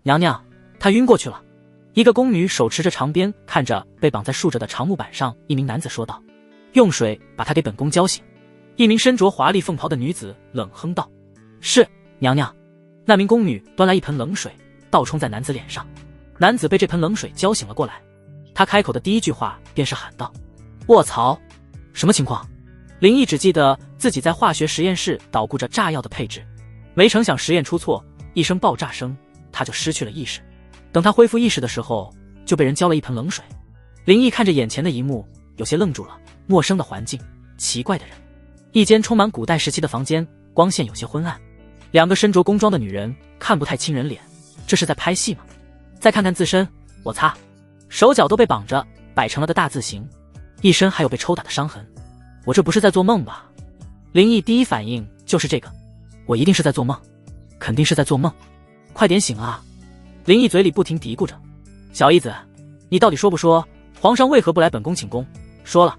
娘娘，她晕过去了。一个宫女手持着长鞭，看着被绑在竖着的长木板上一名男子说道：“用水把她给本宫浇醒。”一名身着华丽凤袍的女子冷哼道：“是，娘娘。”那名宫女端来一盆冷水，倒冲在男子脸上。男子被这盆冷水浇醒了过来，他开口的第一句话便是喊道：“卧槽，什么情况？”林毅只记得自己在化学实验室捣鼓着炸药的配置，没成想实验出错，一声爆炸声，他就失去了意识。等他恢复意识的时候，就被人浇了一盆冷水。林毅看着眼前的一幕，有些愣住了。陌生的环境，奇怪的人，一间充满古代时期的房间，光线有些昏暗。两个身着宫装的女人看不太清人脸，这是在拍戏吗？再看看自身，我擦，手脚都被绑着，摆成了个大字形，一身还有被抽打的伤痕。我这不是在做梦吧？林毅第一反应就是这个，我一定是在做梦，肯定是在做梦，快点醒啊！林毅嘴里不停嘀咕着：“小姨子，你到底说不说，皇上为何不来本宫请功？说了，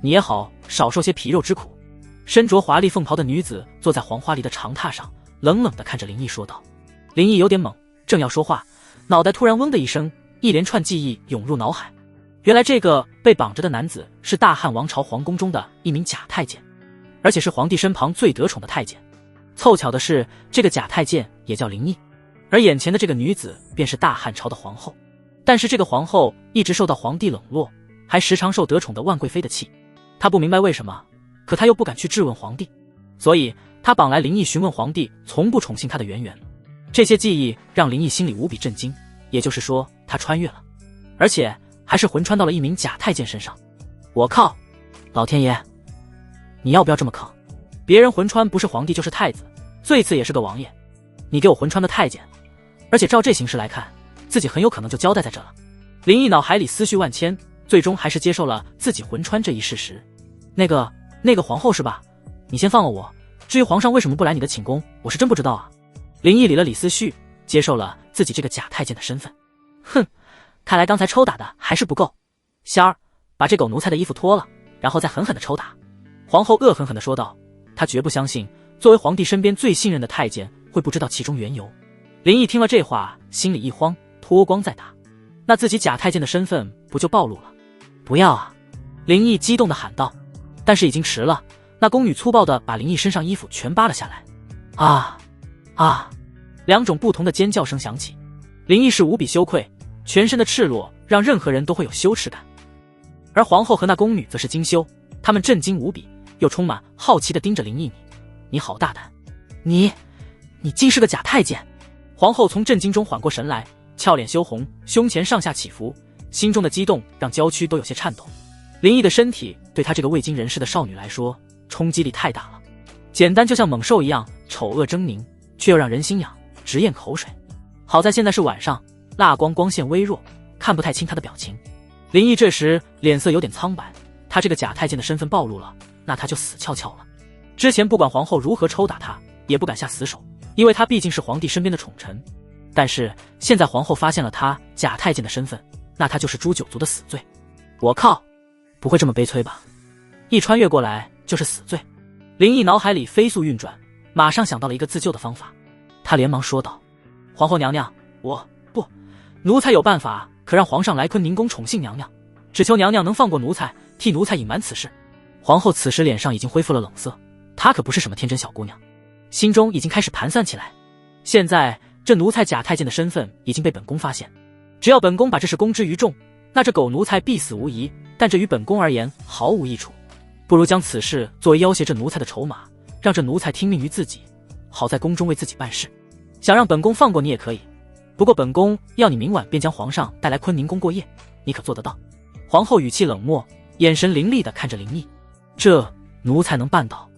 你也好少受些皮肉之苦。”身着华丽凤袍的女子坐在黄花梨的长榻上，冷冷地看着林毅说道。林毅有点懵，正要说话，脑袋突然嗡的一声，一连串记忆涌入脑海。原来这个被绑着的男子是大汉王朝皇宫中的一名假太监，而且是皇帝身旁最得宠的太监。凑巧的是，这个假太监也叫林毅，而眼前的这个女子便是大汉朝的皇后。但是这个皇后一直受到皇帝冷落，还时常受得宠的万贵妃的气。她不明白为什么，可她又不敢去质问皇帝，所以她绑来林毅询问皇帝从不宠幸她的渊源。这些记忆让林毅心里无比震惊，也就是说他穿越了，而且还是魂穿到了一名假太监身上。我靠，老天爷，你要不要这么坑？别人魂穿不是皇帝就是太子，最次也是个王爷，你给我魂穿的太监，而且照这形势来看，自己很有可能就交代在这了。林毅脑海里思绪万千，最终还是接受了自己魂穿这一事实。那个皇后是吧？你先放了我，至于皇上为什么不来你的寝宫，我是真不知道啊。林毅理了理思绪，接受了自己这个假太监的身份。哼，看来刚才抽打的还是不够。仙儿，把这狗奴才的衣服脱了，然后再狠狠地抽打。皇后恶狠狠地说道。她绝不相信作为皇帝身边最信任的太监会不知道其中缘由。林毅听了这话，心里一慌，脱光再打，那自己假太监的身份不就暴露了？不要啊！林毅激动地喊道。但是已经迟了，那宫女粗暴地把林毅身上衣服全扒了下来。啊！啊！两种不同的尖叫声响起。林毅是无比羞愧，全身的赤裸让任何人都会有羞耻感。而皇后和那宫女则是惊羞，她们震惊无比，又充满好奇地盯着林毅。你好大胆，你竟是个假太监！皇后从震惊中缓过神来，俏脸羞红，胸前上下起伏，心中的激动让娇躯都有些颤抖。林毅的身体对她这个未经人事的少女来说冲击力太大了，简单就像猛兽一样丑恶狰狞，却又让人心痒，直咽口水。好在现在是晚上，蜡光光线微弱，看不太清他的表情。林毅这时脸色有点苍白，他这个假太监的身份暴露了，那他就死翘翘了。之前不管皇后如何抽打他，也不敢下死手，因为他毕竟是皇帝身边的宠臣。但是现在皇后发现了他假太监的身份，那他就是诛九族的死罪。我靠，不会这么悲催吧？一穿越过来就是死罪。林毅脑海里飞速运转，马上想到了一个自救的方法。他连忙说道：皇后娘娘，奴才有办法可让皇上来坤宁宫宠幸娘娘，只求娘娘能放过奴才，替奴才隐瞒此事。皇后此时脸上已经恢复了冷色，她可不是什么天真小姑娘，心中已经开始盘算起来。现在这奴才假太监的身份已经被本宫发现，只要本宫把这事公之于众，那这狗奴才必死无疑，但这于本宫而言毫无益处，不如将此事作为要挟这奴才的筹码，让这奴才听命于自己，好在宫中为自己办事。想让本宫放过你也可以，不过本宫要你明晚便将皇上带来坤宁宫过夜，你可做得到？皇后语气冷漠，眼神凌厉地看着林毅。这奴才能办到？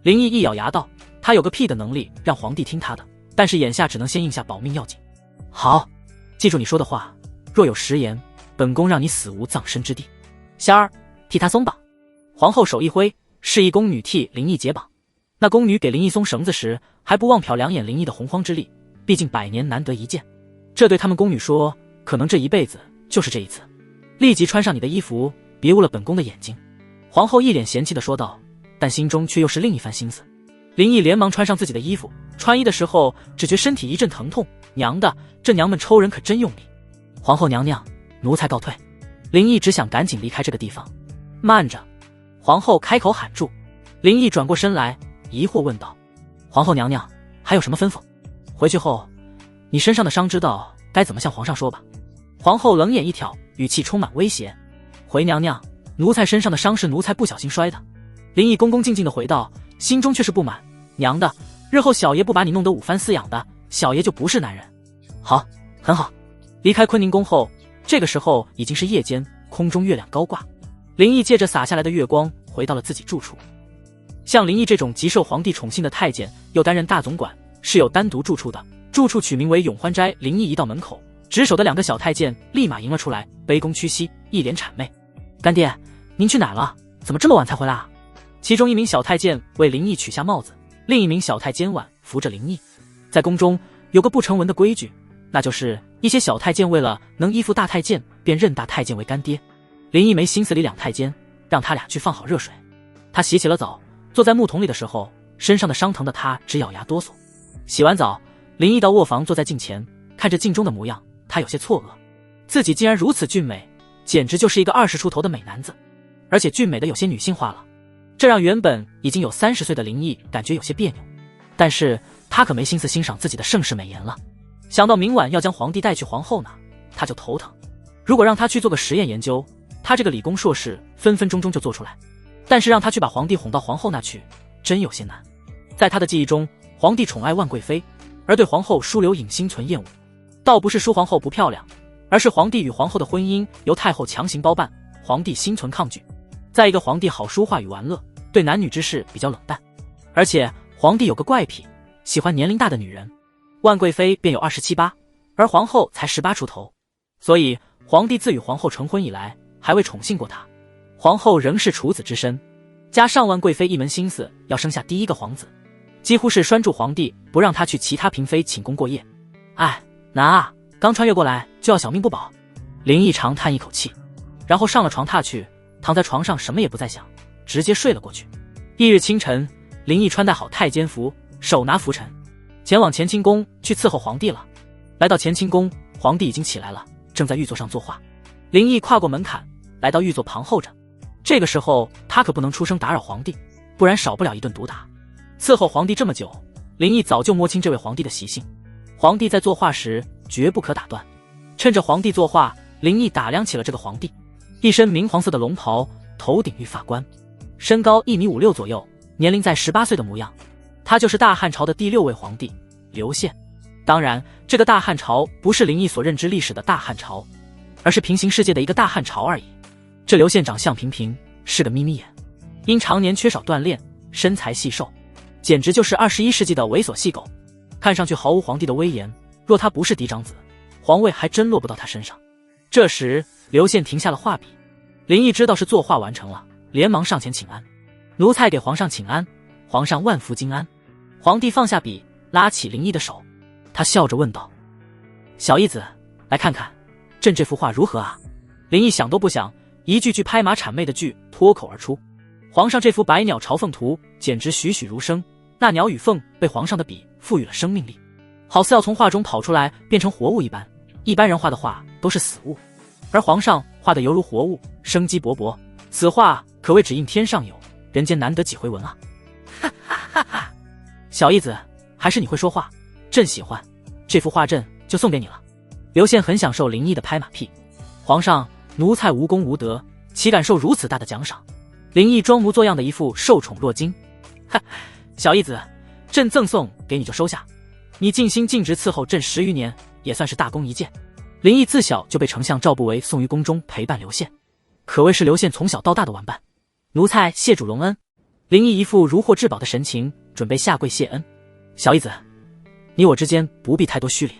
林毅一咬牙道，他有个屁的能力让皇帝听他的，但是眼下只能先应下保命要紧。好，记住你说的话，若有食言，本宫让你死无葬身之地。仙儿，替他松绑。皇后手一挥，示意宫女替林毅解绑。那宫女给林毅松绳子时，还不忘瞟两眼林毅的洪荒之力，毕竟100年难得一见，这对他们宫女说，可能这一辈子就是这一次。立即穿上你的衣服，别误了本宫的眼睛。皇后一脸嫌弃地说道，但心中却又是另一番心思。林毅连忙穿上自己的衣服，穿衣的时候只觉身体一阵疼痛，娘的，这娘们抽人可真用力。皇后娘娘，奴才告退。林毅只想赶紧离开这个地方。慢着！皇后开口喊住。林毅转过身来，疑惑问道：皇后娘娘，还有什么吩咐？回去后，你身上的伤知道该怎么向皇上说吧。皇后冷眼一挑，语气充满威胁。回娘娘，奴才身上的伤是奴才不小心摔的。林毅恭恭敬敬地回道，心中却是不满。娘的，日后小爷不把你弄得五番四养的，小爷就不是男人。好，很好。离开坤宁宫后，这个时候已经是夜间，空中月亮高挂。林毅借着洒下来的月光，回到了自己住处。像林毅这种极受皇帝宠幸的太监，又担任大总管，是有单独住处的。住处取名为永欢斋。林毅一到门口，值守的2个小太监立马迎了出来，卑躬屈膝，一脸谄媚。干爹，您去哪了？怎么这么晚才回来啊？其中一名小太监为林毅取下帽子，另一名小太监腕扶着林毅。在宫中有个不成文的规矩，那就是一些小太监为了能依附大太监，便认大太监为干爹。林毅没心思理2太监，让他俩去放好热水。他洗起了澡，坐在木桶里的时候，身上的伤疼的他直咬牙哆嗦。洗完澡，林毅到卧房坐在镜前，看着镜中的模样，他有些错愕，自己竟然如此俊美，简直就是一个20出头的美男子，而且俊美的有些女性化了，这让原本已经有30岁的林毅感觉有些别扭。但是他可没心思欣赏自己的盛世美颜了，想到明晚要将皇帝带去皇后那，他就头疼。如果让他去做个实验研究，他这个理工硕士分分钟就做出来，但是让他去把皇帝哄到皇后那去，真有些难。在他的记忆中，皇帝宠爱万贵妃，而对皇后舒留影心存厌恶。倒不是舒皇后不漂亮，而是皇帝与皇后的婚姻由太后强行包办，皇帝心存抗拒。再一个，皇帝好书画与玩乐，对男女之事比较冷淡，而且皇帝有个怪癖，喜欢年龄大的女人。万贵妃便有27、8，而皇后才18出头，所以皇帝自与皇后成婚以来，还未宠幸过她。皇后仍是处子之身，加上万贵妃一门心思要生下第一个皇子，几乎是拴住皇帝，不让他去其他嫔妃寝宫过夜。哎，难啊，刚穿越过来就要小命不保。林毅长叹一口气，然后上了床榻去，躺在床上什么也不再想，直接睡了过去。翌日清晨，林毅穿戴好太监服，手拿拂尘，前往乾清宫去伺候皇帝了。来到乾清宫，皇帝已经起来了，正在御座上作画。林毅跨过门槛，来到御座旁候着。这个时候他可不能出声打扰皇帝，不然少不了一顿毒打。伺候皇帝这么久，林毅早就摸清这位皇帝的习性。皇帝在作画时绝不可打断。趁着皇帝作画，林毅打量起了这个皇帝，一身明黄色的龙袍，头顶玉发冠，身高1.56米左右，年龄在18岁的模样。他就是大汉朝的第6位皇帝刘宪。当然，这个大汉朝不是林毅所认知历史的大汉朝，而是平行世界的一个大汉朝而已。这刘宪长相平平，是个眯眯眼，因常年缺少锻炼，身材细瘦，简直就是21世纪的猥琐细狗，看上去毫无皇帝的威严。若他不是嫡长子，皇位还真落不到他身上。这时刘宪停下了画笔，林毅知道是作画完成了，连忙上前请安。奴才给皇上请安，皇上万福金安。皇帝放下笔，拉起林毅的手，他笑着问道：小义子，来看看朕这幅画如何啊？林毅想都不想，一句句拍马谄媚的句脱口而出。皇上这幅百鸟朝凤图简直栩栩如生，那鸟与凤被皇上的笔赋予了生命力，好似要从画中跑出来变成活物一般。一般人画的画都是死物，而皇上画的犹如活物，生机勃勃，此画可谓只应天上有，人间难得几回闻啊！哈哈哈哈！小义子，还是你会说话，朕喜欢，这幅画朕就送给你了。刘宪很享受林毅的拍马屁，皇上，奴才无功无德，岂敢受如此大的奖赏？林毅装模作样的一副受宠若惊。哈，小义子，朕赠送给你就收下，你尽心尽职伺候朕10余年，也算是大功一件。林毅自小就被丞相赵不韦送于宫中陪伴刘宪，可谓是刘宪从小到大的玩伴。奴才谢主隆恩。林毅一副如获至宝的神情，准备下跪谢恩。小义子，你我之间不必太多虚礼。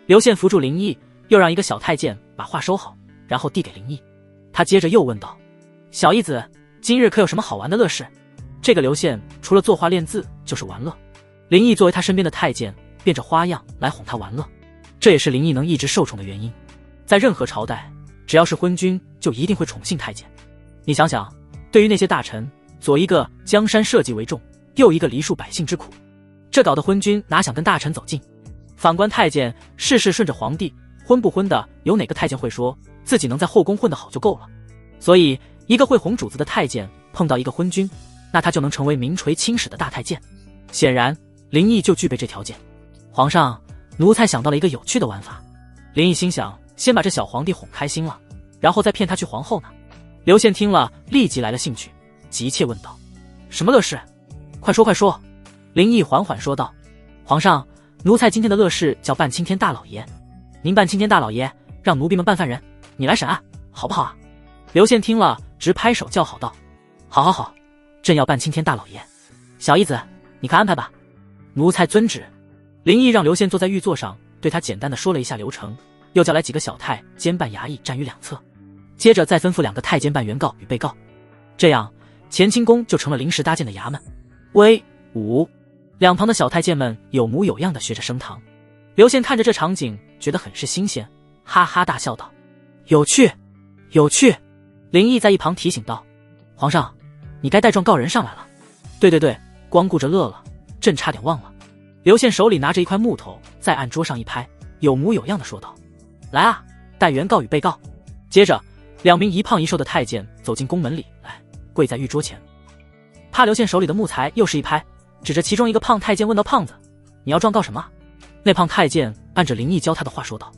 刘宪扶住林毅，又让一个小太监把画收好，然后递给林毅。他接着又问道：小义子，今日可有什么好玩的乐事？这个刘宪除了作画练字就是玩乐，林毅作为他身边的太监，变着花样来哄他玩乐，这也是林毅能一直受宠的原因。在任何朝代，只要是昏君就一定会宠幸太监。你想想，对于那些大臣，左一个江山社稷为重，右一个又一个梨树百姓之苦。这搞得昏君哪想跟大臣走近？反观太监，事事顺着皇帝，昏不昏的，有哪个太监会说自己能在后宫混得好就够了？所以，一个会哄主子的太监碰到一个昏君，那他就能成为名垂青史的大太监。显然，林毅就具备这条件。皇上，奴才想到了一个有趣的玩法。林毅心想，先把这小皇帝哄开心了，然后再骗他去皇后呢。刘宪听了，立即来了兴趣，急切问道：“什么乐事？快说快说！”林毅缓缓说道：“皇上，奴才今天的乐事叫办青天大老爷。您办青天大老爷，让奴婢们办犯人，你来审案，好不好啊？”刘宪听了，直拍手叫好道：“好好好，朕要办青天大老爷。小义子，你看安排吧。”奴才遵旨。林毅让刘宪坐在御座上，对他简单的说了一下流程，又叫来几个小太监办衙役站于两侧，接着再吩咐2个太监办原告与被告。这样，乾清宫就成了临时搭建的衙门。威武！两旁的小太监们有模有样的学着升堂。刘宪看着这场景，觉得很是新鲜，哈哈大笑道：“有趣，有趣！”林毅在一旁提醒道：“皇上，你该带状告人上来了。”对，光顾着乐了，朕差点忘了。刘宪手里拿着一块木头，在案桌上一拍，有模有样的说道：“来啊，带原告与被告。”接着，2名一胖一瘦的太监走进宫门里来，跪在御桌前。怕刘宪手里的木材又是一拍，指着其中一个胖太监问道：“胖子，你要状告什么？”那胖太监按着林毅教他的话说道：“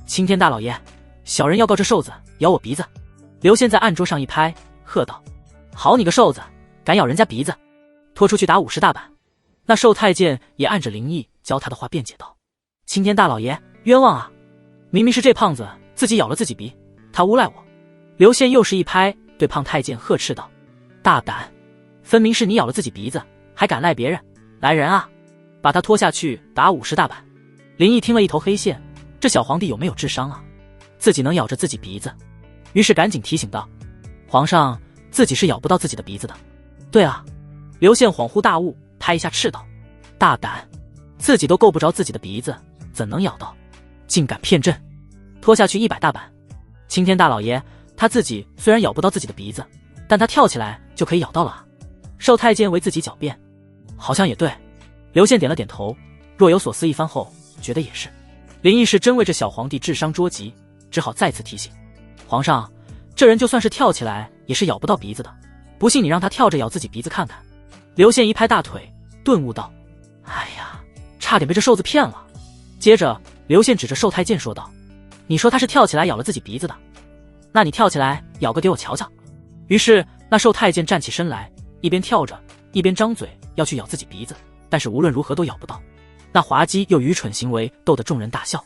青天大老爷，小人要告这瘦子咬我鼻子。”刘宪在案桌上一拍，喝道：“好你个瘦子，敢咬人家鼻子，拖出去打50大板。”那瘦太监也按着林毅教他的话辩解道：“青天大老爷，冤枉啊！明明是这胖子自己咬了自己鼻，他诬赖我。”刘宪又是一拍，对胖太监呵斥道：“大胆！分明是你咬了自己鼻子，还敢赖别人！来人啊，把他拖下去打50大板！”林毅听了一头黑线，这小皇帝有没有智商啊？自己能咬着自己鼻子？于是赶紧提醒道：“皇上，自己是咬不到自己的鼻子的。”对啊，刘宪恍惚大悟，拍一下斥道：“大胆！自己都够不着自己的鼻子，怎能咬到？竟敢骗朕！拖下去100大板！”青天大老爷，他自己虽然咬不到自己的鼻子，但他跳起来就可以咬到了啊！瘦太监为自己狡辩，好像也对。刘宪点了点头，若有所思一番后，觉得也是。林毅是真为这小皇帝智商捉急，只好再次提醒：“皇上，这人就算是跳起来，也是咬不到鼻子的。不信你让他跳着咬自己鼻子看看。”刘宪一拍大腿，顿悟道：“哎呀，差点被这瘦子骗了。”接着，刘宪指着瘦太监说道：“你说他是跳起来咬了自己鼻子的，那你跳起来咬个给我瞧瞧。”于是，那瘦太监站起身来，一边跳着，一边张嘴要去咬自己鼻子，但是无论如何都咬不到。那滑稽又愚蠢行为逗得众人大笑。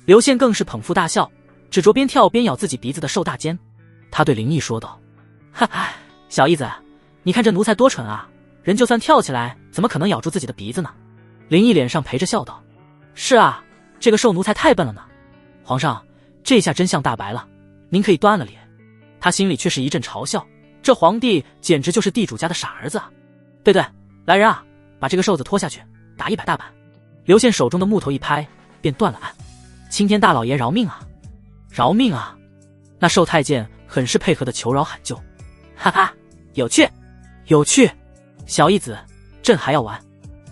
刘宪更是捧腹大笑，指着边跳边咬自己鼻子的瘦大监，他对林毅说道：“哈哈，小义子，你看这奴才多蠢啊！人就算跳起来，怎么可能咬住自己的鼻子呢？”林毅脸上陪着笑道：“是啊，这个瘦奴才太笨了呢。皇上，这下真相大白了，您可以端了脸。”他心里却是一阵嘲笑，这皇帝简直就是地主家的傻儿子啊！对，来人啊，把这个瘦子拖下去，打100大板。刘宪手中的木头一拍，便断了案。青天大老爷饶命啊！饶命啊！那瘦太监很是配合的求饶喊救。哈哈，有趣，有趣！小义子，朕还要玩。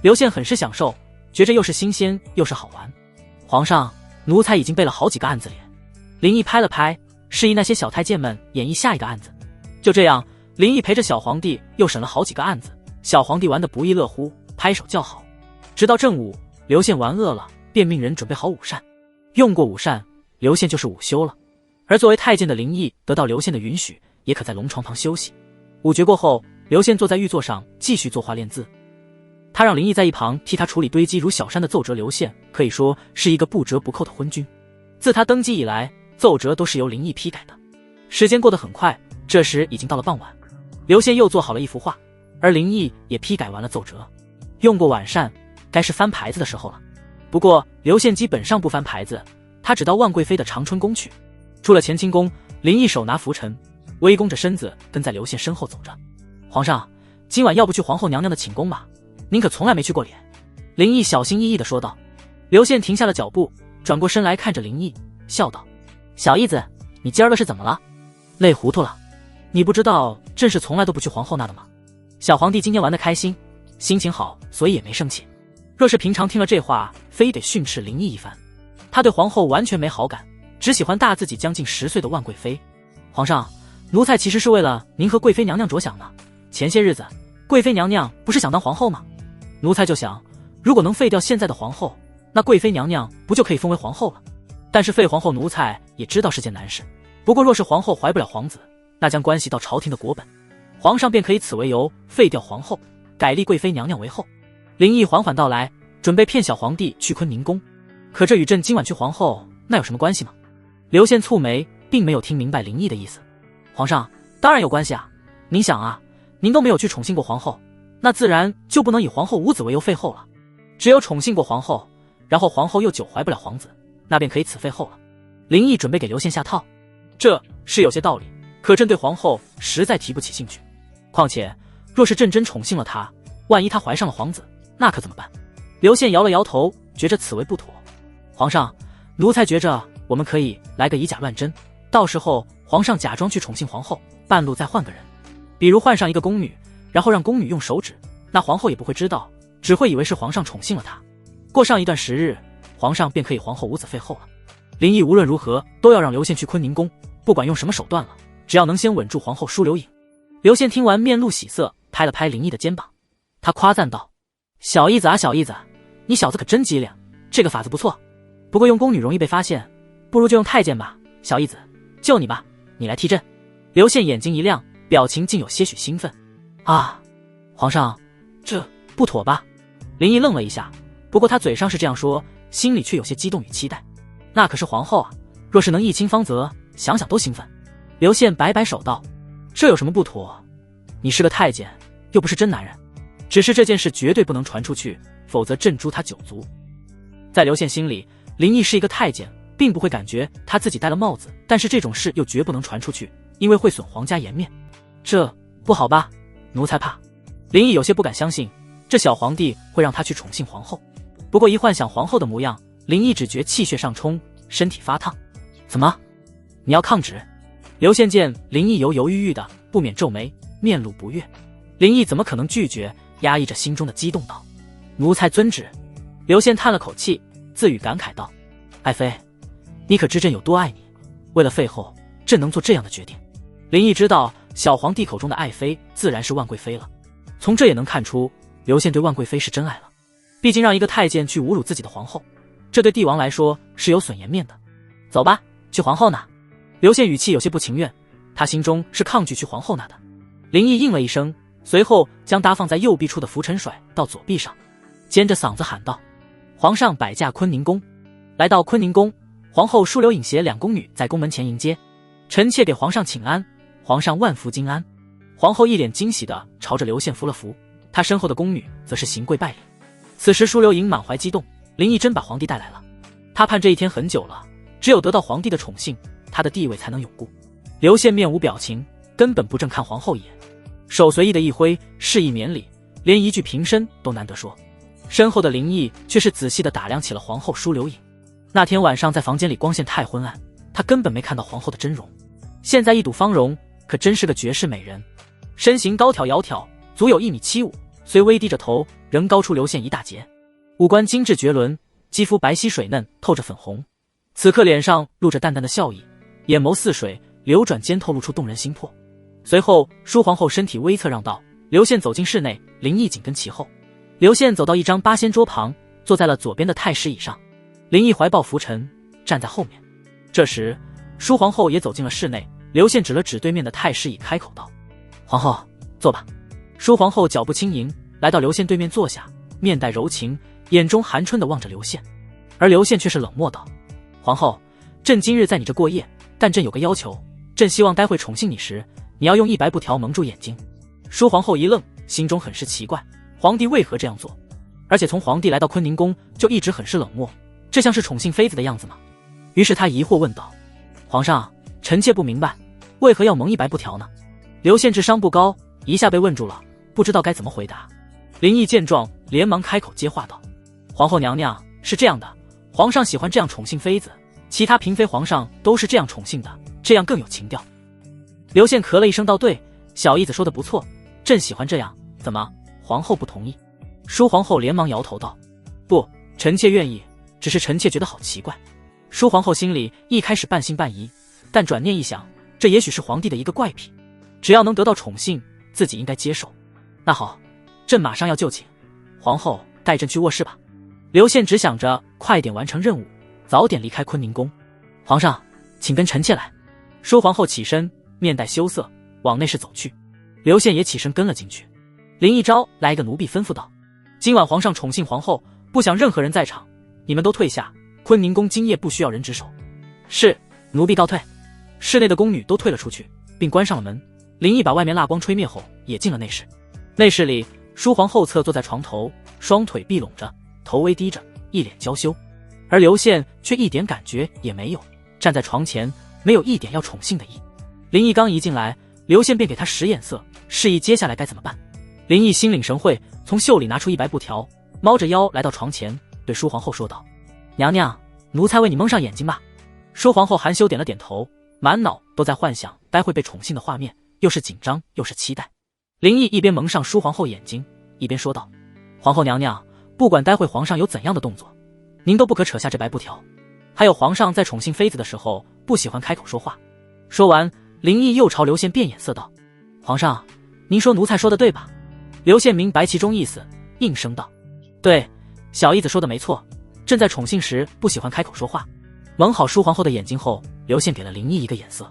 刘宪很是享受，觉着又是新鲜又是好玩。皇上，奴才已经备了好几个案子脸。林毅拍了拍，示意那些小太监们演绎下一个案子。就这样，林毅陪着小皇帝又审了好几个案子，小皇帝玩得不亦乐乎，拍手叫好。直到正午，刘宪玩饿了，便命人准备好午膳。用过午膳，刘宪就是午休了。而作为太监的林毅得到刘宪的允许，也可在龙床旁休息。午觉过后，刘宪坐在御座上继续作画练字。他让林毅在一旁替他处理堆积如小山的奏折。刘宪可以说是一个不折不扣的昏君。自他登基以来，奏折都是由林毅批改的。时间过得很快，这时已经到了傍晚。刘宪又做好了一幅画，而林毅也批改完了奏折。用过晚膳，该是翻牌子的时候了。不过刘宪基本上不翻牌子，他只到万贵妃的长春宫去。出了乾清宫，林毅手拿拂尘，微弓着身子跟在刘宪身后走着。皇上，今晚要不去皇后娘娘的寝宫吧？您可从来没去过脸。林毅小心翼翼地说道。刘宪停下了脚步，转过身来看着林毅，笑道：“小义子，你今儿个是怎么了？累糊涂了？你不知道朕是从来都不去皇后那的吗？小皇帝今天玩得开心，心情好，所以也没生气。若是平常听了这话，非得训斥林毅一番。他对皇后完全没好感，只喜欢大自己将近10岁的万贵妃。皇上，奴才其实是为了您和贵妃娘娘着想呢。前些日子，贵妃娘娘不是想当皇后吗？奴才就想，如果能废掉现在的皇后，那贵妃娘娘不就可以封为皇后了？但是废皇后，奴才也知道是件难事。不过若是皇后怀不了皇子，那将关系到朝廷的国本，皇上便可以此为由废掉皇后，改立贵妃娘娘为后。林毅缓缓道来，准备骗小皇帝去坤宁宫。可这与朕今晚去皇后那有什么关系吗？刘宪蹙眉，并没有听明白林毅的意思。皇上，当然有关系啊！您想啊，您都没有去宠幸过皇后，那自然就不能以皇后无子为由废后了。只有宠幸过皇后，然后皇后又久怀不了皇子，那便可以此废后了。林毅准备给刘宪下套，这是有些道理，可朕对皇后实在提不起兴趣。况且，若是朕真宠幸了她，万一她怀上了皇子，那可怎么办？刘宪摇了摇头，觉着此为不妥。皇上，奴才觉着我们可以来个以假乱真，到时候皇上假装去宠幸皇后，半路再换个人，比如换上一个宫女，然后让宫女用手指，那皇后也不会知道，只会以为是皇上宠幸了她。过上一段时日，皇上便可以皇后无子废后了。林毅无论如何都要让刘宪去坤宁宫，不管用什么手段了，只要能先稳住皇后舒留影。刘宪听完面露喜色，拍了拍林毅的肩膀，他夸赞道：小义子啊，小义子，你小子可真机灵，这个法子不错。不过用宫女容易被发现，不如就用太监吧。小义子，就你吧，你来替朕。刘宪眼睛一亮，表情竟有些许兴奋。啊，皇上，这不妥吧？林毅愣了一下，不过他嘴上是这样说，心里却有些激动与期待。那可是皇后啊，若是能一清芳泽，想想都兴奋。刘宪摆摆手道：这有什么不妥？你是个太监，又不是真男人。只是这件事绝对不能传出去，否则朕诛他9族。在刘宪心里，林毅是一个太监，并不会感觉他自己戴了帽子，但是这种事又绝不能传出去，因为会损皇家颜面。这不好吧？奴才怕。林毅有些不敢相信，这小皇帝会让他去宠幸皇后。不过一幻想皇后的模样，林毅只觉气血上冲，身体发烫。怎么？你要抗旨？刘宪见林毅犹犹豫豫的，不免皱眉，面露不悦。林毅怎么可能拒绝？压抑着心中的激动道：奴才遵旨。刘宪叹了口气，自语感慨道：爱妃，你可知朕有多爱你？为了废后，朕能做这样的决定。林毅知道小皇帝口中的爱妃自然是万贵妃了，从这也能看出刘宪对万贵妃是真爱了。毕竟让一个太监去侮辱自己的皇后，这对帝王来说是有损颜面的。走吧，去皇后那。刘宪语气有些不情愿，他心中是抗拒去皇后那的。林毅应了一声，随后将搭放在右臂处的拂尘甩到左臂上，尖着嗓子喊道：皇上摆驾坤宁宫。来到坤宁宫，皇后舒留影携2宫女在宫门前迎接，臣妾给皇上请安，皇上万福金安。皇后一脸惊喜地朝着刘宪扶了扶，她身后的宫女则是行跪拜礼。此时舒留影满怀激动，林毅真把皇帝带来了，他盼这一天很久了，只有得到皇帝的宠幸，他的地位才能永固。刘宪面无表情，根本不正看皇后一眼，手随意的一挥，示意免礼，连一句平身都难得说。身后的林毅却是仔细地打量起了皇后舒留影。那天晚上在房间里光线太昏暗，他根本没看到皇后的真容，现在一睹芳容，可真是个绝世美人。身形高挑窈窕，足有1.75米，虽微低着头，仍高出刘宪一大截。五官精致绝伦，肌肤白皙水嫩，透着粉红，此刻脸上露着淡淡的笑意，眼眸似水，流转间透露出动人心魄。随后舒皇后身体微侧让道，刘宪走进室内，林毅紧跟其后。刘宪走到一张八仙桌旁，坐在了左边的太师椅上，林毅怀抱拂尘站在后面。这时舒皇后也走进了室内，刘宪指了指对面的太师椅，开口道：皇后坐吧。舒皇后脚步轻盈，来到刘宪对面坐下，面带柔情，眼中含春地望着刘宪。而刘宪却是冷漠道：皇后，朕今日在你这过夜，但朕有个要求，朕希望待会宠幸你时，你要用一白布条蒙住眼睛。舒皇后一愣，心中很是奇怪，皇帝为何这样做？而且从皇帝来到坤宁宫就一直很是冷漠，这像是宠幸妃子的样子吗？于是他疑惑问道：皇上，臣妾不明白，为何要蒙一白布条呢？刘宪智商不高，一下被问住了，不知道该怎么回答。林毅见状，连忙开口接话道：皇后娘娘，是这样的，皇上喜欢这样宠幸妃子，其他嫔妃皇上都是这样宠幸的，这样更有情调。刘宪咳了一声道：对，小义子说的不错，朕喜欢这样，怎么皇后不同意？舒皇后连忙摇头道：“不，臣妾愿意，只是臣妾觉得好奇怪。”舒皇后心里一开始半信半疑，但转念一想，这也许是皇帝的一个怪癖，只要能得到宠幸，自己应该接受。那好，朕马上要就寝，皇后带朕去卧室吧。刘宪只想着快点完成任务，早点离开坤宁宫。皇上，请跟臣妾来。舒皇后起身，面带羞涩，往内室走去。刘宪也起身跟了进去。林一招来一个奴婢吩咐道：“今晚皇上宠幸皇后，不想任何人在场，你们都退下。坤宁宫今夜不需要人值守。”是，奴婢告退。室内的宫女都退了出去，并关上了门。林毅把外面蜡光吹灭后，也进了内室。内室里，舒皇后侧坐在床头，双腿并拢着，头微低着，一脸娇羞，而刘宪却一点感觉也没有，站在床前，没有一点要宠幸的意。林毅刚一进来，刘宪便给他使眼色，示意接下来该怎么办。林毅心领神会，从袖里拿出一白布条，猫着腰来到床前，对舒皇后说道：“娘娘，奴才为你蒙上眼睛吧。”舒皇后含羞点了点头，满脑都在幻想待会被宠幸的画面，又是紧张又是期待。林毅一边蒙上舒皇后眼睛，一边说道：“皇后娘娘，不管待会皇上有怎样的动作，您都不可扯下这白布条。还有皇上在宠幸妃子的时候，不喜欢开口说话。”说完，林毅又朝刘宪变眼色道：“皇上，您说奴才说的对吧？”刘宪明白其中意思，应声道：“对，小姨子说的没错，朕在宠幸时不喜欢开口说话。”蒙好舒皇后的眼睛后，刘宪给了林毅一个眼色，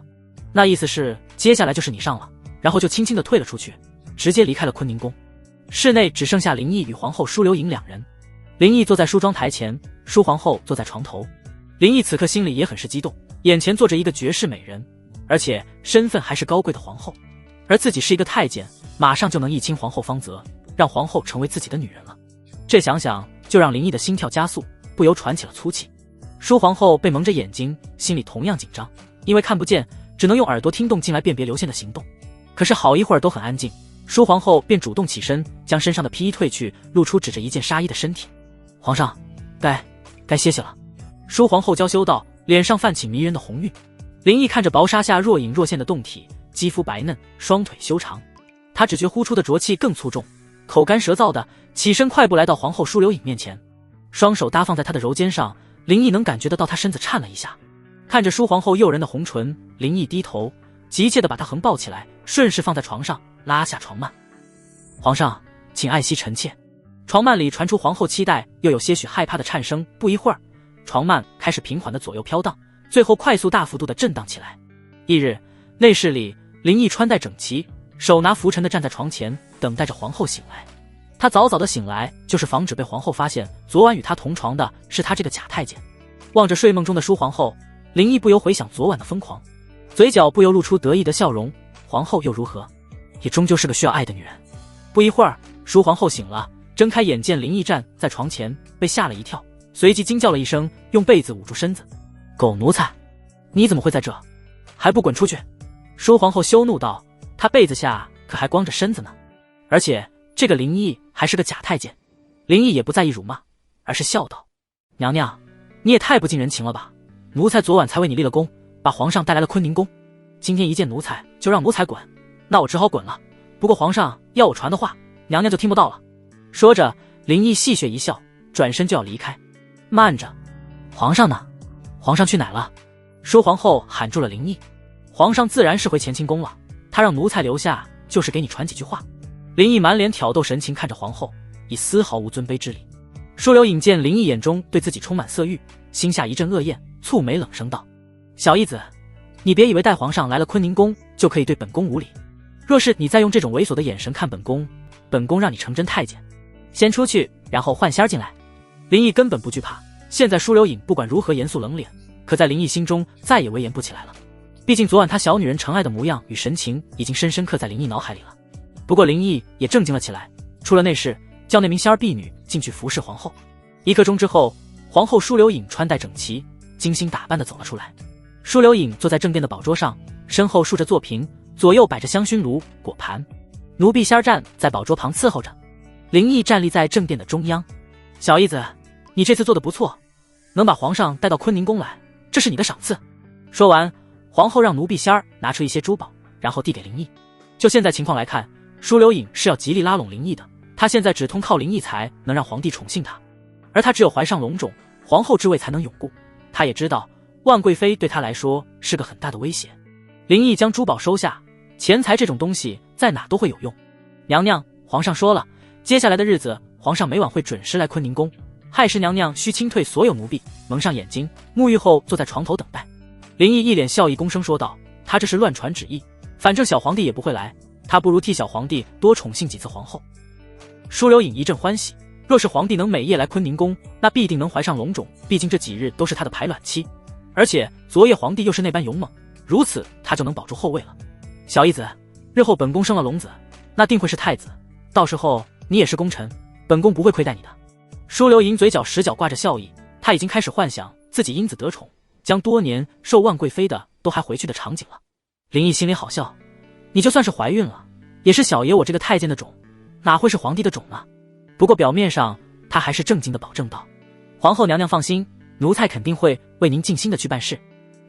那意思是接下来就是你上了，然后就轻轻地退了出去，直接离开了坤宁宫。室内只剩下林毅与皇后舒留影两人。林毅坐在梳妆台前，舒皇后坐在床头。林毅此刻心里也很是激动，眼前坐着一个绝世美人，而且身份还是高贵的皇后，而自己是一个太监，马上就能一亲皇后芳泽，让皇后成为自己的女人了。这想想就让林毅的心跳加速，不由喘起了粗气。舒皇后被蒙着眼睛，心里同样紧张，因为看不见，只能用耳朵听动静来辨别刘宪的行动。可是好一会儿都很安静，舒皇后便主动起身，将身上的披衣褪去，露出只着一件纱衣的身体。皇上，该歇息了。舒皇后娇羞道，脸上泛起迷人的红晕。林毅看着薄纱下若隐若现的胴体，肌肤白嫩，双腿修长，他只觉呼出的浊气更粗重，口干舌燥的起身快步来到皇后舒留影面前，双手搭放在她的柔肩上。林毅能感觉得到她身子颤了一下，看着舒皇后诱人的红唇，林毅低头急切地把她横抱起来，顺势放在床上，拉下床幔。皇上，请爱惜臣妾。床幔里传出皇后期待又有些许害怕的颤声，不一会儿，床幔开始平缓地左右飘荡，最后快速大幅度地震荡起来。翌日，内室里，林毅穿戴整齐，手拿拂尘地站在床前，等待着皇后醒来。他早早的醒来，就是防止被皇后发现昨晚与他同床的是他这个假太监。望着睡梦中的舒皇后，林毅不由回想昨晚的疯狂，嘴角不由露出得意的笑容。皇后又如何，也终究是个需要爱的女人。不一会儿，舒皇后醒了，睁开眼见林毅站在床前，被吓了一跳，随即惊叫了一声，用被子捂住身子：“狗奴才，你怎么会在这？还不滚出去！”舒皇后羞怒道：“她被子下可还光着身子呢，而且这个林毅还是个假太监。”林毅也不在意辱骂，而是笑道：“娘娘，你也太不近人情了吧！奴才昨晚才为你立了功，把皇上带来了坤宁宫，今天一见奴才就让奴才滚，那我只好滚了。不过皇上要我传的话，娘娘就听不到了。”说着，林毅戏谑一笑，转身就要离开。“慢着，皇上呢？皇上去哪了？”舒皇后喊住了林毅。“皇上自然是回乾清宫了，他让奴才留下，就是给你传几句话。”林毅满脸挑逗神情看着皇后，以丝毫无尊卑之礼。舒留影见林毅眼中对自己充满色欲，心下一阵恶厌，蹙眉冷声道：“小义子，你别以为带皇上来了坤宁宫就可以对本宫无礼。若是你再用这种猥琐的眼神看本宫，本宫让你成真太监。先出去，然后换仙儿进来。”林毅根本不惧怕，现在舒留影不管如何严肃冷脸，可在林毅心中再也威严不起来了。毕竟昨晚他小女人疼爱的模样与神情已经深深刻在林毅脑海里了。不过林毅也正经了起来，出了内室，叫那名仙儿婢女进去服侍皇后。1刻钟之后，皇后舒留影穿戴整齐，精心打扮地走了出来。舒留影坐在正殿的宝桌上，身后竖着座屏，左右摆着香薰炉、果盘。奴婢仙儿站在宝桌旁伺候着。林毅站立在正殿的中央。“小义子，你这次做得不错，能把皇上带到坤宁宫来，这是你的赏赐。”说完，皇后让奴婢仙儿拿出一些珠宝，然后递给林毅。就现在情况来看，舒留影是要极力拉拢林毅的，他现在只通靠林毅才能让皇帝宠幸他，而他只有怀上龙种，皇后之位才能永固。他也知道万贵妃对他来说是个很大的威胁。林毅将珠宝收下，钱财这种东西在哪都会有用。娘娘，皇上说了，接下来的日子皇上每晚会准时来坤宁宫，亥时娘娘需清退所有奴婢，蒙上眼睛，沐浴后坐在床头等待。林毅一脸笑意，躬声说道，他这是乱传旨意，反正小皇帝也不会来，他不如替小皇帝多宠幸几次皇后。舒留影一阵欢喜，若是皇帝能每夜来坤宁宫，那必定能怀上龙种，毕竟这几日都是他的排卵期，而且昨夜皇帝又是那般勇猛，如此他就能保住后位了。小义子，日后本宫生了龙子，那定会是太子，到时候你也是功臣，本宫不会亏待你的。舒留影嘴角十角挂着笑意，他已经开始幻想自己因子得宠，将多年受万贵妃的都还回去的场景了。林毅心里好笑，你就算是怀孕了，也是小爷我这个太监的种，哪会是皇帝的种呢？不过表面上他还是正经的保证道，皇后娘娘放心，奴才肯定会为您尽心的去办事，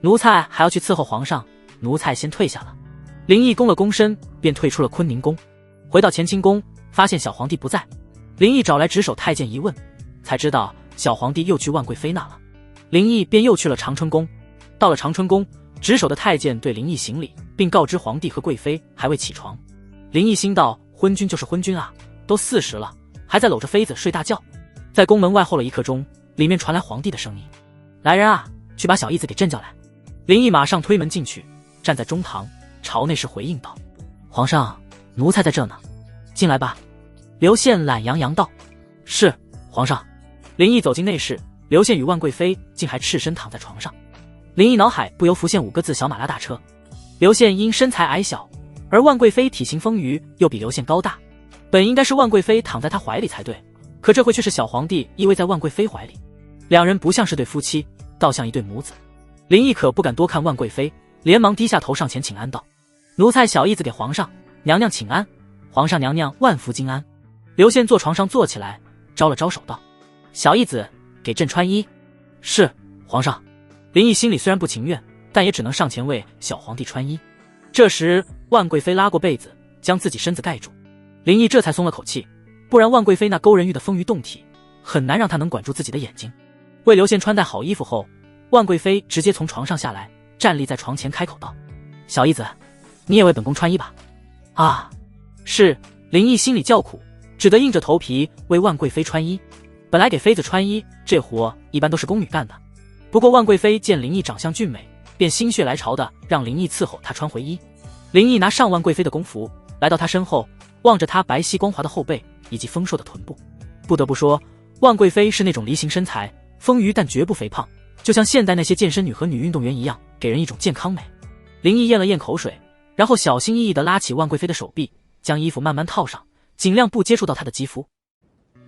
奴才还要去伺候皇上，奴才先退下了。林毅躬了躬身，便退出了坤宁宫，回到乾清宫，发现小皇帝不在。林毅找来值守太监一问，才知道小皇帝又去万贵妃那了。林毅便又去了长春宫。到了长春宫，值守的太监对林毅行礼，并告知皇帝和贵妃还未起床。林毅心道，昏君就是昏君啊，都40了，还在搂着妃子睡大觉。在宫门外候了1刻钟，里面传来皇帝的声音，来人啊，去把小义子给朕叫来。林毅马上推门进去，站在中堂，朝内侍回应道，皇上，奴才在这呢，进来吧。刘宪懒洋洋道，是，皇上。林毅走进内室，刘宪与万贵妃竟还赤身躺在床上。林毅脑海不由浮现5个字，小马拉大车。刘宪因身材矮小，而万贵妃体型丰腴，又比刘宪高大，本应该是万贵妃躺在他怀里才对，可这回却是小皇帝依偎在万贵妃怀里，两人不像是对夫妻，倒像一对母子。林毅可不敢多看万贵妃，连忙低下头上前请安道，奴才小义子给皇上娘娘请安，皇上娘娘万福金安。刘宪坐床上坐起来，招了招手道，小义子给朕穿衣。是，皇上。林毅心里虽然不情愿，但也只能上前为小皇帝穿衣。这时万贵妃拉过被子，将自己身子盖住，林毅这才松了口气，不然万贵妃那勾人欲的丰腴动体，很难让他能管住自己的眼睛。为刘宪穿戴好衣服后，万贵妃直接从床上下来，站立在床前开口道，小义子，你也为本宫穿衣吧。啊，是。林毅心里叫苦，只得硬着头皮为万贵妃穿衣。本来给妃子穿衣这活一般都是宫女干的，不过万贵妃见林毅长相俊美，便心血来潮的让林毅伺候她穿回衣。林毅拿上万贵妃的宫服，来到她身后，望着她白皙光滑的后背以及丰硕的臀部，不得不说，万贵妃是那种梨形身材，丰腴但绝不肥胖，就像现代那些健身女和女运动员一样，给人一种健康美。林毅咽了咽口水，然后小心翼翼地拉起万贵妃的手臂，将衣服慢慢套上，尽量不接触到她的肌肤。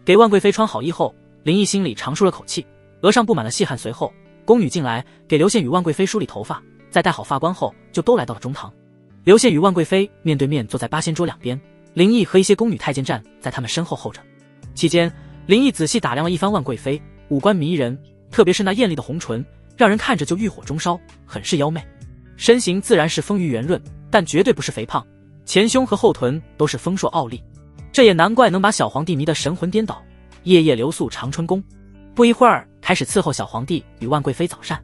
给万贵妃穿好衣后，林毅心里长舒了口气，额上布满了细汗。随后宫女进来给刘宪与万贵妃梳理头发，在戴好发冠后，就都来到了中堂。刘宪与万贵妃面对面坐在八仙桌两边，林毅和一些宫女太监站在他们身后候着。期间林毅仔细打量了一番万贵妃，五官迷人，特别是那艳丽的红唇，让人看着就欲火中烧，很是妖媚。身形自然是丰腴圆润，但绝对不是肥胖，前胸和后臀都是丰硕傲立，这也难怪能把小皇帝迷得神魂颠倒，夜夜留宿长春宫。不一会儿开始伺候小皇帝与万贵妃早膳。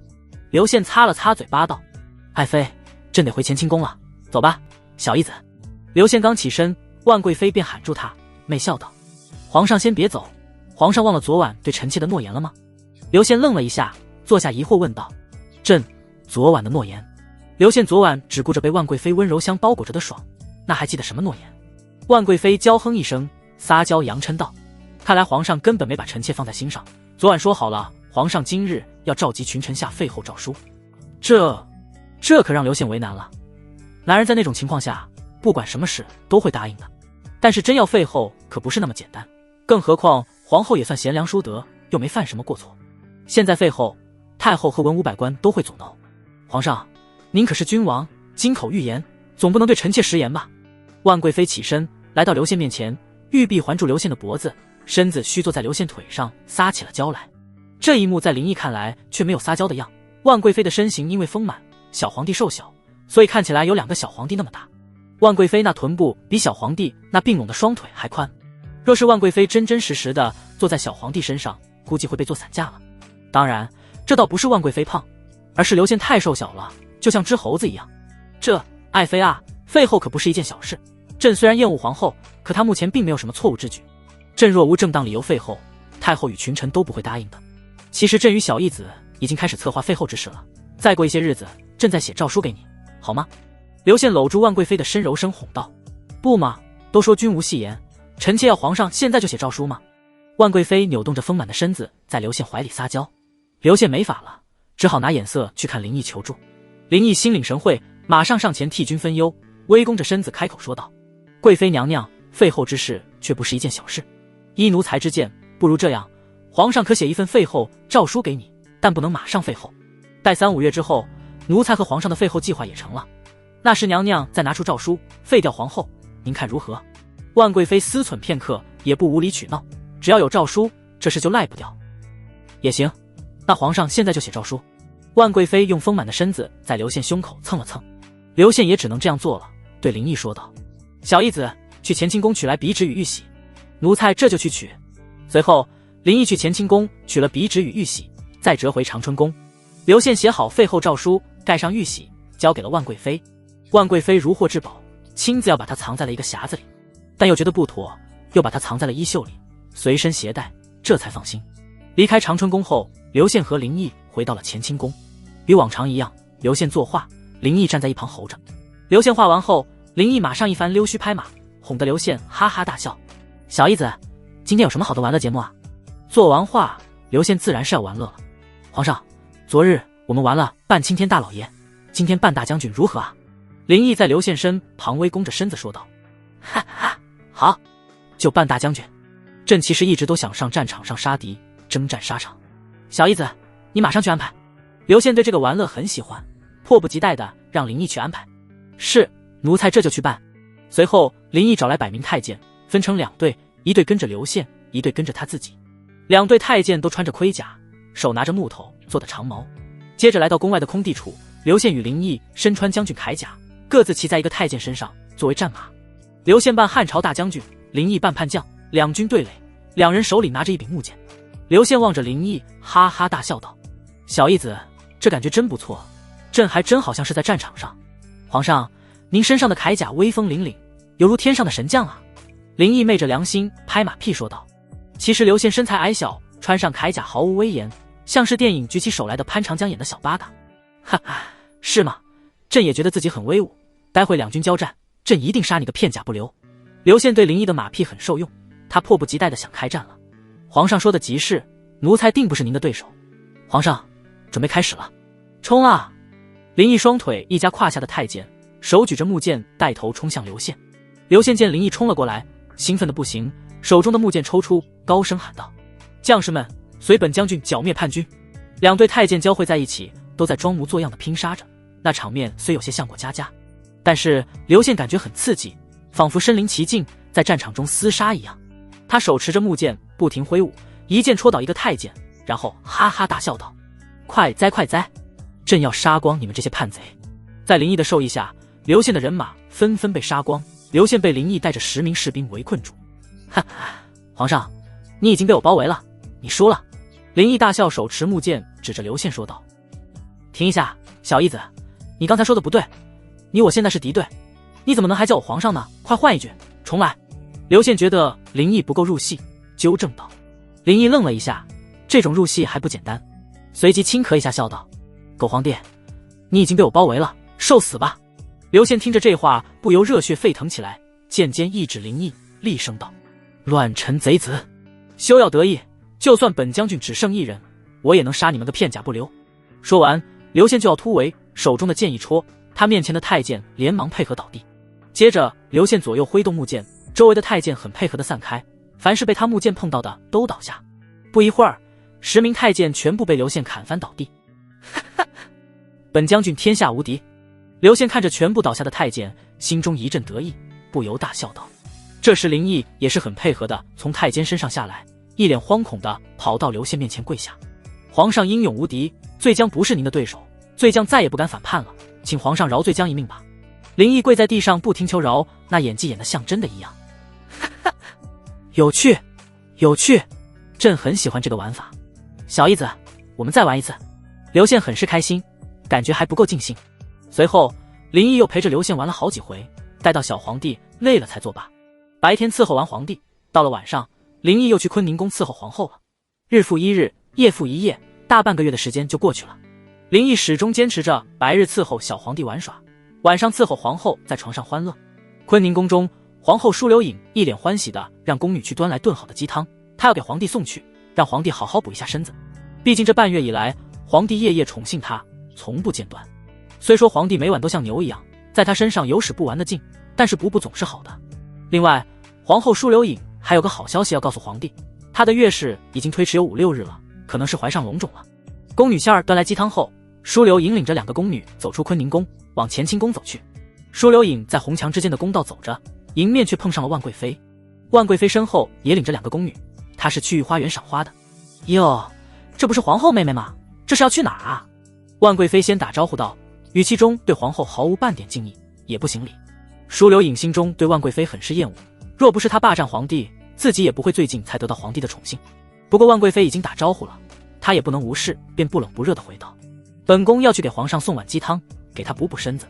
刘宪擦了擦嘴巴道，爱妃，朕得回乾清宫了，走吧，小义子。刘宪刚起身，万贵妃便喊住他，媚笑道，皇上先别走，皇上忘了昨晚对臣妾的诺言了吗？刘宪愣了一下，坐下疑惑问道，朕昨晚的诺言？刘宪昨晚只顾着被万贵妃温柔香包裹着的爽，那还记得什么诺言？万贵妃娇哼一声，撒娇扬嗔道，看来皇上根本没把臣妾放在心上，昨晚说好了，皇上今日要召集群臣下废后诏书。这可让刘宪为难了。男人在那种情况下，不管什么事都会答应的，但是真要废后可不是那么简单，更何况皇后也算贤良淑德，又没犯什么过错。现在废后，太后和文武百官都会阻挠。皇上，您可是君王，金口玉言，总不能对臣妾食言吧？万贵妃起身来到刘宪面前，玉臂环住刘宪的脖子，身子虚坐在刘宪腿上，撒起了娇来。这一幕在林毅看来却没有撒娇的样。万贵妃的身形因为丰满，小皇帝瘦小，所以看起来有2个小皇帝那么大。万贵妃那臀部比小皇帝那并拢的双腿还宽，若是万贵妃真真实实的坐在小皇帝身上，估计会被做散架了。当然，这倒不是万贵妃胖，而是刘宪太瘦小了，就像只猴子一样。爱妃啊，废后可不是一件小事。朕虽然厌恶皇后，可她目前并没有什么错误之举。朕若无正当理由废后，太后与群臣都不会答应的。其实朕与小义子已经开始策划废后之事了，再过一些日子，朕再写诏书给你，好吗？刘宪搂住万贵妃的身柔声哄道。不嘛，都说君无戏言，臣妾要皇上现在就写诏书吗？万贵妃扭动着丰满的身子在刘宪怀里撒娇。刘宪没法了，只好拿眼色去看林毅求助。林毅心领神会，马上上前替君分忧，微弓着身子开口说道：贵妃娘娘，废后之事却不是一件小事。依奴才之见，不如这样，皇上可写一份废后诏书给你，但不能马上废后，待3、5月之后，奴才和皇上的废后计划也成了，那时娘娘再拿出诏书废掉皇后，您看如何？万贵妃思忖片刻，也不无理取闹，只要有诏书，这事就赖不掉。也行，那皇上现在就写诏书。万贵妃用丰满的身子在刘宪胸口蹭了蹭，刘宪也只能这样做了，对林毅说道：小义子，去乾清宫取来笔纸与玉玺。奴才这就去取。随后林毅去乾清宫取了笔纸与玉玺，再折回长春宫。刘宪写好废后诏书，盖上玉玺，交给了万贵妃。万贵妃如获至宝，亲自要把它藏在了一个匣子里，但又觉得不妥，又把它藏在了衣袖里，随身携带，这才放心。离开长春宫后，刘宪和林毅回到了乾清宫。与往常一样，刘宪作画，林毅站在一旁候着。刘宪画完后，林毅马上一番溜须拍马，哄得刘宪哈哈大笑。小义子，今天有什么好的玩乐节目啊？做完画，刘宪自然是要玩乐了。皇上，昨日我们玩了扮青天大老爷，今天扮大将军如何啊？林毅在刘宪身旁微弓着身子说道。哈哈，好，就扮大将军。朕其实一直都想上战场上杀敌，征战沙场。小义子，你马上去安排。刘宪对这个玩乐很喜欢，迫不及待地让林毅去安排。是，奴才这就去办。随后林毅找来100名太监，分成2队，一队跟着刘宪，一队跟着他自己。2队太监都穿着盔甲，手拿着木头做的长矛。接着来到宫外的空地处，刘宪与林毅身穿将军铠甲，各自骑在一个太监身上作为战马。刘宪扮汉朝大将军，林毅扮叛将，两军对垒，2人手里拿着一柄木剑。刘宪望着林毅，哈哈大笑道：小义子，这感觉真不错，朕还真好像是在战场上。皇上，您身上的铠甲威风凛凛，犹如天上的神将啊。林毅昧着良心拍马屁说道。其实刘宪身材矮小，穿上铠甲毫无威严，像是电影举起手来的潘长江演的小八嘎。哈哈，是吗？朕也觉得自己很威武，待会2军交战，朕一定杀你个片甲不留。刘宪对林毅的马屁很受用，他迫不及待地想开战了。皇上说的极是，奴才定不是您的对手。皇上，准备开始了，冲啊！林毅双腿一夹胯下的太监，手举着木剑带头冲向刘宪。刘宪见林毅冲了过来，兴奋的不行，手中的木剑抽出，高声喊道：将士们，随本将军剿灭叛军！2队太监交汇在一起，都在装模作样的拼杀着，那场面虽有些像过家家，但是刘宪感觉很刺激，仿佛身临其境，在战场中厮杀一样。他手持着木剑不停挥舞，一剑戳倒一个太监，然后哈哈大笑道：快哉快哉，朕要杀光你们这些叛贼！在林毅的授意下，刘宪的人马纷纷被杀光，刘宪被林毅带着10名士兵围困住。哈哈，皇上，你已经被我包围了，你输了。林毅大笑，手持木剑指着刘宪说道：停一下，小义子，你刚才说的不对，你我现在是敌对，你怎么能还叫我皇上呢？快换一句，重来。刘宪觉得林毅不够入戏，纠正道。林毅愣了一下，这种入戏还不简单，随即轻咳一下笑道：狗皇帝，你已经被我包围了，受死吧！刘宪听着这话不由热血沸腾起来，剑尖一指林毅，厉声道：乱臣贼子，休要得意，就算本将军只剩1人，我也能杀你们个片甲不留。说完，刘宪就要突围，手中的剑一戳，他面前的太监连忙配合倒地。接着刘宪左右挥动木剑，周围的太监很配合地散开，凡是被他木剑碰到的都倒下。不一会儿，10名太监全部被刘宪砍翻倒地。本将军天下无敌。刘宪看着全部倒下的太监，心中一阵得意，不由大笑道。这时林毅也是很配合的从太监身上下来，一脸惶恐的跑到刘宪面前跪下：皇上英勇无敌，罪将不是您的对手，罪将再也不敢反叛了，请皇上饶罪将一命吧。林毅跪在地上不停求饶，那演技演得像真的一样。有趣，有趣，朕很喜欢这个玩法。小义子，我们再玩一次。刘宪很是开心，感觉还不够尽兴。随后林毅又陪着刘宪玩了好几回，待到小皇帝累了才作罢。白天伺候完皇帝，到了晚上，林毅又去坤宁宫伺候皇后了。日复一日，夜复一夜，大半个月的时间就过去了。林毅始终坚持着白日伺候小皇帝玩耍，晚上伺候皇后在床上欢乐。坤宁宫中，皇后舒留影一脸欢喜的让宫女去端来炖好的鸡汤，她要给皇帝送去，让皇帝好好补一下身子。毕竟这半月以来，皇帝夜夜宠幸她，从不间断。虽说皇帝每晚都像牛一样在她身上有使不完的劲，但是补补总是好的。另外，皇后舒留影还有个好消息要告诉皇帝，她的月事已经推迟有5-6日了，可能是怀上龙种了。宫女仙儿端来鸡汤后，舒留引领着2个宫女走出坤宁宫，往乾清宫走去。舒留影在红墙之间的宫道走着，迎面却碰上了万贵妃。万贵妃身后也领着2个宫女，她是去御花园赏花的。哟，这不是皇后妹妹吗？这是要去哪儿啊？万贵妃先打招呼道，语气中对皇后毫无半点敬意，也不行礼。舒留影心中对万贵妃很是厌恶，若不是她霸占皇帝，自己也不会最近才得到皇帝的宠幸。不过万贵妃已经打招呼了，她也不能无视，便不冷不热地回道：本宫要去给皇上送碗鸡汤，给他补补身子。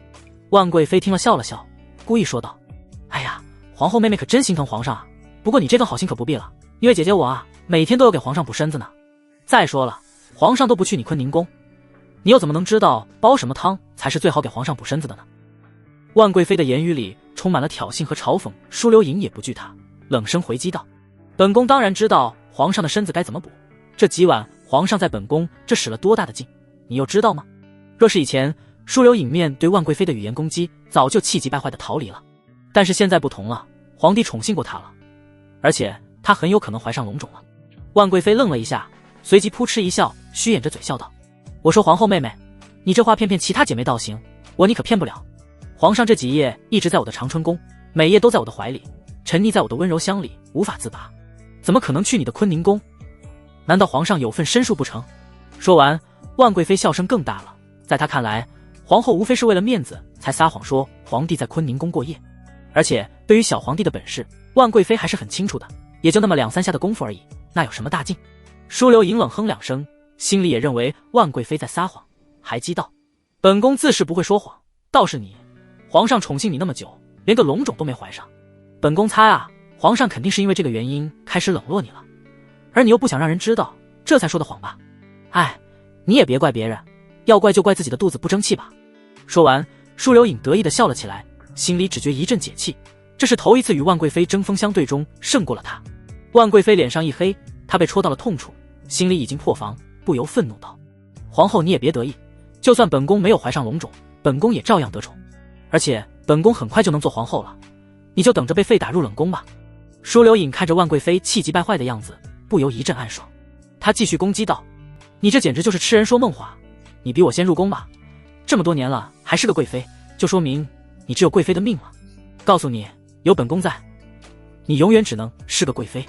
万贵妃听了笑了笑，故意说道：哎呀，皇后妹妹可真心疼皇上啊，不过你这份好心可不必了，因为姐姐我啊，每天都要给皇上补身子呢。再说了，皇上都不去你坤宁宫，你又怎么能知道煲什么汤才是最好给皇上补身子的呢？万贵妃的言语里充满了挑衅和嘲讽，舒留影也不惧她，冷声回击道：本宫当然知道皇上的身子该怎么补，这几晚皇上在本宫这使了多大的劲，你又知道吗？若是以前，舒留影面对万贵妃的语言攻击早就气急败坏的逃离了，但是现在不同了，皇帝宠幸过她了，而且她很有可能怀上龙种了。万贵妃愣了一下，随即扑哧一笑，虚掩着嘴笑道：我说皇后妹妹，你这话骗骗其他姐妹倒行，我你可骗不了。皇上这几夜一直在我的长春宫，每夜都在我的怀里，沉溺在我的温柔乡里，无法自拔，怎么可能去你的坤宁宫？难道皇上有份身术不成？说完，万贵妃笑声更大了。在她看来，皇后无非是为了面子才撒谎说皇帝在坤宁宫过夜，而且对于小皇帝的本事，万贵妃还是很清楚的，也就那么2-3下的功夫而已，那有什么大劲？舒留影冷哼2声，心里也认为万贵妃在撒谎，还激道：本宫自是不会说谎，倒是你，皇上宠幸你那么久，连个龙种都没怀上，本宫猜啊，皇上肯定是因为这个原因开始冷落你了，而你又不想让人知道，这才说的谎吧？哎，你也别怪别人，要怪就怪自己的肚子不争气吧。说完，舒留影得意地笑了起来，心里只觉一阵解气，这是头一次与万贵妃针锋相对中胜过了她。万贵妃脸上一黑，她被戳到了痛处，心里已经破防，不由愤怒道：皇后你也别得意，就算本宫没有怀上龙种，本宫也照样得宠，而且本宫很快就能做皇后了，你就等着被废打入冷宫吧。舒留影看着万贵妃气急败坏的样子，不由一阵暗爽，她继续攻击道：你这简直就是痴人说梦话，你比我先入宫吧，这么多年了还是个贵妃，就说明你只有贵妃的命了，告诉你，有本宫在，你永远只能是个贵妃。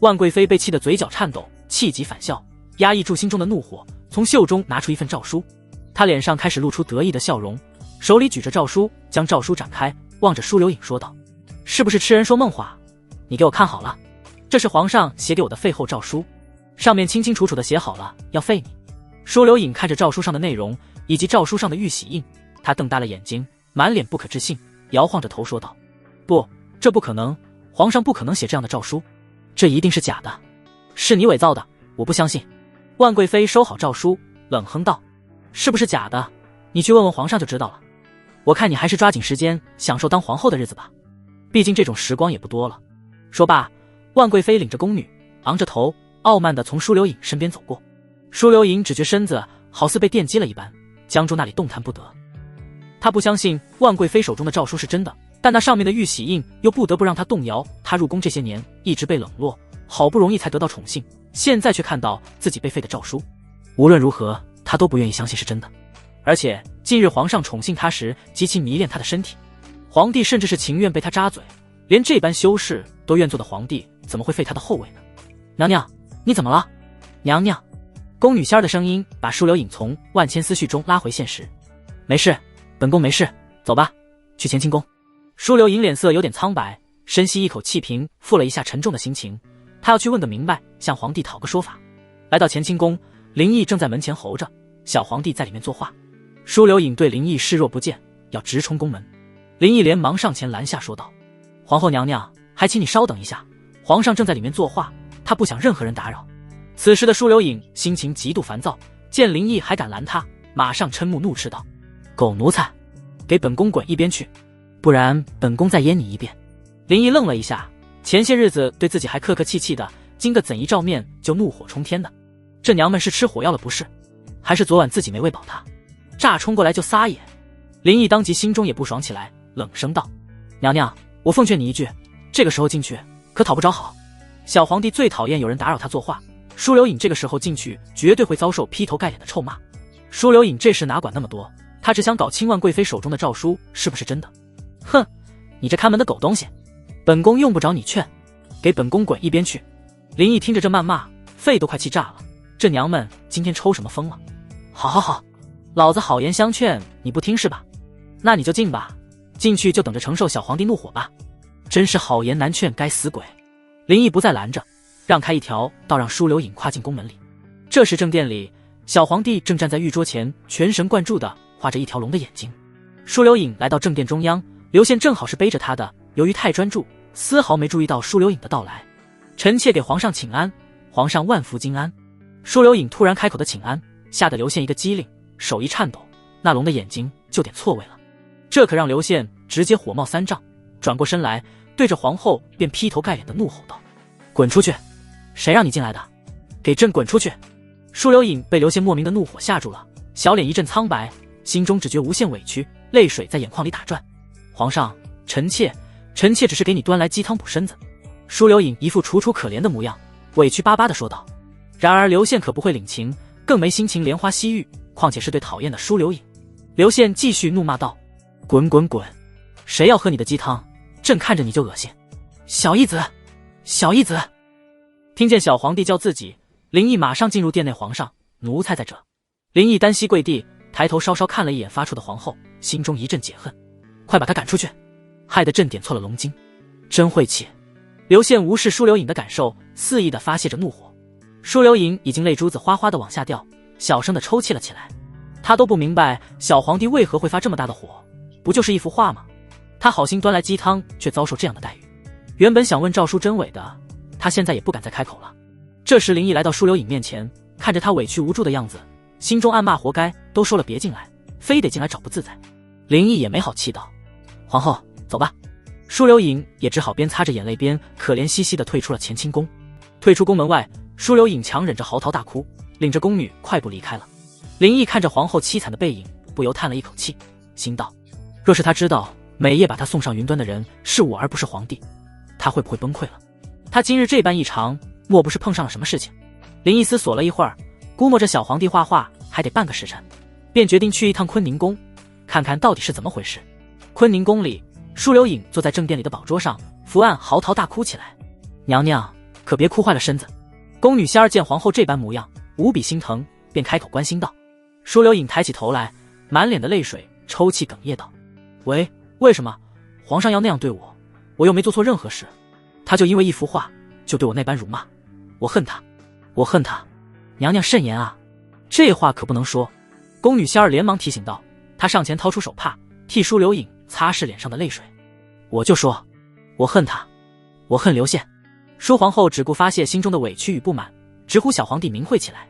万贵妃被气得嘴角颤抖，气急反笑，压抑住心中的怒火，从袖中拿出一份诏书，她脸上开始露出得意的笑容，手里举着诏书，将诏书展开，望着舒留影说道：是不是痴人说梦话？你给我看好了，这是皇上写给我的废后诏书，上面清清楚楚的写好了要废你。舒留影看着诏书上的内容以及诏书上的玉玺印，他瞪大了眼睛，满脸不可置信，摇晃着头说道：不，这不可能，皇上不可能写这样的诏书，这一定是假的，是你伪造的，我不相信。万贵妃收好诏书，冷哼道：是不是假的，你去问问皇上就知道了，我看你还是抓紧时间享受当皇后的日子吧，毕竟这种时光也不多了。说罢，万贵妃领着宫女昂着头傲慢地从舒留影身边走过，舒留影只觉身子好似被电击了一般，僵住那里动弹不得。他不相信万贵妃手中的诏书是真的，但那上面的玉玺印又不得不让他动摇。他入宫这些年一直被冷落，好不容易才得到宠幸，现在却看到自己被废的诏书，无论如何他都不愿意相信是真的。而且近日皇上宠幸他时极其迷恋他的身体，皇帝甚至是情愿被他扎嘴，连这般修饰都愿做的皇帝怎么会废他的后位呢？娘娘，你怎么了？娘娘。宫女仙儿的声音把舒留影从万千思绪中拉回现实。没事，本宫没事，走吧，去乾清宫。舒留影脸色有点苍白，深吸一口气瓶，复了一下沉重的心情。他要去问个明白，向皇帝讨个说法。来到乾清宫，林毅正在门前候着，小皇帝在里面作画。舒留影对林毅视若不见，要直冲宫门。林毅连忙上前拦下，说道：皇后娘娘，还请你稍等一下，皇上正在里面作画，他不想任何人打扰。此时的舒留影心情极度烦躁，见林毅还敢拦他，马上嗔目怒斥道：狗奴才，给本宫滚一边去，不然本宫再阉你一遍。林毅愣了一下，前些日子对自己还客客气气的，今个怎一照面就怒火冲天的？这娘们是吃火药了不是？还是昨晚自己没喂饱她？乍冲过来就撒野。林毅当即心中也不爽起来，冷声道：娘娘，我奉劝你一句，这个时候进去可讨不着好。小皇帝最讨厌有人打扰他作画，舒留影这个时候进去绝对会遭受劈头盖脸的臭骂。舒留影这时哪管那么多，他只想搞清万贵妃手中的诏书是不是真的。哼，你这看门的狗东西，本宫用不着你劝，给本宫滚一边去。林毅听着这谩骂，肺都快气炸了，这娘们今天抽什么风了？好好好，老子好言相劝你不听是吧？那你就进吧，进去就等着承受小皇帝怒火吧。真是好言难劝，该死鬼。林毅不再拦着，让开一条道让舒留影跨进宫门里。这时正殿里，小皇帝正站在御桌前，全神贯注地画着一条龙的眼睛。舒留影来到正殿中央，刘宪正好是背着他的，由于太专注，丝毫没注意到舒留影的到来。臣妾给皇上请安，皇上万福金安。舒留影突然开口的请安，吓得刘宪一个机灵，手一颤抖，那龙的眼睛就点错位了。这可让刘宪直接火冒三丈，转过身来对着皇后便劈头盖脸的怒吼道：滚出去！谁让你进来的？给朕滚出去！舒留影被刘宪莫名的怒火吓住了，小脸一阵苍白，心中只觉无限委屈，泪水在眼眶里打转。皇上，臣妾只是给你端来鸡汤补身子。舒留影一副楚楚可怜的模样，委屈巴巴地说道。然而刘宪可不会领情，更没心情莲花惜玉，况且是对讨厌的舒留影。刘宪继续怒骂道：滚滚滚！谁要喝你的鸡汤？朕看着你就恶心。小义子，小义子！听见小皇帝叫自己，林毅马上进入殿内。皇上，奴才在这。林毅单膝跪地，抬头稍稍看了一眼发出的皇后，心中一阵解恨，快把他赶出去，害得朕点错了龙筋，真晦气。刘宪无视舒留影的感受，肆意地发泄着怒火。舒留影已经泪珠子哗哗地往下掉，小声地抽泣了起来。他都不明白小皇帝为何会发这么大的火，不就是一幅画吗？他好心端来鸡汤，却遭受这样的待遇。原本想问诏书真伪的，他现在也不敢再开口了。这时林毅来到舒留影面前，看着他委屈无助的样子，心中暗骂活该，都说了别进来，非得进来找不自在。林毅也没好气道：皇后，走吧。舒留影也只好边擦着眼泪边可怜兮兮地退出了乾清宫。退出宫门外，舒留影强忍着嚎啕大哭，领着宫女快步离开了。林毅看着皇后凄惨的背影，不由叹了一口气，心道：若是他知道每夜把他送上云端的人是我而不是皇帝，他会不会崩溃了？他今日这般异常，莫不是碰上了什么事情？林毅思索了一会儿，估摸着小皇帝画画还得半个时辰，便决定去一趟坤宁宫，看看到底是怎么回事。坤宁宫里，舒留影坐在正殿里的宝桌上，伏案嚎啕大哭起来。娘娘，可别哭坏了身子。宫女仙儿见皇后这般模样，无比心疼，便开口关心道。舒留影抬起头来，满脸的泪水，抽泣哽咽道：喂，为什么皇上要那样对我？我又没做错任何事，他就因为一幅画就对我那般辱骂，我恨他，我恨他。娘娘慎言啊，这话可不能说。宫女仙儿连忙提醒道，她上前掏出手帕，替舒留影擦拭脸上的泪水。我就说，我恨他，我恨刘宪。舒皇后只顾发泄心中的委屈与不满，直呼小皇帝名讳起来。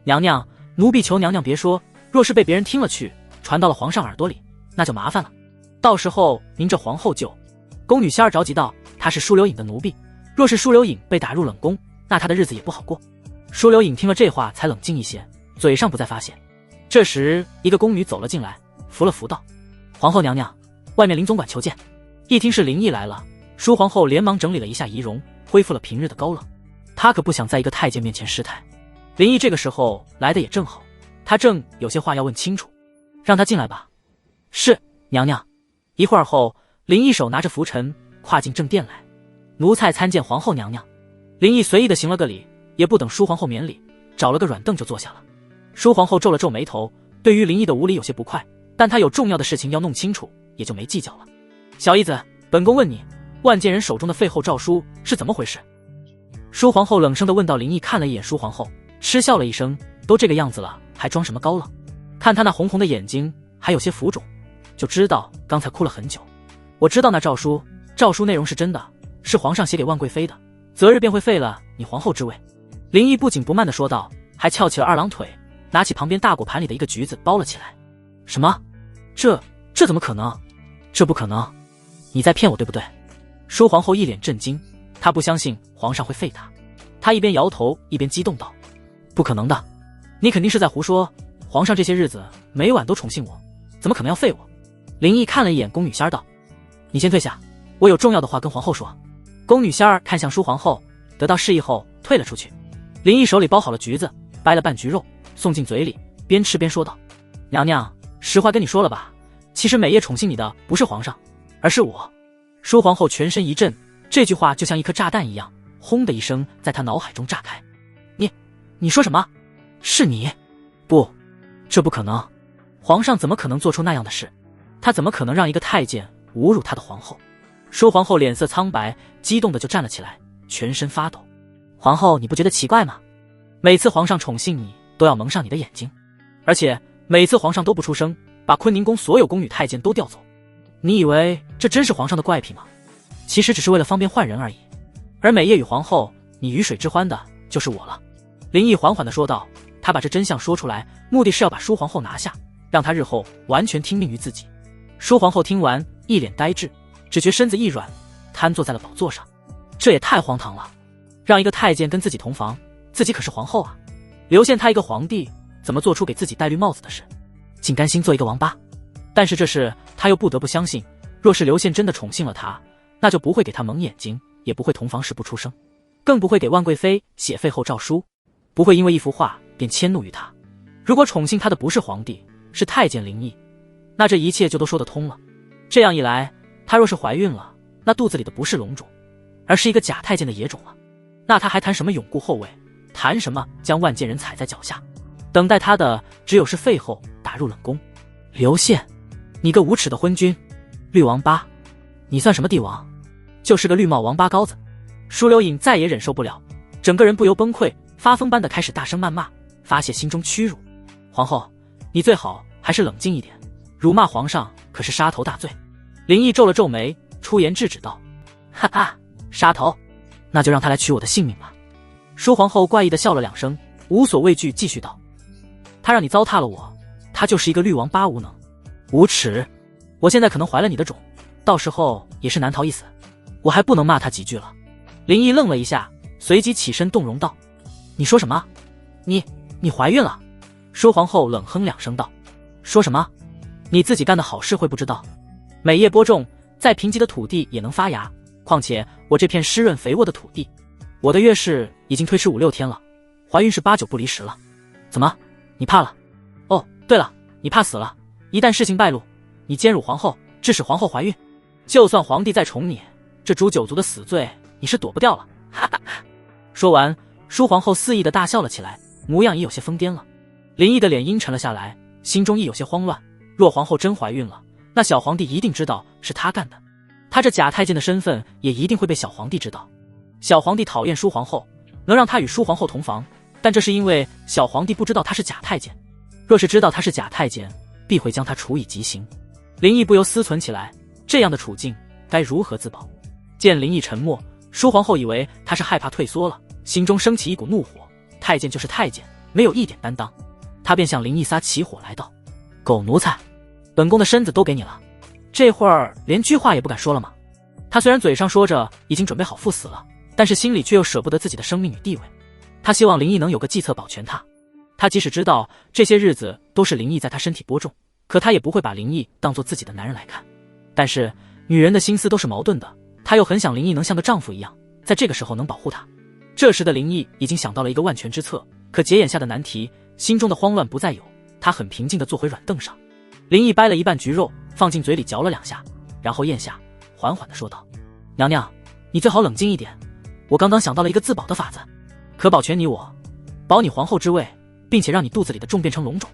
娘娘，奴婢求娘娘别说，若是被别人听了去，传到了皇上耳朵里，那就麻烦了。到时候您这皇后就……宫女仙儿着急道，她是舒留影的奴婢，若是舒留影被打入冷宫，那她的日子也不好过。舒留影听了这话才冷静一些，嘴上不再发泄。这时一个宫女走了进来，扶了扶道：皇后娘娘，外面林总管求见。一听是林毅来了，舒皇后连忙整理了一下仪容，恢复了平日的高冷。她可不想在一个太监面前失态。林毅这个时候来的也正好，他正有些话要问清楚，让他进来吧。是，娘娘。一会儿后，林毅手拿着拂尘跨进正殿来。奴才参见皇后娘娘。林毅随意的行了个礼，也不等舒皇后免礼，找了个软凳就坐下了。舒皇后皱了皱眉头，对于林毅的无礼有些不快，但她有重要的事情要弄清楚，也就没计较了。小义子，本宫问你，万剑人手中的废后诏书是怎么回事？舒皇后冷声地问道。林毅看了一眼舒皇后，嗤笑了一声，都这个样子了，还装什么高冷？看他那红红的眼睛，还有些浮肿，就知道刚才哭了很久。我知道那诏书内容是真的，是皇上写给万贵妃的，择日便会废了你皇后之位。林毅不紧不慢地说道，还翘起了二郎腿，拿起旁边大果盘里的一个橘子包了起来。什么？这怎么可能？这不可能！你在骗我对不对？舒皇后一脸震惊，她不相信皇上会废她。她一边摇头一边激动道，不可能的，你肯定是在胡说，皇上这些日子每晚都宠幸我，怎么可能要废我？林毅看了一眼宫女仙儿道，你先退下，我有重要的话跟皇后说。宫女仙儿看向舒皇后，得到示意后退了出去。林毅手里包好了橘子，掰了半橘肉送进嘴里，边吃边说道，娘娘，实话跟你说了吧，其实每夜宠幸你的不是皇上，而是我。舒皇后全身一震，这句话就像一颗炸弹一样，轰的一声在她脑海中炸开。你说什么？是你？不，这不可能，皇上怎么可能做出那样的事？他怎么可能让一个太监侮辱他的皇后？舒皇后脸色苍白，激动的就站了起来，全身发抖。皇后，你不觉得奇怪吗？每次皇上宠幸你，都要蒙上你的眼睛，而且每次皇上都不出声，把坤宁宫所有宫女太监都调走。你以为这真是皇上的怪癖吗？其实只是为了方便换人而已。而每夜与皇后你鱼水之欢的就是我了。林毅缓缓地说道，他把这真相说出来，目的是要把舒皇后拿下，让她日后完全听命于自己。舒皇后听完一脸呆滞，只觉身子一软，瘫坐在了宝座上。这也太荒唐了，让一个太监跟自己同房，自己可是皇后啊，刘宪他一个皇帝怎么做出给自己戴绿帽子的事？竟甘心做一个王八。但是这事他又不得不相信，若是刘宪真的宠幸了他，那就不会给他蒙眼睛，也不会同房时不出声，更不会给万贵妃写废后诏书，不会因为一幅画便迁怒于他。如果宠幸他的不是皇帝，是太监林毅，那这一切就都说得通了。这样一来，他若是怀孕了，那肚子里的不是龙种，而是一个假太监的野种了。那他还谈什么永固后位，谈什么将万剑人踩在脚下？等待他的只有是废后打入冷宫。刘宪，你个无耻的昏君，绿王八，你算什么帝王？就是个绿帽王八羔子。舒流隐再也忍受不了，整个人不由崩溃，发疯般的开始大声谩骂，发泄心中屈辱。皇后，你最好还是冷静一点，辱骂皇上可是杀头大罪。林毅皱了皱眉，出言制止道，哈哈，杀头，那就让他来取我的性命吧。舒皇后怪异的笑了两声，无所畏惧，继续道，他让你糟蹋了我，他就是一个绿王八，无能无耻。我现在可能怀了你的种，到时候也是难逃一死，我还不能骂他几句了。林毅愣了一下，随即起身动容道，你说什么？你怀孕了？舒皇后冷哼两声道，说什么？你自己干的好事会不知道？每夜播种，再贫瘠的土地也能发芽，况且我这片湿润肥沃的土地，我的月事已经推迟5-6天了，怀孕是8-9不离10了。怎么，你怕了？哦，对了，你怕死了，一旦事情败露，你奸辱皇后，致使皇后怀孕，就算皇帝再宠你，这诛九族的死罪你是躲不掉了。哈哈。说完，舒皇后肆意的大笑了起来，模样也有些疯癫了。林毅的脸阴沉了下来，心中亦有些慌乱。若皇后真怀孕了，那小皇帝一定知道是他干的，他这假太监的身份也一定会被小皇帝知道。小皇帝讨厌舒皇后，能让他与舒皇后同房，但这是因为小皇帝不知道他是假太监，若是知道他是假太监，必会将他处以极刑。林毅不由思忖起来，这样的处境该如何自保？见林毅沉默，舒皇后以为他是害怕退缩了，心中升起一股怒火，太监就是太监，没有一点担当。他便向林毅撒起火来道，狗奴才，本宫的身子都给你了，这会儿连句话也不敢说了吗？他虽然嘴上说着已经准备好赴死了，但是心里却又舍不得自己的生命与地位。他希望林毅能有个计策保全他。他即使知道这些日子都是林毅在他身体播种，可他也不会把林毅当作自己的男人来看。但是女人的心思都是矛盾的，他又很想林毅能像个丈夫一样，在这个时候能保护他。这时的林毅已经想到了一个万全之策，可解眼下的难题，心中的慌乱不再有。他很平静地坐回软凳上，林毅掰了一半橘肉放进嘴里嚼了2下，然后咽下，缓缓地说道，娘娘，你最好冷静一点，我刚刚想到了一个自保的法子，可保全你我，保你皇后之位，并且让你肚子里的种变成龙种。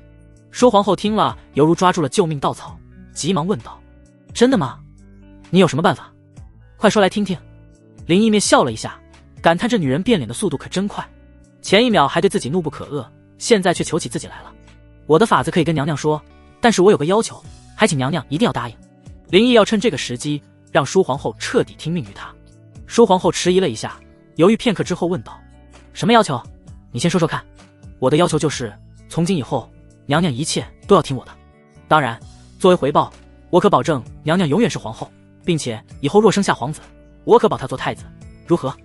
舒皇后听了犹如抓住了救命稻草，急忙问道，真的吗？你有什么办法？快说来听听。林一面笑了一下，感叹这女人变脸的速度可真快，前一秒还对自己怒不可遏，现在却求起自己来了。我的法子可以跟娘娘说，但是我有个要求，还请娘娘一定要答应。林毅要趁这个时机让舒皇后彻底听命于他。舒皇后迟疑了一下，犹豫片刻之后问道：什么要求？你先说说看。我的要求就是从今以后娘娘一切都要听我的，当然作为回报，我可保证娘娘永远是皇后，并且以后若生下皇子，我可保他做太子，如何？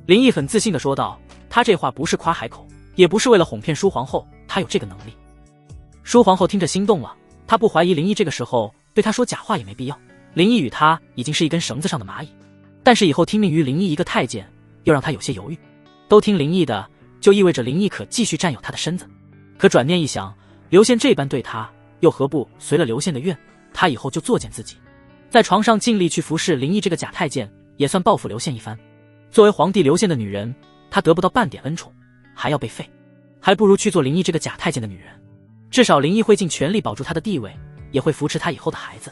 林毅很自信地说道，他这话不是夸海口，也不是为了哄骗舒皇后，他有这个能力。舒皇后听着心动了，她不怀疑林毅这个时候对她说假话也没必要，林毅与她已经是一根绳子上的蚂蚁，但是以后听命于林毅一个太监，又让她有些犹豫。都听林毅的，就意味着林毅可继续占有她的身子，可转念一想，刘宪这般对她，又何不随了刘宪的愿，她以后就作践自己，在床上尽力去服侍林毅这个假太监，也算报复刘宪一番。作为皇帝刘宪的女人，她得不到半点恩宠，还要被废，还不如去做林毅这个假太监的女人，至少林毅会尽全力保住她的地位，也会扶持她以后的孩子。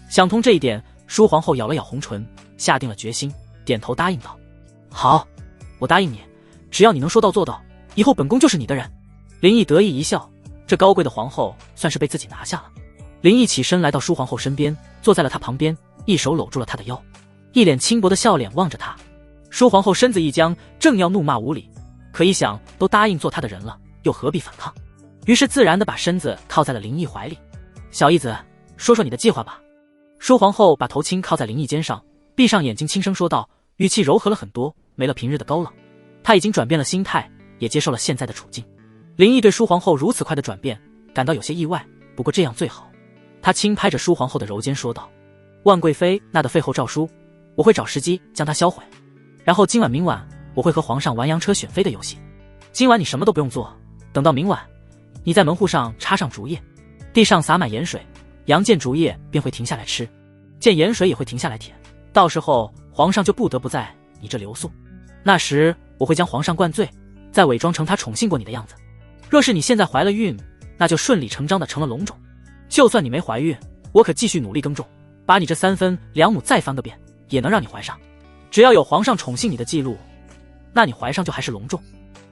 想通这一点，舒皇后咬了咬红唇，下定了决心，点头答应道：好，我答应你，只要你能说到做到，以后本宫就是你的人。林毅得意一笑，这高贵的皇后算是被自己拿下了。林毅起身来到舒皇后身边，坐在了她旁边，一手搂住了她的腰，一脸轻薄的笑脸望着她。舒皇后身子一僵，正要怒骂无礼，可一想都答应做她的人了，又何必反抗，于是自然地把身子靠在了林毅怀里。小义子，说说你的计划吧。舒皇后把头轻靠在林毅肩上，闭上眼睛轻声说道，语气柔和了很多，没了平日的高冷。她已经转变了心态，也接受了现在的处境。林毅对舒皇后如此快的转变感到有些意外，不过这样最好。他轻拍着舒皇后的柔肩说道，万贵妃那的废后诏书，我会找时机将它销毁，然后今晚明晚我会和皇上玩羊车选妃的游戏。今晚你什么都不用做，等到明晚，你在门户上插上竹叶，地上洒满盐水，羊见竹叶便会停下来吃，见盐水也会停下来舔，到时候皇上就不得不在你这留宿。那时我会将皇上灌醉，再伪装成他宠幸过你的样子。若是你现在怀了孕，那就顺理成章的成了龙种，就算你没怀孕，我可继续努力耕种，把你这3分2亩再翻个遍，也能让你怀上。只要有皇上宠幸你的记录，那你怀上就还是龙种。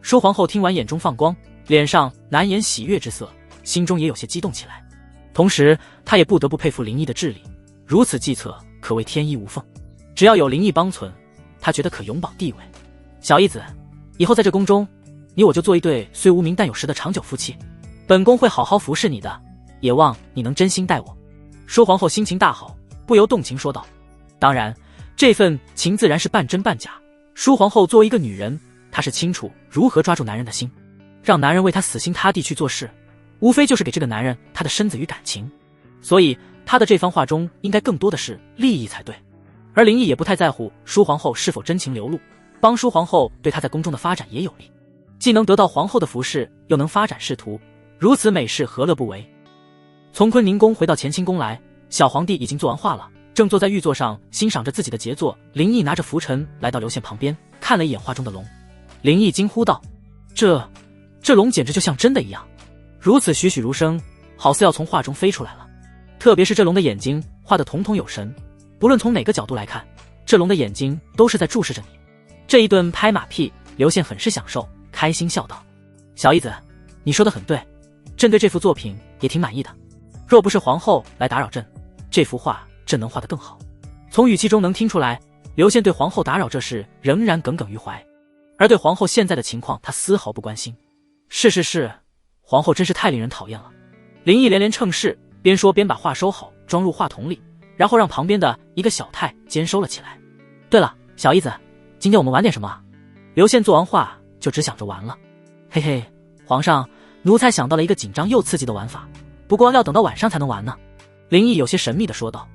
舒皇后听完眼中放光，脸上难掩喜悦之色，心中也有些激动起来。同时她也不得不佩服林毅的智力，如此计策可谓天衣无缝，只要有林毅帮存，她觉得可永保地位。小义子，以后在这宫中，你我就做一对虽无名但有实的长久夫妻，本宫会好好服侍你的，也望你能真心待我。舒皇后心情大好，不由动情说道。当然这份情自然是半真半假，舒皇后作为一个女人，她是清楚如何抓住男人的心，让男人为她死心塌地去做事，无非就是给这个男人他的身子与感情，所以她的这番话中应该更多的是利益才对。而林毅也不太在乎舒皇后是否真情流露，帮舒皇后对她在宫中的发展也有利，既能得到皇后的服侍，又能发展仕途，如此美事何乐不为。从坤宁宫回到乾清宫来，小皇帝已经做完画了，正坐在玉座上欣赏着自己的杰作。林毅拿着拂尘来到刘宪旁边，看了一眼画中的龙。林毅惊呼道，这龙简直就像真的一样，如此栩栩如生，好似要从画中飞出来了。特别是这龙的眼睛画得瞳瞳有神，不论从哪个角度来看，这龙的眼睛都是在注视着你。这一顿拍马屁，刘宪很是享受，开心笑道，小义子，你说得很对，朕对这幅作品也挺满意的，若不是皇后来打扰朕，这幅画朕能画得更好。从语气中能听出来，刘宪对皇后打扰这事仍然耿耿于怀，而对皇后现在的情况他丝毫不关心。是，皇后真是太令人讨厌了。林毅连连称是，边说边把画收好，装入画筒里，然后让旁边的一个小太监收了起来。对了，小义子，今天我们玩点什么啊？刘宪做完画就只想着玩了。嘿嘿，皇上，奴才想到了一个紧张又刺激的玩法，不过要等到晚上才能玩呢。林毅有些神秘地说道。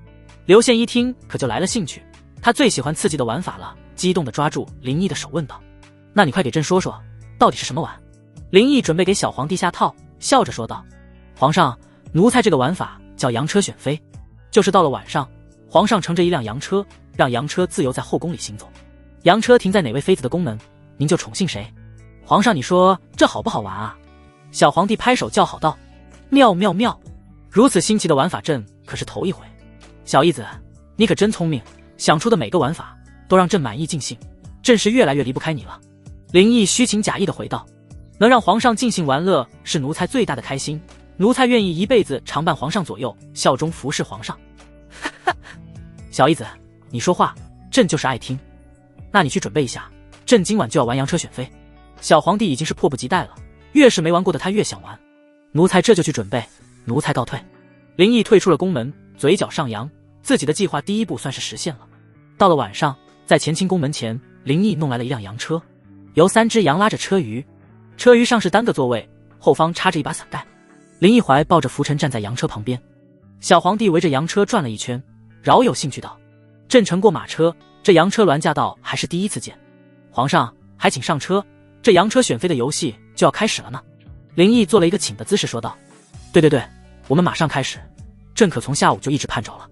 刘宪一听可就来了兴趣，他最喜欢刺激的玩法了，激动地抓住林毅的手问道，那你快给朕说说，到底是什么玩？林毅准备给小皇帝下套，笑着说道，皇上，奴才这个玩法叫羊车选妃，就是到了晚上，皇上乘着一辆羊车，让羊车自由在后宫里行走，羊车停在哪位妃子的宫门，您就宠幸谁。皇上，你说这好不好玩啊？小皇帝拍手叫好道，妙妙妙，如此新奇的玩法朕可是头一回。小义子，你可真聪明，想出的每个玩法都让朕满意尽兴，朕是越来越离不开你了。林毅虚情假意地回道：能让皇上尽兴玩乐是奴才最大的开心，奴才愿意一辈子常伴皇上左右，效忠服侍皇上。小姨子，你说话朕就是爱听。那你去准备一下，朕今晚就要玩羊车选妃。小皇帝已经是迫不及待了，越是没玩过的他越想玩。奴才这就去准备，奴才告退。林毅退出了宫门，嘴角上扬，自己的计划第一步算是实现了。到了晚上，在乾清宫门前，林毅弄来了一辆羊车，由3只羊拉着车舆，车舆上是单个座位，后方插着一把伞盖。林毅怀抱着拂尘站在羊车旁边，小皇帝围着羊车转了一圈，饶有兴趣道：朕乘过马车，这羊车銮驾到还是第一次见。皇上还请上车，这羊车选妃的游戏就要开始了呢。林毅做了一个请的姿势说道：对，我们马上开始，朕可从下午就一直盼着了。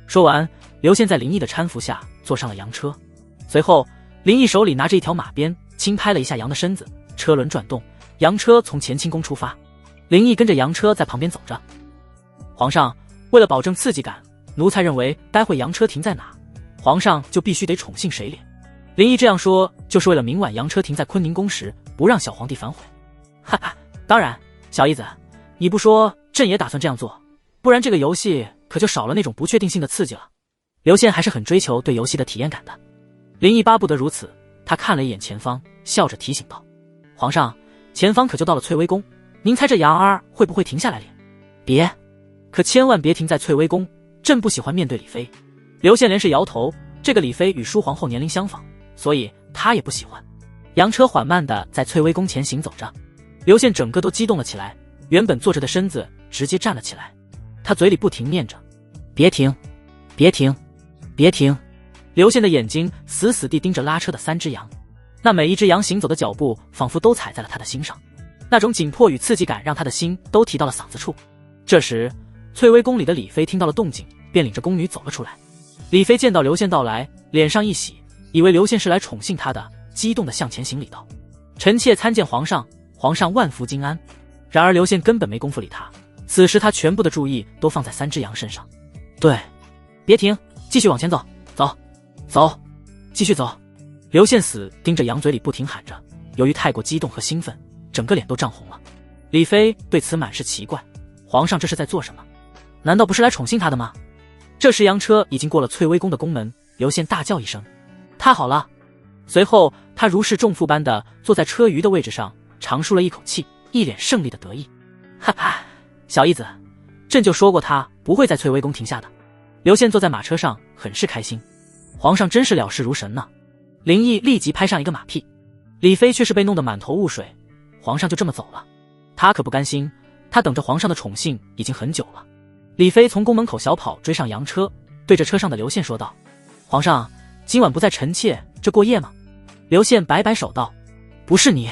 说完，刘宪在林毅的搀扶下坐上了羊车，随后林毅手里拿着一条马鞭，轻拍了一下羊的身子，车轮转动，羊车从乾清宫出发。林毅跟着羊车在旁边走着。皇上，为了保证刺激感，奴才认为待会羊车停在哪，皇上就必须得宠幸谁脸。林毅这样说，就是为了明晚羊车停在坤宁宫时，不让小皇帝反悔。哈哈，当然，小姨子，你不说，朕也打算这样做，不然这个游戏可就少了那种不确定性的刺激了。刘宪还是很追求对游戏的体验感的。林毅巴不得如此，他看了一眼前方，笑着提醒道：皇上，前方可就到了翠微宫，您猜这羊儿会不会停下来练？别，可千万别停在翠微宫，朕不喜欢面对李妃。刘宪连是摇头，这个李妃与淑皇后年龄相仿，所以他也不喜欢。羊车缓慢地在翠微宫前行走着，刘宪整个都激动了起来，原本坐着的身子直接站了起来，他嘴里不停念着：别停，别停，别停。刘宪的眼睛死死地盯着拉车的3只羊，那每一只羊行走的脚步仿佛都踩在了他的心上，那种紧迫与刺激感让他的心都提到了嗓子处。这时，翠微宫里的李妃听到了动静，便领着宫女走了出来。李妃见到刘宪到来，脸上一喜，以为刘宪是来宠幸她的，激动地向前行礼道：臣妾参见皇上，皇上万福金安。然而刘宪根本没工夫理他，此时他全部的注意都放在3只羊身上。对，别停，继续往前走，走，走，继续走。刘宪死盯着羊，嘴里不停喊着，由于太过激动和兴奋，整个脸都涨红了。李妃对此满是奇怪，皇上这是在做什么？难道不是来宠幸他的吗？这时羊车已经过了翠微宫的宫门，刘宪大叫一声：太好了！随后他如释重负般的坐在车舆的位置上，长舒了一口气，一脸胜利的得意。哈哈，小姨子，朕就说过他不会在翠微宫停下的。刘宪坐在马车上很是开心，皇上真是了事如神呢。林毅立即拍上一个马屁，李妃却是被弄得满头雾水，皇上就这么走了，他可不甘心，他等着皇上的宠幸已经很久了。李妃从宫门口小跑追上羊车，对着车上的刘宪说道：皇上，今晚不在臣妾这过夜吗？刘宪摆摆手道：不是你，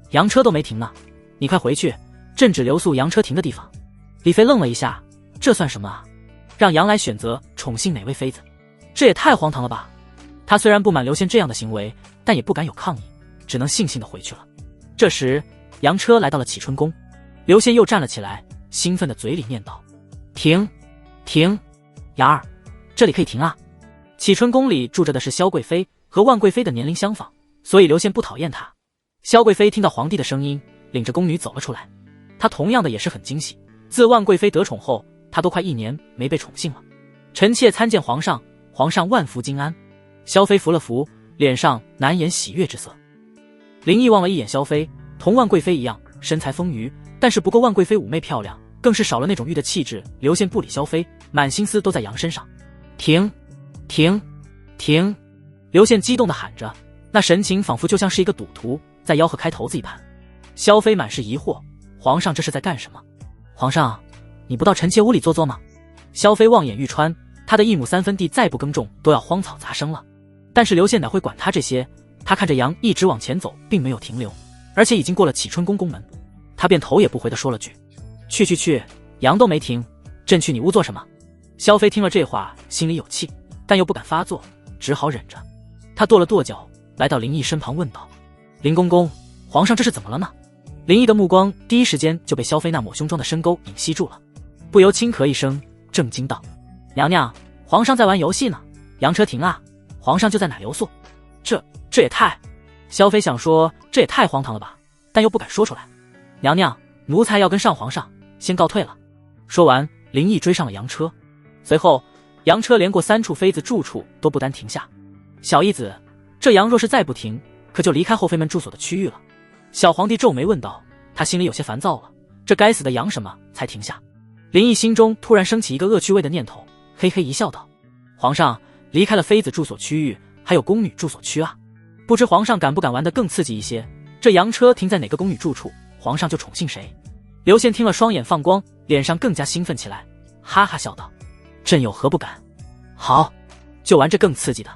羊车都没停呢，你快回去，朕只留宿羊车停的地方。李妃愣了一下，这算什么啊？让羊来选择宠幸哪位妃子，这也太荒唐了吧。他虽然不满刘宪这样的行为，但也不敢有抗议，只能悻悻地回去了。这时羊车来到了启春宫，刘宪又站了起来，兴奋地嘴里念道：停，停，羊儿，这里可以停啊。启春宫里住着的是萧贵妃，和万贵妃的年龄相仿，所以刘宪不讨厌她。萧贵妃听到皇帝的声音，领着宫女走了出来，她同样的也是很惊喜，自万贵妃得宠后，她都快1年没被宠幸了。臣妾参见皇上，皇上万福金安。萧妃服了服，脸上难掩喜悦之色。林毅望了一眼萧妃，同万贵妃一样，身材丰腴，但是不够万贵妃妩媚漂亮，更是少了那种玉的气质。刘宪不理萧妃，满心思都在羊身上。停，停，停！刘宪激动地喊着，那神情仿佛就像是一个赌徒在吆喝开头子一般。萧妃满是疑惑，皇上这是在干什么？皇上，你不到臣妾屋里坐坐吗？萧妃望眼欲穿，她的1亩3分地再不耕种都要荒草杂生了。但是刘宪哪会管他这些，他看着羊一直往前走，并没有停留，而且已经过了启春宫宫门，他便头也不回地说了句：去，羊都没停，朕去你屋做什么？萧妃听了这话，心里有气，但又不敢发作，只好忍着。他跺了跺脚，来到林毅身旁问道：林公公，皇上这是怎么了呢？林毅的目光第一时间就被萧妃那抹胸装的深沟引吸住了，不由轻咳一声，正惊道：娘娘，皇上在玩游戏呢，羊车停啊！皇上就在哪留宿。这也太……萧妃想说这也太荒唐了吧，但又不敢说出来。娘娘，奴才要跟上皇上，先告退了。说完，林毅追上了洋车，随后洋车连过3处妃子住处都不单停下。小义子，这羊若是再不停，可就离开后妃们住所的区域了。小皇帝皱眉问道，他心里有些烦躁了，这该死的羊什么才停下？林毅心中突然升起一个恶趣味的念头，嘿嘿一笑道，皇上离开了妃子住所区域，还有宫女住所区啊，不知皇上敢不敢玩得更刺激一些，这洋车停在哪个宫女住处，皇上就宠幸谁。刘宪听了双眼放光，脸上更加兴奋起来，哈哈笑道，朕有何不敢？好，就玩这更刺激的。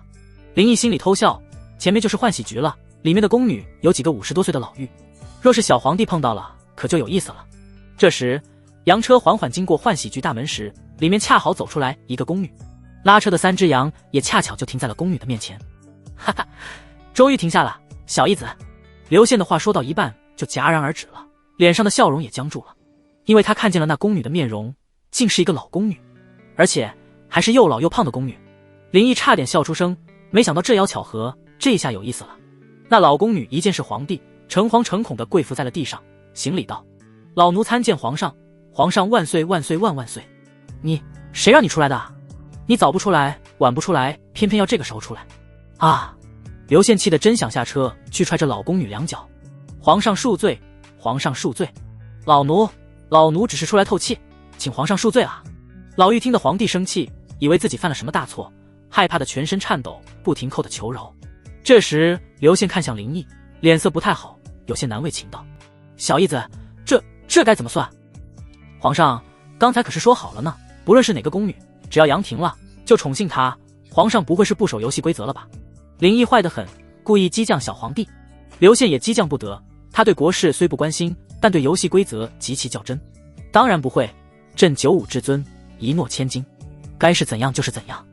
林毅心里偷笑，前面就是换喜局了，里面的宫女有几个50多岁的老妪，若是小皇帝碰到了，可就有意思了。这时洋车缓缓经过换喜局大门时，里面恰好走出来一个宫女，拉车的3只羊也恰巧就停在了宫女的面前。哈哈，终于停下了，小义子。刘宪的话说到一半就戛然而止了，脸上的笑容也僵住了，因为他看见了那宫女的面容，竟是一个老宫女，而且还是又老又胖的宫女。林毅差点笑出声，没想到这妖巧合，这下有意思了。那老宫女一见是皇帝，诚惶诚恐地跪伏在了地上，行礼道，老奴参见皇上，皇上万岁万岁万万岁。你谁让你出来的？你早不出来晚不出来，偏偏要这个时候出来啊！刘宪气得真想下车去踹这老宫女2脚。皇上恕罪，皇上恕罪，老奴只是出来透气，请皇上恕罪啊。老妪听得皇帝生气，以为自己犯了什么大错，害怕的全身颤抖，不停叩的求饶。这时刘宪看向林毅，脸色不太好，有些难为情道，小义子，这该怎么算？皇上刚才可是说好了呢，不论是哪个宫女，只要羊停了就宠幸她，皇上不会是不守游戏规则了吧？林毅坏得很，故意激将小皇帝。刘宪也激将不得，他对国事虽不关心，但对游戏规则极其较真。当然不会，朕95至尊，一诺千金，该是怎样就是怎样。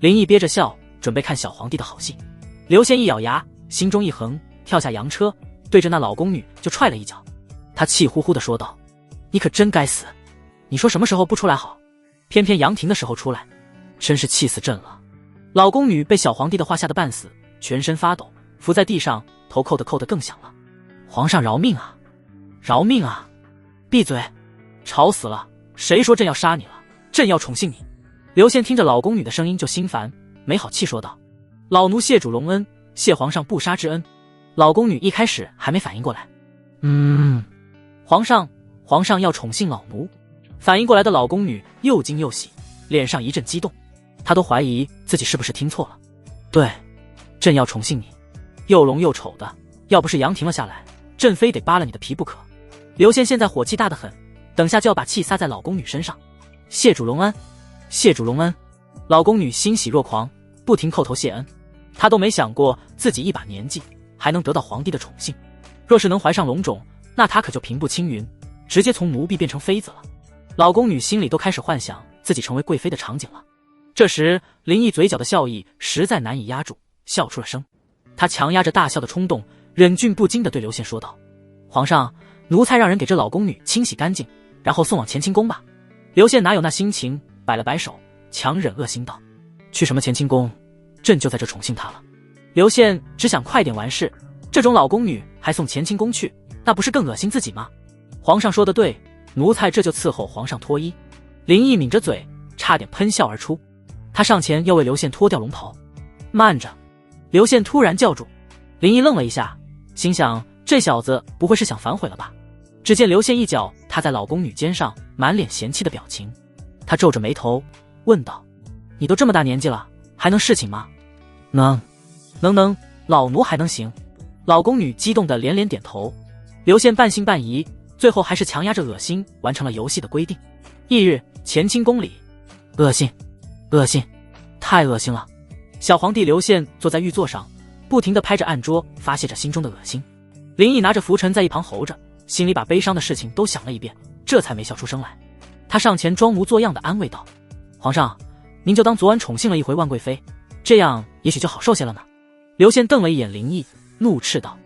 林毅憋着笑，准备看小皇帝的好戏。刘宪一咬牙，心中一横，跳下洋车，对着那老宫女就踹了一脚。他气呼呼地说道，你可真该死，你说什么时候不出来好，偏偏羊停的时候出来，真是气死朕了。老宫女被小皇帝的话吓得半死，全身发抖，伏在地上，头叩得更响了。皇上饶命啊，饶命啊，闭嘴，吵死了，谁说朕要杀你了，朕要宠幸你。刘宪听着老宫女的声音就心烦，没好气说道，老奴谢主隆恩，谢皇上不杀之恩。老宫女一开始还没反应过来，皇上要宠幸老奴。反应过来的老宫女又惊又喜，脸上一阵激动，她都怀疑自己是不是听错了。对，朕要宠幸你，又聋又丑的，要不是羊停了下来，朕非得扒了你的皮不可。刘宪现在火气大得很，等下就要把气撒在老宫女身上。谢主隆恩，谢主隆恩。老宫女欣喜若狂，不停叩头谢恩。她都没想过自己一把年纪还能得到皇帝的宠幸，若是能怀上龙种，那她可就平步青云，直接从奴婢变成妃子了。老宫女心里都开始幻想自己成为贵妃的场景了。这时林毅嘴角的笑意实在难以压住，笑出了声。他强压着大笑的冲动，忍俊不禁地对刘宪说道，皇上，奴才让人给这老宫女清洗干净，然后送往乾清宫吧。刘宪哪有那心情，摆了摆手，强忍恶心道，去什么乾清宫，朕就在这宠幸她了。刘宪只想快点完事，这种老宫女还送乾清宫去，那不是更恶心自己吗？皇上说得对，奴才这就伺候皇上脱衣。林毅抿着嘴，差点喷笑而出。他上前要为刘宪脱掉龙袍。慢着！刘宪突然叫住。林毅愣了一下，心想这小子不会是想反悔了吧？只见刘宪一脚踏在老宫女肩上，满脸嫌弃的表情。他皱着眉头问道，你都这么大年纪了，还能侍寝吗？能，老奴还能行。老宫女激动的连连点头。刘宪半信半疑，最后还是强压着恶心完成了游戏的规定。翌日乾清宫里，恶心，太恶心了。小皇帝刘宪坐在御座上，不停地拍着案桌，发泄着心中的恶心。林毅拿着拂尘在一旁候着，心里把悲伤的事情都想了一遍，这才没笑出声来。他上前装模作样的安慰道，皇上，您就当昨晚宠幸了一回万贵妃，这样也许就好受些了呢。刘宪瞪了一眼林毅，怒斥道，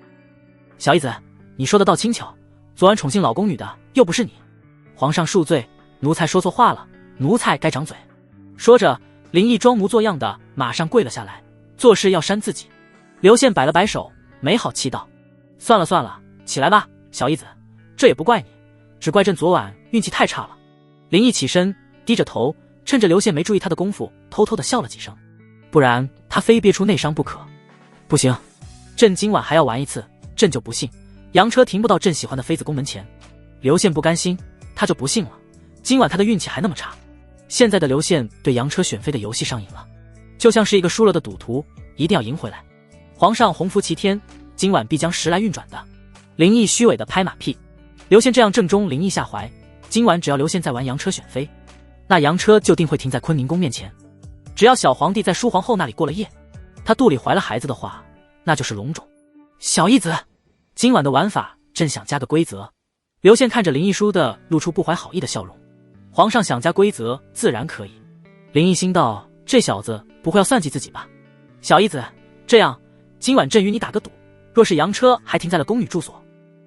小义子，你说的倒轻巧，昨晚宠幸老宫女的又不是你。皇上恕罪，奴才说错话了，奴才该长嘴。说着林毅装模作样的马上跪了下来，做事要扇自己。刘宪摆了摆手，没好气道：算了算了，起来吧，小义子，这也不怪你，只怪朕昨晚运气太差了。林毅起身，低着头，趁着刘宪没注意他的功夫，偷偷地笑了几声，不然他非憋出内伤不可。不行，朕今晚还要玩一次，朕就不信洋车停不到朕喜欢的妃子宫门前。刘宪不甘心，他就不信了，今晚他的运气还那么差。现在的刘宪对洋车选妃的游戏上瘾了，就像是一个输了的赌徒，一定要赢回来。皇上洪福齐天，今晚必将时来运转的。林毅虚伪的拍马屁。刘宪这样正中林毅下怀，今晚只要刘宪再玩洋车选妃，那洋车就定会停在坤宁宫面前。只要小皇帝在淑皇后那里过了夜，他肚里怀了孩子的话，那就是龙种。小义子，今晚的玩法朕想加个规则。刘宪看着林毅叔的露出不怀好意的笑容，皇上想加规则自然可以。林毅心道，这小子不会要算计自己吧？小义子，这样今晚朕与你打个赌，若是洋车还停在了宫女住所，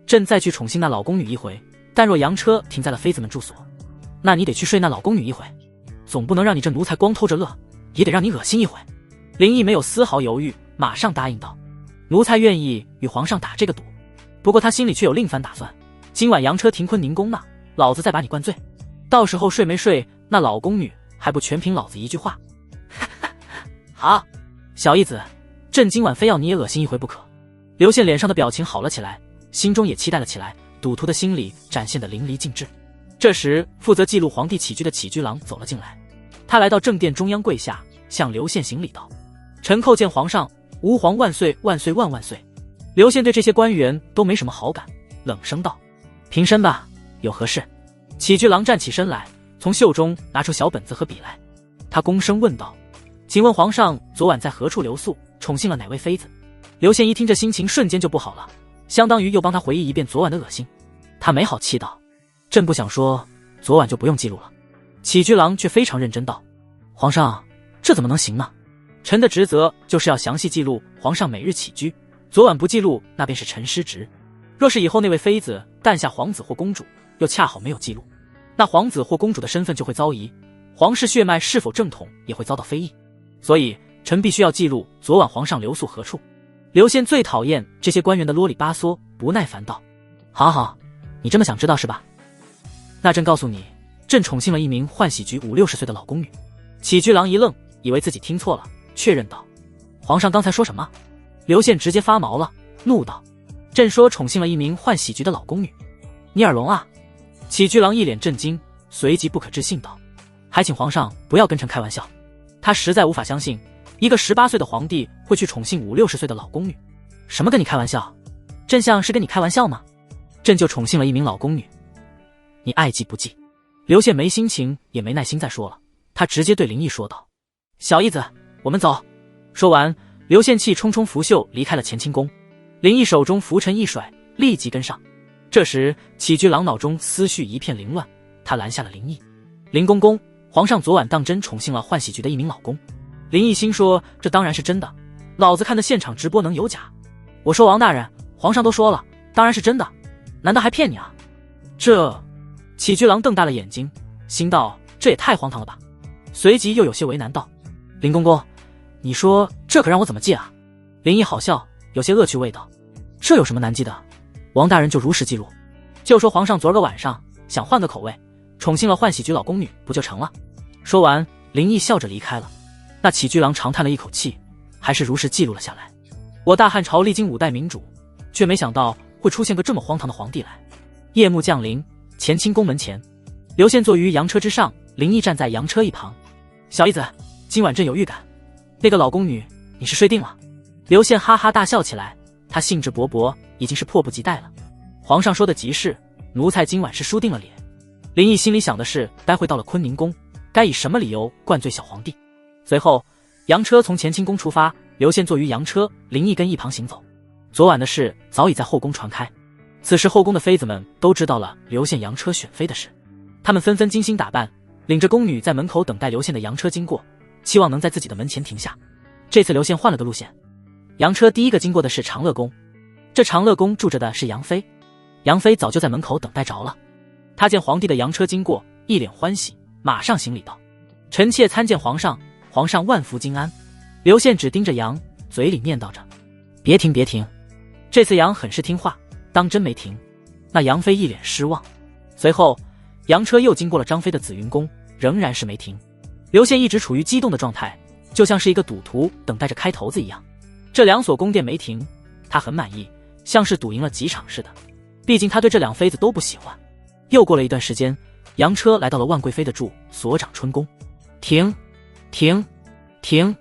朕再去宠幸那老宫女一回，但若洋车停在了妃子们住所，那你得去睡那老宫女一回，总不能让你这奴才光偷着乐，也得让你恶心一回。林毅没有丝毫犹豫，马上答应道，奴才愿意与皇上打这个赌，不过他心里却有另番打算，今晚洋车停坤宁宫那，老子再把你灌醉，到时候睡没睡那老宫女还不全凭老子一句话。好，小义子，朕今晚非要你也恶心一回不可。刘宪脸上的表情好了起来，心中也期待了起来，赌徒的心理展现得淋漓尽致。这时负责记录皇帝起居的起居郎走了进来，他来到正殿中央跪下，向刘宪行礼道：臣叩见皇上，吾皇万岁万岁万万岁。刘宪对这些官员都没什么好感，冷声道：平身吧，有何事？起居郎站起身来，从袖中拿出小本子和笔来，他躬声问道：请问皇上昨晚在何处留宿，宠幸了哪位妃子？刘宪一听，这心情瞬间就不好了，相当于又帮他回忆一遍昨晚的恶心。他没好气道：朕不想说，昨晚就不用记录了。起居郎却非常认真道：皇上，这怎么能行呢？臣的职责就是要详细记录皇上每日起居，昨晚不记录，那便是臣失职。若是以后那位妃子诞下皇子或公主，又恰好没有记录，那皇子或公主的身份就会遭疑，皇室血脉是否正统也会遭到非议，所以臣必须要记录昨晚皇上留宿何处。刘宪最讨厌这些官员的啰里吧嗦，不耐烦道：好好，你这么想知道是吧？那朕告诉你，朕宠幸了一名换喜局50-60岁的老宫女。起居郎一愣，以为自己听错了，确认道：皇上刚才说什么？刘宪直接发毛了，怒道：朕说宠幸了一名换喜局的老宫女，你耳聋啊？起居郎一脸震惊，随即不可置信道：还请皇上不要跟臣开玩笑。他实在无法相信一个18岁的皇帝会去宠幸50-60岁的老宫女。什么跟你开玩笑？朕像是跟你开玩笑吗？朕就宠幸了一名老宫女，你爱记不记？刘宪没心情也没耐心再说了，他直接对林毅说道：小义子，我们走。说完，刘宪气冲冲拂袖离开了乾清宫。林毅手中拂尘一甩，立即跟上。这时起居郎脑中思绪一片凌乱，他拦下了林毅：林公公，皇上昨晚当真宠幸了换喜局的一名老公？林毅心说，这当然是真的，老子看的现场直播能有假？我说王大人，皇上都说了，当然是真的，难道还骗你啊？这……起居郎瞪大了眼睛，心道这也太荒唐了吧，随即又有些为难道：林公公，你说这可让我怎么记啊？林毅好笑，有些恶趣味道：这有什么难记的？王大人就如实记录，就说皇上昨儿个晚上想换个口味，宠幸了换喜局老宫女，不就成了？说完，林毅笑着离开了。那起居郎长叹了一口气，还是如实记录了下来。我大汉朝历经5代明主，却没想到会出现个这么荒唐的皇帝来。夜幕降临，乾清宫门前，刘宪坐于羊车之上，林毅站在羊车一旁。小义子，今晚朕有预感，那个老宫女你是睡定了。刘宪哈哈大笑起来，他兴致勃勃，已经是迫不及待了。皇上说的极是，奴才今晚是输定了脸。林毅心里想的是，待会到了坤宁宫，该以什么理由灌醉小皇帝。随后羊车从乾清宫出发，刘宪坐于羊车，林毅跟一旁行走。昨晚的事早已在后宫传开，此时后宫的妃子们都知道了刘宪羊车选妃的事，他们纷纷精心打扮，领着宫女在门口等待刘宪的羊车经过，期望能在自己的门前停下。这次刘宪换了个路线，羊车第一个经过的是长乐宫。这长乐宫住着的是杨妃，杨妃早就在门口等待着了。她见皇帝的羊车经过，一脸欢喜，马上行礼道：臣妾参见皇上，皇上万福金安。刘宪只盯着羊，嘴里念叨着：“别停，别停。”这次羊很是听话，当真没停。那杨妃一脸失望。随后，羊车又经过了张飞的紫云宫，仍然是没停。刘宪一直处于激动的状态，就像是一个赌徒等待着开头子一样。这2所宫殿没停，他很满意，像是赌赢了几场似的。毕竟他对这2妃子都不喜欢。又过了一段时间，羊车来到了万贵妃的住所长春宫。停！停！停！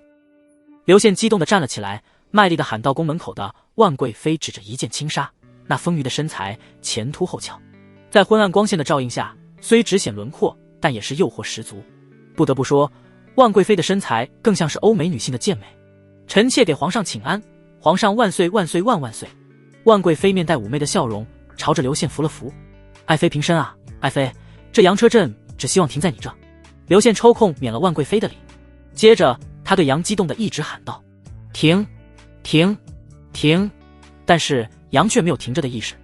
刘宪激动地站了起来，卖力地喊到宫门口的万贵妃指着一件轻纱，那丰腴的身材前凸后翘，在昏暗光线的照映下，虽只显轮廓，但也是诱惑十足。不得不说，万贵妃的身材更像是欧美女性的健美。臣妾给皇上请安，皇上万岁万岁万万岁！万贵妃面带妩媚的笑容，朝着刘宪扶了扶。爱妃平身啊，爱妃，这羊车阵只希望停在你这。刘宪抽空免了万贵妃的礼，接着他对羊激动地一直喊道：“停！停！停！”但是羊却没有停着的意识。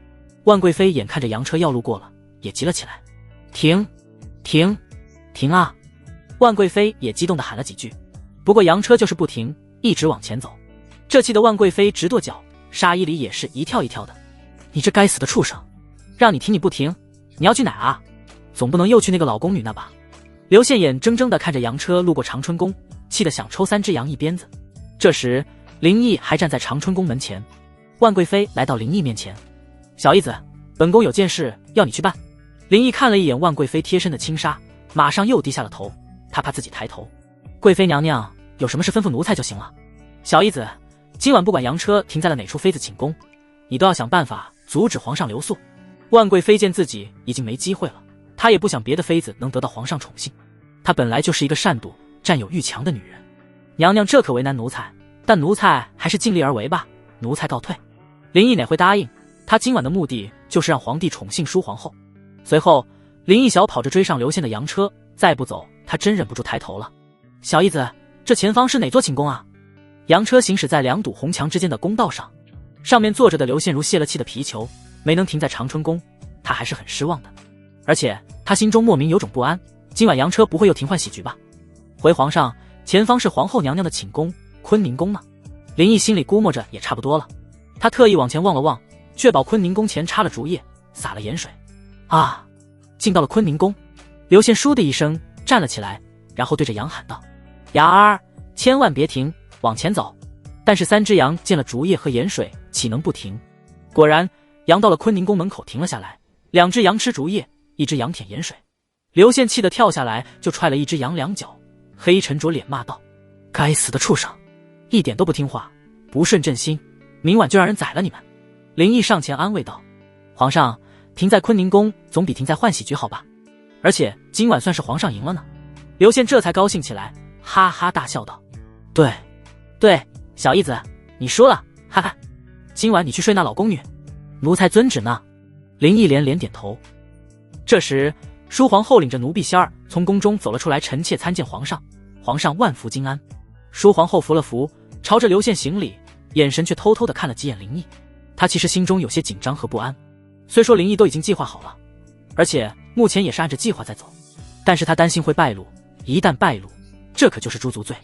万贵妃眼看着羊车要路过了，也急了起来：“停！停！停啊！”万贵妃也激动地喊了几句，不过羊车就是不停，一直往前走。这气得万贵妃直跺脚，纱衣里也是一跳一跳的。你这该死的畜生，让你停你不停，你要去哪啊？总不能又去那个老宫女那吧？刘宪眼睁睁地看着羊车路过长春宫，气得想抽3只羊一鞭子。这时林毅还站在长春宫门前。万贵妃来到林毅面前：“小义子，本宫有件事要你去办。”林毅看了一眼万贵妃贴身的轻纱，马上又低下了头，他怕自己抬头。贵妃娘娘有什么事吩咐奴才就行了。小义子，今晚不管羊车停在了哪处妃子寝宫，你都要想办法阻止皇上留宿。万贵妃见自己已经没机会了，她也不想别的妃子能得到皇上宠幸，她本来就是一个善妒、占有欲强的女人。娘娘这可为难奴才，但奴才还是尽力而为吧，奴才告退。林毅哪会答应？他今晚的目的就是让皇帝宠幸淑皇后。随后林毅小跑着追上刘宪的羊车，再不走他真忍不住抬头了。小义子，这前方是哪座寝宫啊？羊车行驶在2堵红墙之间的公道上，上面坐着的刘宪如泄了气的皮球，没能停在长春宫，他还是很失望的。而且他心中莫名有种不安，今晚羊车不会又停换喜局吧？回皇上，前方是皇后娘娘的寝宫坤宁宫呢。林毅心里估摸着也差不多了，他特意往前望了望，确保坤宁宫前插了竹叶，洒了盐水。啊，进到了坤宁宫。刘宪倏的一声站了起来，然后对着羊喊道：“羊儿，千万别停，往前走。”但是3只羊见了竹叶和盐水，岂能不停？果然，羊到了坤宁宫门口停了下来，2只羊吃竹叶，1只羊舔盐水。刘宪气得跳下来就踹了1只羊2脚，黑沉着脸骂道：“该死的畜生，一点都不听话，不顺朕心，明晚就让人宰了你们。”林毅上前安慰道：“皇上，停在坤宁宫总比停在换喜局好吧？而且今晚算是皇上赢了呢。”刘宪这才高兴起来，哈哈大笑道：“对，对，小义子，你输了，哈哈。今晚你去睡那老宫女，奴才遵旨呢。”林毅连连点头。这时淑皇后领着奴婢仙儿从宫中走了出来，臣妾参见皇上，皇上万福金安。淑皇后扶了扶，朝着刘宪行礼，眼神却偷偷地看了几眼林毅。他其实心中有些紧张和不安，虽说林毅都已经计划好了，而且目前也是按着计划在走，但是他担心会败露，一旦败露，这可就是诛族罪。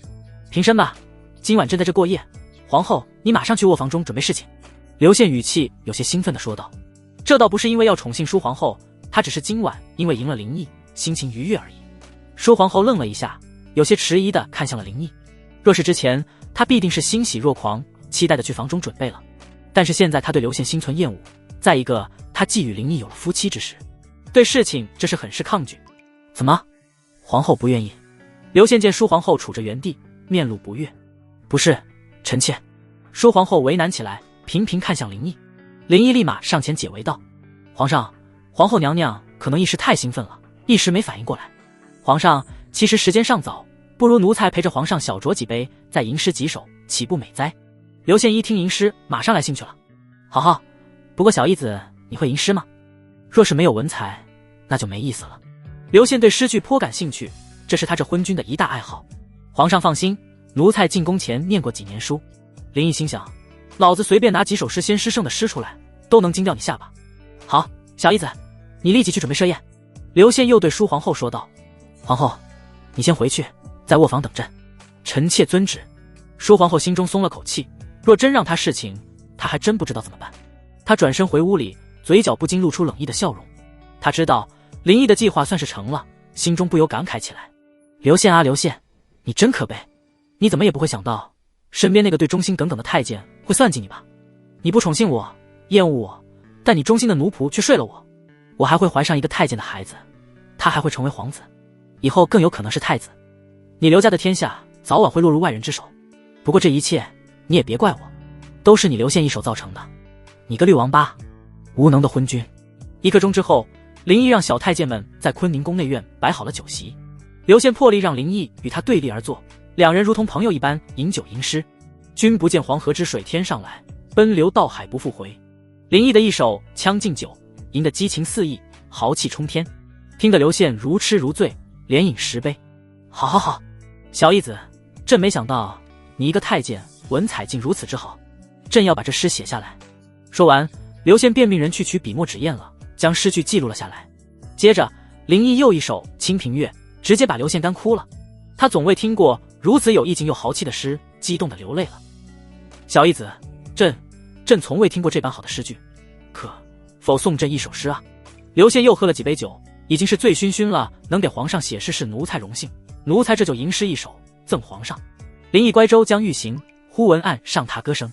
平身吧，今晚朕在这过夜，皇后你马上去卧房中准备侍寝。刘宪语气有些兴奋地说道。这倒不是因为要宠幸淑皇后，他只是今晚因为赢了林毅，心情愉悦而已。淑皇后愣了一下，有些迟疑地看向了林毅。若是之前，他必定是欣喜若狂，期待地去房中准备了。但是现在他对刘宪心存厌恶，再一个他既与林毅有了夫妻之实，对事情这是很是抗拒。怎么，皇后不愿意？刘宪见淑皇后处着原地，面露不悦。不是，臣妾。淑皇后为难起来，频频看向林毅。林毅立马上前解围道：“皇上，皇后娘娘可能一时太兴奋了，一时没反应过来。皇上，其实时间尚早，不如奴才陪着皇上小酌几杯，再吟诗几首，岂不美哉？”刘宪一听吟诗，马上来兴趣了。好好，不过小义子，你会吟诗吗？若是没有文采，那就没意思了。刘宪对诗句颇感兴趣，这是他这昏君的一大爱好。皇上放心，奴才进宫前念过几年书。林毅心想，老子随便拿几首诗仙诗圣的诗出来，都能惊掉你下巴。好，小义子，你立即去准备设宴。刘宪又对淑皇后说道：“皇后，你先回去，在卧房等朕，臣妾遵旨。”舒皇后心中松了口气，若真让她侍寝，她还真不知道怎么办。她转身回屋里，嘴角不禁露出冷意的笑容。她知道林毅的计划算是成了，心中不由感慨起来。刘宪啊刘宪，你真可悲，你怎么也不会想到身边那个对忠心耿耿的太监会算计你吧？你不宠幸我，厌恶我，但你忠心的奴仆却睡了我，我还会怀上一个太监的孩子，他还会成为皇子，以后更有可能是太子。你刘家的天下早晚会落入外人之手，不过这一切你也别怪我，都是你刘宪一手造成的。你个绿王八，无能的昏君。1刻钟之后，林毅让小太监们在坤宁宫内院摆好了酒席，刘宪破例让林毅与他对立而坐，两人如同朋友一般饮酒吟诗。君不见黄河之水天上来，奔流到海不复回。林毅的一手将进酒，吟得激情四溢，豪气冲天，听得刘宪如痴如醉，连饮10杯。好好好，小义子，朕没想到你一个太监文采竟如此之好，朕要把这诗写下来。说完，刘宪便命人去取笔墨纸砚了，将诗句记录了下来。接着林毅又一首《清平乐》，直接把刘宪干哭了。他总未听过如此有意境又豪气的诗，激动的流泪了。小义子，朕从未听过这般好的诗句，否送朕一首诗啊？刘宪又喝了几杯酒，已经是醉醺醺了，能给皇上写诗是奴才荣幸，奴才这就吟诗一首赠皇上。林毅乖舟将欲行，忽闻岸上踏歌声，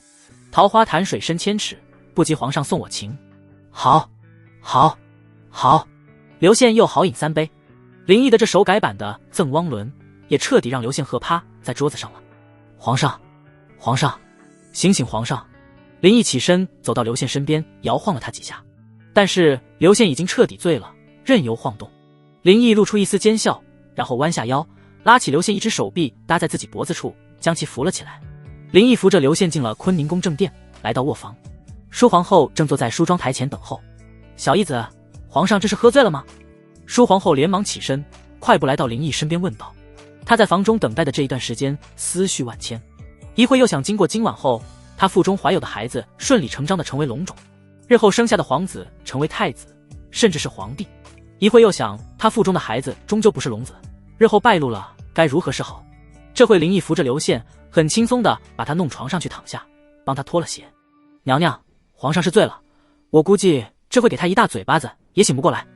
桃花潭水深千尺，不及皇上送我情。好，好，好。刘宪又豪饮3杯。林毅的这首改版的《赠汪伦》也彻底让刘宪喝趴在桌子上了。皇上，皇上，醒醒皇上！林毅起身走到刘宪身边，摇晃了他几下，但是刘宪已经彻底醉了，任由晃动。林毅露出一丝奸笑，然后弯下腰，拉起刘宪一只手臂搭在自己脖子处，将其扶了起来。林毅扶着刘宪进了坤宁宫正殿，来到卧房。舒皇后正坐在梳妆台前等候。小义子，皇上这是喝醉了吗？舒皇后连忙起身，快步来到林毅身边问道。她在房中等待的这一段时间思绪万千，一会又想经过今晚后她腹中怀有的孩子顺理成章的成为龙种，日后生下的皇子成为太子，甚至是皇帝。一会又想她腹中的孩子终究不是龙子，日后败露了该如何是好。这会林毅扶着刘宪，很轻松的把他弄床上去躺下，帮他脱了鞋。娘娘，皇上是醉了，我估计这会给他一大嘴巴子也醒不过来。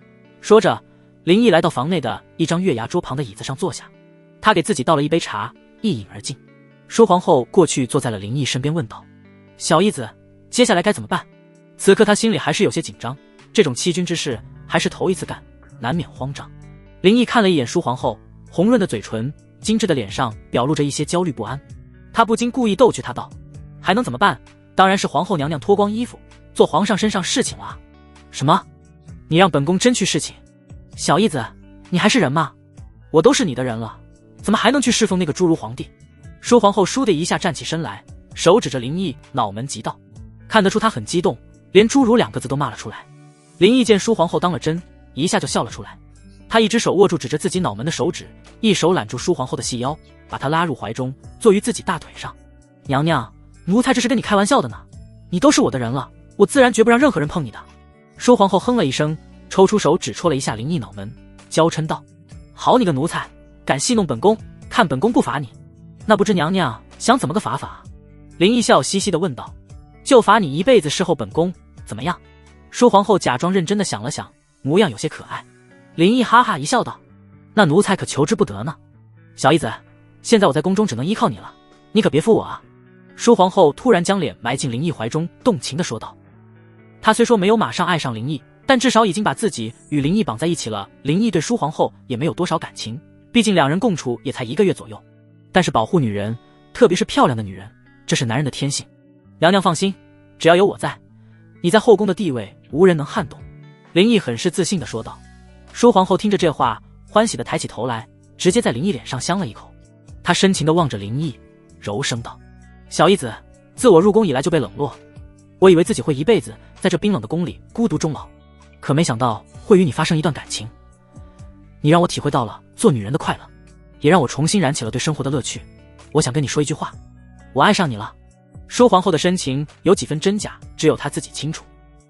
说着，林毅来到房内的一张月牙桌旁的椅子上坐下，他给自己倒了一杯茶，一饮而尽。舒皇后过去坐在了林毅身边问道，小义子，接下来该怎么办？此刻他心里还是有些紧张，这种欺君之事还是头一次干，难免慌张。林毅看了一眼舒皇后，红润的嘴唇，精致的脸上表露着一些焦虑不安，他不禁故意逗趣他道，还能怎么办？当然是皇后娘娘脱光衣服做皇上身上侍寝了。什么？你让本宫真去侍寝？小义子，你还是人吗？我都是你的人了，怎么还能去侍奉那个侏儒皇帝？舒皇后倏地一下站起身来，手指着林毅，脑门急道，看得出她很激动，连侏儒2个字都骂了出来。林毅见舒皇后当了真，一下就笑了出来，他一只手握住指着自己脑门的手指，一手揽住舒皇后的细腰，把她拉入怀中，坐于自己大腿上。娘娘，奴才这是跟你开玩笑的呢，你都是我的人了，我自然绝不让任何人碰你的。舒皇后哼了一声，抽出手指戳了一下林毅脑门，娇嗔道，好你个奴才，敢戏弄本宫，看本宫不罚你。那不知娘娘想怎么个罚法？林毅笑嘻嘻地问道，就罚你一辈子侍候本宫，怎么样？舒皇后假装认真地想了想，模样有些可爱。林毅哈哈一笑道，那奴才可求之不得呢。小义子，现在我在宫中只能依靠你了，你可别负我啊。舒皇后突然将脸埋进林毅怀中，动情地说道。她虽说没有马上爱上林毅，但至少已经把自己与林毅绑在一起了。林毅对舒皇后也没有多少感情，毕竟2人共处也才1个月左右。但是保护女人，特别是漂亮的女人，这是男人的天性。娘娘放心，只要有我在，你在后宫的地位无人能撼动。林毅很是自信地说道。舒皇后听着这话，欢喜地抬起头来，直接在林毅脸上香了一口。她深情地望着林毅，柔声道，小义子，自我入宫以来就被冷落，我以为自己会一辈子在这冰冷的宫里孤独终老，可没想到会与你发生一段感情。你让我体会到了做女人的快乐，也让我重新燃起了对生活的乐趣。我想跟你说一句话，我爱上你了。舒皇后的深情有几分真假，只有她自己清楚。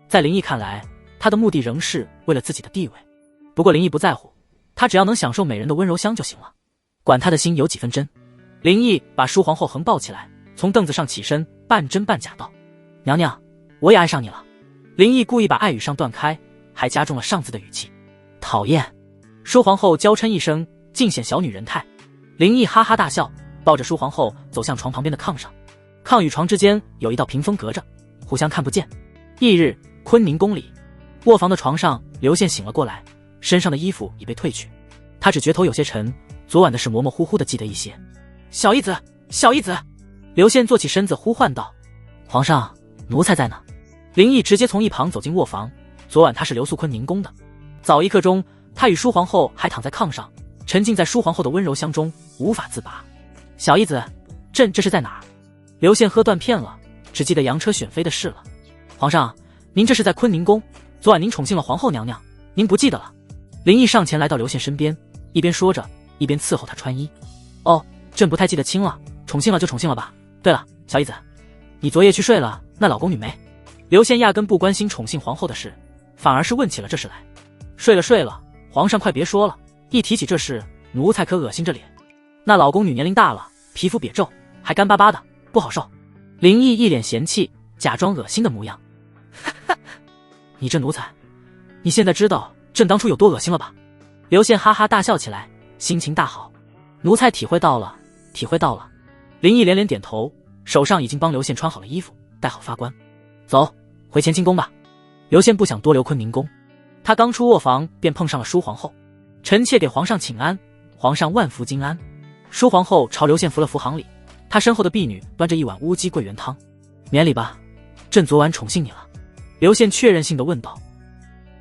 在林毅看来，她的目的仍是为了自己的地位。不过林毅不在乎，他只要能享受美人的温柔乡就行了，管他的心有几分真。林毅把舒皇后横抱起来，从凳子上起身，半真半假道：“娘娘，我也爱上你了。”林毅故意把爱与上断开，还加重了上字的语气。讨厌！舒皇后娇嗔一声，尽显小女人态。林毅哈哈大笑，抱着舒皇后走向床旁边的炕上。炕与床之间有一道屏风隔着，互相看不见。翌日，坤宁宫里，卧房的床上，刘宪醒了过来，身上的衣服已被褪去，他只觉头有些沉，昨晚的事模模糊糊的记得一些。小义子，小义子！刘宪坐起身子呼唤道：“皇上，奴才在呢。”林毅直接从一旁走进卧房，昨晚他是留宿坤宁宫的。早一刻钟，他与舒皇后还躺在炕上，沉浸在舒皇后的温柔香中，无法自拔。小义子，这是在哪儿？刘宪喝断片了，只记得扬车选妃的事了。皇上，您这是在坤宁宫，昨晚您宠幸了皇后娘娘，您不记得了？林毅上前来到刘宪身边，一边说着，一边伺候他穿衣。哦，朕不太记得清了，宠幸了就宠幸了吧。对了，小义子，你昨夜去睡了那老宫女没？刘宪压根不关心宠幸皇后的事，反而是问起了这事来。睡了，皇上快别说了，一提起这事，奴才可恶心着脸。那老宫女年龄大了，皮肤瘪皱，还干巴巴的，不好受。林毅一脸嫌弃，假装恶心的模样。你这奴才，你现在知道朕当初有多恶心了吧？刘宪哈哈大笑起来，心情大好。奴才体会到了，体会到了。林毅连连点头，手上已经帮刘宪穿好了衣服，戴好发冠。走，回乾清宫吧。刘宪不想多留坤宁宫，他刚出卧房便碰上了舒皇后。臣妾给皇上请安，皇上万福金安。舒皇后朝刘宪扶了扶行礼，她身后的婢女端着一碗乌鸡桂圆汤。免礼吧，朕昨晚宠幸你了。刘宪确认性地问道。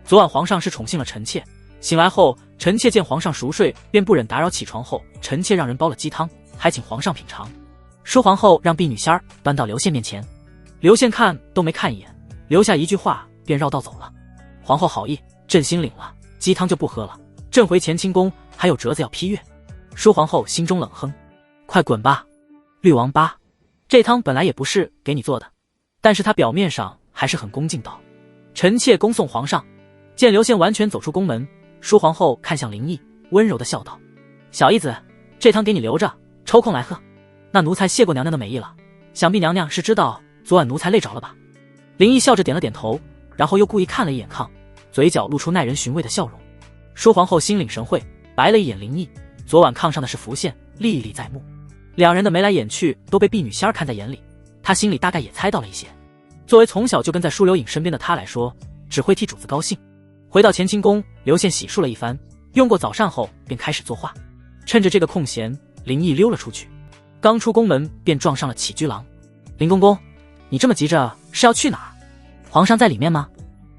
昨晚皇上是宠幸了臣妾，醒来后臣妾见皇上熟睡，便不忍打扰起床后，臣妾让人煲了鸡汤，还请皇上品尝。舒皇后让婢女仙儿端到刘宪面前，刘宪看都没看一眼，留下一句话便绕道走了。皇后好意，朕心领了，鸡汤就不喝了，朕回乾清宫还有折子要批阅。舒皇后心中冷哼，快滚吧，绿王八！这汤本来也不是给你做的。但是他表面上还是很恭敬道：“臣妾恭送皇上。”见刘宪完全走出宫门，舒皇后看向林毅，温柔地笑道：“小义子，这汤给你留着，抽空来喝。那奴才谢过娘娘的美意了，想必娘娘是知道昨晚奴才累着了吧？”林毅笑着点了点头，然后又故意看了一眼炕，嘴角露出耐人寻味的笑容。舒皇后心领神会，白了一眼林毅，昨晚炕上的事浮现，历历在目。两人的眉来眼去都被婢女仙儿看在眼里，她心里大概也猜到了一些。作为从小就跟在舒流影身边的她来说，只会替主子高兴。回到乾清宫，刘宪洗漱了一番，用过早膳后便开始作画。趁着这个空闲，林毅溜了出去，刚出宫门便撞上了起居郎。林公公，你这么急着是要去哪儿？皇上在里面吗？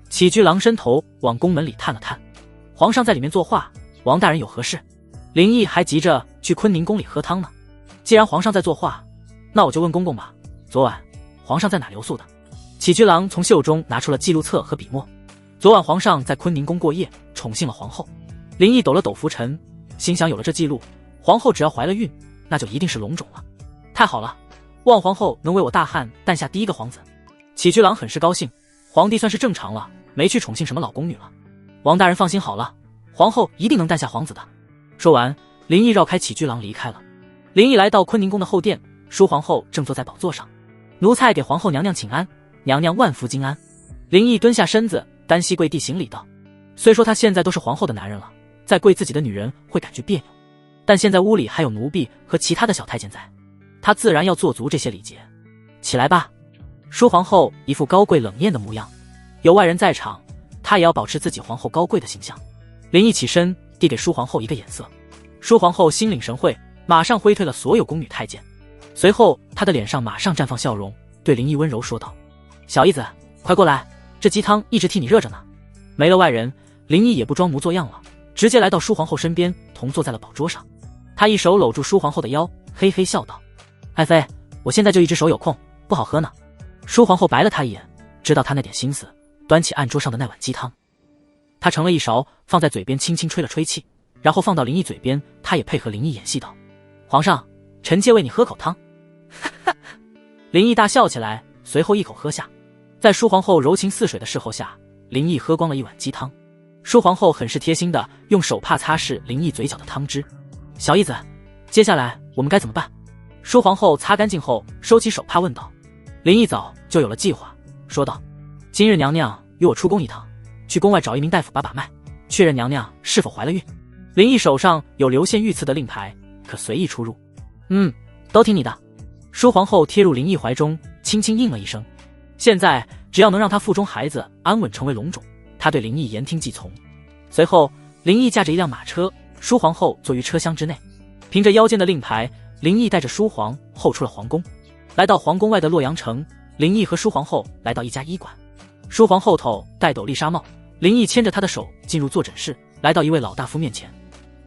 起居郎伸头往宫门里探了探。皇上在里面作画，王大人有何事？林毅还急着去坤宁宫里喝汤呢。既然皇上在作画，那我就问公公吧，昨晚皇上在哪留宿的？起居郎从袖中拿出了记录册和笔墨。昨晚皇上在坤宁宫过夜，宠幸了皇后。林毅抖了抖拂尘，心想有了这记录，皇后只要怀了孕，那就一定是龙种了。太好了，望皇后能为我大汉诞下第一个皇子。起居郎很是高兴，皇帝算是正常了，没去宠幸什么老宫女了。王大人放心好了，皇后一定能诞下皇子的。说完，林毅绕开起居郎离开了。林毅来到坤宁宫的后殿，舒皇后正坐在宝座上，奴才给皇后娘娘请安，娘娘万福金安。林毅蹲下身子，单膝跪地行礼道。虽说他现在都是皇后的男人了，再跪自己的女人会感觉别扭，但现在屋里还有奴婢和其他的小太监在，他自然要做足这些礼节。起来吧。舒皇后一副高贵冷艳的模样，有外人在场，她也要保持自己皇后高贵的形象。林毅起身递给舒皇后一个眼色，舒皇后心领神会，马上挥退了所有宫女太监。随后她的脸上马上绽放笑容，对林毅温柔说道：“小义子，快过来，这鸡汤一直替你热着呢。”没了外人，林毅也不装模作样了，直接来到舒皇后身边，同坐在了宝桌上。他一手搂住舒皇后的腰，嘿嘿笑道：“爱妃，我现在就一只手有空，不好喝呢。”舒皇后白了他一眼，知道他那点心思，端起案桌上的那碗鸡汤，他盛了一勺放在嘴边，轻轻吹了吹气，然后放到林毅嘴边，他也配合林毅演戏道：“皇上，臣妾为你喝口汤。”林毅大笑起来，随后一口喝下。在舒皇后柔情似水的侍候下，林毅喝光了一碗鸡汤。舒皇后很是贴心的用手帕擦拭林毅嘴角的汤汁。“小义子，接下来我们该怎么办？”舒皇后擦干净后，收起手帕问道。林毅早就有了计划，说道：今日娘娘与我出宫一趟，去宫外找一名大夫把脉，确认娘娘是否怀了孕。林毅手上有刘宪御赐的令牌，可随意出入。都听你的。舒皇后贴入林毅怀中，轻轻应了一声。现在只要能让她腹中孩子安稳成为龙种，她对林毅言听计从。随后林毅驾着一辆马车，舒皇后坐于车厢之内，凭着腰间的令牌，林毅带着舒皇后出了皇宫。来到皇宫外的洛阳城，林毅和舒皇后来到一家医馆。舒皇后头戴斗笠纱帽，林毅牵着她的手进入坐诊室，来到一位老大夫面前。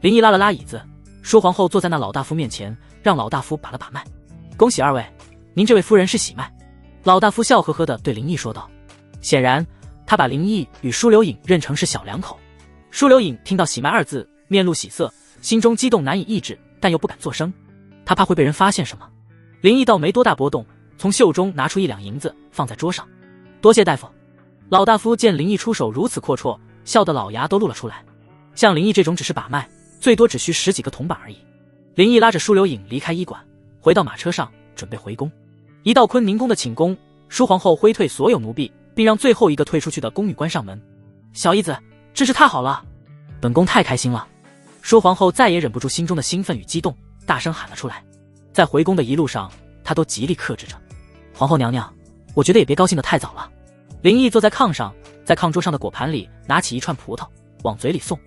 林毅拉了拉椅子，舒皇后坐在那老大夫面前，让老大夫把了把脉。恭喜二位，您这位夫人是喜脉。老大夫笑呵呵地对林毅说道。显然他把林毅与舒留影认成是小两口。舒留影听到喜脉二字，面露喜色，心中激动难以抑制，但又不敢作声，他怕会被人发现什么。林毅倒没多大波动，从袖中拿出1两银子放在桌上。多谢大夫。老大夫见林毅出手如此阔绰，笑得老牙都露了出来。像林毅这种只是把脉，最多只需10几个铜板而已。林毅拉着舒留影离开医馆，回到马车上准备回宫。一到坤宁宫的寝宫，舒皇后挥退所有奴婢，并让最后一个退出去的宫女关上门。小姨子，真是太好了，本宫太开心了。舒皇后再也忍不住心中的兴奋与激动，大声喊了出来。在回宫的一路上，她都极力克制着。皇后娘娘，我觉得也别高兴得太早了。林毅坐在炕上，在炕桌上的果盘里拿起一串葡萄往嘴里送。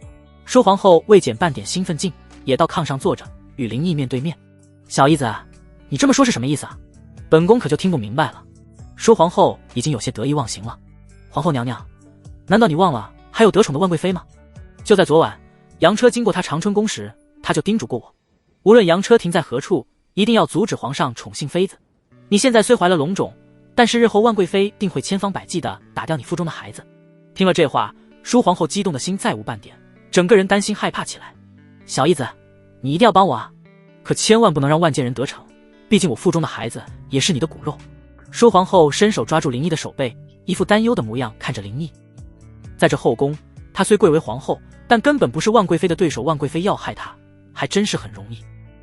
舒皇后未减半点兴奋劲，也到炕上坐着，与林毅面对面。小姨子，你这么说是什么意思啊？本宫可就听不明白了。舒皇后已经有些得意忘形了。皇后娘娘，难道你忘了还有得宠的万贵妃吗？就在昨晚，洋车经过她长春宫时，她就叮嘱过我，无论洋车停在何处，一定要阻止皇上宠幸妃子。你现在虽怀了龙种，但是日后万贵妃定会千方百计地打掉你腹中的孩子。听了这话，舒皇后激动的心再无半点，整个人担心害怕起来。小姨子，你一定要帮我啊，可千万不能让万贱人得逞，毕竟我腹中的孩子也是你的骨肉。舒皇后伸手抓住林毅的手背，一副担忧的模样看着林毅。在这后宫，她虽贵为皇后，但根本不是万贵妃的对手，万贵妃要害她还真是很容易，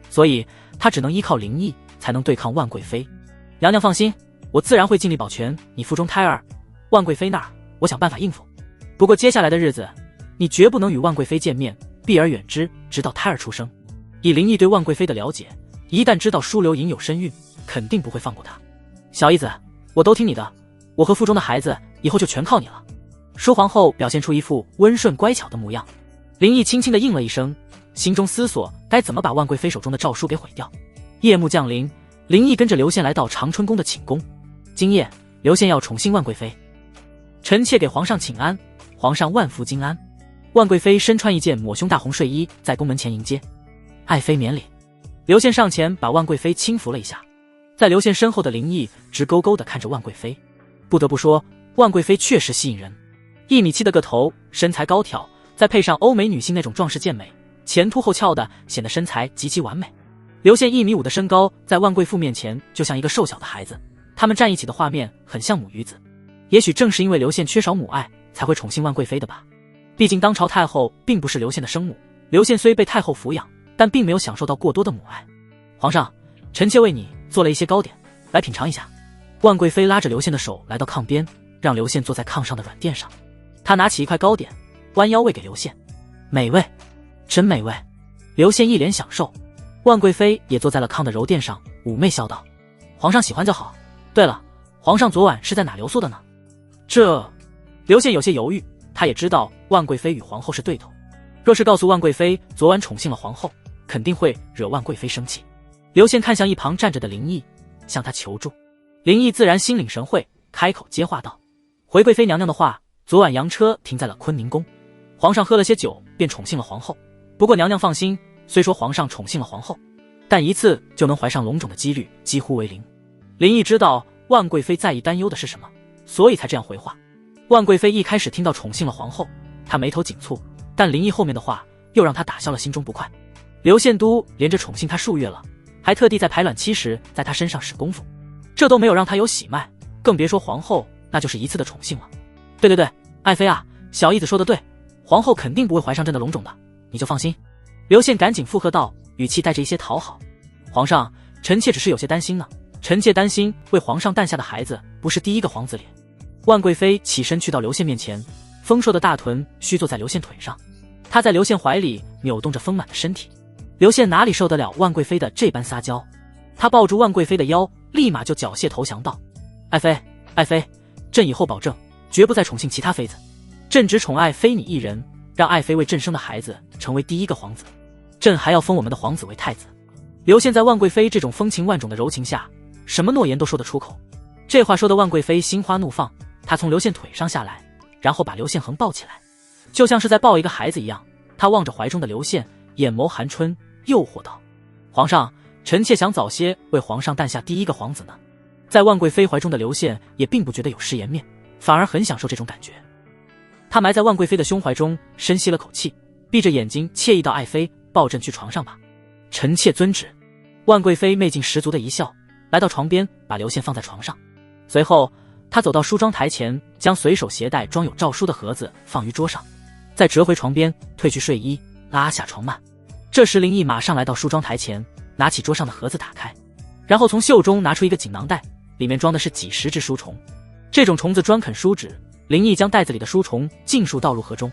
所以她只能依靠林毅才能对抗万贵妃。娘娘放心，我自然会尽力保全你腹中胎儿，万贵妃那儿我想办法应付。不过接下来的日子，你绝不能与万贵妃见面，避而远之，直到胎儿出生。以林毅对万贵妃的了解，一旦知道舒留影有身孕，肯定不会放过她。小姨子，我都听你的，我和腹中的孩子以后就全靠你了。舒皇后表现出一副温顺乖巧的模样。林毅轻轻地应了一声，心中思索该怎么把万贵妃手中的诏书给毁掉。夜幕降临，林毅跟着刘宪来到长春宫的寝宫。今夜刘宪要宠幸万贵妃，臣妾给皇上请安，皇上万福金安。万贵妃身穿一件抹胸大红睡衣，在宫门前迎接。爱妃免礼。刘宪上前把万贵妃轻扶了一下。在刘宪身后的林毅直勾勾地看着万贵妃，不得不说，万贵妃确实吸引人。1.7米的个头，身材高挑，再配上欧美女性那种壮实健美，前凸后翘的，显得身材极其完美。刘宪1.5米的身高，在万贵妇面前就像一个瘦小的孩子，他们站一起的画面很像母与子。也许正是因为刘宪缺少母爱，才会宠幸万贵妃的吧。毕竟当朝太后并不是刘宪的生母，刘宪虽被太后抚养，但并没有享受到过多的母爱。皇上，臣妾为你做了一些糕点，来品尝一下。万贵妃拉着刘宪的手来到炕边，让刘宪坐在炕上的软垫上。她拿起一块糕点，弯腰喂给刘宪。美味，真美味。刘宪一脸享受。万贵妃也坐在了炕的柔垫上，妩媚笑道：皇上喜欢就好。对了，皇上昨晚是在哪留宿的呢？刘宪有些犹豫，他也知道万贵妃与皇后是对头，若是告诉万贵妃昨晚宠幸了皇后，肯定会惹万贵妃生气。刘宪看向一旁站着的林毅，向他求助。林毅自然心领神会，开口接话道：回贵妃娘娘的话，昨晚洋车停在了坤宁宫，皇上喝了些酒便宠幸了皇后。不过娘娘放心，虽说皇上宠幸了皇后，但一次就能怀上龙种的几率几乎为零。林毅知道万贵妃在意担忧的是什么，所以才这样回话。万贵妃一开始听到宠幸了皇后，她眉头紧蹙，但林毅后面的话又让她打消了心中不快。刘宪都连着宠幸她数月了，还特地在排卵期时在她身上使功夫，这都没有让她有喜脉，更别说皇后那就是一次的宠幸了。对，爱妃啊，小姨子说的对，皇后肯定不会怀上真的龙种的，你就放心。刘宪赶紧附和道，语气带着一些讨好。皇上，臣妾只是有些担心呢。臣妾担心为皇上诞下的孩子不是第一个皇子脸。万贵妃起身去到刘宪面前，丰硕的大臀虚坐在刘宪腿上，她在刘宪怀里扭动着丰满的身体。刘宪哪里受得了万贵妃的这般撒娇，他抱住万贵妃的腰，立马就缴械投降道：爱妃，爱妃，朕以后保证绝不再宠幸其他妃子，朕只宠爱妃你一人，让爱妃为朕生的孩子成为第一个皇子，朕还要封我们的皇子为太子。刘宪在万贵妃这种风情万种的柔情下，什么诺言都说得出口。这话说的万贵妃心花怒放，她从刘宪腿上下来，然后把刘宪横抱起来，就像是在抱一个孩子一样。她望着怀中的刘宪，眼眸含春，诱惑道：皇上，臣妾想早些为皇上诞下第一个皇子呢。在万贵妃怀中的刘宪也并不觉得有失颜面，反而很享受这种感觉。他埋在万贵妃的胸怀中，深吸了口气，闭着眼睛惬意道：爱妃，抱朕去床上吧，臣妾遵旨。万贵妃媚劲十足的一笑，来到床边，把刘宪放在床上。随后她走到梳妆台前，将随手携带装有诏书的盒子放于桌上，再折回床边，褪去睡衣，拉下床幔。这时林毅马上来到梳妆台前，拿起桌上的盒子打开，然后从袖中拿出一个锦囊袋，里面装的是几十只书虫。这种虫子专啃书纸，林毅将袋子里的书虫尽数倒入盒中，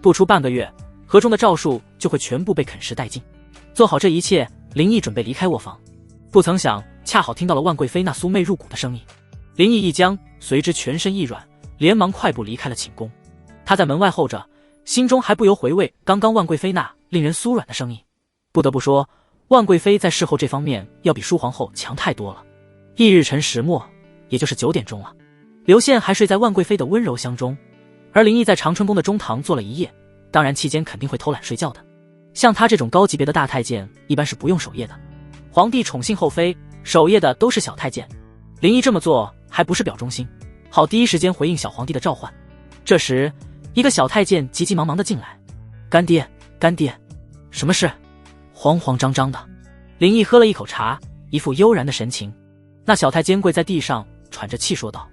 不出半个月，盒中的诏书就会全部被啃食殆尽。做好这一切，林毅准备离开卧房，不曾想恰好听到了万贵妃那酥媚入骨的声音。林毅一僵，随之全身一软，连忙快步离开了寝宫。他在门外候着，心中还不由回味刚刚万贵妃那令人酥软的声音。不得不说，万贵妃在侍候这方面要比舒皇后强太多了。翌日辰时末，也就是9点钟了，刘宪还睡在万贵妃的温柔乡中，而林毅在长春宫的中堂坐了一夜，当然期间肯定会偷懒睡觉的。像他这种高级别的大太监一般是不用守夜的，皇帝宠幸后妃，守夜的都是小太监。林毅这么做还不是表忠心，好第一时间回应小皇帝的召唤。这时一个小太监急急忙忙地进来：干爹，干爹，什么事？慌慌张张的。林毅喝了一口茶，一副悠然的神情。那小太监跪在地上喘着气说道：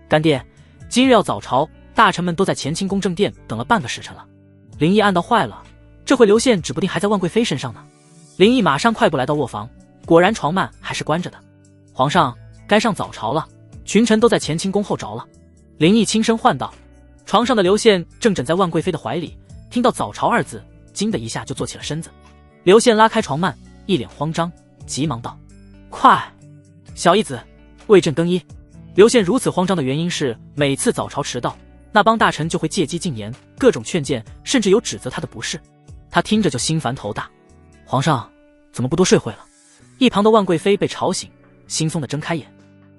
干爹，今日要早朝，大臣们都在乾清宫正殿等了半个时辰了。林毅暗道坏了，这回刘宪指不定还在万贵妃身上呢。林毅马上快步来到卧房，果然床幔还是关着的。皇上，该上早朝了，群臣都在乾清宫候着了。林毅轻声唤道。床上的刘宪正枕在万贵妃的怀里，听到早朝2字，惊的一下就坐起了身子。刘宪拉开床幔，一脸慌张，急忙道：快，小义子，为朕更衣。刘宪如此慌张的原因是，每次早朝迟到，那帮大臣就会借机进言，各种劝谏，甚至有指责他的不是。他听着就心烦头大。皇上怎么不多睡会了？一旁的万贵妃被吵醒，惺忪地睁开眼：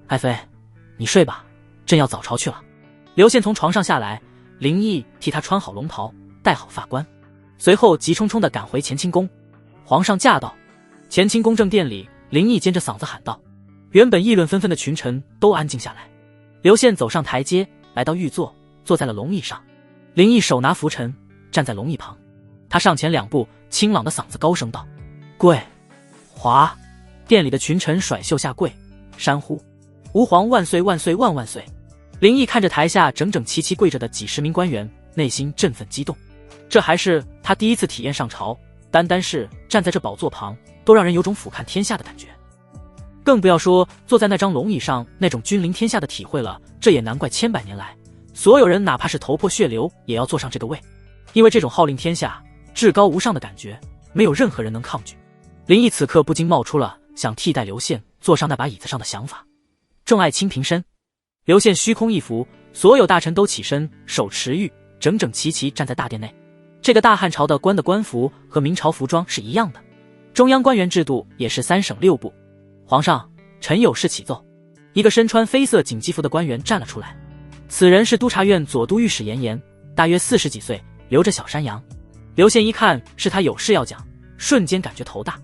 爱妃，你睡吧，朕要早朝去了。刘宪从床上下来，林毅替他穿好龙袍，戴好发冠，随后急匆匆地赶回乾清宫。皇上驾到！乾清宫正殿里，林毅尖着嗓子喊道。原本议论纷纷的群臣都安静下来。刘宪走上台阶，来到御座，坐在了龙椅上。林毅手拿拂尘，站在龙椅旁。他上前2步，清朗的嗓子高声道：跪！华！殿里的群臣甩袖下跪，山呼：吾皇万岁万岁万万岁！林毅看着台下整整齐齐跪着的几10名官员，内心振奋激动。这还是他第一次体验上朝，单单是站在这宝座旁，都让人有种俯瞰天下的感觉。更不要说坐在那张龙椅上那种君临天下的体会了。这也难怪千百年来，所有人哪怕是头破血流也要坐上这个位，因为这种号令天下、至高无上的感觉，没有任何人能抗拒。林毅此刻不禁冒出了想替代刘宪坐上那把椅子上的想法。众爱卿平身。刘宪虚空一扶，所有大臣都起身，手持玉，整整齐齐站在大殿内。这个大汉朝的官的官服和明朝服装是一样的，中央官员制度也是3省6部。皇上，臣有事启奏。一个身穿绯色锦鸡服的官员站了出来，此人是督察院左都御史严颜，大约40几岁，留着小山羊。刘宪一看是他有事要讲，瞬间感觉头大。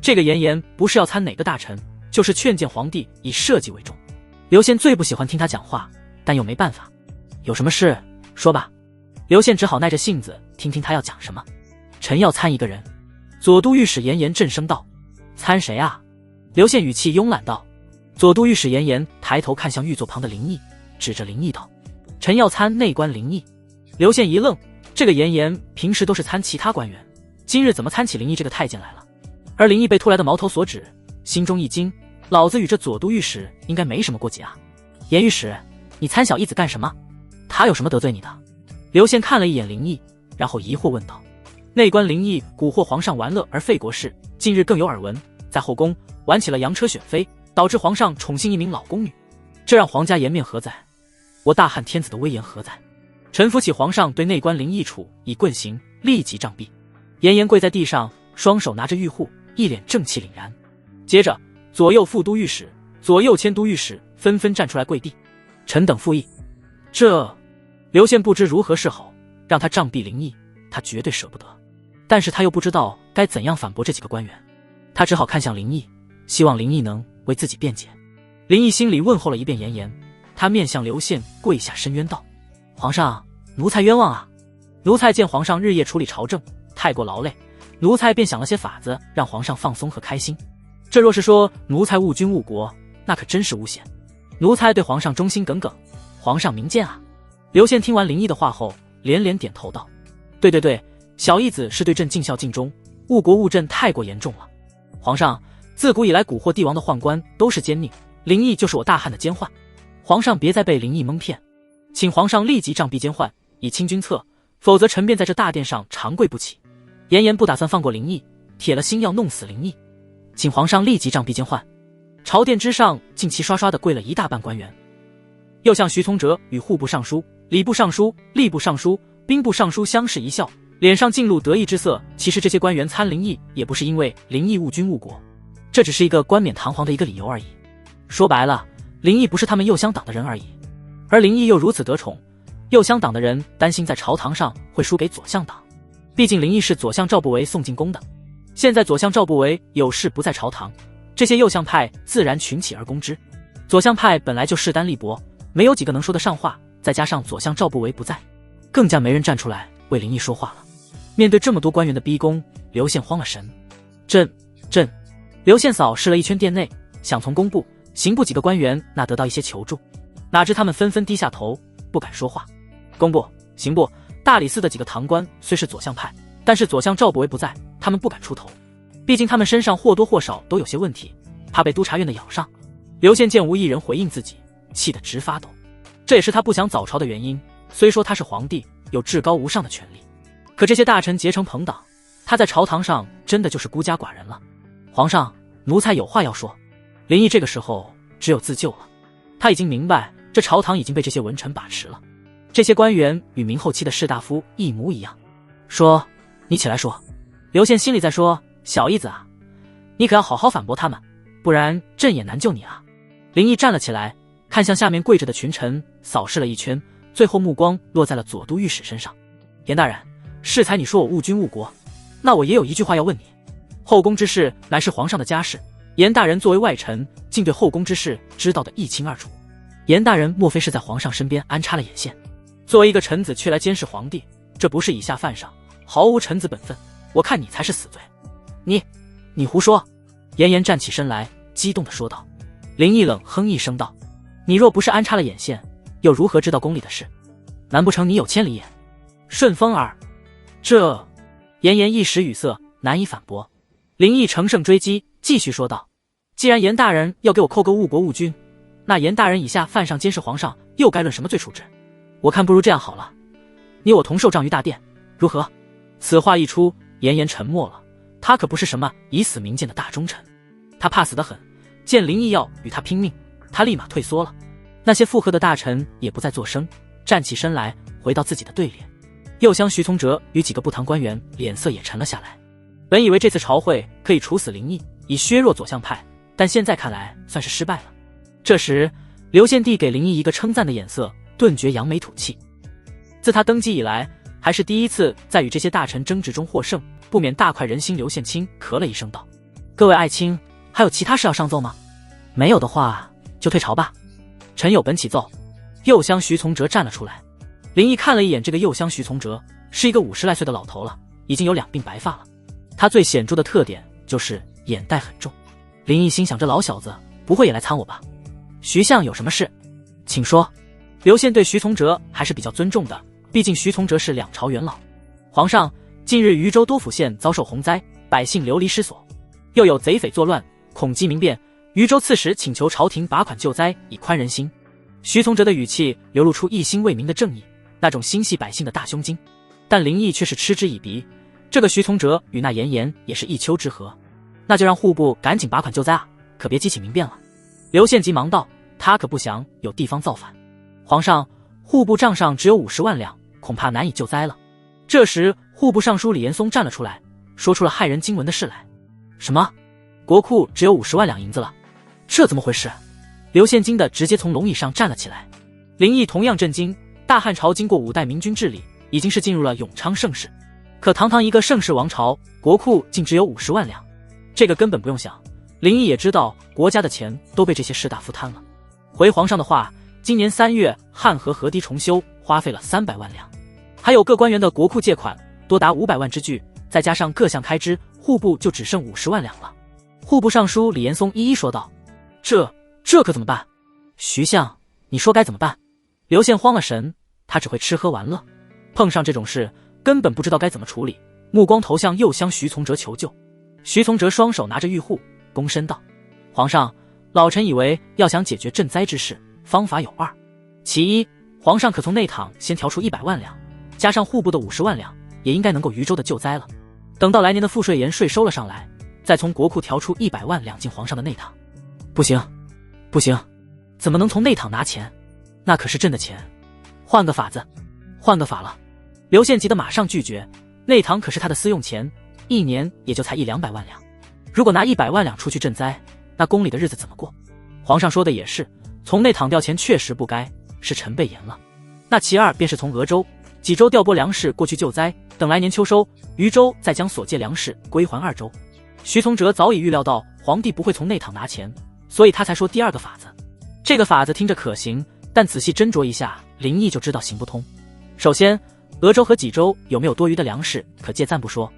这个严颜不是要参哪个大臣，就是劝谏皇帝以社稷为重。刘宪最不喜欢听他讲话，但又没办法。有什么事说吧。刘宪只好耐着性子听听他要讲什么。臣要参一个人。左都御史严颜震声道：参谁啊？刘宪语气慵懒道。左都御史严颜抬头看向御座旁的林毅，指着林毅道：臣要参内官林毅。刘宪一愣，这个严颜平时都是参其他官员，今日怎么参起林毅这个太监来了？而林毅被突来的矛头所指，心中一惊，老子与这左都御史应该没什么过节啊。严御史，你参小义子干什么？他有什么得罪你的？刘宪看了一眼林毅，然后疑惑问道。内官林毅蛊惑皇上玩乐而废国事，近日更有耳闻，在后宫玩起了羊车选妃，导致皇上宠幸一名老宫女，这让皇家颜面何在？我大汉天子的威严何在？臣服起皇上对内官林毅处以棍刑，立即杖毙。严颜跪在地上，双手拿着玉护，一脸正气凛然。接着左右副都御史、左右迁都御史纷纷站出来跪地，臣等附议。这刘宪不知如何是好，让他杖毙林毅，他绝对舍不得，但是他又不知道该怎样反驳这几个官员，他只好看向林毅，希望林毅能为自己辩解。林毅心里问候了一遍严颜，他面向刘宪跪下申冤道：皇上，奴才冤枉啊！奴才见皇上日夜处理朝政，太过劳累，奴才便想了些法子让皇上放松和开心。这若是说奴才误君误国，那可真是诬陷。奴才对皇上忠心耿耿，皇上明鉴啊！刘宪听完林毅的话后，连连点头道：对对对，小义子是对朕尽孝尽忠，误国误朕太过严重了。皇上，自古以来蛊惑帝王的宦官都是奸佞，林毅就是我大汉的奸宦，皇上别再被林毅蒙骗，请皇上立即杖毙奸宦，以清君侧，否则臣便在这大殿上长跪不起。严颜不打算放过林毅，铁了心要弄死林毅，请皇上立即杖毙奸宦。朝殿之上竟齐刷刷地跪了一大半官员。又向徐从哲与户部尚书、礼部尚书、吏部尚书、兵部尚书相视一笑，脸上尽露得意之色。其实这些官员参林毅也不是因为林毅误君误国，这只是一个冠冕堂皇的一个理由而已。说白了，林毅不是他们右厢党的人而已，而林毅又如此得宠，右厢党的人担心在朝堂上会输给左相党，毕竟林毅是左相赵不韦送进宫的，现在左相赵不韦有事不在朝堂，这些右相派自然群起而攻之。左相派本来就势单力薄，没有几个能说得上话，再加上左相赵不韦不在，更加没人站出来为林毅说话了。面对这么多官员的逼宫，刘宪慌了神。朕刘宪扫视了一圈殿内，想从工部、刑部几个官员那得到一些求助，哪知他们纷纷低下头，不敢说话。工部、刑部、大理寺的几个堂官虽是左相派，但是左相赵不韦不在，他们不敢出头，毕竟他们身上或多或少都有些问题，怕被督察院的咬上。刘宪见无一人回应自己，气得直发抖，这也是他不想早朝的原因。虽说他是皇帝，有至高无上的权力，可这些大臣结成朋党，他在朝堂上真的就是孤家寡人了。皇上，奴才有话要说。林毅这个时候只有自救了，他已经明白这朝堂已经被这些文臣把持了，这些官员与明后期的士大夫一模一样。说，你起来说。刘宪心里在说，小义子啊，你可要好好反驳他们，不然朕也难救你啊。林毅站了起来，看向下面跪着的群臣，扫视了一圈，最后目光落在了左都御史身上。严大人，适才你说我误君误国，那我也有一句话要问你。后宫之事乃是皇上的家事，严大人作为外臣，竟对后宫之事知道得一清二楚。严大人莫非是在皇上身边安插了眼线？作为一个臣子却来监视皇帝，这不是以下犯上，毫无臣子本分，我看你才是死罪。你胡说！严颜站起身来，激动地说道。林毅冷哼一声道：你若不是安插了眼线，又如何知道宫里的事？难不成你有千里眼？顺风耳！这……严颜一时语塞，难以反驳。林毅乘胜追击，继续说道：既然严大人要给我扣个误国误君，那严大人以下犯上监视皇上，又该论什么罪处置？我看不如这样好了，你我同受杖于大殿，如何？此话一出，严颜沉默了。他可不是什么以死明鉴的大忠臣，他怕死得很，见林毅要与他拼命，他立马退缩了。那些附和的大臣也不再作声，站起身来，回到自己的队列。右厢徐从哲与几个部堂官员脸色也沉了下来。本以为这次朝会可以处死林毅，以削弱左相派，但现在看来算是失败了。这时刘献帝给林毅一个称赞的眼色，顿觉扬眉吐气。自他登基以来，还是第一次在与这些大臣争执中获胜，不免大快人心。刘献卿咳了一声道：各位爱卿，还有其他事要上奏吗？没有的话就退朝吧，臣有本启奏。右厢徐从哲站了出来。林毅看了一眼这个右厢徐从哲，是一个50来岁的老头了，已经有2鬓白发了。他最显著的特点就是眼袋很重。林毅心想，这老小子不会也来参我吧？徐相有什么事？请说。刘宪对徐从哲还是比较尊重的，毕竟徐从哲是2朝元老。皇上，近日渝州多府县遭受洪灾，百姓流离失所，又有贼匪作乱，恐激民变，渝州刺史请求朝廷拔款救灾，以宽人心。徐从哲的语气流露出一心为民的正义，那种心系百姓的大胸襟。但林毅却是嗤之以鼻，这个徐从哲与那严颜也是一丘之貉。那就让户部赶紧拔款救灾啊，可别激起民变了。刘献急忙道，他可不想有地方造反。皇上，户部账上只有50万两，恐怕难以救灾了。这时户部尚书李延松站了出来，说出了骇人惊闻的事来。什么？国库只有50万两银子了？这怎么回事？刘献惊得直接从龙椅上站了起来。林毅同样震惊，大汉朝经过5代明君治理，已经是进入了永昌盛世，可堂堂一个盛世王朝，国库竟只有50万两，这个根本不用想，林毅也知道国家的钱都被这些士大夫贪了。回皇上的话，今年3月汉河河堤重修花费了300万两，还有各官员的国库借款多达500万之巨，再加上各项开支，户部就只剩50万两了。户部尚书李延松一一说道，这可怎么办？徐相，你说该怎么办？刘献慌了神，他只会吃喝玩乐，碰上这种事根本不知道该怎么处理，目光投向右厢徐从哲求救。徐从哲双手拿着玉户，躬身道，皇上，老臣以为要想解决赈灾之事，方法有2。其一，皇上可从内堂先调出100万两，加上户部的50万两，也应该能够渝州的救灾了。等到来年的赋税盐税收了上来，再从国库调出100万两进皇上的内堂。不行，怎么能从内堂拿钱？那可是朕的钱。换个法了。刘献急得马上拒绝，内堂可是他的私用钱，1年也就才100-200万两，如果拿100万两出去赈灾，那宫里的日子怎么过？皇上说的也是，从内堂调钱确实不该，是臣被言了。那其2便是从俄州、济州调拨粮食过去救灾，等来年秋收，渝州再将所借粮食归还2州。徐从哲早已预料到皇帝不会从内堂拿钱，所以他才说第2个法子。这个法子听着可行，但仔细斟酌一下，林毅就知道行不通。首先，俄州和济州有没有多余的粮食可借暂不说，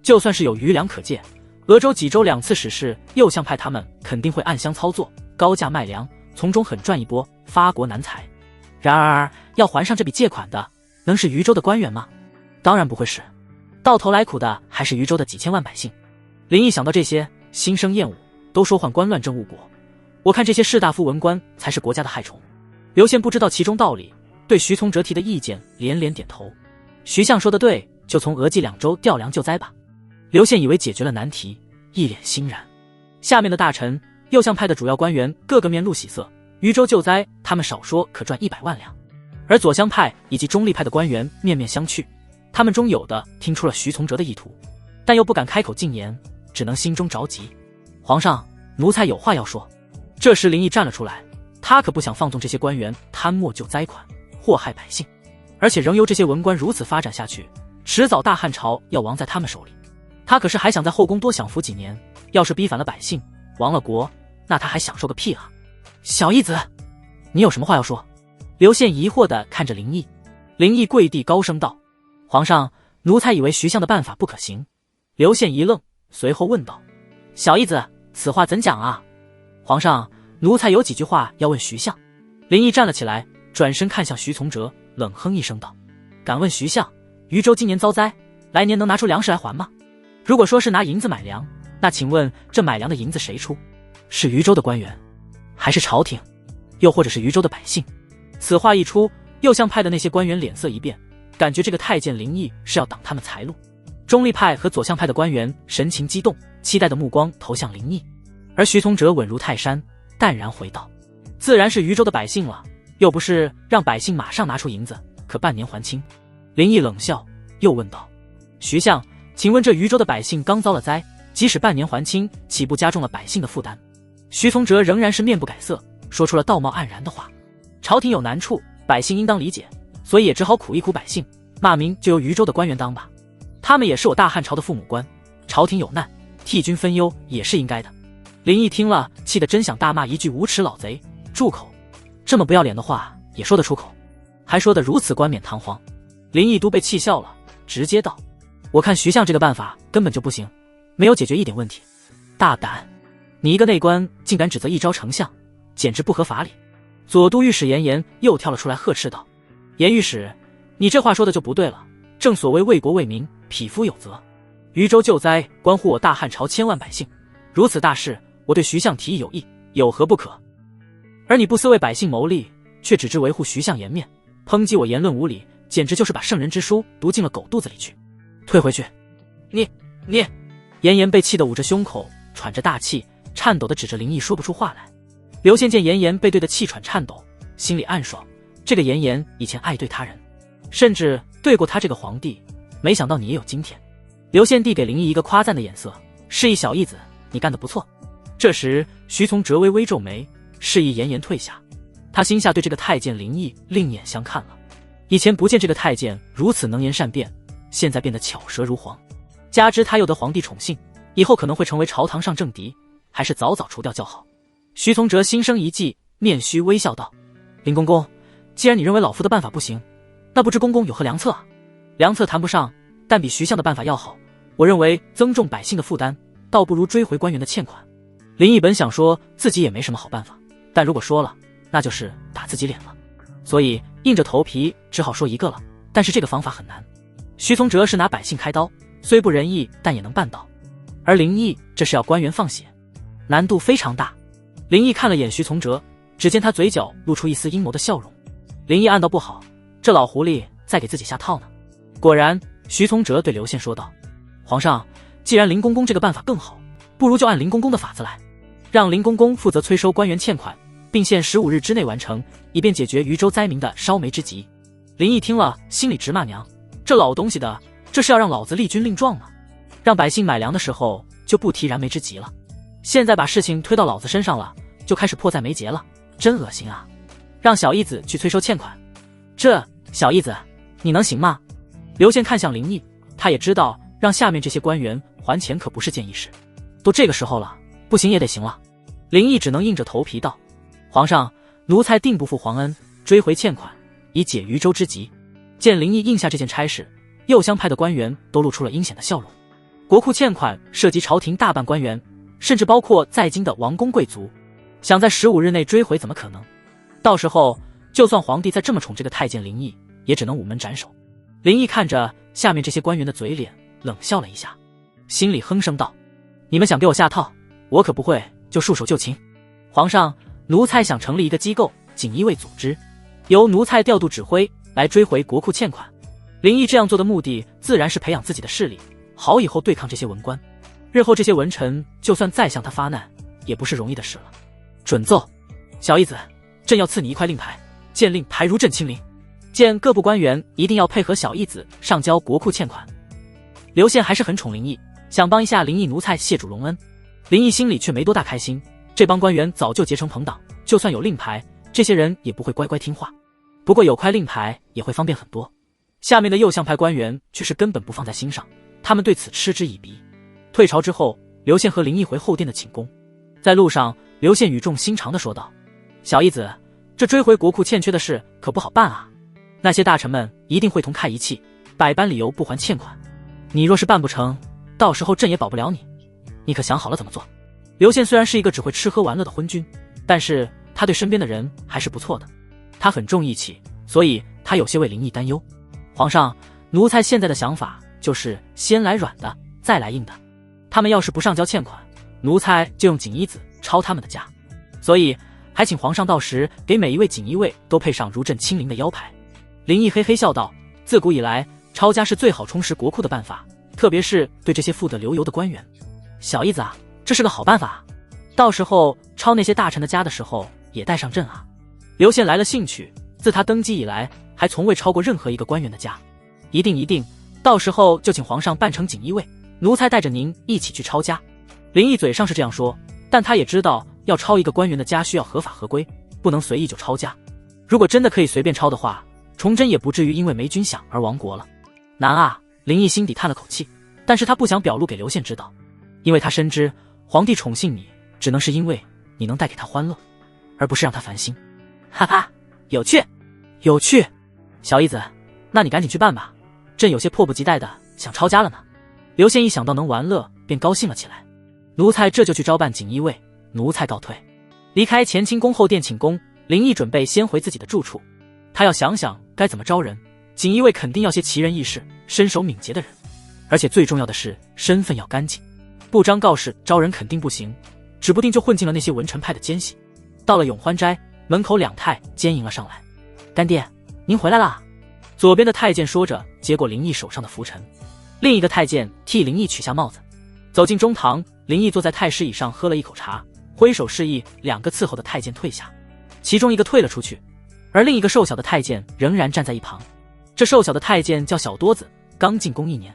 就算是有余粮可借，俄州、济州2次使事，右相派他们肯定会暗箱操作，高价卖粮，从中狠赚一波，发国难财。然而要还上这笔借款的，能是渝州的官员吗？当然不会是，到头来苦的还是渝州的几千万百姓。林毅想到这些，心生厌恶，都说宦官乱政误国，我看这些士大夫文官才是国家的害虫。刘献不知道其中道理，对徐从哲提的意见连连点头。徐相说的对，就从俄济2州调粮救灾吧。刘献以为解决了难题，一脸欣然。下面的大臣、右相派的主要官员个个面露喜色，渝州救灾他们少说可赚100万两，而左相派以及中立派的官员面面相觑，他们中有的听出了徐从哲的意图，但又不敢开口进言，只能心中着急。皇上，奴才有话要说。这时林毅站了出来，他可不想放纵这些官员贪墨救灾款，祸害百姓，而且仍由这些文官如此发展下去，迟早大汉朝要亡在他们手里。他可是还想在后宫多享福几年，要是逼反了百姓，亡了国，那他还享受个屁啊！小义子，你有什么话要说？刘献疑惑地看着林毅。林毅跪地高声道，皇上，奴才以为徐相的办法不可行。刘献一愣，随后问道，小义子，此话怎讲啊？皇上，奴才有几句话要问徐相。林毅站了起来，转身看向徐从哲，冷哼一声道，敢问徐相，渝州今年遭灾，来年能拿出粮食来还吗？如果说是拿银子买粮，那请问这买粮的银子谁出？是渝州的官员，还是朝廷，又或者是渝州的百姓？此话一出，右相派的那些官员脸色一变，感觉这个太监林毅是要挡他们财路。中立派和左相派的官员神情激动，期待的目光投向林毅，而徐从哲稳如泰山，淡然回道，自然是渝州的百姓了，又不是让百姓马上拿出银子，可半年还清。林毅冷笑，又问道，徐相，请问这渝州的百姓刚遭了灾，即使半年还清，岂不加重了百姓的负担？徐从哲仍然是面不改色，说出了道貌岸然的话，朝廷有难处，百姓应当理解，所以也只好苦一苦百姓，骂名就由渝州的官员当吧，他们也是我大汉朝的父母官，朝廷有难，替君分忧也是应该的。林毅听了，气得真想大骂一句无耻老贼，住口！这么不要脸的话也说得出口，还说得如此冠冕堂皇。林毅都被气笑了，直接道，我看徐相这个办法根本就不行，没有解决一点问题。大胆！你一个内官竟敢指责一朝丞相，简直不合法理。左都御史严颜又跳了出来呵斥道，严御史，你这话说的就不对了，正所谓为国为民，匹夫有责，渝州救灾关乎我大汉朝千万百姓，如此大事，我对徐相提议有意，有何不可？而你不思为百姓谋利，却只知维护徐相颜面，抨击我言论无理，简直就是把圣人之书读进了狗肚子里去。退回去！你！严严被气得捂着胸口，喘着大气，颤抖地指着林毅说不出话来。刘宪见严严被对得气喘颤抖，心里暗爽，这个严严以前爱对他人，甚至对过他这个皇帝，没想到你也有今天。刘宪递给林毅一个夸赞的眼色，示意小义子你干得不错。这时徐从哲微微皱眉，示意严严退下。他心下对这个太监林毅另眼相看了。以前不见这个太监如此能言善辩，现在变得巧舌如簧，加之他又得皇帝宠幸，以后可能会成为朝堂上政敌，还是早早除掉较好。徐从哲心生一计，面虚微笑道：林公公，既然你认为老夫的办法不行，那不知公公有何良策啊？良策谈不上，但比徐相的办法要好。我认为增重百姓的负担，倒不如追回官员的欠款。林毅本想说自己也没什么好办法，但如果说了，那就是打自己脸了，所以硬着头皮只好说一个了。但是这个方法很难。徐从哲是拿百姓开刀，虽不仁义，但也能办到。而林毅这是要官员放血，难度非常大。林毅看了眼徐从哲，只见他嘴角露出一丝阴谋的笑容。林毅暗道不好，这老狐狸在给自己下套呢。果然，徐从哲对刘宪说道：皇上，既然林公公这个办法更好，不如就按林公公的法子来，让林公公负责催收官员欠款，并限15日之内完成，以便解决渝州灾民的烧煤之急。林毅听了，心里直骂娘，这老东西的，这是要让老子立军令状吗？让百姓买粮的时候就不提燃眉之急了，现在把事情推到老子身上了，就开始迫在眉睫了，真恶心啊！让小义子去催收欠款，这小义子你能行吗？刘宪看向林毅，他也知道让下面这些官员还钱可不是件易事，都这个时候了，不行也得行了。林毅只能硬着头皮道：皇上，奴才定不负皇恩，追回欠款，以解渝州之急。见林毅应下这件差事，右相派的官员都露出了阴险的笑容。国库欠款涉及朝廷大半官员，甚至包括在京的王公贵族，想在15日内追回怎么可能？到时候就算皇帝再这么宠这个太监林毅，也只能午门斩首。林毅看着下面这些官员的嘴脸，冷笑了一下，心里哼声道：你们想给我下套，我可不会就束手就擒。皇上，奴才想成立一个机构，锦衣卫组织，由奴才调度指挥，来追回国库欠款。林毅这样做的目的自然是培养自己的势力，好以后对抗这些文官。日后这些文臣就算再向他发难，也不是容易的事了。准奏，小义子，朕要赐你一块令牌，见令牌如朕亲临。见各部官员一定要配合小义子上交国库欠款。刘宪还是很宠林毅，想帮一下林毅奴才谢主隆恩。林毅心里却没多大开心，这帮官员早就结成朋党，就算有令牌，这些人也不会乖乖听话。不过有块令牌也会方便很多。下面的右相派官员却是根本不放在心上，他们对此嗤之以鼻。退朝之后，刘宪和林毅回后殿的寝宫，在路上，刘宪语重心长地说道：小义子，这追回国库欠缺的事可不好办啊，那些大臣们一定会同看一气，百般理由不还欠款。你若是办不成，到时候朕也保不了你，你可想好了怎么做？刘宪虽然是一个只会吃喝玩乐的昏君，但是他对身边的人还是不错的，他很重义气，所以他有些为林毅担忧。皇上，奴才现在的想法就是先来软的，再来硬的。他们要是不上交欠款，奴才就用锦衣子抄他们的家，所以还请皇上到时给每一位锦衣卫都配上如朕亲临的腰牌。林毅嘿嘿笑道：自古以来，抄家是最好充实国库的办法，特别是对这些富得流油的官员。小义子啊，这是个好办法啊，到时候抄那些大臣的家的时候也带上朕啊。刘宪来了兴趣，自他登基以来还从未抄过任何一个官员的家。一定，到时候就请皇上扮成锦衣卫，奴才带着您一起去抄家。林毅嘴上是这样说，但他也知道要抄一个官员的家需要合法合规，不能随意就抄家。如果真的可以随便抄的话，崇祯也不至于因为没军饷而亡国了。难啊，林毅心底叹了口气，但是他不想表露给刘宪知道，因为他深知皇帝宠幸你，只能是因为你能带给他欢乐，而不是让他烦心。哈哈，有趣，小义子，那你赶紧去办吧，朕有些迫不及待的想抄家了呢。刘宪一想到能玩乐，便高兴了起来。奴才这就去招办锦衣卫，奴才告退。离开乾清宫后殿寝宫，林毅准备先回自己的住处，他要想想该怎么招人。锦衣卫肯定要些奇人异士、身手敏捷的人，而且最重要的是身份要干净，不张告示招人肯定不行，指不定就混进了那些文臣派的奸细。到了永欢斋门口，两太监迎了上来。干爹，您回来啦！左边的太监说着，接过林毅手上的拂尘。另一个太监替林毅取下帽子，走进中堂。林毅坐在太师椅上，喝了一口茶，挥手示意两个伺候的太监退下。其中一个退了出去，而另一个瘦小的太监仍然站在一旁。这瘦小的太监叫小多子，刚进宫1年。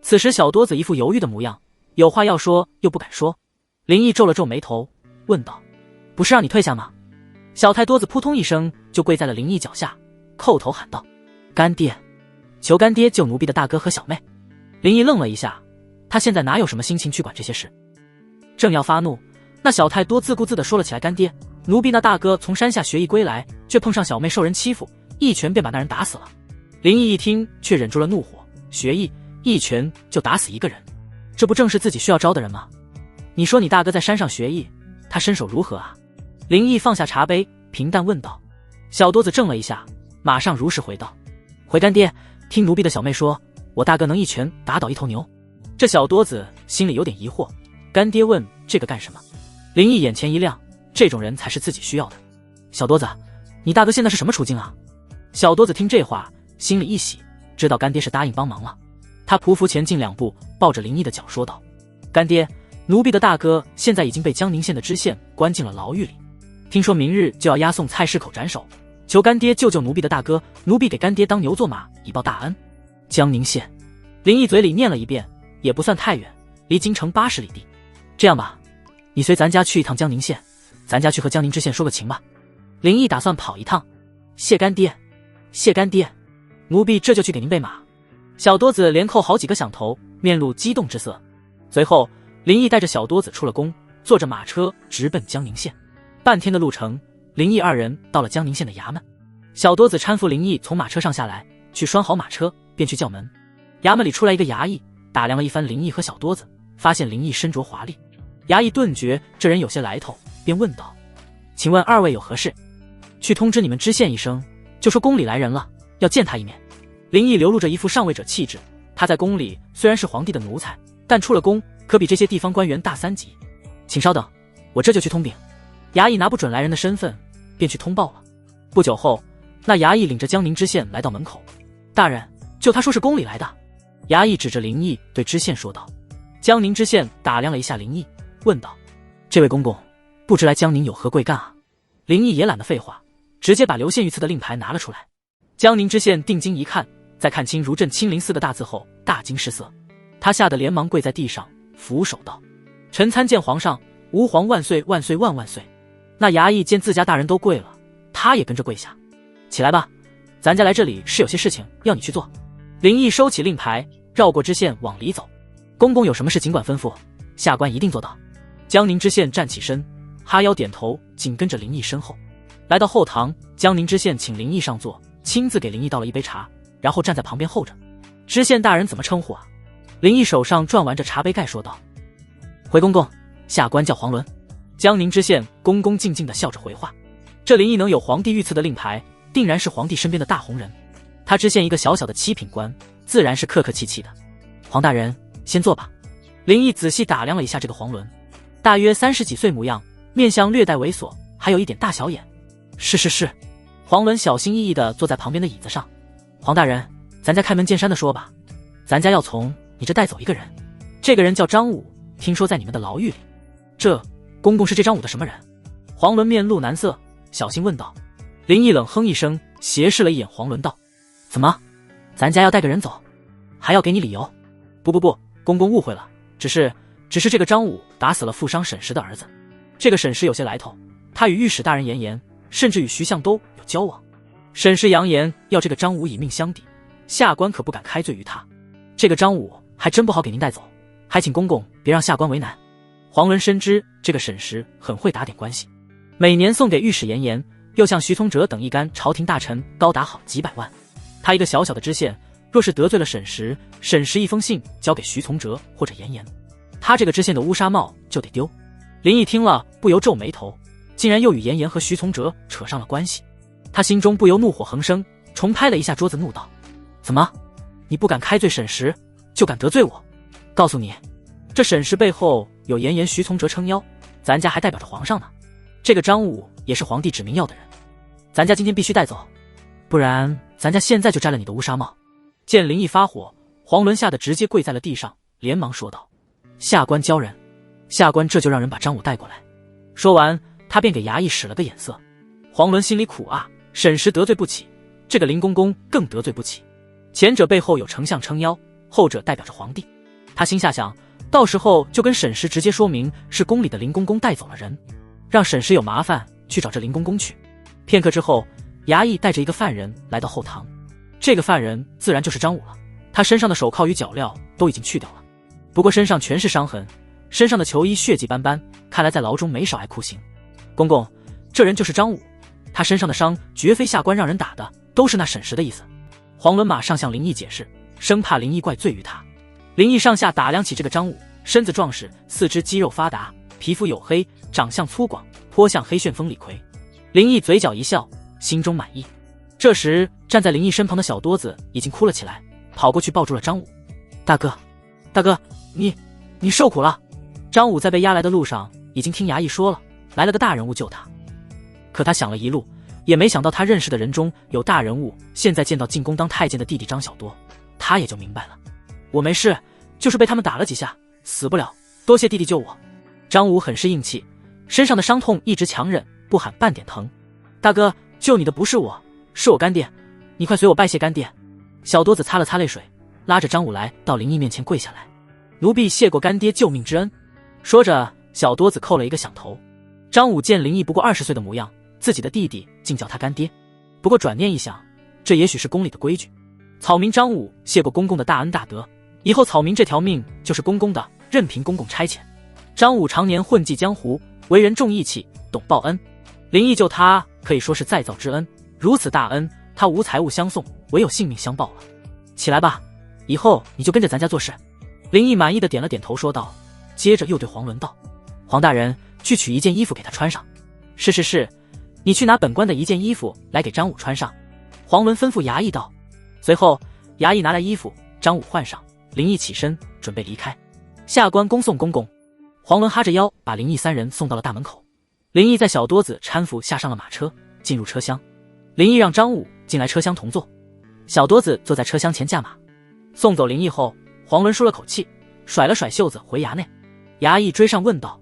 此时小多子一副犹豫的模样，有话要说又不敢说。林毅皱了皱眉头，问道：“不是让你退下吗？”小太多子扑通一声就跪在了林毅脚下，叩头喊道：“干爹，求干爹救奴婢的大哥和小妹。”林毅愣了一下，他现在哪有什么心情去管这些事？正要发怒，那小太多自顾自地说了起来：“干爹，奴婢那大哥从山下学艺归来，却碰上小妹受人欺负，一拳便把那人打死了。”林毅一听，却忍住了怒火：“学艺，一拳就打死一个人，这不正是自己需要招的人吗？你说你大哥在山上学艺，他身手如何啊？”林毅放下茶杯，平淡问道。小多子怔了一下，马上如实回道：“回干爹，听奴婢的小妹说，我大哥能一拳打倒一头牛。”这小多子心里有点疑惑，干爹问这个干什么？林毅眼前一亮，这种人才是自己需要的。小多子，你大哥现在是什么处境啊？小多子听这话，心里一喜，知道干爹是答应帮忙了。他匍匐前进2步，抱着林毅的脚说道：“干爹，奴婢的大哥现在已经被江宁县的知县关进了牢狱里，听说明日就要押送菜市口斩首，求干爹救救奴婢的大哥，奴婢给干爹当牛做马，以报大恩。”江宁县，林毅嘴里念了一遍，也不算太远，离京城80里地。这样吧，你随咱家去一趟江宁县，咱家去和江宁知县说个情吧。林毅打算跑一趟。谢干爹，谢干爹，奴婢这就去给您备马。小多子连叩好几个响头，面露激动之色。随后林毅带着小多子出了宫，坐着马车直奔江宁县。半天的路程，林毅二人到了江宁县的衙门。小多子搀扶林毅从马车上下来，去拴好马车，便去叫门。衙门里出来一个衙役，打量了一番林毅和小多子，发现林毅身着华丽。衙役顿觉这人有些来头，便问道：“请问二位有何事？”“去通知你们知县一声，就说宫里来人了，要见他一面。”林毅流露着一副上位者气质，他在宫里虽然是皇帝的奴才，但出了宫可比这些地方官员大3级。请稍等，我这就去通禀。衙役拿不准来人的身份，便去通报了。不久后，那衙役领着江宁知县来到门口。“大人，就他说是宫里来的。”衙役指着林毅对知县说道。江宁知县打量了一下林毅，问道：“这位公公，不知来江宁有何贵干啊？”林毅也懒得废话，直接把刘献御赐的令牌拿了出来。江宁知县定睛一看，在看清如朕亲临4个大字后，大惊失色。他吓得连忙跪在地上，俯首道：“臣参见皇上，吾皇万岁万岁万万岁。”那衙役见自家大人都跪了，他也跟着跪下。“起来吧，咱家来这里是有些事情要你去做。”林毅收起令牌，绕过知县往里走。“公公有什么事尽管吩咐，下官一定做到。”江宁知县站起身，哈腰点头，紧跟着林毅身后。来到后堂，江宁知县请林毅上座，亲自给林毅倒了一杯茶，然后站在旁边候着。“知县大人怎么称呼啊？”林毅手上转玩着茶杯盖说道。“回公公，下官叫黄伦。”江宁知县恭恭敬敬地笑着回话。这林毅能有皇帝御赐的令牌，定然是皇帝身边的大红人。他知县一个小小的7品官，自然是客客气气的。“黄大人先坐吧。”林毅仔细打量了一下这个黄伦，大约30几岁模样，面相略带猥琐，还有一点大小眼。“是。”黄伦小心翼翼地坐在旁边的椅子上。“黄大人，咱家开门见山的说吧，咱家要从你这带走一个人。这个人叫张武，听说在你们的牢狱里。这公公是这张武的什么人？”黄伦面露难色，小心问道。林毅冷哼一声，斜视了一眼黄伦道：“怎么，咱家要带个人走，还要给你理由？”“不，公公误会了，只是这个张武打死了富商沈石的儿子。这个沈石有些来头，他与御史大人严颜，甚至与徐向都有交往。沈石扬言要这个张武以命相抵，下官可不敢开罪于他。这个张武还真不好给您带走，还请公公别让下官为难。”黄伦深知这个沈石很会打点关系，每年送给御史严颜，又向徐从哲等一干朝廷大臣高达好几百万。他一个小小的知县，若是得罪了沈石，沈石一封信交给徐从哲或者严颜，他这个知县的乌纱帽就得丢。林毅听了不由皱眉头，竟然又与严颜和徐从哲扯上了关系。他心中不由怒火横生，重拍了一下桌子，怒道：“怎么，你不敢开罪沈石，就敢得罪我？告诉你，这沈石背后有严颜、徐从哲撑腰，咱家还代表着皇上呢。这个张武也是皇帝指名要的人，咱家今天必须带走，不然咱家现在就摘了你的乌纱帽。见林毅发火，黄伦吓得直接跪在了地上，连忙说道：下官教人。下官这就让人把张武带过来。说完，他便给衙役使了个眼色。黄伦心里苦啊，沈氏得罪不起，这个林公公更得罪不起。前者背后有丞相撑腰，后者代表着皇帝。他心下想，到时候就跟沈氏直接说明是宫里的林公公带走了人，让沈氏有麻烦去找这林公公去。片刻之后，衙役带着一个犯人来到后堂，这个犯人自然就是张武了。他身上的手铐与脚镣都已经去掉了，不过身上全是伤痕，身上的囚衣血迹斑斑，看来在牢中没少挨酷刑。公公，这人就是张武，他身上的伤绝非下官让人打的，都是那沈氏的意思。黄伦马上向林毅解释，生怕林毅怪罪于他。林毅上下打量起这个张武，身子壮实，四肢肌肉发达，皮肤黝黑，长相粗犷，颇像黑旋风李逵。林毅嘴角一笑，心中满意。这时站在林毅身旁的小多子已经哭了起来，跑过去抱住了张武。大哥，大哥，你受苦了。张武在被押来的路上已经听衙役说了，来了个大人物救他。可他想了一路，也没想到他认识的人中有大人物，现在见到进宫当太监的弟弟张小多，他也就明白了。我没事，就是被他们打了几下，死不了，多谢弟弟救我。张武很是硬气，身上的伤痛一直强忍，不喊半点疼。大哥，救你的不是我，是我干爹，你快随我拜谢干爹。小多子擦了擦泪水，拉着张武来到林毅面前跪下来，奴婢谢过干爹救命之恩。说着，小多子叩了一个响头。张武见林毅不过20岁的模样，自己的弟弟竟叫他干爹，不过转念一想，这也许是宫里的规矩。草民张武谢过公公的大恩大德，以后草民这条命就是公公的，任凭公公差遣。张武常年混迹江湖，为人重义气，懂报恩。林毅救他可以说是再造之恩，如此大恩，他无财物相送，唯有性命相报了。起来吧，以后你就跟着咱家做事。林毅满意的点了点头说道，接着又对黄伦道：黄大人，去取一件衣服给他穿上。是，你去拿本官的一件衣服来给张武穿上。黄伦吩咐衙役道。随后衙役拿来衣服，张武换上，林毅起身准备离开。下官恭送公公。黄伦哈着腰把林毅3人送到了大门口。林毅在小多子搀扶下上了马车，进入车厢。林毅让张武进来车厢同坐，小多子坐在车厢前驾马。送走林毅后，黄伦舒了口气，甩了甩袖子回衙内。衙役追上问道：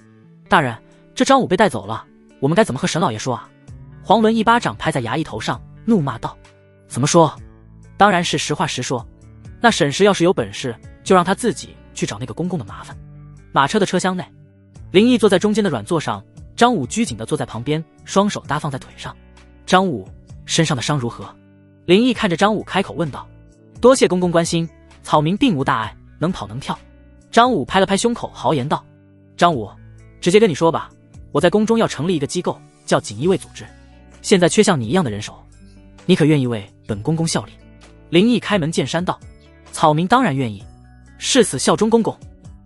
大人，这张武被带走了，我们该怎么和沈老爷说啊？黄伦一巴掌拍在衙役头上，怒骂道：怎么说？当然是实话实说。那沈氏要是有本事，就让他自己去找那个公公的麻烦。马车的车厢内，林毅坐在中间的软座上，张武拘谨地坐在旁边，双手搭放在腿上。张武身上的伤如何？林毅看着张武开口问道。多谢公公关心，草民并无大碍，能跑能跳。张武拍了拍胸口，豪言道：张武，直接跟你说吧，我在宫中要成立一个机构，叫锦衣卫组织，现在缺像你一样的人手，你可愿意为本公公效力？林毅开门见山道：草民当然愿意，誓死效忠公公。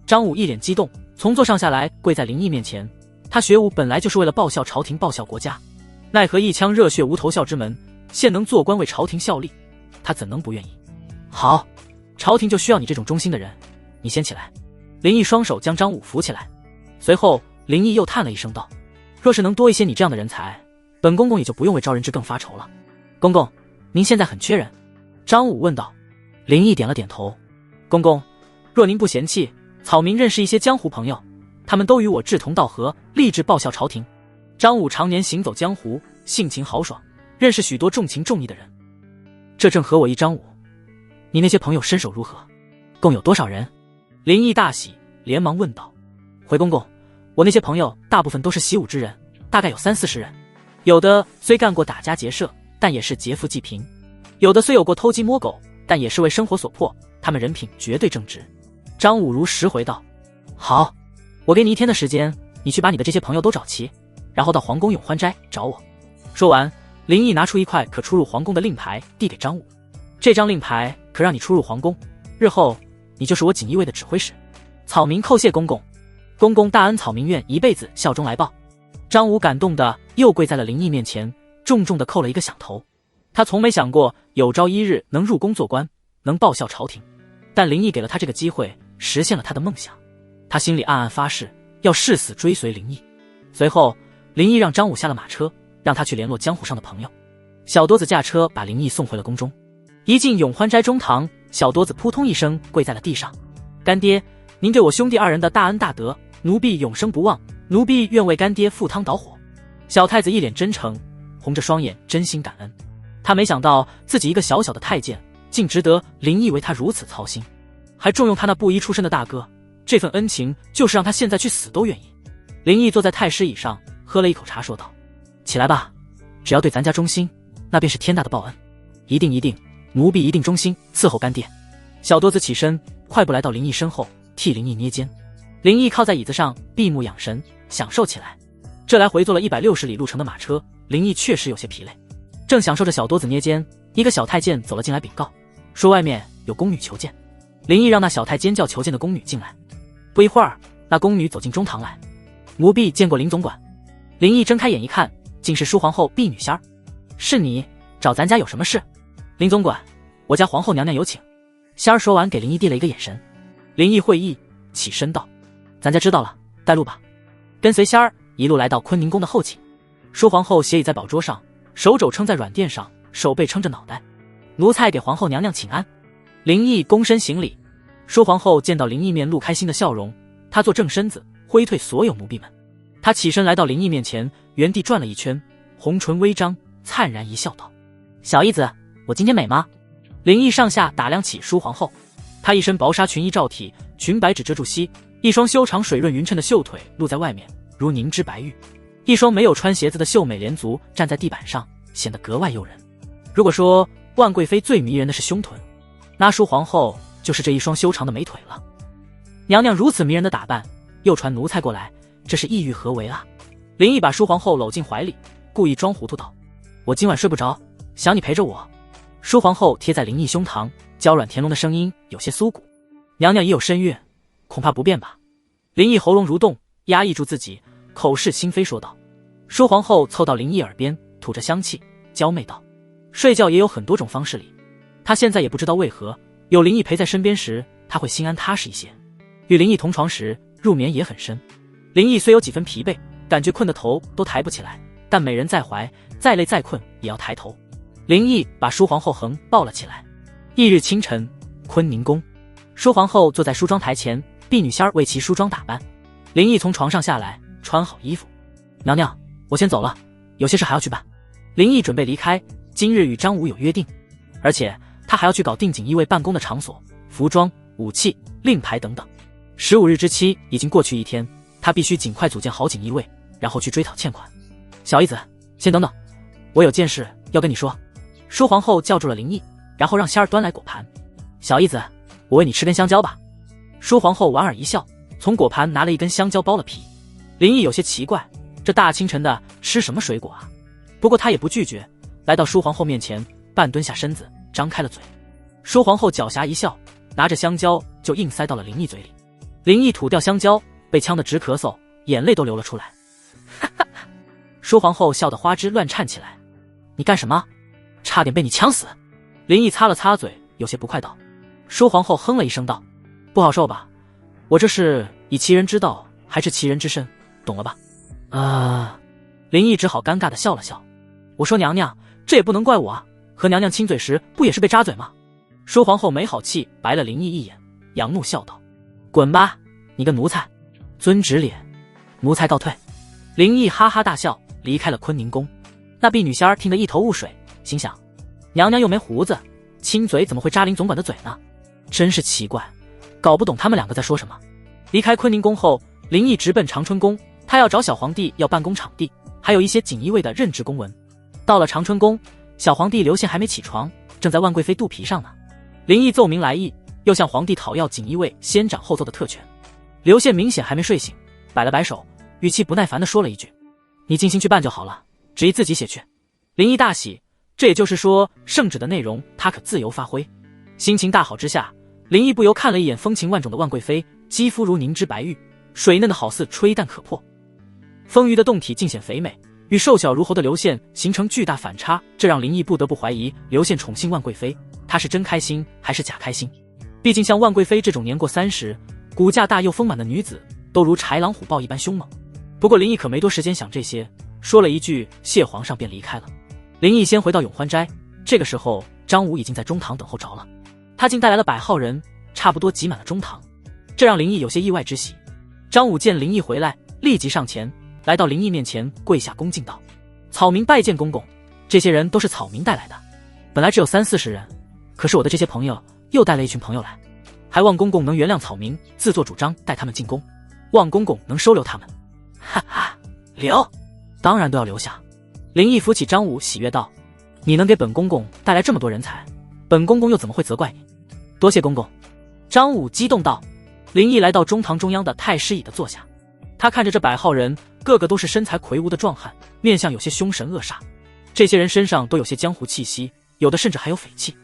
张武一脸激动，从座上下来，跪在林毅面前。他学武本来就是为了报效朝廷，报效国家，奈何一腔热血无投效之门，现能做官为朝廷效力，他怎能不愿意？好，朝廷就需要你这种忠心的人，你先起来。林毅双手将张武扶起来，随后林毅又叹了一声道：若是能多一些你这样的人才，本公公也就不用为招人之更发愁了。公公，您现在很缺人？张武问道。林毅点了点头。公公，若您不嫌弃，草民认识一些江湖朋友，他们都与我志同道合，立志报效朝廷。张武常年行走江湖，性情豪爽，认识许多重情重义的人，这正合我意。张武，你那些朋友身手如何？共有多少人？林毅大喜，连忙问道。回公公，我那些朋友大部分都是习武之人，大概有30-40人，有的虽干过打家劫舍，但也是劫富济贫，有的虽有过偷鸡摸狗，但也是为生活所迫，他们人品绝对正直。张武如实回道：好，我给你1天的时间，你去把你的这些朋友都找齐，然后到皇宫永欢斋找我。说完，林毅拿出一块可出入皇宫的令牌递给张武，这张令牌可让你出入皇宫，日后你就是我锦衣卫的指挥使。草民叩谢公公。公公大恩，草民愿一辈子效忠来报。张武感动的又跪在了林毅面前，重重的叩了一个响头。他从没想过有朝一日能入宫做官，能报效朝廷，但林毅给了他这个机会，实现了他的梦想。他心里暗暗发誓，要誓死追随林毅。随后，林毅让张武下了马车，让他去联络江湖上的朋友。小多子驾车把林毅送回了宫中。一进永欢斋中堂，小多子扑通一声跪在了地上：“干爹，您对我兄弟二人的大恩大德，奴婢永生不忘，奴婢愿为干爹赴汤蹈火。”小太子一脸真诚，红着双眼，真心感恩。他没想到自己一个小小的太监，竟值得林毅为他如此操心，还重用他那布衣出身的大哥，这份恩情就是让他现在去死都愿意。林毅坐在太师椅上，喝了一口茶，说道：“起来吧，只要对咱家忠心，那便是天大的报恩。一定一定，奴婢一定忠心伺候干爹。”小多子起身，快步来到林毅身后，替林毅捏肩。林毅靠在椅子上，闭目养神，享受起来。这来回坐了160里路程的马车，林毅确实有些疲累。正享受着小多子捏肩，一个小太监走了进来禀告，说外面有宫女求见。林毅让那小太监叫求见的宫女进来。不一会儿，那宫女走进中堂来：“奴婢见过林总管。”林毅睁开眼一看，竟是淑皇后婢女仙儿。“是你找咱家有什么事？”“林总管，我家皇后娘娘有请。”仙儿说完，给林毅递了一个眼神。林毅会意，起身道：“咱家知道了，带路吧。”跟随仙儿一路来到坤宁宫的后寝。淑皇后斜倚在宝桌上，手肘撑在软垫上，手背撑着脑袋。“奴才给皇后娘娘请安。”林毅躬身行礼。淑皇后见到林毅面露开心的笑容，她坐正身子，挥退所有奴婢们。她起身来到林毅面前，原地转了一圈，红唇微张，灿然一笑道：“小义子，我今天美吗？”林毅上下打量起淑皇后，她一身薄纱裙衣罩体，裙摆只遮住膝，一双修长水润匀称的秀腿露在外面，如凝脂白玉；一双没有穿鞋子的秀美莲足站在地板上，显得格外诱人。如果说万贵妃最迷人的是胸臀，那淑皇后就是这一双修长的美腿了。娘娘如此迷人的打扮，又传奴才过来，这是意欲何为啊？林毅把淑皇后搂进怀里，故意装糊涂道：“我今晚睡不着，想你陪着我。”淑皇后贴在林毅胸膛，娇软甜浓的声音有些酥骨：“娘娘已有身孕，恐怕不便吧？”林毅喉咙蠕动，压抑住自己，口是心非说道。淑皇后凑到林毅耳边，吐着香气，娇媚道：“睡觉也有很多种方式哩。”她现在也不知道为何，有林毅陪在身边时，她会心安踏实一些。与林毅同床时，入眠也很深。林毅虽有几分疲惫，感觉困得头都抬不起来，但美人在怀，再累再困也要抬头。林毅把淑皇后横抱了起来。翌日清晨，坤宁宫，淑皇后坐在梳妆台前，婢女仙儿为其梳妆打扮。林毅从床上下来，穿好衣服：“娘娘，我先走了，有些事还要去办。”林毅准备离开，今日与张武有约定，而且他还要去搞定锦衣卫办公的场所、服装、武器、令牌等等。15日之期已经过去1天，他必须尽快组建好锦衣卫，然后去追讨欠款。“小义子，先等等，我有件事要跟你说。”淑皇后叫住了林毅，然后让仙儿端来果盘。“小义子，我喂你吃根香蕉吧。”淑皇后莞尔一笑，从果盘拿了一根香蕉剥了皮。林毅有些奇怪，这大清晨的吃什么水果啊？不过他也不拒绝，来到淑皇后面前，半蹲下身子，张开了嘴。淑皇后狡黠一笑，拿着香蕉就硬塞到了林毅嘴里。林毅吐掉香蕉，被呛得直咳嗽，眼泪都流了出来。淑皇后笑得花枝乱颤起来：“你干什么？差点被你呛死！”林毅擦了擦嘴，有些不快道。淑皇后哼了一声道：“不好受吧？我这是以其人之道还治其人之身，懂了吧？”林毅只好尴尬地笑了笑。“我说娘娘，这也不能怪我啊，和娘娘亲嘴时不也是被扎嘴吗？”淑皇后没好气白了林毅一眼，扬怒笑道：“滚吧，你个奴才，尊直脸，奴才告退。”林毅哈哈大笑，离开了坤宁宫。那婢女仙儿听得一头雾水，心想：娘娘又没胡子，亲嘴怎么会扎林总管的嘴呢？真是奇怪，搞不懂他们两个在说什么。离开坤宁宫后，林毅直奔长春宫，他要找小皇帝要办公场地，还有一些锦衣卫的任职公文。到了长春宫，小皇帝刘宪还没起床，正在万贵妃肚皮上呢。林毅奏明来意，又向皇帝讨要锦衣卫先斩后奏的特权。刘宪明显还没睡醒，摆了摆手，语气不耐烦地说了一句：“你尽心去办就好了，旨意自己写去。”林毅大喜，这也就是说圣旨的内容他可自由发挥。心情大好之下，林毅不由看了一眼风情万种的万贵妃，肌肤如凝脂白玉，水嫩的好似吹弹可破，丰腴的胴体尽显肥美，与瘦小如猴的刘宪形成巨大反差，这让林毅不得不怀疑刘宪宠幸万贵妃，他是真开心还是假开心？毕竟像万贵妃这种年过30、骨架大又丰满的女子，都如豺狼虎豹一般凶猛。不过林毅可没多时间想这些，说了一句谢皇上便离开了。林毅先回到永欢斋，这个时候张武已经在中堂等候着了，他竟带来了100号人，差不多挤满了中堂，这让林毅有些意外之喜。张武见林毅回来，立即上前来到林毅面前跪下恭敬道：草民拜见公公。这些人都是草民带来的，本来只有30-40人，可是我的这些朋友又带了一群朋友来，还望公公能原谅草民自作主张带他们进宫，望公公能收留他们。哈哈，留，当然都要留下。林毅扶起张武，喜悦道：你能给本公公带来这么多人才，本公公又怎么会责怪你？多谢公公。张武激动道。林毅来到中堂中央的太师椅的坐下，他看着这100号人，个个都是身材魁梧的壮汉，面相有些凶神恶煞，这些人身上都有些江湖气息，有的甚至还有匪气。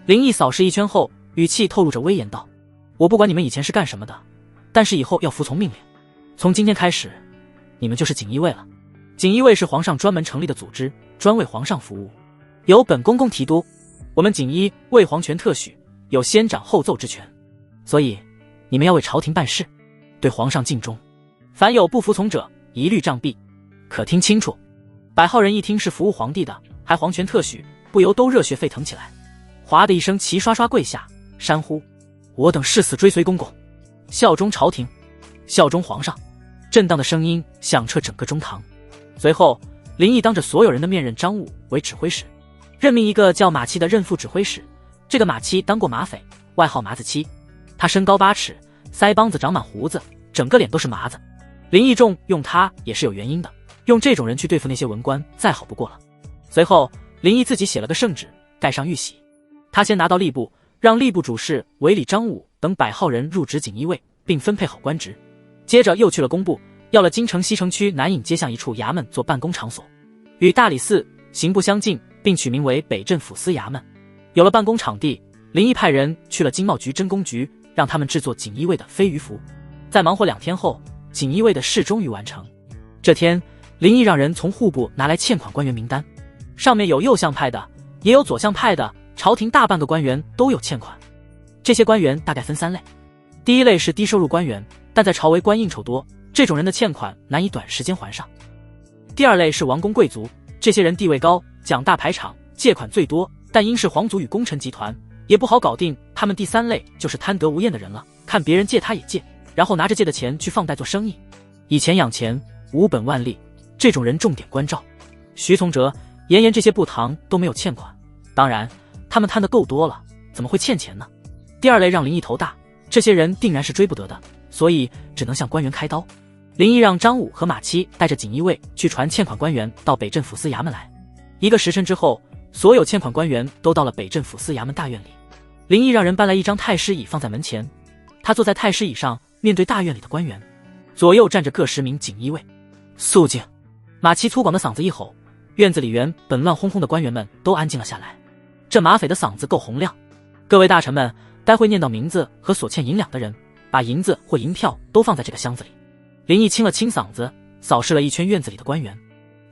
林毅扫视一圈后，语气透露着威严道：我不管你们以前是干什么的，但是以后要服从命令。从今天开始，你们就是锦衣卫了。锦衣卫是皇上专门成立的组织，专为皇上服务，由本公公提督。我们锦衣卫皇权特许，有先斩后奏之权，所以你们要为朝廷办事，对皇上尽忠，凡有不服从者，一律杖毙。可听清楚。100号人一听是服务皇帝的，还皇权特许，不由都热血沸腾起来，哗的一声齐刷刷跪下，山呼：我等誓死追随公公，效忠朝廷，效忠皇上。震荡的声音响彻整个中堂。随后林毅当着所有人的面任张武为指挥使，任命一个叫马七的任副指挥使。这个马七当过马匪，外号麻子七，他身高8尺，腮帮子长满胡子，整个脸都是麻子。林毅重用他也是有原因的，用这种人去对付那些文官再好不过了。随后林毅自己写了个圣旨，盖上玉玺。他先拿到吏部，让吏部主事韦礼、张武等100号人入职锦衣卫，并分配好官职。接着又去了工部，要了京城西城区南影街巷一处衙门做办公场所，与大理寺刑部相近，并取名为北镇抚司衙门。有了办公场地，林毅派人去了经贸局、侦工局，让他们制作锦衣卫的飞鱼服。在忙活2天后，锦衣卫的事终于完成。这天，林毅让人从户部拿来欠款官员名单，上面有右相派的，也有左相派的，朝廷大半个官员都有欠款。这些官员大概分3类，第一类是低收入官员，但在朝为官应酬多，这种人的欠款难以短时间还上。第二类是王公贵族，这些人地位高，讲大排场，借款最多，但因是皇族与功臣集团，也不好搞定。他们第3类就是贪得无厌的人了，看别人借他也借，然后拿着借的钱去放贷做生意，以钱养钱，无本万利，这种人重点关照。徐从哲、严严这些部堂都没有欠款，当然他们贪得够多了，怎么会欠钱呢？第2类让林毅头大，这些人定然是追不得的，所以只能向官员开刀。林毅让张武和马七带着锦衣卫去传欠款官员到北镇抚司衙门来。1个时辰之后，所有欠款官员都到了北镇抚司衙门大院里。林毅让人搬来一张太师椅放在门前，他坐在太师椅上，面对大院里的官员，左右站着各10名锦衣卫。肃静！马七粗犷的嗓子一吼，院子里原本乱哄哄的官员们都安静了下来。这马匪的嗓子够洪亮。各位大臣们，待会念到名字和所欠银两的人，把银子或银票都放在这个箱子里。林毅清了清嗓子，扫视了一圈院子里的官员。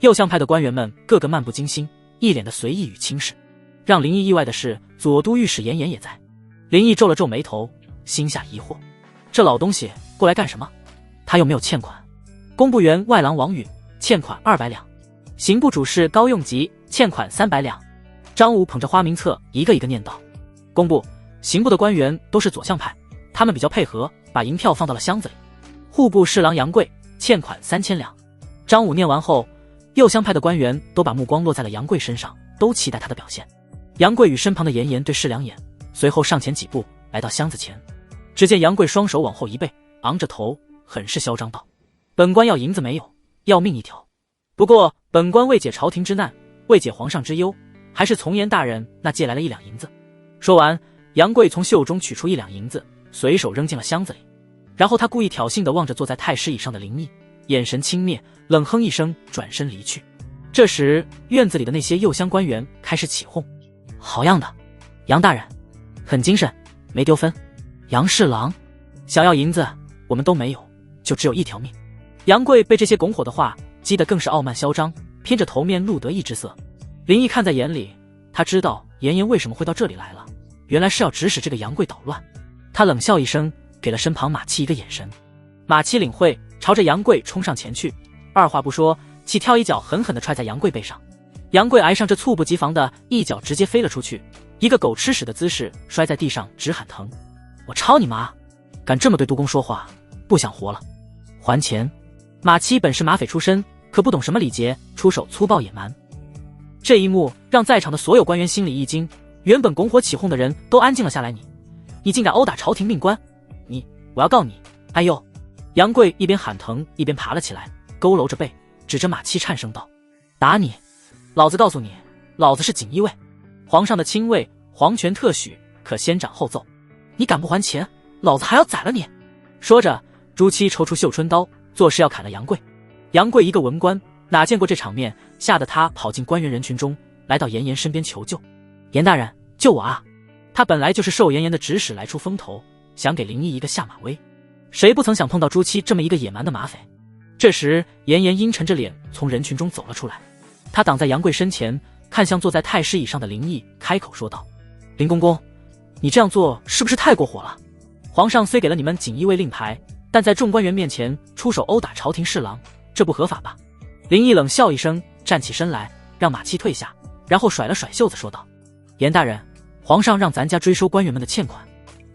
右相派的官员们个个漫不经心，一脸的随意与轻视。让林毅意外的是，左都御史严严也在。林毅皱了皱眉头，心下疑惑，这老东西过来干什么？他又没有欠款。工部员外郎王允欠款200两，刑部主事高用吉欠款300两。张武捧着花名册一个一个念叨。工部、刑部的官员都是左相派，他们比较配合，把银票放到了箱子里。户部侍郎杨贵欠款3000两。张武念完后，右相派的官员都把目光落在了杨贵身上，都期待他的表现。杨贵与身旁的严严对视2眼，随后上前几步来到箱子前。只见杨贵双手往后一背，昂着头，很是嚣张道：本官要银子没有，要命一条。不过本官为解朝廷之难，为解皇上之忧，还是从严大人那借来了1两银子。说完，杨贵从袖中取出1两银子，随手扔进了箱子里。然后他故意挑衅地望着坐在太师椅上的林毅，眼神轻蔑，冷哼一声，转身离去。这时院子里的那些右厢官员开始起哄：好样的，杨大人很精神，没丢分。杨侍郎想要银子我们都没有，就只有1条命。杨贵被这些拱火的话激得更是傲慢嚣张，偏着头面露得意之色。林毅看在眼里，他知道严严为什么会到这里来了，原来是要指使这个杨贵捣乱。他冷笑一声，给了身旁马七一个眼神。马七领会，朝着杨贵冲上前去，二话不说，起跳一脚狠狠地踹在杨贵背上。杨贵挨上这猝不及防的一脚，直接飞了出去，一个狗吃屎的姿势摔在地上，直喊疼。我操你妈！敢这么对督工说话，不想活了！还钱！马七本是马匪出身，可不懂什么礼节，出手粗暴野蛮。这一幕让在场的所有官员心里一惊，原本拱火起哄的人都安静了下来。你竟敢殴打朝廷命官！我要告你！哎呦！杨贵一边喊疼一边爬了起来，佝偻着背，指着马七颤声道：“打你！老子告诉你，老子是锦衣卫，皇上的亲卫，皇权特许，可先斩后奏。你敢不还钱，老子还要宰了你！”说着，朱七抽出绣春刀，作势要砍了杨贵。杨贵一个文官，哪见过这场面，吓得他跑进官员人群中，来到严颜身边求救：“严大人，救我啊！”他本来就是受严颜的指使来出风头，想给林毅一个下马威。谁不曾想碰到朱七这么一个野蛮的马匪？这时，严颜阴沉着脸从人群中走了出来，他挡在杨贵身前，看向坐在太师椅上的林毅，开口说道：“林公公，你这样做是不是太过火了？皇上虽给了你们锦衣卫令牌，但在众官员面前出手殴打朝廷侍郎，这不合法吧？”林毅冷笑一声，站起身来，让马七退下，然后甩了甩袖子说道：“严大人，皇上让咱家追收官员们的欠款，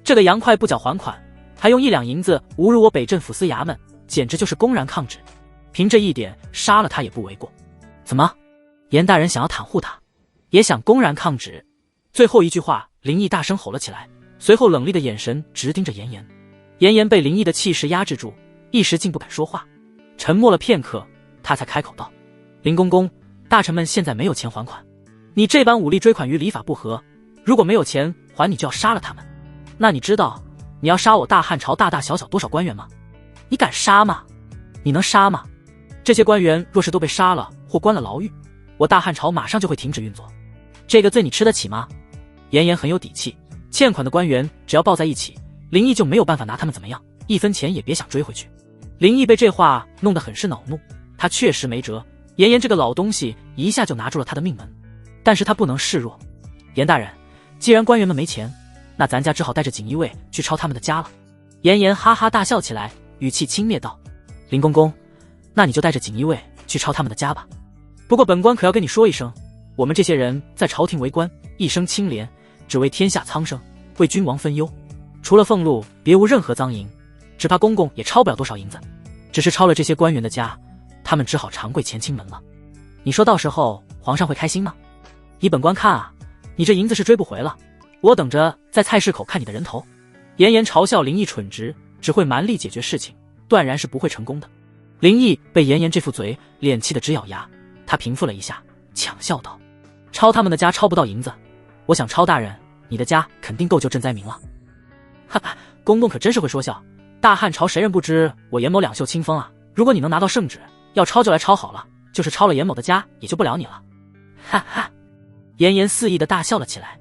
这个杨快不缴还款，还用1两银子侮辱我北镇抚司衙门，简直就是公然抗旨，凭这一点杀了他也不为过。怎么，严大人想要袒护他，也想公然抗旨？”最后一句话，林毅大声吼了起来，随后冷厉的眼神直盯着严颜。严颜被林毅的气势压制住，一时竟不敢说话，沉默了片刻，他才开口道：“林公公，大臣们现在没有钱还款，你这般武力追款于礼法不合，如果没有钱还，你就要杀了他们。那你知道你要杀我大汉朝大大小小多少官员吗？你敢杀吗？你能杀吗？这些官员若是都被杀了或关了牢狱，我大汉朝马上就会停止运作，这个罪你吃得起吗？”严颜很有底气，欠款的官员只要抱在一起，林毅就没有办法拿他们怎么样，1分钱也别想追回去。林毅被这话弄得很是恼怒，他确实没辙，严颜这个老东西一下就拿住了他的命门，但是他不能示弱。严大人，既然官员们没钱，那咱家只好带着锦衣卫去抄他们的家了。严颜哈哈大笑起来，语气轻蔑道：“林公公，那你就带着锦衣卫去抄他们的家吧。不过本官可要跟你说一声，我们这些人在朝廷为官，一生清廉，只为天下苍生，为君王分忧，除了俸禄别无任何赃银，只怕公公也抄不了多少银子。只是抄了这些官员的家，他们只好长跪乾清门了。你说到时候皇上会开心吗？依本官看啊，你这银子是追不回了，我等着在菜市口看你的人头。”严颜嘲笑林毅蠢直，只会蛮力解决事情，断然是不会成功的。林毅被严颜这副嘴脸气得直咬牙，他平复了一下，抢笑道：“抄他们的家抄不到银子，我想抄大人，你的家肯定够救赈灾民了。”哈哈，公公可真是会说笑，大汉朝谁人不知我严某两袖清风啊？如果你能拿到圣旨，要抄就来抄好了，就是抄了严某的家，也救不了你了。哈哈，严颜肆意的大笑了起来，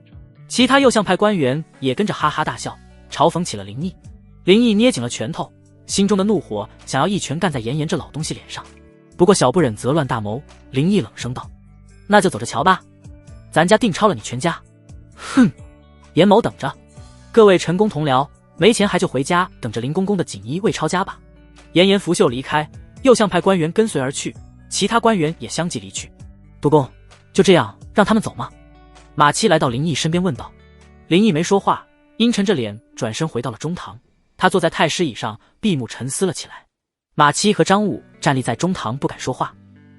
其他右相派官员也跟着哈哈大笑，嘲讽起了林毅。林毅捏紧了拳头，心中的怒火想要一拳干在严颜这老东西脸上，不过小不忍则乱大谋，林毅冷声道：“那就走着瞧吧，咱家定抄了你全家。”哼，严某等着，各位陈公同僚，没钱还就回家等着林公公的锦衣卫抄家吧。严颜拂袖离开，右相派官员跟随而去，其他官员也相继离去。督公，就这样让他们走吗？马七来到林毅身边问道。林毅没说话，阴沉着脸转身回到了中堂，他坐在太师椅上闭目沉思了起来。马七和张武站立在中堂不敢说话。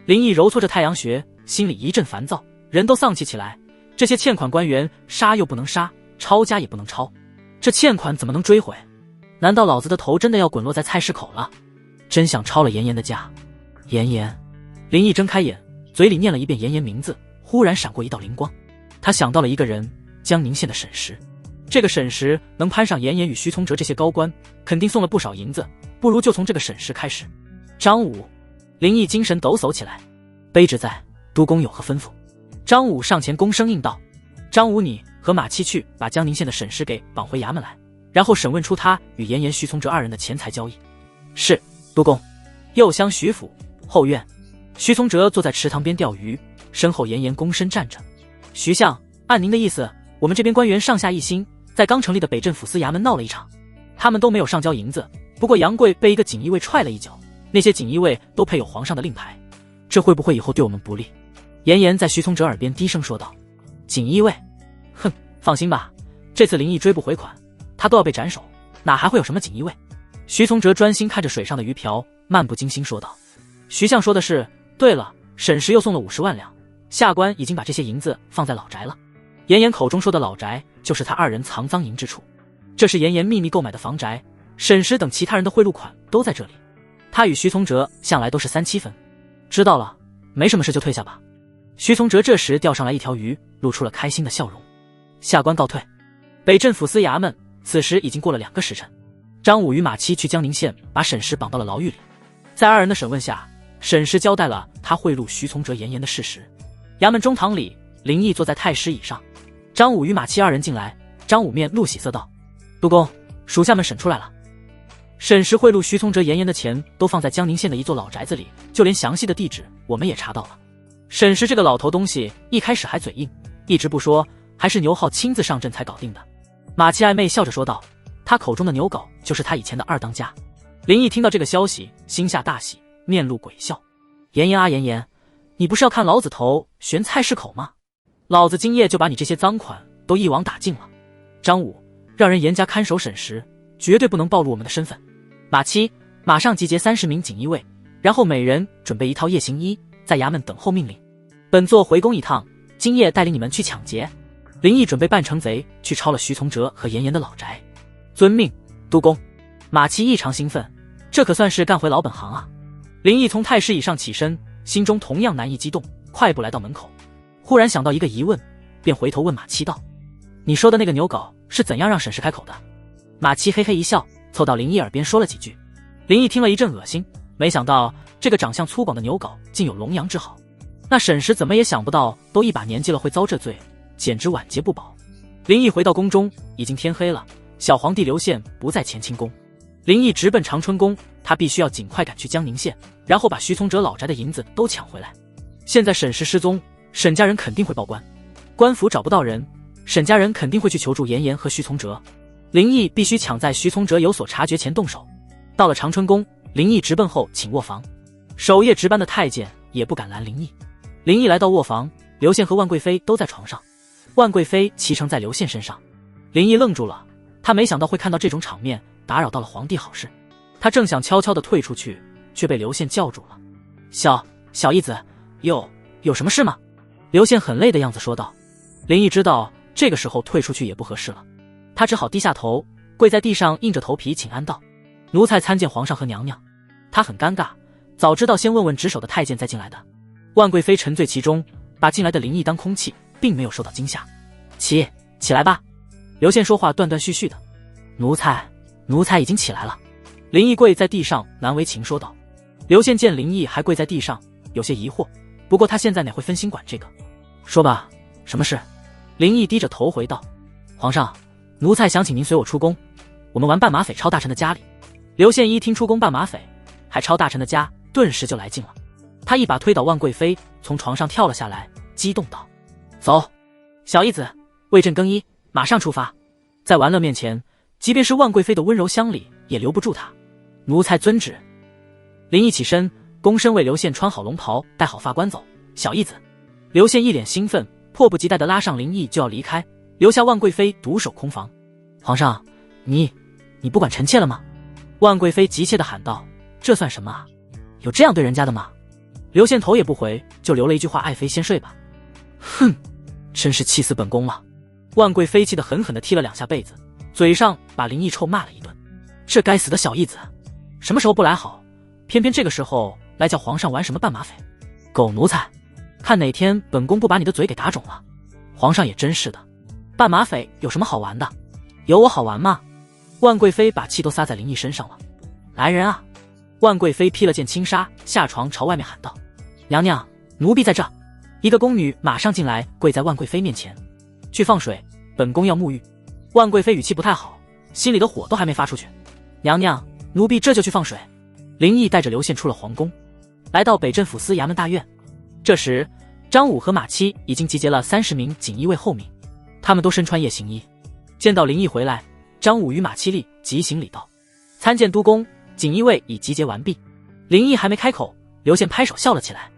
林毅揉搓着太阳穴，心里一阵烦躁，人都丧气起来。这些欠款官员杀又不能杀，抄家也不能抄，这欠款怎么能追回？难道老子的头真的要滚落在菜市口了？真想抄了严颜的家。严颜。林毅睁开眼，嘴里念了一遍严颜名字，忽然闪过一道灵光，他想到了一个人，江宁县的沈石。这个沈石能攀上严颜与徐从哲这些高官，肯定送了不少银子，不如就从这个沈石开始。张武。林毅精神抖擞起来，卑职在，督公有何吩咐？张武上前躬声应道：“张武，你和马七去把江宁县的沈石给绑回衙门来，然后审问出他与严颜、徐从哲二人的钱财交易。”是，督公。右厢徐府后院，徐从哲坐在池塘边钓鱼，身后严颜躬身站着。徐相，按您的意思，我们这边官员上下一心，在刚成立的北镇抚司衙门闹了一场，他们都没有上交银子，不过杨贵被一个锦衣卫踹了一脚，那些锦衣卫都配有皇上的令牌，这会不会以后对我们不利？严颜在徐从哲耳边低声说道。锦衣卫？哼，放心吧，这次林毅追不回款，他都要被斩首，哪还会有什么锦衣卫？徐从哲专心看着水上的鱼漂，漫不经心说道。徐相说的是，对了，沈石又送了50万两，下官已经把这些银子放在老宅了。严颜口中说的老宅，就是他2人藏赃银之处。这是严颜秘密购买的房宅，沈石等其他人的贿赂款都在这里。他与徐从哲向来都是3、7分。知道了，没什么事就退下吧。徐从哲这时钓上来一条鱼，露出了开心的笑容。下官告退。北镇抚司衙门此时已经过了2个时辰。张武与马七去江宁县把沈石绑到了牢狱里。在2人的审问下，沈石交代了他贿赂徐从哲严颜的事实。衙门中堂里，林毅坐在太师椅上。张武与马七2人进来，张武面露喜色道：督公，属下们审出来了。沈石贿赂徐从哲严颜的钱都放在江宁县的一座老宅子里，就连详细的地址我们也查到了。沈石这个老头东西一开始还嘴硬，一直不说，还是牛浩亲自上阵才搞定的。马七暧昧笑着说道，他口中的牛狗就是他以前的2当家。林毅听到这个消息，心下大喜，面露鬼笑。严颜啊严颜，你不是要看老子头悬菜市口吗？老子今夜就把你这些赃款都一网打尽了。张武，让人严加看守沈石，绝对不能暴露我们的身份。马七，马上集结30名锦衣卫，然后每人准备1套夜行衣，在衙门等候命令。本座回宫一趟，今夜带领你们去抢劫。林毅准备扮成贼去抄了徐从哲和严颜的老宅。遵命，督公。马七异常兴奋，这可算是干回老本行啊。林毅从太师椅上起身，心中同样难以激动，快步来到门口。忽然想到一个疑问，便回头问马七道：你说的那个牛狗是怎样让沈石开口的？马七嘿嘿一笑，凑到林毅耳边说了几句。林毅听了一阵恶心，没想到这个长相粗犷的牛狗竟有龙阳之好。那沈石怎么也想不到，都一把年纪了会遭这罪，简直晚节不保。林毅回到宫中，已经天黑了。小皇帝刘宪不在乾清宫，林毅直奔长春宫，他必须要尽快赶去江宁县，然后把徐从哲老宅的银子都抢回来。现在沈石失踪，沈家人肯定会报官，官府找不到人，沈家人肯定会去求助严颜和徐从哲。林毅必须抢在徐从哲有所察觉前动手。到了长春宫，林毅直奔后寝卧房，守夜值班的太监也不敢拦林毅。林毅来到卧房，刘宪和万贵妃都在床上，万贵妃骑乘在刘宪身上。林毅愣住了，他没想到会看到这种场面，打扰到了皇帝好事。他正想悄悄地退出去，却被刘宪叫住了。小义子，有什么事吗？刘宪很累的样子说道。林毅知道这个时候退出去也不合适了，他只好低下头，跪在地上硬着头皮请安道：奴才参见皇上和娘娘。他很尴尬，早知道先问问值守的太监再进来的。万贵妃沉醉其中，把进来的林毅当空气，并没有受到惊吓。起来吧。刘宪说话断断续续的。奴才已经起来了。林毅跪在地上难为情说道。刘宪见林毅还跪在地上，有些疑惑，不过他现在哪会分心管这个。说吧，什么事？林毅低着头回道：皇上，奴才想请您随我出宫，我们玩扮马匪抄大臣的家里。刘宪一听出宫扮马匪，还抄大臣的家，顿时就来劲了。他一把推倒万贵妃，从床上跳了下来，激动道：走，小义子，为朕更衣，马上出发。在玩乐面前，即便是万贵妃的温柔乡里也留不住他。奴才遵旨。林毅起身，躬身为刘宪穿好龙袍，戴好发冠走。小义子。刘宪一脸兴奋，迫不及待地拉上林毅就要离开，留下万贵妃独守空房。皇上，你不管臣妾了吗？万贵妃急切地喊道。这算什么啊？有这样对人家的吗？刘宪头也不回，就留了一句话：爱妃先睡吧。哼，真是气死本宫了。万贵妃气得狠狠地踢了2下被子，嘴上把林毅臭骂了一顿。这该死的小义子，什么时候不来好，偏偏这个时候来叫皇上玩什么扮马匪。狗奴才，看哪天本宫不把你的嘴给打肿了。皇上也真是的，扮马匪有什么好玩的？有我好玩吗？万贵妃把气都撒在林毅身上了。来人啊！万贵妃披了件轻纱，下床朝外面喊道：娘娘，奴婢在这。一个宫女马上进来，跪在万贵妃面前。去放水，本宫要沐浴。万贵妃语气不太好，心里的火都还没发出去。娘娘，奴婢这就去放水。林毅带着刘宪出了皇宫，来到北镇抚司衙门大院。这时张武和马七已经集结了30名锦衣卫候命，他们都身穿夜行衣。见到林毅回来，张武与马七立即行礼道：参见督公，锦衣卫已集结完毕。林毅还没开口，刘宪拍手笑了起来，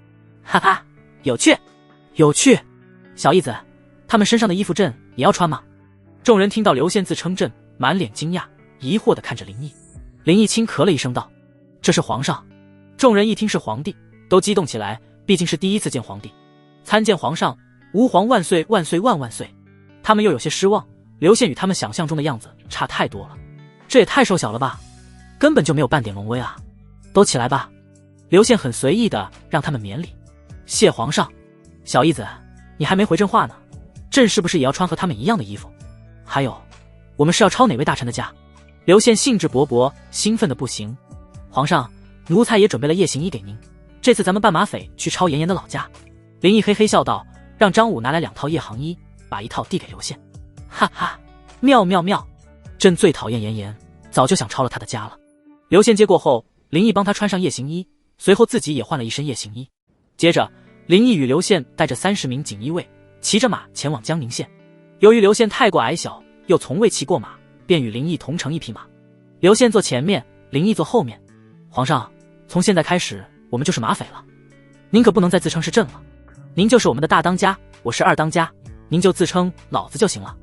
哈哈，有趣，有趣。小义子，他们身上的衣服朕也要穿吗？众人听到刘宪自称朕，满脸惊讶，疑惑地看着林毅。林毅轻咳了一声道：“这是皇上。”众人一听是皇帝，都激动起来，毕竟是第一次见皇帝。参见皇上，吾皇万岁万岁万万岁。他们又有些失望，刘宪与他们想象中的样子差太多了，这也太瘦小了吧，根本就没有半点龙威啊！都起来吧。刘宪很随意的让他们免礼。谢皇上。小义子，你还没回朕话呢，朕是不是也要穿和他们一样的衣服？还有，我们是要抄哪位大臣的家？刘宪兴致勃勃，兴奋的不行。皇上，奴才也准备了夜行衣给您，这次咱们办马匪去抄严严的老家。林毅嘿嘿笑道，让张武拿来2套夜行衣，把1套递给刘宪。哈哈，妙妙妙，朕最讨厌严严，早就想抄了他的家了。刘宪接过后，林毅帮他穿上夜行衣，随后自己也换了一身夜行衣。接着林毅与刘宪带着30名锦衣卫，骑着马前往江宁县。由于刘宪太过矮小，又从未骑过马，便与林毅同乘一匹马。刘宪坐前面，林毅坐后面。皇上，从现在开始，我们就是马匪了，您可不能再自称是朕了。您就是我们的大当家，我是二当家，您就自称老子就行了。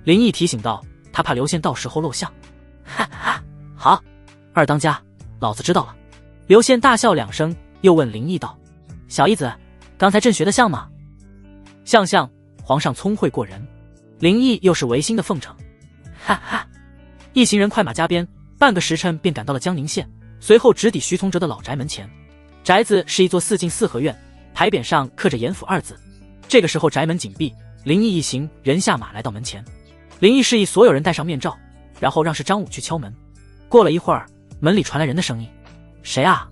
林毅提醒道，他怕刘宪到时候露相。哈哈，好，二当家，老子知道了。刘宪大笑2声，又问林毅道：“小义子，刚才朕学的像吗？”像，皇上聪慧过人。林毅又是违心的奉承。哈哈，一行人快马加鞭，半个时辰便赶到了江宁县，随后直抵徐从哲的老宅门前。宅子是一座4进4合院，牌匾上刻着严府2字。这个时候宅门紧闭，林毅一行人下马来到门前。林毅示意所有人戴上面罩，然后让是张武去敲门。过了一会儿，门里传来人的声音：“谁啊？”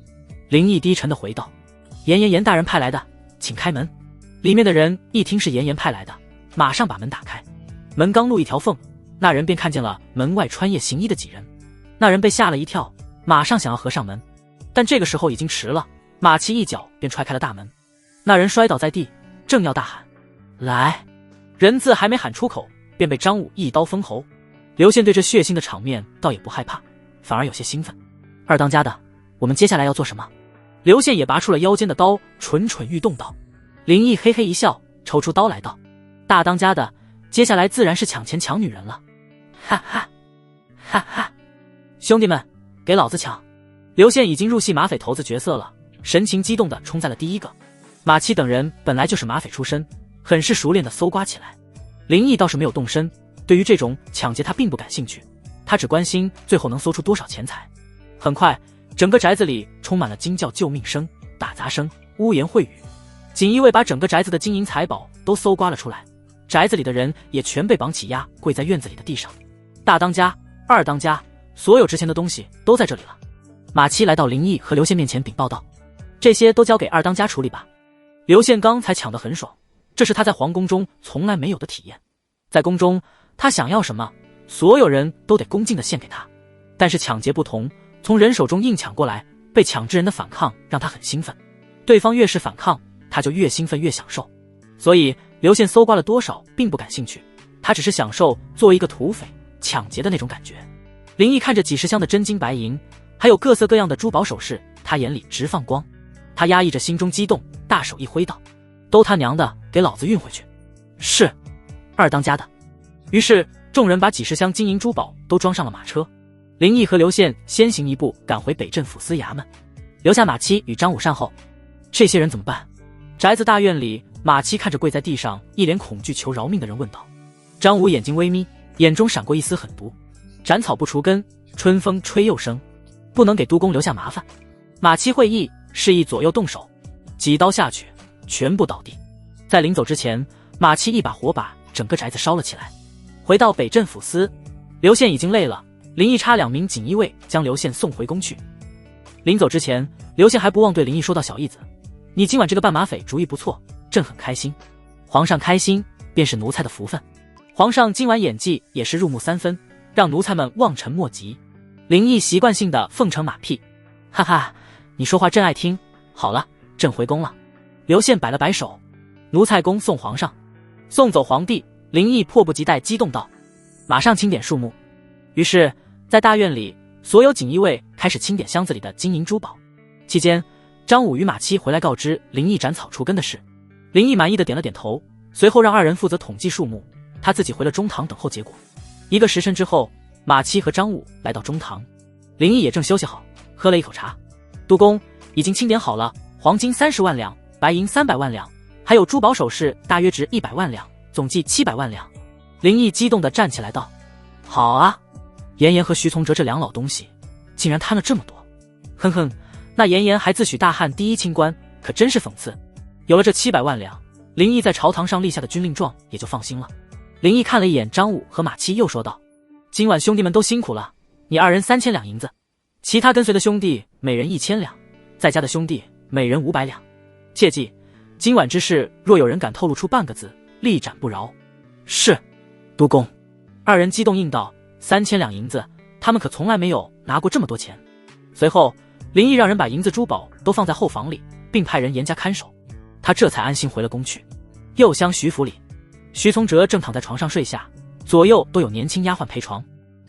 林毅低沉地回道：“严大人派来的，请开门。”里面的人一听是严派来的，马上把门打开。门刚露一条缝，那人便看见了门外穿夜行衣的几人。那人被吓了一跳，马上想要合上门，但这个时候已经迟了，马骑一脚便踹开了大门。那人摔倒在地，正要大喊来，人字还没喊出口，便被张武一刀封喉。刘宪对这血腥的场面倒也不害怕，反而有些兴奋。二当家的，我们接下来要做什么？刘宪也拔出了腰间的刀，蠢蠢欲动道。林毅嘿嘿一笑，抽出刀来道：“大当家的，接下来自然是抢钱抢女人了。”哈哈，哈哈，兄弟们，给老子抢！刘宪已经入戏马匪头子角色了，神情激动地冲在了第一个。马七等人本来就是马匪出身，很是熟练地搜刮起来。林毅倒是没有动身，对于这种抢劫他并不感兴趣，他只关心最后能搜出多少钱财。很快，整个宅子里充满了惊叫救命声、打杂声、污言秽语。锦衣卫把整个宅子的金银财宝都搜刮了出来，宅子里的人也全被绑起压跪在院子里的地上。大当家、二当家，所有值钱的东西都在这里了。马七来到林毅和刘宪面前禀报道：“这些都交给二当家处理吧。”刘宪刚才抢得很爽，这是他在皇宫中从来没有的体验。在宫中，他想要什么，所有人都得恭敬地献给他。但是抢劫不同，从人手中硬抢过来，被抢之人的反抗让他很兴奋。对方越是反抗，他就越兴奋越享受。所以刘宪搜刮了多少并不感兴趣，他只是享受作为一个土匪抢劫的那种感觉。林毅看着几十箱的真金白银，还有各色各样的珠宝首饰，他眼里直放光。他压抑着心中激动，大手一挥道：“都他娘的，给老子运回去！”是，二当家的。于是众人把几十箱金银珠宝都装上了马车。林毅和刘宪先行一步赶回北镇抚司衙门，留下马七与张武善后。这些人怎么办？宅子大院里，马七看着跪在地上一脸恐惧求饶命的人问道。张武眼睛微眯，眼中闪过一丝狠毒。斩草不除根，春风吹又生，不能给督公留下麻烦。马七会意，示意左右动手，几刀下去，全部倒地。在临走之前，马七一把火把整个宅子烧了起来。回到北镇抚司，刘宪已经累了，林毅差2名锦衣卫将刘宪送回宫去。临走之前，刘宪还不忘对林毅说道：“小义子，你今晚这个扮马匪主意不错，朕很开心。皇上开心，便是奴才的福分。皇上今晚演技也是入木3分，让奴才们望尘莫及。”林毅习惯性的奉承马屁：“哈哈，你说话朕爱听。好了，朕回宫了。”刘宪摆了摆手：“奴才恭送皇上。”送走皇帝，林毅迫不及待激动道：“马上清点数目。”于是在大院里，所有锦衣卫开始清点箱子里的金银珠宝。期间，张武与马七回来告知林毅斩草除根的事，林毅满意的点了点头，随后让二人负责统计数目，他自己回了中堂等候结果。1个时辰之后，马七和张武来到中堂，林毅也正休息好，喝了一口茶。督公，已经清点好了，黄金30万两，白银300万两，还有珠宝首饰大约值100万两，总计700万两。林毅激动地站起来道：好啊，严严和徐从哲这两老东西竟然贪了这么多。哼哼，那严严还自诩大汉第一清官，可真是讽刺。有了这700万两，林毅在朝堂上立下的军令状也就放心了。林毅看了一眼张武和马七，又说道：今晚兄弟们都辛苦了，你二人3000两银子，其他跟随的兄弟每人1000两，在家的兄弟每人500两。切记，今晚之事若有人敢透露出半个字，立斩不饶。是，督公。二人激动应道：3000两银子，他们可从来没有拿过这么多钱。随后林毅让人把银子珠宝都放在后房里，并派人严加看守，他这才安心回了宫去。右厢徐府里，徐从哲正躺在床上睡下，左右都有年轻丫鬟陪床。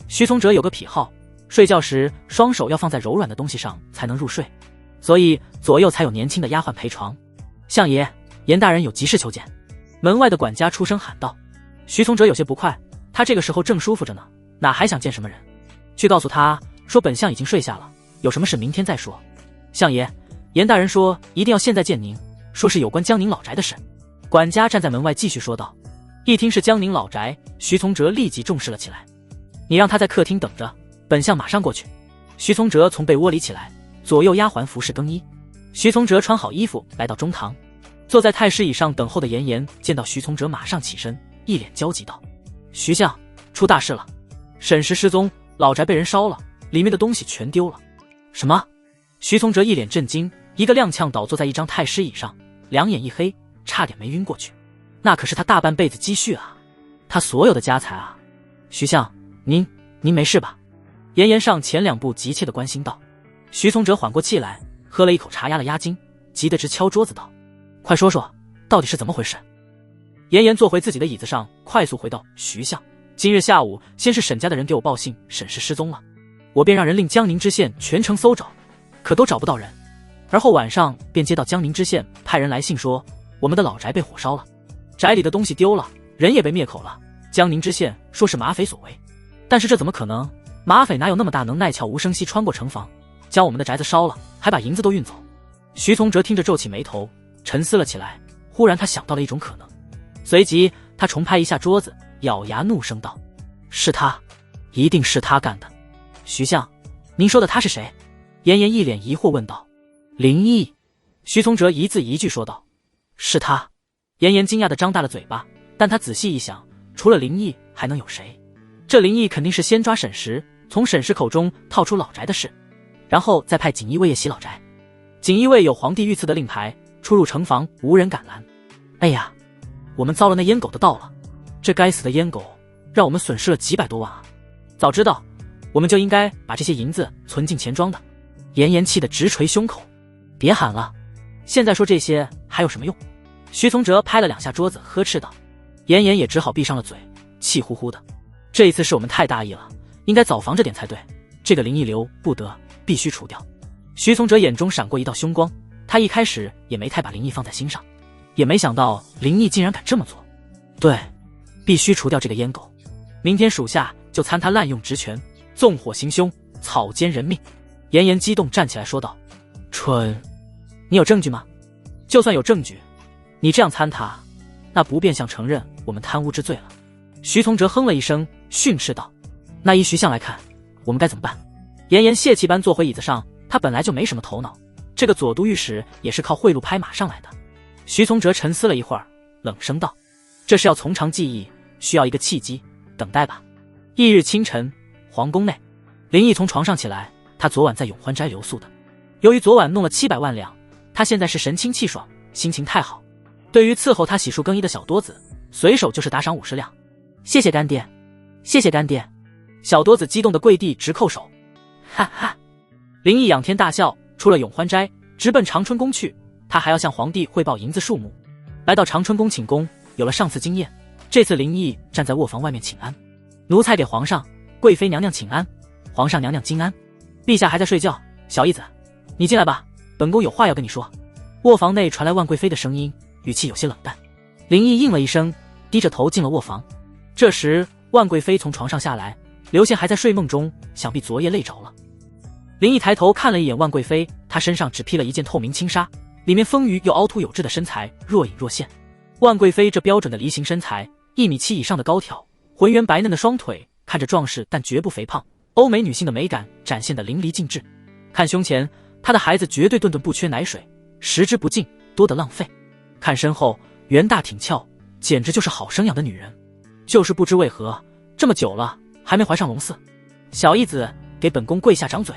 徐从哲有个癖好，睡觉时双手要放在柔软的东西上才能入睡，所以左右才有年轻的丫鬟陪床。相爷，严大人有急事求见。门外的管家出声喊道。徐从哲有些不快，他这个时候正舒服着呢，哪还想见什么人？去告诉他说本相已经睡下了，有什么事明天再说。相爷，严大人说一定要现在见您，说是有关江宁老宅的事。管家站在门外继续说道。一听是江宁老宅，徐从哲立即重视了起来。你让他在客厅等着，本相马上过去。徐从哲从被窝里起来，左右丫鬟服侍更衣。徐从哲穿好衣服来到中堂，坐在太师椅上等候的严严见到徐从哲马上起身，一脸焦急道：徐相，出大事了，沈氏失踪，老宅被人烧了，里面的东西全丢了。什么？徐从哲一脸震惊，一个踉跄倒坐在一张太师椅上，两眼一黑，差点没晕过去。那可是他大半辈子积蓄啊，他所有的家财啊。徐相，您没事吧？严严上前2步急切地关心道。徐从哲缓过气来，喝了一口茶压了压惊，急得直敲桌子道：快说说，到底是怎么回事？严严坐回自己的椅子上，快速回道：徐相，今日下午先是沈家的人给我报信沈氏失踪了，我便让人令江宁知县全城搜找，可都找不到人。而后晚上便接到江宁知县派人来信说我们的老宅被火烧了，宅里的东西丢了，人也被灭口了。江宁知县说是马匪所为，但是这怎么可能？马匪哪有那么大能耐，悄无声息穿过城防，将我们的宅子烧了，还把银子都运走？徐从哲听着皱起眉头，沉思了起来，忽然他想到了一种可能，随即他重拍一下桌子，咬牙怒声道：是他，一定是他干的。徐相，您说的他是谁？严严一脸疑惑问道。林毅。徐从哲一字一句说道：是他。严严惊讶地张大了嘴巴，但他仔细一想，除了林毅还能有谁？这林毅肯定是先抓沈石，从沈氏口中套出老宅的事，然后再派锦衣卫夜袭老宅。锦衣卫有皇帝御赐的令牌，出入城防无人敢拦。哎呀，我们遭了那烟狗的道了，这该死的烟狗让我们损失了几百多万啊！早知道我们就应该把这些银子存进钱庄的。严严气得直捶胸口。别喊了，现在说这些还有什么用？徐从哲拍了2下桌子，呵斥道。严严也只好闭上了嘴，气呼呼的。这一次是我们太大意了，应该早防着点才对，这个林毅留不得，必须除掉。徐从哲眼中闪过一道凶光，他一开始也没太把林毅放在心上，也没想到林毅竟然敢这么做。对，必须除掉这个烟狗，明天属下就参他滥用职权，纵火行凶，草菅人命。严严激动站起来说道。春，你有证据吗？就算有证据，你这样参他，那不变相承认我们贪污之罪了？徐从哲哼了一声，训斥道。那依徐相来看，我们该怎么办？严严泄气般坐回椅子上，他本来就没什么头脑，这个左都御史也是靠贿赂拍马上来的。徐从哲沉思了一会儿，冷声道：这是要从长计议，需要一个契机，等待吧。翌日清晨，皇宫内，林毅从床上起来，他昨晚在永欢斋留宿的，由于昨晚弄了700万两，他现在是神清气爽，心情太好。对于伺候他洗漱更衣的小多子，随手就是打赏50两。谢谢干爹，谢谢干爹。小多子激动的跪地直叩手。哈哈。林毅仰天大笑，出了永欢斋，直奔长春宫去。他还要向皇帝汇报银子数目。来到长春宫寝宫，有了上次经验，这次林毅站在卧房外面请安。奴才给皇上、贵妃娘娘请安，皇上娘娘金安。陛下还在睡觉，小义子，你进来吧，本宫有话要跟你说。卧房内传来万贵妃的声音，语气有些冷淡。林毅应了一声，低着头进了卧房。这时万贵妃从床上下来，刘宪还在睡梦中，想必昨夜累着了。林毅抬头看了一眼万贵妃，她身上只披了一件透明轻纱，里面丰腴又凹凸有致的身材若隐若现。万贵妃这标准的梨形身材，1.7米以上的高挑，浑圆白嫩的双腿看着壮实但绝不肥胖，欧美女性的美感展现得淋漓尽致。看胸前，她的孩子绝对顿顿不缺奶水，食之不尽，多得浪费。看身后，圆大挺翘，简直就是好生养的女人。就是不知为何，这么久了还没怀上龙嗣。小义子，给本宫跪下掌嘴！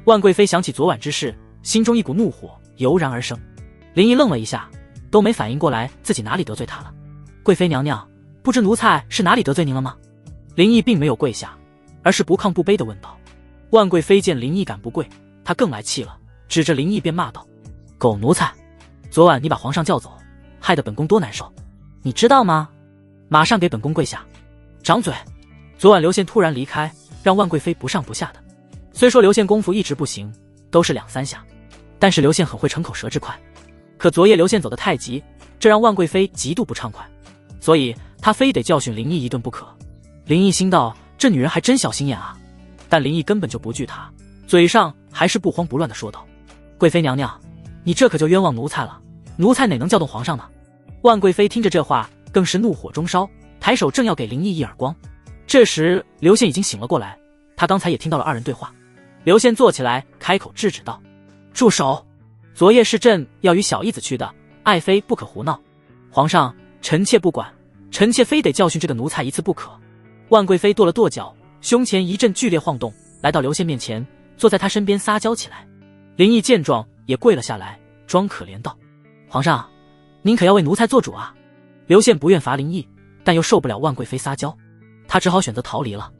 万贵妃想起昨晚之事，心中一股怒火油然而生。林毅愣了一下，都没反应过来自己哪里得罪她了。贵妃娘娘，不知奴才是哪里得罪您了吗？林毅并没有跪下，而是不亢不卑地问道。万贵妃见林毅敢不跪，她更来气了，指着林毅便骂道：狗奴才，昨晚你把皇上叫走，害得本宫多难受，你知道吗？马上给本宫跪下！掌嘴！昨晚刘宪突然离开，让万贵妃不上不下的。虽说刘宪功夫一直不行，都是2、3下，但是刘宪很会逞口舌之快。可昨夜刘宪走得太急，这让万贵妃极度不畅快，所以她非得教训林毅一顿不可。林毅心道，这女人还真小心眼啊！但林毅根本就不惧她，嘴上还是不慌不乱地说道：贵妃娘娘，你这可就冤枉奴才了，奴才哪能叫动皇上呢？万贵妃听着这话，更是怒火中烧，抬手正要给林毅一耳光。这时刘宪已经醒了过来，他刚才也听到了二人对话。刘宪坐起来开口制止道：住手！昨夜是朕要与小义子去的，爱妃不可胡闹。皇上，臣妾不管，臣妾非得教训这个奴才一次不可。万贵妃跺了跺脚，胸前一阵剧烈晃动，来到刘宪面前，坐在他身边撒娇起来。林毅见状也跪了下来，装可怜道：皇上，您可要为奴才做主啊！刘宪不愿罚林毅，但又受不了万贵妃撒娇，他只好选择逃离了。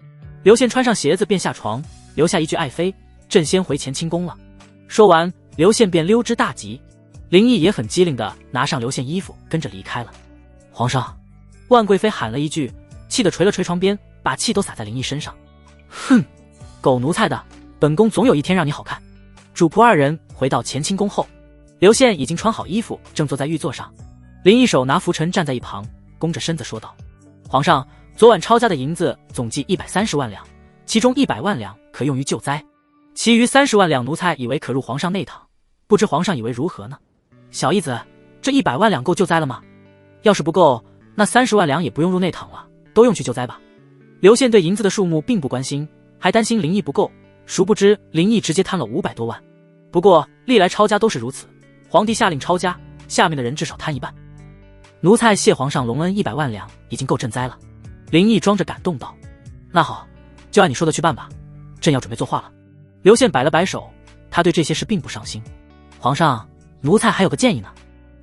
刘宪穿上鞋子便下床，留下一句爱妃，朕先回乾清宫了。说完，刘宪便溜之大吉。林毅也很机灵地拿上刘宪衣服，跟着离开了。皇上！万贵妃喊了一句，气得捶了捶床边，把气都洒在林毅身上。哼，狗奴才的，本宫总有一天让你好看。主仆二人回到乾清宫后，刘宪已经穿好衣服，正坐在御座上。林毅手拿拂尘站在一旁，弓着身子说道：皇上，昨晚抄家的银子总计130万两，其中100万两可用于救灾，其余30万两奴才以为可入皇上内堂，不知皇上以为如何呢？小义子，这100万两够救灾了吗？要是不够，那30万两也不用入内堂了，都用去救灾吧。刘宪对银子的数目并不关心，还担心林毅不够，殊不知林毅直接摊了500多万。不过历来抄家都是如此，皇帝下令抄家，下面的人至少摊一半。奴才谢皇上隆恩100万两，已经够赈灾了。林毅装着感动道：那好，就按你说的去办吧，朕要准备作画了。刘宪摆了摆手，他对这些事并不上心。皇上，奴才还有个建议呢。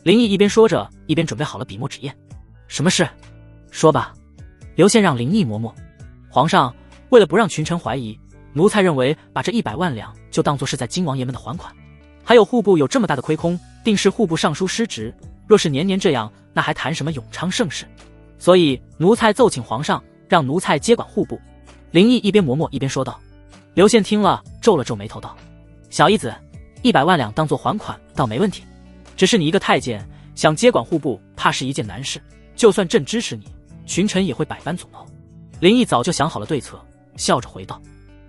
林毅一边说着，一边准备好了笔墨纸砚。什么事？说吧。刘宪让林毅磨墨。皇上，为了不让群臣怀疑，奴才认为把这100万两就当作是在金王爷们的还款。还有户部有这么大的亏空，定是户部尚书失职，若是年年这样，那还谈什么永昌盛世？所以奴才奏请皇上，让奴才接管户部。林毅一边磨墨一边说道。刘宪听了皱了皱眉头道：小义子，100万两当作还款倒没问题，只是你一个太监想接管户部，怕是一件难事，就算朕支持你，群臣也会百般阻挠。林毅早就想好了对策，笑着回道：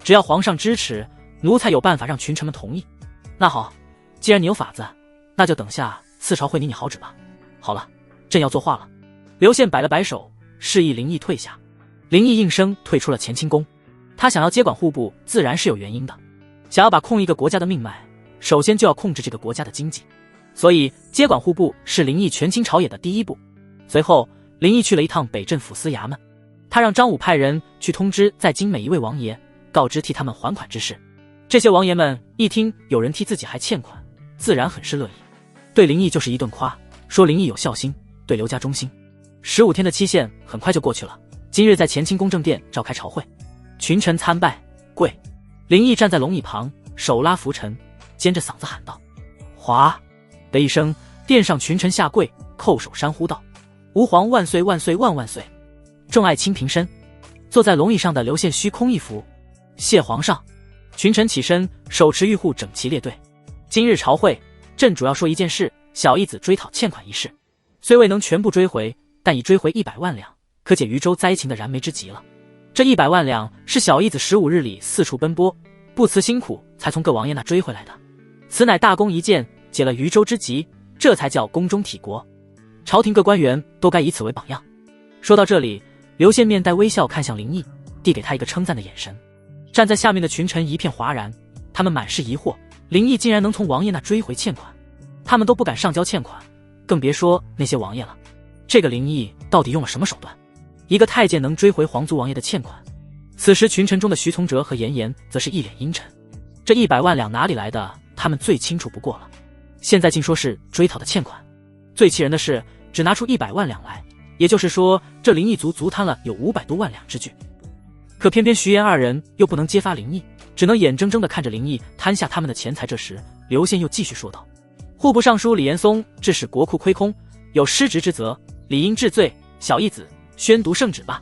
只要皇上支持，奴才有办法让群臣们同意。那好，既然你有法子，那就等下赐朝会拟好旨吧。好了，朕要作画了。刘宪摆了摆手，示意林毅退下。林毅应声退出了乾清宫。他想要接管户部，自然是有原因的。想要把控一个国家的命脉，首先就要控制这个国家的经济，所以接管户部是林毅权倾朝野的第一步。随后，林毅去了一趟北镇抚司衙门，他让张武派人去通知在京每一位王爷，告知替他们还款之事。这些王爷们一听有人替自己还欠款，自然很是乐意，对林毅就是一顿夸，说林毅有孝心，对刘家忠心。15天的期限很快就过去了，今日在乾清宫正殿召开朝会，群臣参拜，跪。林毅站在龙椅旁，手拉拂尘，尖着嗓子喊道：哗的一声，殿上群臣下跪，叩首山呼道：吾皇万岁万岁万万岁！众爱卿平身。坐在龙椅上的刘宪虚空一伏，谢皇上。群臣起身，手持玉护整齐列队。今日朝会，朕主要说一件事，小义子追讨欠款一事，虽未能全部追回，但已追回100万两，可解渝州灾情的燃眉之急了。这100万两是小义子15日里四处奔波，不辞辛苦才从各王爷那追回来的，此乃大功一件，解了渝州之急，这才叫宫中体国。朝廷各官员都该以此为榜样。说到这里，刘宪面带微笑看向林毅，递给他一个称赞的眼神。站在下面的群臣一片哗然，他们满是疑惑，林毅竟然能从王爷那追回欠款，他们都不敢上交欠款，更别说那些王爷了。这个林毅到底用了什么手段？一个太监能追回皇族王爷的欠款？此时群臣中的徐从哲和严颜则是一脸阴沉，这100万两哪里来的，他们最清楚不过了，现在竟说是追讨的欠款。最气人的是，只拿出100万两来，也就是说，这林毅足贪了有500多万两之巨。可偏偏徐严二人又不能揭发林毅，只能眼睁睁地看着林毅贪下他们的钱财。这时，刘宪又继续说道：“户部尚书李延松致使国库亏空，有失职之责，理应治罪。小义子，宣读圣旨吧。”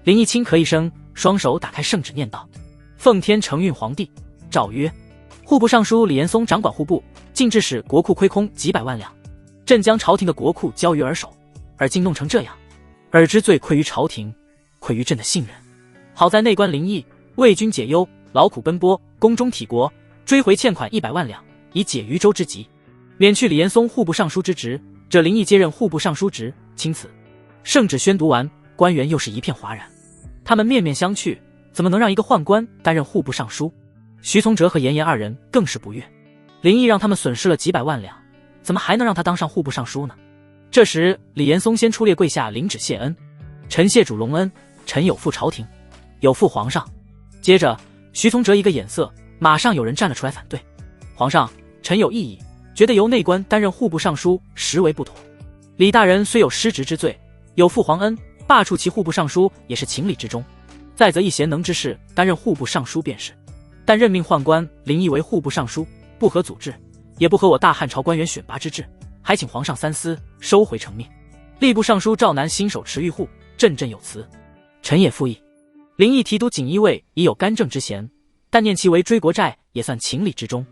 林毅轻咳一声，双手打开圣旨，念道：“奉天承运皇帝诏曰，户部尚书李延松掌管户部，竟致使国库亏空几百万两。朕将朝廷的国库交于尔手，而竟弄成这样，尔之罪愧于朝廷，愧于朕的信任。好在内官林毅为君解忧，劳苦奔波，宫中体国，追回欠款100万两，以解渝州之急，免去李延松户部尚书之职。这林毅接任户部尚书职，钦此。”圣旨宣读完，官员又是一片哗然，他们面面相觑，怎么能让一个宦官担任户部尚书？徐从哲和严颜二人更是不悦，林毅让他们损失了几百万两，怎么还能让他当上户部尚书呢？这时李延松先出列跪下领旨谢恩：“臣谢主隆恩，臣有负朝廷，有负皇上。”接着徐从哲一个眼色，马上有人站了出来反对：“皇上，臣有异议，觉得由内官担任户部尚书实为不妥。李大人虽有失职之罪，有负皇恩，罢黜其户部尚书也是情理之中。再则一贤能之士担任户部尚书便是，但任命宦官林毅为户部尚书，不合祖制，也不合我大汉朝官员选拔之制，还请皇上三思，收回成命。吏部尚书赵南新手持御户，振有词，臣也复议。林毅提督锦衣卫已有干政之嫌，但念其为追国债，也算情理之中。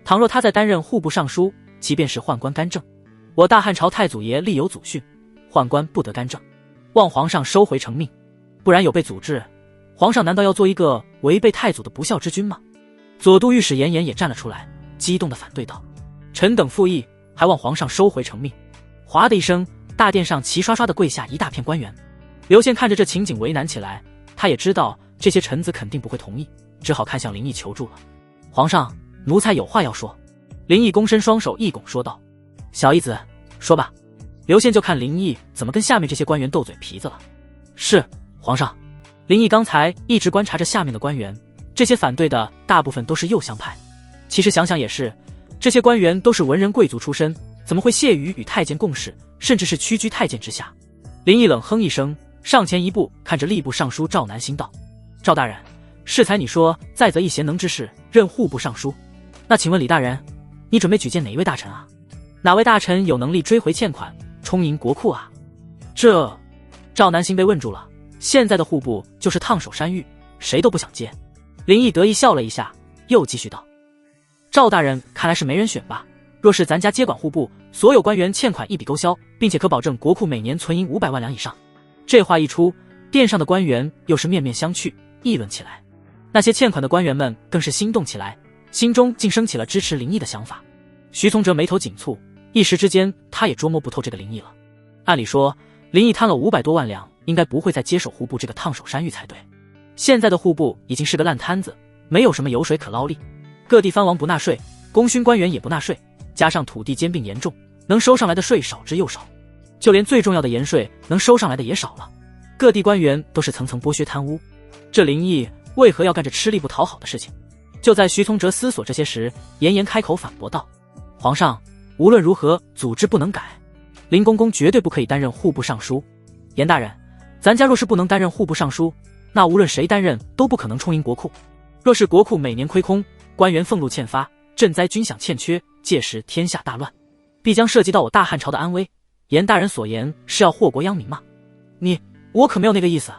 倘若他再担任户部尚书，即便是宦官干政，我大汉朝太祖爷立有祖训，宦官不得干政，望皇上收回成命，不然有悖祖制，皇上难道要做一个违背太祖的不孝之君吗？”左都御史严颜也站了出来，激动地反对道：“臣等复议，还望皇上收回成命。”哗的一声，大殿上齐刷刷地跪下一大片官员。刘宪看着这情景为难起来，他也知道这些臣子肯定不会同意，只好看向林毅求助了：“皇上，奴才有话要说。”林毅躬身双手一拱说道：“小义子，说吧。”刘宪就看林毅怎么跟下面这些官员斗嘴皮子了。“是，皇上。”林毅刚才一直观察着下面的官员，这些反对的大部分都是右相派。其实想想也是，这些官员都是文人贵族出身，怎么会屑于与太监共事，甚至是屈居太监之下？林毅冷哼一声，上前一步，看着吏部尚书赵南星道：“赵大人，适才你说再择一贤能之士任户部尚书，那请问李大人，你准备举荐哪一位大臣啊？哪位大臣有能力追回欠款，充盈国库啊？”这赵南星被问住了，现在的户部就是烫手山芋，谁都不想接。林毅得意笑了一下，又继续道：“赵大人看来是没人选吧？若是咱家接管户部，所有官员欠款一笔勾销，并且可保证国库每年存银500万两以上。”这话一出，殿上的官员又是面面相觑，议论起来。那些欠款的官员们更是心动起来，心中竟升起了支持林毅的想法。徐从哲眉头紧蹙，一时之间他也捉摸不透这个林毅了。按理说林毅贪了500多万两，应该不会再接手户部这个烫手山芋才对。现在的户部已经是个烂摊子，没有什么油水可捞利，各地藩王不纳税，功勋官员也不纳税，加上土地兼并严重，能收上来的税少之又少，就连最重要的盐税能收上来的也少了。各地官员都是层层剥削贪污，这林毅为何要干这吃力不讨好的事情？就在徐从哲思索这些时，严颜开口反驳道：“皇上，无论如何祖制不能改，林公公绝对不可以担任户部尚书。严大人，咱家若是不能担任户部尚书，那无论谁担任都不可能充盈国库。若是国库每年亏空，官员俸禄欠发，赈灾军饷欠缺，届时天下大乱，必将涉及到我大汉朝的安危。严大人所言是要祸国殃民吗？我可没有那个意思。”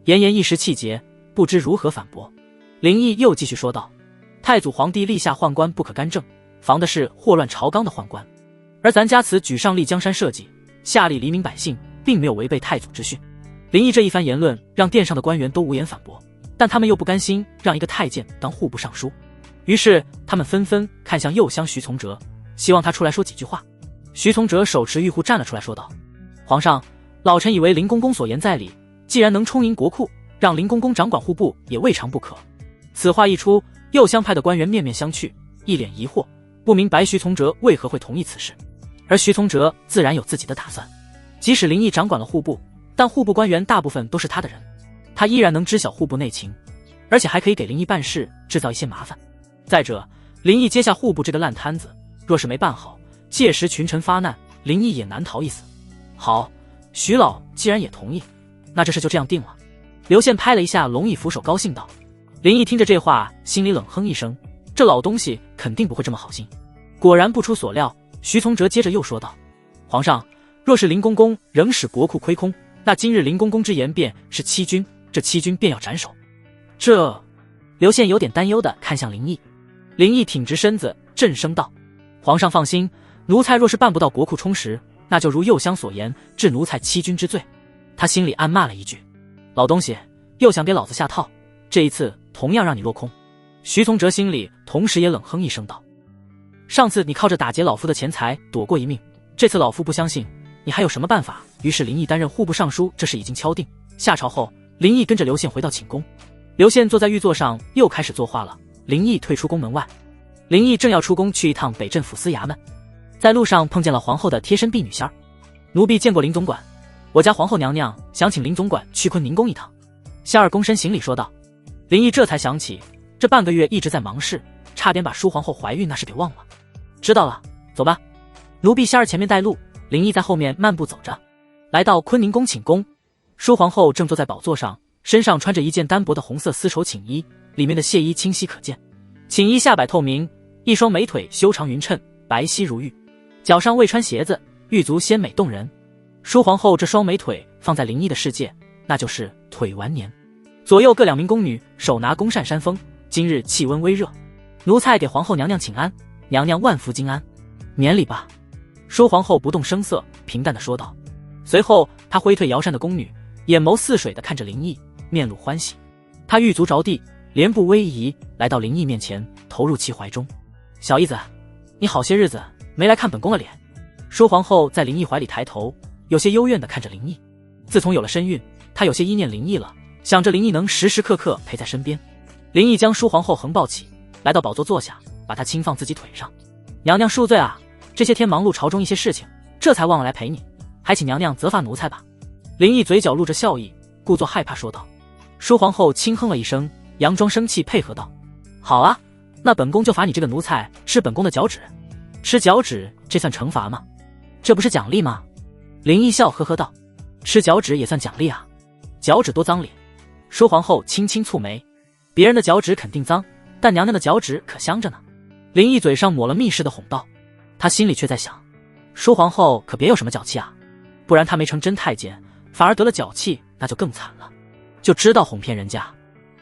严颜一时气结，不知如何反驳。林毅又继续说道：“太祖皇帝立下宦官不可干政，防的是祸乱朝纲的宦官。而咱家此举上立江山社稷，下令黎民百姓，并没有违背太祖之训。林毅这一番言论让殿上的官员都无言反驳，但他们又不甘心让一个太监当户部尚书，于是他们纷纷看向右相徐从哲，希望他出来说几句话。徐从哲手持玉壶站了出来，说道：皇上，老臣以为林公公所言在理，既然能充盈国库，让林公公掌管户部也未尝不可。此话一出，右相派的官员面面相觑，一脸疑惑，不明白徐从哲为何会同意此事。而徐从哲自然有自己的打算，即使林毅掌管了户部，但户部官员大部分都是他的人，他依然能知晓户部内情，而且还可以给林毅办事制造一些麻烦。再者，林毅接下户部这个烂摊子，若是没办好，届时群臣发难，林毅也难逃一死。好，徐老既然也同意，那这事就这样定了。刘宪拍了一下龙翼扶手，高兴道。林毅听着这话，心里冷哼一声，这老东西肯定不会这么好心。果然不出所料，徐从哲接着又说道：皇上，若是林公公仍使国库亏空，那今日林公公之言便是欺君，这欺君便要斩首。这……刘宪有点担忧地看向林毅。林毅挺直身子，震声道：皇上放心，奴才若是办不到国库充实，那就如右相所言，治奴才欺君之罪。他心里暗骂了一句：老东西又想给老子下套，这一次同样让你落空。徐从哲心里同时也冷哼一声道：上次你靠着打劫老夫的钱财躲过一命，这次老夫不相信你还有什么办法。于是林毅担任户部尚书，这事已经敲定。下朝后，林毅跟着刘宪回到寝宫，刘宪坐在御座上又开始作画了。林毅退出宫门外，林毅正要出宫去一趟北镇抚司衙门，在路上碰见了皇后的贴身婢女仙儿。奴婢见过林总管，我家皇后娘娘想请林总管去坤宁宫一趟。仙儿躬身行礼说道。林毅这才想起这半个月一直在忙事，差点把舒皇后怀孕那事给忘了。知道了，走吧。奴婢仙儿前面带路，林毅在后面慢步走着，来到坤宁宫寝宫。舒皇后正坐在宝座上，身上穿着一件单薄的红色丝绸寝衣，里面的亵衣清晰可见。寝衣下摆透明，一双美腿修长匀称，白皙如玉，脚上未穿鞋子，玉足鲜美动人。舒皇后这双美腿放在林毅的世界，那就是腿完年。左右各2名宫女手拿宫扇扇风，今日气温微热，奴才给皇后娘娘请安，娘娘万福金安，免礼吧。舒皇后不动声色，平淡地说道。随后她挥退摇扇的宫女，眼眸似水地看着林毅，面露欢喜。她玉足着地，莲步微移，来到林毅面前，投入其怀中。小姨子，你好些日子没来看本宫的脸。舒皇后在林毅怀里抬头，有些幽怨地看着林毅。自从有了身孕，她有些依念林毅了，想着林毅能时时刻刻陪在身边。林毅将舒皇后横抱起，来到宝座坐下，把她轻放自己腿上。娘娘恕罪啊，这些天忙碌朝中一些事情，这才忘了来陪你，还请娘娘责罚奴才吧。林毅嘴角露着笑意，故作害怕说道。舒皇后轻哼了一声，佯装生气配合道：好啊，那本宫就罚你这个奴才吃本宫的脚趾。吃脚趾这算惩罚吗？这不是奖励吗？林毅笑呵呵道。吃脚趾也算奖励啊？脚趾多脏哩。舒皇后轻轻蹙眉，别人的脚趾肯定脏，但娘娘的脚趾可香着呢。林毅嘴上抹了蜜似的哄道，他心里却在想，舒皇后可别有什么脚气啊，不然她没成真太监，反而得了脚气，那就更惨了。就知道哄骗人家。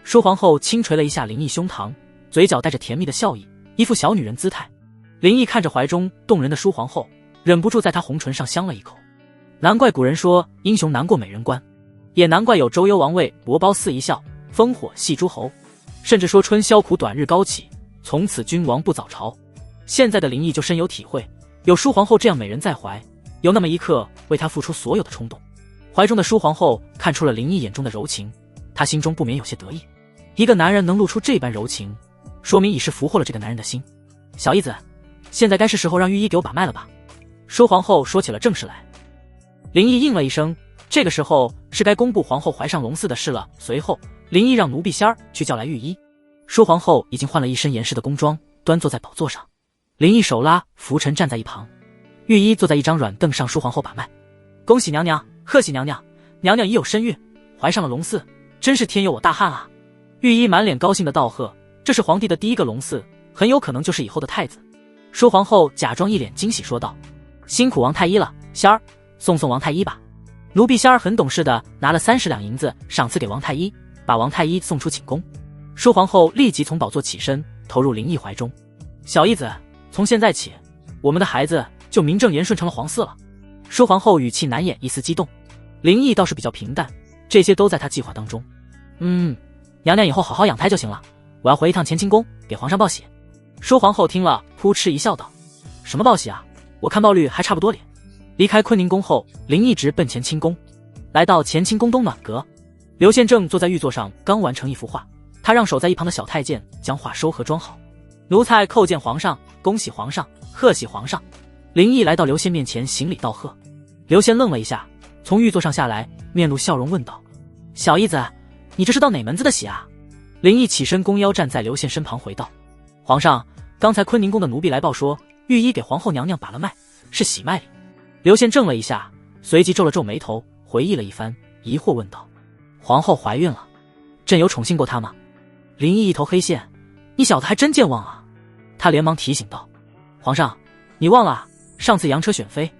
舒皇后轻捶了一下林毅胸膛，嘴角带着甜蜜的笑意，一副小女人姿态。林毅看着怀中动人的舒皇后，忍不住在她红唇上香了一口。难怪古人说英雄难过美人关，也难怪有周幽王为伯褒姒一笑，烽火戏诸侯，甚至说春宵苦短日高起，从此君王不早朝。现在的林毅就深有体会，有舒皇后这样美人在怀，有那么一刻为她付出所有的冲动。怀中的舒皇后看出了林毅眼中的柔情，她心中不免有些得意。一个男人能露出这般柔情，说明已是俘获了这个男人的心。小姨子，现在该是时候让御医给我把脉了吧。舒皇后说起了正事来。林毅应了一声，这个时候是该公布皇后怀上龙嗣的事了。随后林毅让奴婢仙儿去叫来御医。舒皇后已经换了一身严实的宫装，端坐在宝座上。林毅手拉拂尘站在一旁，御医坐在一张软凳上，舒皇后把脉。恭喜娘娘，贺喜娘娘，娘娘已有身孕，怀上了龙嗣，真是天佑我大汉啊。御医满脸高兴的道贺，这是皇帝的第一个龙嗣，很有可能就是以后的太子。舒皇后假装一脸惊喜说道，辛苦王太医了，仙儿送王太医吧。奴婢仙儿很懂事的拿了30两银子赏赐给王太医，把王太医送出寝宫。舒皇后立即从宝座起身，投入林毅怀中。小姨子，从现在起，我们的孩子就名正言顺成了皇嗣了。说皇后语气难掩一丝激动，林毅倒是比较平淡，这些都在他计划当中。娘娘以后好好养胎就行了，我要回一趟乾清宫给皇上报喜。说皇后听了扑哧一笑道：什么报喜啊，我看报率还差不多咧。离开坤宁宫后，林毅直奔乾清宫。来到乾清宫东暖阁，刘宪正坐在御座上刚完成一幅画，他让守在一旁的小太监将画收合装好。奴才叩见皇上，恭喜皇上，贺喜皇上。林毅来到刘宪面前行礼道贺。刘宪愣了一下，从御座上下来，面露笑容问道：小义子，你这是到哪门子的喜啊？林毅起身弓腰站在刘宪身旁回道：皇上，刚才坤宁宫的奴婢来报说，御医给皇后娘娘把了脉，是喜脉礼。刘宪怔了一下，随即皱了皱眉头，回忆了一番，疑惑问道：皇后怀孕了，朕有宠幸过她吗？林毅一头黑线，你小子还真健忘啊。他连忙提醒道：皇上，你忘了上次羊车选妃，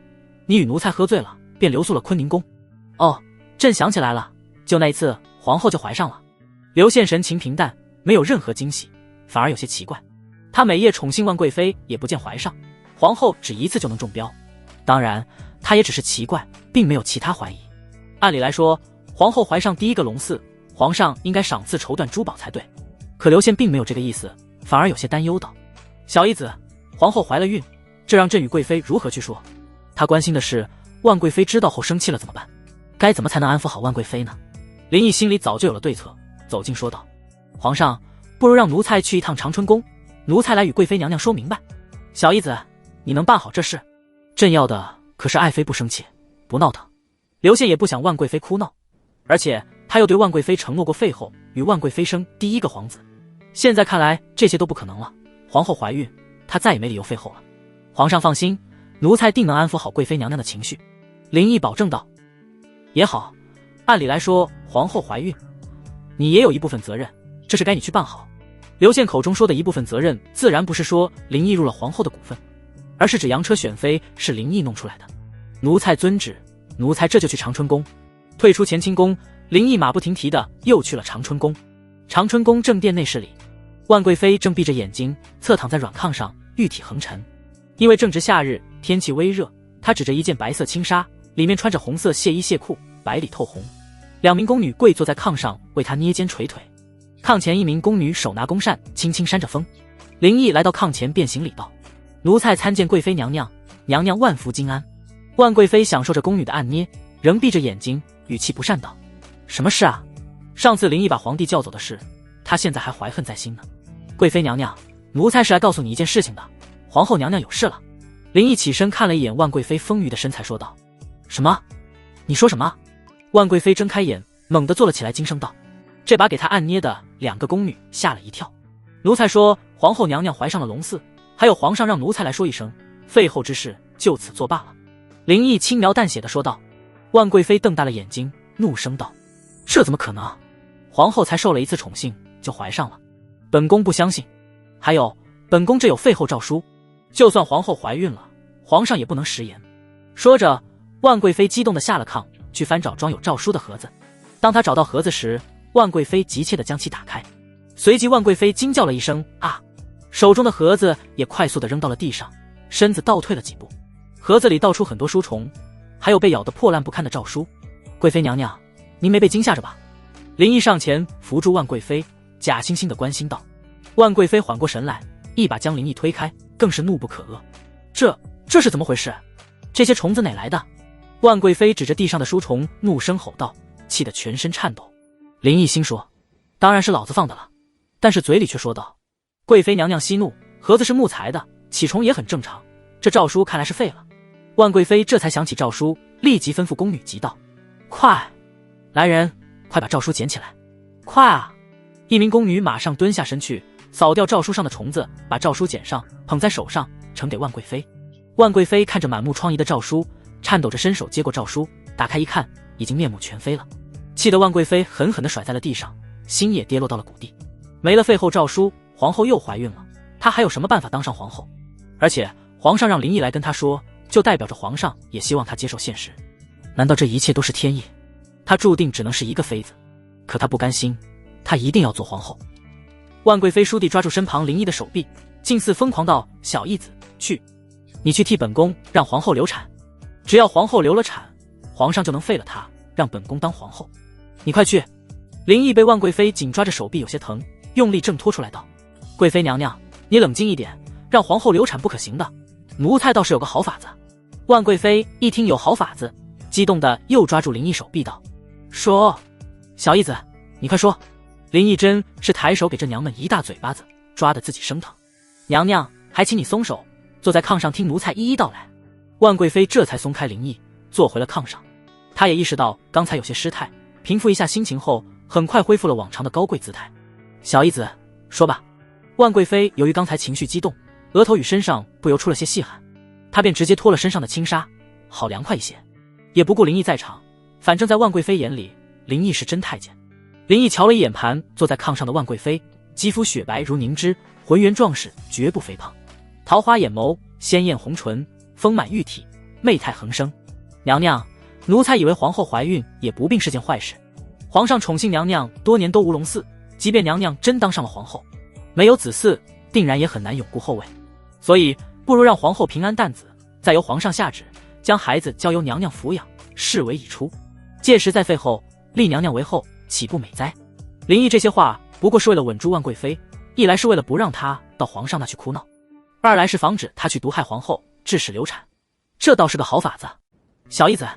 你与奴才喝醉了，便留宿了坤宁宫。哦，朕想起来了，就那一次皇后就怀上了。刘宪神情平淡，没有任何惊喜，反而有些奇怪。他每夜宠幸万贵妃，也不见怀上，皇后只一次就能中标。当然他也只是奇怪，并没有其他怀疑。按理来说，皇后怀上第一个龙嗣，皇上应该赏赐绸缎珠宝才对，可刘宪并没有这个意思，反而有些担忧道：小义子，皇后怀了孕，这让朕与贵妃如何去说？他关心的是万贵妃知道后生气了怎么办，该怎么才能安抚好万贵妃呢？林毅心里早就有了对策，走近说道：皇上，不如让奴才去一趟长春宫，奴才来与贵妃娘娘说明白。小义子，你能办好这事？朕要的可是爱妃不生气，不闹腾。刘宪也不想万贵妃哭闹，而且他又对万贵妃承诺过废后与万贵妃生第一个皇子，现在看来这些都不可能了。皇后怀孕，他再也没理由废后了。皇上放心，奴才定能安抚好贵妃娘娘的情绪。林毅保证道：也好，按理来说皇后怀孕，你也有一部分责任，这是该你去办好。刘宪口中说的一部分责任，自然不是说林毅入了皇后的股份，而是指羊车选妃是林毅弄出来的。奴才遵旨，奴才这就去长春宫。退出乾清宫，林毅马不停蹄的又去了长春宫。长春宫正殿内室里，万贵妃正闭着眼睛侧躺在软炕上，玉体横陈。因为正值夏日，天气微热，她指着一件白色轻纱，里面穿着红色亵衣亵裤，白里透红。2名宫女跪坐在炕上为她捏肩捶腿，炕前一名宫女手拿弓扇轻轻扇着风。林毅来到炕前便行礼道：奴才参见贵妃娘娘，娘娘万福金安。万贵妃享受着宫女的按捏，仍闭着眼睛，语气不善道：什么事啊？上次林毅把皇帝叫走的事，她现在还怀恨在心呢。贵妃娘娘，奴才是来告诉你一件事情的，皇后娘娘有事了。林毅起身看了一眼万贵妃丰腴的身材，说道：什么？你说什么？万贵妃睁开眼，猛地坐了起来，惊声道：这把给她按捏的2个宫女吓了一跳。奴才说皇后娘娘怀上了龙嗣，还有皇上让奴才来说一声，废后之事就此作罢了。林毅轻描淡写的说道。万贵妃瞪大了眼睛，怒声道：这怎么可能？皇后才受了一次宠幸就怀上了，本宫不相信。还有，本宫这有废后诏书，就算皇后怀孕了，皇上也不能食言。说着，万贵妃激动的下了炕，去翻找装有诏书的盒子。当她找到盒子时，万贵妃急切地将其打开，随即万贵妃惊叫了一声啊，手中的盒子也快速地扔到了地上，身子倒退了几步。盒子里倒出很多书虫，还有被咬得破烂不堪的诏书。贵妃娘娘，您没被惊吓着吧？林毅上前扶住万贵妃，假惺惺地关心道。万贵妃缓过神来，一把将林毅推开，更是怒不可遏。这是怎么回事？这些虫子哪来的？万贵妃指着地上的书虫怒声吼道，气得全身颤抖。林毅心说，当然是老子放的了，但是嘴里却说道：贵妃娘娘息怒，盒子是木材的，起虫也很正常，这诏书看来是废了。万贵妃这才想起诏书，立即吩咐宫女急道：快，来人，快把诏书捡起来，快啊！一名宫女马上蹲下身去扫掉诏书上的虫子，把诏书捡上，捧在手上呈给万贵妃。万贵妃看着满目疮痍的诏书，颤抖着伸手接过诏书，打开一看，已经面目全非了。气得万贵妃狠狠地甩在了地上，心也跌落到了谷底。没了废后诏书，皇后又怀孕了，她还有什么办法当上皇后？而且皇上让林毅来跟她说，就代表着皇上也希望她接受现实。难道这一切都是天意？她注定只能是一个妃子，可她不甘心，她一定要做皇后。万贵妃倏地抓住身旁林毅的手臂，近似疯狂道：小义子，去，你去替本宫让皇后流产，只要皇后流了产，皇上就能废了她，让本宫当皇后。你快去！”林毅被万贵妃紧抓着手臂有些疼，用力挣脱出来道：“贵妃娘娘，你冷静一点，让皇后流产不可行的，奴才倒是有个好法子。”万贵妃一听有好法子，激动的又抓住林毅手臂道：“说，小姨子，你快说。”林毅真是抬手给这娘们一大嘴巴子，抓得自己生疼。“娘娘，还请你松手，坐在炕上听奴才一一道来。”万贵妃这才松开林毅，坐回了炕上。她也意识到刚才有些失态，平复一下心情后，很快恢复了往常的高贵姿态。“小姨子，说吧。”万贵妃由于刚才情绪激动，额头与身上不由出了些细汗，她便直接脱了身上的轻纱，好凉快一些，也不顾林毅在场。反正在万贵妃眼里，林毅是真太监。林毅瞧了一眼盘坐在炕上的万贵妃，肌肤雪白如凝脂，浑圆壮实，绝不肥胖，桃花眼眸，鲜艳红唇，丰满玉体，媚态横生。“娘娘，奴才以为皇后怀孕也不并是件坏事。皇上宠幸娘娘多年都无龙嗣，即便娘娘真当上了皇后，没有子嗣，定然也很难永固后位。所以不如让皇后平安淡子，再由皇上下旨，将孩子交由娘娘抚养，视为已出。届时再废后，立娘娘为后，岂不美哉？”林毅这些话不过是为了稳住万贵妃，一来是为了不让她到皇上那去哭闹，二来是防止她去毒害皇后，致使流产。这倒是个好法子。小姨子，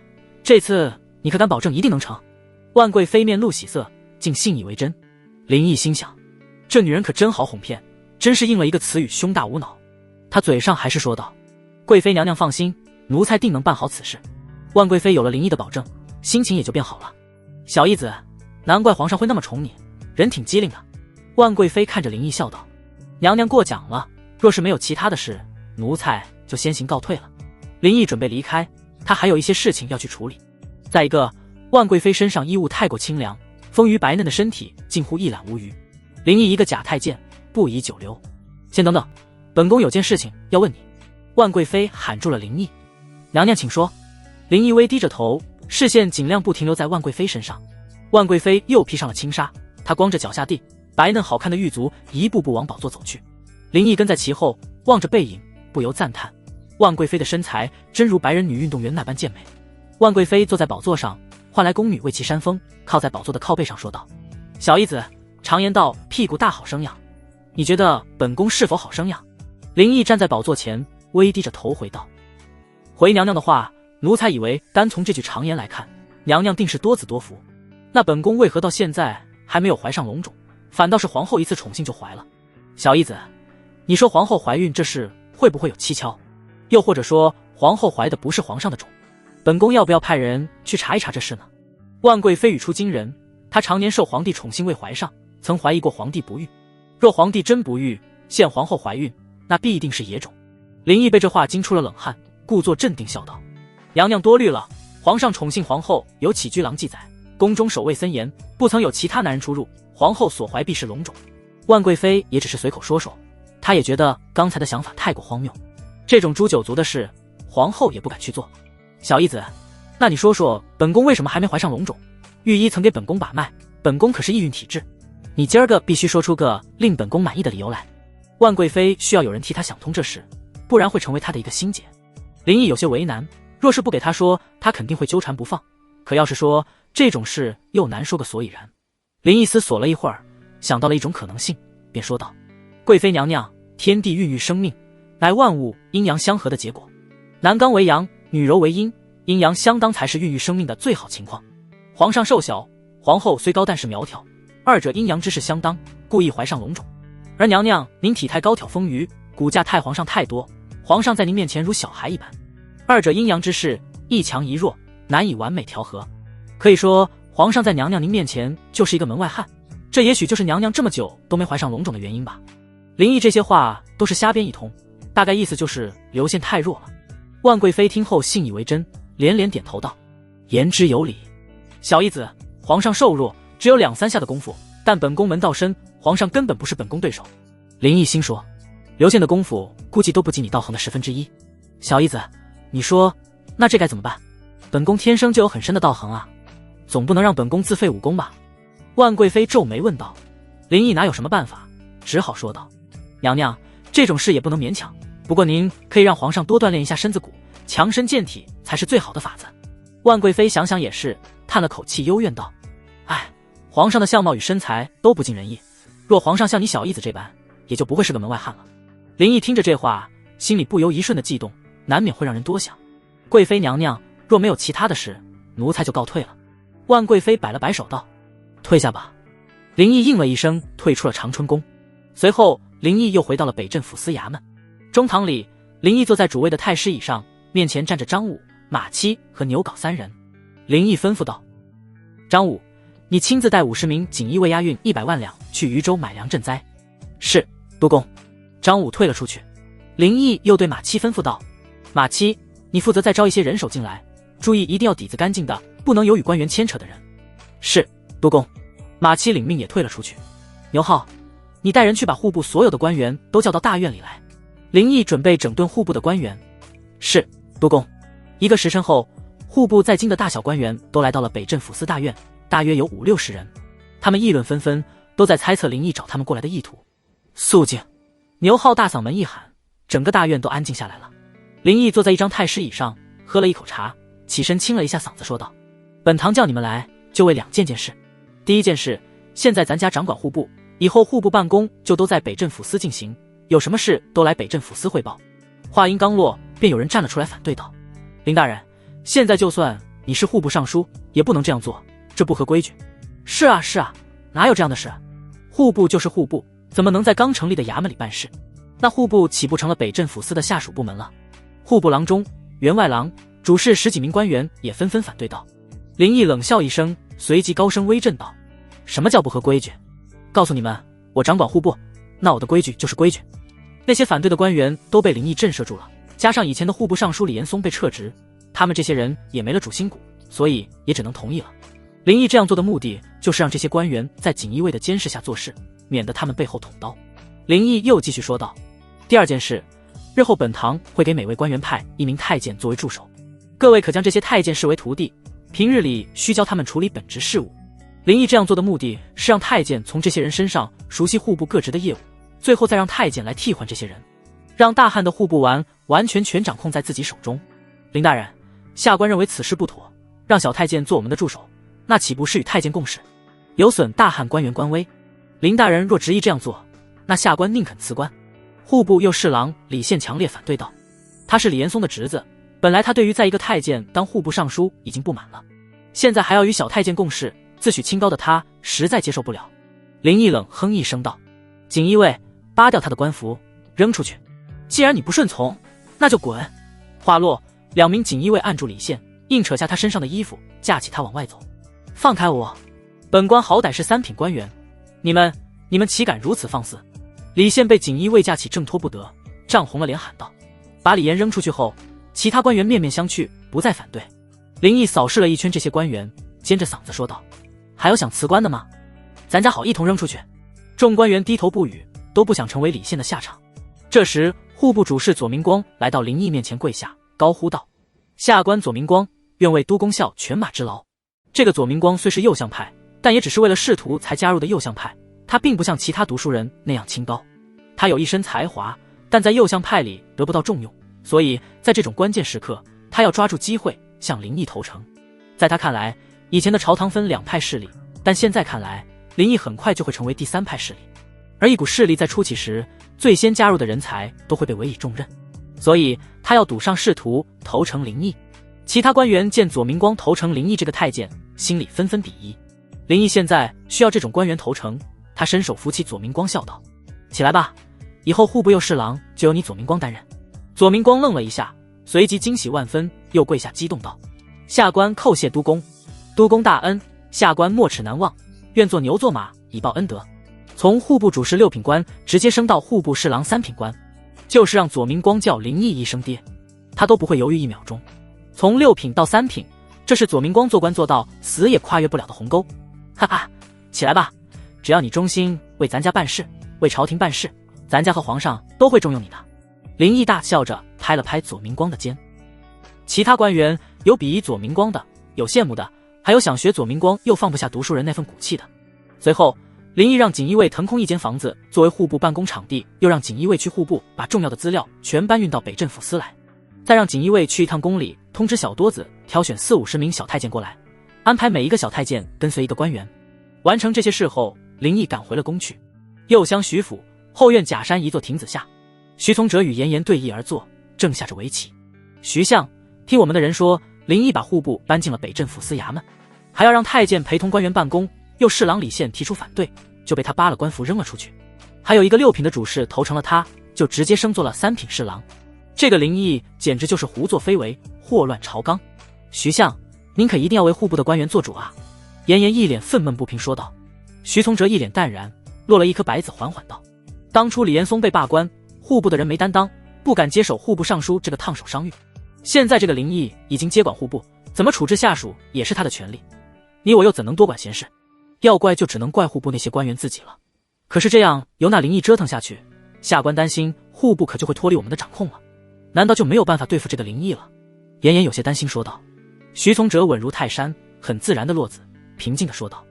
这次你可敢保证一定能成？万贵妃面露喜色，竟信以为真。林毅心想，这女人可真好哄骗，真是应了一个词语，胸大无脑。他嘴上还是说道：“贵妃娘娘放心，奴才定能办好此事。”万贵妃有了林毅的保证，心情也就变好了。“小姨子，难怪皇上会那么宠你，人挺机灵的。”万贵妃看着林毅笑道：“娘娘过奖了，若是没有其他的事，奴才就先行告退了。”林毅准备离开，他还有一些事情要去处理。再一个，万贵妃身上衣物太过清凉，丰腴白嫩的身体近乎一览无余。林毅一个假太监，不宜久留。“先等等，本宫有件事情要问你。”万贵妃喊住了林毅。“娘娘请说。”林毅微低着头，视线尽量不停留在万贵妃身上。万贵妃又披上了轻纱，她光着脚下地，白嫩好看的玉足一步步往宝座走去。林毅跟在其后，望着背影，不由赞叹：万贵妃的身材真如白人女运动员那般健美。万贵妃坐在宝座上，唤来宫女为其扇风，靠在宝座的靠背上说道：“小姨子，常言道屁股大好生养，你觉得本宫是否好生养？”林毅站在宝座前，微低着头回道：“回娘娘的话，奴才以为单从这句常言来看，娘娘定是多子多福。那本宫为何到现在还没有怀上龙种，反倒是皇后一次宠幸就怀了？小姨子，你说皇后怀孕这事会不会有蹊跷？又或者说皇后怀的不是皇上的种？本宫要不要派人去查一查这事呢？”万贵妃语出惊人，她常年受皇帝宠幸未怀上，曾怀疑过皇帝不育。若皇帝真不育，现皇后怀孕，那必定是野种。林毅被这话惊出了冷汗，故作镇定笑道：“娘娘多虑了，皇上宠幸皇后有起居郎记载，宫中守卫森严，不曾有其他男人出入，皇后所怀必是龙种。”万贵妃也只是随口说说，她也觉得刚才的想法太过荒谬，这种诛九族的事，皇后也不敢去做。“小姨子，那你说说本宫为什么还没怀上龙种？御医曾给本宫把脉，本宫可是易孕体质，你今儿个必须说出个令本宫满意的理由来。”万贵妃需要有人替她想通这事，不然会成为她的一个心结。林毅有些为难，若是不给她说，她肯定会纠缠不放，可要是说这种事，又难说个所以然。林毅思索了一会儿，想到了一种可能性，便说道：“贵妃娘娘，天地孕育生命，乃万物阴阳相合的结果，男刚为阳，女柔为阴，阴阳相当才是孕育生命的最好情况。皇上瘦小，皇后虽高但是苗条，二者阴阳之势相当，故意怀上龙种。而娘娘您体态高挑丰腴，骨架太皇上太多，皇上在您面前如小孩一般，二者阴阳之势一强一弱，难以完美调和。可以说皇上在娘娘您面前就是一个门外汉，这也许就是娘娘这么久都没怀上龙种的原因吧。”林毅这些话都是瞎编一通，大概意思就是刘宪太弱了。万贵妃听后信以为真，连连点头道：“言之有理。小姨子，皇上瘦弱，只有2、3下的功夫，但本宫门道深，皇上根本不是本宫对手。”林毅心说，刘宪的功夫估计都不及你道行的1/10。小姨子，你说那这该怎么办？本宫天生就有很深的道行啊，总不能让本宫自废武功吧？万贵妃皱眉问道。林毅哪有什么办法，只好说道：“娘娘，这种事也不能勉强，不过您可以让皇上多锻炼一下身子骨，强身健体才是最好的法子。万贵妃想想也是，叹了口气幽怨道：哎，皇上的相貌与身材都不尽人意，若皇上像你小义子这般，也就不会是个门外汉了。林毅听着这话，心里不由一瞬的悸动，难免会让人多想。贵妃娘娘，若没有其他的事，奴才就告退了。万贵妃摆了摆手道：退下吧。林毅应了一声，退出了长春宫。随后林毅又回到了北镇抚司衙门。中堂里，林毅坐在主位的太师椅上，面前站着张武、马七和牛皋3人。林毅吩咐道：张武，你亲自带50名锦衣卫押运100万两去渝州买粮赈灾。是，督公。张武退了出去。林毅又对马七吩咐道：马七，你负责再招一些人手进来，注意一定要底子干净的，不能有与官员牵扯的人。是，督公。马七领命也退了出去。牛浩，你带人去把户部所有的官员都叫到大院里来。林毅准备整顿户部的官员。是，督公。1个时辰后，户部在京的大小官员都来到了北镇抚司大院，大约有50-60人。他们议论纷纷，都在猜测林毅找他们过来的意图。肃静！牛浩大嗓门一喊，整个大院都安静下来了。林毅坐在一张太师椅上，喝了一口茶，起身清了一下嗓子，说道：本堂叫你们来，就为2件事。第一件事，现在咱家掌管户部，以后户部办公就都在北镇抚司进行，有什么事都来北镇抚司汇报。话音刚落，便有人站了出来反对道：林大人，现在就算你是户部尚书，也不能这样做，这不合规矩。是啊是啊，哪有这样的事？户部就是户部，怎么能在刚成立的衙门里办事？那户部岂不成了北镇抚司的下属部门了？户部郎中、员外郎、主事10几名官员也纷纷反对道。林毅冷笑一声，随即高声威震道：什么叫不合规矩？告诉你们，我掌管户部，那我的规矩就是规矩。那些反对的官员都被林毅震慑住了，加上以前的户部尚书李延松被撤职，他们这些人也没了主心骨，所以也只能同意了。林毅这样做的目的，就是让这些官员在锦衣卫的监视下做事，免得他们背后捅刀。林毅又继续说道：第2件事，日后本堂会给每位官员派1名太监作为助手，各位可将这些太监视为徒弟，平日里需教他们处理本职事务。林毅这样做的目的是让太监从这些人身上熟悉户部各职的业务，最后再让太监来替换这些人，让大汉的户部完全掌控在自己手中。林大人，下官认为此事不妥，让小太监做我们的助手，那岂不是与太监共事，有损大汉官员官威？林大人若执意这样做，那下官宁肯辞官。户部右侍郎李宪强烈反对道：他是李延松的侄子，本来他对于在一个太监当户部尚书已经不满了，现在还要与小太监共事，自诩清高的他实在接受不了。林毅冷哼一声道：锦衣卫，扒掉他的官服，扔出去。既然你不顺从，那就滚。话落，2名锦衣卫按住李宪，硬扯下他身上的衣服，架起他往外走。放开我！本官好歹是3品官员，你们岂敢如此放肆？李宪被锦衣卫架起，挣脱不得，涨红了脸喊道。把李岩扔出去后，其他官员面面相觑，不再反对。林毅扫视了一圈这些官员，尖着嗓子说道：还有想辞官的吗？咱家好一同扔出去。众官员低头不语，都不想成为李宪的下场。这时户部主事左明光来到林毅面前跪下，高呼道：下官左明光愿为督公效犬马之劳。这个左明光虽是右相派，但也只是为了仕途才加入的右相派，他并不像其他读书人那样清高。他有一身才华，但在右相派里得不到重用，所以在这种关键时刻，他要抓住机会向林毅投诚。在他看来，以前的朝堂分2派势力，但现在看来，林毅很快就会成为第3派势力。而一股势力在初起时，最先加入的人才都会被委以重任，所以他要赌上仕途，投诚林毅。其他官员见左明光投诚林毅这个太监，心里纷纷鄙夷。林毅现在需要这种官员投诚，他伸手扶起左明光，笑道：起来吧，以后户部右侍郎就由你左明光担任。左明光愣了一下，随即惊喜万分，又跪下激动道：下官叩谢督公，督公大恩，下官没齿难忘，愿做牛做马以报恩德。从户部主事6品官直接升到户部侍郎3品官，就是让左明光叫林毅一声爹，他都不会犹豫1秒钟。从6品到3品，这是左明光做官做到死也跨越不了的鸿沟。哈哈，起来吧，只要你忠心为咱家办事，为朝廷办事，咱家和皇上都会重用你的。林毅大笑着拍了拍左明光的肩。其他官员有鄙夷左明光的，有羡慕的，还有想学左明光又放不下读书人那份骨气的。随后林毅让锦衣卫腾空一间房子作为户部办公场地，又让锦衣卫去户部把重要的资料全搬运到北镇抚司来，再让锦衣卫去一趟宫里，通知小多子挑选40-50名小太监过来，安排每一个小太监跟随一个官员。完成这些事后，林毅赶回了宫去。右厢徐府后院假山一座亭子下，徐从哲与严颜对弈而坐，正下着围棋。徐相，听我们的人说，林毅把户部搬进了北镇抚司衙门，还要让太监陪同官员办公，又侍郎李宪提出反对，就被他扒了官服扔了出去。还有一个6品的主事投诚了他，就直接升做了3品侍郎。这个林毅简直就是胡作非为，祸乱朝纲。徐相，您可一定要为户部的官员做主啊！严颜一脸愤懑不平说道。徐从哲一脸淡然，落了一颗白子，缓缓道：当初李延松被罢官，户部的人没担当，不敢接手户部尚书这个烫手山芋。现在这个林毅已经接管户部，怎么处置下属也是他的权利，你我又怎能多管闲事？要怪就只能怪户部那些官员自己了。可是这样由那林毅折腾下去，下官担心户部可就会脱离我们的掌控了，难道就没有办法对付这个林毅了？严颜有些担心说道。徐从哲稳如泰山，很自然的落子，平静地说道：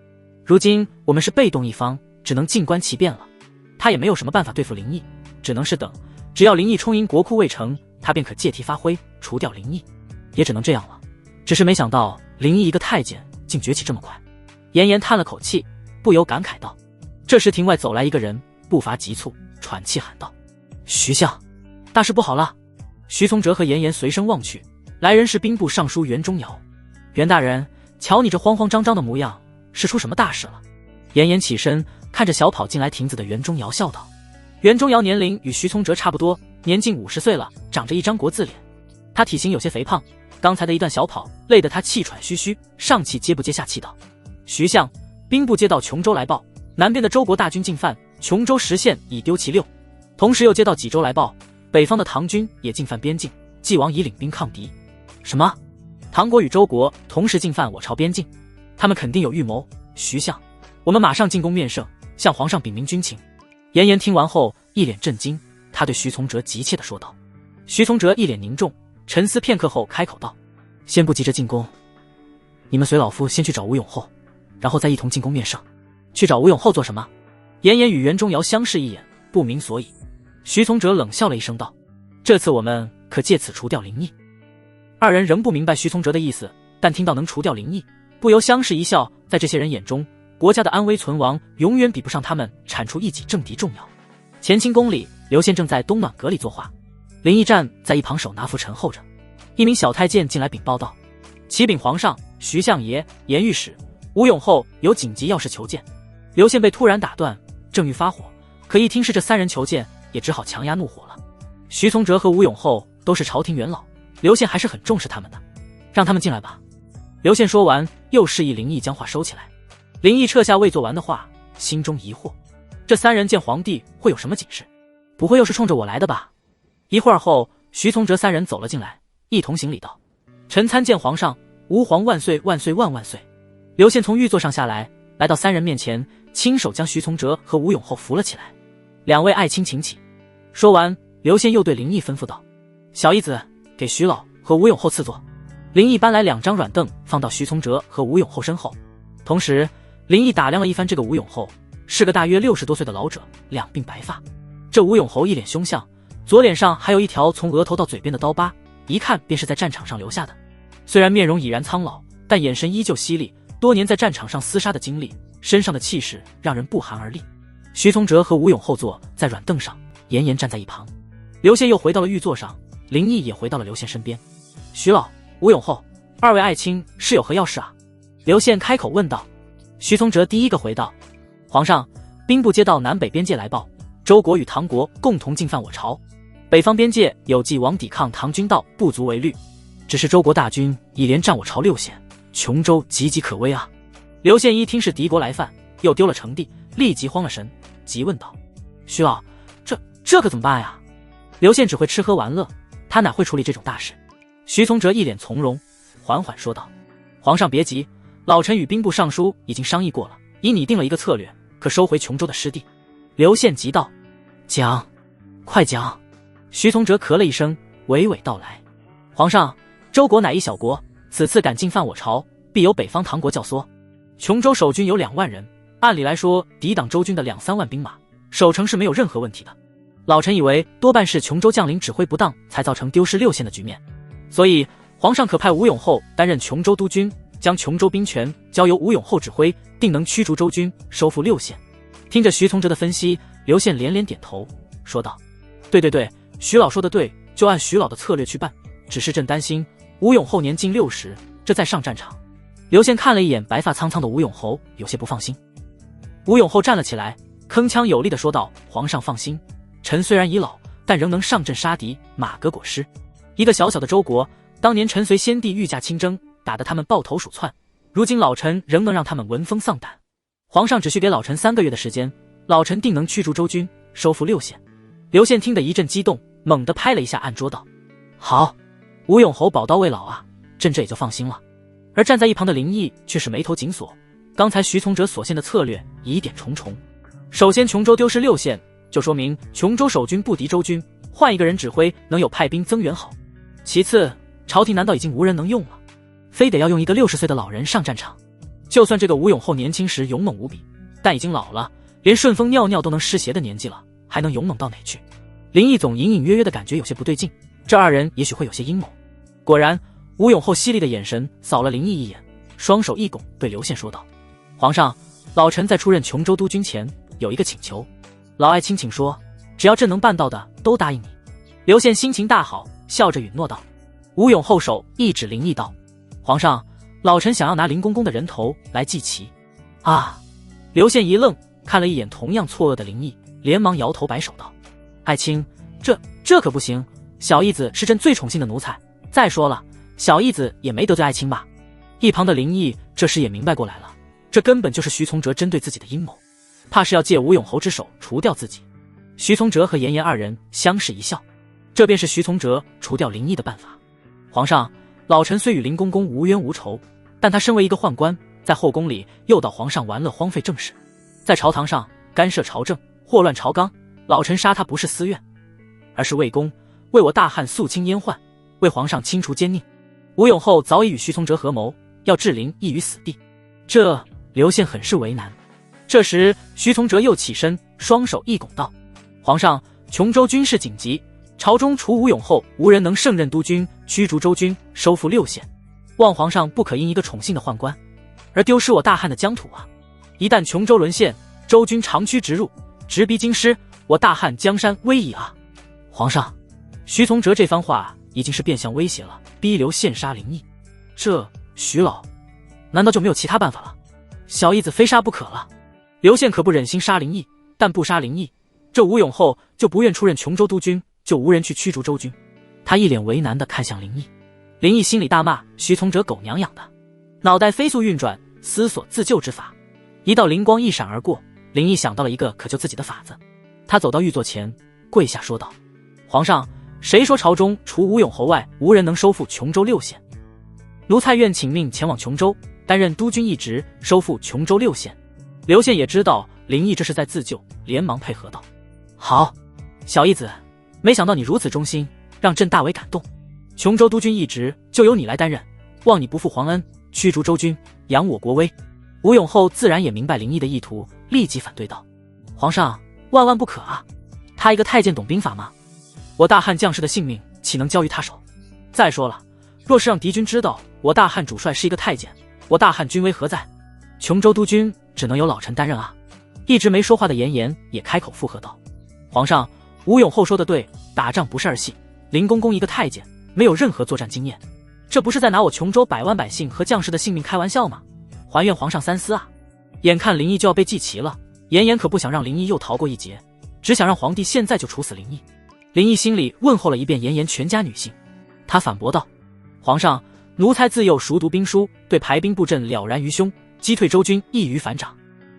如今我们是被动一方，只能静观其变了。他也没有什么办法对付林毅，只能是等，只要林毅充盈国库未成，他便可借题发挥，除掉林毅，也只能这样了。只是没想到林毅一个太监竟崛起这么快。严颜叹了口气，不由感慨道。这时庭外走来一个人，步伐急促，喘气喊道：徐相，大事不好了！徐从哲和严颜随声望去，来人是兵部尚书袁中尧。袁大人，瞧你这慌慌张张的模样，是出什么大事了？严颜起身，看着小跑进来亭子的袁中尧笑道。袁中尧年龄与徐从哲差不多，年近50岁了，长着一张国字脸。他体型有些肥胖，刚才的一段小跑累得他气喘吁吁，上气接不接下气道：徐相，兵部接到琼州来报，南边的周国大军进犯，琼州10县已丢其6。同时又接到济州来报，北方的唐军也进犯边境，晋王已领兵抗敌。什么？唐国与周国同时进犯我朝边境？他们肯定有预谋。徐相，我们马上进宫面圣，向皇上禀明军情。严颜听完后一脸震惊，他对徐从哲急切地说道。徐从哲一脸凝重，沉思片刻后开口道：先不急着进宫，你们随老夫先去找吴永厚，然后再一同进宫面圣。去找吴永厚做什么？严颜与袁中尧相视一眼，不明所以。徐从哲冷笑了一声道：这次我们可借此除掉林毅。二人仍不明白徐从哲的意思，但听到能除掉林毅，不由相视一笑。在这些人眼中，国家的安危存亡永远比不上他们铲除一己政敌重要。乾清宫里，刘宪正在东暖阁里作画，林毅站在一旁手拿拂尘候着。一名小太监进来禀报道：启禀皇上，徐相爷、严御史、吴永厚有紧急要事求见。刘宪被突然打断，正欲发火，可一听是这3人求见，也只好强压怒火了。徐从哲和吴永厚都是朝廷元老，刘宪还是很重视他们的，让他们进来吧。刘宪说完，又示意林毅将话收起来。林毅撤下未做完的话，心中疑惑：这3人见皇帝会有什么紧事？不会又是冲着我来的吧？一会儿后，徐从哲3人走了进来，一同行礼道：臣参见皇上，吾皇万岁万岁万万岁。刘宪从御座上下来，来到3人面前，亲手将徐从哲和吴永厚扶了起来。2位爱卿请起。说完，刘宪又对林毅吩咐道：小姨子，给徐老和吴永厚赐座。林毅搬来2张软凳，放到徐从哲和吴永厚身后。同时，林毅打量了一番这个吴永厚，是个大约60多岁的老者，两鬓白发。这吴永厚一脸凶相，左脸上还有一条从额头到嘴边的刀疤，一看便是在战场上留下的。虽然面容已然苍老，但眼神依旧犀利，多年在战场上厮杀的经历，身上的气势让人不寒而栗。徐从哲和吴永厚坐在软凳上，严颜站在一旁。刘宪又回到了御座上，林毅也回到了刘宪身边。徐老、吴永厚，2位爱卿是有何要事啊？刘宪开口问道。徐从哲第一个回道：皇上，兵部接到南北边界来报，周国与唐国共同进犯我朝，北方边界有晋王抵抗唐军道不足为虑，只是周国大军已连占我朝6县，琼州岌岌可危啊！刘宪一听是敌国来犯，又丢了成帝，立即慌了神，急问道：徐老，这可怎么办呀？刘宪只会吃喝玩乐，他哪会处理这种大事？徐从哲一脸从容，缓缓说道：皇上别急，老臣与兵部尚书已经商议过了，已拟定了一个策略，可收回琼州的失地。刘宪急道：讲，快讲！徐从哲咳了一声，娓娓道来：皇上，周国乃一小国，此次敢进犯我朝，必有北方唐国教唆。琼州守军有2万人，按理来说，抵挡周军的2-3万兵马，守城是没有任何问题的。老臣以为多半是琼州将领指挥不当，才造成丢失6县的局面。所以皇上可派吴永厚担任琼州督军，将琼州兵权交由吴永厚指挥，定能驱逐周军，收复6县。听着徐从哲的分析，刘宪连连点头，说道：对，徐老说的对，就按徐老的策略去办。只是朕担心吴永厚年近60，这再上战场。刘宪看了一眼白发苍苍的吴永厚，有些不放心。吴永厚站了起来，铿锵有力地说道：皇上放心，臣虽然已老，但仍能上阵杀敌，马革裹尸。一个小小的周国，当年臣随先帝御驾亲征，打得他们抱头鼠窜，如今老臣仍能让他们闻风丧胆。皇上只需给老臣3个月的时间，老臣定能驱逐周军，收复6县。刘宪听得一阵激动，猛地拍了一下案桌道：好，吴永侯宝刀未老啊，朕这也就放心了。而站在一旁的林毅却是眉头紧锁，刚才徐从哲所献的策略疑点重重。首先琼州丢失6县，就说明琼州守军不敌周军，换一个人指挥能有派兵增援好。其次，朝廷难道已经无人能用了，非得要用一个60岁的老人上战场？就算这个吴永厚年轻时勇猛无比，但已经老了，连顺风尿尿都能湿鞋的年纪了，还能勇猛到哪去？林毅总隐隐约约的感觉有些不对劲，这2人也许会有些阴谋。果然，吴永厚犀利的眼神扫了林毅一眼，双手一拱，对刘宪说道：皇上，老臣在出任琼州督军前有一个请求，老爱卿请说，只要朕能办到的都答应你。刘宪心情大好，笑着允诺道。吴永厚手一指林毅道：皇上，老臣想要拿林公公的人头来祭旗。啊！刘宪一愣，看了一眼同样错愕的林毅，连忙摇头摆手道：爱卿，这可不行，小义子是朕最宠幸的奴才，再说了，小义子也没得罪爱卿吧？一旁的林毅这时也明白过来了，这根本就是徐从哲针对自己的阴谋，怕是要借吴永侯之手除掉自己。徐从哲和严颜2人相视一笑，这便是徐从哲除掉林毅的办法。皇上，老臣虽与林公公无冤无仇，但他身为一个宦官，在后宫里诱导皇上玩乐荒废政事，在朝堂上干涉朝政，祸乱朝纲，老臣杀他不是私怨，而是为公，为我大汉肃清阉宦，为皇上清除奸佞。吴永厚早已与徐从哲合谋，要置林毅于死地，这刘宪很是为难。这时徐从哲又起身，双手一拱道：皇上，琼州军事紧急，朝中除吴永厚，无人能胜任督军，驱逐周军，收复6县。望皇上不可因一个宠幸的宦官而丢失我大汉的疆土啊！一旦琼州沦陷，周军长驱直入，直逼京师，我大汉江山危矣啊！皇上，徐从哲这番话已经是变相威胁了，逼刘宪杀林毅。这徐老难道就没有其他办法了？小义子非杀不可了。刘宪可不忍心杀林毅，但不杀林毅，这吴永厚就不愿出任琼州督军，就无人去驱逐周军。他一脸为难地看向林毅，林毅心里大骂徐从哲狗娘养的，脑袋飞速运转，思索自救之法。一道灵光一闪而过，林毅想到了一个可救自己的法子。他走到御座前，跪下说道：皇上，谁说朝中除吴永侯外，无人能收复琼州6县？奴才愿请命前往琼州，担任督军一职，收复琼州6县。刘宪也知道林毅这是在自救，连忙配合道：好，小义子，没想到你如此忠心，让朕大为感动。琼州督军一职就由你来担任，望你不负皇恩，驱逐周军，扬我国威。吴永厚自然也明白林毅的意图，立即反对道：皇上，万万不可啊！他一个太监懂兵法吗？我大汉将士的性命岂能交于他手？再说了，若是让敌军知道我大汉主帅是一个太监，我大汉军威何在？琼州督军只能由老臣担任啊！一直没说话的严颜也开口附和道：皇上，吴永厚说的对，打仗不是儿戏，林公公一个太监，没有任何作战经验，这不是在拿我琼州百万百姓和将士的性命开玩笑吗？还愿皇上三思啊！眼看林毅就要被祭旗了，严颜可不想让林毅又逃过一劫，只想让皇帝现在就处死林毅。林毅心里问候了一遍严颜全家女性，他反驳道：皇上，奴才自幼熟读兵书，对排兵布阵了然于胸，击退周军易于反掌。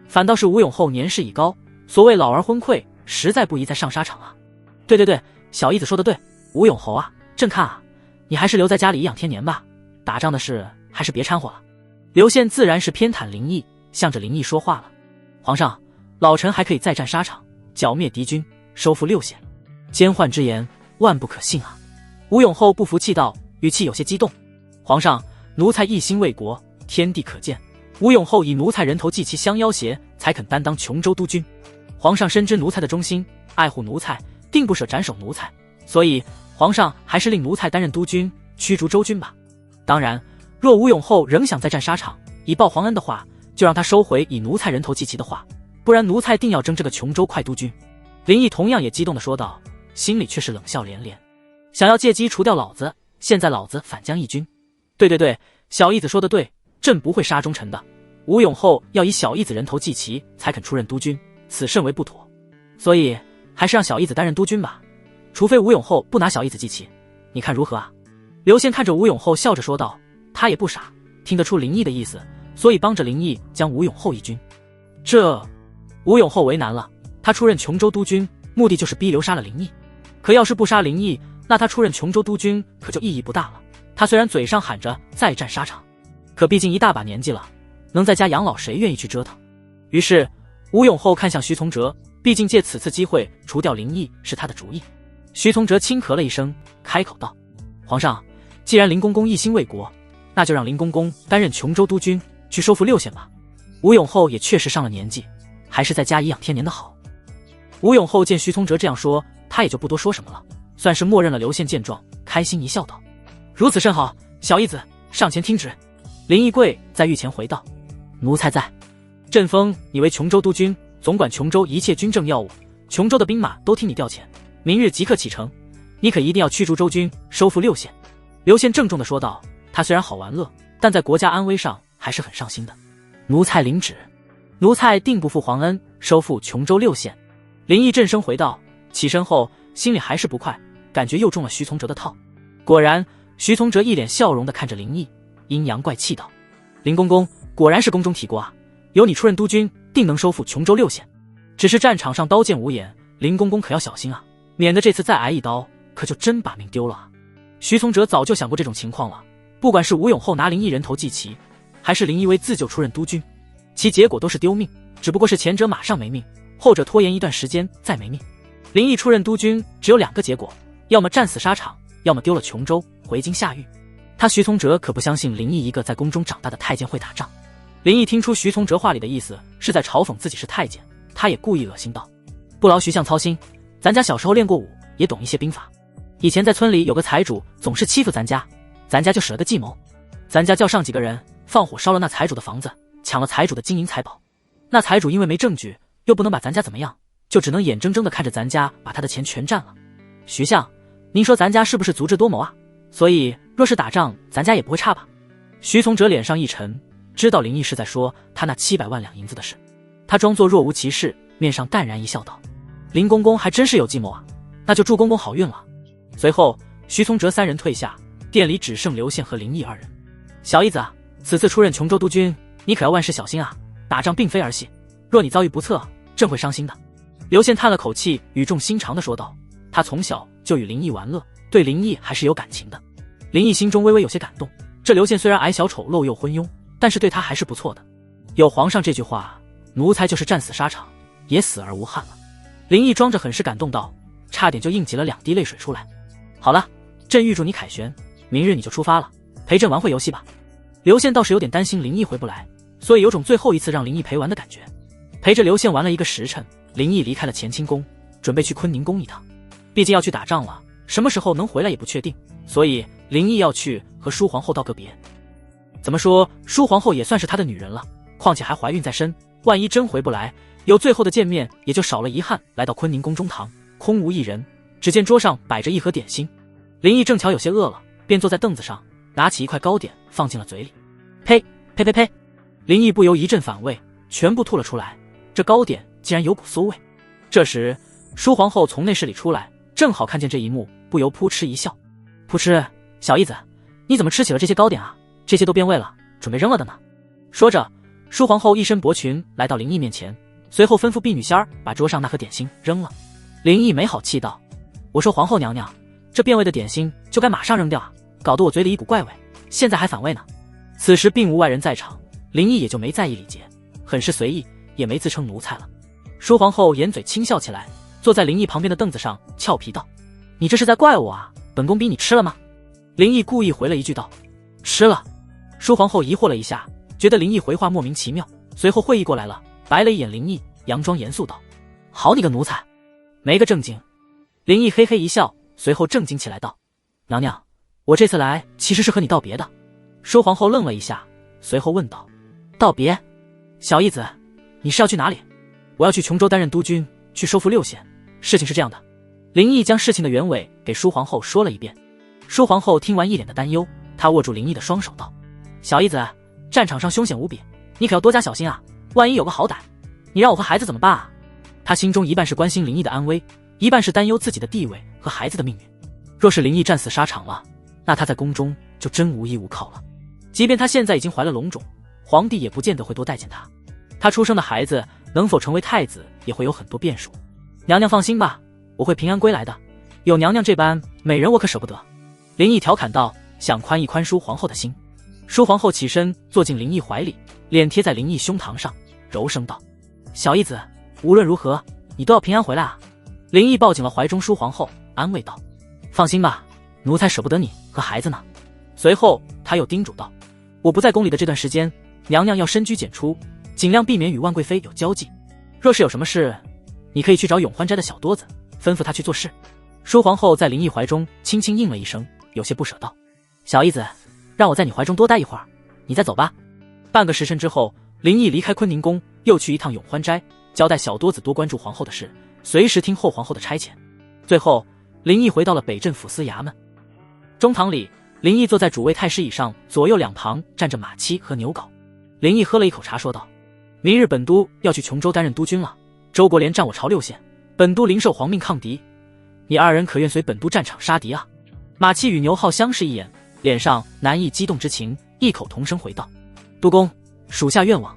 反倒是吴永厚年事已高，所谓老而昏聩，实在不宜再上沙场啊。对，小义子说的对，吴永侯啊，朕看啊，你还是留在家里颐养天年吧，打仗的事还是别掺和了。刘宪自然是偏袒林毅，向着林毅说话了：皇上，老臣还可以再战沙场，剿灭敌军，收复6县。奸宦之言万不可信啊！吴永厚不服气道，语气有些激动：皇上，奴才一心为国，天地可见，吴永后以奴才人头祭其相要挟，才肯担当琼州督军。皇上深知奴才的忠心，爱护奴才，定不舍斩首奴才，所以皇上还是令奴才担任督军，驱逐州军吧。当然，若吴永后仍想再战沙场，以报皇恩的话，就让他收回以奴才人头祭其的话，不然奴才定要争这个琼州快督军。林毅同样也激动地说道，心里却是冷笑连连，想要借机除掉老子，现在老子反将一军。对，小义子说的对，朕不会杀忠臣的。吴永后要以小义子人头祭旗，才肯出任督军，此甚为不妥，所以还是让小义子担任督军吧，除非吴永后不拿小义子祭旗，你看如何啊？刘宪看着吴永后笑着说道，他也不傻，听得出林毅的意思，所以帮着林毅将吴永后一军。这吴永后为难了，他出任琼州督军，目的就是逼刘杀了林毅，可要是不杀林毅，那他出任琼州督军可就意义不大了。他虽然嘴上喊着再战沙场，可毕竟一大把年纪了，能在家养老谁愿意去折腾？于是吴永后看向徐从哲，毕竟借此次机会除掉林毅是他的主意。徐从哲轻咳了一声，开口道，皇上，既然林公公一心为国，那就让林公公担任琼州督军，去收复六县吧。吴永后也确实上了年纪，还是在家颐养天年的好。吴永后见徐从哲这样说，他也就不多说什么了，算是默认了刘宪见状，开心一笑道，如此甚好，小义子上前听旨。林义贵在御前回道，奴才在。朕封你为琼州督军，总管琼州一切军政要务，琼州的兵马都听你调遣，明日即刻启程，你可一定要驱逐州军，收复六县。刘宪郑重地说道，他虽然好玩乐，但在国家安危上还是很上心的。奴才领旨。奴才定不负皇恩，收复琼州六县。林毅震声回道，起身后心里还是不快，感觉又中了徐从哲的套。果然，徐从哲一脸笑容地看着林毅，阴阳怪气道，林公公果然是宫中体国啊，有你出任督军，定能收复琼州六县。只是战场上刀剑无眼，林公公可要小心啊，免得这次再挨一刀，可就真把命丢了啊。徐从哲早就想过这种情况了，不管是吴永后拿林毅人头祭旗，还是林毅为自救出任督军，其结果都是丢命，只不过是前者马上没命，后者拖延一段时间再没命。林毅出任督军只有两个结果，要么战死沙场，要么丢了琼州回京下狱。他徐从哲可不相信林毅一个在宫中长大的太监会打仗。林毅听出徐从哲话里的意思是在嘲讽自己是太监，他也故意恶心道，不劳徐相操心，咱家小时候练过武，也懂一些兵法。以前在村里有个财主总是欺负咱家就使了个计谋，咱家叫上几个人放火烧了那财主的房子，抢了财主的金银财宝。那财主因为没证据，又不能把咱家怎么样，就只能眼睁睁地看着咱家把他的钱全占了。徐相，您说咱家是不是足智多谋啊？所以若是打仗，咱家也不会差吧？徐从哲脸上一沉，知道林毅是在说他那700万两银子的事，他装作若无其事，面上淡然一笑道，林公公还真是有计谋啊，那就祝公公好运了。随后徐从哲三人退下，店里只剩刘宪和林毅二人。小义子，此次出任琼州督军，你可要万事小心啊，打仗并非儿戏，若你遭遇不测，朕会伤心的。刘宪叹了口气，语重心长地说道，他从小就与林毅玩乐，对林毅还是有感情的。林毅心中微微有些感动，这刘宪虽然矮小丑陋又昏庸，但是对他还是不错的。有皇上这句话，奴才就是战死沙场也死而无憾了。林毅装着很是感动道，差点就硬挤了2滴泪水出来。好了，朕预祝你凯旋，明日你就出发了，陪朕玩会游戏吧。刘宪倒是有点担心林毅回不来，所以有种最后一次让林毅陪玩的感觉。陪着刘宪玩了1个时辰，林毅离开了乾清宫，准备去坤宁宫一趟。毕竟要去打仗了，什么时候能回来也不确定，所以林毅要去和舒皇后道个别。怎么说，舒皇后也算是他的女人了，况且还怀孕在身，万一真回不来，有最后的见面也就少了遗憾。来到坤宁宫中堂，空无一人，只见桌上摆着一盒点心。林毅正巧有些饿了，便坐在凳子上，拿起一块糕点放进了嘴里。呸呸呸呸！林毅不由一阵反胃，全部吐了出来，这糕点竟然有股馊味。这时舒皇后从内室里出来，正好看见这一幕，不由扑哧一笑。扑哧，小义子，你怎么吃起了这些糕点啊？这些都变味了，准备扔了的呢。说着，舒皇后一身薄裙来到林毅面前，随后吩咐婢女仙儿把桌上那盒点心扔了。林毅没好气道，我说皇后娘娘，这变味的点心就该马上扔掉啊，搞得我嘴里一股怪味，现在还反胃呢。此时并无外人在场，林毅也就没在意礼节，很是随意，也没自称奴才了。舒皇后掩嘴轻笑起来，坐在林毅旁边的凳子上俏皮道，你这是在怪我啊？本宫逼你吃了吗？林毅故意回了一句道，吃了。舒皇后疑惑了一下，觉得林毅回话莫名其妙，随后会意过来了，白了一眼林毅，佯装严肃道：“好你个奴才，没个正经。”林毅嘿嘿一笑，随后正经起来道：“娘娘，我这次来其实是和你道别的。”舒皇后愣了一下，随后问道：“道别？小义子，你是要去哪里？”“我要去琼州担任督军，去收复6县。事情是这样的。”林毅将事情的原委给舒皇后说了一遍。舒皇后听完一脸的担忧，她握住林毅的双手道：“小义子，战场上凶险无比，你可要多加小心啊！万一有个好歹，你让我和孩子怎么办啊？”她心中一半是关心林毅的安危，一半是担忧自己的地位和孩子的命运。若是林毅战死沙场了，那他在宫中就真无依无靠了。即便他现在已经怀了龙种，皇帝也不见得会多待见他。他出生的孩子能否成为太子，也会有很多变数。娘娘放心吧，我会平安归来的。有娘娘这般美人，我可舍不得。林毅调侃道，想宽一宽舒皇后的心。舒皇后起身坐进林毅怀里，脸贴在林毅胸膛上，柔声道：“小义子，无论如何，你都要平安回来啊！”林毅抱紧了怀中舒皇后，安慰道：“放心吧，奴才舍不得你和孩子呢。”随后他又叮嘱道：“我不在宫里的这段时间，娘娘要深居简出，尽量避免与万贵妃有交际。若是有什么事，你可以去找永欢斋的小多子，吩咐他去做事。”舒皇后在林毅怀中轻轻应了一声，有些不舍道：“小义子，让我在你怀中多待一会儿，你再走吧。”半个时辰之后，林毅离开坤宁宫，又去一趟永欢斋，交代小多子多关注皇后的事，随时听后皇后的差遣。最后林毅回到了北镇抚司衙门。中堂里，林毅坐在主位太师椅上，左右两旁站着马七和牛皋。林毅喝了一口茶，说道：“明日本都要去琼州担任督军了，周国廉战我朝6县，本都临受皇命抗敌，你2人可愿随本都战场杀敌啊？”马七与牛浩相视一眼，脸上难抑激动之情，异口同声回道：“督公，属下愿往。”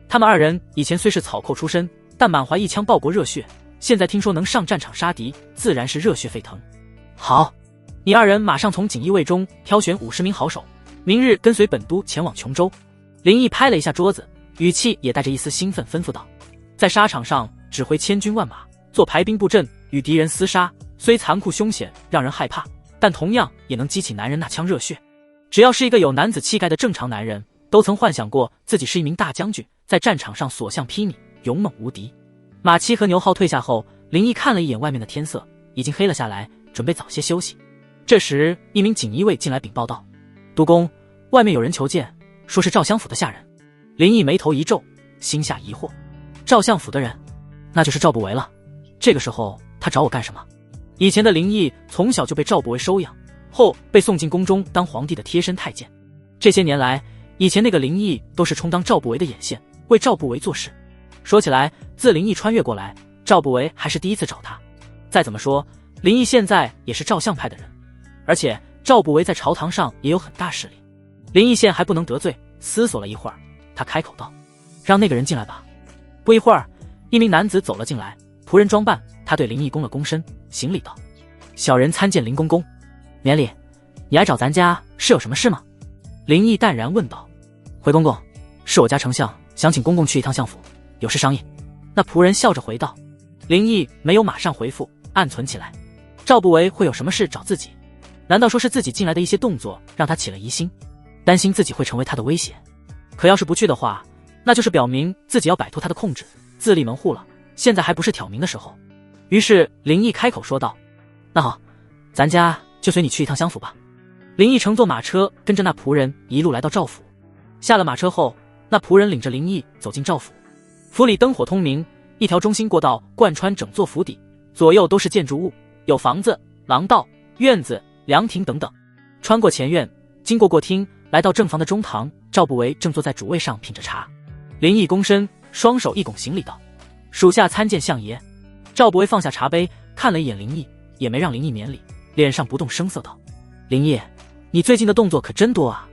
他们2人以前虽是草寇出身，但满怀一腔报国热血，现在听说能上战场杀敌，自然是热血沸腾。好，你2人马上从锦衣卫中挑选50名好手，明日跟随本都前往琼州。林毅拍了一下桌子，语气也带着一丝兴奋，吩咐道：“在沙场上指挥千军万马，做排兵布阵，与敌人厮杀，虽残酷凶险，让人害怕，但同样也能激起男人那腔热血。只要是一个有男子气概的正常男人，都曾幻想过自己是一名大将军，在战场上所向披靡，勇猛无敌。”马七和牛浩退下后，林毅看了一眼外面的天色，已经黑了下来，准备早些休息。这时一名锦衣卫进来禀报道：“督公，外面有人求见，说是赵相府的下人。”林毅眉头一皱，心下疑惑：赵相府的人，那就是赵不韦了。这个时候他找我干什么？以前的林毅从小就被赵不韦收养，后被送进宫中当皇帝的贴身太监。这些年来，以前那个林毅都是充当赵不韦的眼线，为赵不韦做事。说起来，自林毅穿越过来，赵不韦还是第一次找他。再怎么说，林毅现在也是赵相派的人，而且赵不韦在朝堂上也有很大势力。林毅现还不能得罪，思索了一会儿，他开口道：“让那个人进来吧。”不一会儿，一名男子走了进来，仆人装扮，他对林毅躬了躬身，行礼道：“小人参见林公公。”“免礼，你来找咱家是有什么事吗？”林毅淡然问道。“回公公，是我家丞相想请公公去一趟相府，有事商议。”那仆人笑着回道。林毅没有马上回复，暗存起来，赵不韦会有什么事找自己？难道说是自己进来的一些动作让他起了疑心，担心自己会成为他的威胁？可要是不去的话，那就是表明自己要摆脱他的控制，自立门户了，现在还不是挑明的时候。于是林毅开口说道：“那好，咱家就随你去一趟相府吧。”林毅乘坐马车跟着那仆人一路来到赵府。下了马车后，那仆人领着林毅走进赵府。府里灯火通明，一条中心过道贯穿整座府邸，左右都是建筑物，有房子、廊道、院子、凉亭等等。穿过前院，经过过厅，来到正房的中堂，赵不韦正坐在主位上品着茶。林毅躬身，双手一拱行礼道：“属下参见相爷。”赵不韦放下茶杯，看了一眼林毅，也没让林毅免礼，脸上不动声色道：“林毅，你最近的动作可真多啊！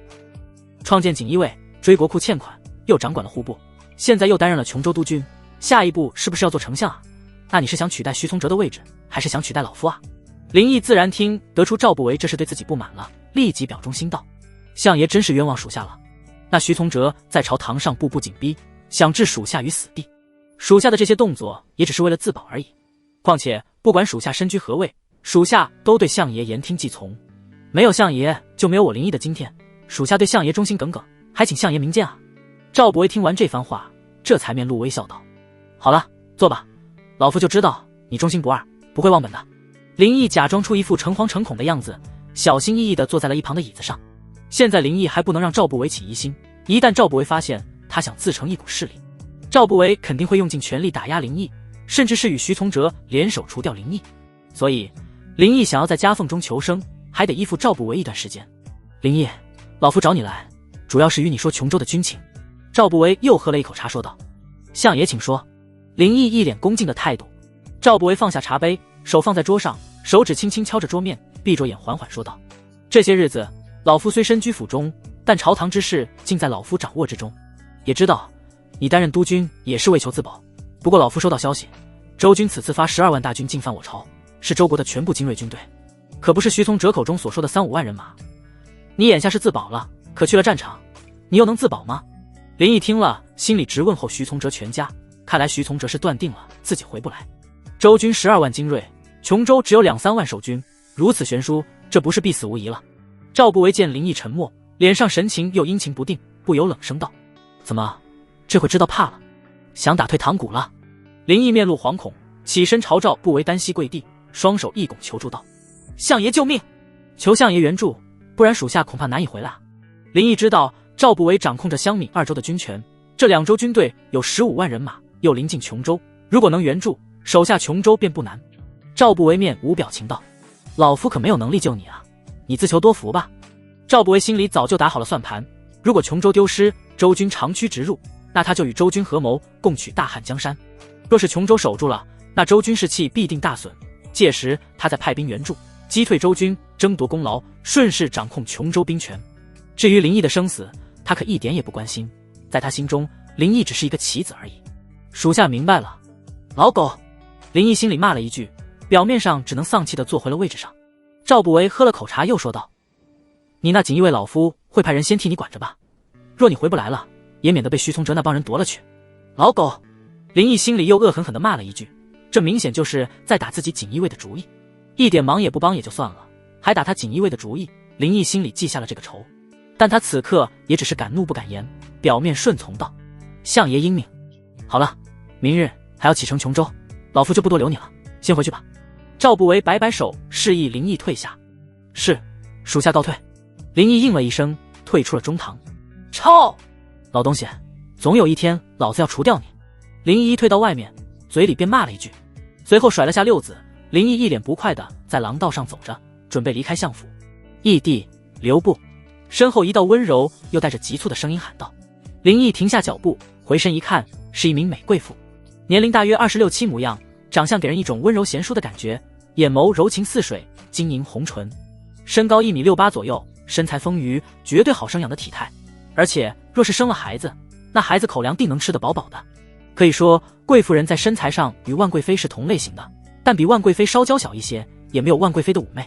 创建锦衣卫，追国库欠款，又掌管了户部，现在又担任了琼州督军，下一步是不是要做丞相啊？那你是想取代徐从哲的位置，还是想取代老夫啊？”林毅自然听得出赵不韦这是对自己不满了，立即表忠心道：“相爷真是冤枉属下了。那徐从哲在朝堂上步步紧逼，想置属下于死地，属下的这些动作也只是为了自保而已。况且不管属下身居何位，属下都对相爷言听计从，没有相爷就没有我林毅的今天，属下对相爷忠心耿耿，还请相爷明鉴啊！”赵不为听完这番话，这才面露微笑道：“好了，坐吧，老夫就知道你忠心不二，不会忘本的。”林毅假装出一副诚惶诚恐的样子，小心翼翼地坐在了一旁的椅子上。现在林毅还不能让赵不为起疑心，一旦赵不为发现他想自成一股势力，赵不为肯定会用尽全力打压林毅，甚至是与徐从哲联手除掉林毅。所以林毅想要在夹缝中求生，还得依附赵不为一段时间。林毅，老夫找你来，主要是与你说琼州的军情。赵不为又喝了一口茶说道：“相爷请说。”林毅一脸恭敬的态度。赵不为放下茶杯，手放在桌上，手指轻轻敲着桌面，闭着眼缓缓说道：“这些日子，老夫虽身居府中，但朝堂之事尽在老夫掌握之中。也知道你担任督军也是为求自保，不过老夫收到消息，周军此次发12万大军进犯我朝，是周国的全部精锐军队，可不是徐从哲口中所说的3-5万人马。你眼下是自保了，可去了战场，你又能自保吗？”林毅听了，心里直问候徐从哲全家，看来徐从哲是断定了自己回不来。周军12万精锐，琼州只有2-3万守军，如此悬殊，这不是必死无疑了。赵不为见林毅沉默，脸上神情又阴晴不定，不由冷声道：“怎么，这回知道怕了，想打退堂鼓了？”林毅面露惶恐，起身朝赵不为单膝跪地，双手一拱求助道：“相爷救命，求相爷援助，不然属下恐怕难以回来。”林毅知道赵不为掌控着襄闽2州的军权，这2州军队有15万人马，又临近琼州，如果能援助，手下琼州便不难。赵不为面无表情道：“老夫可没有能力救你啊，你自求多福吧。”赵不为心里早就打好了算盘，如果琼州丢失，周军长驱直入，那他就与周军合谋，共取大汉江山。若是琼州守住了，那周军士气必定大损，届时他再派兵援助，击退周军，争夺功劳，顺势掌控琼州兵权。至于林毅的生死，他可一点也不关心，在他心中，林毅只是一个棋子而已。属下明白了。老狗！林毅心里骂了一句，表面上只能丧气地坐回了位置上。赵不为喝了口茶，又说道：“你那锦衣卫老夫会派人先替你管着吧，若你回不来了，也免得被徐从哲那帮人夺了去。”老狗！林毅心里又恶狠狠地骂了一句，这明显就是在打自己锦衣卫的主意，一点忙也不帮也就算了，还打他锦衣卫的主意。林毅心里记下了这个仇，但他此刻也只是敢怒不敢言，表面顺从道：“相爷英明。好了，明日还要启程琼州，老夫就不多留你了，先回去吧。”赵不为摆摆手，示意林毅退下。“是，属下告退。”林毅应了一声，退出了中堂。操！老东西，总有一天老子要除掉你！林毅一退到外面，嘴里便骂了一句，随后甩了下溜子。林毅一脸不快地在廊道上走着，准备离开相府。义弟，留步！身后一道温柔又带着急促的声音喊道。林毅停下脚步，回身一看，是一名美贵妇，年龄大约26、7模样，长相给人一种温柔贤淑的感觉，眼眸柔情似水，晶莹红唇，身高1.68米左右，身材丰腴，绝对好生养的体态。而且若是生了孩子，那孩子口粮定能吃得饱饱的。可以说贵夫人在身材上与万贵妃是同类型的，但比万贵妃稍娇小一些，也没有万贵妃的妩媚。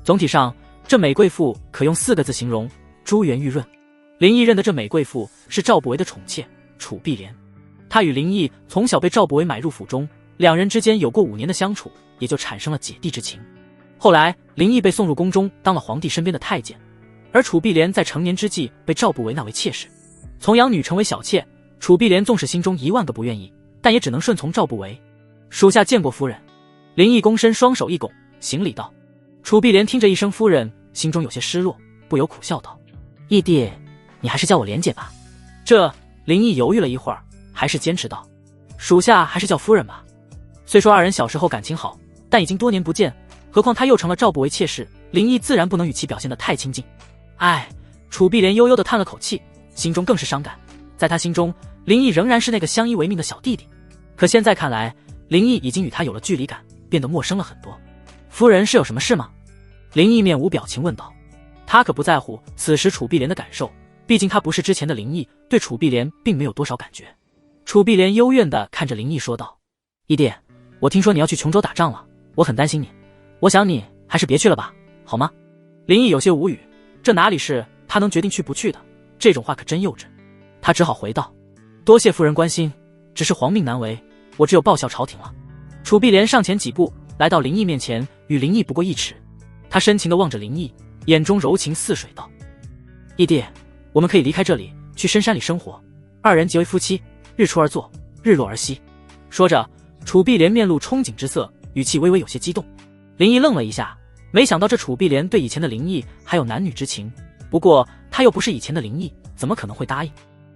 总体上，这美贵妇可用4个字形容：珠圆玉润。林毅认的这美贵妇是赵不为的宠妾楚碧莲，她与林毅从小被赵不为买入府中，两人之间有过5年的相处，也就产生了姐弟之情。后来林毅被送入宫中，当了皇帝身边的太监，而楚碧莲在成年之际被赵不为纳为妾室，从养女成为小妾。楚碧莲纵使心中1万个不愿意，但也只能顺从赵不为。属下见过夫人。林毅躬身，双手一拱，行礼道。楚碧莲听着一声夫人，心中有些失落，不由苦笑道：“义弟，你还是叫我莲姐吧。”这林毅犹豫了一会儿，还是坚持道：“属下还是叫夫人吧。”虽说2人小时候感情好，但已经多年不见，何况他又成了赵不为妾室，林毅自然不能与其表现得太亲近。唉，楚碧莲悠悠地叹了口气，心中更是伤感。在他心中，林毅仍然是那个相依为命的小弟弟，可现在看来，林毅已经与他有了距离感，变得陌生了很多。夫人是有什么事吗？林毅面无表情问道。他可不在乎此时楚碧莲的感受，毕竟他不是之前的林毅，对楚碧莲并没有多少感觉。楚碧莲幽怨地看着林毅说道：“义弟，我听说你要去琼州打仗了，我很担心你，我想你还是别去了吧，好吗？”林毅有些无语，这哪里是他能决定去不去的，这种话可真幼稚。他只好回道：“多谢夫人关心，只是皇命难违，我只有报效朝廷了。”楚碧莲上前几步，来到林毅面前，与林毅不过1尺。他深情地望着林毅，眼中柔情似水道：“义弟，我们可以离开这里，去深山里生活，二人结为夫妻，日出而作，日落而息。说着，楚碧莲面露憧憬之色，语气微微有些激动。林毅愣了一下，没想到这楚碧莲对以前的林毅还有男女之情，不过他又不是以前的林毅，怎么可能会答应？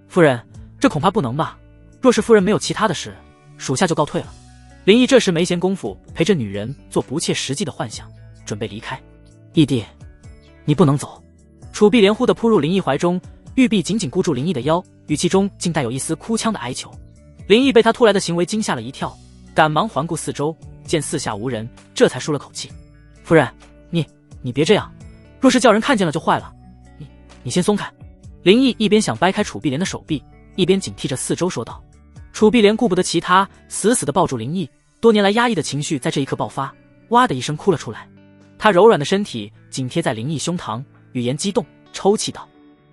夫人，这恐怕不能吧？若是夫人没有其他的事，属下就告退了。林毅这时没闲工夫陪着女人做不切实际的幻想，准备离开。义弟，你不能走。楚碧莲忽地扑入林毅怀中，玉臂紧紧箍住林毅的腰，语气中竟带有一丝哭腔的哀求。林毅被他突来的行为惊吓了一跳，赶忙环顾四周，见四下无人，这才舒了口气。夫人，你别这样，若是叫人看见了就坏了。你先松开。林毅一边想掰开楚碧莲的手臂，一边警惕着四周说道。楚碧莲顾不得其他，死死地抱住林毅，多年来压抑的情绪在这一刻爆发，哇的一声哭了出来。她柔软的身体紧贴在林毅胸膛，语言激动，抽泣道：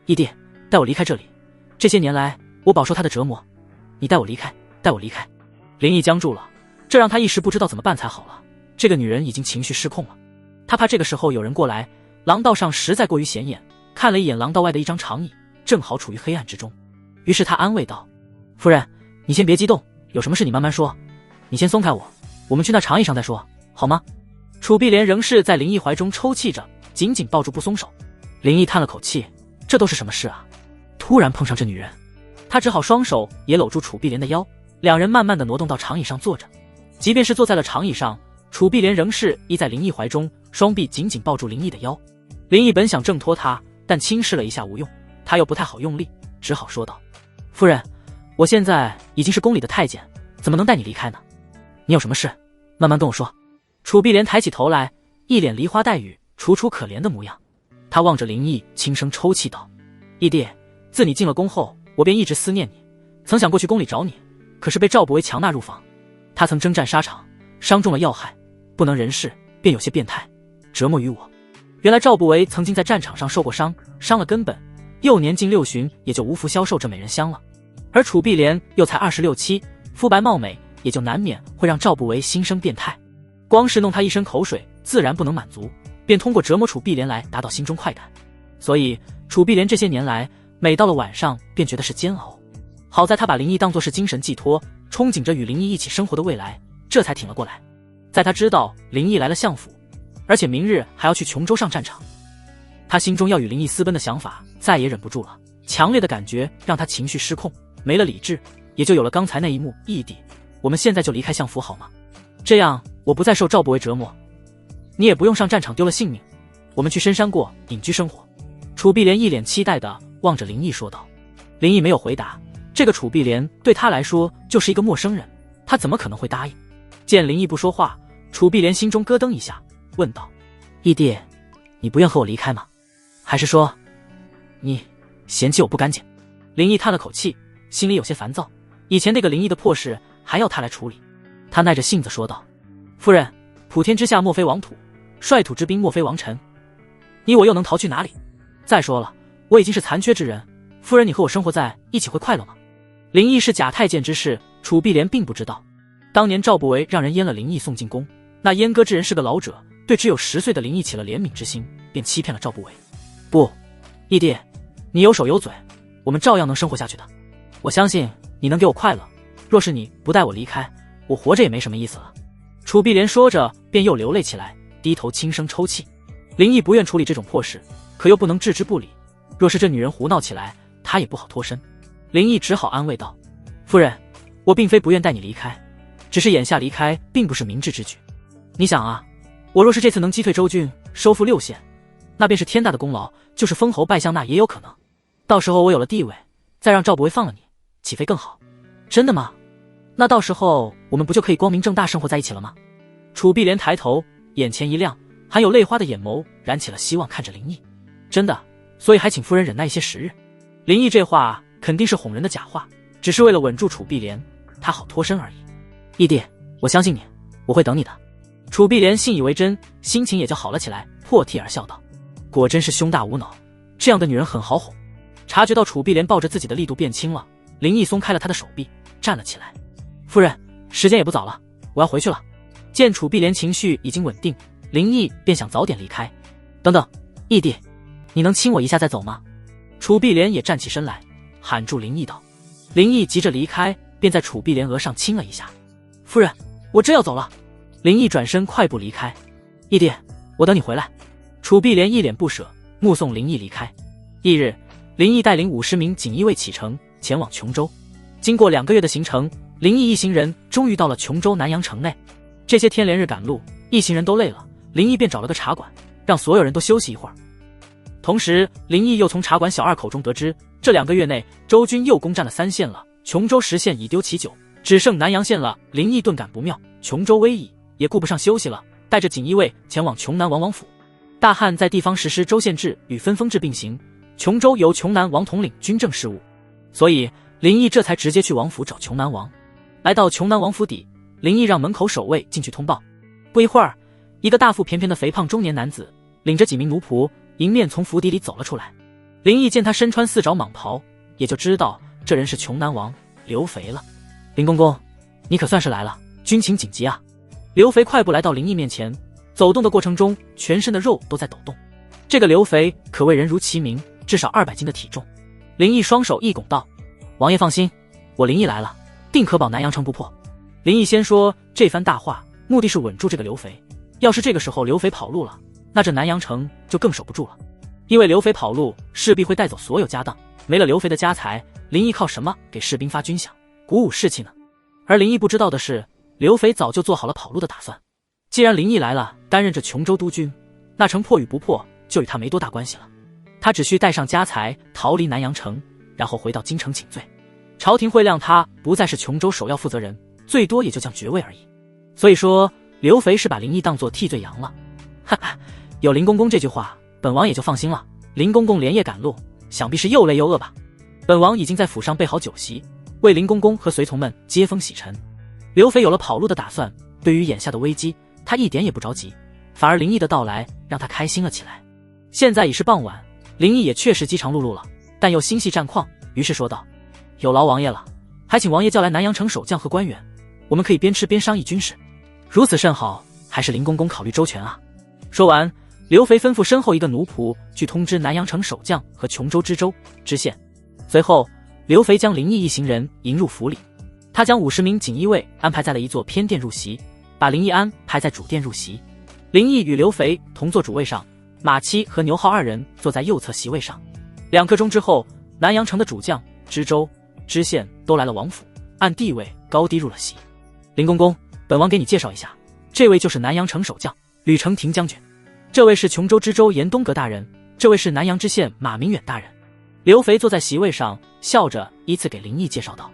义弟，带我离开这里，这些年来我饱受他的折磨，你带我离开，带我离开。林毅僵住了，这让他一时不知道怎么办才好了。这个女人已经情绪失控了，他怕这个时候有人过来，廊道上实在过于显眼，看了一眼廊道外的一张长椅，正好处于黑暗之中。于是他安慰道：夫人，你先别激动，有什么事你慢慢说，你先松开我，我们去那长椅上再说，好吗？楚碧莲仍是在林毅怀中抽泣着，紧紧抱住不松手。林毅叹了口气，这都是什么事啊？突然碰上这女人，他只好双手也搂住楚碧莲的腰，两人慢慢地挪动到长椅上坐着。即便是坐在了长椅上，楚碧莲仍是依在林毅怀中，双臂紧紧抱住林毅的腰。林毅本想挣脱他，但轻视了一下无用，他又不太好用力，只好说道：夫人，我现在已经是宫里的太监，怎么能带你离开呢？你有什么事慢慢跟我说。楚碧莲抬起头来，一脸梨花带雨，楚楚可怜的模样。他望着林毅，轻声抽泣道：义弟，自你进了宫后，我便一直思念你，曾想过去宫里找你，可是被赵不为强纳入房。他曾征战沙场，伤中了要害，不能人事，便有些变态，折磨于我。原来赵不为曾经在战场上受过伤，伤了根本，幼年近6旬也就无福消受这美人香了。而楚碧莲又才26、7，肤白貌美，也就难免会让赵不为心生变态。光是弄他一身口水，自然不能满足，便通过折磨楚碧莲来达到心中快感。所以楚碧莲这些年来，每到了晚上便觉得是煎熬。好在他把林毅当作是精神寄托，憧憬着与林毅一起生活的未来，这才挺了过来。在他知道林毅来了相府，而且明日还要去琼州上战场，他心中要与林毅私奔的想法再也忍不住了。强烈的感觉让他情绪失控，没了理智，也就有了刚才那一幕。义弟，我们现在就离开相府好吗？这样我不再受赵不为折磨，你也不用上战场丢了性命，我们去深山过隐居生活。楚碧莲一脸期待地望着林毅说道。林毅没有回答，这个楚碧莲对他来说就是一个陌生人，他怎么可能会答应？见林毅不说话，楚碧莲心中咯噔一下，问道：义弟，你不愿和我离开吗？还是说你嫌弃我不干净？林毅叹了口气，心里有些烦躁，以前那个林毅的破事还要他来处理。他耐着性子说道：夫人，普天之下莫非王土，率土之滨莫非王臣，你我又能逃去哪里？再说了，我已经是残缺之人，夫人你和我生活在一起会快乐吗？林毅是假太监之事，楚碧莲并不知道。当年赵不为让人阉了林毅送进宫，那阉割之人是个老者，对只有10岁的林毅起了怜悯之心，便欺骗了赵不为。不，义弟，你有手有嘴，我们照样能生活下去的。我相信你能给我快乐，若是你不带我离开，我活着也没什么意思了。楚碧莲说着便又流泪起来，低头轻声抽泣。林毅不愿处理这种破事，可又不能置之不理，若是这女人胡闹起来，他也不好脱身。林毅只好安慰道：夫人，我并非不愿带你离开，只是眼下离开并不是明智之举。你想啊，我若是这次能击退周军，收复6县，那便是天大的功劳，就是封侯拜相那也有可能。到时候我有了地位，再让赵不为放了你，岂非更好？真的吗？那到时候我们不就可以光明正大生活在一起了吗？楚碧莲抬头，眼前一亮，含有泪花的眼眸燃起了希望，看着林毅。真的，所以还请夫人忍耐一些时日。林毅这话肯定是哄人的假话，只是为了稳住楚碧莲，他好脱身而已。义弟，我相信你，我会等你的。楚碧莲信以为真，心情也就好了起来，破涕而笑道：果真是胸大无脑，这样的女人很好哄。察觉到楚碧莲抱着自己的力度变轻了，林毅松开了她的手臂，站了起来。夫人，时间也不早了，我要回去了。见楚碧莲情绪已经稳定，林毅便想早点离开。等等，义弟，你能亲我一下再走吗？楚碧莲也站起身来，喊住林毅道：林毅急着离开，便在楚碧莲额上亲了一下。夫人，我这要走了。林毅转身快步离开。义弟，我等你回来。楚碧莲一脸不舍，目送林毅离开。翌日，林毅带领50名锦衣卫启程，前往琼州。经过2个月的行程，林毅一行人终于到了琼州南阳城内。这些天连日赶路，一行人都累了，林毅便找了个茶馆，让所有人都休息一会儿。同时，林毅又从茶馆小二口中得知，这2个月内周军又攻占了3县了，琼州10县已丢其9，只剩南阳县了。林毅顿感不妙，琼州危矣，也顾不上休息了，带着锦衣卫前往琼南王王府。大汉在地方实施州县制与分封制并行，琼州由琼南王统领军政事务，所以林毅这才直接去王府找琼南王。来到琼南王府邸，林毅让门口守卫进去通报。不一会儿，一个大腹便便的肥胖中年男子领着几名奴仆迎面从府邸里走了出来。林毅见他身穿4爪蟒袍，也就知道这人是琼南王刘肥了。林公公，你可算是来了，军情紧急啊！刘肥快步来到林毅面前，走动的过程中全身的肉都在抖动。这个刘肥可谓人如其名，至少200斤的体重。林毅双手一拱道：王爷放心，我林毅来了，定可保南阳城不破。林毅先说这番大话，目的是稳住这个刘肥。要是这个时候刘肥跑路了，那这南阳城就更守不住了。因为刘肥跑路，势必会带走所有家当，没了刘肥的家财，林毅靠什么给士兵发军饷，鼓舞士气呢？而林毅不知道的是，刘肥早就做好了跑路的打算。既然林毅来了，担任着琼州督军，那城破与不破就与他没多大关系了。他只需带上家财逃离南阳城，然后回到京城请罪。朝廷会谅他不再是琼州首要负责人，最多也就降爵位而已。所以说，刘肥是把林毅当作替罪羊了。哈哈，有林公公这句话，本王也就放心了。林公公连夜赶路，想必是又累又饿吧？本王已经在府上备好酒席，为林公公和随从们接风洗尘。刘肥有了跑路的打算，对于眼下的危机，他一点也不着急，反而林毅的到来让他开心了起来。现在已是傍晚，林毅也确实饥肠辘辘了，但又心系战况，于是说道：有劳王爷了，还请王爷叫来南阳城守将和官员，我们可以边吃边商议军事。如此甚好，还是林公公考虑周全啊。说完，刘肥吩咐身后一个奴仆去通知南阳城守将和琼州知州、知县。随后，刘肥将林毅一行人迎入府里，他将50名锦衣卫安排在了一座偏殿入席，把林毅安排在主殿入席。林毅与刘肥同坐主位上，马七和牛浩2人坐在右侧席位上。2刻钟之后，南阳城的主将、知州、知县都来了王府，按地位高低入了席。林公公，本王给你介绍一下，这位就是南阳城守将吕承廷将军，这位是琼州知州严东阁大人，这位是南阳知县马明远大人。刘肥坐在席位上，笑着依次给林毅介绍道。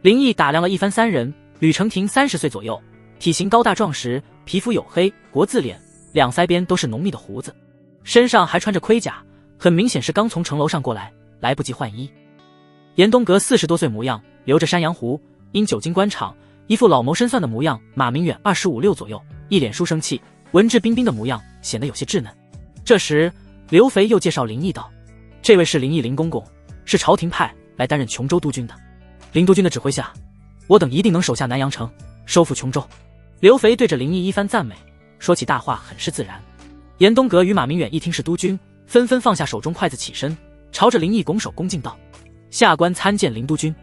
林毅打量了一番3人，吕承廷30岁左右，体型高大壮实，皮肤黝黑，国字脸，2腮边都是浓密的胡子，身上还穿着盔甲，很明显是刚从城楼上过来，来不及换衣。严东阁40多岁模样，留着山羊胡，因久经官场，一副老谋深算的模样。马明远25、6左右，一脸书生气，文质彬彬的模样，显得有些稚嫩。这时，刘肥又介绍林毅道：这位是林毅林公公，是朝廷派来担任琼州督军的。林督军的指挥下，我等一定能守下南阳城，收复琼州。刘肥对着林毅一番赞美，说起大话很是自然。严东阁与马明远一听是督军，纷纷放下手中筷子，起身朝着林毅拱手恭敬道：下官参见林督军。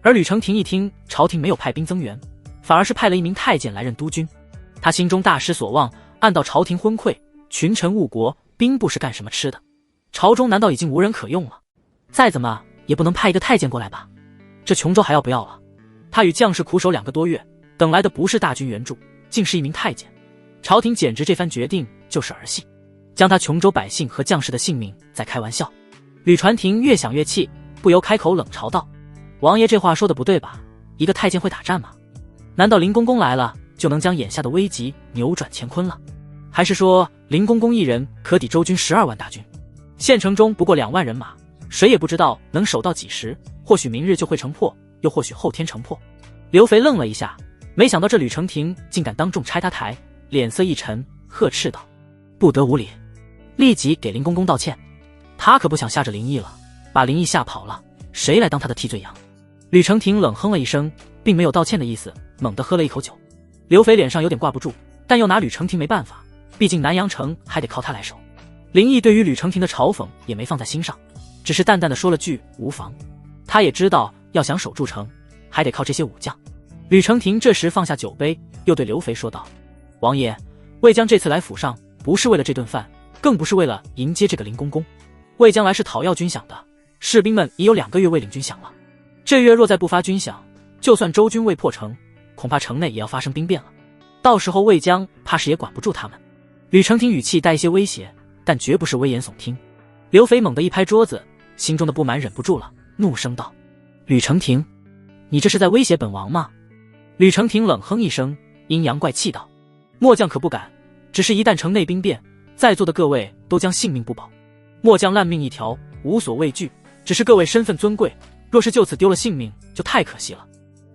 而吕承廷一听朝廷没有派兵增援，反而是派了一名太监来任督军，他心中大失所望，暗道朝廷昏聩，群臣误国，兵部是干什么吃的？朝中难道已经无人可用了？再怎么也不能派一个太监过来吧？这琼州还要不要了？他与将士苦守2个多月，等来的不是大军援助，竟是一名太监。朝廷简直这番决定就是儿戏，将他琼州百姓和将士的性命在开玩笑。吕传庭越想越气，不由开口冷嘲道：王爷这话说的不对吧？一个太监会打战吗？难道林公公来了就能将眼下的危急扭转乾坤了？还是说林公公一人可抵周军12万大军？县城中不过2万人马，谁也不知道能守到几时，或许明日就会城破，又或许后天城破。刘肥愣了一下，没想到这吕承廷竟敢当众拆他台，脸色一沉，呵斥道：不得无礼，立即给林公公道歉。他可不想吓着林毅了，把林毅吓跑了，谁来当他的替罪羊？吕承廷冷哼了一声，并没有道歉的意思，猛地喝了一口酒。刘肥脸上有点挂不住，但又拿吕承廷没办法，毕竟南阳城还得靠他来守。林毅对于吕承廷的嘲讽也没放在心上，只是淡淡的说了句无妨。他也知道要想守住城，还得靠这些武将。吕承廷这时放下酒杯，又对刘肥说道：王爷，魏将这次来府上不是为了这顿饭，更不是为了迎接这个林公公，魏将来是讨要军饷的，士兵们已有2个月未领军饷了。这月若再不发军饷，就算周军未破城，恐怕城内也要发生兵变了，到时候魏将怕是也管不住他们。吕承廷语气带一些威胁，但绝不是危言耸听。刘肥猛地一拍桌子，心中的不满忍不住了，怒声道：吕承廷，你这是在威胁本王吗？吕承廷冷哼一声，阴阳怪气道：末将可不敢，只是一旦城内兵变，在座的各位都将性命不保。末将烂命一条，无所畏惧，只是各位身份尊贵，若是就此丢了性命，就太可惜了。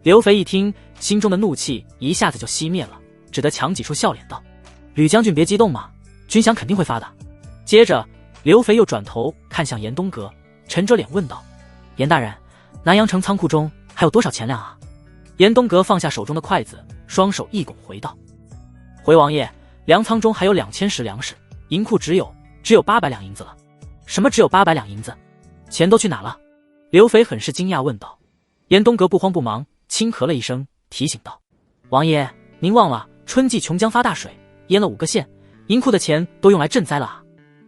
刘肥一听，心中的怒气一下子就熄灭了，只得强挤出笑脸道：吕将军别激动嘛，军饷肯定会发的。接着刘肥又转头看向严东阁，沉着脸问道：严大人，南阳城仓库中还有多少钱粮啊？严东阁放下手中的筷子，双手一拱回道：回王爷，粮仓中还有2000石粮食，银库只有800两银子了。什么只有800两银子？钱都去哪了？刘肥很是惊讶问道。严东阁不慌不忙，轻咳了一声，提醒道：王爷，您忘了春季琼江发大水，淹了5个县，银库的钱都用来赈灾了啊。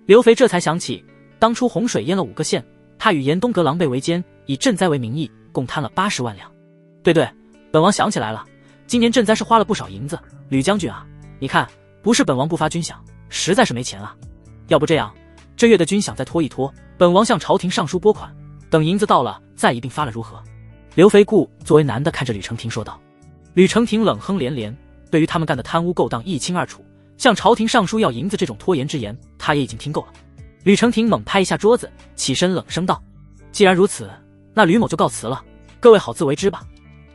刘肥这才想起，当初洪水淹了5个县，他与严东阁狼狈为奸，以赈灾为名义，共贪了80万两。对，本王想起来了，今年赈灾是花了不少银子。吕将军啊，你看，不是本王不发军饷，实在是没钱啊。要不这样，这月的军饷再拖一拖，本王向朝廷上书拨款，等银子到了再一并发了如何？刘肥故作为难的看着吕承廷说道。吕承廷冷哼连连，对于他们干的贪污勾当一清二楚，向朝廷上书要银子这种拖延之言，他也已经听够了。吕承廷猛拍一下桌子，起身冷声道：既然如此，那吕某就告辞了，各位好自为之吧。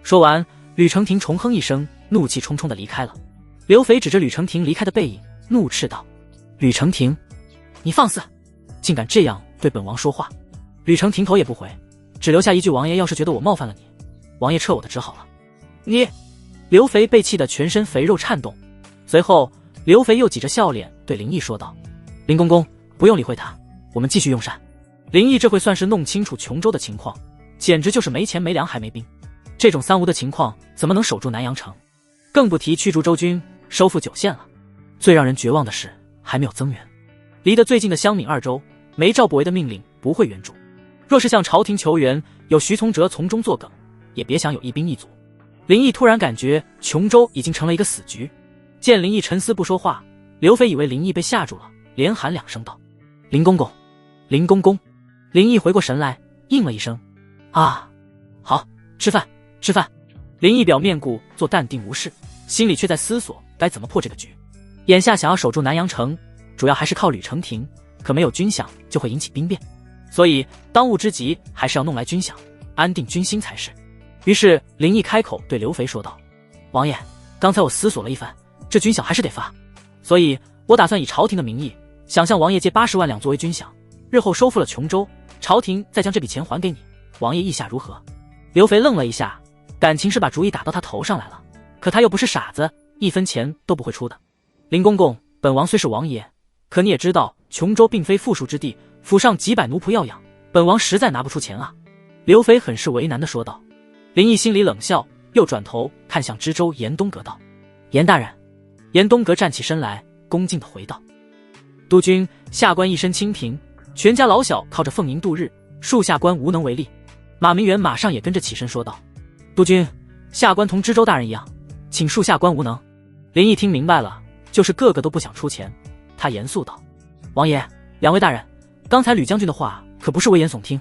说完，吕承廷重哼一声，怒气冲冲地离开了。刘肥指着吕承廷离开的背影，怒斥道：吕承廷，你放肆，竟敢这样对本王说话！吕承廷头也不回，只留下一句：王爷要是觉得我冒犯了你，王爷撤我的职好了。你！刘肥被气得全身肥肉颤动，随后刘肥又挤着笑脸对林毅说道：林公公，不用理会他，我们继续用膳。林毅这回算是弄清楚琼州的情况，简直就是没钱没粮还没兵，这种三无的情况怎么能守住南阳城？更不提驱逐周军，收复9县了。最让人绝望的是，还没有增援。离得最近的襄闽2州，没赵不韦的命令不会援助。若是向朝廷求援，有徐从哲从中作梗，也别想有一兵一卒。林毅突然感觉琼州已经成了一个死局。见林毅沉思不说话，刘肥以为林毅被吓住了，连喊2声道：林公公，林公公。林毅回过神来，应了一声：啊，好，吃饭，吃饭。林毅表面故作淡定无事，心里却在思索该怎么破这个局。眼下想要守住南阳城，主要还是靠吕承廷，可没有军饷就会引起兵变，所以当务之急还是要弄来军饷，安定军心才是。于是林毅开口对刘肥说道：王爷，刚才我思索了一番，这军饷还是得发，所以我打算以朝廷的名义，想向王爷借80万两作为军饷，日后收复了琼州，朝廷再将这笔钱还给你，王爷意下如何？刘肥愣了一下，感情是把主意打到他头上来了，可他又不是傻子，1分钱都不会出的。林公公，本王虽是王爷，可你也知道琼州并非富庶之地，府上几百奴仆要养，本王实在拿不出钱啊。刘肥很是为难地说道。林毅心里冷笑，又转头看向知州严东阁道：严大人。严东阁站起身来，恭敬地回道：督军下官一身清贫，全家老小靠着俸银度日，恕下官无能为力。马明远马上也跟着起身说道：督军，下官同知州大人一样，请恕下官无能。林毅听明白了，就是个个都不想出钱。他严肃道：王爷，2位大人，刚才吕将军的话可不是危言耸听，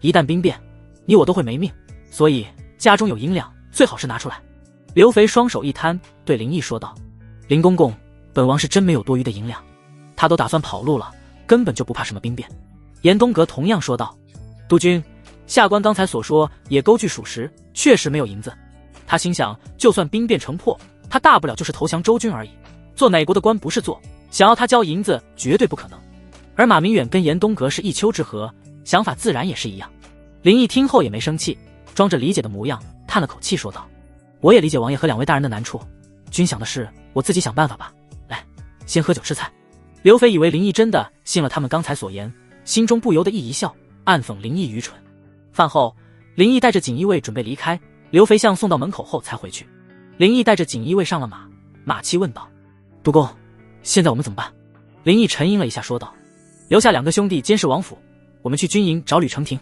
一旦兵变，你我都会没命，所以家中有银两，最好是拿出来。刘肥双手一摊，对林毅说道：林公公，本王是真没有多余的银两，他都打算跑路了，根本就不怕什么兵变。严东阁同样说道：督军，下官刚才所说也勾据属实，确实没有银子。他心想，就算兵变成破，他大不了就是投降周军而已，做哪国的官不是做，想要他交银子绝对不可能。而马明远跟严东阁是一丘之貉，想法自然也是一样。林毅听后也没生气，装着理解的模样，叹了口气说道：我也理解王爷和2位大人的难处，军饷的事我自己想办法吧。来，先喝酒吃菜。刘肥以为林毅真的信了他们刚才所言，心中不由得一笑，暗讽林毅愚蠢。饭后，林毅带着锦衣卫准备离开，刘肥相送到门口后才回去。林毅带着锦衣卫上了马，马七问道：“督公，现在我们怎么办？”林毅沉吟了一下，说道：“留下2个兄弟监视王府，我们去军营找吕承廷。”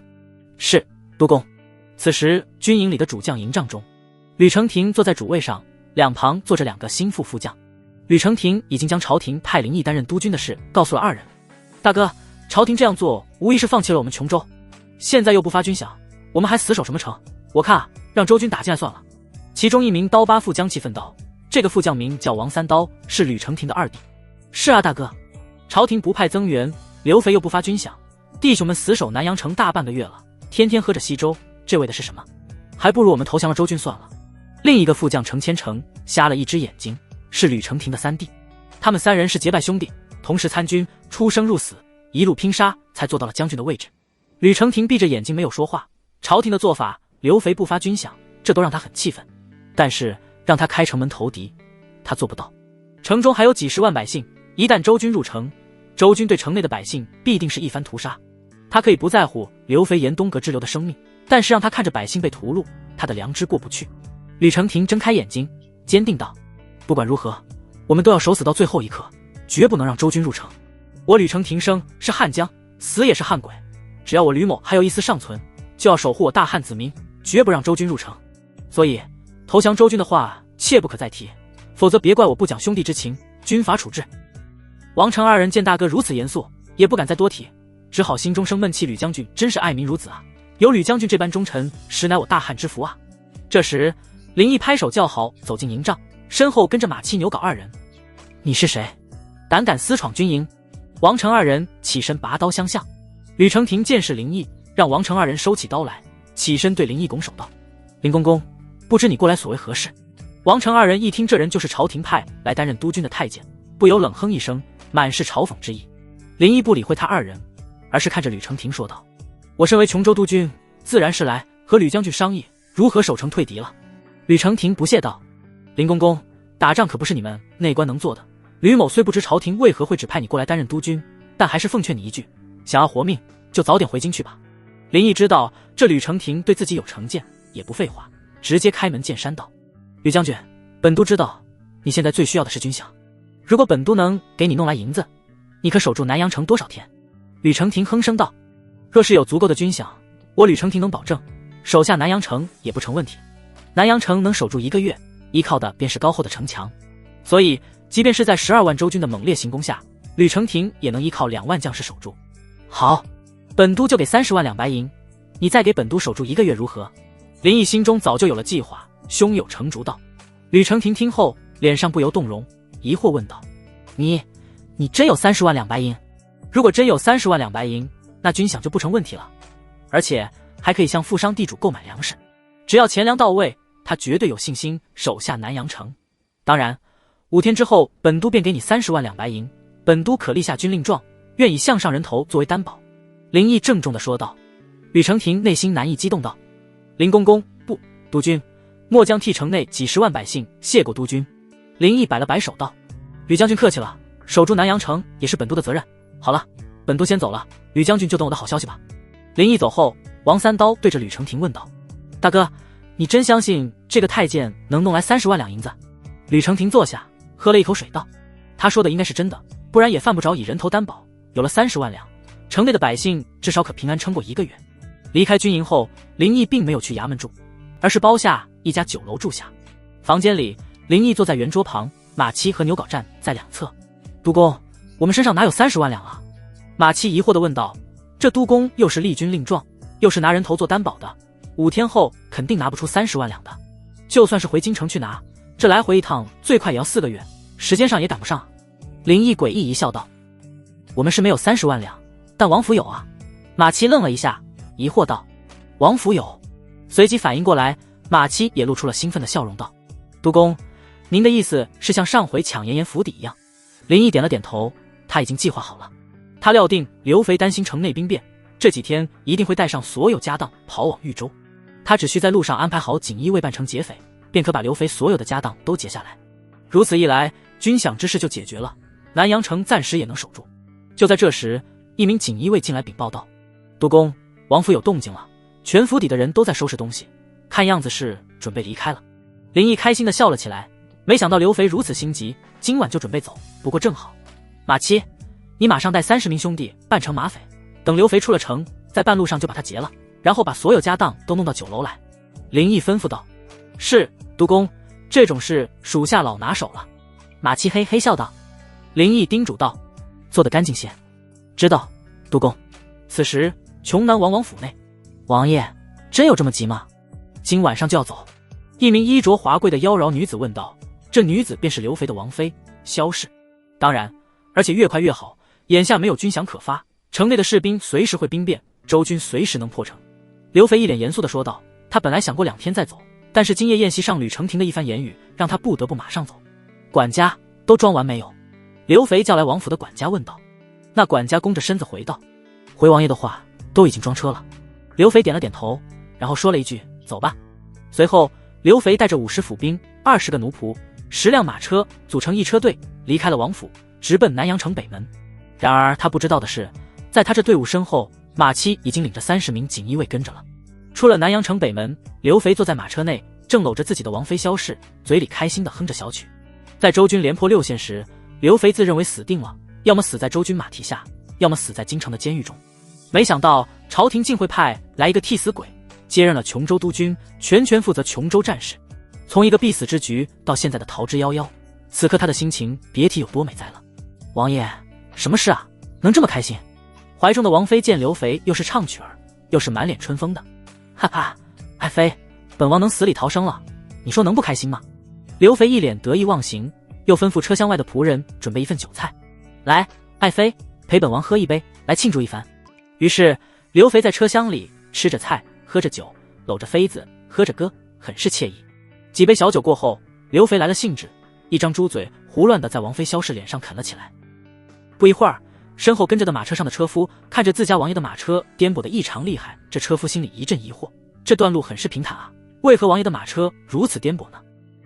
是，督公。此时军营里的主将营帐中，吕承廷坐在主位上，两旁坐着2个心腹副将。吕承廷已经将朝廷派林毅担任督军的事告诉了2人。大哥，朝廷这样做无疑是放弃了我们琼州，现在又不发军饷，我们还死守什么城？我看让周军打进来算了。其中一名刀疤副将气愤道：“这个副将名叫王三刀，是吕承廷的2弟。”是啊，大哥，朝廷不派增援，刘肥又不发军饷，弟兄们死守南阳城大半个月了，天天喝着稀粥，这为的是什么？还不如我们投降了周军算了。另一个副将程千成瞎了一只眼睛，是吕承廷的3弟，他们3人是结拜兄弟，同时参军，出生入死，一路拼杀才做到了将军的位置。吕承廷闭着眼睛没有说话，朝廷的做法，刘肥不发军饷，这都让他很气愤，但是让他开城门投敌，他做不到。城中还有几10万百姓，一旦周军入城，周军对城内的百姓必定是一番屠杀。他可以不在乎刘肥沿东阁之流的生命，但是让他看着百姓被屠戮，他的良知过不去。吕承廷睁开眼睛，坚定道：“不管如何，我们都要守死到最后一刻，绝不能让周军入城。我吕承廷生是汉将，死也是汉鬼，只要我吕某还有一丝尚存，就要守护我大汉子民，绝不让周军入城。所以投降周军的话切不可再提，否则别怪我不讲兄弟之情，军法处置。”王成2人见大哥如此严肃，也不敢再多提，只好心中生闷气。吕将军真是爱民如子啊，有吕将军这般忠臣，实乃我大汉之福啊。这时林毅拍手叫好，走进营帐，身后跟着马七、牛皋2人。你是谁？胆敢私闯军营？王成2人起身拔刀相向。吕承廷见是林毅，让王成2人收起刀来，起身对林毅拱手道：“林公公，不知你过来所为何事？”王成2人一听这人就是朝廷派来担任督军的太监，不由冷哼一声，满是嘲讽之意。林毅不理会他2人，而是看着吕承廷说道：“我身为琼州督军，自然是来和吕将军商议如何守城退敌了。”吕承廷不屑道：“林公公，打仗可不是你们内官能做的。吕某虽不知朝廷为何会指派你过来担任督军，但还是奉劝你一句，想要活命就早点回京去吧。”林毅知道这吕承廷对自己有成见，也不废话，直接开门见山道：“吕将军，本督知道你现在最需要的是军饷，如果本督能给你弄来银子，你可守住南阳城多少天？”吕承廷哼声道：“若是有足够的军饷，我吕承廷能保证守下南阳城也不成问题。南阳城能守住1个月，依靠的便是高厚的城墙，所以即便是在12万周军的猛烈行攻下，吕承廷也能依靠2万将士守住。好，本督就给30万两白银，你再给本督守住1个月如何？”林毅心中早就有了计划，胸有成竹道。吕承廷听后脸上不由动容，疑惑问道：“你真有30万两白银？如果真有30万两白银，那军饷就不成问题了，而且还可以向富商地主购买粮食，只要钱粮到位，他绝对有信心守下南阳城。当然5天之后，本督便给你30万两白银，本督可立下军令状，愿以项上人头作为担保。”林毅郑重地说道。吕承廷内心难以激动道：“林公公，不，督军末将替城内几10万百姓谢过督军。”林毅摆了摆手道：“吕将军客气了，守住南阳城也是本督的责任。好了，本督先走了，吕将军就等我的好消息吧。”林毅走后，王三刀对着吕承廷问道：“大哥，你真相信这个太监能弄来30万两银子？”吕承廷坐下，喝了一口水道：“他说的应该是真的，不然也犯不着以人头担保。有了30万两，城内的百姓至少可平安撑过1个月。”离开军营后，林毅并没有去衙门住，而是包下一家酒楼住下。房间里，林毅坐在圆桌旁，马七和牛皋站在2侧。“督公，我们身上哪有30万两啊？”马七疑惑地问道。这督公又是立军令状，又是拿人头做担保的，5天后肯定拿不出30万两的。就算是回京城去拿，这来回一趟最快也要4个月，时间上也赶不上。林毅诡异一笑道：“我们是没有30万两，但王府有啊。”马七愣了一下，疑惑道：“王府有？”随即反应过来，马七也露出了兴奋的笑容道：“督公，您的意思是像上回抢严府邸一样？”林毅点了点头，他已经计划好了。他料定刘肥担心城内兵变，这几天一定会带上所有家当跑往豫州，他只需在路上安排好锦衣卫扮成劫匪，便可把刘肥所有的家当都劫下来。如此一来，军饷之事就解决了，南阳城暂时也能守住。就在这时，一名锦衣卫进来禀报道：“督公，王府有动静了，全府邸的人都在收拾东西，看样子是准备离开了。林毅开心地笑了起来，没想到刘肥如此心急，今晚就准备走。不过正好，马七，你马上带30名兄弟扮成马匪，等刘肥出了城，在半路上就把他劫了，然后把所有家当都弄到酒楼来。林毅吩咐道。是，督公，这种事属下老拿手了。马七嘿嘿笑道。林毅叮嘱道。做得干净些。知道，督公。此时穷南王王府内，王爷，真有这么急吗？今晚上就要走。一名衣着华贵的妖娆女子问道。这女子便是刘肥的王妃萧氏。当然，而且越快越好，眼下没有军饷可发，城内的士兵随时会兵变，周军随时能破城。刘肥一脸严肃地说道。他本来想过2天再走，但是今夜宴席上吕承廷的一番言语，让他不得不马上走。管家，都装完没有？刘肥叫来王府的管家问道。那管家弓着身子回道。回王爷的话，都已经装车了。刘肥点了点头，然后说了一句走吧。随后刘肥带着50府兵、20个奴仆、10辆马车组成一车队，离开了王府，直奔南阳城北门。然而他不知道的是，在他这队伍身后，马七已经领着30名锦衣卫跟着了。出了南阳城北门，刘肥坐在马车内，正搂着自己的王妃萧氏，嘴里开心地哼着小曲。在周军连破6县时，刘肥自认为死定了，要么死在周军马蹄下，要么死在京城的监狱中。没想到朝廷竟会派来一个替死鬼，接任了琼州督军，全权负责琼州战事。从一个必死之局到现在的逃之夭夭，此刻他的心情别提有多美哉了。王爷，什么事啊？能这么开心？怀中的王妃见刘肥又是唱曲儿，又是满脸春风的，哈哈，爱妃，本王能死里逃生了，你说能不开心吗？刘肥一脸得意忘形，又吩咐车厢外的仆人准备一份酒菜。来，爱妃，陪本王喝一杯，来庆祝一番。于是刘肥在车厢里吃着菜，喝着酒，搂着妃子，喝着歌，很是惬意。几杯小酒过后，刘肥来了兴致，一张猪嘴胡乱地在王妃萧氏脸上啃了起来。不一会儿，身后跟着的马车上的车夫看着自家王爷的马车颠簸得异常厉害，这车夫心里一阵疑惑，这段路很是平坦啊，为何王爷的马车如此颠簸呢？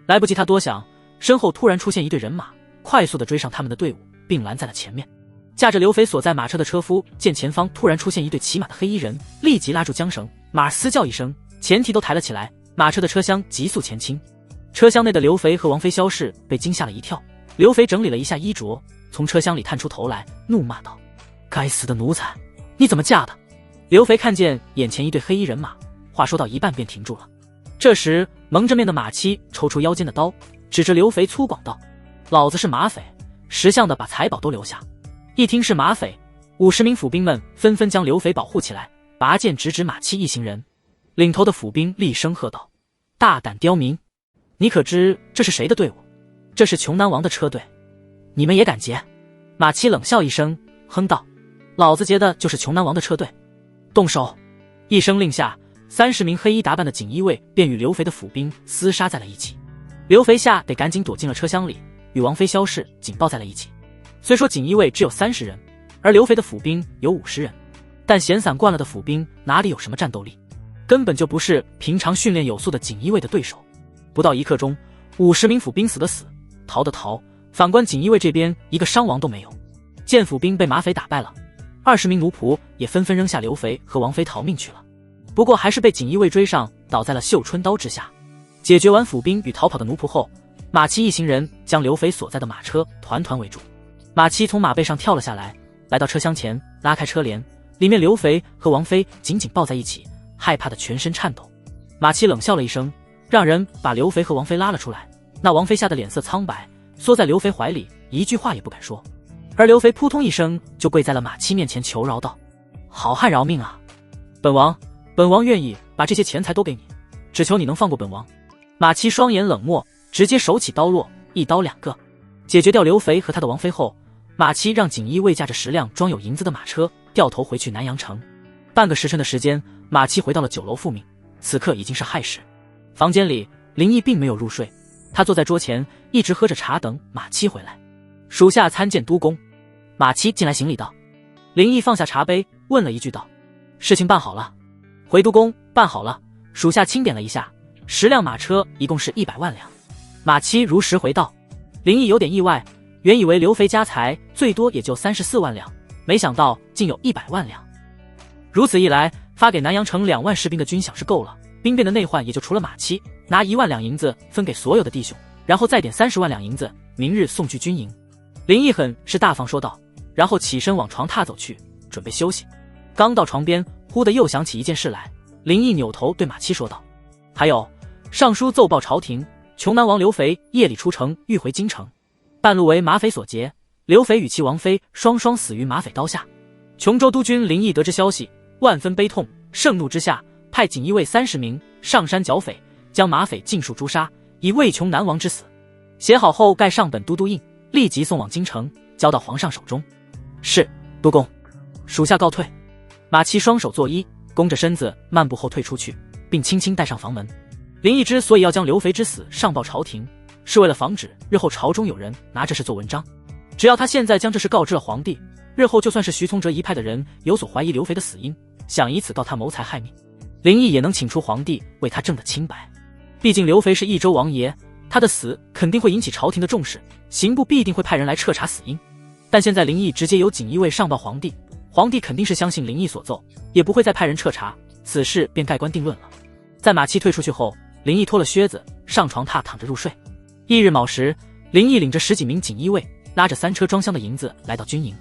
来不及他多想，身后突然出现一队人马，快速地追上他们的队伍，并拦在了前面。驾着刘肥所在马车的车夫见前方突然出现一队骑马的黑衣人，立即拉住缰绳，马嘶叫一声，前蹄都抬了起来，马车的车厢急速前倾。车厢内的刘肥和王妃萧氏被惊吓了一跳，刘肥整理了一下衣着，从车厢里探出头来，怒骂道：该死的奴才，你怎么驾的？刘肥看见眼前一队黑衣人马，话说到一半便停住了。这时蒙着面的马七抽出腰间的刀，指着刘肥粗犷道：老子是马匪，识相的把财宝都留下。一听是马匪，50名府兵们纷纷将刘肥保护起来，拔剑直指马七一行人。领头的府兵厉声喝道：大胆刁民，你可知这是谁的队伍？这是穷南王的车队，你们也敢劫？马七冷笑一声，哼道：老子劫的就是穷南王的车队，动手！一声令下，30名黑衣打扮的锦衣卫便与刘肥的府兵厮杀在了一起。刘肥吓得赶紧躲进了车厢里，与王妃萧氏紧抱在了一起。虽说锦衣卫只有30人，而刘肥的府兵有50人，但闲散惯了的府兵哪里有什么战斗力，根本就不是平常训练有素的锦衣卫的对手。不到1刻钟，50名府兵死的死，逃的逃，反观锦衣卫这边一个伤亡都没有。见府兵被马匪打败了，20名奴仆也纷纷扔下刘肥和王妃逃命去了。不过还是被锦衣卫追上，倒在了绣春刀之下。解决完府兵与逃跑的奴仆后，马七一行人将刘肥所在的马车团团围住。马七从马背上跳了下来，来到车厢前，拉开车帘，里面刘肥和王妃紧紧抱在一起，害怕的全身颤抖。马七冷笑了一声，让人把刘肥和王妃拉了出来。那王妃吓得脸色苍白，缩在刘肥怀里，一句话也不敢说。而刘肥扑通一声就跪在了马七面前，求饶道：好汉饶命啊，本王愿意把这些钱财都给你，只求你能放过本王。马七双眼冷漠，直接手起刀落，一刀2个。解决掉刘肥和他的王妃后，马七让锦衣卫驾着10辆装有银子的马车掉头回去南阳城。半个时辰的时间，马七回到了酒楼复命。此刻已经是亥时，房间里林毅并没有入睡，他坐在桌前一直喝着茶等马七回来。属下参见督公。马七进来行礼道。林毅放下茶杯，问了一句道：事情办好了？回督公，办好了。属下清点了一下，10辆马车一共是100万两。马七如实回道。林毅有点意外，原以为刘肥家财最多也就34万两，没想到竟有100万两。如此一来，发给南阳城2万士兵的军饷是够了，兵变的内患也就除了马期，拿1万两银子分给所有的弟兄，然后再点30万两银子，明日送去军营。林毅很是大方说道，然后起身往床榻走去，准备休息。刚到床边，忽地又想起一件事来。林毅扭头对马期说道：“还有，上书奏报朝廷，穷南王刘肥夜里出城，欲回京城，半路为马匪所劫，刘肥与其王妃双双死于马匪刀下。琼州督军林毅得知消息，万分悲痛，盛怒之下，派锦衣卫30名上山剿匪，将马匪尽数诛杀，以慰穷南王之死。写好后盖上本都督印，立即送往京城，交到皇上手中。”“是，督公。”属下告退。马期双手作揖，弓着身子漫步后退出去，并轻轻带上房门。林毅之所以要将刘肥之死上报朝廷，是为了防止日后朝中有人拿这事做文章。只要他现在将这事告知了皇帝，日后就算是徐从哲一派的人有所怀疑刘肥的死因，想以此告他谋财害命，林毅也能请出皇帝为他证得清白。毕竟刘肥是益州王爷，他的死肯定会引起朝廷的重视，刑部必定会派人来彻查死因。但现在林毅直接由锦衣卫上报皇帝，皇帝肯定是相信林毅所奏，也不会再派人彻查，此事便盖棺定论了。在马期退出去后，林毅脱了靴子，上床榻躺着入睡。翌日卯时，林毅领着10几名锦衣卫，拉着3车装箱的银子来到军营。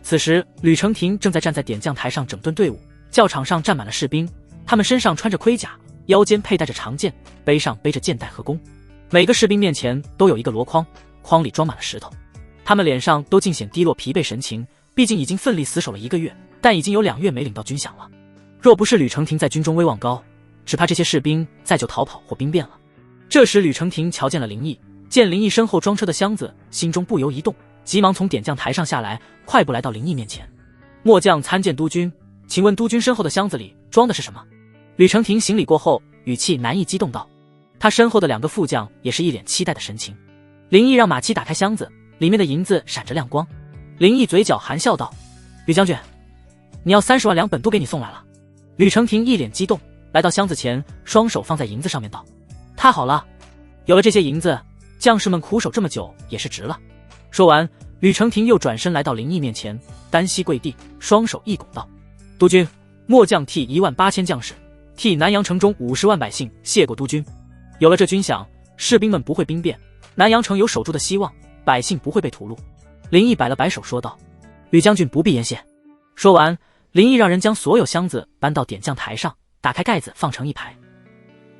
此时吕承廷正在站在点将台上整顿队伍，教场上站满了士兵，他们身上穿着盔甲，腰间佩戴着长剑，背上背着箭袋和弓。每个士兵面前都有一个箩筐，筐里装满了石头。他们脸上都尽显低落疲惫神情，毕竟已经奋力死守了1个月，但已经有2月没领到军饷了。若不是吕承廷在军中威望高，只怕这些士兵再就逃跑或兵变了。这时吕承廷瞧见了林毅，见林毅身后装车的箱子，心中不由一动，急忙从点将台上下来，快步来到林毅面前。末将参见督军，请问督军身后的箱子里装的是什么？吕承廷行礼过后，语气难以激动道。他身后的2个副将也是一脸期待的神情。林毅让马期打开箱子，里面的银子闪着亮光。林毅嘴角含笑道：“吕将军，你要30万两本都给你送来了。”吕承廷一脸激动，来到箱子前，双手放在银子上面道：“太好了，有了这些银子，将士们苦守这么久也是值了。”说完，吕承廷又转身来到林毅面前，单膝跪地，双手一拱道：“督军，末将替18000将士，替南阳城中50万百姓谢过督军。有了这军饷，士兵们不会兵变，南阳城有守住的希望，百姓不会被屠戮。”林毅摆了摆手说道：“吕将军不必言谢。”说完，林毅让人将所有箱子搬到点将台上，打开盖子放成一排。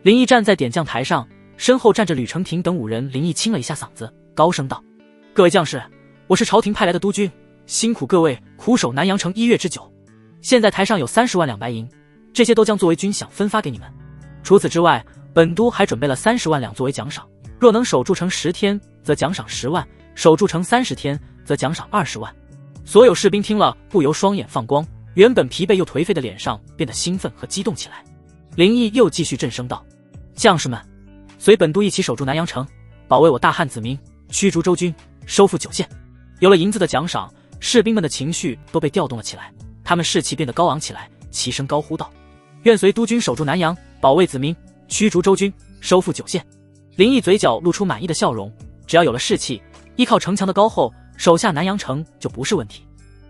林毅站在点将台上，身后站着吕承廷等5人。林毅清了一下嗓子，高声道：“各位将士，我是朝廷派来的督军，辛苦各位苦守南阳城1月之久。现在台上有30万两白银，这些都将作为军饷分发给你们。除此之外，本都还准备了30万两作为奖赏，若能守住城10天，则奖赏10万；守住城30天，则奖赏20万。”所有士兵听了，不由双眼放光，原本疲惫又颓废的脸上变得兴奋和激动起来。林毅又继续震声道：“将士们，随本都一起守住南阳城，保卫我大汉子民，驱逐周军，收复9县。”有了银子的奖赏，士兵们的情绪都被调动了起来，他们士气变得高昂起来，齐声高呼道：“愿随督军守住南阳，保卫子民，驱逐周军，收复9县。”林毅嘴角露出满意的笑容，只要有了士气，依靠城墙的高厚，守下南阳城就不是问题。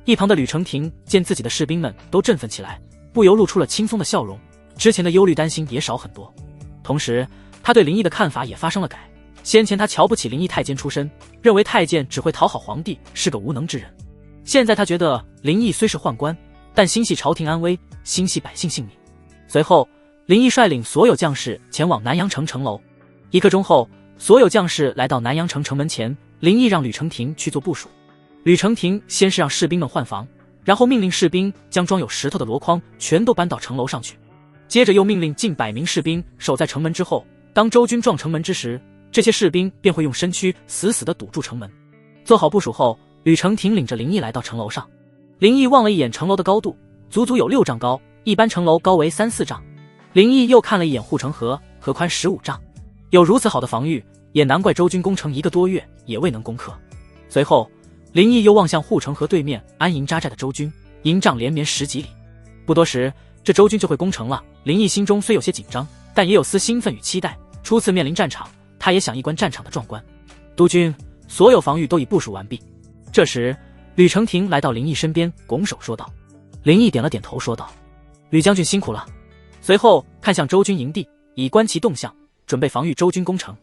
一旁的吕承廷见自己的士兵们都振奋起来，不由露出了轻松的笑容，之前的忧虑担心也少很多。同时他对林毅的看法也发生了改，先前他瞧不起林毅太监出身，认为太监只会讨好皇帝，是个无能之人。现在他觉得林毅虽是宦官，但心系朝廷安危，心系百姓性命。随后林毅率领所有将士前往南阳城城楼。1刻钟后，所有将士来到南阳城城门前，林毅让吕承廷去做部署。吕承廷先是让士兵们换防，然后命令士兵将装有石头的箩筐全都搬到城楼上去，接着又命令近100名士兵守在城门之后，当周军撞城门之时，这些士兵便会用身躯死死地堵住城门。做好部署后，吕承廷领着林毅来到城楼上。林毅望了一眼城楼的高度，足足有6丈高，一般城楼高为3、4丈。林毅又看了一眼护城河，河宽15丈，有如此好的防御，也难怪周军攻城1个多月也未能攻克。随后林毅又望向护城河对面安营扎寨的周军，营帐连绵10几里。不多时，这周军就会攻城了。林毅心中虽有些紧张，但也有丝兴奋与期待。初次面临战场，他也想一观战场的壮观。督军，所有防御都已部署完毕。这时吕承廷来到林毅身边，拱手说道。林毅点了点头说道：吕将军辛苦了。随后看向周军营地，以观其动向，准备防御周军攻城。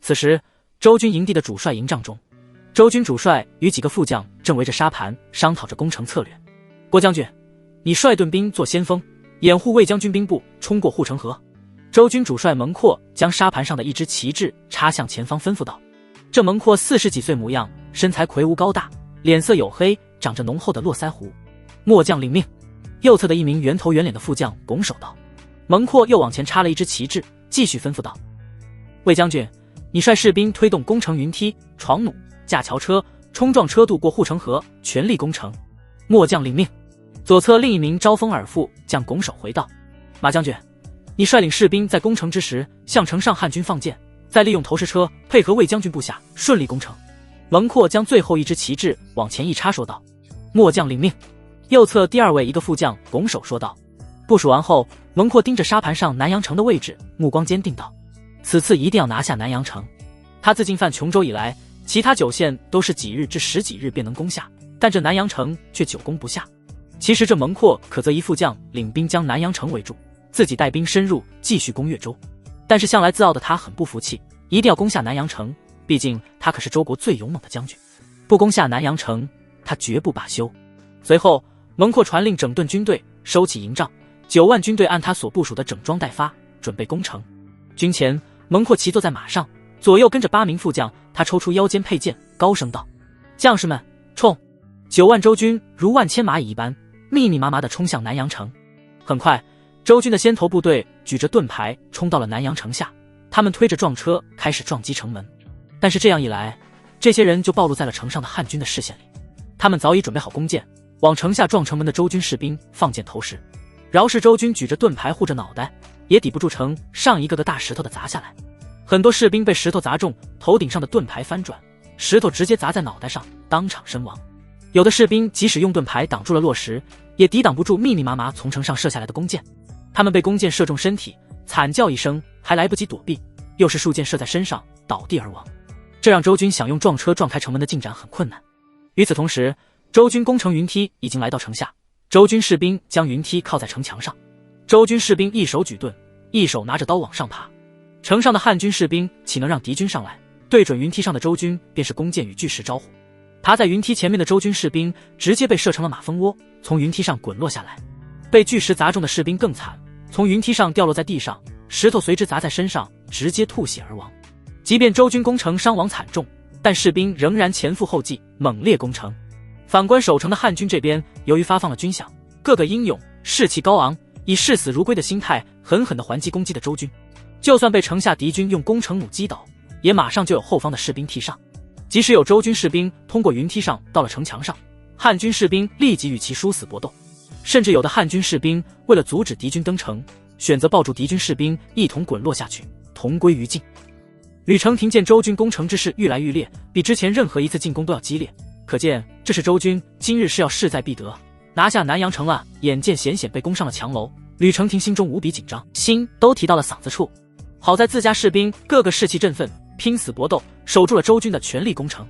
此时，周军营地的主帅营帐中，周军主帅与几个副将正围着沙盘商讨着攻城策略。郭将军，你率盾兵做先锋，掩护魏将军兵部冲过护城河。周军主帅蒙阔将沙盘上的一支旗帜插向前方，吩咐道。这蒙阔40几岁模样，身材魁梧高大，脸色黝黑，长着浓厚的络腮胡。末将领命。右侧的一名圆头圆脸的副将拱手道。蒙阔又往前插了一支旗帜，继续吩咐道：魏将军，你率士兵推动攻城云梯，闯弩、架桥车、冲撞车渡过护城河，全力攻城。末将领命。左侧另一名招风耳副将拱手回道：马将军，你率领士兵在攻城之时向城上汉军放箭，再利用投石车配合魏将军部下顺利攻城。蒙阔将最后一支旗帜往前一插，说道：末将领命。右侧第二位一个副将拱手说道。部署完后，蒙阔盯着沙盘上南阳城的位置，目光坚定道：此次一定要拿下南阳城。他自进犯琼州以来，其他9县都是几日至10几日便能攻下，但这南阳城却久攻不下。其实这蒙阔可责一副将领兵将南阳城围住，自己带兵深入继续攻越州。但是向来自傲的他很不服气，一定要攻下南阳城，毕竟他可是周国最勇猛的将军，不攻下南阳城，他绝不罢休。随后蒙阔传令整顿军队，收起营帐，9万军队按他所部署的整装待发，准备攻城。军前，蒙阔骑坐在马上，左右跟着8名副将，他抽出腰间佩剑，高声道：将士们，冲！9万周军如万千蚂蚁一般，密密麻麻地冲向南阳城。很快，周军的先头部队举着盾牌冲到了南阳城下，他们推着撞车开始撞击城门。但是这样一来，这些人就暴露在了城上的汉军的视线里。他们早已准备好弓箭，往城下撞城门的周军士兵放箭投石。饶是周军举着盾牌护着脑袋，也抵不住城上一个个大石头的砸下来。很多士兵被石头砸中，头顶上的盾牌翻转，石头直接砸在脑袋上，当场身亡。有的士兵即使用盾牌挡住了落石，也抵挡不住密密麻麻从城上射下来的弓箭。他们被弓箭射中身体，惨叫一声，还来不及躲避，又是数箭射在身上，倒地而亡。这让周军想用撞车撞开城门的进展很困难。与此同时，周军攻城云梯已经来到城下，周军士兵将云梯靠在城墙上。周军士兵一手举盾，一手拿着刀往上爬。城上的汉军士兵岂能让敌军上来？对准云梯上的周军便是弓箭与巨石招呼。爬在云梯前面的周军士兵直接被射成了马蜂窝，从云梯上滚落下来。被巨石砸中的士兵更惨，从云梯上掉落在地上，石头随之砸在身上，直接吐血而亡。即便周军攻城伤亡惨重，但士兵仍然前赴后继，猛烈攻城。反观守城的汉军这边，由于发放了军饷，个个英勇，士气高昂，以视死如归的心态狠狠地还击攻击的周军。就算被城下敌军用攻城弩击倒，也马上就有后方的士兵替上。即使有周军士兵通过云梯上到了城墙上，汉军士兵立即与其殊死搏斗，甚至有的汉军士兵为了阻止敌军登城，选择抱住敌军士兵一同滚落下去，同归于尽。吕承廷见周军攻城之势愈来愈烈，比之前任何一次进攻都要激烈，可见这是周军今日是要势在必得，拿下南阳城了。眼见险险被攻上了墙楼，吕承廷心中无比紧张，心都提到了嗓子处。好在自家士兵个个士气振奋，拼死搏斗，守住了周军的全力攻城。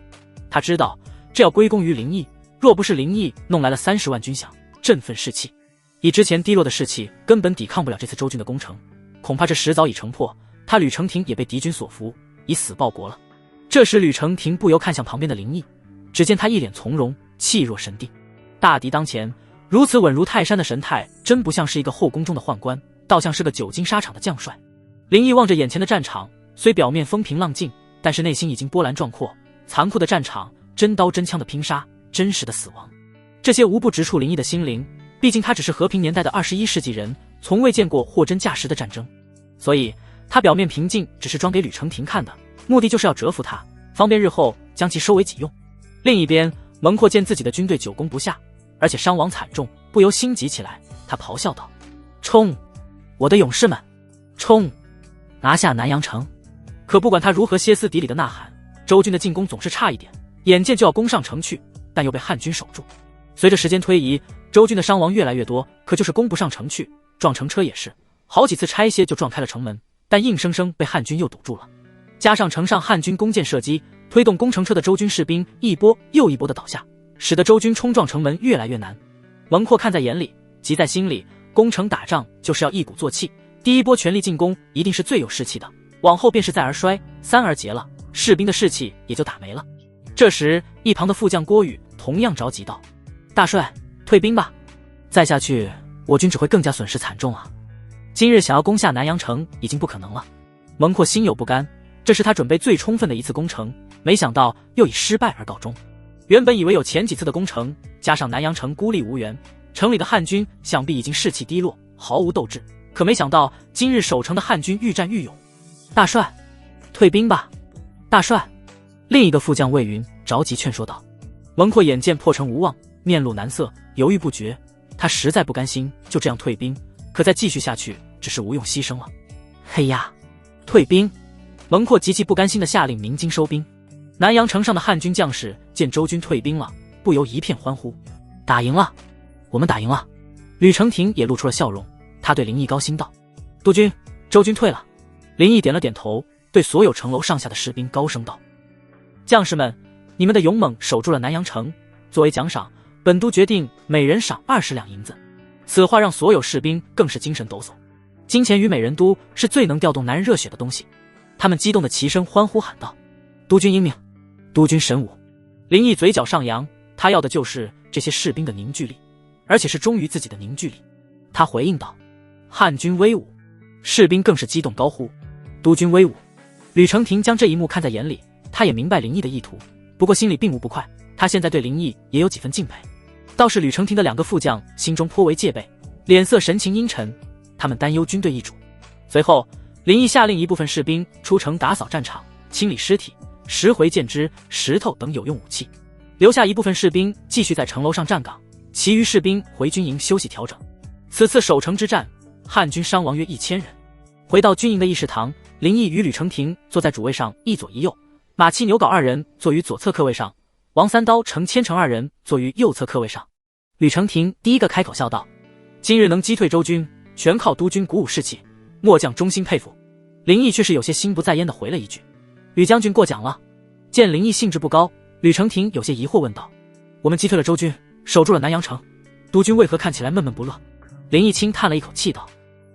他知道这要归功于林毅，若不是林毅弄来了30万军饷振奋士气，以之前低落的士气根本抵抗不了这次周军的攻城，恐怕这石早已城破，他吕承廷也被敌军所俘，以死报国了。这时吕承廷不由看向旁边的林毅，只见他一脸从容，气若神定。大敌当前，如此稳如泰山的神态，真不像是一个后宫中的宦官，倒像是个久经沙场的将帅。林毅望着眼前的战场，虽表面风平浪静，但是内心已经波澜壮阔。残酷的战场，真刀真枪的拼杀，真实的死亡，这些无不直触林毅的心灵。毕竟他只是和平年代的21世纪人，从未见过货真价实的战争，所以他表面平静，只是装给吕承廷看的，目的就是要折服他，方便日后将其收为己用。另一边，蒙阔见自己的军队久攻不下，而且伤亡惨重，不由心急起来。他咆哮道：冲！我的勇士们，冲！拿下南阳城！可不管他如何歇斯底里的呐喊，周军的进攻总是差一点，眼见就要攻上城去，但又被汉军守住。随着时间推移，周军的伤亡越来越多，可就是攻不上城去。撞城车也是好几次拆卸就撞开了城门，但硬生生被汉军又堵住了。加上城上汉军弓箭射击，推动攻城车的周军士兵一波又一波的倒下，使得周军冲撞城门越来越难。蒙阔看在眼里，急在心里，攻城打仗就是要一鼓作气，第一波全力进攻一定是最有士气的，往后便是再而衰，三而竭了，士兵的士气也就打没了。这时，一旁的副将郭宇同样着急道：“大帅，退兵吧！再下去，我军只会更加损失惨重啊！今日想要攻下南阳城已经不可能了。”蒙阔心有不甘，这是他准备最充分的一次攻城，没想到又以失败而告终。原本以为有前几次的攻城，加上南阳城孤立无援，城里的汉军想必已经士气低落，毫无斗志，可没想到今日守城的汉军愈战愈勇。大帅，退兵吧！大帅！另一个副将魏云着急劝说道。蒙阔眼见破城无望，面露难色，犹豫不决。他实在不甘心就这样退兵，可再继续下去只是无用牺牲了。嘿呀，退兵！蒙阔极其不甘心地下令鸣金收兵。南阳城上的汉军将士见周军退兵了，不由一片欢呼：“打赢了！我们打赢了！”吕承廷也露出了笑容，他对林毅高兴道：“督军，周军退了。”林毅点了点头，对所有城楼上下的士兵高声道：“将士们，你们的勇猛守住了南阳城，作为奖赏，本督决定每人赏20两银子。”此话让所有士兵更是精神抖擞。金钱与美人督是最能调动男人热血的东西，他们激动的齐声欢呼喊道：“督军英明，督军神武！”林毅嘴角上扬，他要的就是这些士兵的凝聚力，而且是忠于自己的凝聚力。他回应道：“汉军威武！”士兵更是激动高呼：“督军威武！”吕承廷将这一幕看在眼里，他也明白林毅的意图，不过心里并无不快，他现在对林毅也有几分敬佩。倒是吕承廷的2个副将心中颇为戒备，脸色神情阴沉，他们担忧军队易主。随后，林毅下令一部分士兵出城打扫战场，清理尸体、拾回剑枝、石头等有用武器，留下一部分士兵继续在城楼上站岗，其余士兵回军营休息调整。此次守城之战，汉军伤亡约1000人。回到军营的议事堂，林毅与吕承廷坐在主位上一左一右，马七牛皋2人坐于左侧客位上，王三刀、程千成2人坐于右侧客位上。吕承廷第一个开口笑道：“今日能击退周军，全靠督军鼓舞士气，末将衷心佩服。”林毅却是有些心不在焉地回了一句：“吕将军过奖了。”见林毅兴致不高，吕承廷有些疑惑问道：“我们击退了周军，守住了南阳城，督军为何看起来闷闷不乐？”林毅轻叹了一口气道：“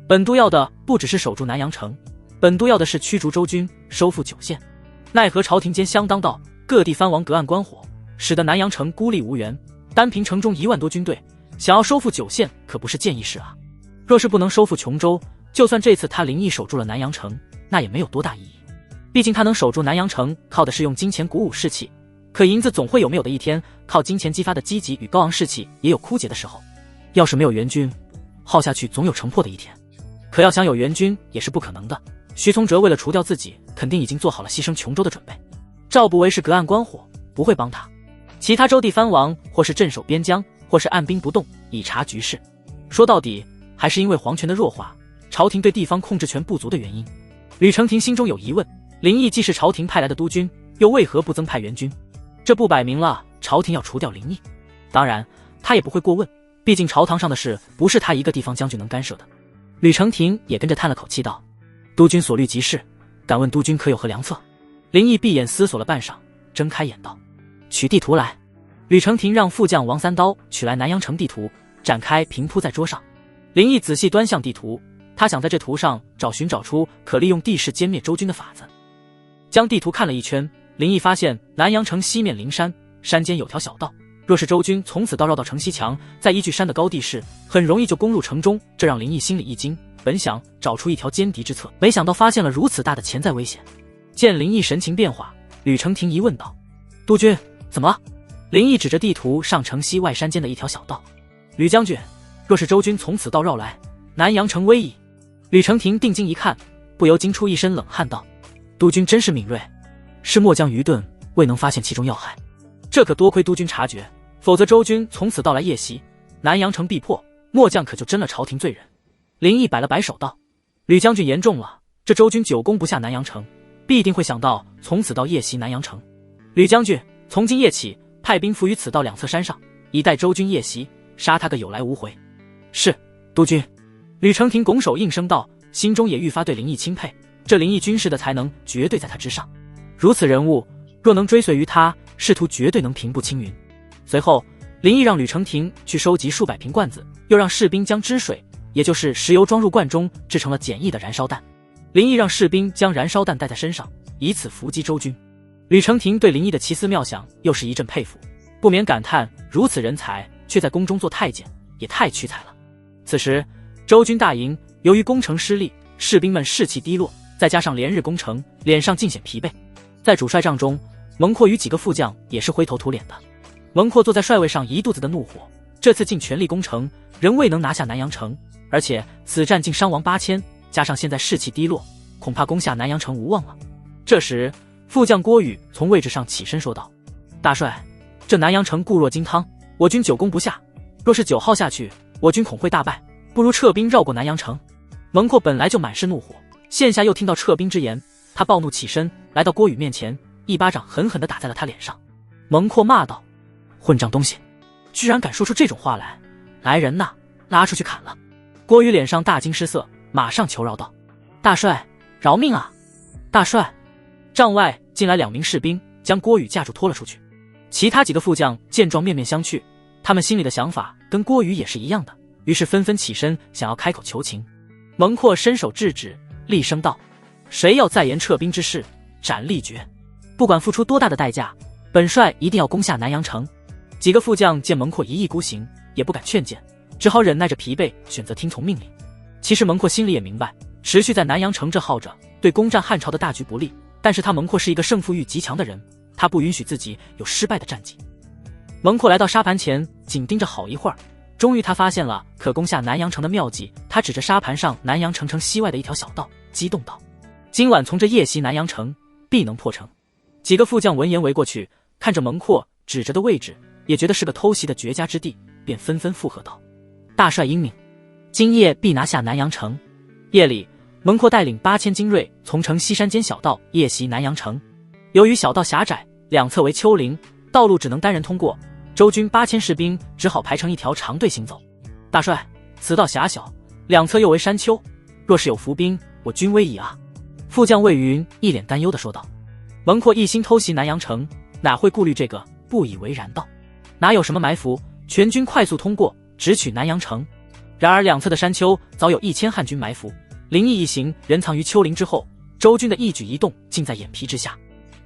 本督要的不只是守住南阳城，本督要的是驱逐周军，收复9县。奈何朝廷间相当道，各地藩王隔岸观火，使得南阳城孤立无援，单凭城中1万多军队，想要收复9县可不是件易事啊。若是不能收复琼州，就算这次他林毅守住了南阳城，那也没有多大意义。毕竟他能守住南阳城，靠的是用金钱鼓舞士气，可银子总会有没有的一天，靠金钱激发的积极与高昂士气也有枯竭的时候。要是没有援军，耗下去总有城破的一天。可要想有援军也是不可能的。徐从哲为了除掉自己，肯定已经做好了牺牲琼州的准备。赵不韦是隔岸观火，不会帮他。其他州地藩王或是镇守边疆，或是按兵不动，以察局势。说到底，还是因为皇权的弱化，朝廷对地方控制权不足的原因。吕承廷心中有疑问，林毅既是朝廷派来的督军，又为何不增派援军？这不摆明了朝廷要除掉林毅？当然，他也不会过问，毕竟朝堂上的事不是他一个地方将军能干涉的。吕承廷也跟着叹了口气道：“督军所虑极是，敢问督军可有何良策？”林毅闭眼思索了半晌，睁开眼道：“取地图来。”吕承廷让副将王三刀取来南阳城地图，展开平铺在桌上。林毅仔细端详地图，他想在这图上寻找出可利用地势歼灭周军的法子。将地图看了一圈，林毅发现南阳城西面临山，山间有条小道，若是周军从此道绕到城西墙，再依据山的高地势，很容易就攻入城中，这让林毅心里一惊，本想找出一条歼敌之策，没想到发现了如此大的潜在危险。见林毅神情变化，吕承廷疑问道：“督军，怎么了？”林毅指着地图上城西外山间的一条小道：“吕将军，若是周军从此道绕来，南阳城危矣。”吕承廷定睛一看，不由惊出一身冷汗道：“督军真是敏锐，是末将愚钝，未能发现其中要害。这可多亏督军察觉，否则周军从此到来夜袭，南阳城必破，末将可就真了朝廷罪人。”林毅摆了摆手道：“吕将军言重了，这周军久攻不下南阳城，必定会想到从此道夜袭南阳城。吕将军，从今夜起，派兵伏于此道2侧山上，以待周军夜袭，杀他个有来无回。”“是，督军。”吕承廷拱手应声道，心中也愈发对林毅钦佩，这林毅军事的才能绝对在他之上。如此人物，若能追随于他，仕途绝对能平步青云。随后，林毅让吕承廷去收集数百瓶罐子，又让士兵将汁水、也就是石油装入罐中，制成了简易的燃烧弹。林毅让士兵将燃烧弹带在身上，以此伏击周军。吕承廷对林毅的奇思妙想又是一阵佩服，不免感叹如此人才却在宫中做太监，也太屈才了。此时周军大营，由于攻城失利，士兵们士气低落，再加上连日攻城，脸上尽显疲惫。在主帅帐中，蒙阔与几个副将也是灰头土脸的。蒙阔坐在帅位上一肚子的怒火，这次尽全力攻城，仍未能拿下南阳城，而且此战竟伤亡8000，加上现在士气低落，恐怕攻下南阳城无望了。这时副将郭宇从位置上起身说道：大帅，这南阳城固若金汤，我军久攻不下，若是9号下去，我军恐会大败，不如撤兵绕过南阳城。蒙阔本来就满是怒火，现下又听到撤兵之言，他暴怒起身，来到郭宇面前，一巴掌狠狠地打在了他脸上。蒙阔骂道：混账东西，居然敢说出这种话来，来人呐，拉出去砍了。郭宇脸上大惊失色，马上求饶道：大帅饶命啊，大帅。帐外进来2名士兵，将郭宇架住拖了出去。其他几个副将见状面面相觑，他们心里的想法跟郭宇也是一样的，于是纷纷起身想要开口求情。蒙阔伸手制止，厉声道：谁要再言撤兵之事，斩立决，不管付出多大的代价，本帅一定要攻下南阳城。几个副将见蒙阔一意孤行，也不敢劝谏，只好忍耐着疲惫，选择听从命令。其实蒙阔心里也明白，持续在南阳城这耗着，对攻占汉朝的大局不利，但是他蒙阔是一个胜负欲极强的人，他不允许自己有失败的战绩。蒙阔来到沙盘前，紧盯着好一会儿，终于他发现了可攻下南阳城的妙计。他指着沙盘上南阳城西外的一条小道，激动道：今晚从这夜袭南阳城，必能破城。几个副将闻言围过去，看着蒙阔指着的位置，也觉得是个偷袭的绝佳之地，便纷纷附和道：大帅英明，今夜必拿下南阳城。夜里蒙阔带领8000精锐从城西山间小道夜袭南阳城。由于小道狭窄，两侧为丘陵，道路只能单人通过，周军8000士兵只好排成一条长队行走。大帅，此道狭小，两侧又为山丘，若是有伏兵，我军危矣啊。副将魏云一脸担忧地说道。蒙阔一心偷袭南阳城，哪会顾虑这个，不以为然道：哪有什么埋伏，全军快速通过，直取南阳城。然而两侧的山丘早有1000汉军埋伏，林毅一行人藏于丘陵之后，周军的一举一动尽在眼皮之下。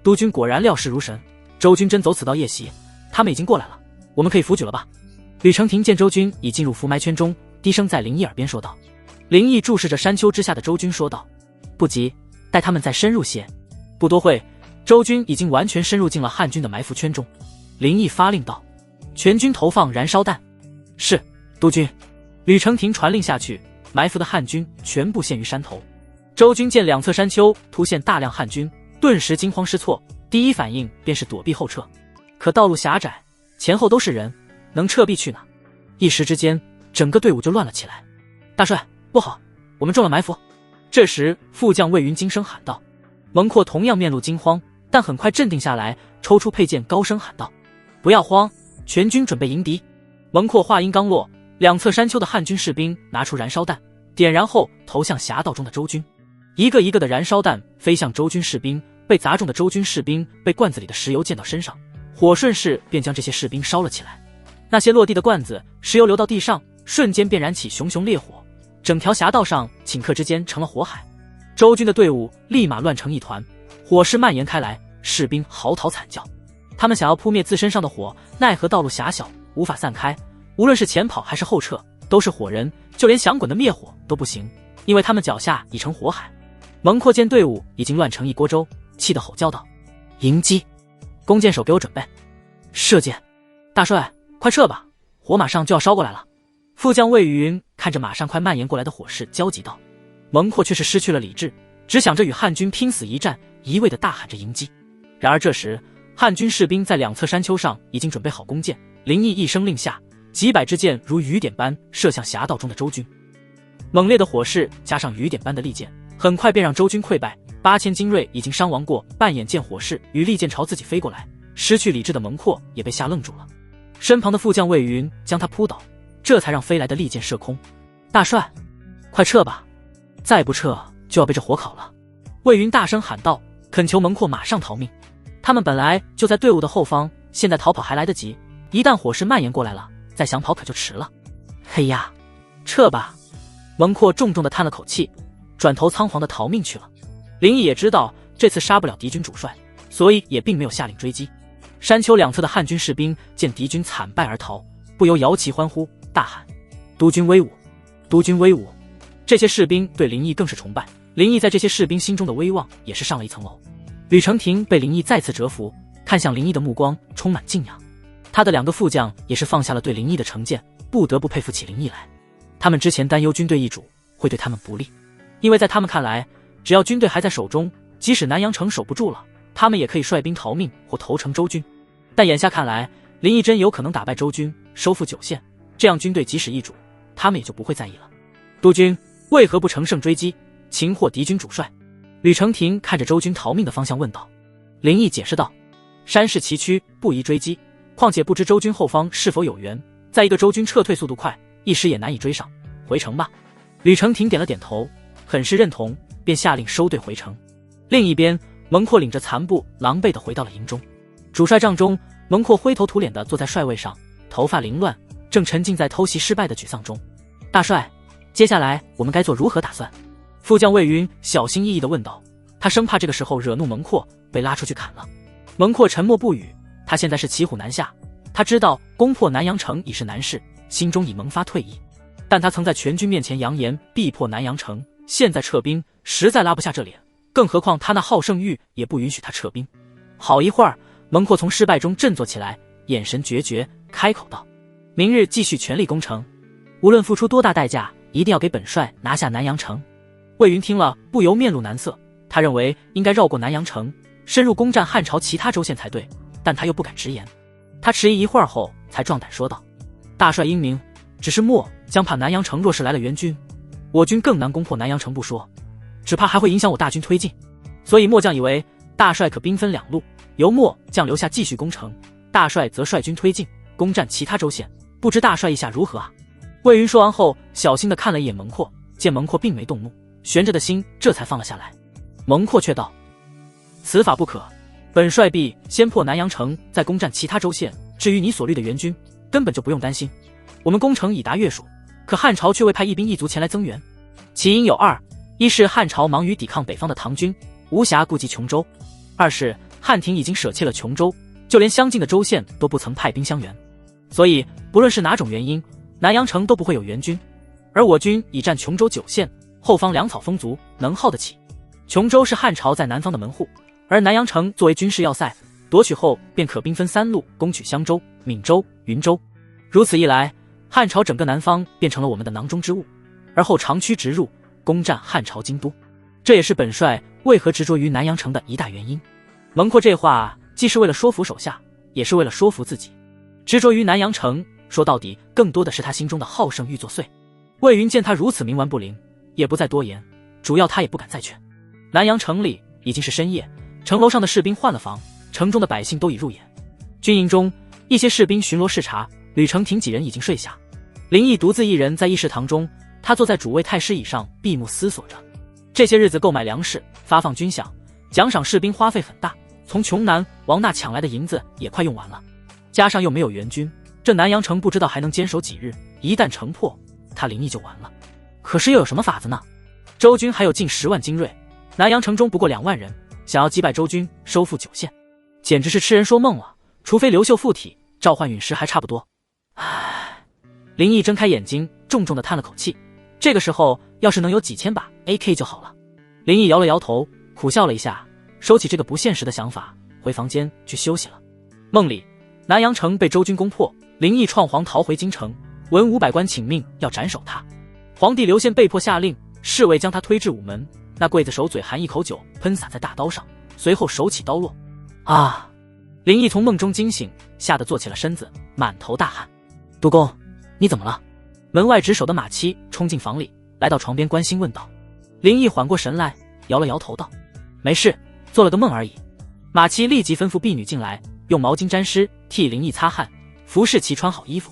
督军果然料事如神，周军真走此道夜袭，他们已经过来了，我们可以扶举了吧。吕承廷见周军已进入伏埋圈中，低声在林毅耳边说道。林毅注视着山丘之下的周军说道：不急，待他们再深入些。不多会，周军已经完全深入进了汉军的埋伏圈中。林毅发令道：全军投放燃烧弹。是，督军。吕承廷传令下去，埋伏的汉军全部陷于山头。周军见两侧山丘突现大量汉军，顿时惊慌失措，第一反应便是躲避后撤。可道路狭窄，前后都是人，能撤避去哪？一时之间，整个队伍就乱了起来。大帅，不好，我们中了埋伏。这时副将魏云惊声喊道。蒙阔同样面露惊慌，但很快镇定下来，抽出佩剑高声喊道：不要慌，全军准备迎敌。蒙阔话音刚落，两侧山丘的汉军士兵拿出燃烧弹，点燃后投向狭道中的周军。一个一个的燃烧弹飞向周军士兵，被砸中的周军士兵被罐子里的石油溅到身上，火顺势便将这些士兵烧了起来。那些落地的罐子，石油流到地上，瞬间便燃起熊熊烈火，整条峡道上顷刻之间成了火海。周军的队伍立马乱成一团，火势蔓延开来，士兵嚎啕惨叫。他们想要扑灭自身上的火，奈何道路狭小，无法散开，无论是前跑还是后撤，都是火人，就连想滚的灭火都不行，因为他们脚下已成火海。蒙阔见队伍已经乱成一锅粥，气得吼叫道：迎击！弓箭手给我准备射箭！大帅，快撤吧，火马上就要烧过来了。副将魏云看着马上快蔓延过来的火势，焦急道。蒙阔却是失去了理智，只想着与汉军拼死一战，一味地大喊着迎击。然而这时汉军士兵在两侧山丘上已经准备好弓箭，林毅一声令下，几百支箭如雨点般射向峡道中的周军。猛烈的火势加上雨点般的利箭，很快便让周军溃败，8000精锐已经伤亡过半，眼见火势与利箭朝自己飞过来，失去理智的蒙阔也被吓愣住了。身旁的副将魏云将他扑倒，这才让飞来的利箭射空。大帅，快撤吧，再不撤就要被这火烤了。魏云大声喊道，恳求蒙阔马上逃命。他们本来就在队伍的后方，现在逃跑还来得及，一旦火势蔓延过来了，再想跑可就迟了。嘿呀，撤吧，蒙阔重重地叹了口气，转头仓皇地逃命去了。林毅也知道这次杀不了敌军主帅，所以也并没有下令追击。山丘两侧的汉军士兵见敌军惨败而逃，不由摇旗欢呼，大喊：“督军威武！督军威武！”这些士兵对林毅更是崇拜，林毅在这些士兵心中的威望也是上了一层楼。吕承廷被林毅再次折服，看向林毅的目光充满敬仰。他的2个副将也是放下了对林毅的成见，不得不佩服起林毅来。他们之前担忧军队易主会对他们不利，因为在他们看来，只要军队还在手中，即使南阳城守不住了，他们也可以率兵逃命或投诚周军。但眼下看来，林毅真有可能打败周军，收复9县，这样军队即使易主，他们也就不会在意了。督军为何不乘胜追击，擒获敌军主帅？吕承廷看着周军逃命的方向问道。林毅解释道：山势崎岖，不宜追击，况且不知周军后方是否有援，再一个周军撤退速度快，一时也难以追上，回城吧。吕承廷点了点头，很是认同，便下令收队回城。另一边，蒙阔领着残部狼狈地回到了营中。主帅帐中，蒙阔灰头土脸地坐在帅位上，头发凌乱，正沉浸在偷袭失败的沮丧中。大帅，接下来我们该做如何打算？副将魏云小心翼翼地问道，他生怕这个时候惹怒蒙阔，被拉出去砍了。蒙阔沉默不语，他现在是骑虎难下，他知道攻破南阳城已是难事，心中已萌发退意，但他曾在全军面前扬言必破南阳城，现在撤兵实在拉不下这脸，更何况他那好胜欲也不允许他撤兵。好一会儿，蒙阔从失败中振作起来，眼神决绝，开口道：明日继续全力攻城，无论付出多大代价，一定要给本帅拿下南阳城。魏云听了不由面露难色，他认为应该绕过南阳城，深入攻占汉朝其他州县才对，但他又不敢直言。他迟疑一会儿后才壮胆说道：大帅英明，只是末将怕南阳城若是来了援军，我军更难攻破南阳城不说，只怕还会影响我大军推进，所以末将以为大帅可兵分2路，由末将留下继续攻城，大帅则率军推进攻占其他州县，不知大帅意下如何啊？魏云说完后小心地看了一眼蒙阔，见蒙阔并没动怒，悬着的心这才放了下来。蒙阔却道：此法不可，本帅必先破南阳城，再攻占其他州县，至于你所虑的援军，根本就不用担心，我们攻城已达月数，可汉朝却未派一兵一卒前来增援，其因有2：一是汉朝忙于抵抗北方的唐军，无暇顾及琼州；二是汉廷已经舍弃了琼州，就连相近的州县都不曾派兵相援，所以不论是哪种原因，南阳城都不会有援军，而我军已占琼州9县，后方粮草丰足，能耗得起。琼州是汉朝在南方的门户，而南阳城作为军事要塞，夺取后便可兵分3路攻取襄州、闽州、云州。如此一来，汉朝整个南方变成了我们的囊中之物，而后长驱直入，攻占汉朝京都。这也是本帅为何执着于南阳城的一大原因。蒙阔这话既是为了说服手下，也是为了说服自己。执着于南阳城，说到底更多的是他心中的好胜欲作祟。魏云见他如此冥顽不灵，也不再多言，主要他也不敢再劝。南阳城里已经是深夜，城楼上的士兵换了房，城中的百姓都已入眼。军营中，一些士兵巡逻视察，吕承廷几人已经睡下。林毅独自一人在议事堂中，他坐在主位太师椅上，闭目思索着。这些日子购买粮食，发放军饷，奖赏士兵花费很大，从穷南王那抢来的银子也快用完了，加上又没有援军，这南阳城不知道还能坚守几日，一旦城破，他林毅就完了。可是又有什么法子呢？周军还有近10万精锐，南阳城中不过2万人，想要击败周军，收复9县，简直是痴人说梦了。除非刘秀附体，召唤陨石还差不多。唉，林毅睁开眼睛，重重地叹了口气。这个时候，要是能有几千把 AK 就好了。林毅摇了摇头，苦笑了一下，收起这个不现实的想法，回房间去休息了。梦里，南阳城被周军攻破，林毅创皇逃回京城，文武百官请命要斩首他。皇帝刘宪被迫下令，侍卫将他推至午门，那刽子手嘴含一口酒喷洒在大刀上，随后手起刀落。啊！林毅从梦中惊醒，吓得坐起了身子，满头大汗。督公，你怎么了？门外值守的马七冲进房里，来到床边关心问道。林毅缓过神来，摇了摇头道：没事，做了个梦而已。马七立即吩咐婢女进来，用毛巾沾湿替林毅擦汗，服侍其穿好衣服。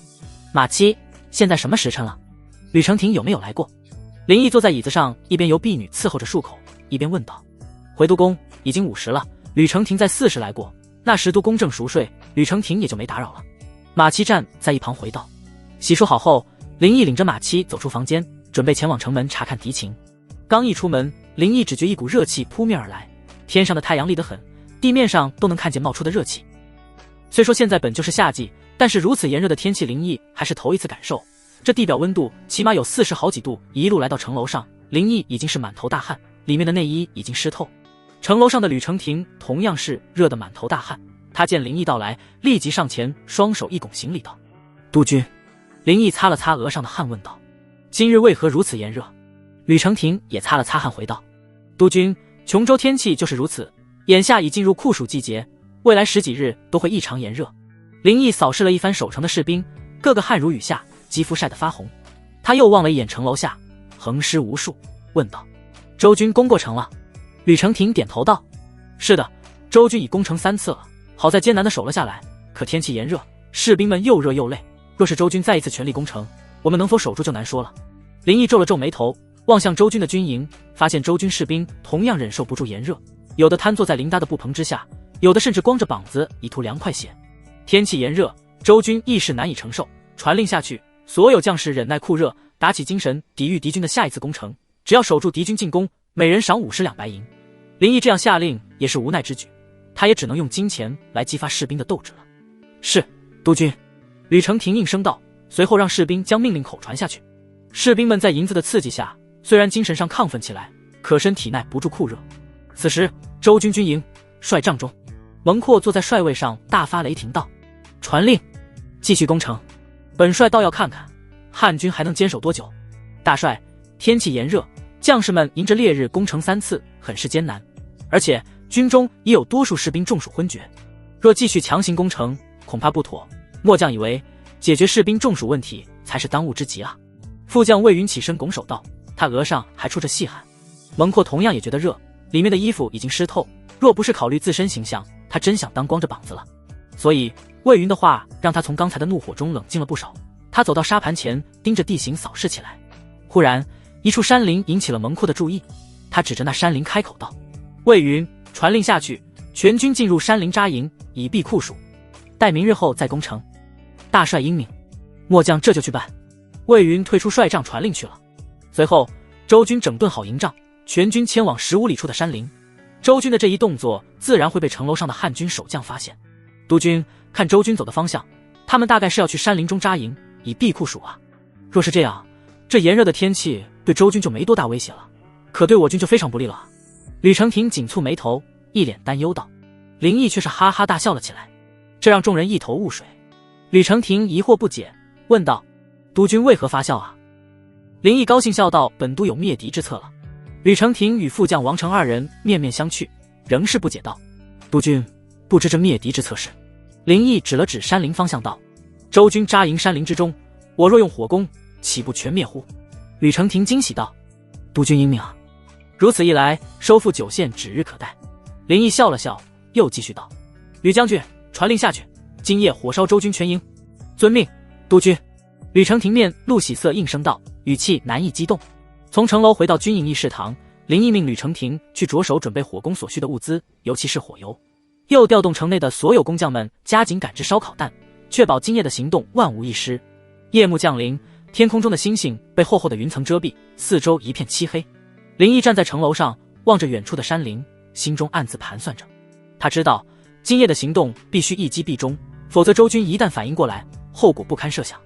马七，现在什么时辰了？吕承廷有没有来过？林毅坐在椅子上，一边由婢女伺候着漱口，一边问道。回督公，已经50了，吕承廷在40来过，那时督公正熟睡，吕承廷也就没打扰了。马七站在一旁回道。洗漱好后，林毅领着马七走出房间，准备前往城门查看敌情。刚一出门，林毅只觉一股热气扑面而来，天上的太阳厉得很，地面上都能看见冒出的热气。虽说现在本就是夏季，但是如此炎热的天气，林毅还是头一次感受。这地表温度起码有40好几度，一路来到城楼上，林毅已经是满头大汗，里面的内衣已经湿透。城楼上的吕承廷同样是热得满头大汗，他见林毅到来，立即上前，双手一拱行礼道：“督军。”林毅擦了擦额上的汗，问道：“今日为何如此炎热？”吕承廷也擦了擦汗，回道：“督军，琼州天气就是如此，眼下已进入酷暑季节，未来10几日都会异常炎热。”林毅扫视了一番守城的士兵，个个汗如雨下，肌肤晒得发红。他又望了一眼城楼下，横尸无数，问道：“周军攻过城了？”吕承廷点头道：“是的，周军已攻城3次了，好在艰难的守了下来。可天气炎热，士兵们又热又累，若是周军再一次全力攻城，我们能否守住就难说了。”林毅皱了皱眉头，望向周军的军营，发现周军士兵同样忍受不住炎热，有的瘫坐在林搭的布棚之下，有的甚至光着膀子以图凉快些。天气炎热，周军亦是难以承受，传令下去，所有将士忍耐酷热，打起精神抵御敌军的下一次攻城，只要守住敌军进攻，每人赏50两白银。林毅这样下令也是无奈之举，他也只能用金钱来激发士兵的斗志了。是，督军。吕承廷应声道，随后让士兵将命令口传下去。士兵们在银子的刺激下，虽然精神上亢奋起来，可身体耐不住酷热。此时周军军营帅帐中，蒙阔坐在帅位上，大发雷霆道：“传令，继续攻城。本帅倒要看看汉军还能坚守多久。”大帅，天气炎热，将士们迎着烈日攻城3次，很是艰难，而且军中也有多数士兵中暑昏厥，若继续强行攻城，恐怕不妥。末将以为解决士兵中暑问题才是当务之急啊。副将魏云起身拱手道，他额上还出着细汗。蒙阔同样也觉得热，里面的衣服已经湿透，若不是考虑自身形象，他真想当光着膀子了。所以魏云的话让他从刚才的怒火中冷静了不少。他走到沙盘前，盯着地形扫视起来。忽然一处山林引起了蒙阔的注意，他指着那山林开口道：“魏云，传令下去，全军进入山林扎营，以避酷暑，待明日后再攻城。”大帅英明，末将这就去办。魏云退出帅帐传令去了。随后周军整顿好营帐，全军迁往15里处的山林。周军的这一动作自然会被城楼上的汉军守将发现。督军，看周军走的方向，他们大概是要去山林中扎营，以避酷暑啊。若是这样，这炎热的天气对周军就没多大威胁了，可对我军就非常不利了。吕承廷紧蹙眉头，一脸担忧道。林毅却是哈哈大笑了起来，这让众人一头雾水。吕承廷疑惑不解，问道：“督军为何发笑啊？”林毅高兴笑道：“本督有灭敌之策了。”吕承廷与副将王成二人面面相觑，仍是不解道：“督军，不知这灭敌之策是？”林毅指了指山林方向道：“周军扎营山林之中，我若用火攻，岂不全灭乎？”吕承廷惊喜道：“督军英明啊！如此一来，收复9县指日可待。”林毅笑了笑，又继续道：“吕将军，传令下去，今夜火烧周军全营。”遵命，督军。吕承廷面露喜色，应声道，语气难以激动。从城楼回到军营议事堂，林毅命吕承廷去着手准备火攻所需的物资，尤其是火油，又调动城内的所有工匠们加紧赶制烧烤弹，确保今夜的行动万无一失。夜幕降临，天空中的星星被厚厚的云层遮蔽，四周一片漆黑。林毅站在城楼上，望着远处的山林，心中暗自盘算着。他知道今夜的行动必须一击必中，否则周军一旦反应过来，后果不堪设想。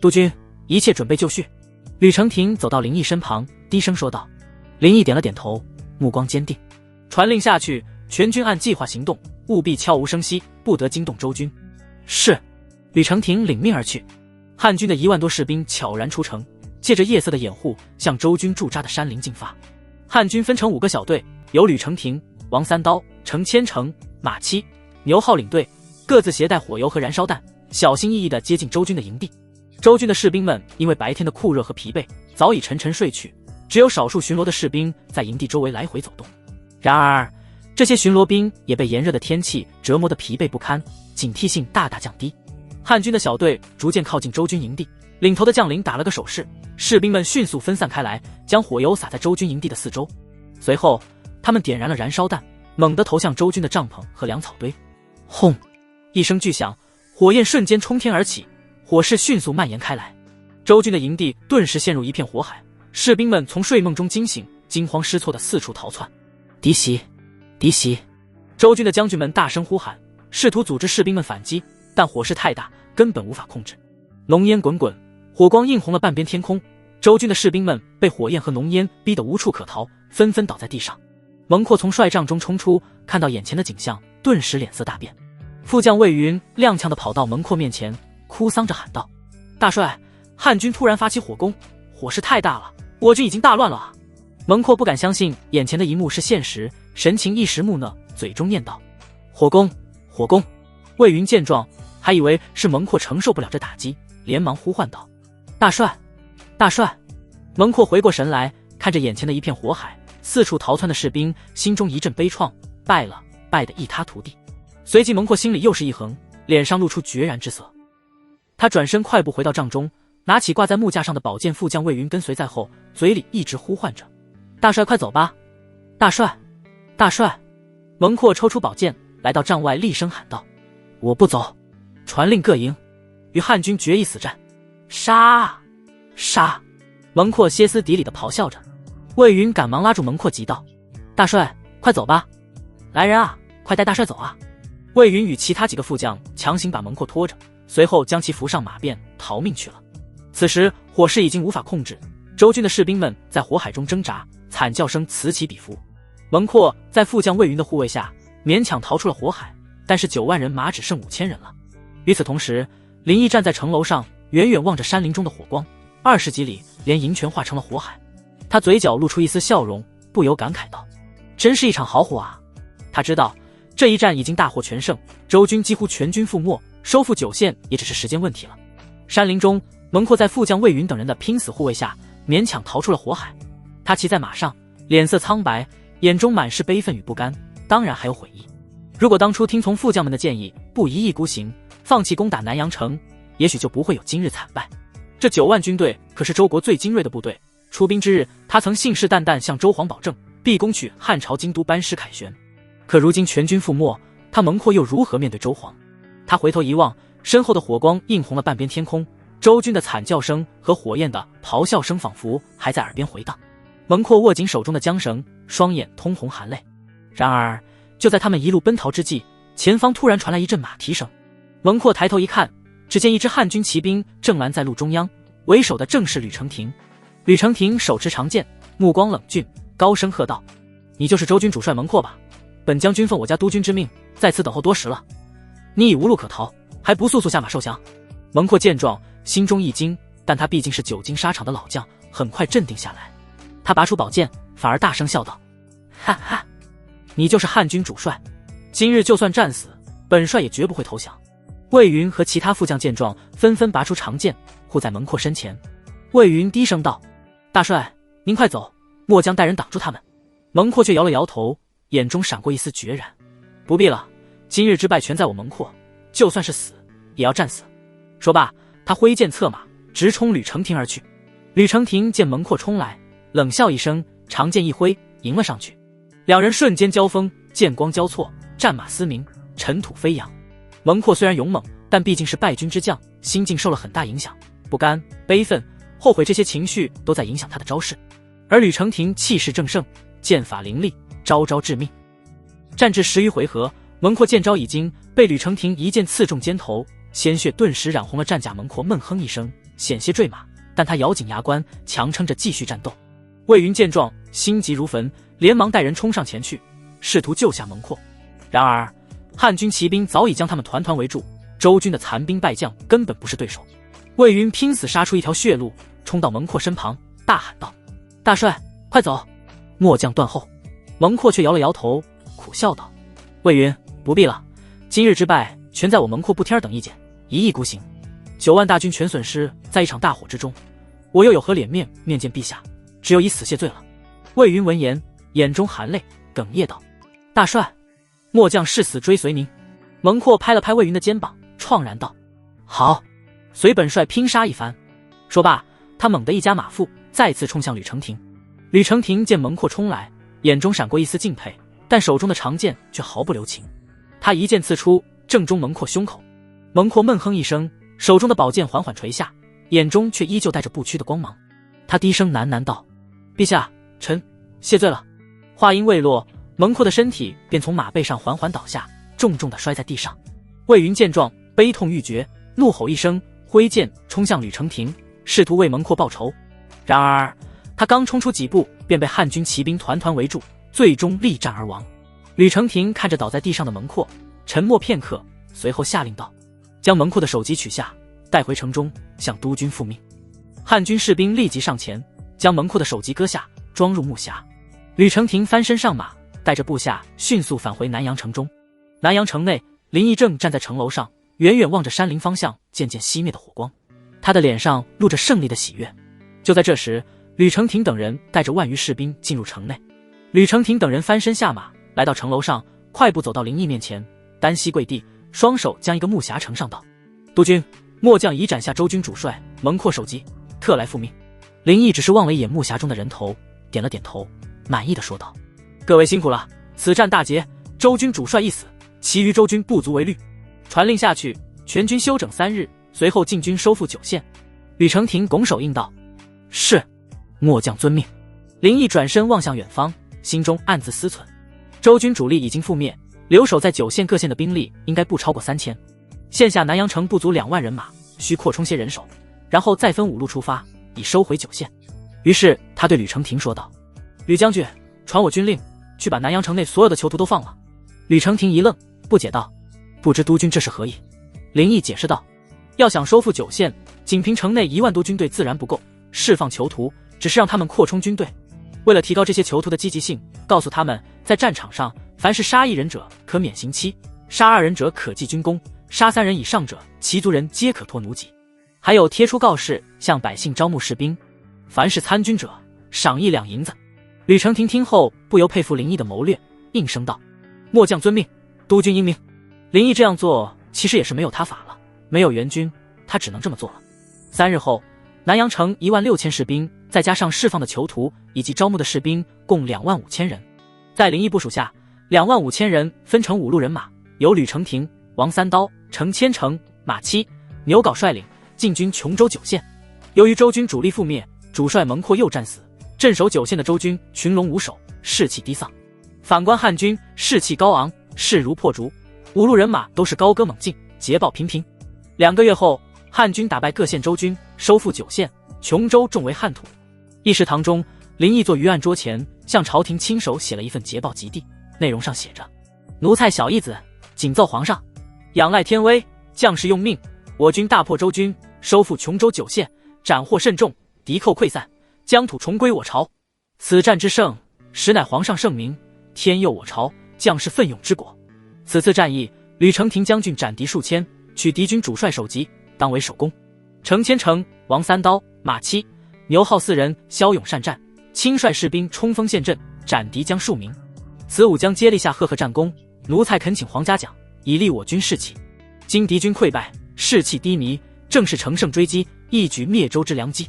督军，一切准备就绪。吕承廷走到林毅身旁，低声说道。林毅点了点头，目光坚定。传令下去，全军按计划行动，务必悄无声息，不得惊动周军。是。吕承廷领命而去。汉军的1万多士兵悄然出城，借着夜色的掩护，向周军驻扎的山林进发。汉军分成5个小队，由吕承廷、王三刀、程千成、马七、牛浩领队，各自携带火油和燃烧弹，小心翼翼地接近周军的营地。周军的士兵们因为白天的酷热和疲惫，早已沉沉睡去，只有少数巡逻的士兵在营地周围来回走动。然而这些巡逻兵也被炎热的天气折磨得疲惫不堪，警惕性大大降低。汉军的小队逐渐靠近周军营地，领头的将领打了个手势，士兵们迅速分散开来，将火油撒在周军营地的四周。随后他们点燃了燃烧弹，猛地投向周军的帐篷和粮草堆。轰！一声巨响，火焰瞬间冲天而起，火势迅速蔓延开来。周军的营地顿时陷入一片火海，士兵们从睡梦中惊醒，惊慌失措的四处逃窜。敌袭！敌袭！周军的将军们大声呼喊，试图组织士兵们反击，但火势太大，根本无法控制。浓烟滚滚，火光映红了半边天空。周军的士兵们被火焰和浓烟逼得无处可逃，纷纷倒在地上。蒙阔从帅帐中冲出，看到眼前的景象，顿时脸色大变。副将魏云踉跄地跑到蒙阔面前，哭丧着喊道：“大帅，汉军突然发起火攻，火势太大了，我军已经大乱了啊！”蒙阔不敢相信眼前的一幕是现实，神情一时木讷，嘴中念道：“火攻，火攻！”魏云见状，还以为是蒙阔承受不了这打击，连忙呼唤道：“大帅，大帅！”蒙阔回过神来，看着眼前的一片火海，四处逃窜的士兵，心中一阵悲怆，败了，败得一塌涂地。随即蒙阔心里又是一横，脸上露出决然之色。他转身快步回到帐中，拿起挂在木架上的宝剑，副将魏云跟随在后，嘴里一直呼唤着：“大帅快走吧，大帅，大帅！”蒙阔抽出宝剑，来到帐外，厉声喊道：“我不走，传令各营，与汉军决一死战！杀！杀！”蒙阔歇斯底里地咆哮着。魏云赶忙拉住蒙阔，急道：“大帅，快走吧！来人啊，快带大帅走啊！”魏云与其他几个副将强行把蒙阔拖着，随后将其扶上马便逃命去了。此时火势已经无法控制，周军的士兵们在火海中挣扎，惨叫声此起彼伏。蒙阔在副将魏云的护卫下勉强逃出了火海，但是9万人马只剩5000人了。与此同时，林毅站在城楼上，远远望着山林中的火光，20几里连营全化成了火海。他嘴角露出一丝笑容，不由感慨道：“真是一场好火啊！”他知道这一战已经大获全胜，周军几乎全军覆没，收复9县也只是时间问题了。山林中，蒙阔在副将魏云等人的拼死护卫下勉强逃出了火海。他骑在马上，脸色苍白，眼中满是悲愤与不甘，当然还有悔意。如果当初听从副将们的建议，不一意孤行，放弃攻打南阳城，也许就不会有今日惨败。这9万军队可是周国最精锐的部队，出兵之日，他曾信誓旦旦向周皇保证必攻取汉朝京都班师凯旋。可如今全军覆没，他蒙阔又如何面对周皇？他回头一望，身后的火光映红了半边天空，周军的惨叫声和火焰的咆哮声仿佛还在耳边回荡。蒙阔握紧手中的缰绳，双眼通红含泪。然而就在他们一路奔逃之际，前方突然传来一阵马蹄声。蒙阔抬头一看，只见一支汉军骑兵正拦在路中央，为首的正是吕承廷。吕承廷手持长剑，目光冷峻，高声喝道：“你就是周军主帅蒙阔吧？本将军奉我家督军之命，在此等候多时了。你已无路可逃，还不速速下马受降？”蒙阔见状，心中一惊，但他毕竟是久经沙场的老将，很快镇定下来。他拔出宝剑，反而大声笑道：“哈哈，你就是汉军主帅，今日就算战死，本帅也绝不会投降。”魏云和其他副将见状，纷纷拔出长剑，护在蒙阔身前。魏云低声道：“大帅，您快走，末将带人挡住他们。”蒙阔却摇了摇头，眼中闪过一丝决然：“不必了，今日之败全在我蒙阔，就算是死，也要战死。”说罢，他挥剑策马，直冲吕承廷而去。吕承廷见蒙阔冲来，冷笑一声，长剑一挥，迎了上去。两人瞬间交锋，剑光交错，战马嘶鸣，尘土飞扬。蒙阔虽然勇猛，但毕竟是败军之将，心境受了很大影响，不甘、悲愤、后悔这些情绪都在影响他的招式。而吕承廷气势正盛，剑法凌厉，招招致命。战至10余回合，蒙阔见招已经，被吕承廷一剑刺中肩头，鲜血顿时染红了战甲。蒙阔闷哼一声，险些坠马，但他咬紧牙关，强撑着继续战斗。魏云见状，心急如焚，连忙带人冲上前去，试图救下蒙阔。然而汉军骑兵早已将他们团团围住，周军的残兵败将根本不是对手。魏云拼死杀出一条血路，冲到蒙阔身旁，大喊道：“大帅，快走！”末将断后。蒙阔却摇了摇头，苦笑道：“魏云，不必了，今日之败全在我蒙阔不听等意见，一意孤行，9万大军全损失在一场大火之中，我又有何脸面面见陛下？只有以死谢罪了。”魏云闻言，眼中含泪，哽咽道：“大帅，末将誓死追随您。”蒙阔拍了拍魏云的肩膀，怆然道：“好，随本帅拼杀一番。”说罢，他猛地一夹马腹，再次冲向吕承廷。吕承廷见蒙阔冲来，眼中闪过一丝敬佩，但手中的长剑却毫不留情。他一剑刺出，正中蒙阔胸口。蒙阔闷哼一声，手中的宝剑缓缓垂下，眼中却依旧带着不屈的光芒。他低声喃喃道：“陛下，臣谢罪了。”话音未落，蒙阔的身体便从马背上缓缓倒下，重重地摔在地上。魏云见状，悲痛欲绝，怒吼一声，挥剑冲向吕承廷，试图为蒙阔报仇。然而他刚冲出几步，便被汉军骑兵团团围住，最终力战而亡。吕承廷看着倒在地上的蒙阔，沉默片刻，随后下令道：“将蒙阔的首级取下，带回城中，向督军复命。”汉军士兵立即上前，将蒙阔的首级割下，装入木匣。吕承廷翻身上马，带着部下迅速返回南阳城中。南阳城内，林毅正站在城楼上，远远望着山林方向渐渐熄灭的火光，他的脸上露着胜利的喜悦。就在这时，吕承廷等人带着万余士兵进入城内。吕承廷等人翻身下马，来到城楼上，快步走到林毅面前，单膝跪地，双手将一个木匣呈上道：“督军，末将已斩下周军主帅蒙阔首级，特来复命。”林毅只是望了一眼木匣中的人头，点了点头，满意的说道：“各位辛苦了，此战大捷，周军主帅一死，其余周军不足为虑。传令下去，全军休整3日，随后进军收复9县。”吕承廷拱手应道：“是，末将遵命。”林毅转身望向远方，心中暗自思忖：周军主力已经覆灭，留守在9县各县的兵力应该不超过3000，现下南阳城不足2万人马，需扩充些人手，然后再分5路出发，以收回9县。于是他对吕承廷说道：“吕将军，传我军令，去把南阳城内所有的囚徒都放了。”吕承廷一愣，不解道：“不知督军这是何意？”林毅解释道：“要想收复9县，仅凭城内1万多军队自然不够，释放囚徒只是让他们扩充军队。为了提高这些囚徒的积极性，告诉他们在战场上，凡是杀1人者可免刑期，杀2人者可记军功，杀3人以上者，其族人皆可脱奴籍。还有贴出告示，向百姓招募士兵，凡是参军者，赏1两银子。”吕承廷听后不由佩服林毅的谋略，应声道：“末将遵命，督军英明。”林毅这样做其实也是没有他法了，没有援军，他只能这么做了。3日后，南阳城16000士兵，再加上释放的囚徒以及招募的士兵，共25000人。在林毅部署下，25000人分成5路人马，由吕承廷、王三刀、程千成、马七、牛皋率领，进军琼州9县。由于周军主力覆灭，主帅蒙阔又战死，镇守9县的周军群龙无首，士气低丧。反观汉军士气高昂，势如破竹，5路人马都是高歌猛进，捷报频频。2个月后，汉军打败各县周军，收复9县，琼州重为汉土。议事堂中，林毅坐于案桌前，向朝廷亲手写了一份捷报急递，内容上写着：“奴才小义子，谨奏皇上，仰赖天威，将士用命，我军大破周军，收复琼州9县，斩获甚众，敌寇溃散，疆土重归我朝。此战之胜，实乃皇上圣明，天佑我朝将士奋勇之果。此次战役，吕承廷将军斩敌数千，取敌军主帅首级，当为首功。程千成、王三刀、马七、牛浩4人骁勇善战，亲率士兵冲锋陷阵，斩敌将数名。此5将接力下赫赫战功，奴才恳请皇家奖，以立我军士气。今敌军溃败，士气低迷，正是乘胜追击，一举灭周之良机。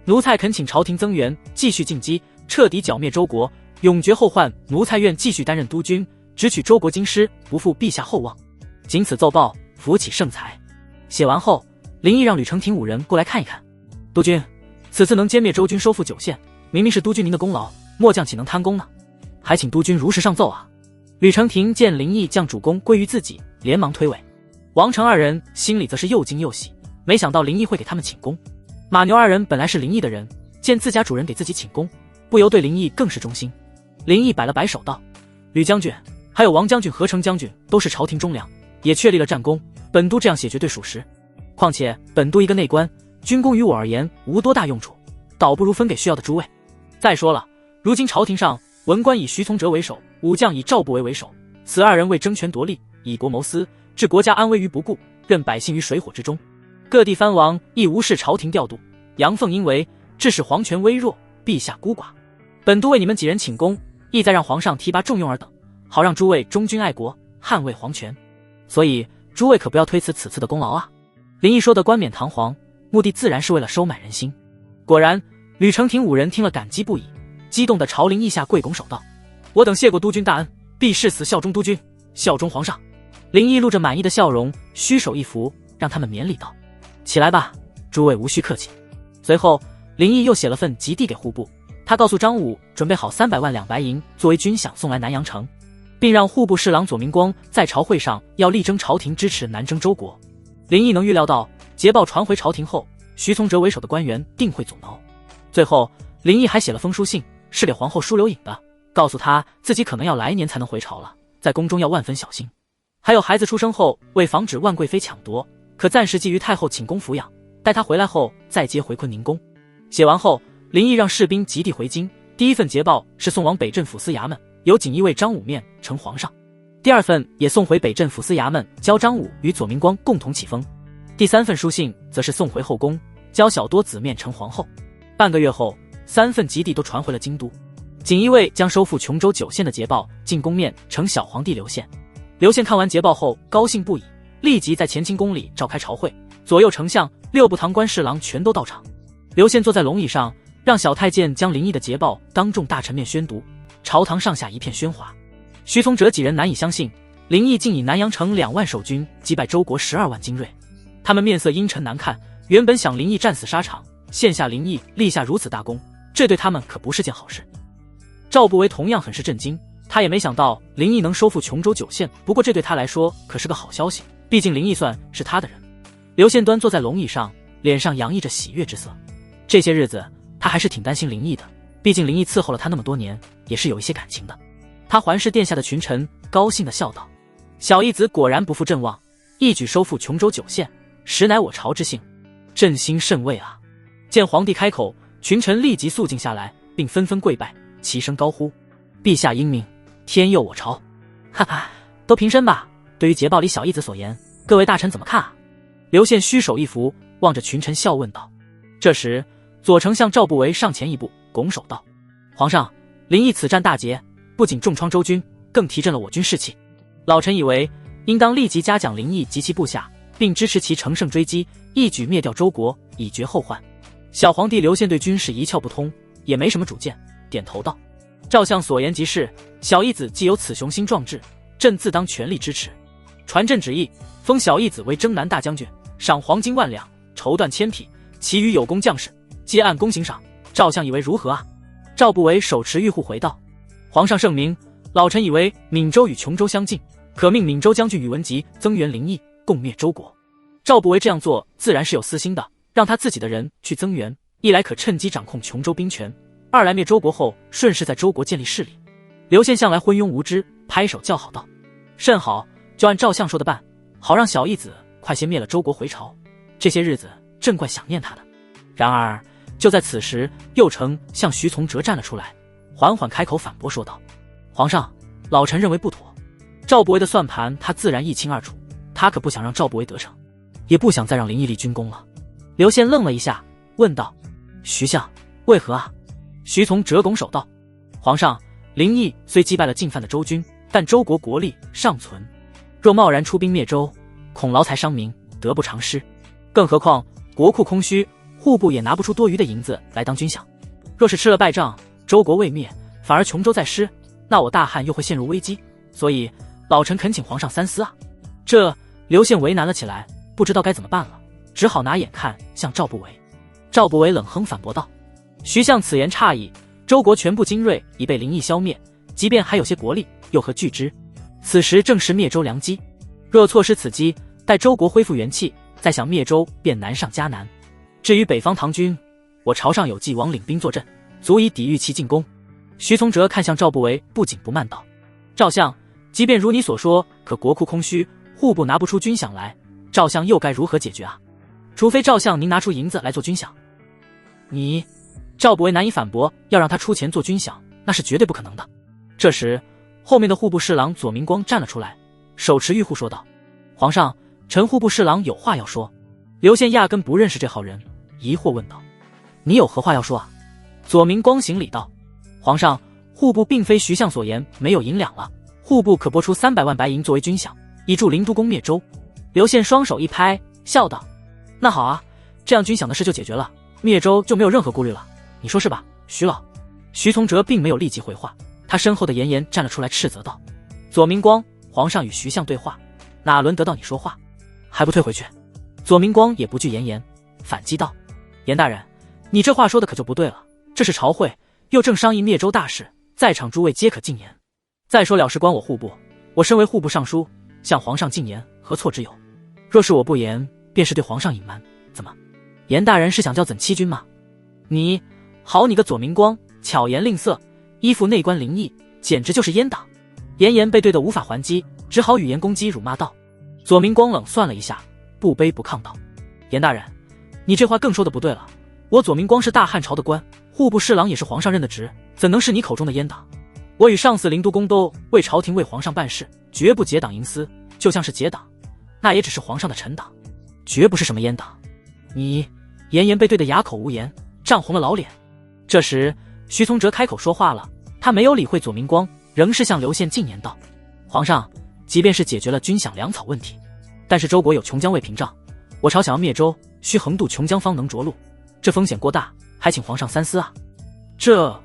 奴才恳请朝廷增援，继续进击，彻底剿灭周国，永绝后患。奴才愿继续担任督军，直取周国京师，不负陛下厚望。仅此奏报，扶起圣才。”写完后，林毅让吕承廷5人过来看一看。督军，此次能歼灭周军，收复9县，明明是督军您的功劳，末将岂能贪功呢？还请督军如实上奏啊！吕承廷见林毅将主功归于自己，连忙推诿。王成2人心里则是又惊又喜，没想到林毅会给他们请功。马牛2人本来是林毅的人，见自家主人给自己请功，不由对林毅更是忠心。林毅摆了摆手道：“吕将军，还有王将军和程将军都是朝廷忠良，也确立了战功，本都这样写绝对属实。况且本都一个内官，军功于我而言无多大用处，倒不如分给需要的诸位。再说了，如今朝廷上文官以徐从哲为首，武将以赵不韦为首，此2人为争权夺利，以国谋私，置国家安危于不顾，任百姓于水火之中。各地藩王亦无视朝廷调度，阳奉阴违，致使皇权微弱，陛下孤寡。本都为你们几人请功，意在让皇上提拔重用尔等，好让诸位忠君爱国，捍卫皇权。所以诸位可不要推辞此次的功劳啊！”林毅说的冠冕堂皇，目的自然是为了收买人心。果然，吕承廷5人听了感激不已，激动的朝林毅下跪拱手道：“我等谢过督军大恩，必誓死效忠督军，效忠皇上。”林毅露着满意的笑容，虚手一扶，让他们免礼道：“起来吧，诸位无需客气。”随后，林毅又写了份急递给户部，他告诉张武准备好300万两白银作为军饷送来南阳城，并让户部侍郎左明光在朝会上要力争朝廷支持南征周国。林毅能预料到捷报传回朝廷后，徐从哲为首的官员定会阻挠。最后，林毅还写了封书信，是给皇后舒留影的，告诉她自己可能要来年才能回朝了，在宫中要万分小心。还有孩子出生后，为防止万贵妃抢夺，可暂时寄于太后寝宫抚养，待她回来后再接回坤宁宫。写完后，林毅让士兵急递回京，第一份捷报是送往北镇抚司衙门，由锦衣卫张武面呈皇上；第二份也送回北镇抚司衙门，交张武与左明光共同启封；第三份书信则是送回后宫，交小多子面呈皇后。半个月后，3份急递都传回了京都。锦衣卫将收复琼州9县的捷报进宫面呈小皇帝刘宪。刘宪看完捷报后高兴不已，立即在乾清宫里召开朝会，左右丞相、6部堂官侍郎全都到场。刘宪坐在龙椅上，让小太监将林毅的捷报当众大臣面宣读，朝堂上下一片喧哗。徐从哲几人难以相信，林毅竟以南阳城2万守军击败周国12万精锐，他们面色阴沉难看，原本想林毅战死沙场，现下林毅立下如此大功，这对他们可不是件好事。赵不韦同样很是震惊，他也没想到林毅能收复琼州9县，不过这对他来说可是个好消息，毕竟林毅算是他的人。刘宪端坐在龙椅上，脸上洋溢着喜悦之色。这些日子他还是挺担心林毅的，毕竟林毅伺候了他那么多年，也是有一些感情的。他环视殿下的群臣，高兴地笑道：小义子果然不负众望，一举收复琼州9县，实乃我朝之幸，朕心甚慰啊。见皇帝开口，群臣立即肃静下来，并纷纷跪拜，齐声高呼：陛下英明，天佑我朝！哈哈，都平身吧。对于捷报里小义子所言，各位大臣怎么看啊？刘宪虚手一扶，望着群臣笑问道。这时左丞相赵不韦上前一步，拱手道：皇上，林毅此战大捷，不仅重创周军，更提振了我军士气。老臣以为应当立即嘉奖林毅及其部下，并支持其乘胜追击，一举灭掉周国，以绝后患。小皇帝刘宪对军事一窍不通，也没什么主见，点头道：赵相所言极是，小义子既有此雄心壮志，朕自当全力支持。传朕旨意，封小义子为征南大将军，赏黄金1万两，绸缎1000匹，其余有功将士皆按功行赏。赵相以为如何啊？赵不韦手持玉户回道：皇上圣明，老臣以为闽州与琼州相近，可命闽州将军宇文吉增援林毅，共灭周国。赵不韦这样做自然是有私心的，让他自己的人去增援，一来可趁机掌控琼州兵权，二来灭周国后顺势在周国建立势力。刘宪向来昏庸无知，拍手叫好道：甚好，就按赵相说的办，好让小义子快些灭了周国回朝，这些日子朕怪想念他的。然而就在此时，右丞相徐从哲站了出来，缓缓开口反驳说道：皇上，老臣认为不妥。赵不韦的算盘他自然一清二楚，他可不想让赵不韦得逞，也不想再让林毅立军功了。刘宪愣了一下，问道：徐相，为何啊？徐从哲拱手道：皇上，林毅虽击败了进犯的周军，但周国国力尚存，若贸然出兵灭周，恐劳财伤民，得不偿失。更何况国库空虚，户部也拿不出多余的银子来当军饷。若是吃了败仗，周国未灭，反而琼州再失，那我大汉又会陷入危机。所以老臣恳请皇上三思啊。这刘宪为难了起来，不知道该怎么办了，只好拿眼看向赵不韦。赵不韦冷哼反驳道：徐相此言差矣，周国全部精锐已被林毅消灭，即便还有些国力，又何惧之？此时正是灭周良机，若错失此机，待周国恢复元气，再想灭周便难上加难。至于北方唐军，我朝上有计王领兵坐镇，足以抵御其进攻。徐从哲看向赵不韦，不紧不慢道：赵相，即便如你所说，可国库空虚，户部拿不出军饷来，赵相又该如何解决啊？除非赵相您拿出银子来做军饷。你……赵不韦难以反驳，要让他出钱做军饷，那是绝对不可能的。这时后面的户部侍郎左明光站了出来，手持玉户说道：皇上，臣户部侍郎有话要说。刘宪压根不认识这号人，疑惑问道：你有何话要说啊？左明光行礼道：皇上，户部并非徐相所言没有银两了，户部可拨出300万白银作为军饷，以助灵都公灭周。刘宪双手一拍，笑道：那好啊，这样军饷的事就解决了，灭周就没有任何顾虑了，你说是吧，徐老？徐从哲并没有立即回话，他身后的严颜站了出来斥责道：左明光，皇上与徐相对话，哪轮得到你说话？还不退回去？左明光也不惧严颜，反击道：严大人，你这话说的可就不对了，这是朝会，又正商议灭州大事，在场诸位皆可进言。再说了事关我户部，我身为户部尚书，向皇上进言，何错之有？若是我不言，便是对皇上隐瞒。怎么，严大人是想叫怎欺君吗？你个左明光，巧言令色，依附内官林毅，简直就是阉党。严严被对得无法还击，只好语言攻击，辱骂道。左明光冷算了一下，不卑不亢道：严大人，你这话更说的不对了。我左明光是大汉朝的官，户部侍郎也是皇上任的职，怎能是你口中的阉党？我与上司灵都公都为朝廷为皇上办事，绝不结党营私，就像是结党，那也只是皇上的臣党，绝不是什么阉党。你严严被对得哑口无言，涨红了老脸。这时徐从哲开口说话了，他没有理会左明光，仍是向刘宪进言道：皇上，即便是解决了军饷粮草问题，但是周国有琼江未屏障，我朝想要灭州，需横渡琼江方能着陆，这风险过大，还请皇上三思啊。这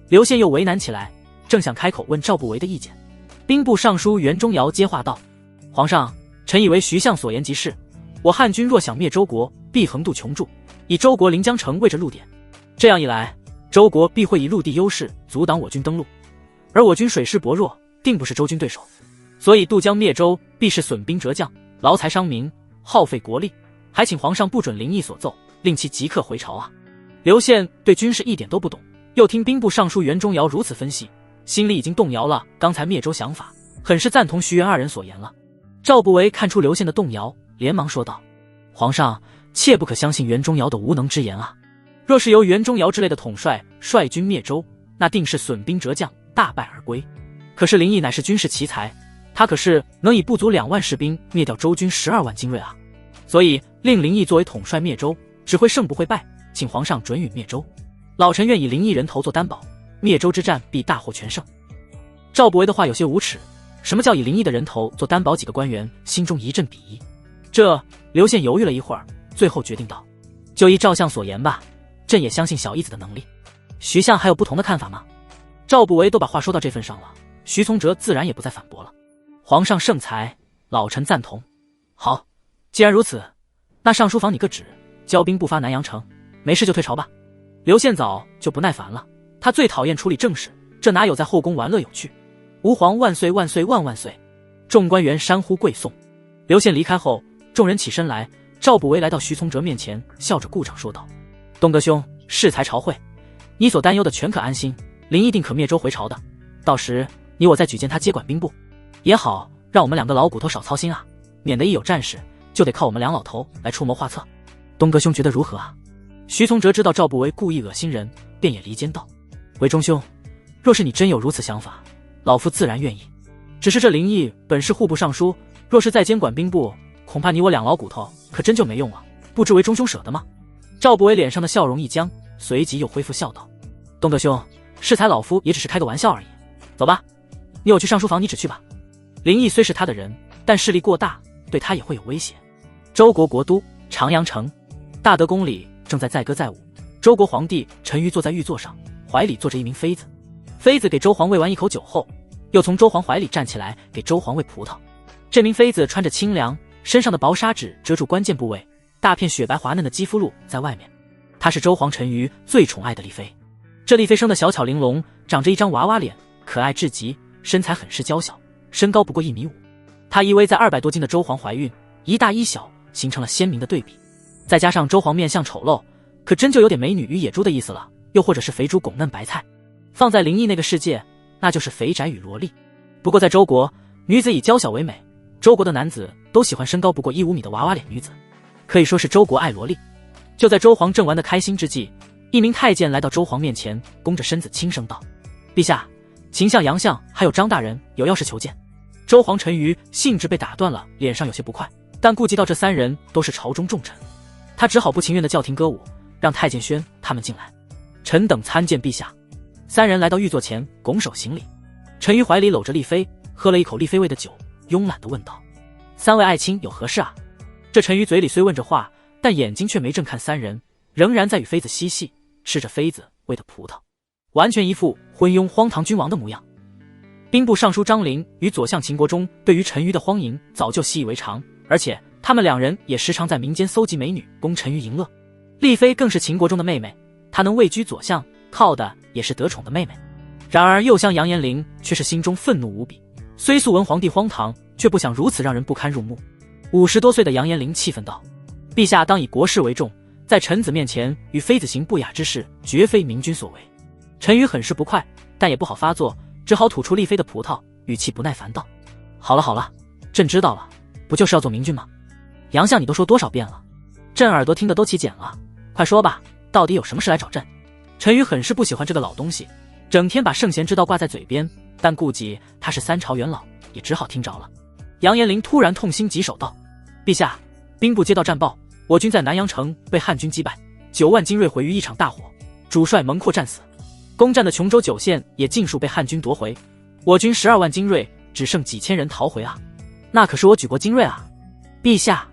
刘宪又为难起来，正想开口问赵不韦的意见，兵部尚书袁中尧接话道：皇上，臣以为徐相所言极是，我汉军若想灭周国，必横渡琼筑，以周国临江城为着陆点，这样一来，周国必会以陆地优势阻挡我军登陆，而我军水势薄弱，定不是周军对手，所以渡江灭州必是损兵折将，劳财伤民，耗费国力，还请皇上不准林毅所奏，令其即刻回朝啊。刘宪对军事一点都不懂，又听兵部尚书袁中尧如此分析，心里已经动摇了刚才灭州想法，很是赞同徐袁二人所言了。赵不韦看出刘宪的动摇，连忙说道：皇上切不可相信袁中尧的无能之言啊，若是由袁中尧之类的统帅率军灭州，那定是损兵折将，大败而归。可是林毅乃是军事奇才，他可是能以不足2万士兵灭掉周军12万精锐啊，所以令林毅作为统帅灭州，只会胜不会败，请皇上准予灭州。老臣愿以林毅人头做担保，灭州之战必大获全胜。赵不韦的话有些无耻，什么叫以林毅的人头做担保？几个官员心中一阵鄙夷。这刘宪犹豫了一会儿，最后决定道：就依赵相所言吧，朕也相信小义子的能力。徐相还有不同的看法吗？赵不韦都把话说到这份上了，徐从哲自然也不再反驳了。皇上圣才，老臣赞同。好，既然如此，那上书房拟个旨，交兵不发南阳城，没事就退朝吧。刘宪早就不耐烦了，他最讨厌处理政事，这哪有在后宫玩乐有趣？吾皇万岁万岁万万岁！众官员山呼跪颂。刘宪离开后，众人起身来，赵不韦来到徐从哲面前，笑着鼓掌说道：东哥兄，适才朝会，你所担忧的全可安心，林毅定可灭州回朝的，到时你我再举荐他接管兵部也好，让我们2个老骨头少操心啊，免得一有战事就得靠我们2老头来出谋划策。东哥兄觉得如何啊？徐从哲知道赵不韦故意恶心人，便也离间道：韦中兄，若是你真有如此想法，老夫自然愿意，只是这林毅本是户部尚书，若是再监管兵部，恐怕你我2老骨头可真就没用了，不知韦中兄舍得吗？赵不韦脸上的笑容一僵，随即又恢复笑道：东哥兄，适才老夫也只是开个玩笑而已，走吧，你我去上书房拟旨去吧。林毅虽是他的人，但势力过大，对他也会有威胁。周国国都长阳城，大德宫里正在载歌载舞，周国皇帝陈馀坐在玉座上，怀里坐着一名妃子。妃子给周皇喂完一口酒后，又从周皇怀里站起来给周皇喂葡萄。这名妃子穿着清凉，身上的薄纱纸遮住关键部位，大片雪白滑嫩的肌肤露在外面。她是周皇陈馀最宠爱的丽妃。这丽妃生得小巧玲珑，长着一张娃娃脸，可爱至极，身材很是娇小，身高不过1.5米。她依偎在200多斤的周皇怀孕，一大一小形成了鲜明的对比。再加上周皇面相丑陋，可真就有点美女与野猪的意思了，又或者是肥猪拱嫩白菜。放在林毅那个世界，那就是肥宅与萝莉。不过在周国，女子以娇小为美，周国的男子都喜欢身高不过1.5米的娃娃脸女子，可以说是周国爱萝莉。就在周皇正玩得开心之际，一名太监来到周皇面前，弓着身子轻声道：陛下，秦相、杨相还有张大人有要事求见。周皇陈馀兴致被打断了，脸上有些不快，但顾及到这3人都是朝中重臣，他只好不情愿的叫停歌舞，让太监宣他们进来。臣等参见陛下。3人来到御座前，拱手行礼。陈馀怀里搂着丽妃，喝了一口丽妃喂的酒，慵懒地问道：3位爱卿有何事啊？这陈馀嘴里虽问着话，但眼睛却没正看3人，仍然在与妃子嬉戏，吃着妃子喂的葡萄，完全一副昏庸荒唐君王的模样。兵部尚书张陵与左相秦国忠对于陈馀的荒淫早就习以为常，而且他们2人也时常在民间搜集美女供陈馀淫乐。丽妃更是秦国忠的妹妹，他能位居左相，靠的也是得宠的妹妹。然而右相杨延龄却是心中愤怒无比，虽素闻皇帝荒唐，却不想如此让人不堪入目。50多岁的杨延龄气愤道：陛下当以国事为重，在臣子面前与妃子行不雅之事，绝非明君所为。陈馀很是不快，但也不好发作，只好吐出丽妃的葡萄，语气不耐烦道：好了好了，朕知道了，不就是要做明君吗？杨相你都说多少遍了，朕耳朵听得都起茧了，快说吧，到底有什么事来找朕？陈馀很是不喜欢这个老东西，整天把圣贤之道挂在嘴边，但顾及他是3朝元老，也只好听着了。杨延龄突然痛心疾首道：陛下，兵部接到战报，我军在南阳城被汉军击败，9万精锐毁于一场大火，主帅蒙阔战死，攻占的琼州9县也尽数被汉军夺回，我军12万精锐只剩几千人逃回啊！那可是我举国精锐啊！陛下，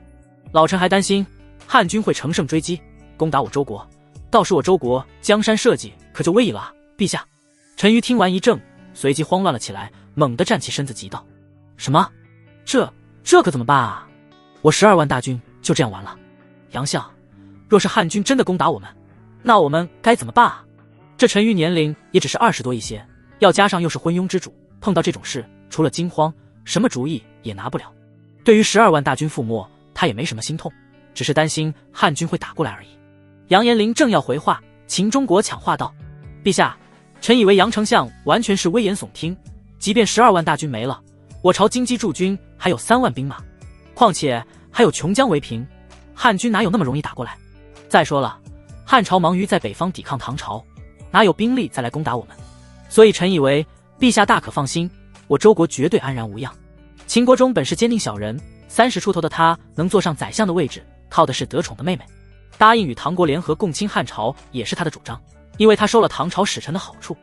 老臣还担心汉军会乘胜追击，攻打我周国，到时我周国江山社稷可就危矣了啊！陛下。陈馀听完一怔，随即慌乱了起来，猛地站起身子急道：什么？这可怎么办啊？我12万大军就这样完了。杨相，若是汉军真的攻打我们，那我们该怎么办啊？这陈馀年龄也只是20多一些，要加上又是昏庸之主，碰到这种事，除了惊慌，什么主意也拿不了。对于12万大军覆没，他也没什么心痛，只是担心汉军会打过来而已。杨延龄正要回话，秦中国抢话道：陛下，臣以为杨丞相完全是危言耸听，即便12万大军没了，我朝京畿驻军还有3万兵马，况且还有琼江为凭，汉军哪有那么容易打过来？再说了，汉朝忙于在北方抵抗唐朝，哪有兵力再来攻打我们？所以臣以为陛下大可放心，我周国绝对安然无恙。秦国忠本是坚定小人，30出头的他能坐上宰相的位置，靠的是得宠的妹妹。答应与唐国联合共侵汉朝也是他的主张，因为他收了唐朝使臣的好处。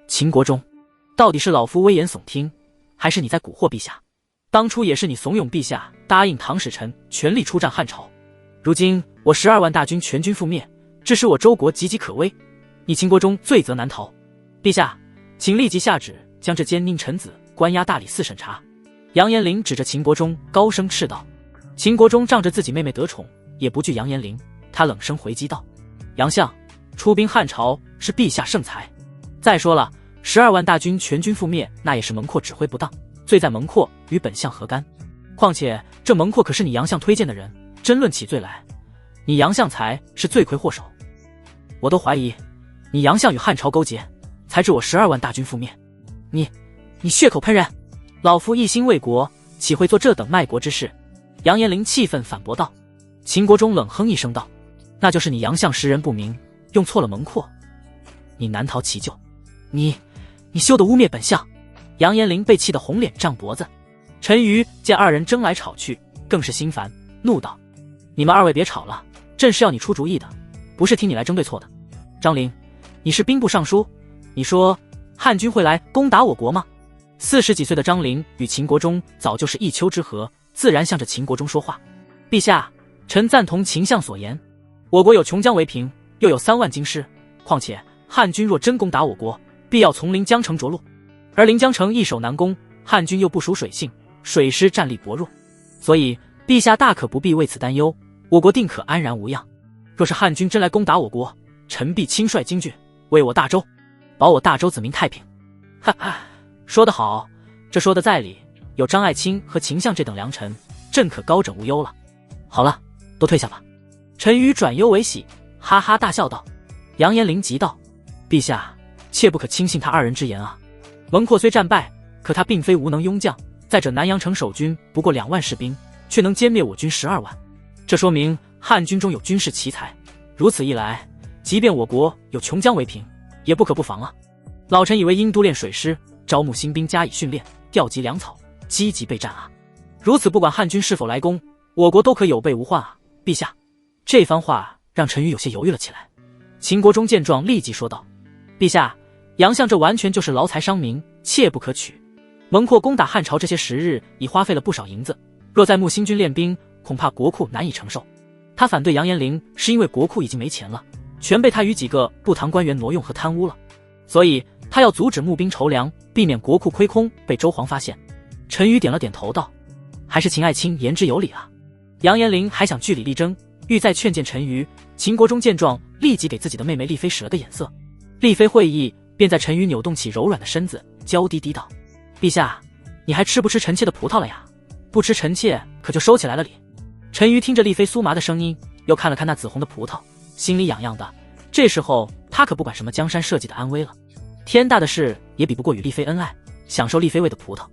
秦国忠，到底是老夫危言耸听，还是你在蛊惑陛下？当初也是你怂恿陛下答应唐使臣全力出战汉朝，如今我12万大军全军覆灭，致使我周国岌岌可危，你秦国忠罪责难逃。陛下，请立即下旨将这奸佞臣子关押大理寺审查。杨延龄指着秦国忠高声斥道。秦国忠仗着自己妹妹得宠，也不惧杨延龄，他冷声回击道：杨相，出兵汉朝是陛下圣才，再说了，12万大军全军覆灭，那也是蒙阔指挥不当，罪在蒙阔，与本相何干？况且这蒙阔可是你杨相推荐的人，真论起罪来，你杨相才是罪魁祸首。我都怀疑你杨相与汉朝勾结，才致我12万大军覆灭。你血口喷人！老夫一心为国，岂会做这等卖国之事？杨延龄气愤反驳道。秦国忠冷哼一声道：那就是你杨相识人不明，用错了蒙阔，你难逃其咎。你休得污蔑本相！杨延龄被气得红脸胀脖子。陈馀见二人争来吵去，更是心烦，怒道：你们2位别吵了，朕是要你出主意的，不是听你来争对错的。张陵，你是兵部尚书，你说汉军会来攻打我国吗？40几岁的张陵与秦国忠早就是一丘之貉，自然向着秦国忠说话。陛下，臣赞同秦相所言，我国有琼江为凭，又有3万精师，况且汉军若真攻打我国，必要从临江城着陆，而临江城易守难攻，汉军又不属水性，水师战力薄弱，所以陛下大可不必为此担忧，我国定可安然无恙。若是汉军真来攻打我国，臣必亲率精军为我大周，保我大周子民太平。哈哈，说得好，这说的在理，有张爱卿和秦相这等良臣，朕可高枕无忧了。好了，都退下吧。陈馀转忧为喜，哈哈大笑道。杨延龄急道：陛下，切不可轻信他2人之言啊！蒙阔虽战败，可他并非无能庸将，再者南阳城守军不过2万士兵，却能歼灭我军12万，这说明汉军中有军事奇才。如此一来，即便我国有琼江为凭，也不可不防啊！老臣以为应督练水师，招募新兵加以训练，调集粮草，积极备战啊！如此不管汉军是否来攻，我国都可有备无患啊！陛下，这番话让陈馀有些犹豫了起来。秦国忠见状立即说道：陛下，杨相这完全就是劳财伤民，切不可取。蒙阔攻打汉朝这些时日已花费了不少银子，若再募新军练兵，恐怕国库难以承受。他反对杨延龄是因为国库已经没钱了，全被他与几个不堂官员挪用和贪污了，所以他要阻止募兵筹粮，避免国库亏空被周皇发现。陈馀点了点头道：还是秦爱卿言之有理啊。杨延龄还想据理力争，欲再劝谏陈馀，秦国忠见状，立即给自己的妹妹丽妃使了个眼色。丽妃会意，便在陈馀扭动起柔软的身子，娇滴滴道：“陛下，你还吃不吃臣妾的葡萄了呀？不吃臣妾可就收起来了礼。”陈馀听着丽妃酥麻的声音，又看了看那紫红的葡萄，心里痒痒的。这时候他可不管什么江山社稷的安危了，天大的事也比不过与丽妃恩爱，享受丽妃喂的葡萄。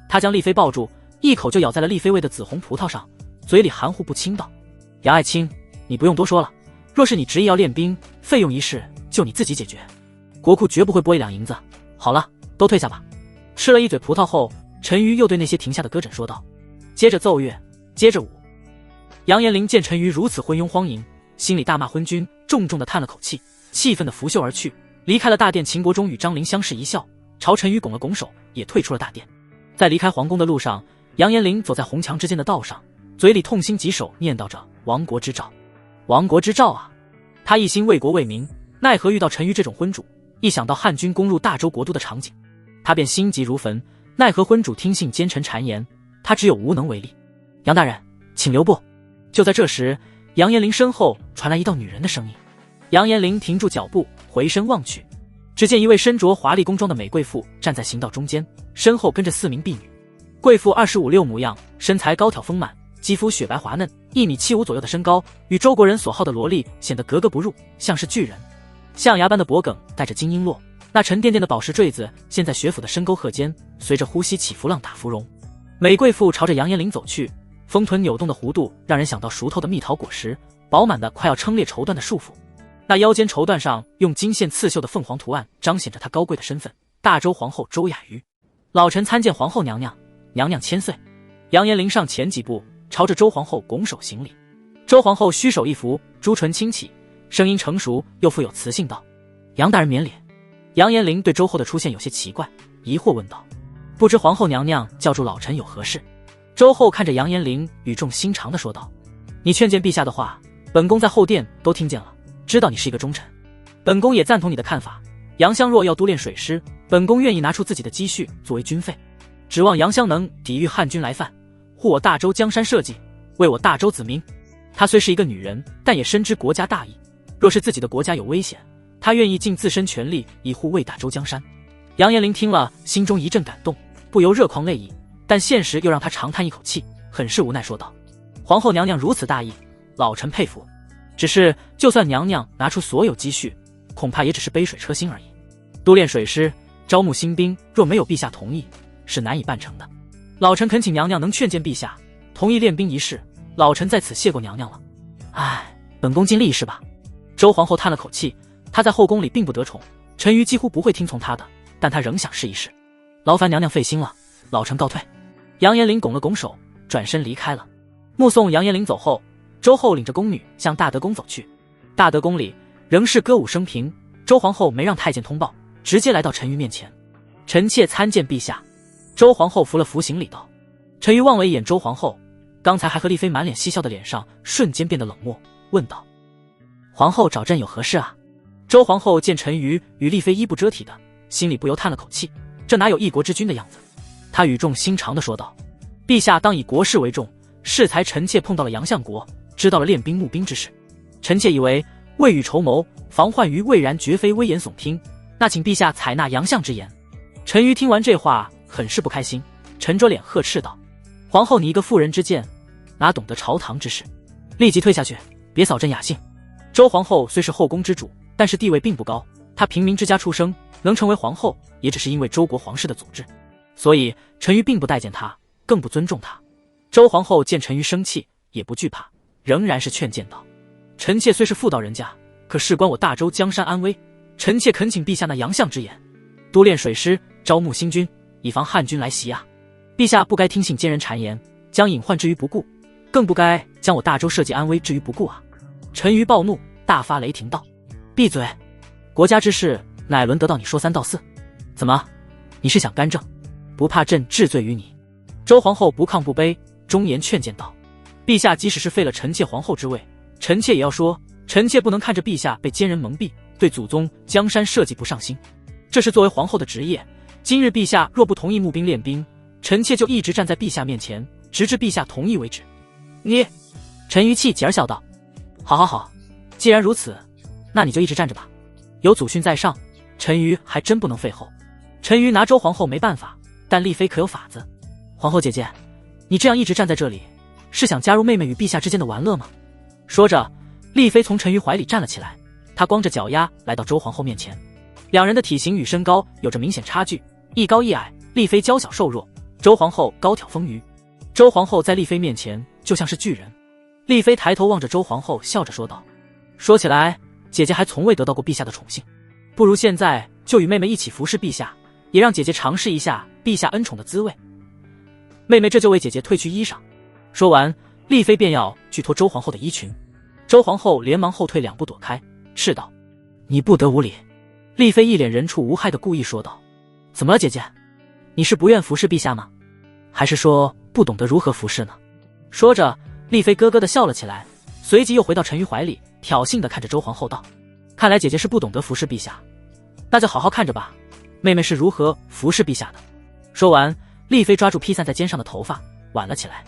他将丽妃抱住，一口就咬在了丽妃喂的紫红葡萄上，嘴里含糊不清道：“杨爱卿，你不用多说了，若是你执意要练兵，费用一事就你自己解决，国库绝不会拨1两银子。好了，都退下吧。”吃了一嘴葡萄后，陈馀又对那些停下的歌枕说道：“接着奏乐，接着舞。”杨延龄见陈馀如此昏庸荒淫，心里大骂昏君，重重的叹了口气，气愤的拂袖而去，离开了大殿。秦国忠与张陵相视一笑，朝陈馀拱了拱手，也退出了大殿。在离开皇宫的路上，杨延龄走在红墙之间的道上，嘴里痛心疾首，念叨着亡国之兆，亡国之兆啊！他一心为国为民，奈何遇到陈馀这种昏主？一想到汉军攻入大周国都的场景，他便心急如焚。奈何昏主听信奸臣谗言，他只有无能为力。杨大人，请留步。就在这时，杨延龄身后传来一道女人的声音。杨延龄停住脚步，回身望去，只见一位身着华丽宫装的美贵妇站在行道中间，身后跟着4名婢女。贵妇25、6模样，身材高挑丰满，肌肤雪白滑嫩，1米75左右的身高，与周国人所好的萝莉显得格格不入，像是巨人。象牙般的脖颈带着金璎珞，那沉甸甸的宝石坠子现在学府的深沟壑间，随着呼吸起伏，浪打芙蓉。美贵妇朝着杨延龄走去，丰臀扭动的弧度让人想到熟透的蜜桃果实，饱满的快要撑裂绸缎的束缚。那腰间绸缎上用金线刺绣的凤凰图案，彰显着她高贵的身份。大周皇后周雅瑜，老臣参见皇后娘娘，娘娘千岁。杨延龄上前几步，朝着周皇后拱手行礼。周皇后虚手一扶，朱唇轻启，声音成熟又富有磁性道：“杨大人免礼。”杨延龄对周后的出现有些奇怪，疑惑问道：“不知皇后娘娘叫住老臣有何事？”周后看着杨延龄，语重心长地说道：“你劝谏陛下的话，本宫在后殿都听见了，知道你是一个忠臣，本宫也赞同你的看法。杨襄若要督练水师，本宫愿意拿出自己的积蓄作为军费，指望杨襄能抵御汉军来犯，护我大周江山社稷，为我大周子民。她虽是一个女人，但也深知国家大义，若是自己的国家有危险，她愿意尽自身全力以护卫大周江山。”杨延龄听了，心中一阵感动，不由热眶泪溢，但现实又让他长叹一口气，很是无奈说道：“皇后娘娘如此大义，老臣佩服。只是就算娘娘拿出所有积蓄，恐怕也只是杯水车薪而已。督练水师，招募新兵，若没有陛下同意，是难以办成的。老臣恳请娘娘能劝谏陛下，同意练兵一事，老臣在此谢过娘娘了。唉，本宫尽力一试吧。”周皇后叹了口气，她在后宫里并不得宠，陈馀几乎不会听从她的，但她仍想试一试。劳烦娘娘费心了，老臣告退。杨延龄拱了拱手，转身离开了。目送杨延龄走后，周后领着宫女向大德宫走去。大德宫里仍是歌舞升平，周皇后没让太监通报，直接来到陈馀面前：“臣妾参见陛下。”周皇后扶了扶行礼道。陈馀望了一眼周皇后，刚才还和丽妃满脸嬉笑的脸上瞬间变得冷漠，问道：“皇后找朕有何事啊？”周皇后见陈馀与丽妃衣不遮体的，心里不由叹了口气，这哪有一国之君的样子。她语重心长地说道：“陛下当以国事为重，适才臣妾碰到了杨相国，知道了练兵募兵之事。臣妾以为未雨绸缪，防患于未然，绝非危言耸听，那请陛下采纳杨相之言。”陈馀听完这话，很是不开心，沉着脸呵斥道：“皇后你一个妇人之见，哪懂得朝堂之事？立即退下去，别扫朕雅兴。”周皇后虽是后宫之主，但是地位并不高，她平民之家出生，能成为皇后，也只是因为周国皇室的组织，所以陈馀并不待见她，更不尊重她。周皇后见陈馀生气，也不惧怕，仍然是劝谏道：“臣妾虽是妇道人家，可事关我大周江山安危，臣妾恳请陛下那杨相之言，督练水师，招募新军，以防汉军来袭啊！陛下不该听信奸人谗言，将隐患置于不顾，更不该将我大周社稷安危置于不顾啊！”陈馀暴怒，大发雷霆道：“闭嘴！国家之事，哪轮得到你说三道四？怎么，你是想干政？不怕朕治罪于你？”周皇后不亢不卑，忠言劝谏道：“陛下即使是废了臣妾皇后之位，臣妾也要说，臣妾不能看着陛下被奸人蒙蔽，对祖宗江山社稷不上心，这是作为皇后的职业。今日陛下若不同意募兵练兵，臣妾就一直站在陛下面前，直至陛下同意为止。”你，陈馀气急而笑道：“好好好，既然如此，那你就一直站着吧。有祖训在上，陈馀还真不能废后。陈馀拿周皇后没办法，但丽妃可有法子。皇后姐姐，你这样一直站在这里，是想加入妹妹与陛下之间的玩乐吗？说着，丽妃从陈馀怀里站了起来，她光着脚丫来到周皇后面前。两人的体型与身高有着明显差距，一高一矮，丽妃娇小瘦弱，周皇后高挑丰腴。周皇后在丽妃面前就像是巨人。丽妃抬头望着周皇后，笑着说道：说起来，姐姐还从未得到过陛下的宠幸，不如现在就与妹妹一起服侍陛下，也让姐姐尝试一下陛下恩宠的滋味。妹妹这就为姐姐褪去衣裳。说完，丽妃便要去脱周皇后的衣裙。周皇后连忙后退2步躲开，斥道：你不得无礼。丽妃一脸人畜无害的故意说道：怎么了姐姐？你是不愿服侍陛下吗？还是说不懂得如何服侍呢？说着，丽妃咯咯地笑了起来，随即又回到陈馀怀里，挑衅地看着周皇后道：看来姐姐是不懂得服侍陛下，那就好好看着吧，妹妹是如何服侍陛下的。说完，丽妃抓住披散在肩上的头发挽了起来。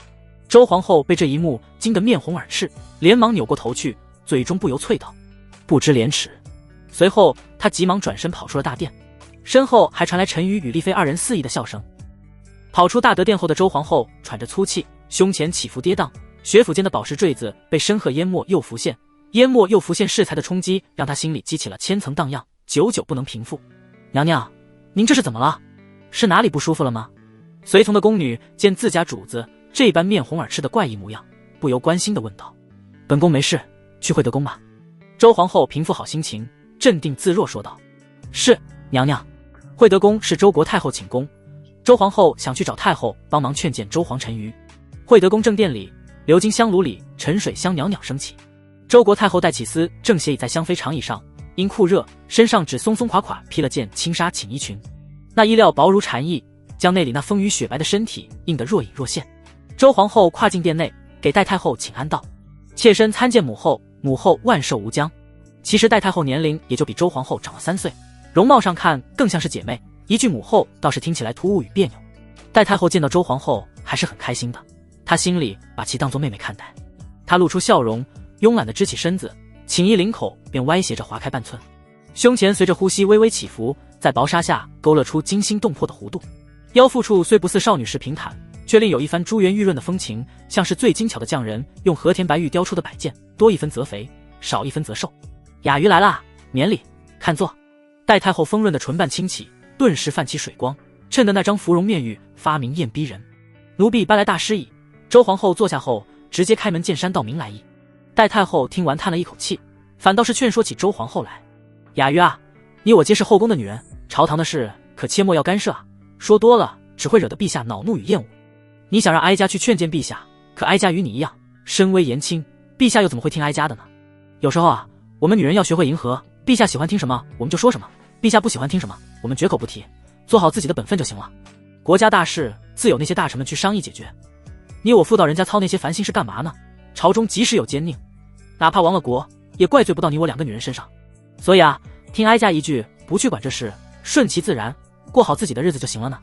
周皇后被这一幕惊得面红耳赤，连忙扭过头去，嘴中不由啐道：不知廉耻。随后她急忙转身跑出了大殿，身后还传来陈馀与丽妃二人肆意的笑声。跑出大德殿后的周皇后喘着粗气，胸前起伏跌宕，血府间的宝石坠子被深褐淹没又浮现，淹没又浮现适才的冲击让她心里激起了千层荡漾，久久不能平复。娘娘，您这是怎么了？是哪里不舒服了吗？随从的宫女见自家主子这般面红耳赤的怪异模样，不由关心地问道：本宫没事，去惠德宫吧。周皇后平复好心情，镇定自若说道：是，娘娘。惠德宫是周国太后寝宫，周皇后想去找太后帮忙劝谏周皇陈馀。惠德宫正殿里，鎏金香炉里沉水香袅袅升起。周国太后戴启思正斜倚在香妃长椅上，因酷热，身上只松松垮垮披了件轻纱寝衣裙，那衣料薄如蝉翼，将内里那丰腴雪白的身体映得若隐若现。周皇后跨进殿内，给戴太后请安道：妾身参见母后，母后万寿无疆。其实戴太后年龄也就比周皇后长了3岁，容貌上看更像是姐妹，一句母后倒是听起来突兀与别扭。戴太后见到周皇后还是很开心的，她心里把其当作妹妹看待。她露出笑容，慵懒地支起身子，寝衣领口便歪斜着划开半寸，胸前随着呼吸微微起伏，在薄纱下勾勒出惊心动魄的弧度。腰腹处虽不似少女时平坦，却另有一番珠圆玉润的风情，像是最精巧的匠人用和田白玉雕出的摆件，多一分则肥，少一分则瘦。雅鱼来啦，免礼，看坐。戴太后丰润的唇瓣轻启，顿时泛起水光，衬得那张芙蓉面玉发明艳逼人。奴婢搬来大师椅，周皇后坐下后直接开门见山道明来意。戴太后听完叹了一口气，反倒是劝说起周皇后来：雅鱼啊，你我皆是后宫的女人，朝堂的事可切莫要干涉啊，说多了只会惹得陛下恼怒与厌恶。你想让哀家去劝谏陛下，可哀家与你一样身微言轻，陛下又怎么会听哀家的呢？有时候啊，我们女人要学会迎合，陛下喜欢听什么我们就说什么，陛下不喜欢听什么我们绝口不提，做好自己的本分就行了。国家大事自有那些大臣们去商议解决，你我妇道人家操那些烦心事干嘛呢？朝中即使有奸佞，哪怕亡了国，也怪罪不到你我2个女人身上。所以啊，听哀家一句，不去管这事，顺其自然，过好自己的日子就行了呢。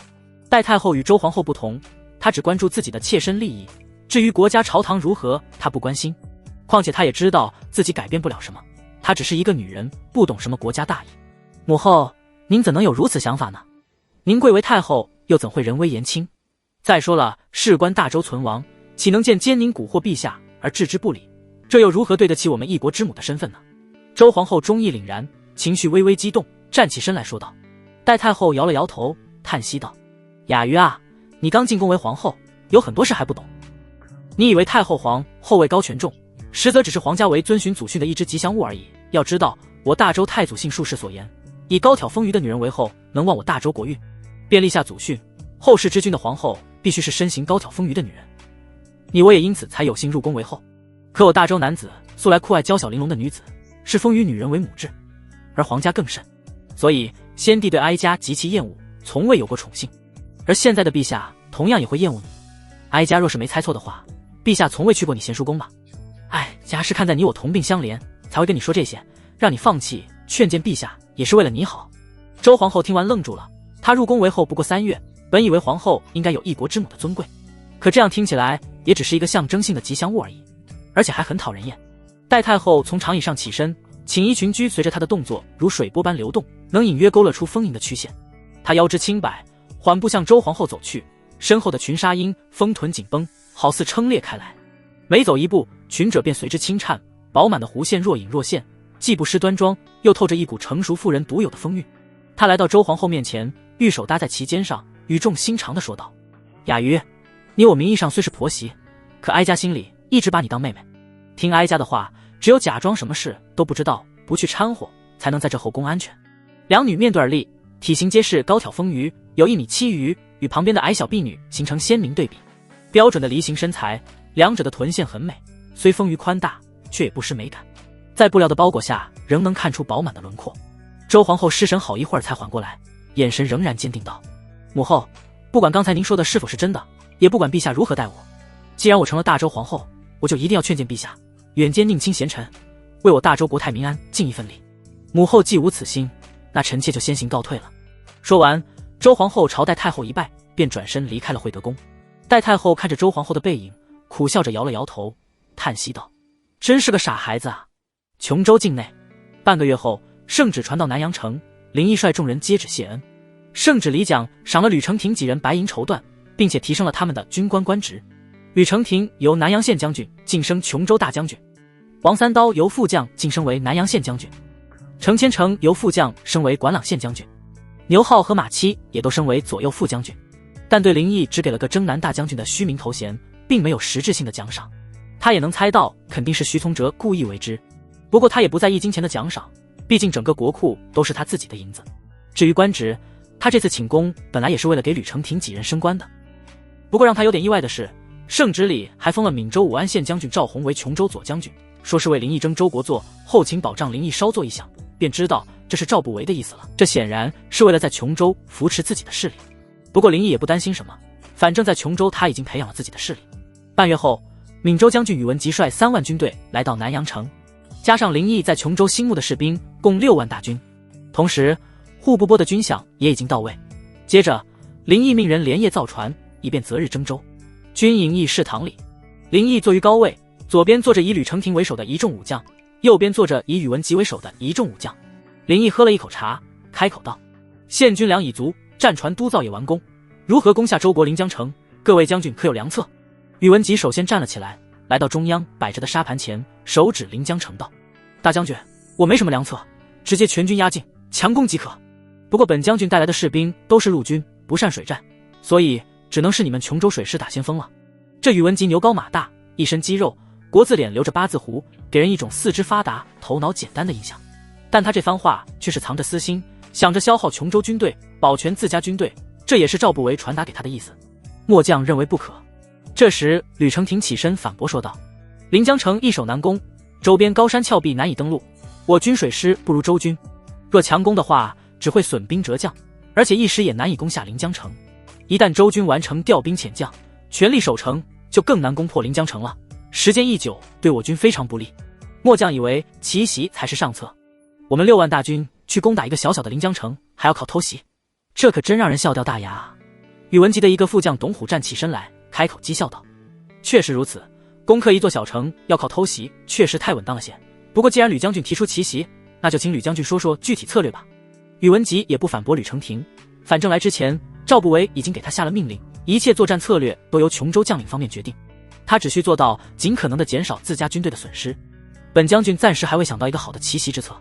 戴太后与周皇后不同，她只关注自己的切身利益，至于国家朝堂如何，她不关心。况且她也知道自己改变不了什么，她只是一个女人，不懂什么国家大义。母后，您怎能有如此想法呢？您贵为太后，又怎会人微言轻？再说了，事关大周存亡，岂能见奸佞蛊惑陛下而置之不理？这又如何对得起我们一国之母的身份呢？周皇后终意凛然，情绪微微激动，站起身来说道。戴太后摇了摇头，叹息道：雅鱼啊，你刚进宫为皇后，有很多事还不懂。你以为太后皇后位高权重，实则只是皇家为遵循祖训的一只吉祥物而已。要知道，我大周太祖信术士所言，以高挑丰腴的女人为后，能旺我大周国运，便立下祖训，后世之君的皇后必须是身形高挑丰腴的女人。你我也因此才有幸入宫为后。可我大周男子素来酷爱娇小玲珑的女子，是丰腴女人为母制，而皇家更甚。所以先帝对哀家极其厌恶，从未有过宠幸。而现在的陛下同样也会厌恶你。哀家若是没猜错的话，陛下从未去过你贤淑宫吧？哀家是看在你我同病相怜，才会跟你说这些，让你放弃劝谏陛下，也是为了你好。周皇后听完愣住了，她入宫为后不过3月，本以为皇后应该有一国之母的尊贵，可这样听起来也只是一个象征性的吉祥物而已，而且还很讨人厌。戴太后从长椅上起身，锦衣裙裾随着她的动作如水波般流动，能隐约勾勒出丰盈的曲线。她腰肢轻摆，缓步向周皇后走去，身后的裙纱衣丰臀紧绷，好似撑裂开来。每走一步，裙褶便随之轻颤，饱满的弧线若隐若现，既不失端庄，又透着一股成熟妇人独有的风韵。她来到周皇后面前，玉手搭在其肩上，语重心长地说道：“雅瑜，你我名义上虽是婆媳，可哀家心里一直把你当妹妹。听哀家的话，只有假装什么事都不知道，不去掺和，才能在这后宫安全。”两女面对而立，体型皆是高挑丰腴，有1.7米余，与旁边的矮小婢女形成鲜明对比。标准的梨形身材，两者的臀线很美，虽丰腴宽大，却也不失美感。在布料的包裹下，仍能看出饱满的轮廓。周皇后失神好一会儿才缓过来，眼神仍然坚定道：“母后，不管刚才您说的是否是真的，也不管陛下如何待我，既然我成了大周皇后，我就一定要劝谏陛下，远间宁亲贤臣，为我大周国泰民安尽一份力。母后既无此心，那臣妾就先行告退了。”说完，周皇后朝戴太后一拜，便转身离开了惠德宫。戴太后看着周皇后的背影，苦笑着摇了摇头，叹息道：“真是个傻孩子啊。”琼州境内，半个月后，圣旨传到南阳城，林毅率众人接旨谢恩。圣旨里讲，赏了吕承廷几人白银绸缎，并且提升了他们的军官官职。吕承廷由南阳县将军晋升琼州大将军，王三刀由副将晋升为南阳县将军，程千成由副将升为管朗县将军，牛浩和马七也都升为左右副将军。但对林毅只给了个征南大将军的虚名头衔，并没有实质性的奖赏。他也能猜到，肯定是徐从哲故意为之。不过他也不在意金钱的奖赏，毕竟整个国库都是他自己的银子。至于官职，他这次请功本来也是为了给吕承廷几人升官的。不过让他有点意外的是，圣旨里还封了闽州武安县将军赵弘为琼州左将军，说是为林毅争周国祚，后勤保障林毅稍作一响，便知道这是赵不韦的意思了。这显然是为了在琼州扶持自己的势力。不过林毅也不担心什么，反正在琼州他已经培养了自己的势力。半月后，闽州将军宇文吉率3万军队来到南阳城，加上林毅在琼州新募的士兵，共6万大军。同时户部拨的军饷也已经到位。接着林毅命人连夜造船，以便择日征州。军营议事堂里，林毅坐于高位，左边坐着以吕承廷为首的一众武将，右边坐着以宇文吉为首的一众武将。林毅喝了一口茶，开口道：“现军粮已足，战船督造也完工，如何攻下周国临江城？各位将军可有良策？”宇文吉首先站了起来，来到中央摆着的沙盘前，手指临江城道：“大将军，我没什么良策，直接全军压境，强攻即可。不过本将军带来的士兵都是陆军，不善水战，所以只能是你们琼州水师打先锋了。”这宇文吉牛高马大，一身肌肉，国字脸留着八字胡，给人一种四肢发达、头脑简单的印象。但他这番话却是藏着私心，想着消耗琼州军队，保全自家军队，这也是赵不韦传达给他的意思。末将认为不可。这时吕承廷起身反驳说道：“临江城易守难攻，周边高山峭壁难以登陆，我军水师不如周军，若强攻的话，只会损兵折将，而且一时也难以攻下临江城。一旦周军完成调兵遣将，全力守城，就更难攻破临江城了。时间一久，对我军非常不利。末将以为奇袭才是上策，我们6万大军去攻打一个小小的临江城，还要靠偷袭，这可真让人笑掉大牙啊！”宇文吉的一个副将董虎站起身来，开口讥笑道：“确实如此，攻克一座小城要靠偷袭，确实太稳当了些。不过既然吕将军提出奇袭，那就请吕将军说说具体策略吧。”宇文吉也不反驳吕承廷，反正来之前赵不韦已经给他下了命令，一切作战策略都由琼州将领方面决定，他只需做到尽可能的减少自家军队的损失。本将军暂时还未想到一个好的奇袭之策。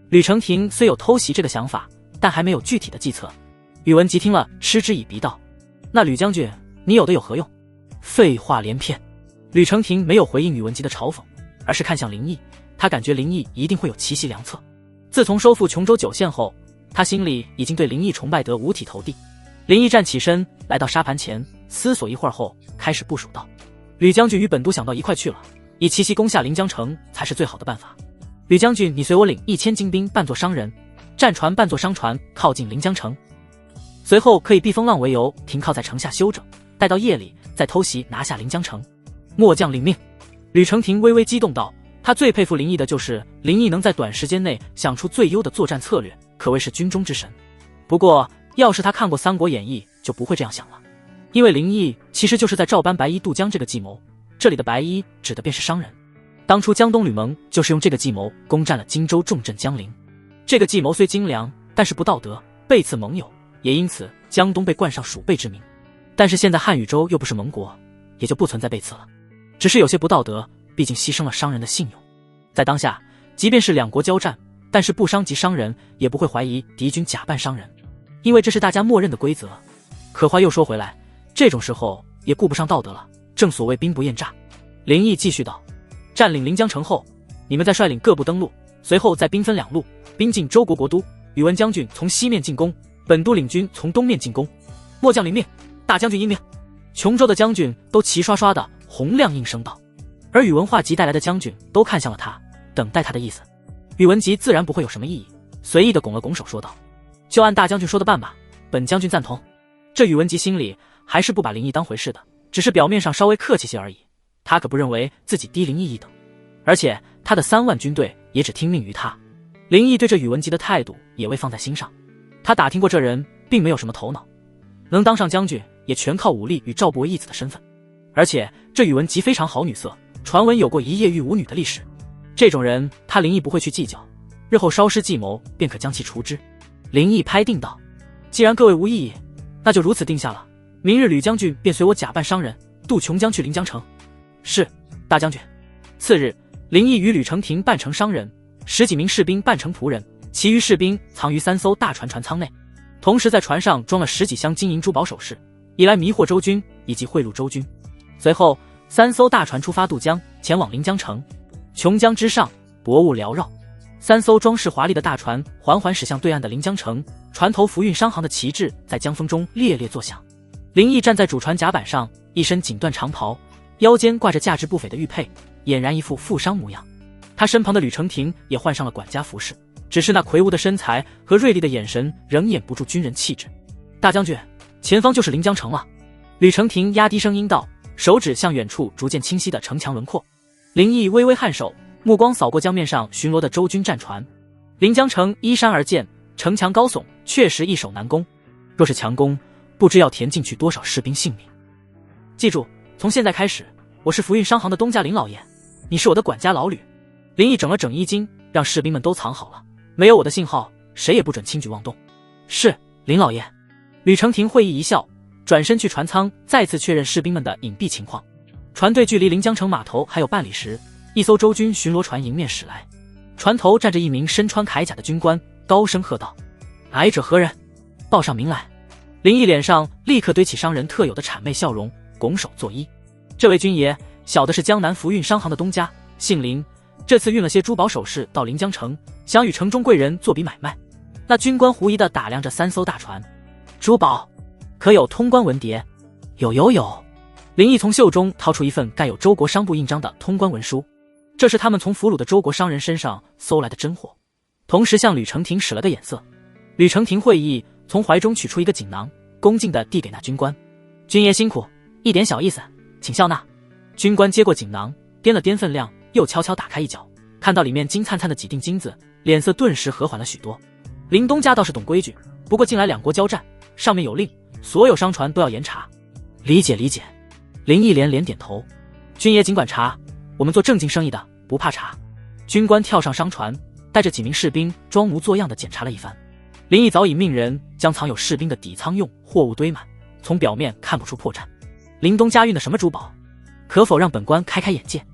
吕承廷虽有偷袭这个想法，但还没有具体的计策。宇文吉听了嗤之以鼻道：“那吕将军，你有的有何用？废话连篇。”吕承廷没有回应宇文吉的嘲讽，而是看向林毅，他感觉林毅一定会有奇袭良策。自从收复琼州9县后，他心里已经对林毅崇拜得五体投地。林毅站起身，来到沙盘前，思索一会儿后，开始部署道：“吕将军与本督想到一块去了，以奇袭攻下临江城才是最好的办法。吕将军，你随我领1000精兵扮作商人，战船扮作商船，靠近临江城，随后可以避风浪为由停靠在城下休整，待到夜里再偷袭拿下临江城。”末将领命。吕承廷微微激动道：“他最佩服林毅的就是林毅能在短时间内想出最优的作战策略，可谓是军中之神。不过要是他看过《三国演义》，就不会这样想了，因为林毅其实就是在照搬白衣渡江这个计谋，这里的白衣指的便是商人。当初江东吕蒙就是用这个计谋攻占了荆州重镇江陵。这个计谋虽精良，但是不道德，背刺盟友，也因此江东被冠上鼠辈之名。但是现在汉禹州又不是盟国，也就不存在背刺了，只是有些不道德，毕竟牺牲了商人的信用。在当下，即便是两国交战，但是不伤及商人，也不会怀疑敌军假扮商人，因为这是大家默认的规则。可话又说回来，这种时候也顾不上道德了，正所谓兵不厌诈。林毅继续道：占领临江城后，你们再率领各部登陆，随后再兵分两路，兵进周国国都，宇文将军从西面进攻，本都领军从东面进攻。末将领命，大将军应命。琼州的将军都齐刷刷的洪亮应声道，而宇文化及带来的将军都看向了他，等待他的意思。宇文吉自然不会有什么异议，随意的拱了拱手说道：就按大将军说的办吧，本将军赞同。这宇文吉心里还是不把林毅当回事的，只是表面上稍微客气些而已。他可不认为自己低林毅一等，而且他的3万军队也只听命于他。林毅对这宇文吉的态度也未放在心上，他打听过这人并没有什么头脑，能当上将军也全靠武力与赵不为义子的身份。而且这宇文吉非常好女色，传闻有过一夜遇5女的历史。这种人他林毅不会去计较，日后稍施计谋便可将其除之。林毅拍定道：既然各位无异议，那就如此定下了。明日吕将军便随我假扮商人，渡琼江去临江城。是，大将军。次日，林毅与吕承廷扮成商人，10几名士兵扮成仆人，其余士兵藏于3艘大船船舱内，同时在船上装了10几箱金银珠宝首饰，以来迷惑周军以及贿赂周军。随后3艘大船出发渡江，前往临江城。琼江之上，薄雾缭绕，3艘装饰华丽的大船缓缓驶向对岸的临江城，船头浮运商行的旗帜在江风中猎猎作响。林毅站在主船甲板上，一身锦缎长袍，腰间挂着价值不菲的玉佩，俨然一副富商模样。他身旁的吕承廷也换上了管家服饰，只是那魁梧的身材和锐利的眼神仍掩不住军人气质。大将军，前方就是临江城了。吕承廷压低声音道，手指向远处逐渐清晰的城墙轮廓。林毅微微颔首，目光扫过江面上巡逻的周军战船。临江城依山而建，城墙高耸，确实易守难攻。若是强攻，不知要填进去多少士兵性命。记住，从现在开始，我是福运商行的东家林老爷，你是我的管家老吕。林毅整了整衣襟，让士兵们都藏好了，没有我的信号，谁也不准轻举妄动。是，林老爷。吕承廷会意一笑，转身去船舱，再次确认士兵们的隐蔽情况。船队距离临江城码头还有半里时，一艘周军巡逻船迎面驶来，船头站着一名身穿铠甲的军官，高声喝道：来者何人？报上名来。林毅脸上立刻堆起商人特有的谄媚笑容，拱手作揖。这位军爷，小的是江南福运商行的东家，姓林，这次运了些珠宝首饰到临江城，想与城中贵人做笔买卖。那军官狐疑地打量着3艘大船。珠宝可有通关文牒？有。林毅从袖中掏出一份盖有周国商部印章的通关文书，这是他们从俘虏的周国商人身上搜来的真货，同时向吕承廷使了个眼色。吕承廷会意，从怀中取出一个锦囊，恭敬地递给那军官。军爷辛苦，一点小意思，请笑纳。军官接过锦囊，掂了掂分量，又悄悄打开一角，看到里面金灿灿的几锭金子，脸色顿时和缓了许多。林东家倒是懂规矩，不过近来两国交战，上面有令，所有商船都要严查。理解。林毅连点头。军爷尽管查，我们做正经生意的不怕查。军官跳上商船，带着几名士兵装模作样的检查了一番。林毅早已命人将藏有士兵的底舱用货物堆满，从表面看不出破绽。林东家运的什么珠宝？可否让本官开开眼界？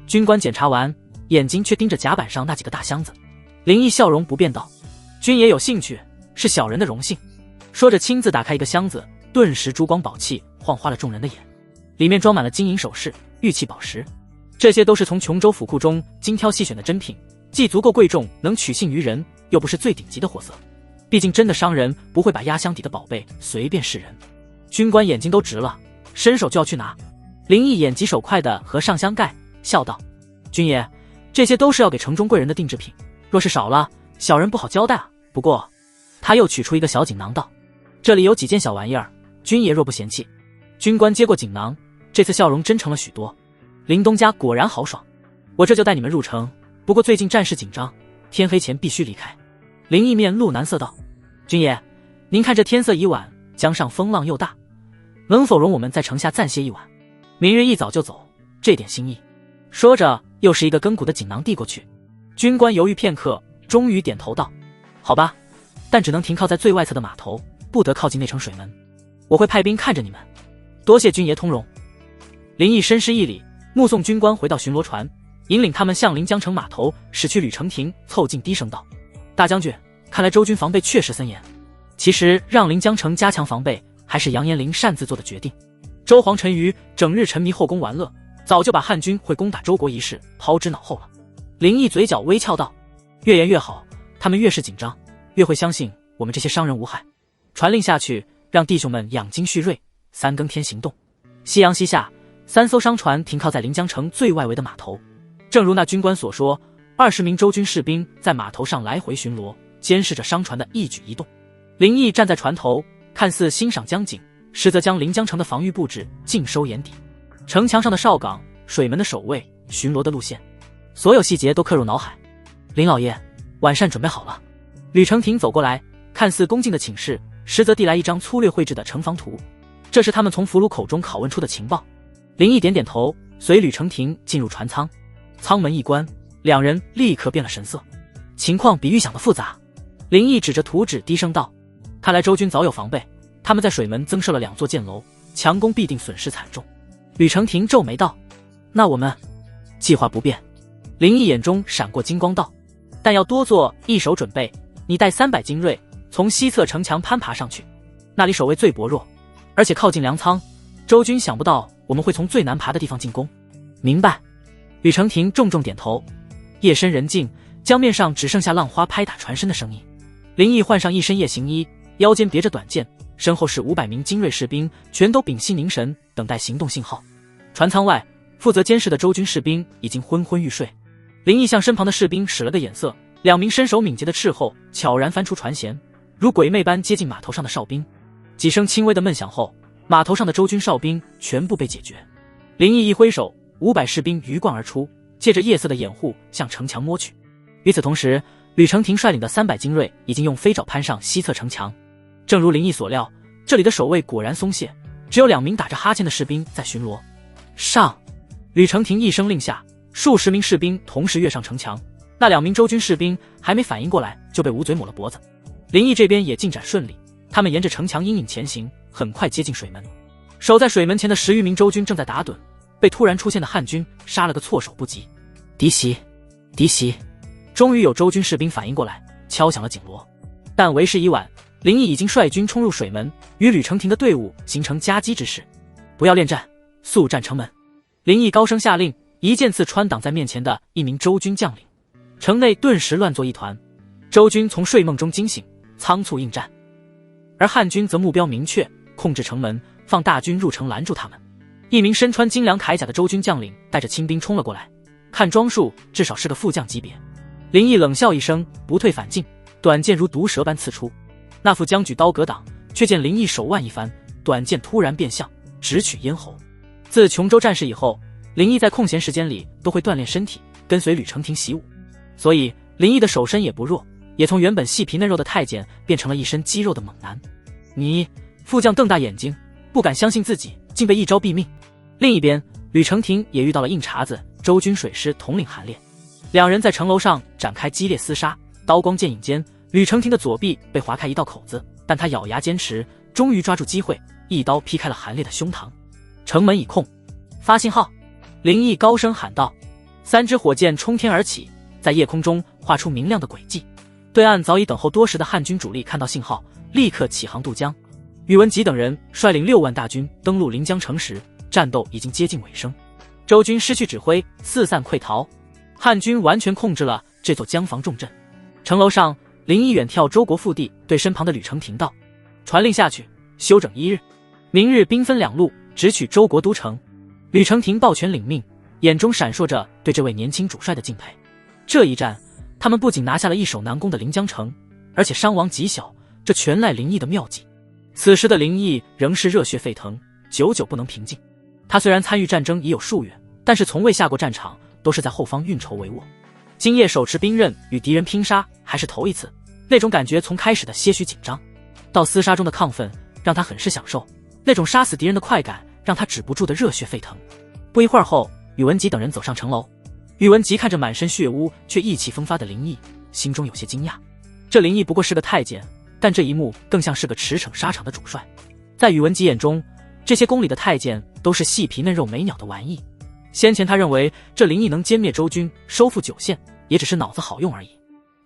军官检查完，眼睛却盯着甲板上那几个大箱子。林毅笑容不变道：军爷有兴趣，是小人的荣幸。说着亲自打开一个箱子，顿时珠光宝气，晃花了众人的眼。里面装满了金银首饰、玉器宝石，这些都是从琼州府库中精挑细选的珍品，既足够贵重，能取信于人，又不是最顶级的货色。毕竟真的商人不会把压箱底的宝贝随便示人。军官眼睛都直了，伸手就要去拿。林毅眼疾手快地合上箱盖，笑道：军爷，这些都是要给城中贵人的定制品，若是少了，小人不好交代啊。不过他又取出一个小锦囊道：这里有几件小玩意儿，军爷若不嫌弃。军官接过锦囊，这次笑容真诚了许多。林东家果然豪爽，我这就带你们入城，不过最近战事紧张，天黑前必须离开。林毅面露难色道：军爷，您看这天色已晚，江上风浪又大，能否容我们在城下暂歇一晚，明日一早就走，这点心意。说着又是一个根骨的锦囊递过去。军官犹豫片刻，终于点头道：“好吧，但只能停靠在最外侧的码头，不得靠近那城水门。我会派兵看着你们。多谢军爷通融。”林毅深施一礼，目送军官回到巡逻船，引领他们向临江城码头驶去。吕承廷凑近低声道：“大将军，看来周军防备确实森严。其实让临江城加强防备，还是杨延龄擅自做的决定。周皇陈馀整日沉迷后宫玩乐，早就把汉军会攻打周国一事抛之脑后了。”林毅嘴角微翘道：“越严越好，他们越是紧张，越会相信我们这些商人无害。传令下去，让弟兄们养精蓄锐，3更天行动。”夕阳西下，3艘商船停靠在临江城最外围的码头。正如那军官所说，20名周军士兵在码头上来回巡逻，监视着商船的一举一动。林毅站在船头，看似欣赏江景，实则将临江城的防御布置尽收眼底。城墙上的哨岗、水门的守卫、巡逻的路线，所有细节都刻入脑海。林老爷，晚膳准备好了。吕承廷走过来，看似恭敬的请示，实则递来一张粗略绘制的城防图。这是他们从俘虏口中拷问出的情报。林毅点点头，随吕承廷进入船舱。舱门一关，两人立刻变了神色。情况比预想的复杂。林毅指着图纸低声道：“看来周军早有防备，他们在水门增设了2座箭楼，强攻必定损失惨重。”吕承廷皱眉道：“那我们计划不变。”林毅眼中闪过金光道：“但要多做一手准备，你带300精锐从西侧城墙攀爬上去，那里守卫最薄弱，而且靠近粮仓，周军想不到我们会从最难爬的地方进攻。”明白。吕承廷重重点头。夜深人静，江面上只剩下浪花拍打船身的声音。林毅换上一身夜行衣，腰间别着短剑，身后是500名精锐士兵，全都屏息凝神，等待行动信号。船舱外，负责监视的周军士兵已经昏昏欲睡。林毅向身旁的士兵使了个眼色，2名身手敏捷的斥候悄然翻出船舷，如鬼魅般接近码头上的哨兵。几声轻微的闷响后，码头上的周军哨兵全部被解决。林毅一挥手，500士兵鱼贯而出，借着夜色的掩护向城墙摸去。与此同时，吕承廷率领的300精锐已经用飞爪攀上西侧城墙。正如林毅所料，这里的守卫果然松懈，只有2名打着哈欠的士兵在巡逻。上！吕承廷一声令下，数十名士兵同时跃上城墙。那2名周军士兵还没反应过来，就被捂嘴抹了脖子。林毅这边也进展顺利，他们沿着城墙阴影前行，很快接近水门。守在水门前的10余名周军正在打盹，被突然出现的汉军杀了个措手不及。敌袭！敌袭！终于有周军士兵反应过来，敲响了警锣。但为时已晚，林毅已经率军冲入水门，与吕承廷的队伍形成夹击之势。不要恋战，速占城门！林毅高声下令，一剑刺穿挡在面前的一名周军将领。城内顿时乱作一团，周军从睡梦中惊醒，仓促应战。而汉军则目标明确，控制城门，放大军入城拦住他们。一名身穿精良铠甲的周军将领带着亲兵冲了过来，看装束至少是个副将级别。林毅冷笑一声，不退反进，短剑如毒蛇般刺出。那副将举刀格挡，却见林毅手腕一翻，短剑突然变向，直取咽喉。自琼州战事以后，林毅在空闲时间里都会锻炼身体，跟随吕承廷习武，所以林毅的手身也不弱，也从原本细皮嫩肉的太监变成了一身肌肉的猛男。你！副将瞪大眼睛，不敢相信自己竟被一招毙命。另一边，吕承廷也遇到了硬茬子周军水师统领韩烈，两人在城楼上展开激烈厮杀，刀光剑影间，吕承廷的左臂被划开一道口子，但他咬牙坚持，终于抓住机会，一刀劈开了韩烈的胸膛。城门已控，发信号！林毅高声喊道。3支火箭冲天而起，在夜空中画出明亮的轨迹。对岸早已等候多时的汉军主力看到信号，立刻起航渡江。宇文吉等人率领6万大军登陆临江城时，战斗已经接近尾声。周军失去指挥，四散溃逃，汉军完全控制了这座江防重镇。城楼上，林毅远眺周国腹地，对身旁的吕承廷道：“传令下去，休整1日，明日兵分2路，直取周国都城。”吕承廷抱拳领命，眼中闪烁着对这位年轻主帅的敬佩。这一战，他们不仅拿下了易守难攻的临江城，而且伤亡极小，这全赖林毅的妙计。此时的林毅仍是热血沸腾，久久不能平静。他虽然参与战争已有数月，但是从未下过战场，都是在后方运筹帷幄。今夜手持兵刃与敌人拼杀，还是头一次，那种感觉从开始的些许紧张，到厮杀中的亢奋，让他很是享受。那种杀死敌人的快感，让他止不住的热血沸腾。不一会儿后，宇文吉等人走上城楼。宇文吉看着满身血污却意气风发的林毅，心中有些惊讶。这林毅不过是个太监，但这一幕更像是个驰骋沙场的主帅。在宇文吉眼中，这些宫里的太监都是细皮嫩肉没鸟的玩意。先前他认为这林毅能歼灭周军，收复9县，也只是脑子好用而已。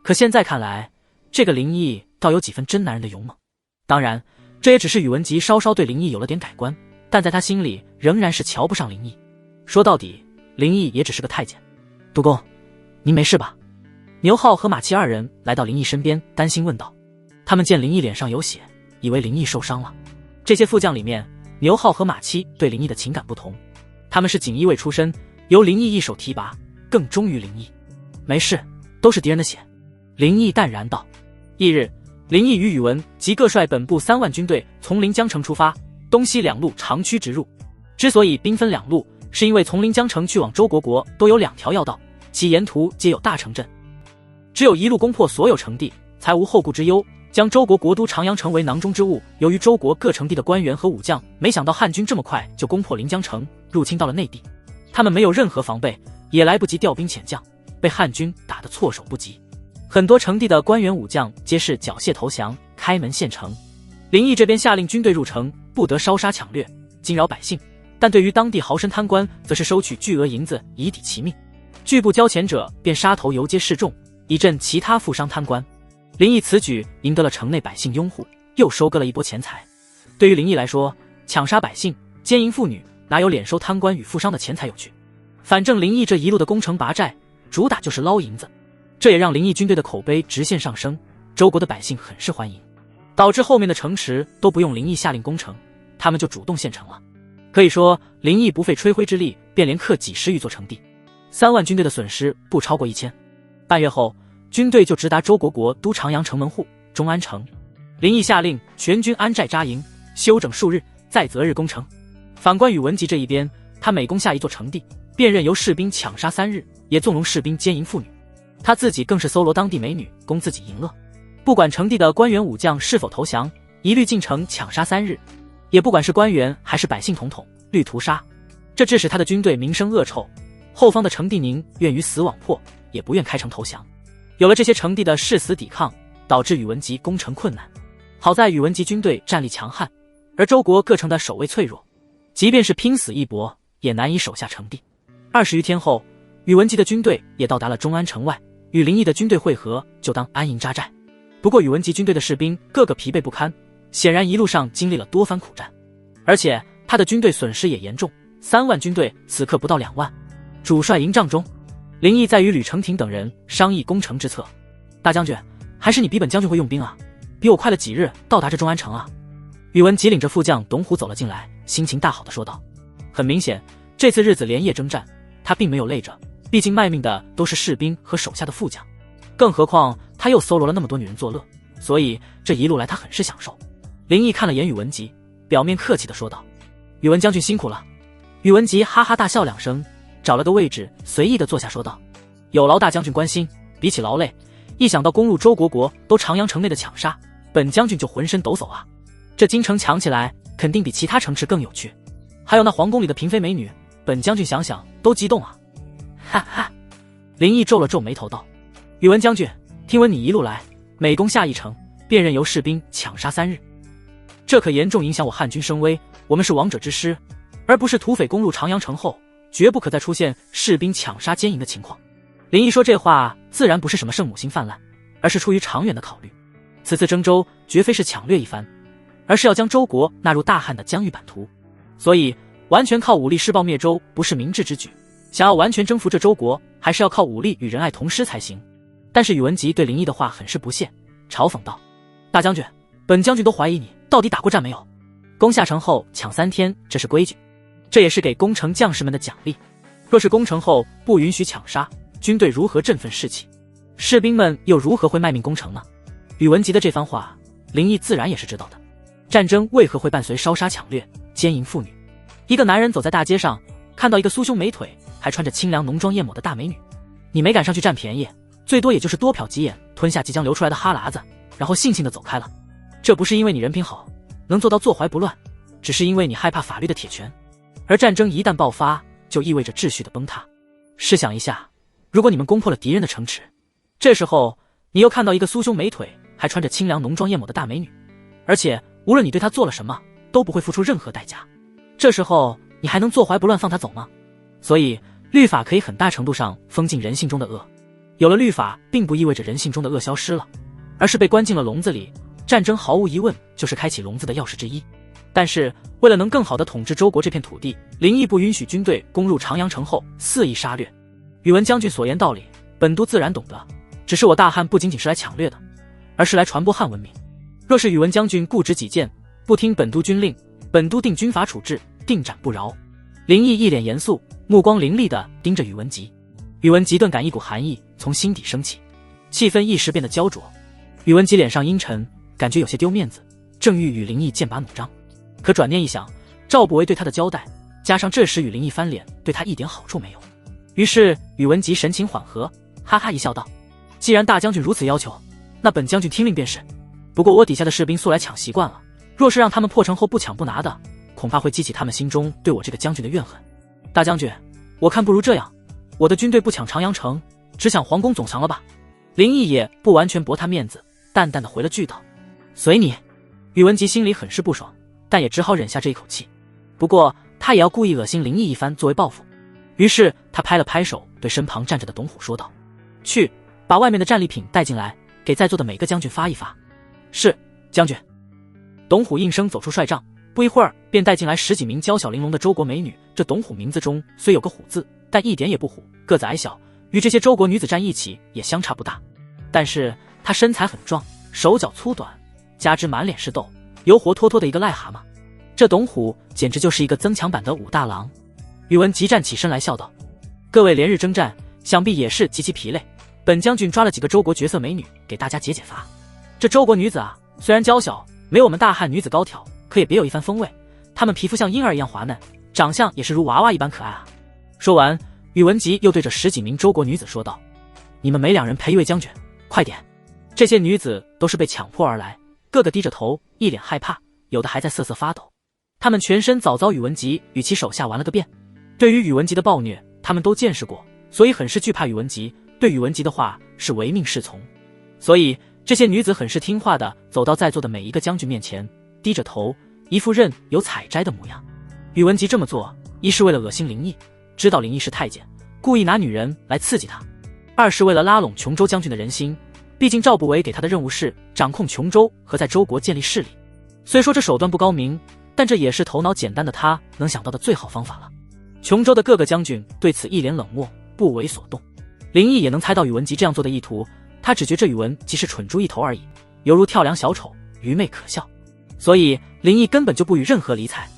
可现在看来，这个林毅倒有几分真男人的勇猛。当然，这也只是宇文吉稍稍对林毅有了点改观，但在他心里仍然是瞧不上林毅。说到底，林毅也只是个太监。督公，您没事吧？牛浩和马七2人来到林毅身边，担心问道。他们见林毅脸上有血，以为林毅受伤了。这些副将里面，牛浩和马七对林毅的情感不同，他们是锦衣卫出身，由林毅一手提拔，更忠于林毅。没事，都是敌人的血。林毅淡然道。翌日，林毅与宇文吉各率本部3万军队从临江城出发，东西2路长驱直入。之所以兵分2路，是因为从临江城去往周国国都有2条要道，其沿途皆有大城镇，只有一路攻破所有城地，才无后顾之忧，将周国国都长阳城为囊中之物。由于周国各城地的官员和武将没想到汉军这么快就攻破临江城，入侵到了内地，他们没有任何防备，也来不及调兵遣将，被汉军打得措手不及。很多城地的官员武将皆是缴械投降，开门献城。林毅这边下令军队入城不得烧杀抢掠，惊扰百姓，但对于当地豪绅贪官，则是收取巨额银子以抵其命，拒不交钱者便杀头游街示众，以镇其他富商贪官。林毅此举赢得了城内百姓拥护，又收割了一波钱财。对于林毅来说，抢杀百姓、奸淫妇女，哪有脸收贪官与富商的钱财有趣？反正林毅这一路的攻城拔寨，主打就是捞银子。这也让林毅军队的口碑直线上升，周国的百姓很是欢迎，导致后面的城池都不用林毅下令攻城，他们就主动献城了。可以说，林毅不费吹灰之力便连克几10余座城地，3万军队的损失不超过1000。半月后，军队就直达周国国都长阳城门户中安城。林毅下令全军安寨扎营，休整数日，再择日攻城。反观宇文吉这一边，他每攻下一座城地，便任由士兵抢杀3日，也纵容士兵奸淫妇女。他自己更是搜罗当地美女供自己淫乐，不管城地的官员武将是否投降，一律进城抢杀3日，也不管是官员还是百姓统统律屠杀。这致使他的军队名声恶臭，后方的程地宁愿鱼死网破，也不愿开城投降。有了这些城地的誓死抵抗，导致宇文吉攻城困难。好在宇文吉军队战力强悍，而周国各城的守卫脆弱，即便是拼死一搏，也难以守下城地。20余天后，宇文吉的军队也到达了中安城外，与林毅的军队会合，就当安营扎寨。不过宇文吉军队的士兵个个疲惫不堪，显然一路上经历了多番苦战，而且他的军队损失也严重，3万军队此刻不到2万。主帅营帐中，林毅在与吕承廷等人商议攻城之策。大将军，还是你比本将军会用兵啊，比我快了几日到达这中安城啊。宇文吉领着副将董虎走了进来，心情大好地说道。很明显，这次日子连夜征战，他并没有累着，毕竟卖命的都是士兵和手下的副将，更何况他又搜罗了那么多女人作乐，所以这一路来他很是享受。林毅看了眼宇文吉，表面客气地说道：宇文将军辛苦了。宇文吉哈哈大笑2声，找了个位置随意地坐下说道：有劳大将军关心，比起劳累，一想到攻入周国国都长阳城内的抢杀，本将军就浑身抖擞啊。这京城抢起来肯定比其他城池更有趣，还有那皇宫里的嫔妃美女，本将军想想都激动啊。哈哈，林毅皱了皱眉头道：宇文将军，听闻你一路来每攻下一城，便任由士兵抢杀3日，这可严重影响我汉军声威。我们是王者之师，而不是土匪攻入长阳城后，绝不可再出现士兵抢杀奸淫的情况。林毅说这话自然不是什么圣母心泛滥，而是出于长远的考虑。此次征周绝非是抢掠一番，而是要将周国纳入大汉的疆域版图，所以完全靠武力施暴灭周不是明智之举，想要完全征服这周国，还是要靠武力与仁爱同施才行。但是宇文吉对林毅的话很是不屑，嘲讽道：大将军，本将军都怀疑你到底打过战没有。攻下城后抢3天，这是规矩，这也是给攻城将士们的奖励。若是攻城后不允许抢杀，军队如何振奋士气？士兵们又如何会卖命攻城呢？宇文吉的这番话，林毅自然也是知道的。战争为何会伴随烧杀抢掠、奸淫妇女？一个男人走在大街上，看到一个酥胸美腿还穿着清凉浓妆艳抹的大美女，你没敢上去占便宜，最多也就是多瞟几眼，吞下即将流出来的哈喇子，然后悻悻地走开了。这不是因为你人品好，能做到坐怀不乱，只是因为你害怕法律的铁拳。而战争一旦爆发，就意味着秩序的崩塌。试想一下，如果你们攻破了敌人的城池，这时候你又看到一个酥胸美腿还穿着清凉浓妆艳抹的大美女，而且无论你对她做了什么都不会付出任何代价，这时候你还能坐怀不乱放她走吗？所以律法可以很大程度上封禁人性中的恶。有了律法并不意味着人性中的恶消失了，而是被关进了笼子里。战争毫无疑问就是开启笼子的钥匙之一。但是为了能更好地统治周国这片土地，林毅不允许军队攻入长阳城后肆意杀掠。宇文将军所言道理，本都自然懂得，只是我大汉不仅仅是来抢掠的，而是来传播汉文明。若是宇文将军固执己见，不听本都军令，本都定军法处置，定斩不饶。林毅一脸严肃，目光凌厉地盯着宇文吉。宇文吉顿感一股寒意从心底升起，气氛一时变得焦灼。宇文吉脸上阴沉，感觉有些丢面子，正欲与林毅剑拔弩张，可转念一想，赵不为对他的交代，加上这时与林毅翻脸，对他一点好处没有。于是宇文吉神情缓和，哈哈一笑道：既然大将军如此要求，那本将军听令便是。不过我底下的士兵素来抢习惯了，若是让他们破城后不抢不拿的，恐怕会激起他们心中对我这个将军的怨恨。大将军，我看不如这样，我的军队不抢长阳城，只抢皇宫总降了吧？林毅也不完全驳他面子，淡淡的回了句道：随你。宇文吉心里很是不爽，但也只好忍下这一口气。不过他也要故意恶心林毅一番作为报复。于是他拍了拍手，对身旁站着的董虎说道：去，把外面的战利品带进来，给在座的每个将军发一发。是，将军。董虎应声走出帅帐，不一会儿便带进来10几名娇小玲珑的周国美女。这董虎名字中虽有个虎字，但一点也不虎，个子矮小，与这些周国女子站一起也相差不大。但是她身材很壮，手脚粗短，加之满脸是痘，油活脱脱的一个癞蛤蟆。这董虎简直就是一个增强版的武大郎。宇文吉站起身来笑道：各位连日征战，想必也是极其疲累，本将军抓了几个周国绝色美女给大家解解乏。这周国女子啊，虽然娇小，没我们大汉女子高挑，可也别有一番风味。她们皮肤像婴儿一样滑嫩，长相也是如娃娃一般可爱啊。说完，宇文吉又对着10几名周国女子说道：你们每2人陪一位将军，快点。这些女子都是被强迫而来，个个低着头，一脸害怕，有的还在瑟瑟发抖。她们全身早遭宇文吉与其手下玩了个遍，对于宇文吉的暴虐他们都见识过，所以很是惧怕宇文吉，对宇文吉的话是唯命是从。所以这些女子很是听话的走到在座的每一个将军面前，低着头，一副任有采摘的模样。宇文吉这么做，一是为了恶心林毅，知道林毅是太监，故意拿女人来刺激他；二是为了拉拢琼州将军的人心，毕竟赵不为给他的任务是掌控琼州和在周国建立势力。虽说这手段不高明，但这也是头脑简单的他能想到的最好方法了。琼州的各个将军对此一脸冷漠，不为所动。林毅也能猜到宇文吉这样做的意图，他只觉这宇文吉是蠢猪一头而已，犹如跳梁小丑，愚昧可笑，所以林毅根本就不予任何理睬。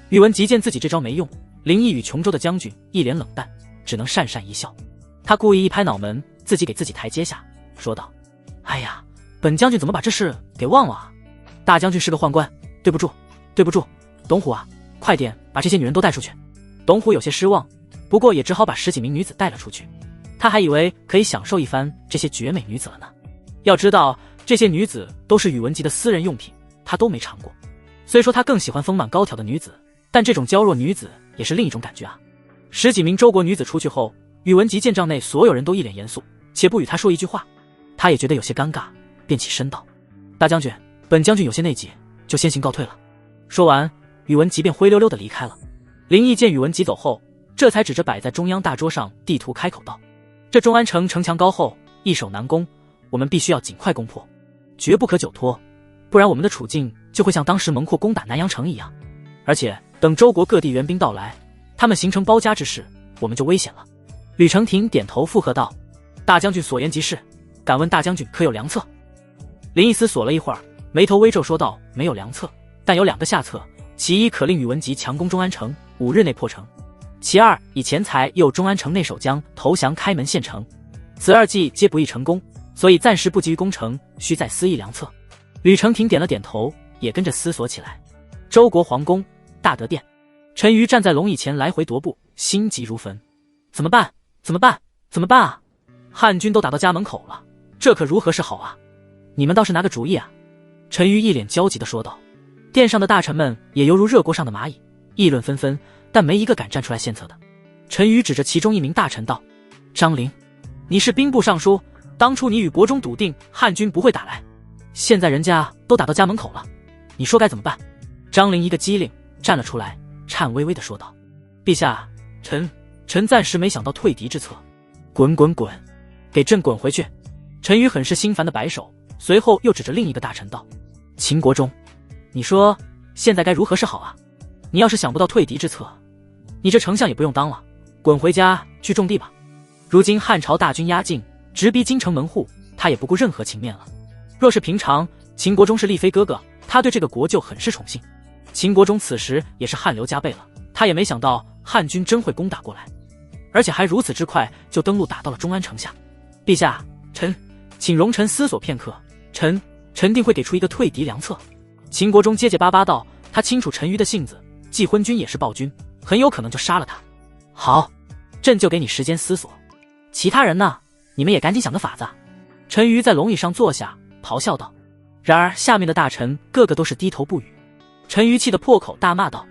宇文吉见自己这招没用，林毅与琼州的将军一脸冷淡，只能讪讪一笑。他故意一拍脑门，自己给自己台阶下，说道：哎呀，本将军怎么把这事给忘了啊？大将军是个宦官，对不住，对不住。董虎啊，快点把这些女人都带出去。董虎有些失望，不过也只好把10几名女子带了出去。他还以为可以享受一番这些绝美女子了呢。要知道，这些女子都是宇文吉的私人用品，他都没尝过。虽说他更喜欢丰满高挑的女子，但这种娇弱女子也是另一种感觉啊。10几名周国女子出去后，宇文吉见帐内所有人都一脸严肃，且不与他说一句话，他也觉得有些尴尬，便起身道：大将军，本将军有些内急，就先行告退了。说完，宇文吉便灰溜溜地离开了。林毅见宇文吉走后，这才指着摆在中央大桌上地图开口道：这中安城城墙高厚，易守难攻，我们必须要尽快攻破，绝不可久拖，不然我们的处境就会像当时蒙阔攻打南阳城一样。而且等周国各地援兵到来，他们形成包夹之势，我们就危险了。吕承廷点头附和道：大将军所言极是，敢问大将军可有良策？林毅思索了一会儿，眉头微皱说道：没有良策，但有2个下策。其一，可令宇文吉强攻中安城，5日内破城；其二，以钱财诱中安城内守将投降开门县城。此2计皆不易成功，所以暂时不急于攻城，需再思议良策。吕承廷点了点头，也跟着思索起来。周国皇宫大德殿，陈馀站在龙椅前来回踱步，心急如焚。怎么办？怎么办？怎么办啊？汉军都打到家门口了，这可如何是好啊？你们倒是拿个主意啊！陈馀一脸焦急地说道。殿上的大臣们也犹如热锅上的蚂蚁，议论纷纷，但没一个敢站出来献策的。陈馀指着其中一名大臣道：张陵。你是兵部尚书，当初你与国中笃定汉军不会打来，现在人家都打到家门口了，你说该怎么办？”张陵一个机灵站了出来，颤巍巍地说道：“陛下，臣暂时没想到退敌之策。”“滚滚滚，给朕滚回去！”陈馀很是心烦地摆手，随后又指着另一个大臣道：“秦国忠，你说现在该如何是好啊？你要是想不到退敌之策，你这丞相也不用当了，滚回家去种地吧。如今汉朝大军压境，直逼京城门户，他也不顾任何情面了。若是平常，秦国忠是丽妃哥哥，他对这个国就很是宠幸。秦国忠此时也是汗流浃背了，他也没想到汉军真会攻打过来，而且还如此之快就登陆打到了中安城下。陛下，请容臣思索片刻，臣定会给出一个退敌良策。”秦国忠结结巴巴道，他清楚陈馀的性子，既昏君也是暴君，很有可能就杀了他。好，朕就给你时间思索，其他人呢，你们也赶紧想个法子。陈馀在龙椅上坐下，咆哮道。然而下面的大臣个个都是低头不语。陈馀气得破口大骂道：“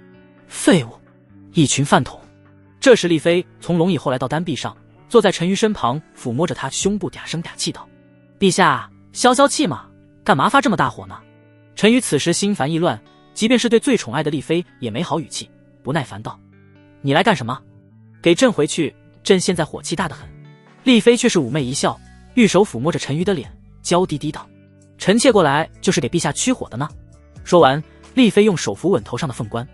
废物，一群饭桶！”这时丽妃从龙椅后来到单壁上，坐在陈馀身旁，抚摸着他胸部，嗲声嗲气道：“陛下，消消气嘛，干嘛发这么大火呢？”陈馀此时心烦意乱，即便是对最宠爱的丽妃也没好语气，不耐烦道：“你来干什么？给朕回去，朕现在火气大得很。”丽妃却是妩媚一笑，玉手抚摸着陈馀的脸，娇滴滴道：“臣妾过来就是给陛下驱火的呢。”说完，丽妃用手扶稳头上的凤冠。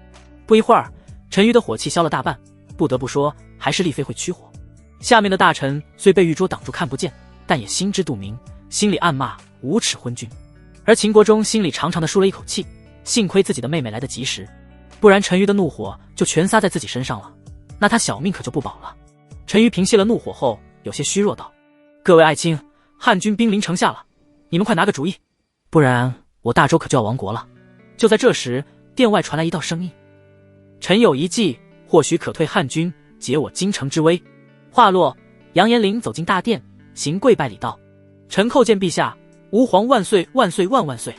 不一会儿，陈馀的火气消了大半，不得不说，还是丽妃会驱火。下面的大臣虽被玉桌挡住看不见，但也心知肚明，心里暗骂无耻昏君。而秦国忠心里长长的舒了一口气，幸亏自己的妹妹来得及时，不然陈馀的怒火就全撒在自己身上了，那他小命可就不保了。陈馀平息了怒火后，有些虚弱道：“各位爱卿，汉军兵临城下了，你们快拿个主意，不然我大周可就要亡国了。”就在这时，殿外传来一道声音：“臣有一计，或许可退汉军，解我京城之危。”话落，杨延龄走进大殿，行跪拜礼道：“臣叩见陛下，吾皇万岁万岁万万岁！”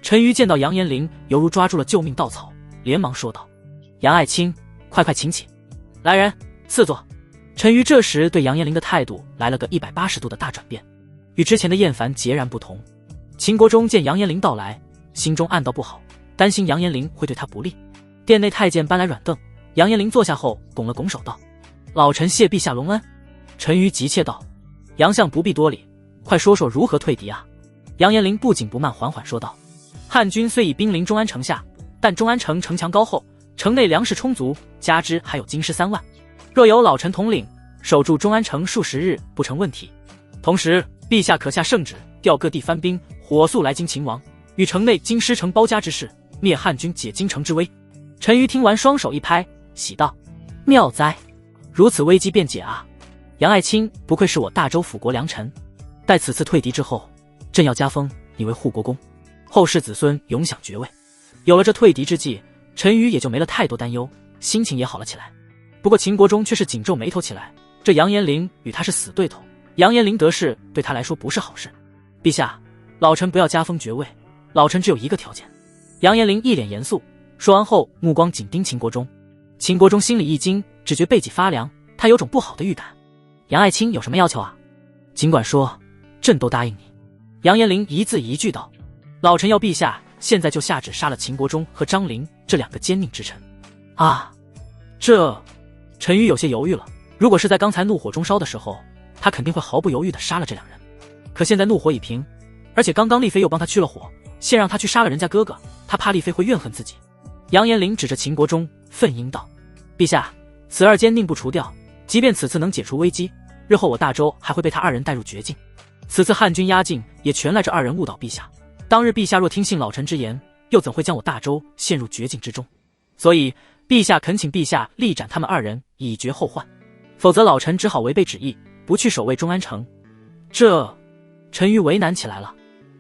陈馀见到杨延龄，犹如抓住了救命稻草，连忙说道：“杨爱卿，快请起。来人，赐座。”陈馀这时对杨延龄的态度来了个180度的大转变，与之前的厌烦截然不同。秦国忠见杨延龄到来，心中暗道不好，担心杨延龄会对他不利。殿内太监搬来软凳，杨延龄坐下后拱了拱手道：“老臣谢陛下隆恩。”陈馀急切道：“杨相不必多礼，快说说如何退敌啊？”杨延龄不紧不慢缓缓说道：“汉军虽已兵临中安城下，但中安城城墙高厚，城内粮食充足，加之还有京师3万，若有老臣统领，守住中安城数十日不成问题。同时，陛下可下圣旨，调各地番兵，火速来京秦王，与城内京师城包夹之势，灭汉军，解京城之危。”陈馀听完，双手一拍，喜道：“妙哉！如此危机便解啊！杨爱卿不愧是我大周辅国良臣。待此次退敌之后，朕要加封你为护国公，后世子孙永享爵位。”有了这退敌之计，陈馀也就没了太多担忧，心情也好了起来。不过秦国忠却是紧皱眉头起来，这杨延龄与他是死对头，杨延龄得势对他来说不是好事。陛下，老臣不要加封爵位，老臣只有一个条件。杨延龄一脸严肃，说完后目光紧盯秦国忠。秦国忠心里一惊，只觉背脊发凉，他有种不好的预感。杨爱卿有什么要求啊？尽管说，朕都答应你。杨延龄一字一句道：“老臣要陛下现在就下旨杀了秦国忠和张陵这2个奸佞之臣。”啊，这……陈馀有些犹豫了。如果是在刚才怒火中烧的时候，他肯定会毫不犹豫地杀了这2人。可现在怒火已平，而且刚刚丽妃又帮他驱了火，现让他去杀了人家哥哥，他怕丽妃会怨恨自己。杨延龄指着秦国忠，愤音道：“陛下，此2奸佞不除掉，即便此次能解除危机，日后我大周还会被他2人带入绝境。此次汉军压境，也全赖这2人误导陛下。当日陛下若听信老臣之言，又怎会将我大周陷入绝境之中？所以陛下恳请陛下力斩他们2人，以绝后患。否则老臣只好违背旨意，不去守卫中安城。”这……陈馀为难起来了。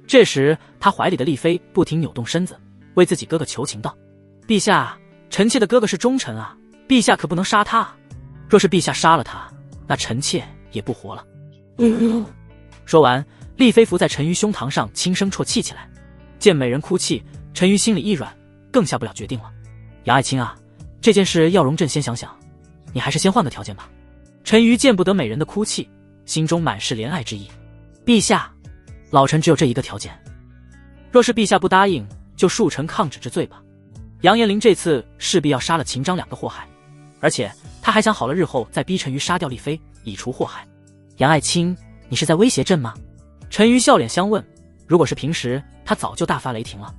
这时他怀里的丽妃不停扭动身子，为自己哥哥求情道：“陛下，臣妾的哥哥是忠臣啊，陛下可不能杀他啊！若是陛下杀了他，那臣妾也不活了。”说完，丽妃伏在陈馀胸膛上轻声啜泣起来。见美人哭泣，陈馀心里一软，更下不了决定了。杨爱卿啊，这件事要容朕先想想，你还是先换个条件吧。陈馀见不得美人的哭泣，心中满是怜爱之意。陛下，老臣只有这一个条件，若是陛下不答应，就恕臣抗旨之罪吧。杨延龄这次势必要杀了秦张两个祸害，而且他还想好了日后再逼陈馀杀掉丽妃，以除祸害。杨爱卿，你是在威胁朕吗？陈馀笑脸相问，如果是平时，他早就大发雷霆了，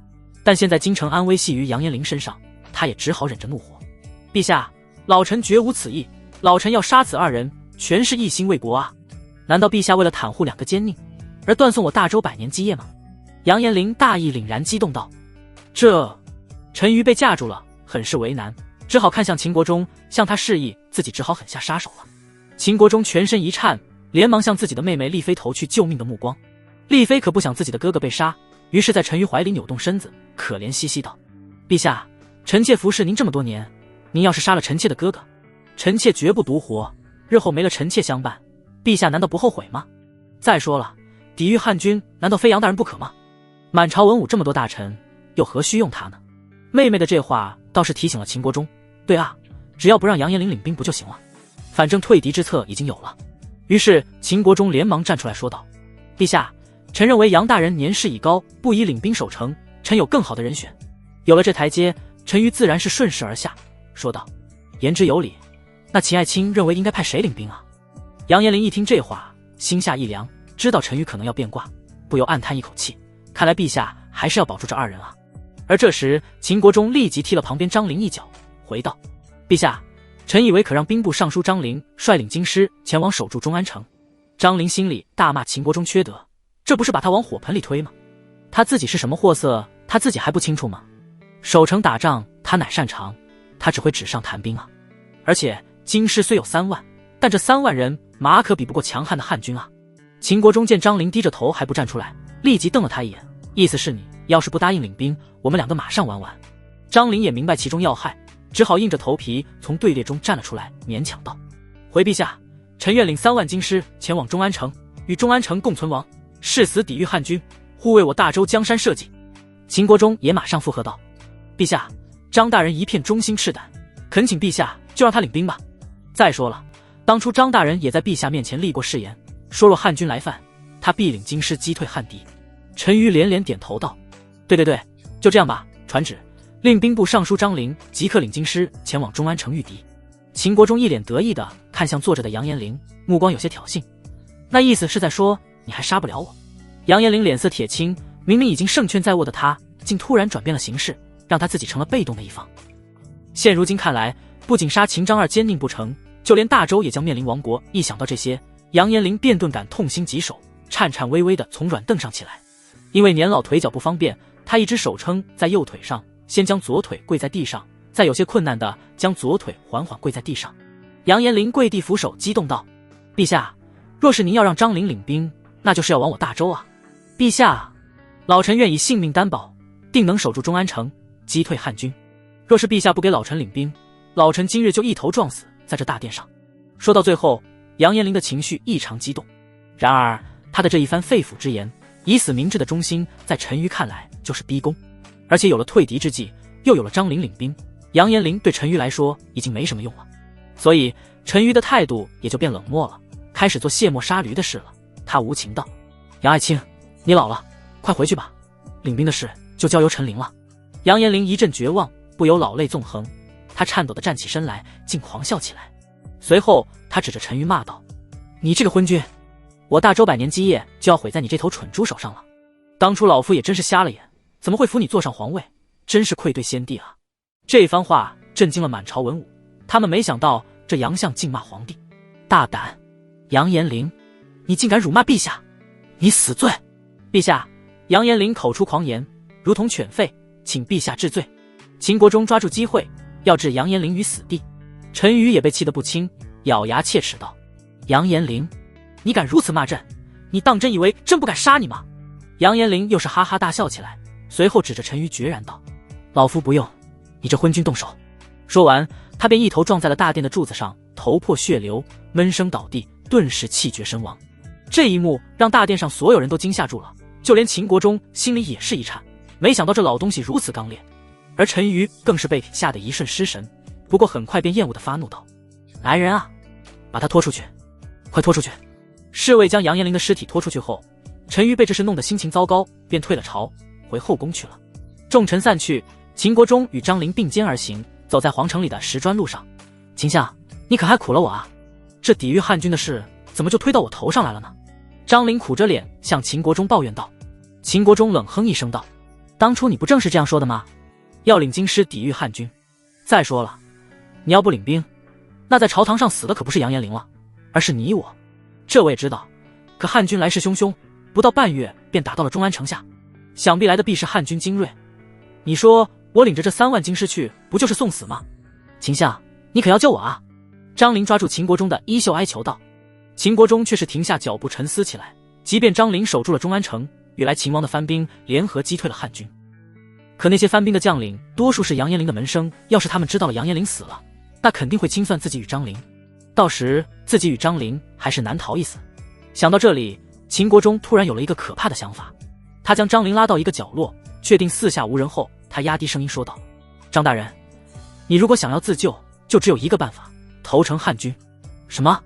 但现在京城安危系于杨延龄身上，他也只好忍着怒火。陛下，老臣绝无此意，老臣要杀此二人，全是一心为国啊！难道陛下为了袒护两个奸佞，而断送我大周100年基业吗？杨延龄大义凛然，激动道：“这……”陈馀被架住了，很是为难，只好看向秦国忠，向他示意自己只好狠下杀手了。秦国忠全身一颤，连忙向自己的妹妹丽妃投去救命的目光。丽妃可不想自己的哥哥被杀，于是在陈馀怀里扭动身子，可怜兮兮道：“陛下，臣妾服侍您这么多年，您要是杀了臣妾的哥哥，臣妾绝不独活，日后没了臣妾相伴，陛下难道不后悔吗？再说了，抵御汉军难道非杨大人不可吗？满朝文武这么多大臣，又何须用他呢？”妹妹的这话倒是提醒了秦国忠，对啊，只要不让杨延龄领兵不就行了，反正退敌之策已经有了。于是秦国忠连忙站出来说道：“陛下，臣认为杨大人年事已高，不宜领兵守城，臣有更好的人选。”有了这台阶，陈馀自然是顺势而下，说道：“言之有理，那秦爱卿认为应该派谁领兵啊？”杨延龄一听这话，心下一凉，知道陈馀可能要变卦，不由暗叹一口气，看来陛下还是要保住这二人啊。而这时秦国忠立即踢了旁边张陵一脚，回道：“陛下，臣以为可让兵部尚书张陵率领京师前往守住中安城。”张陵心里大骂秦国忠缺德，这不是把他往火盆里推吗？他自己是什么货色，他自己还不清楚吗？守城打仗他乃擅长，他只会纸上谈兵啊。而且京师虽有3万，但这3万人马可比不过强悍的汉军啊。秦国忠见张陵低着头还不站出来，立即瞪了他一眼，意思是你要是不答应领兵，我们两个马上玩完。张陵也明白其中要害，只好硬着头皮从队列中站了出来，勉强道：“回陛下，臣愿领3万京师前往中安城，与中安城共存亡，誓死抵御汉军，护卫我大周江山社稷。”秦国忠也马上附和道：“陛下，张大人一片忠心赤胆，恳请陛下就让他领兵吧。再说了，当初张大人也在陛下面前立过誓言，说若汉军来犯，他必领京师击退汉敌。”陈馀连连点头道：“对，就这样吧，传旨，令兵部尚书张陵即刻领京师前往中安城御敌。”秦国忠一脸得意地看向坐着的杨延龄，目光有些挑衅，那意思是在说你还杀不了我。杨延龄脸色铁青，明明已经胜券在握的他，竟突然转变了形势，让他自己成了被动的一方。现如今看来，不仅杀秦张二奸佞不成，就连大周也将面临亡国。一想到这些，杨延龄便顿感痛心疾首，颤颤巍巍地从软凳上起来。因为年老腿脚不方便，他一只手撑在右腿上，先将左腿跪在地上，再有些困难地将左腿缓缓跪在地上。杨延龄跪地俯首，激动道：“陛下，若是您要让张陵领兵，那就是要亡我大周啊！陛下，老臣愿以性命担保，定能守住中安城，击退汉军。若是陛下不给老臣领兵，老臣今日就一头撞死在这大殿上。”说到最后，杨延龄的情绪异常激动。然而他的这一番肺腑之言，以死明志的忠心，在陈馀看来就是逼宫，而且有了退敌之计，又有了张陵领兵，杨延龄对陈馀来说已经没什么用了，所以陈馀的态度也就变冷漠了，开始做卸磨杀驴的事了。他无情道：“杨爱卿，你老了，快回去吧，领兵的事就交由陈陵了。”杨延龄一阵绝望，不由老泪纵横，他颤抖地站起身来，竟狂笑起来。随后他指着陈馀骂道：“你这个昏君，我大周100年基业就要毁在你这头蠢猪手上了！当初老夫也真是瞎了眼，怎么会扶你坐上皇位？真是愧对先帝啊！”这番话震惊了满朝文武，他们没想到这杨相竟骂皇帝。大胆！杨延龄，你竟敢辱骂陛下，你死罪！陛下，杨延龄口出狂言，如同犬吠，请陛下治罪。秦国忠抓住机会，要置杨延龄于死地。陈馀也被气得不轻，咬牙切齿道：“杨延龄，你敢如此骂朕？你当真以为朕不敢杀你吗？”杨延龄又是哈哈大笑起来，随后指着陈馀决然道：“老夫不用，你这昏君动手！”说完，他便一头撞在了大殿的柱子上，头破血流，闷声倒地，顿时气绝身亡。这一幕让大殿上所有人都惊吓住了，就连秦国忠心里也是一颤，没想到这老东西如此刚烈，而陈馀更是被吓得一瞬失神，不过很快便厌恶地发怒道：“来人啊，把他拖出去，快拖出去！”侍卫将杨延龄的尸体拖出去后，陈馀被这事弄得心情糟糕，便退了朝，回后宫去了。众臣散去，秦国忠与张陵并肩而行，走在皇城里的石砖路上。秦相，你可还苦了我啊？这抵御汉军的事怎么就推到我头上来了呢？张陵苦着脸向秦国忠抱怨道。秦国忠冷哼一声道：当初你不正是这样说的吗？要领京师抵御汉军。再说了，你要不领兵，那在朝堂上死的可不是杨延龄了，而是你我。这我也知道，可汉军来势汹汹，不到半月便打到了中安城下，想必来的必是汉军精锐。你说我领着这3万京师去，不就是送死吗？秦相，你可要救我啊！张陵抓住秦国忠的衣袖哀求道。秦国忠却是停下脚步沉思起来，即便张陵守住了中安城，与来秦王的藩兵联合击退了汉军，可那些藩兵的将领多数是杨延龄的门生，要是他们知道了杨延龄死了，那肯定会清算自己与张陵，到时自己与张陵还是难逃一死。想到这里，秦国忠突然有了一个可怕的想法。他将张陵拉到一个角落，确定四下无人后，他压低声音说道：张大人，你如果想要自救，就只有一个办法，投诚汉军。什么？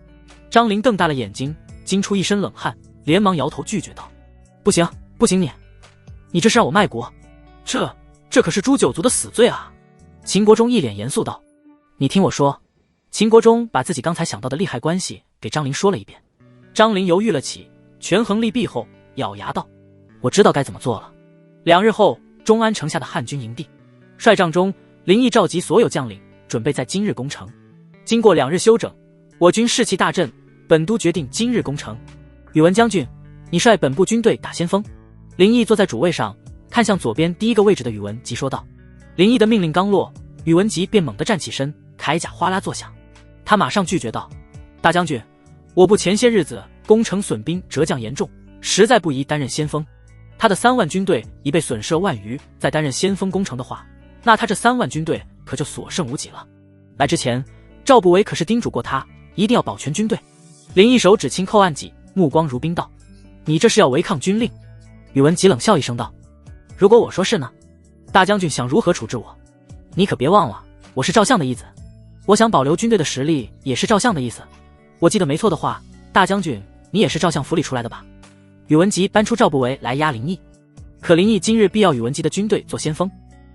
张陵瞪大了眼睛，惊出一身冷汗，连忙摇头拒绝道：不行不行，你这是让我卖国，这可是诛9族的死罪啊！秦国忠一脸严肃道：你听我说。秦国忠把自己刚才想到的利害关系给张陵说了一遍。张陵犹豫了起，权衡利弊后咬牙道：我知道该怎么做了。2日后，中安城下的汉军营地，帅帐中，林毅召集所有将领，准备在今日攻城。经过2日休整，我军士气大振，本都决定今日攻城。宇文将军，你率本部军队打先锋。林毅坐在主位上，看向左边第一个位置的宇文吉说道。林毅的命令刚落，宇文吉便猛地站起身，铠甲哗啦作响。他马上拒绝道：大将军，我部前些日子攻城损兵折将严重，实在不宜担任先锋。他的3万军队已被损失了1万余，再担任先锋攻城的话，那他这3万军队可就所剩无几了。来之前，赵不韦可是叮嘱过他，一定要保全军队。林毅手指轻扣案戟，目光如冰道：你这是要违抗军令？宇文吉冷笑一声道：如果我说是呢？大将军想如何处置我？你可别忘了，我是赵相的义子，我想保留军队的实力也是赵相的意思。我记得没错的话，大将军你也是赵相府里出来的吧？宇文吉搬出赵不韦来压林毅，可林毅今日必要宇文吉的军队做先锋，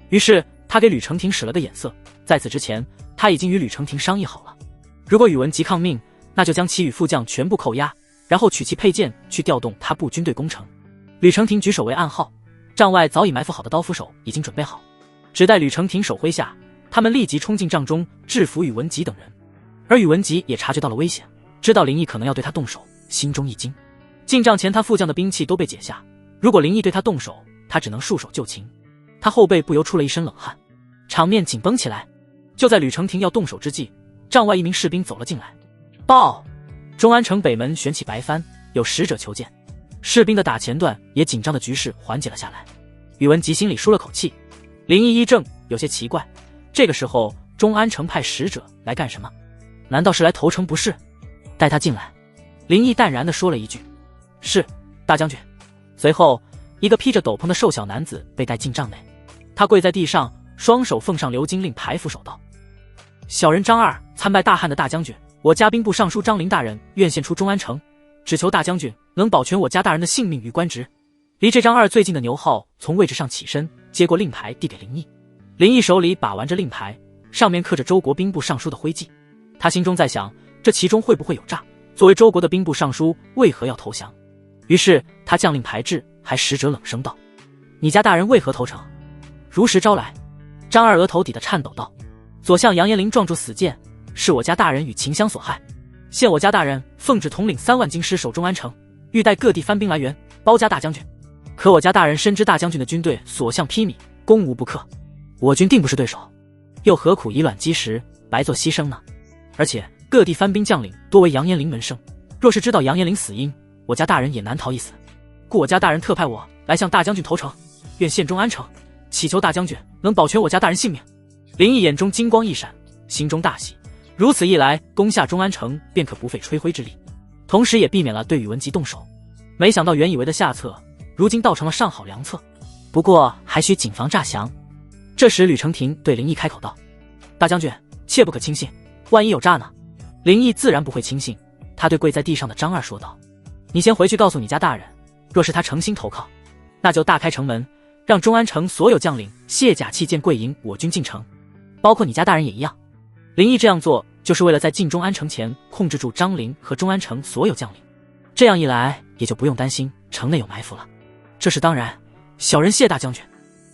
于是他给吕承廷使了个眼色。在此之前，他已经与吕承廷商议好了，如果宇文吉抗命，那就将其与副将全部扣押，然后取其佩剑去调动他部军队攻城。吕承廷举手为暗号，帐外早已埋伏好的刀斧手已经准备好，只待吕承廷手挥下，他们立即冲进帐中制服宇文吉等人。而宇文吉也察觉到了危险，知道林毅可能要对他动手，心中一惊。进帐前他副将的兵器都被解下，如果林毅对他动手，他只能束手就擒。他后背不由出了一身冷汗，场面紧绷起来。就在吕承廷要动手之际，帐外一名士兵走了进来，报：中安城北门悬起白帆，有使者求见。士兵的打前段也紧张的局势缓解了下来。宇文吉心里舒了口气。林毅一怔，有些奇怪，这个时候中安城派使者来干什么？难道是来投诚不是？带他进来。林毅淡然地说了一句：是，大将军。随后一个披着斗篷的瘦小男子被带进帐内，他跪在地上，双手奉上流金令牌，俯首道：小人张二参拜大汉的大将军，我家兵部尚书张陵大人愿献出中安城，只求大将军能保全我家大人的性命与官职。离这张二最近的牛浩从位置上起身，接过令牌递给林毅。林毅手里把玩着令牌，上面刻着周国兵部尚书的徽记。他心中在想，这其中会不会有诈？作为周国的兵部尚书，为何要投降？于是他将令排至，还使者冷声道：你家大人为何投诚？如实招来。张二额头抵得颤抖道：左相杨延龄撞柱死谏，是我家大人与秦相所害，现我家大人奉旨统领3万京师守中安城，欲带各地藩兵来援，包夹大将军。可我家大人深知大将军的军队所向披靡，攻无不克，我军定不是对手，又何苦以卵击石，白做牺牲呢？而且各地藩兵将领多为杨延龄门生，若是知道杨延龄死因，我家大人也难逃一死。故我家大人特派我来向大将军投诚，愿献中安城，祈求大将军能保全我家大人性命。林毅眼中金光一闪，心中大喜，如此一来，攻下中安城便可不费吹灰之力，同时也避免了对宇文吉动手。没想到原以为的下策，如今倒成了上好良策。不过还需谨防诈降。这时吕承廷对林毅开口道：大将军切不可轻信，万一有诈呢？林毅自然不会轻信，他对跪在地上的张二说道：你先回去告诉你家大人，若是他诚心投靠，那就大开城门，让中安城所有将领卸甲弃剑跪迎我军进城，包括你家大人也一样。林毅这样做就是为了在进中安城前控制住张陵和中安城所有将领，这样一来也就不用担心城内有埋伏了。这是当然，小人谢大将军。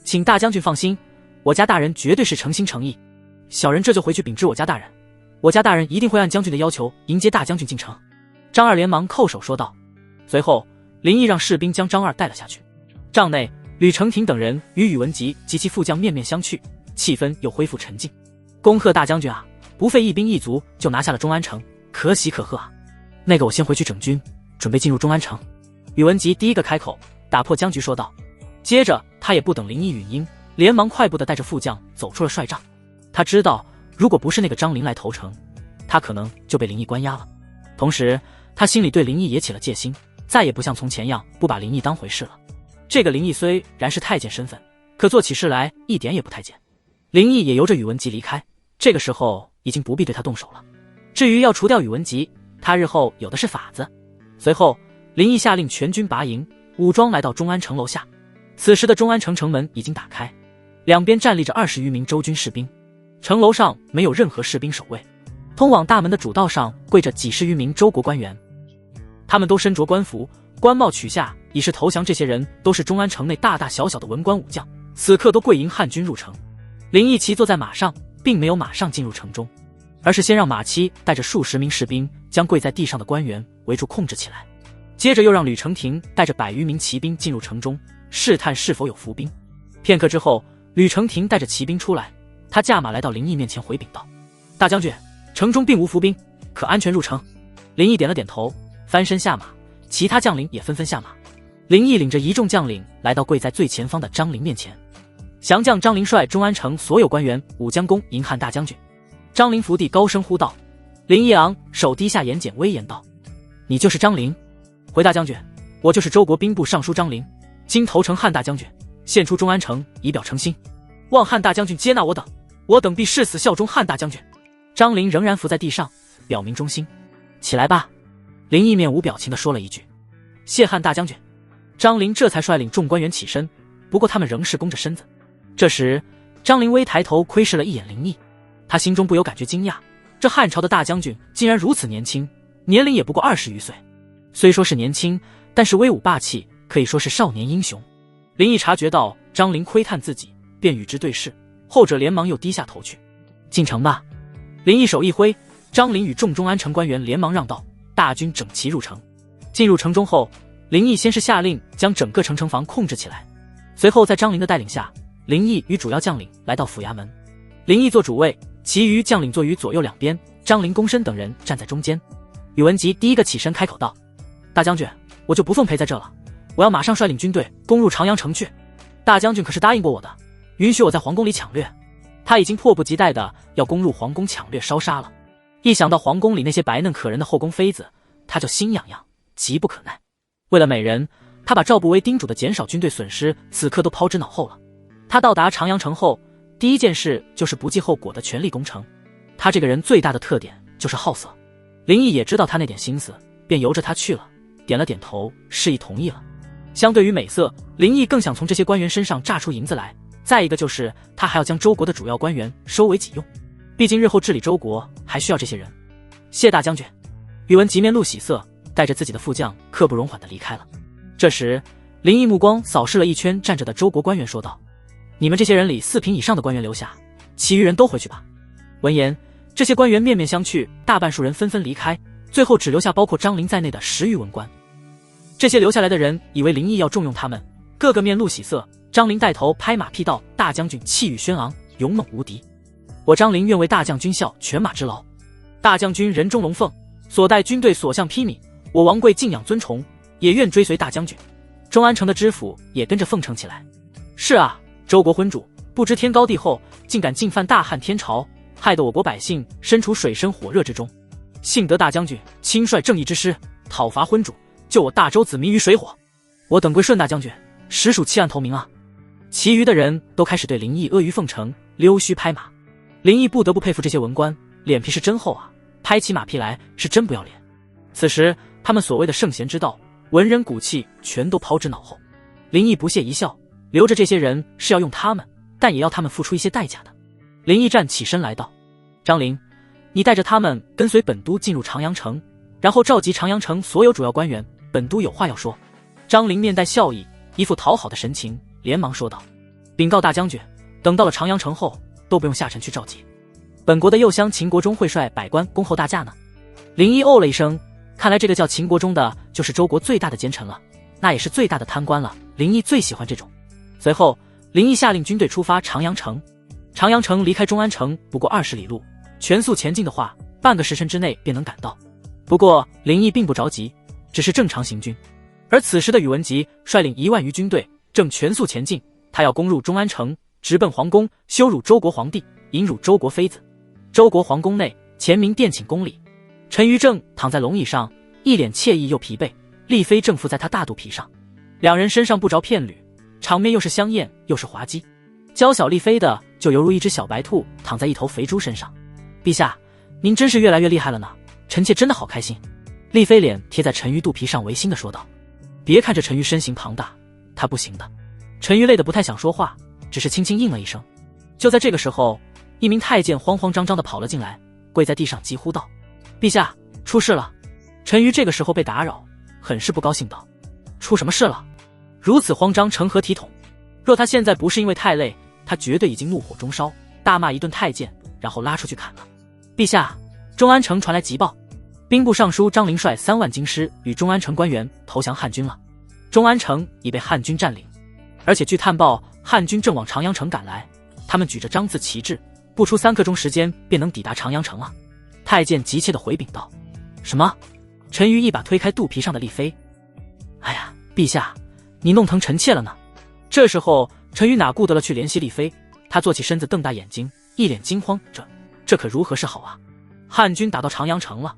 请大将军放心，我家大人绝对是诚心诚意，小人这就回去禀知我家大人，我家大人一定会按将军的要求迎接大将军进城。张二连忙叩首说道。随后林毅让士兵将张二带了下去。帐内吕承廷等人与宇文吉及其副将面面相觑，气氛又恢复沉静。恭贺大将军啊，不费一兵一卒就拿下了中安城，可喜可贺啊。那个我先回去整军，准备进入中安城。宇文吉第一个开口打破僵局说道。接着他也不等林毅允应，连忙快步地带着副将走出了帅帐。他知道如果不是那个张陵来投诚，他可能就被林毅关押了。同时他心里对林毅也起了戒心，再也不像从前样不把林毅当回事了。这个林毅虽然是太监身份，可做起事来一点也不太监。林毅也由着宇文吉离开，这个时候已经不必对他动手了。至于要除掉宇文吉，他日后有的是法子。随后林毅下令全军拔营，武装来到中安城楼下。此时的中安城城门已经打开，两边站立着20余名周军士兵，城楼上没有任何士兵守卫。通往大门的主道上跪着几十余名周国官员，他们都身着官服，官帽取下以示投降。这些人都是中安城内大大小小的文官武将，此刻都跪迎汉军入城。林毅骑坐在马上，并没有马上进入城中，而是先让马七带着数十名士兵将跪在地上的官员围住控制起来，接着又让吕承廷带着100余名骑兵进入城中，试探是否有伏兵。片刻之后，吕承廷带着骑兵出来，他驾马来到林毅面前回禀道：大将军，城中并无伏兵，可安全入城。林毅点了点头，翻身下马，其他将领也纷纷下马。林毅领着一众将领来到跪在最前方的张陵面前。降将张陵率中安城所有官员武将公迎汉大将军。张陵伏地高声呼道。林毅昂首低下眼睑，威严道：你就是张陵？回大将军，我就是周国兵部尚书张陵，今投诚汉大将军，献出中安城以表诚心，望汉大将军接纳我等，我等必誓死效忠汉大将军。张陵仍然伏在地上，表明忠心。起来吧。林毅面无表情地说了一句：谢汉大将军。张陵这才率领众官员起身，不过他们仍是弓着身子。这时张陵微抬头窥视了一眼林毅，他心中不由感觉惊讶，这汉朝的大将军竟然如此年轻，年龄也不过20余岁。虽说是年轻，但是威武霸气，可以说是少年英雄。林毅察觉到张陵窥探自己，便与之对视，后者连忙又低下头去。进城吧。林毅手一挥，张陵与众中安城官员连忙让道，大军整齐入城。进入城中后，林毅先是下令将整个城防控制起来，随后在张陵的带领下，林毅与主要将领来到府衙门。林毅做主位，其余将领坐于左右两边，张陵、公申等人站在中间。宇文吉第一个起身开口道：大将军，我就不奉陪在这了，我要马上率领军队攻入长阳城去。大将军可是答应过我的，允许我在皇宫里抢掠。他已经迫不及待的要攻入皇宫抢掠烧杀了。一想到皇宫里那些白嫩可人的后宫妃子，他就心痒痒，急不可耐。为了美人，他把赵不韦叮嘱的减少军队损失此刻都抛之脑后了。他到达长阳城后，第一件事就是不计后果的全力攻城。他这个人最大的特点就是好色，林毅也知道他那点心思，便由着他去了，点了点头，示意同意了。相对于美色，林毅更想从这些官员身上榨出银子来，再一个就是他还要将周国的主要官员收为己用，毕竟日后治理周国还需要这些人。谢大将军。宇文吉面露喜色，带着自己的副将刻不容缓地离开了。这时林毅目光扫视了一圈站着的周国官员，说道：你们这些人里4品以上的官员留下，其余人都回去吧。闻言，这些官员面面相觑，大半数人纷纷离开，最后只留下包括张陵在内的10余文官。这些留下来的人以为林毅要重用他们，个个面露喜色。张陵带头拍马屁道：大将军气宇轩昂，勇猛无敌，我张陵愿为大将军效犬马之劳。大将军人中龙凤，所带军队所向披靡，我王贵敬仰尊崇，也愿追随大将军。中安城的知府也跟着奉承起来。是啊，周国昏主不知天高地厚，竟敢进犯大汉天朝，害得我国百姓身处水深火热之中。幸得大将军亲率正义之师讨伐昏主，救我大周子民于水火，我等归顺大将军，实属弃暗投明啊。其余的人都开始对林毅阿谀奉承，溜须拍马。林毅不得不佩服这些文官，脸皮是真厚啊，拍起马屁来是真不要脸。此时他们所谓的圣贤之道，文人骨气全都抛之脑后。林毅不屑一笑，留着这些人是要用他们，但也要他们付出一些代价的。林毅站起身来道：张陵，你带着他们跟随本都进入长阳城，然后召集长阳城所有主要官员，本都有话要说。张陵面带笑意，一副讨好的神情，连忙说道：禀告大将军，等到了长阳城后，都不用下臣去召集。本国的右相秦国忠会率百官恭候大驾呢。林毅哦了一声，看来这个叫秦国忠的就是周国最大的奸臣了，那也是最大的贪官了。林毅最喜欢这种。随后林毅下令军队出发长阳城。长阳城离开中安城不过20里路，全速前进的话，半个时辰之内便能赶到。不过林毅并不着急，只是正常行军。而此时的宇文吉率领1万余军队正全速前进，他要攻入中安城，直奔皇宫，羞辱周国皇帝，淫辱周国妃子。周国皇宫内，前明殿寝宫里，陈馀正躺在龙椅上，一脸惬意又疲惫，丽妃正伏在他大肚皮上，两人身上不着片缕，场面又是香艳又是滑稽。娇小丽妃的就犹如一只小白兔躺在一头肥猪身上。陛下，您真是越来越厉害了呢，臣妾真的好开心。丽妃脸贴在陈馀肚皮上，违心的说道。别看着陈馀身形庞大，他不行的。陈馀累得不太想说话，只是轻轻应了一声。就在这个时候，一名太监慌慌张张地跑了进来，跪在地上急呼道：陛下，出事了！陈馀这个时候被打扰，很是不高兴道：出什么事了？如此慌张成何体统？若他现在不是因为太累，他绝对已经怒火中烧，大骂一顿太监，然后拉出去砍了。陛下，中安城传来急报，兵部尚书张陵率3万京师与中安城官员投降汉军了。中安城已被汉军占领，而且据探报，汉军正往长阳城赶来，他们举着章字旗帜，不出3刻钟时间便能抵达长阳城了。太监急切地回禀道：什么？陈馀一把推开肚皮上的丽妃。哎呀，陛下，你弄疼臣妾了呢。这时候陈馀哪顾得了去联系丽妃，他坐起身子，瞪大眼睛，一脸惊慌，这可如何是好啊？汉军打到长阳城了，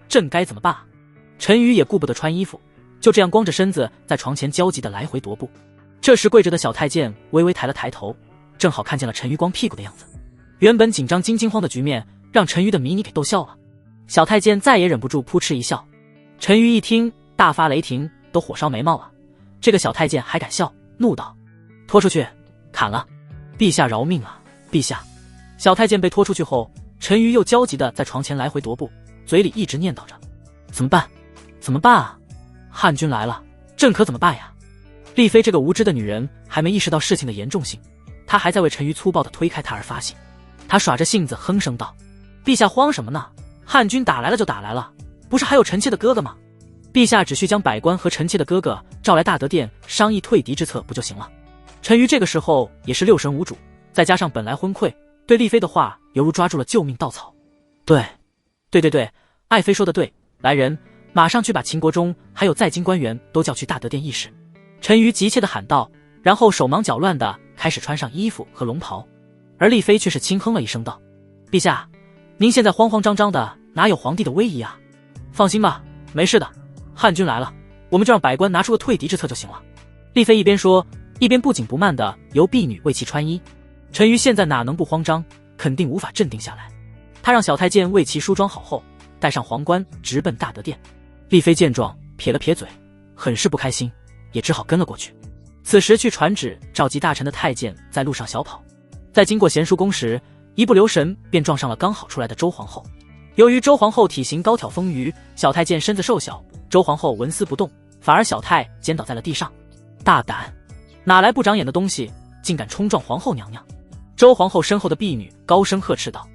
朕该怎么办啊？陈馀也顾不得穿衣服，就这样光着身子在床前焦急地来回踱步。这时跪着的小太监微微抬了抬头，正好看见了陈馀光屁股的样子。原本紧张惊慌的局面让陈馀的迷你给逗笑了，小太监再也忍不住扑哧一笑。陈馀一听大发雷霆，都火烧眉毛了。这个小太监还敢笑，怒道：拖出去砍了！陛下饶命啊，陛下！小太监被拖出去后，陈馀又焦急地在床前来回踱步，嘴里一直念叨着：怎么办？怎么办啊？汉军来了，朕可怎么办呀？丽妃这个无知的女人还没意识到事情的严重性，她还在为陈馀粗暴地推开她而发泄。她耍着性子哼声道：陛下慌什么呢？汉军打来了就打来了，不是还有臣妾的哥哥吗？陛下只需将百官和臣妾的哥哥召来大德殿商议退敌之策不就行了？陈馀这个时候也是六神无主，再加上本来昏聩，对丽妃的话犹如抓住了救命稻草。对，爱妃说的对，来人，马上去把秦国忠还有在京官员都叫去大德殿议事。陈馀急切地喊道，然后手忙脚乱地开始穿上衣服和龙袍。而丽妃却是轻哼了一声道：陛下，您现在慌慌张张的，哪有皇帝的威仪啊？放心吧，没事的，汉军来了，我们就让百官拿出个退敌之策就行了。丽妃一边说，一边不紧不慢地由婢女为其穿衣。陈馀现在哪能不慌张，肯定无法镇定下来。他让小太监为其梳妆好后，带上皇冠直奔大德殿。丽妃见状撇了撇嘴，很是不开心，也只好跟了过去。此时去传旨召集大臣的太监在路上小跑，在经过贤淑宫时，一不留神便撞上了刚好出来的周皇后。由于周皇后体型高挑丰腴，小太监身子瘦小，周皇后纹丝不动，反而小太监倒在了地上。大胆，哪来不长眼的东西，竟敢冲撞皇后娘娘！周皇后身后的婢女高声呵斥道。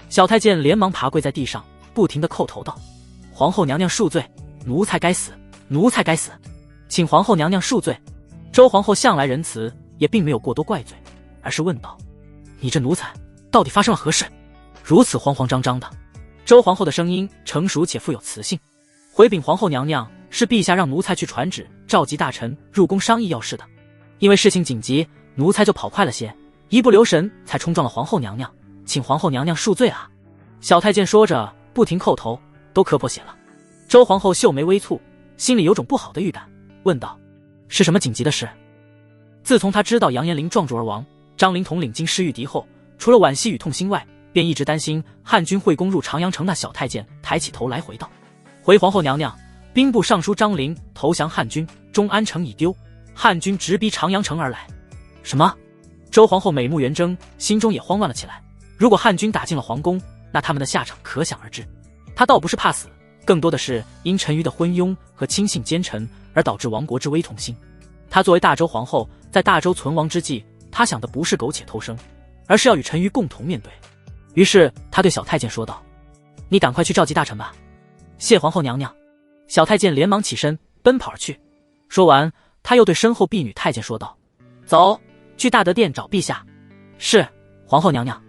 小太监连忙爬跪在地上，不停地叩头道：皇后娘娘恕罪，奴才该死，奴才该死，请皇后娘娘恕罪。周皇后向来仁慈，也并没有过多怪罪，而是问道：你这奴才到底发生了何事？如此慌慌张张的。周皇后的声音成熟且富有磁性，回禀皇后娘娘，是陛下让奴才去传旨召集大臣入宫商议要事的，因为事情紧急，奴才就跑快了些，一不留神才冲撞了皇后娘娘，请皇后娘娘恕罪啊！小太监说着不停叩头，都磕破血了。周皇后秀眉微蹙，心里有种不好的预感，问道：是什么紧急的事？自从他知道杨延龄撞柱而亡，张灵统领军失御敌后，除了惋惜与痛心外，便一直担心汉军会攻入长阳城。那小太监抬起头来回道：回皇后娘娘，兵部尚书张陵投降汉军，中安城已丢，汉军直逼长阳城而来。什么？周皇后美目圆睁，心中也慌乱了起来。如果汉军打进了皇宫，那他们的下场可想而知。她倒不是怕死，更多的是因陈馀的昏庸和轻信奸臣而导致亡国之危痛心。她作为大周皇后，在大周存亡之际，她想的不是苟且偷生，而是要与陈馀共同面对。于是她对小太监说道：“你赶快去召集大臣吧。”谢皇后娘娘。小太监连忙起身奔跑而去。说完，他又对身后婢女太监说道：“走，去大德殿找陛下。”是，皇后娘娘。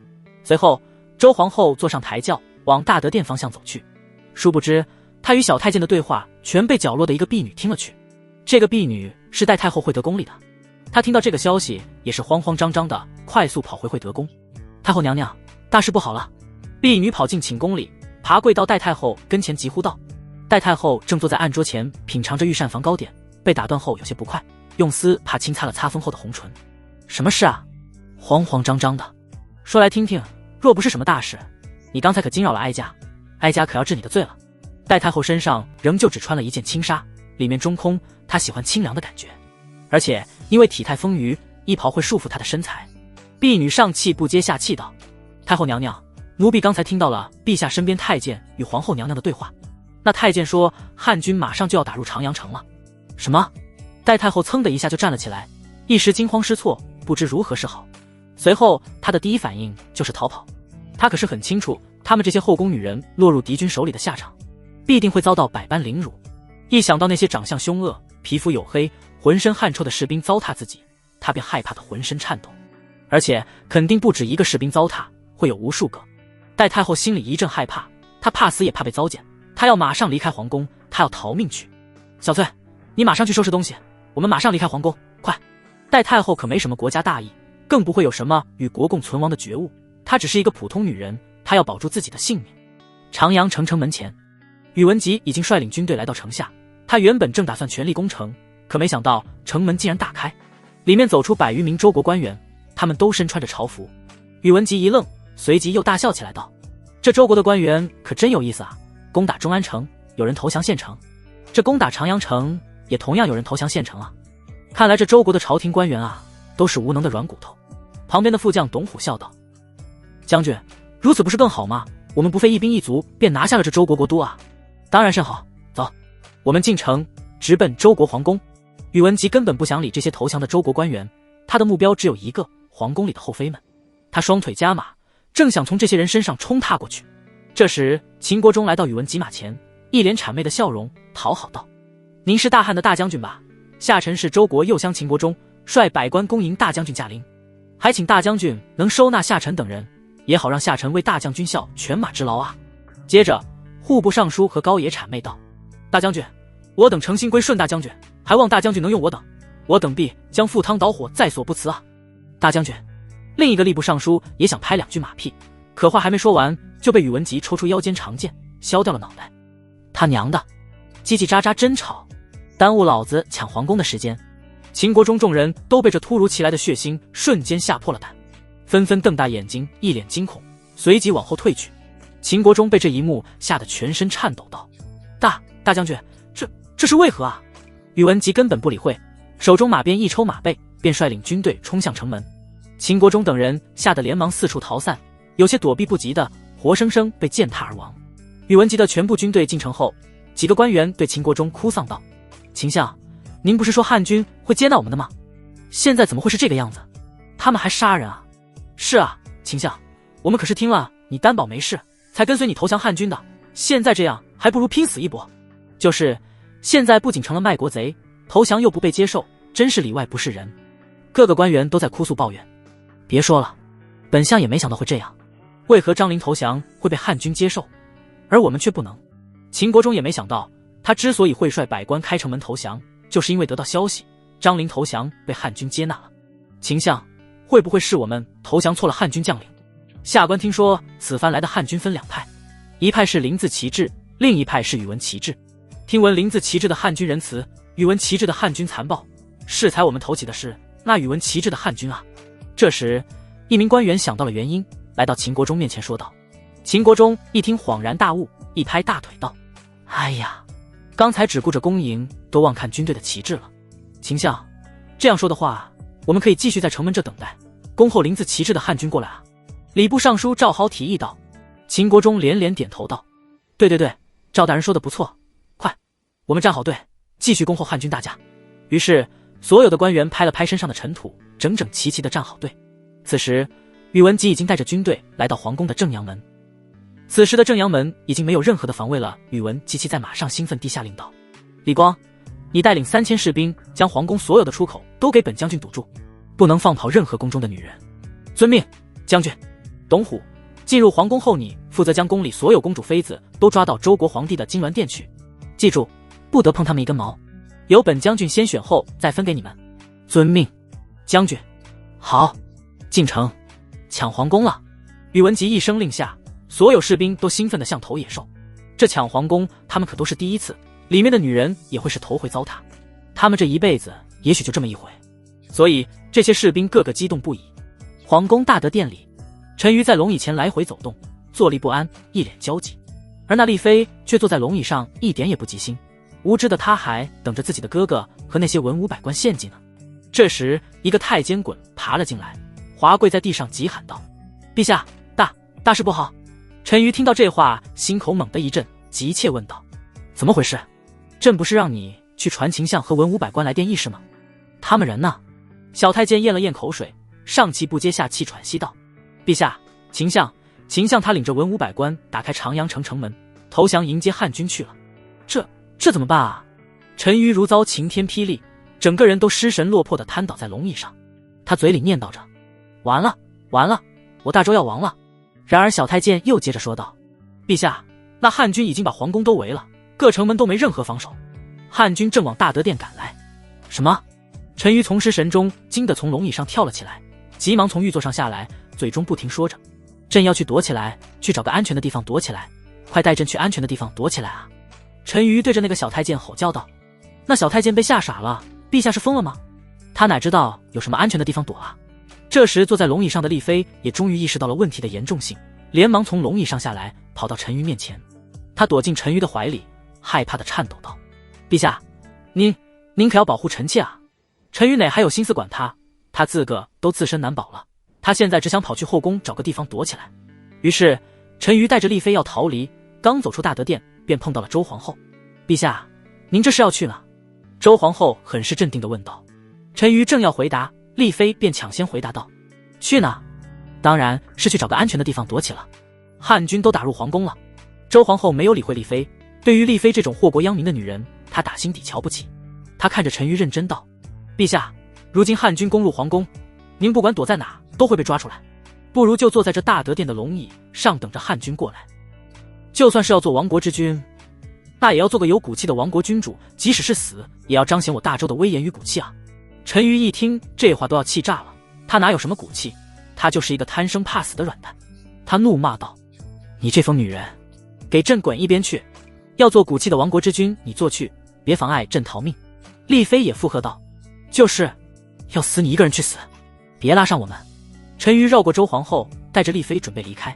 随后，周皇后坐上抬轿，往大德殿方向走去。殊不知，她与小太监的对话全被角落的一个婢女听了去。这个婢女是代太后惠德宫里的。她听到这个消息，也是慌慌张张的快速跑回惠德宫。太后娘娘，大事不好了！婢女跑进寝宫里，爬跪到代太后跟前疾呼道。代太后正坐在案桌前品尝着御膳房糕点，被打断后有些不快，用丝帕轻擦了擦封后的红唇。什么事啊？慌慌张张的，说来听听。若不是什么大事，你刚才可惊扰了哀家，哀家可要治你的罪了。代太后身上仍旧只穿了一件轻纱，里面中空，她喜欢清凉的感觉，而且因为体态丰腴，衣袍会束缚她的身材。婢女上气不接下气道：“太后娘娘，奴婢刚才听到了陛下身边太监与皇后娘娘的对话。那太监说汉军马上就要打入长阳城了。”什么？代太后噌的一下就站了起来，一时惊慌失措，不知如何是好。随后她的第一反应就是逃跑。她可是很清楚，她们这些后宫女人落入敌军手里的下场，必定会遭到百般凌辱。一想到那些长相凶恶、皮肤黝黑、浑身汗臭的士兵糟蹋自己，她便害怕得浑身颤抖。而且肯定不止一个士兵糟蹋，会有无数个。代太后心里一阵害怕，她怕死也怕被糟践，她要马上离开皇宫，她要逃命去。小翠，你马上去收拾东西，我们马上离开皇宫，快！代太后可没什么国家大义，更不会有什么与国共存亡的觉悟，她只是一个普通女人，她要保住自己的性命。长阳城门前，宇文吉已经率领军队来到城下，他原本正打算全力攻城，可没想到城门竟然大开，里面走出100余名周国官员，他们都身穿着朝服。宇文吉一愣，随即又大笑起来道：“这周国的官员可真有意思啊！攻打中安城，有人投降献城；这攻打长阳城，也同样有人投降献城啊！看来这周国的朝廷官员啊，都是无能的软骨头。”旁边的副将董虎笑道：“将军，如此不是更好吗？我们不费一兵一卒便拿下了这周国国都啊！当然甚好，走，我们进城，直奔周国皇宫。”宇文吉根本不想理这些投降的周国官员，他的目标只有一个：皇宫里的后妃们。他双腿加马，正想从这些人身上冲踏过去。这时，秦国忠来到宇文吉马前，一脸谄媚的笑容，讨好道：“您是大汉的大将军吧？下臣是周国右相秦国忠，率百官恭迎大将军驾临，还请大将军能收纳下臣等人，也好让下臣为大将军效犬马之劳啊。”接着，户部尚书和高野谄媚道：“大将军，我等诚心归顺大将军，还望大将军能用我等必将赴汤蹈火，在所不辞啊！”大将军，另一个吏部尚书也想拍2句马屁，可话还没说完，就被宇文吉抽出腰间长剑，削掉了脑袋。他娘的，叽叽喳喳真吵，耽误老子抢皇宫的时间。秦国中众人都被这突如其来的血腥瞬间吓破了胆，纷纷瞪大眼睛，一脸惊恐，随即往后退去。秦国忠被这一幕吓得全身颤抖道：“大将军，这是为何啊？”宇文吉根本不理会，手中马鞭一抽马背，便率领军队冲向城门。秦国忠等人吓得连忙四处逃散，有些躲避不及的，活生生被践踏而亡。宇文吉的全部军队进城后，几个官员对秦国忠哭丧道：“秦相，您不是说汉军会接纳我们的吗？现在怎么会是这个样子？他们还杀人啊！”“是啊，秦相，我们可是听了你担保没事，才跟随你投降汉军的，现在这样还不如拼死一搏。就是现在不仅成了卖国贼，投降又不被接受，真是里外不是人。”各个官员都在哭诉抱怨。别说了，本相也没想到会这样，为何张陵投降会被汉军接受，而我们却不能？秦国忠也没想到，他之所以会率百官开城门投降，就是因为得到消息，张陵投降被汉军接纳了。秦相，会不会是我们投降错了汉军将领？下官听说此番来的汉军分2派，一派是林字旗帜，另一派是宇文旗帜。听闻林字旗帜的汉军仁慈，宇文旗帜的汉军残暴，适才我们投起的是那宇文旗帜的汉军啊。这时，一名官员想到了原因，来到秦国忠面前说道。秦国忠一听恍然大悟，一拍大腿道：“哎呀，刚才只顾着恭迎，都忘看军队的旗帜了。秦相，这样说的话，我们可以继续在城门这等待，恭候林字旗帜的汉军过来啊。礼部尚书赵豪提议道。秦国忠连连点头道：对对对，赵大人说的不错，快，我们站好队，继续恭候汉军大驾。于是所有的官员拍了拍身上的尘土，整整齐齐地站好队。此时宇文吉已经带着军队来到皇宫的正阳门。此时的正阳门已经没有任何的防卫了，宇文吉骑在马上兴奋地下令道：李光，你带领3000士兵将皇宫所有的出口都给本将军堵住，不能放跑任何宫中的女人。遵命，将军。董虎，进入皇宫后，你负责将宫里所有公主妃子都抓到周国皇帝的金銮殿去，记住，不得碰他们一根毛，由本将军先选后再分给你们。遵命，将军。好，进城抢皇宫了。宇文吉一声令下，所有士兵都兴奋地像头野兽。这抢皇宫他们可都是第一次，里面的女人也会是头回糟蹋，他们这一辈子也许就这么一回，所以这些士兵个个激动不已。皇宫大德殿里，陈馀在龙椅前来回走动，坐立不安，一脸焦急。而那丽妃却坐在龙椅上，一点也不急心，无知的她还等着自己的哥哥和那些文武百官献计呢。这时一个太监滚爬了进来，滑跪在地上急喊道：陛下，大事不好！陈馀听到这话，心口猛地一震，急切问道：怎么回事？朕不是让你去传秦相和文武百官来殿议事吗？他们人呢？小太监咽了咽口水，上气不接下气喘息道：陛下，秦相他领着文武百官打开长阳城城门，投降迎接汉军去了。这怎么办啊？陈馀如遭晴天霹雳，整个人都失神落魄地瘫倒在龙椅上。他嘴里念叨着：完了，我大周要亡了。然而小太监又接着说道：陛下，那汉军已经把皇宫都围了，各城门都没任何防守，汉军正往大德殿赶来。什么？陈馀从失神中惊得从龙椅上跳了起来，急忙从御座上下来，嘴中不停说着：朕要去躲起来，去找个安全的地方躲起来，快带朕去安全的地方躲起来啊！陈馀对着那个小太监吼叫道。那小太监被吓傻了，陛下是疯了吗？他哪知道有什么安全的地方躲啊？这时坐在龙椅上的丽妃也终于意识到了问题的严重性，连忙从龙椅上下来，跑到陈馀面前。他躲进陈馀的怀里，害怕的颤抖道：陛下，您可要保护臣妾啊！陈馀哪还有心思管他，他自个都自身难保了，他现在只想跑去后宫找个地方躲起来。于是陈馀带着丽妃要逃离，刚走出大德殿，便碰到了周皇后。陛下，您这是要去哪？周皇后很是镇定地问道。陈馀正要回答，丽妃便抢先回答道：去哪？当然是去找个安全的地方躲起了，汉军都打入皇宫了。周皇后没有理会丽妃，对于丽妃这种祸国殃民的女人，她打心底瞧不起。她看着陈馀认真道：陛下，如今汉军攻入皇宫，您不管躲在哪都会被抓出来，不如就坐在这大德殿的龙椅上等着汉军过来。就算是要做亡国之君，那也要做个有骨气的亡国君主，即使是死，也要彰显我大周的威严与骨气啊！陈馀一听这话都要气炸了，他哪有什么骨气，他就是一个贪生怕死的软蛋。他怒骂道：你这疯女人，给朕滚一边去！要做骨气的亡国之君，你做去，别妨碍朕逃命。丽妃也附和道：就是要死你一个人去死，别拉上我们。陈馀绕过周皇后，带着丽妃准备离开。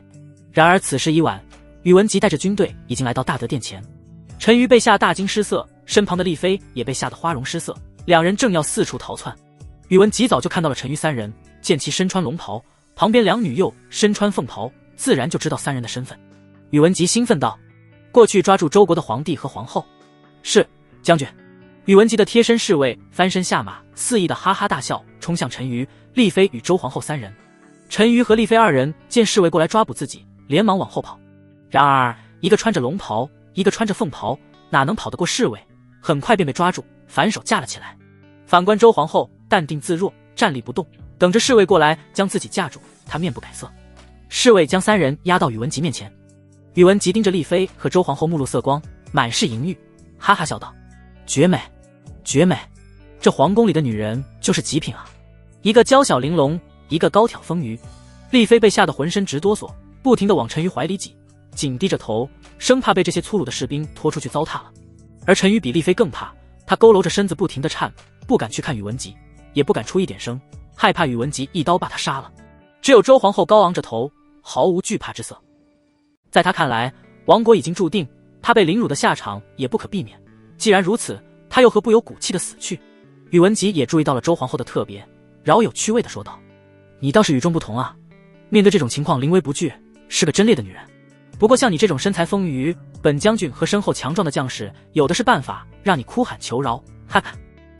然而此时已晚，宇文吉带着军队已经来到大德殿前。陈馀被吓大惊失色，身旁的丽妃也被吓得花容失色，两人正要四处逃窜。宇文吉早就看到了陈馀三人，见其身穿龙袍，旁边两女又身穿凤袍，自然就知道三人的身份。宇文吉兴奋道：过去抓住周国的皇帝和皇后。是，将军。宇文吉的贴身侍卫翻身下马，肆意的哈哈大笑，冲向陈馀、丽妃与周皇后三人。陈馀和丽妃二人见侍卫过来抓捕自己，连忙往后跑。然而一个穿着龙袍，一个穿着凤袍，哪能跑得过侍卫？很快便被抓住，反手架了起来。反观周皇后淡定自若，站立不动，等着侍卫过来将自己架住。她面不改色。侍卫将三人押到宇文吉面前。宇文吉盯着丽妃和周皇后，目露色光，满是淫欲，哈哈笑道：绝美，绝美！这皇宫里的女人就是极品啊！一个娇小玲珑，一个高挑丰腴。丽妃被吓得浑身直哆嗦，不停地往陈馀怀里挤，紧低着头，生怕被这些粗鲁的士兵拖出去糟蹋了。而陈馀比丽妃更怕，他佝偻着身子不停地颤，不敢去看宇文吉，也不敢出一点声，害怕宇文吉一刀把他杀了。只有周皇后高昂着头，毫无惧怕之色。在他看来，亡国已经注定，他被凌辱的下场也不可避免。既然如此，他又何不有骨气的死去？宇文吉也注意到了周皇后的特别，饶有趣味地说道：“你倒是与众不同啊，面对这种情况临危不惧，是个真烈的女人。不过像你这种身材丰腴，本将军和身后强壮的将士，有的是办法让你哭喊求饶。”哈哈！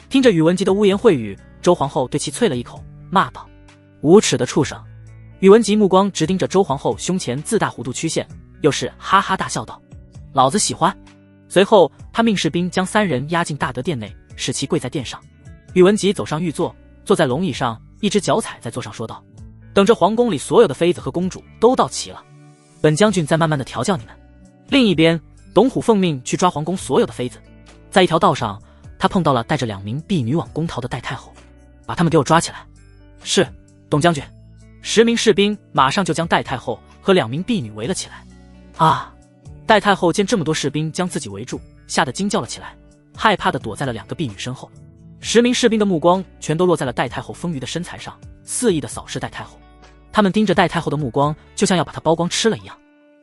听着宇文吉的污言秽语，周皇后对其啐了一口，骂道：“无耻的畜生！”宇文吉目光直盯着周皇后胸前自大弧度曲线，又是哈哈大笑道：“老子喜欢。”随后他命士兵将三人押进大德殿内，使其跪在殿上。宇文吉走上御座，坐在龙椅上，一只脚踩在座上，说道：“等着皇宫里所有的妃子和公主都到齐了，本将军再慢慢的调教你们。”另一边，董虎奉命去抓皇宫所有的妃子。在一条道上，他碰到了带着2名婢女往宫逃的戴太后，把他们给我抓起来。是，董将军。10名士兵马上就将戴太后和2名婢女围了起来。啊！戴太后见这么多士兵将自己围住，吓得惊叫了起来，害怕的躲在了2个婢女身后。10名士兵的目光全都落在了戴太后丰腴的身材上，肆意的扫视戴太后。他们盯着戴太后的目光，就像要把她剥光吃了一样。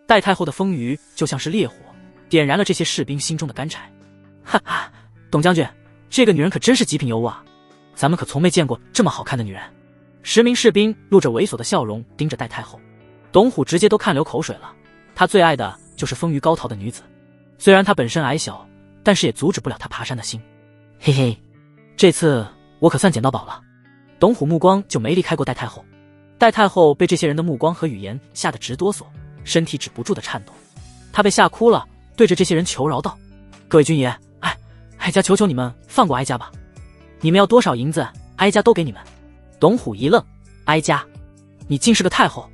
戴太后的丰腴就像是烈火，点燃了这些士兵心中的干柴。哈哈，董将军，这个女人可真是极品尤物啊！咱们可从没见过这么好看的女人。10名士兵露着猥琐的笑容盯着戴太后，董虎直接都看流口水了。他最爱的就是丰腴高陶的女子，虽然她本身矮小，但是也阻止不了她爬山的心。嘿嘿，这次我可算捡到宝了。董虎目光就没离开过戴太后。戴太后被这些人的目光和语言吓得直哆嗦，身体止不住的颤抖。她被吓哭了，对着这些人求饶道：“各位军爷，哀家求求你们放过哀家吧，你们要多少银子，哀家都给你们。”董虎一愣：“哀家，你竟是个太后？”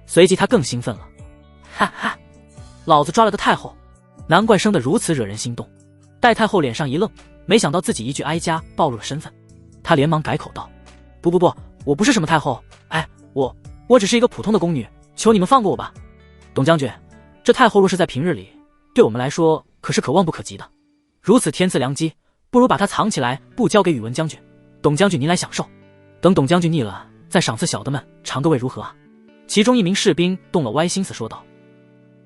随即他更兴奋了：“哈哈，老子抓了个太后，难怪生得如此惹人心动。”戴太后脸上一愣，没想到自己一句哀家暴露了身份，她连忙改口道：“不，我不是什么太后，我只是一个普通的宫女，求你们放过我吧。”董将军，这太后若是在平日里，对我们来说可是可望不可及的。如此天赐良机，不如把她藏起来，不交给宇文将军，董将军您来享受。等董将军腻了，再赏赐小的们尝个味如何啊？其中一名士兵动了歪心思说道：“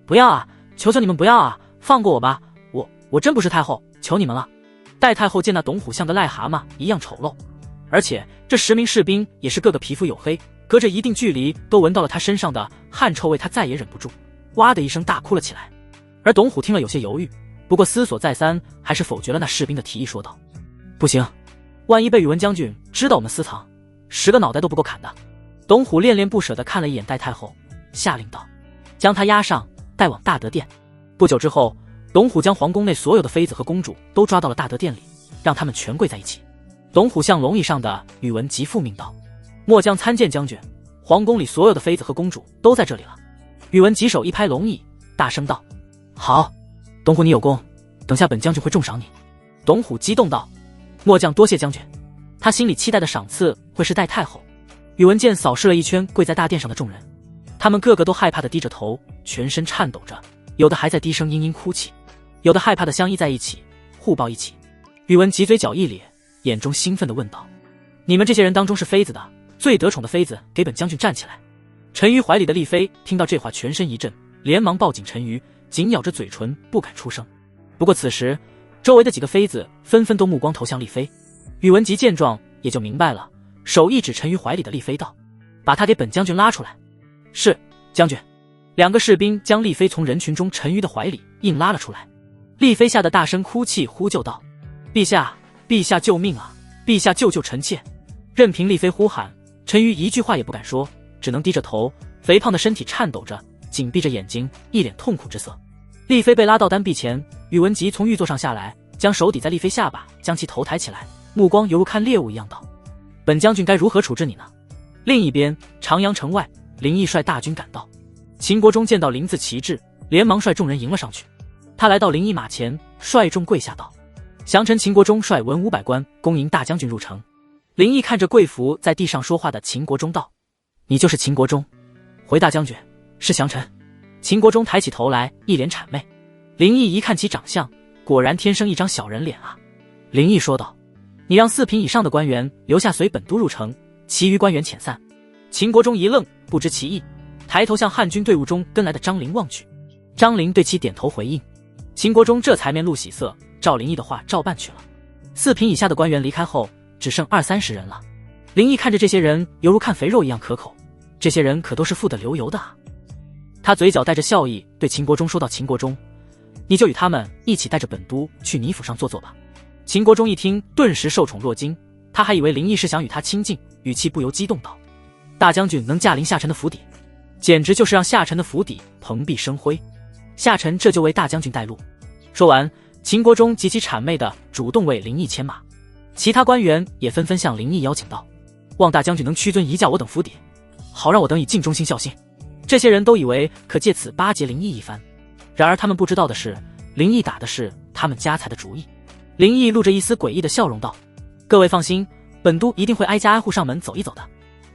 不要啊，求求你们不要啊，放过我吧，我真不是太后，求你们了。”戴太后见那董虎像个癞蛤蟆一样丑陋，而且这10名士兵也是个个皮肤黝黑，隔着一定距离都闻到了他身上的汗臭味，他再也忍不住，哇的一声大哭了起来。而董虎听了有些犹豫，不过思索再三，还是否决了那士兵的提议，说道：“不行，万一被宇文将军知道我们私藏，10个脑袋都不够砍的。”董虎恋恋不舍地看了一眼戴太后，下令道：“将她押上，带往大德殿。”不久之后，董虎将皇宫内所有的妃子和公主都抓到了大德殿里，让他们全跪在一起。董虎向龙椅上的宇文吉复命道：“末将参见将军，皇宫里所有的妃子和公主都在这里了。”宇文吉手一拍龙椅，大声道：“好，董虎你有功，等下本将军会重赏你。”董虎激动道：“末将多谢将军。”他心里期待的赏赐会是戴太后。宇文健扫视了一圈跪在大殿上的众人，他们个个都害怕的低着头，全身颤抖着，有的还在低声嘤嘤哭泣，有的害怕的相依在一起，互抱一起。宇文吉嘴角一咧，眼中兴奋地问道：“你们这些人当中是妃子的，最得宠的妃子，给本将军站起来！”陈馀怀里的丽妃听到这话，全身一震，连忙抱紧陈馀，紧咬着嘴唇，不敢出声。不过此时，周围的几个妃子纷纷都目光投向丽妃。宇文吉见状也就明白了，手一指陈馀怀里的丽妃道：“把她给本将军拉出来。”是，将军。2个士兵将丽妃从人群中陈馀的怀里硬拉了出来。丽妃吓得大声哭泣，呼救道：“陛下，陛下救命啊！陛下救臣妾！”任凭丽妃呼喊，陈馀一句话也不敢说，只能低着头，肥胖的身体颤抖着，紧闭着眼睛，一脸痛苦之色。丽妃被拉到丹壁前，宇文吉从御座上下来，将手抵在丽妃下巴，将其头抬起来，目光犹如看猎物一样道：“本将军该如何处置你呢？”另一边，长阳城外，林毅率大军赶到。秦国忠见到林字旗帜，连忙率众人迎了上去。他来到林毅马前，率众跪下道：“降臣秦国忠率文500官恭迎大将军入城。”林毅看着跪伏在地上说话的秦国忠道：“你就是秦国忠？”“回大将军，是降臣。”秦国忠抬起头来，一脸谄媚。林毅一看其长相，果然天生一张小人脸啊。林毅说道：“你让4品以上的官员留下随本都入城，其余官员遣散。”秦国忠一愣，不知其意，抬头向汉军队伍中跟来的张陵望去。张陵对其点头回应。秦国忠这才面露喜色，照林毅的话照办去了。4品以下的官员离开后，只剩20-30人了。林毅看着这些人，犹如看肥肉一样可口。这些人可都是富得流油的啊！他嘴角带着笑意，对秦国忠说道：“秦国忠，你就与他们一起带着本都去你府上坐坐吧。”秦国忠一听，顿时受宠若惊。他还以为林毅是想与他亲近，语气不由激动道：“大将军能驾临下臣的府邸，简直就是让下臣的府邸蓬荜生辉。下臣这就为大将军带路。”说完，秦国忠极其谄媚地主动为林毅牵马。其他官员也纷纷向林毅邀请道：“望大将军能屈尊移驾我等府邸，好让我等以尽忠心孝心。”这些人都以为可借此巴结林毅一番，然而他们不知道的是，林毅打的是他们家财的主意。林毅露着一丝诡异的笑容道：“各位放心，本都一定会挨家挨户上门走一走的。”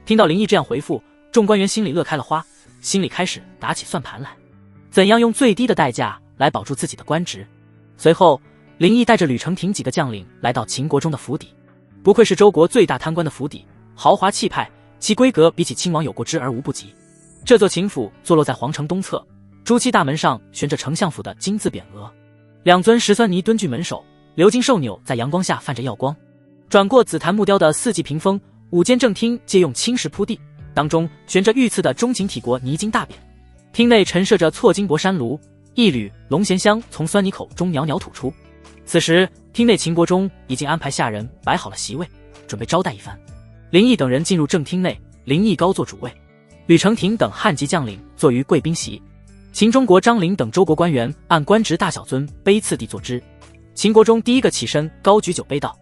听到林毅这样回复，众官员心里乐开了花，心里开始打起算盘来，怎样用最低的代价来保住自己的官职。随后，林毅带着吕承廷几个将领来到秦国忠的府邸。不愧是周国最大贪官的府邸，豪华气派，其规格比起亲王有过之而无不及。这座秦府坐落在皇城东侧，朱漆大门上悬着丞相府的金字匾额，2尊石酸泥蹲踞门首，鎏金兽钮在阳光下泛着耀光。转过紫檀木雕的4季屏风，5间正厅皆用青石铺地，当中悬着御赐的中景体国泥金大匾。厅内陈设着错金箔山炉，一缕龙涎香从酸泥口中袅袅吐出。此时，厅内秦国忠已经安排下人摆好了席位，准备招待一番。林毅等人进入正厅内，林毅高坐主位，吕承廷等汉级将领坐于贵宾席，秦中国张陵等周国官员按官职大小尊卑次第坐之。秦国忠第一个起身，高举酒杯道：“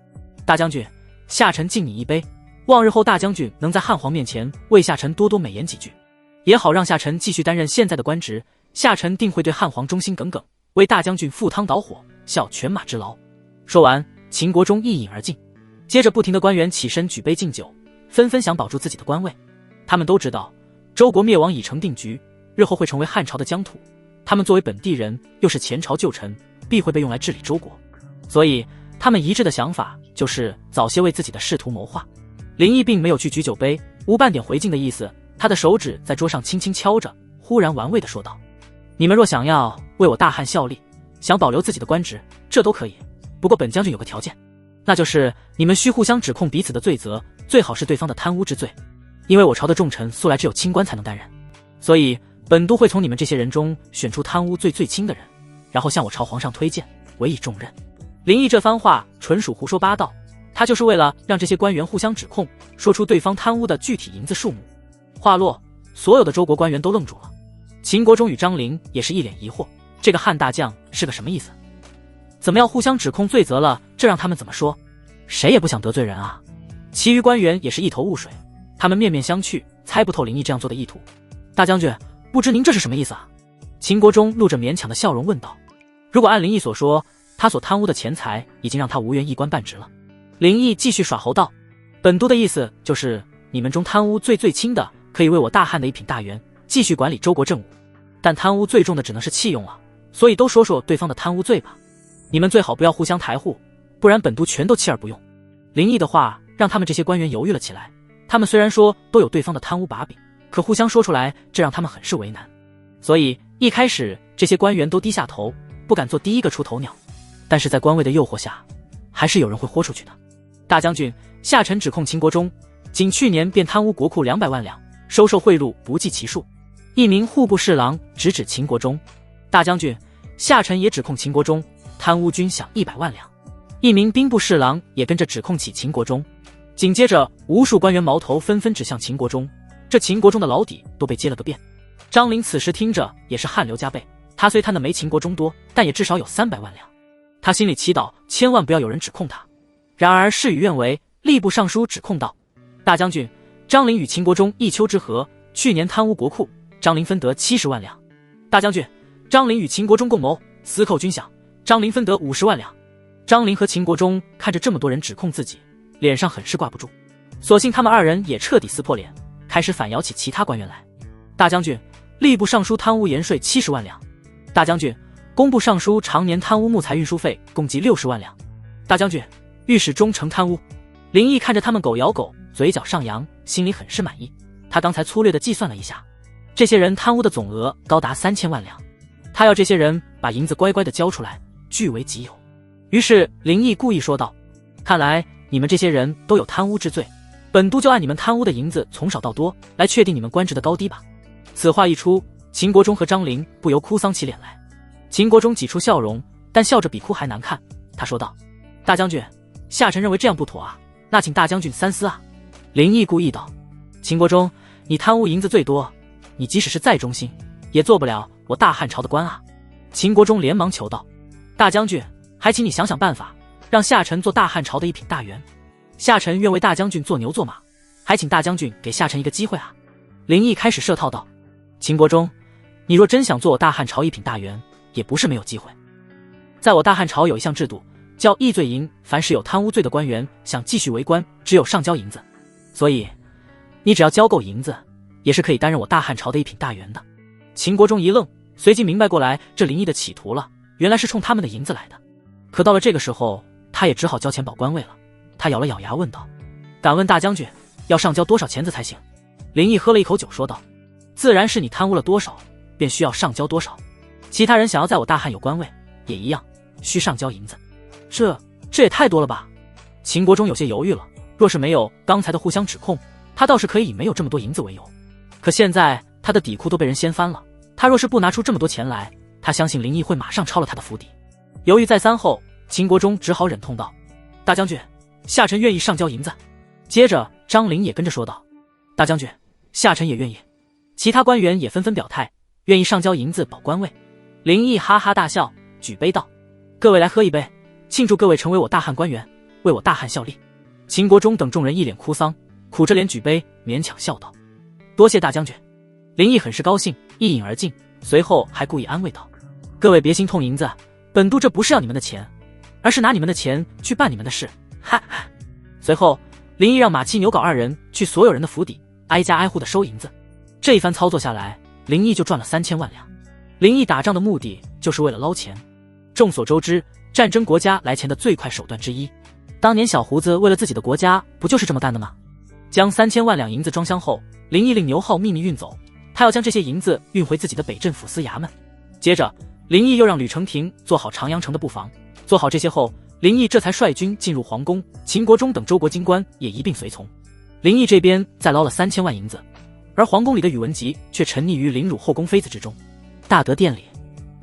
大将军，下臣敬你一杯，望日后大将军能在汉皇面前为下臣多多美言几句，也好让下臣继续担任现在的官职。下臣定会对汉皇忠心耿耿，为大将军赴汤蹈火，效犬马之劳。”说完，秦国忠一饮而尽。接着不停的官员起身举杯敬酒，纷纷想保住自己的官位。他们都知道周国灭亡已成定局，日后会成为汉朝的疆土，他们作为本地人，又是前朝旧臣，必会被用来治理周国。所以他们一致的想法就是早些为自己的仕途谋划。林毅并没有去举酒杯，无半点回敬的意思，他的手指在桌上轻轻敲着，忽然玩味地说道：“你们若想要为我大汉效力，想保留自己的官职，这都可以。不过本将军有个条件，那就是你们需互相指控彼此的罪责，最好是对方的贪污之罪。因为我朝的重臣素来只有清官才能担任，所以本都会从你们这些人中选出贪污罪最轻的人，然后向我朝皇上推荐，委以重任。”林毅这番话纯属胡说八道，他就是为了让这些官员互相指控，说出对方贪污的具体银子数目。话落，所有的周国官员都愣住了。秦国忠与张陵也是一脸疑惑，这个汉大将是个什么意思？怎么要互相指控罪责了？这让他们怎么说？谁也不想得罪人啊。其余官员也是一头雾水，他们面面相觑，猜不透林毅这样做的意图。大将军，不知您这是什么意思啊？秦国忠露着勉强的笑容问道。如果按林毅所说，他所贪污的钱财已经让他无缘一官半职了。林毅继续耍猴道：“本都的意思就是，你们中贪污罪最轻的，可以为我大汉的一品大员，继续管理周国政务；但贪污最重的只能是弃用了，所以都说说对方的贪污罪吧。你们最好不要互相抬护，不然本都全都弃而不用。”林毅的话让他们这些官员犹豫了起来。他们虽然说都有对方的贪污把柄，可互相说出来，这让他们很是为难。所以一开始这些官员都低下头，不敢做第一个出头鸟。但是在官位的诱惑下，还是有人会豁出去的。大将军，下臣指控秦国忠，仅去年便贪污国库200万两，收受贿赂不计其数。一名户部侍郎直指秦国忠：“大将军，下臣也指控秦国忠贪污军饷100万两。”一名兵部侍郎也跟着指控起秦国忠。紧接着，无数官员矛头纷纷指向秦国忠，这秦国忠的老底都被揭了个遍。张陵此时听着也是汗流浃背，他虽贪的没秦国忠多，但也至少有300万两。他心里祈祷，千万不要有人指控他。然而事与愿违，吏部尚书指控道：“大将军，张陵与秦国忠一丘之貉，去年贪污国库，张陵分得70万两。大将军，张陵与秦国忠共谋，私扣军饷，张陵分得50万两。”张陵和秦国忠看着这么多人指控自己，脸上很是挂不住，索性他们2人也彻底撕破脸，开始反咬起其他官员来。大将军，吏部尚书贪污盐税70万两。大将军，工部尚书常年贪污木材运输费共计60万两。大将军，御史中丞贪污。林毅看着他们狗咬狗，嘴角上扬，心里很是满意。他刚才粗略地计算了一下，这些人贪污的总额高达3000万两，他要这些人把银子乖乖地交出来，据为己有。于是林毅故意说道：“看来你们这些人都有贪污之罪，本督就按你们贪污的银子从少到多来确定你们官职的高低吧。”此话一出，秦国忠和张陵不由哭丧起脸来。秦国忠挤出笑容，但笑着比哭还难看。他说道：“大将军，下臣认为这样不妥啊，那请大将军三思啊。”林毅故意道：“秦国忠，你贪污银子最多，你即使是再忠心，也做不了我大汉朝的官啊。”秦国忠连忙求道：“大将军，还请你想想办法，让下臣做大汉朝的一品大员。下臣愿为大将军做牛做马，还请大将军给下臣一个机会啊。”林毅开始设套道：“秦国忠，你若真想做我大汉朝一品大员，也不是没有机会。在我大汉朝有一项制度，叫议罪营，凡是有贪污罪的官员想继续为官，只有上交银子。所以你只要交够银子，也是可以担任我大汉朝的一品大员的。”秦国忠一愣，随即明白过来这林毅的企图了，原来是冲他们的银子来的。可到了这个时候，他也只好交钱保官位了。他咬了咬牙问道：“敢问大将军，要上交多少钱子才行？”林毅喝了一口酒说道：“自然是你贪污了多少，便需要上交多少。其他人想要在我大汉有官位，也一样，需上交银子。这也太多了吧？”秦国忠有些犹豫了，若是没有刚才的互相指控，他倒是可以以没有这么多银子为由。可现在他的底裤都被人掀翻了，他若是不拿出这么多钱来，他相信林毅会马上抄了他的府邸。犹豫再三后，秦国忠只好忍痛道：“大将军，下臣愿意上交银子。”接着张陵也跟着说道：“大将军，下臣也愿意。”其他官员也纷纷表态，愿意上交银子保官位。林毅哈哈大笑，举杯道：“各位来喝一杯，庆祝各位成为我大汉官员，为我大汉效力。”秦国忠等众人一脸哭丧，苦着脸举杯，勉强笑道：“多谢大将军。”林毅很是高兴，一饮而尽，随后还故意安慰道：“各位别心痛银子，本督这不是要你们的钱，而是拿你们的钱去办你们的事。”哈哈。随后林毅让马七牛皋二人去所有人的府邸，挨家挨户的收银子。这一番操作下来，林毅就赚了3000万两。林毅打仗的目的就是为了捞钱。众所周知，战争国家来钱的最快手段之一。当年小胡子为了自己的国家，不就是这么干的吗？将3000万两银子装箱后，林毅令牛浩秘密运走，他要将这些银子运回自己的北镇抚司衙门。接着林毅又让吕承廷做好长阳城的布防。做好这些后，林毅这才率军进入皇宫，秦国忠等周国京官也一并随从。林毅这边再捞了3000万银子，而皇宫里的宇文吉却沉溺于凌辱后宫妃子之中。大德殿里，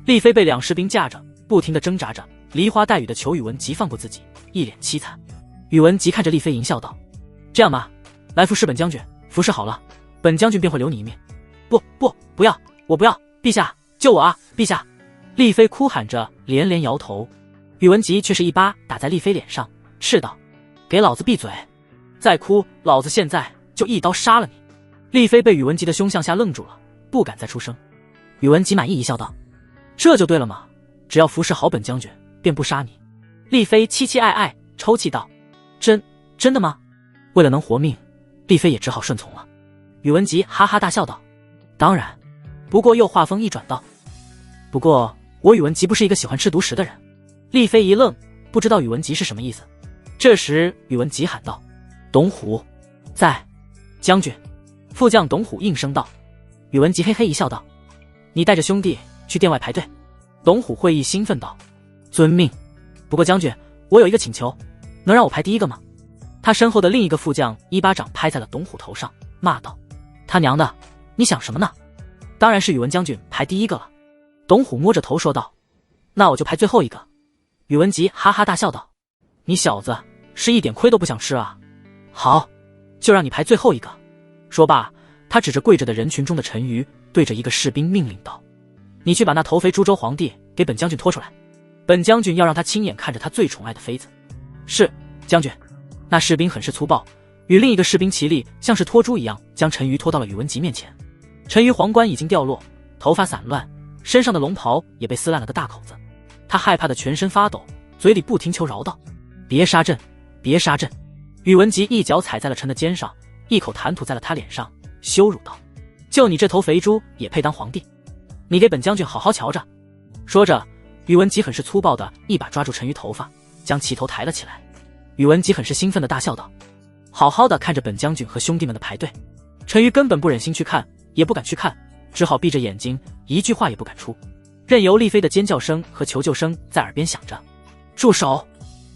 丽妃被2士兵架着，不停地挣扎着，梨花带雨地求宇文吉放过自己，一脸凄惨。宇文吉看着丽妃淫笑道：“这样吧，来服侍本将军，服侍好了，本将军便会留你一命。”不要，我不要，陛下救我啊，陛下！丽妃哭喊着连连摇头。宇文吉却是一巴打在丽妃脸上，斥道：“给老子闭嘴！再哭，老子现在就一刀杀了你！”丽妃被宇文吉的凶相吓愣住了，不敢再出声。宇文吉满意一笑道：“这就对了嘛，只要服侍好本将军，便不杀你。”丽妃凄凄爱爱，抽泣道：“真的吗？”为了能活命，丽妃也只好顺从了。宇文吉哈哈大笑道：“当然。”不过又话锋一转道：“不过我宇文吉不是一个喜欢吃独食的人。”丽妃一愣，不知道宇文吉是什么意思。这时宇文吉喊道：“董虎在。”将军。副将董虎应声道。宇文吉嘿嘿一笑道：“你带着兄弟去殿外排队。”董虎会意兴奋道：“遵命。不过将军，我有一个请求，能让我排第一个吗？”他身后的另一个副将一巴掌拍在了董虎头上，骂道：“他娘的，你想什么呢？当然是宇文将军排第一个了。”董虎摸着头说道：“那我就排最后一个。”宇文吉哈哈大笑道：“你小子是一点亏都不想吃啊！好，就让你排最后一个。”说罢，他指着跪着的人群中的陈馀，对着一个士兵命令道：“你去把那头肥株洲皇帝给本将军拖出来，本将军要让他亲眼看着他最宠爱的妃子。”是，将军。那士兵很是粗暴，与另一个士兵齐力，像是拖猪一样将陈馀拖到了宇文吉面前。陈馀皇冠已经掉落，头发散乱，身上的龙袍也被撕烂了个大口子。他害怕的全身发抖，嘴里不停求饶道：“别杀朕，别杀朕！”宇文吉一脚踩在了陈的肩上，一口痰吐在了他脸上，羞辱道：“就你这头肥猪也配当皇帝？你给本将军好好瞧着！”说着，宇文吉很是粗暴的一把抓住陈馀头发，将其头抬了起来。宇文吉很是兴奋的大笑道：“好好的看着本将军和兄弟们的排队。”陈馀根本不忍心去看，也不敢去看，只好闭着眼睛，一句话也不敢出，任由丽妃的尖叫声和求救声在耳边响着。住手！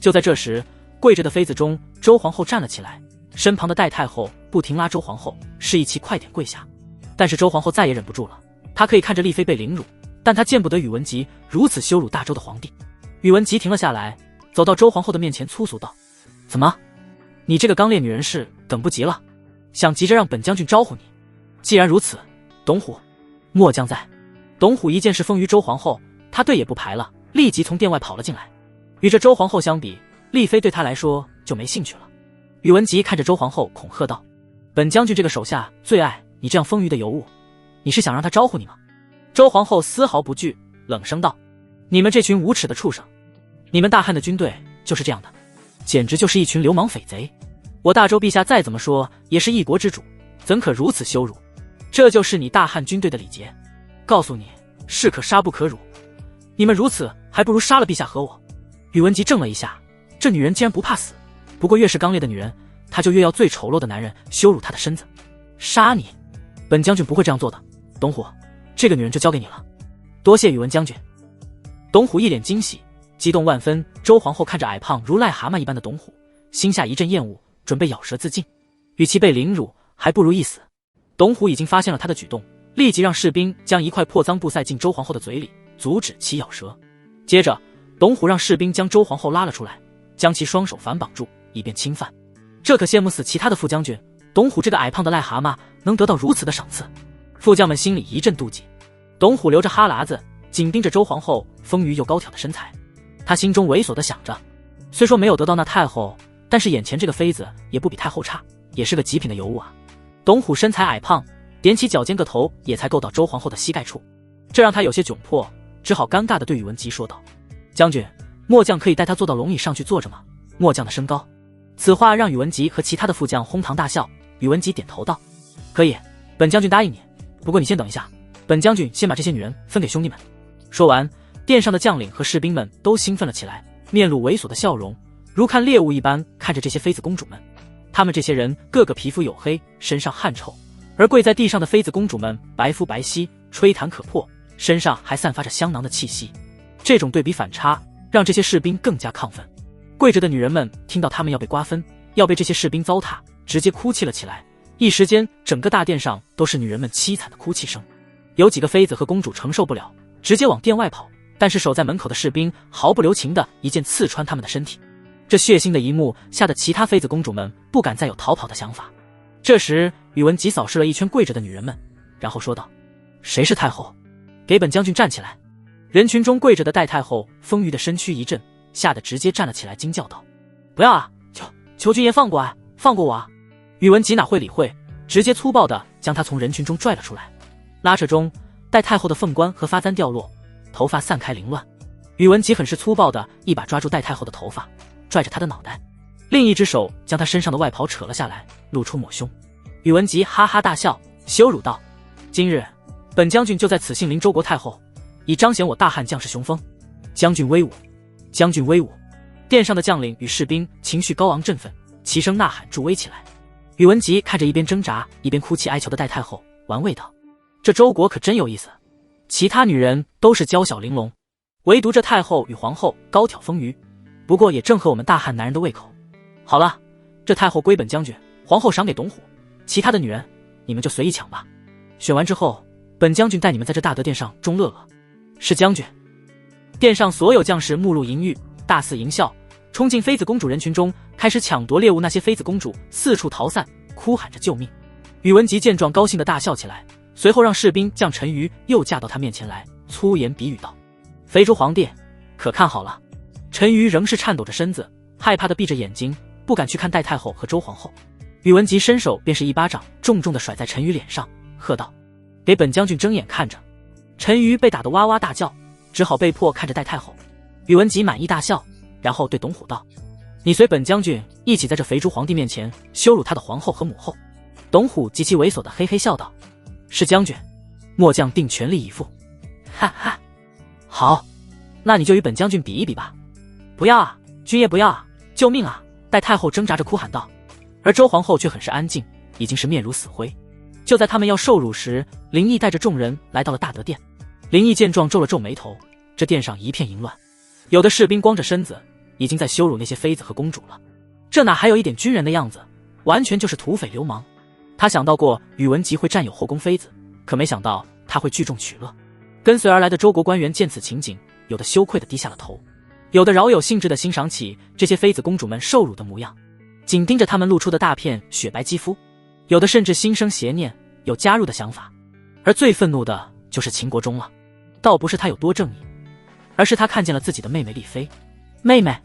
就在这时，跪着的妃子中，周皇后站了起来，身旁的戴太后不停拉周皇后，示意其快点跪下。但是周皇后再也忍不住了，她可以看着丽妃被凌辱，但她见不得宇文吉如此羞辱大周的皇帝。宇文吉停了下来，走到周皇后的面前，粗俗道：“怎么，你这个刚烈女人是等不及了，想急着让本将军招呼你？既然如此，董虎、末将在。”董虎一见是封于周皇后，他队也不排了，立即从殿外跑了进来。与这周皇后相比，丽妃对他来说就没兴趣了。宇文吉看着周皇后，恐吓道：“本将军这个手下最爱你这样丰腴的尤物，你是想让他招呼你吗？”周皇后丝毫不惧，冷声道：“你们这群无耻的畜生，你们大汉的军队就是这样的，简直就是一群流氓匪贼。我大周陛下再怎么说也是一国之主，怎可如此羞辱？这就是你大汉军队的礼节。告诉你，士可杀不可辱，你们如此还不如杀了陛下和我。”宇文吉怔了一下，这女人竟然不怕死，不过越是刚烈的女人，她就越要最丑陋的男人羞辱她的身子。杀你！本将军不会这样做的。董虎，这个女人就交给你了。多谢宇文将军。董虎一脸惊喜，激动万分。周皇后看着矮胖如癞蛤蟆一般的董虎，心下一阵厌恶，准备咬舌自尽。与其被凌辱，还不如一死。董虎已经发现了他的举动，立即让士兵将一块破脏布塞进周皇后的嘴里，阻止其咬舌。接着董虎让士兵将周皇后拉了出来，将其双手反绑住，以便侵犯。这可羡慕死其他的副将军，董虎这个矮胖的癞蛤蟆能得到如此的赏赐。副将们心里一阵妒忌。董虎流着哈喇子，紧盯着周皇后丰腴又高挑的身材，他心中猥琐地想着，虽说没有得到那太后，但是眼前这个妃子也不比太后差，也是个极品的尤物啊。董虎身材矮胖，踮起脚尖个头也才够到周皇后的膝盖处，这让他有些窘迫，只好尴尬地对宇文吉说道：“将军，末将可以带他坐到龙椅上去坐着吗？末将的身高。”此话让宇文吉和其他的副将哄堂大笑。宇文吉点头道：“可以，本将军答应你。不过你先等一下，本将军先把这些女人分给兄弟们。”说完，殿上的将领和士兵们都兴奋了起来，面露猥琐的笑容，如看猎物一般看着这些妃子公主们。他们这些人个个皮肤黝黑，身上汗臭，而跪在地上的妃子公主们白肤白皙，吹弹可破，身上还散发着香囊的气息。这种对比反差让这些士兵更加亢奋。跪着的女人们听到他们要被瓜分，要被这些士兵糟蹋，直接哭泣了起来。一时间，整个大殿上都是女人们凄惨的哭泣声。有几个妃子和公主承受不了，直接往殿外跑，但是守在门口的士兵毫不留情地一剑刺穿他们的身体。这血腥的一幕吓得其他妃子公主们不敢再有逃跑的想法。这时，宇文吉扫视了一圈跪着的女人们，然后说道：“谁是太后？给本将军站起来！”人群中跪着的戴太后丰腴的身躯一震，吓得直接站了起来，惊叫道：“不要啊！求君爷放过啊！放过我啊！”宇文吉哪会理会，直接粗暴地将她从人群中拽了出来。拉扯中，戴太后的凤冠和发簪掉落，头发散开凌乱。宇文吉很是粗暴地一把抓住戴太后的头发，拽着她的脑袋，另一只手将她身上的外袍扯了下来，露出抹胸。宇文吉哈哈大笑，羞辱道：“今日本将军就在此信临周国太后，以彰显我大汉将士雄风。将军威武，将军威武！”殿上的将领与士兵情绪高昂振奋，齐声呐喊助威起来。宇文吉看着一边挣扎一边哭泣哀求的戴太后，玩味道：“这周国可真有意思，其他女人都是娇小玲珑，唯独这太后与皇后高挑丰腴，不过也正合我们大汉男人的胃口。好了，这太后归本将军，皇后赏给董虎，其他的女人你们就随意抢吧。选完之后，本将军带你们在这大德殿上中乐乐。”“是将军。”殿上所有将士目露淫欲，大肆淫笑，冲进妃子公主人群中，开始抢夺猎物。那些妃子公主四处逃散，哭喊着救命。宇文吉见状，高兴地大笑起来，随后让士兵将陈馀又架到他面前来，粗言鄙语道：“肥猪皇帝，可看好了！”陈馀仍是颤抖着身子，害怕地闭着眼睛，不敢去看戴太后和周皇后。宇文吉伸手便是一巴掌，重重地甩在陈馀脸上，喝道：“给本将军睁眼看着！”陈馀被打得哇哇大叫，只好被迫看着戴太后。宇文吉满意大笑，然后对董虎道：“你随本将军一起在这肥猪皇帝面前羞辱他的皇后和母后。”董虎极其猥琐地嘿嘿笑道：“是将军，末将定全力以赴。”“哈哈，好，那你就与本将军比一比吧。”“不要啊，君爷不要啊，救命啊！”戴太后挣扎着哭喊道。而周皇后却很是安静，已经是面如死灰。就在他们要受辱时，林毅带着众人来到了大德殿。林毅见状皱了皱眉头，这殿上一片淫乱，有的士兵光着身子，已经在羞辱那些妃子和公主了，这哪还有一点军人的样子，完全就是土匪流氓。他想到过宇文吉会占有后宫妃子，可没想到他会聚众取乐。跟随而来的周国官员见此情景，有的羞愧地低下了头，有的饶有兴致地欣赏起这些妃子公主们受辱的模样，紧盯着他们露出的大片雪白肌肤，有的甚至心生邪念，有加入的想法。而最愤怒的就是秦国忠了，倒不是他有多正义，而是他看见了自己的妹妹丽妃。妹妹！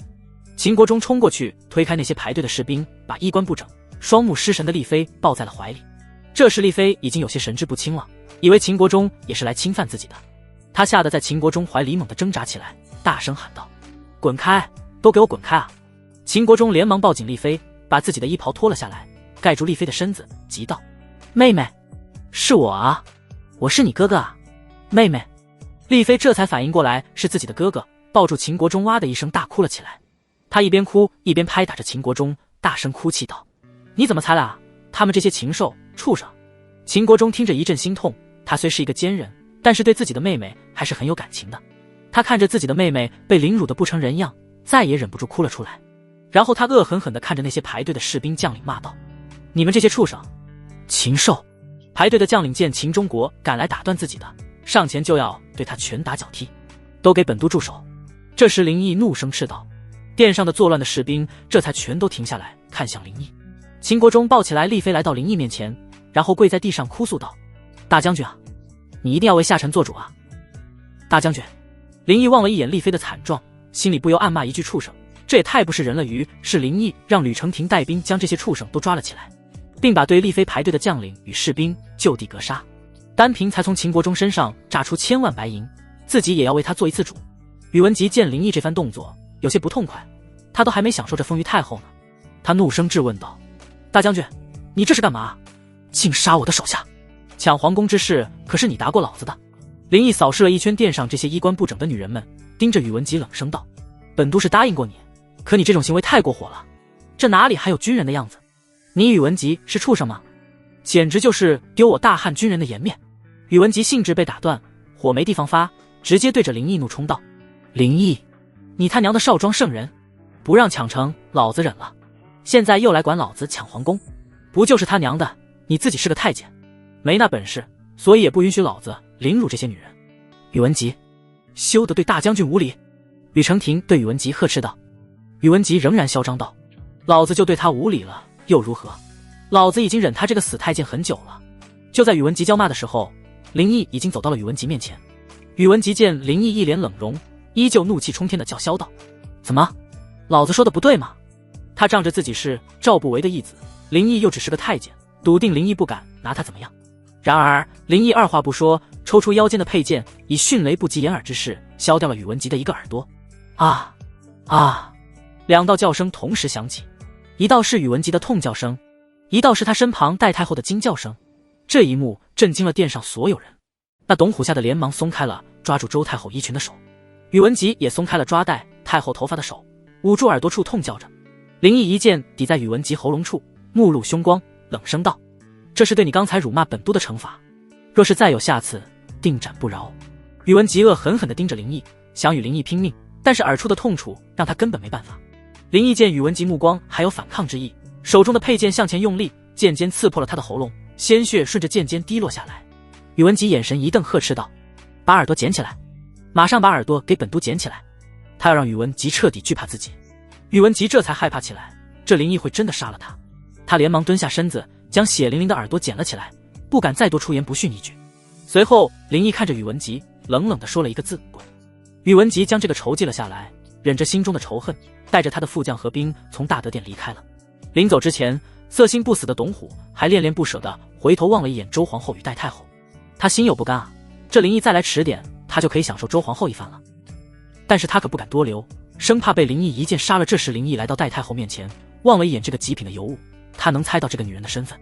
秦国忠冲过去推开那些排队的士兵，把衣冠不整、双目失神的丽妃抱在了怀里。这时丽妃已经有些神志不清了，以为秦国忠也是来侵犯自己的，她吓得在秦国忠怀里猛地挣扎起来，大声喊道：滚开，都给我滚开啊！秦国忠连忙抱紧丽妃，把自己的衣袍脱了下来，盖住丽妃的身子，急道：妹妹，是我啊，我是你哥哥啊，妹妹！丽妃这才反应过来是自己的哥哥，抱住秦国忠哇的一声大哭了起来。她一边哭一边拍打着秦国忠，大声哭泣道：你怎么才来啊，他们这些禽兽畜生！秦国忠听着一阵心痛，他虽是一个奸人，但是对自己的妹妹还是很有感情的。他看着自己的妹妹被凌辱得不成人样，再也忍不住哭了出来。然后他恶狠狠地看着那些排队的士兵将领骂道：你们这些畜生，禽兽！排队的将领见秦中国赶来打断自己的，上前就要对他拳打脚踢。都给本都住手！这时林毅怒声斥道，殿上的作乱的士兵这才全都停下来看向林毅。秦国忠抱起来丽妃来到林毅面前，然后跪在地上哭诉道：大将军啊，你一定要为下臣做主啊！大将军！林毅望了一眼丽妃的惨状，心里不由暗骂一句畜生，这也太不是人了。于是林毅让吕承廷带兵将这些畜生都抓了起来，并把对丽妃排队的将领与士兵就地格杀，单凭才从秦国忠身上榨出1000万白银，自己也要为他做一次主。宇文吉见林毅这番动作，有些不痛快，他都还没享受着封于太后呢。他怒声质问道：大将军，你这是干嘛？竟杀我的手下！抢皇宫之事可是你答过老子的。林毅扫视了一圈殿上这些衣冠不整的女人们，盯着宇文吉冷声道：本都是答应过你，可你这种行为太过火了，这哪里还有军人的样子？你宇文吉是畜生吗？简直就是丢我大汉军人的颜面！宇文吉兴致被打断，火没地方发，直接对着林毅怒冲道：林毅，你他娘的少庄圣人，不让抢城老子忍了，现在又来管老子抢皇宫，不就是他娘的你自己是个太监，没那本事，所以也不允许老子凌辱这些女人。宇文吉，休得对大将军无礼！吕承廷对宇文吉呵斥道。宇文吉仍然嚣张道：老子就对他无礼了又如何？老子已经忍他这个死太监很久了。就在宇文吉叫骂的时候，林毅已经走到了宇文吉面前。宇文吉见林毅一脸冷容，依旧怒气冲天的叫嚣道：怎么，老子说的不对吗？他仗着自己是赵不韦的义子，林毅又只是个太监，笃定林毅不敢拿他怎么样。然而林毅二话不说，抽出腰间的佩剑，以迅雷不及掩耳之势削掉了宇文吉的一个耳朵。啊啊！两道叫声同时响起，一道是宇文吉的痛叫声，一道是他身旁戴太后的惊叫声。这一幕震惊了殿上所有人。那董虎吓得连忙松开了抓住周太后衣裙的手，宇文吉也松开了抓戴太后头发的手，捂住耳朵处痛叫着。林毅一剑抵在宇文吉喉咙处，目露凶光，冷声道：这是对你刚才辱骂本都的惩罚，若是再有下次，定斩不饶。宇文吉恶狠狠地盯着林毅，想与林毅拼命，但是耳处的痛楚让他根本没办法。林毅见宇文吉目光还有反抗之意，手中的佩剑向前用力，剑尖刺破了他的喉咙，鲜血顺着剑尖滴落下来。宇文吉眼神一瞪，呵斥道：把耳朵捡起来，马上把耳朵给本都捡起来。他要让宇文吉彻底惧怕自己。宇文吉这才害怕起来，这林毅会真的杀了他。他连忙蹲下身子，将血淋淋的耳朵捡了起来，不敢再多出言不逊一句。随后林毅看着宇文吉，冷冷地说了一个字：滚。宇文吉将这个仇记了下来，忍着心中的仇恨，带着他的副将和兵从大德殿离开了。临走之前，色心不死的董虎还恋恋不舍地回头望了一眼周皇后与戴太后，他心有不甘啊，这林毅再来迟点，他就可以享受周皇后一番了。但是他可不敢多留，生怕被林毅一剑杀了。这时林毅来到戴太后面前，望了一眼这个极品的尤物，他能猜到这个女人的身份，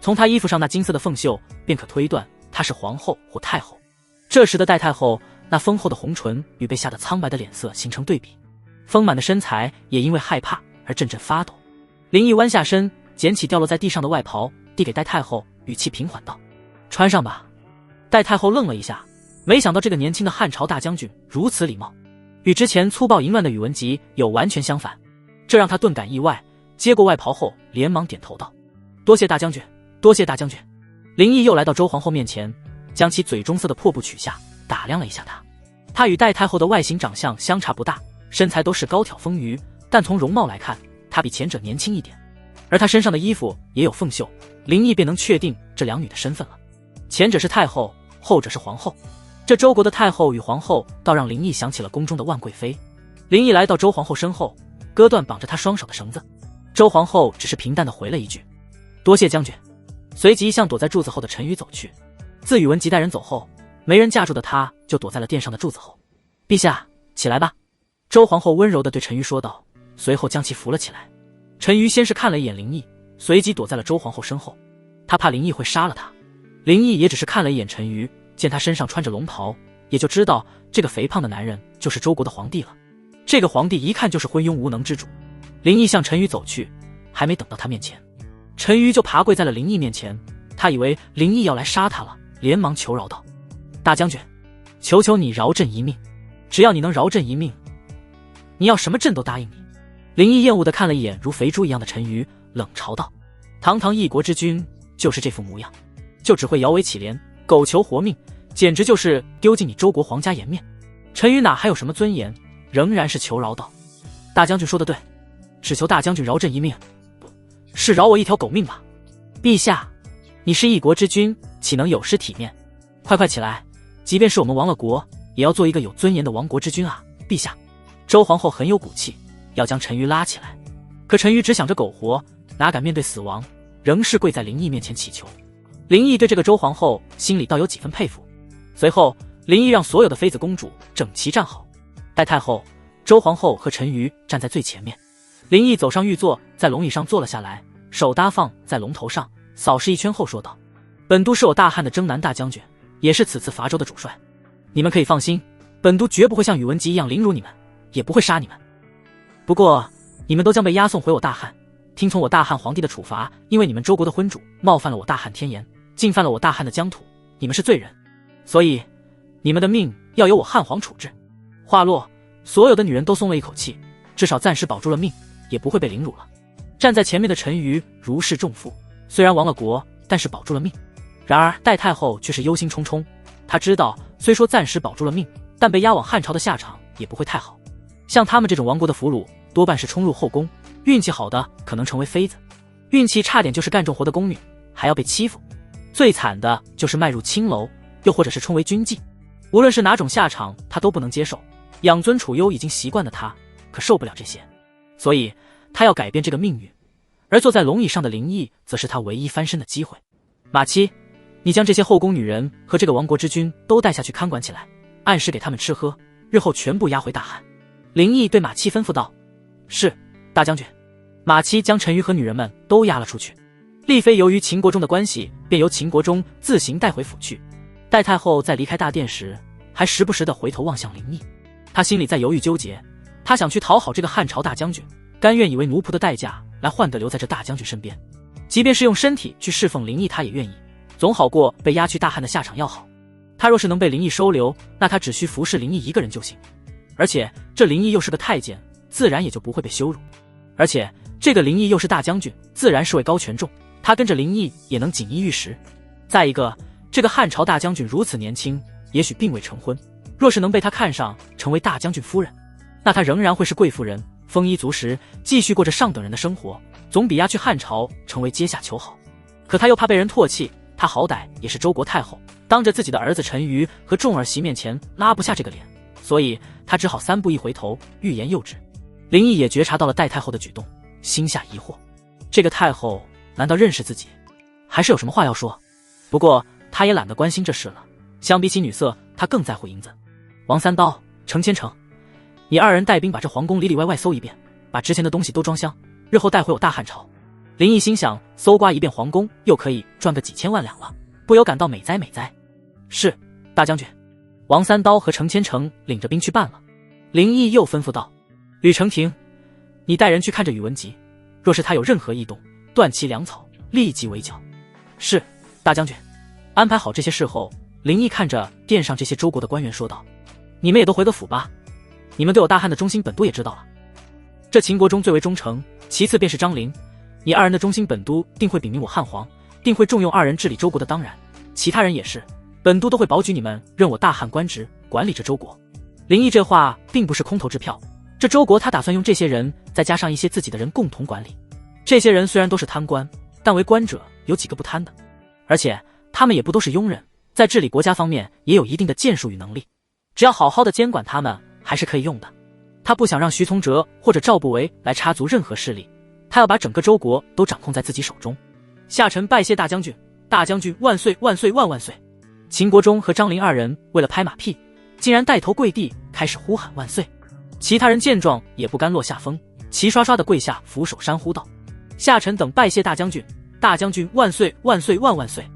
从她衣服上那金色的凤袖便可推断她是皇后或太后。这时的戴太后那丰厚的红唇与被吓得苍白的脸色形成对比，丰满的身材也因为害怕而阵阵发抖。林毅弯下身，捡起掉落在地上的外袍，递给戴太后，语气平缓道：穿上吧。戴太后愣了一下，没想到这个年轻的汉朝大将军如此礼貌。与之前粗暴淫乱的宇文吉有完全相反，这让他顿感意外。接过外袍后，连忙点头道：“多谢大将军，多谢大将军。”林毅又来到周皇后面前，将其嘴中塞的破布取下，打量了一下她。她与戴太后的外形长相相差不大，身材都是高挑丰腴，但从容貌来看，她比前者年轻一点。而她身上的衣服也有凤绣，林毅便能确定这两女的身份了。前者是太后，后者是皇后。这周国的太后与皇后倒让林毅想起了宫中的万贵妃。林毅来到周皇后身后，割断绑着她双手的绳子。周皇后只是平淡地回了一句：“多谢将军。”随即向躲在柱子后的陈馀走去。自宇文吉带人走后，没人架住的他就躲在了殿上的柱子后。“陛下，起来吧。”周皇后温柔地对陈馀说道，随后将其扶了起来。陈馀先是看了一眼林毅，随即躲在了周皇后身后。他怕林毅会杀了他。林毅也只是看了一眼陈馀，见他身上穿着龙袍，也就知道这个肥胖的男人就是周国的皇帝了。这个皇帝一看就是昏庸无能之主。林毅向陈馀走去，还没等到他面前，陈馀就爬跪在了林毅面前。他以为林毅要来杀他了，连忙求饶道：“大将军，求求你饶朕一命，只要你能饶朕一命，你要什么朕都答应你。”林毅厌恶地看了一眼如肥猪一样的陈馀，冷嘲道：“堂堂一国之君就是这副模样，就只会摇尾乞怜，苟求活命，简直就是丢尽你周国皇家颜面。”陈馀哪还有什么尊严，仍然是求饶道：“大将军说得对，只求大将军饶朕一命，不是饶我一条狗命吧？陛下，你是一国之君，岂能有失体面？快快起来，即便是我们亡了国，也要做一个有尊严的亡国之君啊！陛下。”周皇后很有骨气，要将陈馀拉起来，可陈馀只想着苟活，哪敢面对死亡，仍是跪在林毅面前祈求。林毅对这个周皇后心里倒有几分佩服。随后林毅让所有的妃子公主整齐站好，戴太后、周皇后和陈馀站在最前面。林毅走上御座，在龙椅上坐了下来，手搭放在龙头上，扫视一圈后说道：“本都是我大汉的征南大将军，也是此次伐周的主帅。你们可以放心，本都绝不会像宇文吉一样凌辱你们，也不会杀你们。不过你们都将被押送回我大汉，听从我大汉皇帝的处罚，因为你们周国的昏主冒犯了我大汉天颜，进犯了我大汉的疆土，你们是罪人，所以你们的命要由我汉皇处置。”话落，所有的女人都松了一口气，至少暂时保住了命，也不会被凌辱了。站在前面的陈馀如释重负，虽然亡了国，但是保住了命。然而戴太后却是忧心忡忡，她知道虽说暂时保住了命，但被押往汉朝的下场也不会太好。像他们这种亡国的俘虏，多半是冲入后宫，运气好的可能成为妃子，运气差点就是干重活的宫女，还要被欺负。最惨的就是迈入青楼，又或者是冲为军妓。无论是哪种下场，他都不能接受。养尊处优已经习惯的他，可受不了这些，所以他要改变这个命运。而坐在龙椅上的林毅，则是他唯一翻身的机会。马七，你将这些后宫女人和这个亡国之君都带下去看管起来，按时给他们吃喝，日后全部押回大汉。林毅对马七吩咐道：“是，大将军。”马七将陈馀和女人们都押了出去。丽妃由于秦国中的关系，便由秦国中自行带回府去。戴太后在离开大殿时，还时不时地回头望向林毅，她心里在犹豫纠结。她想去讨好这个汉朝大将军，甘愿以为奴仆的代价来换得留在这大将军身边，即便是用身体去侍奉林毅，她也愿意，总好过被押去大汉的下场要好。她若是能被林毅收留，那她只需服侍林毅一个人就行。而且这林毅又是个太监，自然也就不会被羞辱。而且这个林毅又是大将军，自然是位高权重，他跟着林毅也能锦衣玉食。再一个，这个汉朝大将军如此年轻，也许并未成婚，若是能被他看上，成为大将军夫人，那他仍然会是贵妇人，丰衣足食，继续过着上等人的生活，总比押去汉朝成为阶下囚好。可他又怕被人唾弃，他好歹也是周国太后，当着自己的儿子陈馀和众儿媳面前拉不下这个脸，所以他只好三步一回头，欲言又止。林毅也觉察到了戴太后的举动，心下疑惑，这个太后难道认识自己，还是有什么话要说？不过他也懒得关心这事了，相比起女色，他更在乎银子。王三刀、程千成，你二人带兵把这皇宫里里外外搜一遍，把值钱的东西都装箱，日后带回我大汉朝。林毅心想，搜刮一遍皇宫，又可以赚个几千万两了，不由感到美哉美哉。是，大将军。王三刀和程千成领着兵去办了。林毅又吩咐道：“吕承廷，你带人去看着宇文吉，若是他有任何异动，断其粮草，立即围剿。”是，大将军。安排好这些事后，林毅看着殿上这些周国的官员说道：“你们也都回个府吧，你们对我大汉的忠心本都也知道了。这秦国中最为忠诚，其次便是张陵。你二人的忠心本都定会禀明我汉皇，定会重用二人治理周国的当然，其他人也是，本都会保举你们任我大汉官职，管理这周国。林毅这话并不是空头支票，这周国他打算用这些人，再加上一些自己的人共同管理。这些人虽然都是贪官，但为官者有几个不贪的？而且他们也不都是庸人，在治理国家方面也有一定的建树与能力，只要好好的监管他们，还是可以用的。他不想让徐从哲或者赵不韦来插足任何势力，他要把整个周国都掌控在自己手中。下臣拜谢大将军，大将军万岁万岁万万岁！秦国忠和张陵二人为了拍马屁，竟然带头跪地，开始呼喊万岁。其他人见状也不甘落下风，齐刷刷的跪下俯首山呼道：下臣等拜谢大将军，大将军万岁万岁万万岁！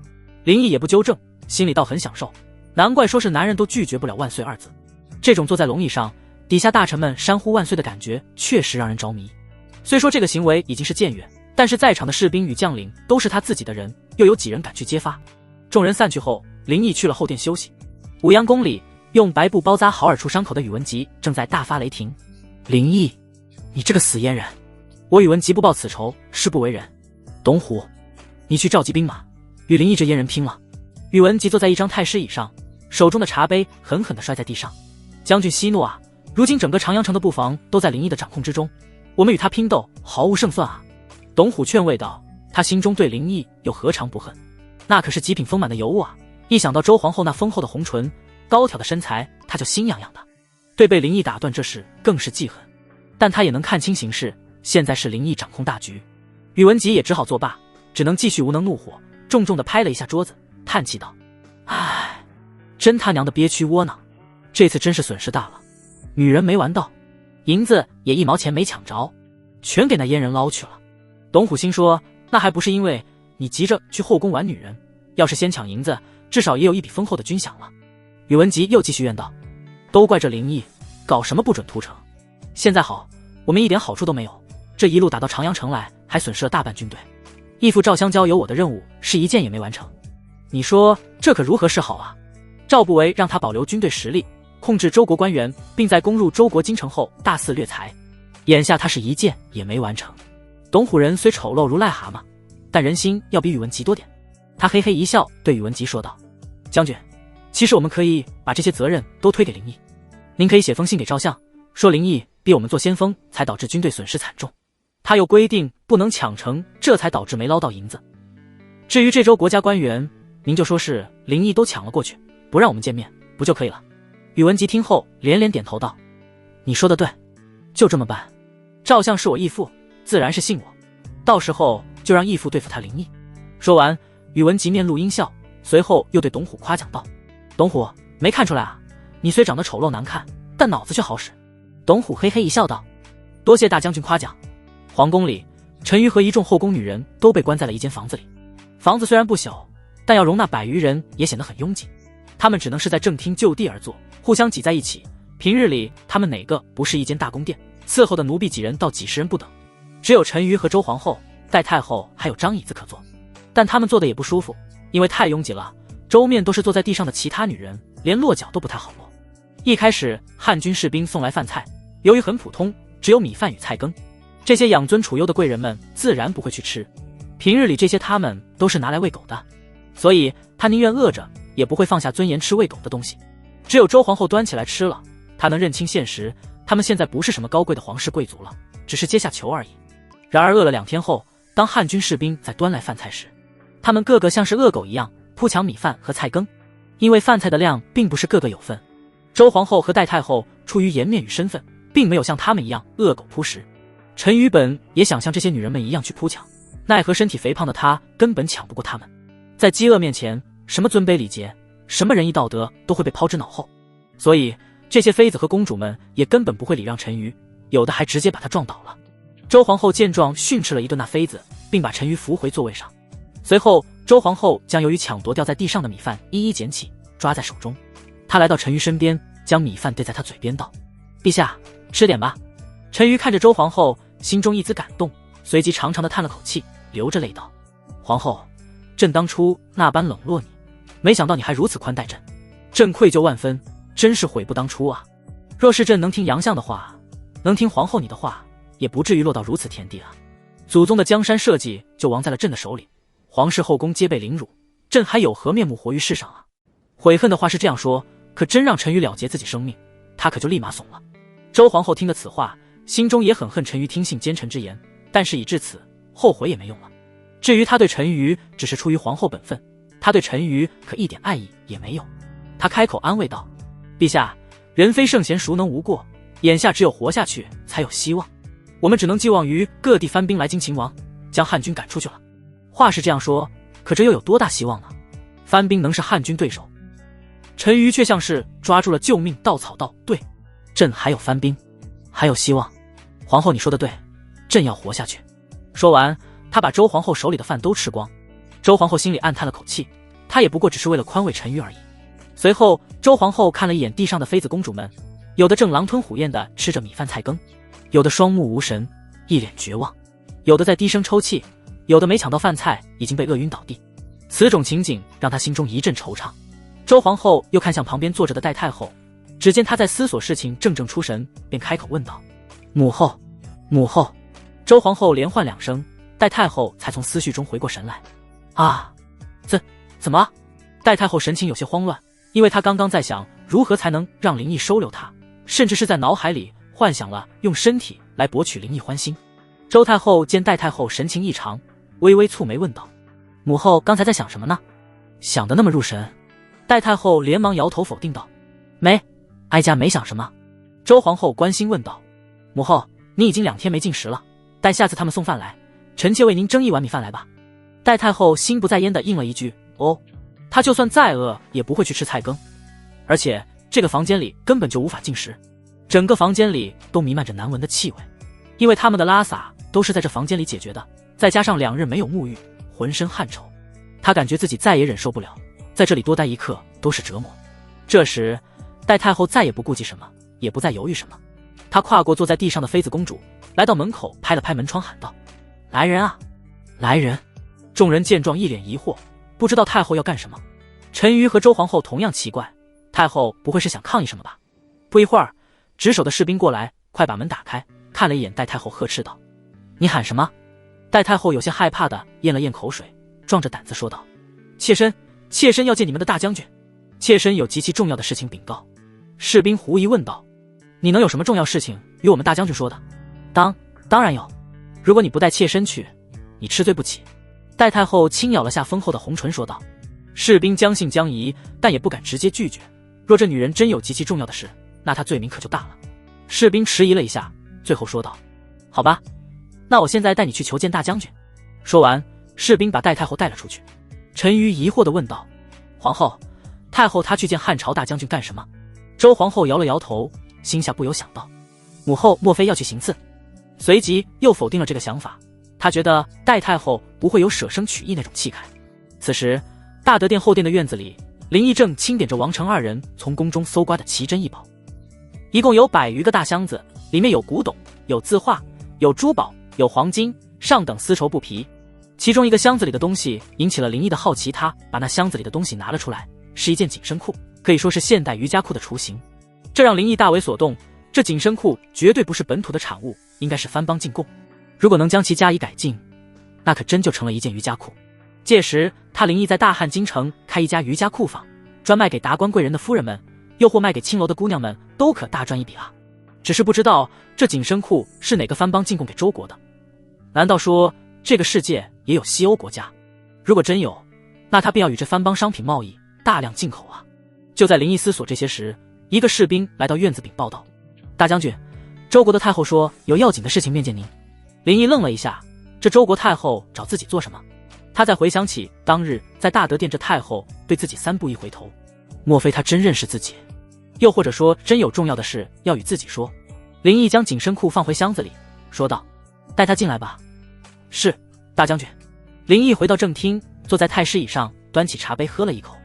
林毅也不纠正，心里倒很享受，难怪说是男人都拒绝不了万岁二字。这种坐在龙椅上，底下大臣们山呼万岁的感觉确实让人着迷。虽说这个行为已经是僭越，但是在场的士兵与将领都是他自己的人，又有几人敢去揭发？众人散去后，林毅去了后殿休息。舞阳宫里，用白布包扎好耳处伤口的宇文吉正在大发雷霆：林毅，你这个死阉人！我宇文吉不报此仇，誓不为人。董虎，你去召集兵马，与林毅这阉人拼了！宇文吉坐在一张太师椅上，手中的茶杯狠狠地摔在地上。将军息怒啊！如今整个长阳城的布防都在林毅的掌控之中，我们与他拼斗毫无胜算啊！董虎劝慰道，他心中对林毅又何尝不恨？那可是极品丰满的尤物啊！一想到周皇后那丰厚的红唇、高挑的身材，他就心痒痒的。对被林毅打断这事更是记恨，但他也能看清形势，现在是林毅掌控大局。宇文吉也只好作罢，只能继续无能怒火，重重地拍了一下桌子，叹气道：唉，真他娘的憋屈窝囊，这次真是损失大了。女人没玩到，银子也1毛钱没抢着，全给那阉人捞去了。董虎心说，那还不是因为你急着去后宫玩女人，要是先抢银子，至少也有一笔丰厚的军饷了。宇文吉又继续怨道，都怪这林毅，搞什么不准屠城。现在好，我们一点好处都没有，这一路打到长阳城来，还损失了大半军队。义父赵襄交由我的任务是一件也没完成，你说这可如何是好啊？赵不韦让他保留军队实力，控制周国官员，并在攻入周国京城后大肆掠财，眼下他是一件也没完成。董虎人虽丑陋如癞蛤蟆，但人心要比宇文吉多点。他嘿嘿一笑，对宇文吉说道：将军，其实我们可以把这些责任都推给林毅，您可以写封信给赵相，说林毅逼我们做先锋，才导致军队损失惨重，他又规定不能抢城，这才导致没捞到银子。至于这周国家官员，您就说是林毅都抢了过去，不让我们见面，不就可以了？宇文吉听后连连点头道：你说的对，就这么办。赵相是我义父，自然是信我，到时候就让义父对付他林毅。说完，宇文吉面露阴笑，随后又对董虎夸奖道：董虎，没看出来啊，你虽长得丑陋难看，但脑子却好使。董虎嘿嘿一笑道：多谢大将军夸奖。皇宫里，陈馀和一众后宫女人都被关在了一间房子里。房子虽然不小，但要容纳100余人也显得很拥挤，他们只能是在正厅就地而坐，互相挤在一起。平日里他们哪个不是一间大宫殿，伺候的奴婢几人到几10人不等，只有陈馀和周皇后、戴太后还有张椅子可坐，但他们坐的也不舒服，因为太拥挤了，周面都是坐在地上的其他女人，连落脚都不太好落。一开始汉军士兵送来饭菜，由于很普通，只有米饭与菜羹，这些养尊处优的贵人们自然不会去吃，平日里这些他们都是拿来喂狗的，所以他宁愿饿着也不会放下尊严吃喂狗的东西。只有周皇后端起来吃了，他能认清现实，他们现在不是什么高贵的皇室贵族了，只是阶下囚而已。然而饿了2天后，当汉军士兵在端来饭菜时，他们个个像是恶狗一样扑抢米饭和菜羹，因为饭菜的量并不是个个有份。周皇后和戴太后出于颜面与身份，并没有像他们一样恶狗扑食。陈馀本也想像这些女人们一样去扑抢，奈何身体肥胖的他根本抢不过他们。在饥饿面前，什么尊卑礼节，什么仁义道德都会被抛之脑后，所以这些妃子和公主们也根本不会礼让陈馀，有的还直接把他撞倒了。周皇后见状训斥了一顿那妃子，并把陈馀扶回座位上。随后周皇后将由于抢夺掉在地上的米饭一一捡起，抓在手中。她来到陈馀身边，将米饭递在他嘴边道：陛下，吃点吧。陈馀看着周皇后，心中一丝感动，随即长长的叹了口气，流着泪道：皇后，朕当初那般冷落你，没想到你还如此宽待朕，朕愧疚万分，真是悔不当初啊。若是朕能听杨相的话，能听皇后你的话，也不至于落到如此田地了。祖宗的江山社稷就亡在了朕的手里，皇室后宫皆被凌辱，朕还有何面目活于世上啊？悔恨的话是这样说，可真让陈馀了结自己生命，他可就立马怂了。周皇后听了此话，心中也很恨陈馀听信奸臣之言，但是已至此，后悔也没用了。至于他对陈馀，只是出于皇后本分，他对陈馀可一点爱意也没有。他开口安慰道：陛下，人非圣贤，孰能无过？眼下只有活下去才有希望，我们只能寄望于各地藩兵来京擒王，将汉军赶出去了。话是这样说，可这又有多大希望呢？藩兵能是汉军对手？陈馀却像是抓住了救命稻草道：对，朕还有藩兵，还有希望。皇后你说的对，朕要活下去。说完，他把周皇后手里的饭都吃光。周皇后心里暗叹了口气，她也不过只是为了宽慰陈馀而已。随后，周皇后看了一眼地上的妃子公主们，有的正狼吞虎咽地吃着米饭菜羹，有的双目无神，一脸绝望，有的在低声抽泣，有的没抢到饭菜已经被饿晕倒地。此种情景让她心中一阵惆怅。周皇后又看向旁边坐着的戴太后，只见她在思索事情，怔怔出神，便开口问道：母后，母后。周皇后连唤两声，戴太后才从思绪中回过神来。啊，怎么？戴太后神情有些慌乱，因为她刚刚在想如何才能让林毅收留她，甚至是在脑海里幻想了用身体来博取林毅欢心。周太后见戴太后神情异常，微微蹙眉问道：母后刚才在想什么呢？想得那么入神？戴太后连忙摇头否定道：没，哀家没想什么。周皇后关心问道：母后，你已经2天没进食了，待下次他们送饭来，臣妾为您蒸一碗米饭来吧。戴太后心不在焉地应了一句：哦。她就算再饿也不会去吃菜羹，而且这个房间里根本就无法进食，整个房间里都弥漫着难闻的气味，因为他们的拉撒都是在这房间里解决的，再加上2日没有沐浴，浑身汗臭，她感觉自己再也忍受不了，在这里多待一刻都是折磨。这时戴太后再也不顾忌什么，也不再犹豫什么，她跨过坐在地上的妃子公主，来到门口拍了拍门窗喊道：来人啊，来人。众人见状一脸疑惑，不知道太后要干什么。陈馀和周皇后同样奇怪，太后不会是想抗议什么吧？不一会儿，值守的士兵过来，快把门打开，看了一眼戴太后，呵斥道：你喊什么？戴太后有些害怕的咽了咽口水，壮着胆子说道：妾身要见你们的大将军，妾身有极其重要的事情禀告。士兵狐疑问道：你能有什么重要事情与我们大将军说的？当然有，如果你不带妾身去，你吃罪不起。戴太后轻咬了下丰厚的红唇说道。士兵将信将疑，但也不敢直接拒绝，若这女人真有极其重要的事，那她罪名可就大了。士兵迟疑了一下，最后说道：好吧，那我现在带你去求见大将军。说完，士兵把戴太后带了出去。陈馀疑惑地问道：皇后，太后她去见汉朝大将军干什么？周皇后摇了摇头，心下不由想到，母后莫非要去行刺？随即又否定了这个想法，她觉得戴太后不会有舍生取义那种气概。此时大德殿后殿的院子里，林毅正清点着王成2人从宫中搜刮的奇珍异宝，一共有100余个大箱子，里面有古董，有字画，有珠宝，有黄金，上等丝绸布匹。其中一个箱子里的东西引起了林毅的好奇，他把那箱子里的东西拿了出来，是一件紧身裤，可以说是现代瑜伽裤的雏形。这让林毅大为所动，这紧身裤绝对不是本土的产物，应该是番邦进贡。如果能将其加以改进，那可真就成了一件瑜伽裤。届时他林毅在大汉京城开一家瑜伽裤坊，专卖给达官贵人的夫人们，又或卖给青楼的姑娘们，都可大赚一笔啊。只是不知道这紧身裤是哪个番邦进贡给周国的？难道说这个世界也有西欧国家？如果真有，那他便要与这番邦商品贸易，大量进口啊。就在林毅思索这些时，一个士兵来到院子禀报道：大将军，周国的太后说有要紧的事情面见您。林毅愣了一下，这周国太后找自己做什么？他再回想起当日在大德殿，这太后对自己3步一回头，莫非他真认识自己？又或者说真有重要的事要与自己说？林毅将紧身裤放回箱子里，说道：带他进来吧。是，大将军。林毅回到正厅，坐在太师椅上，端起茶杯喝了一口。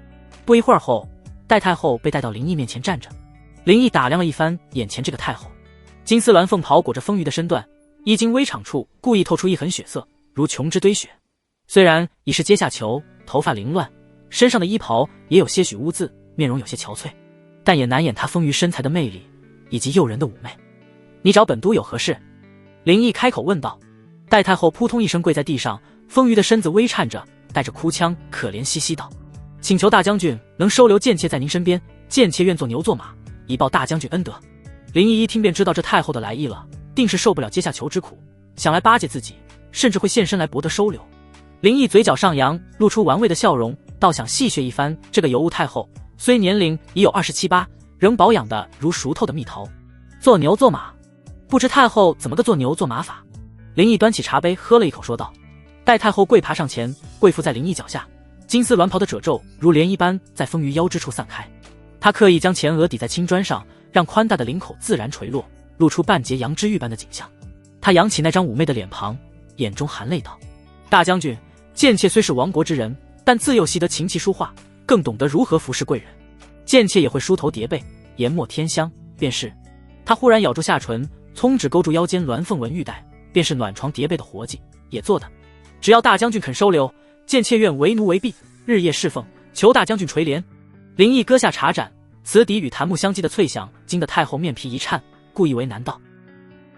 不一会儿后，戴太后被带到林毅面前站着。林毅打量了一番眼前这个太后，金丝鸾凤袍裹着丰腴的身段，衣襟微敞处故意透出一痕血色，如琼脂堆雪。虽然已是阶下囚，头发凌乱，身上的衣袍也有些许污渍，面容有些憔悴，但也难掩她丰腴身材的魅力，以及诱人的妩媚。你找本都有何事？林毅开口问道。戴太后扑通一声跪在地上，丰腴的身子微颤着，带着哭腔，可怜兮兮道：请求大将军能收留贱妾在您身边，贱妾愿做牛做马，以报大将军恩德。林毅一听便知道这太后的来意了，定是受不了阶下囚之苦，想来巴结自己，甚至会现身来博得收留。林毅嘴角上扬，露出玩味的笑容，倒想戏谑一番这个尤物太后，虽年龄已有27、8，仍保养得如熟透的蜜桃。做牛做马，不知太后怎么个做牛做马法？林毅端起茶杯喝了一口，说道。戴太后跪爬上前，跪伏在林毅脚下，金丝鸾袍的褶皱如涟漪般在丰腴腰肢处散开。她刻意将前额抵在青砖上，让宽大的领口自然垂落，露出半截羊脂玉般的景象。她扬起那张妩媚的脸庞，眼中含泪道：大将军，贱妾虽是亡国之人，但自幼习得琴棋书画，更懂得如何服侍贵人。贱妾也会梳头叠被，研墨添香，便是……她忽然咬住下唇，葱指勾住腰间鸾凤纹玉带，便是暖床叠被的活计，也做的。只要大将军肯收留，贱妾愿为奴为婢，日夜侍奉，求大将军垂怜。林毅搁下茶盏，此笛与檀木相击的脆响惊得太后面皮一颤，故意为难道：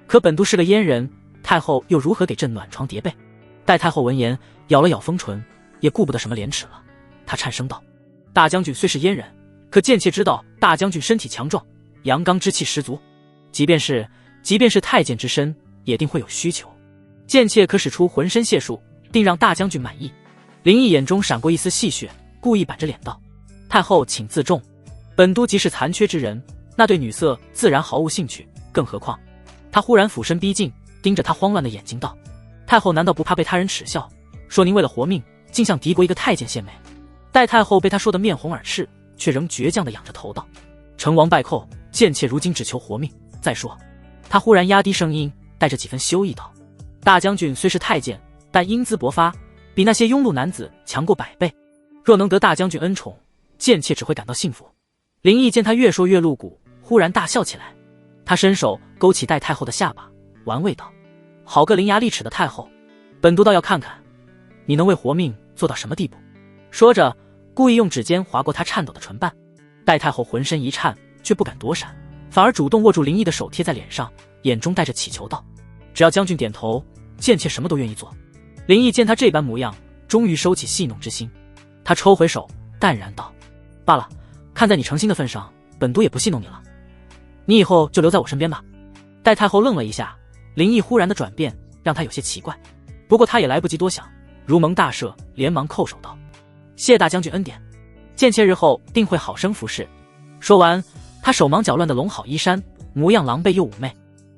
可本都是个阉人，太后又如何给朕暖床叠被？戴太后闻言咬了咬封唇，也顾不得什么廉耻了，她颤声道：大将军虽是阉人，可贱妾知道大将军身体强壮，阳刚之气十足，即便是太监之身，也定会有需求。贱妾可使出浑身解数，定让大将军满意。林毅眼中闪过一丝戏谑，故意板着脸道：太后请自重，本都即是残缺之人，那对女色自然毫无兴趣，更何况……他忽然俯身逼近，盯着他慌乱的眼睛道：太后难道不怕被他人耻笑，说您为了活命，竟向敌国一个太监献媚？戴太后被他说得面红耳赤，却仍倔强地仰着头道：成王败寇，贱妾如今只求活命。再说……他忽然压低声音，带着几分羞意道：大将军虽是太监，但英姿勃发，比那些庸碌男子强过100倍。若能得大将军恩宠，贱妾只会感到幸福。林毅见他越说越露骨，忽然大笑起来。他伸手勾起戴太后的下巴，玩味道：好个伶牙俐齿的太后，本都倒要看看你能为活命做到什么地步。说着故意用指尖划过她颤抖的唇瓣。戴太后浑身一颤，却不敢躲闪，反而主动握住林毅的手贴在脸上，眼中带着乞求道：只要将军点头，贱妾什么都愿意做。林毅见他这般模样，终于收起戏弄之心，他抽回手，淡然道：罢了，看在你诚心的份上，本都也不戏弄你了，你以后就留在我身边吧。戴太后愣了一下，林毅忽然的转变让他有些奇怪，不过他也来不及多想，如蒙大赦，连忙叩首道：谢大将军恩典，贱妾日后定会好生服侍。说完，他手忙脚乱地拢好衣衫，模样狼狈又妩媚。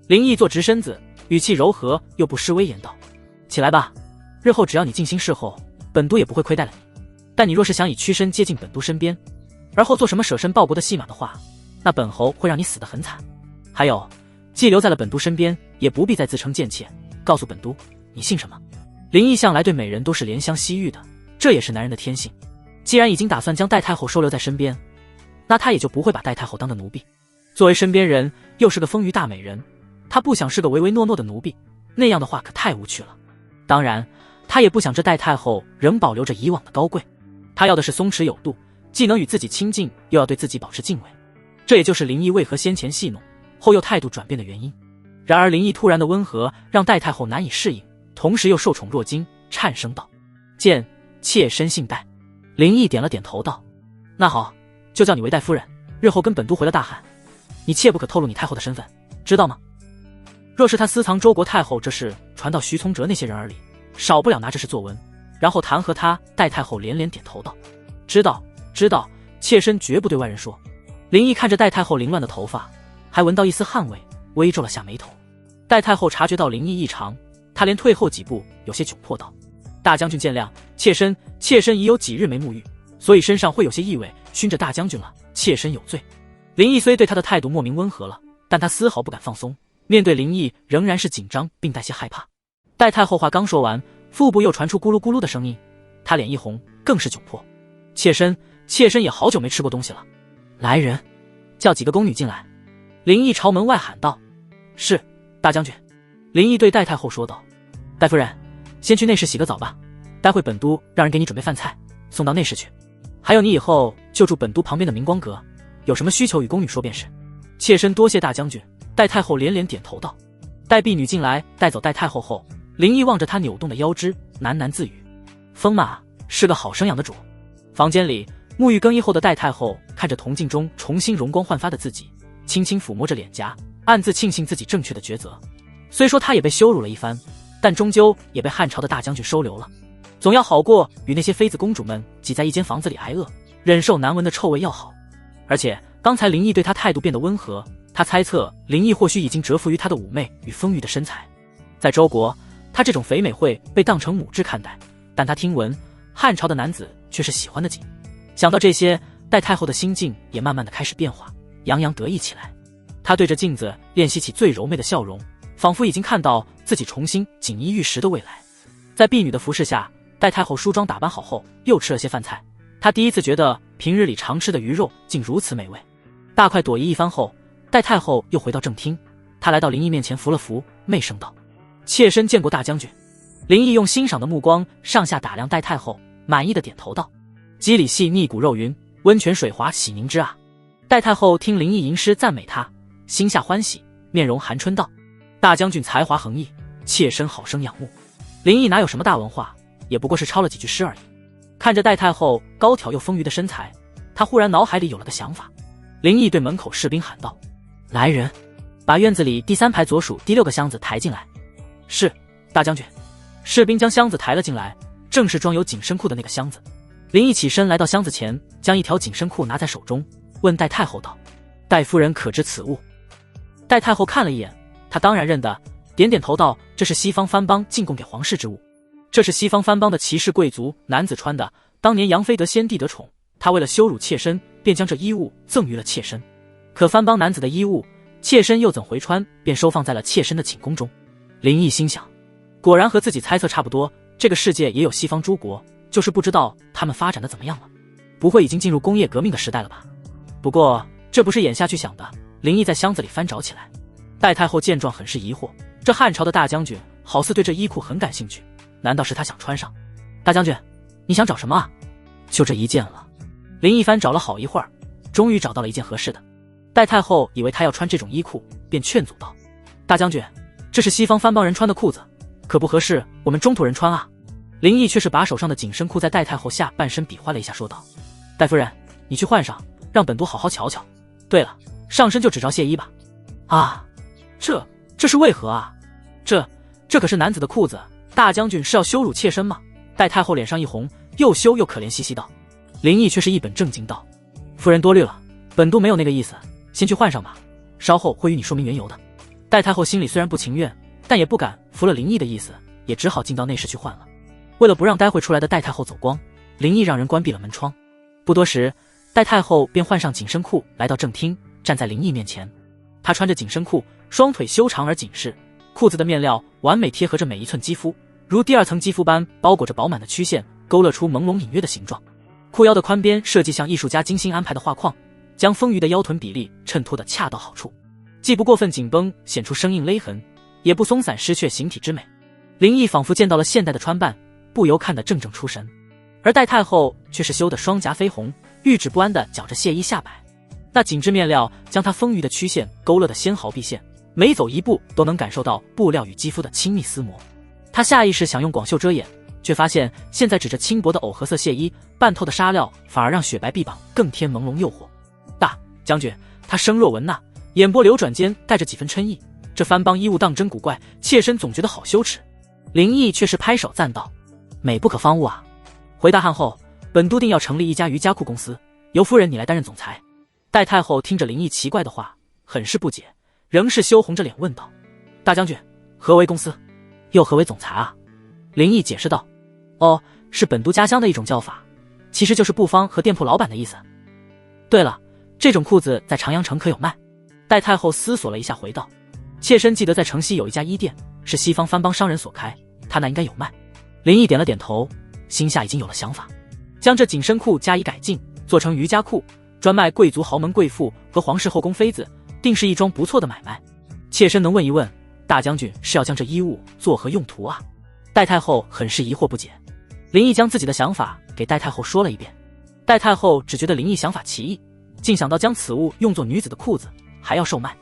林毅坐直身子，语气柔和又不失威严道：起来吧，日后只要你尽心侍候，本都也不会亏待了你。但你若是想以屈身接近本都身边，而后做什么舍身报国的戏码的话，那本侯会让你死得很惨。还有，既留在了本都身边，也不必再自称贱妾，告诉本都你姓什么。林毅向来对美人都是怜香惜玉的，这也是男人的天性。既然已经打算将戴太后收留在身边，那他也就不会把戴太后当个奴婢。作为身边人，又是个丰腴大美人，他不想是个唯唯诺诺的奴婢，那样的话可太无趣了。当然，他也不想这戴太后仍保留着以往的高贵，他要的是松弛有度，既能与自己亲近，又要对自己保持敬畏。这也就是林毅为何先前戏弄，后又态度转变的原因。然而林毅突然的温和让戴太后难以适应，同时又受宠若惊，颤声道：见妾身姓戴。林毅点了点头道：那好，就叫你为戴夫人，日后跟本都回了大汗，你切不可透露你太后的身份，知道吗？若是他私藏周国太后这事传到徐从哲那些人耳里，少不了拿这事作文，然后弹劾他。戴太后连连点头道：知道知道，妾身绝不对外人说。林毅看着戴太后凌乱的头发，还闻到一丝汗味，微皱了下眉头。戴太后察觉到林毅异常，她连退后几步，有些窘迫道：大将军见谅，妾身已有几日没沐浴，所以身上会有些异味，熏着大将军了，妾身有罪。林毅虽对他的态度莫名温和了，但他丝毫不敢放松，面对林毅仍然是紧张并带些害怕。戴太后话刚说完，腹部又传出咕噜咕噜的声音，她脸一红，更是窘迫。妾身也好久没吃过东西了，来人，叫几个宫女进来。林毅朝门外喊道：是，大将军。林毅对戴太后说道：戴夫人，先去内室洗个澡吧，待会本都让人给你准备饭菜，送到内室去。还有你以后就住本都旁边的明光阁，有什么需求与宫女说便是。妾身多谢大将军。戴太后连连点头道。待婢女进来带走戴太后后，林毅望着她扭动的腰肢，喃喃自语：风马是个好生养的主。房间里，沐浴更衣后的戴太后看着铜镜中重新容光焕发的自己，轻轻抚摸着脸颊，暗自庆幸自己正确的抉择。虽说她也被羞辱了一番，但终究也被汉朝的大将军收留了，总要好过与那些妃子公主们挤在一间房子里挨饿，忍受难闻的臭味要好。而且刚才林毅对她态度变得温和，他猜测林毅或许已经折服于她的妩媚与丰腴的身材。在周国，她这种肥美会被当成母质看待，但他听闻汉朝的男子却是喜欢的紧。想到这些，戴太后的心境也慢慢的开始变化，洋洋得意起来。她对着镜子练习起最柔媚的笑容，仿佛已经看到自己重新锦衣玉食的未来。在婢女的服侍下，戴太后梳妆打扮好后，又吃了些饭菜。她第一次觉得平日里常吃的鱼肉竟如此美味。大快朵颐一番后，戴太后又回到正厅。她来到林毅面前扶了扶，媚声道：妾身见过大将军。林毅用欣赏的目光上下打量戴太后，满意的点头道：肌理细腻骨肉匀，温泉水滑洗凝脂啊。戴太后听林毅吟诗赞美她，心下欢喜，面容含春道：大将军才华横溢，妾身好生仰慕。林毅哪有什么大文化，也不过是抄了几句诗而已。看着戴太后高挑又丰腴的身材，他忽然脑海里有了个想法。林毅对门口士兵喊道：来人，把院子里第3排左数第6个箱子抬进来。是，大将军。士兵将箱子抬了进来，正是装有紧身裤的那个箱子。林毅起身来到箱子前，将一条紧身裤拿在手中，问戴太后道：戴夫人可知此物？戴太后看了一眼，她当然认得，点点头道：这是西方藩邦进贡给皇室之物，这是西方藩邦的骑士贵族男子穿的，当年杨妃得先帝得宠，他为了羞辱妾身，便将这衣物赠予了妾身。可藩邦男子的衣物，妾身又怎回穿，便收放在了妾身的寝宫中。林毅心想，果然和自己猜测差不多，这个世界也有西方诸国，就是不知道他们发展的怎么样了，不会已经进入工业革命的时代了吧？不过这不是眼下去想的。林毅在箱子里翻找起来。戴太后见状很是疑惑，这汉朝的大将军好似对这衣裤很感兴趣，难道是他想穿上？大将军，你想找什么啊？就这一件了。林毅翻找了好一会儿，终于找到了一件合适的。戴太后以为他要穿这种衣裤，便劝阻道：大将军，这是西方藩邦人穿的裤子，可不合适我们中土人穿啊。林毅却是把手上的紧身裤在戴太后下半身比划了一下，说道：戴夫人，你去换上，让本都好好瞧瞧。对了，上身就只着亵衣吧。啊，这是为何啊？这可是男子的裤子，大将军是要羞辱妾身吗？戴太后脸上一红，又羞又可怜兮兮道。林毅却是一本正经道：夫人多虑了，本都没有那个意思，先去换上吧，稍后会与你说明缘由的。戴太后心里虽然不情愿，但也不敢服了林毅的意思，也只好进到内室去换了。为了不让待会出来的戴太后走光，林毅让人关闭了门窗。不多时，戴太后便换上紧身裤来到正厅，站在林毅面前。她穿着紧身裤，双腿修长而紧实，裤子的面料完美贴合着每一寸肌肤，如第2层肌肤般包裹着饱满的曲线，勾勒出朦胧隐约的形状。裤腰的宽边设计像艺术家精心安排的画框，将丰腴的腰臀比例衬托得恰到好处，既不过分紧绷显出生硬勒痕，也不松散失却形体之美。林毅仿佛见到了现代的穿扮，不由看得怔怔出神。而戴太后却是羞得双颊绯红，玉指不安地绞着亵衣下摆，那紧致面料将她丰腴的曲线勾勒得纤毫毕现，每走一步都能感受到布料与肌肤的亲密撕磨。她下意识想用广袖遮掩，却发现现在指着轻薄的藕荷色亵衣，半透的纱料反而让雪白臂膀更添朦胧诱惑。大将军，她声若蚊呐，眼波流转间带着几分嗔意，这番邦衣物当真古怪，妾身总觉得好羞耻。林毅却是拍手赞道：美不可方物啊！回大汉后，本都定要成立一家瑜伽裤公司，由夫人你来担任总裁。戴太后听着林毅奇怪的话，很是不解，仍是羞红着脸问道：大将军，何为公司，又何为总裁啊？林毅解释道：哦，是本都家乡的一种叫法，其实就是布方和店铺老板的意思。对了，这种裤子在长阳城可有卖？戴太后思索了一下回道：妾身记得在城西有一家衣店，是西方藩邦商人所开，他那应该有卖。林毅点了点头，心下已经有了想法，将这紧身裤加以改进，做成瑜伽裤，专卖贵族豪门贵妇和皇室后宫妃子，定是一桩不错的买卖。妾身能问一问，大将军是要将这衣物作何用途啊？戴太后很是疑惑不解。林毅将自己的想法给戴太后说了一遍，戴太后只觉得林毅想法奇异，竟想到将此物用作女子的裤子，还要售卖。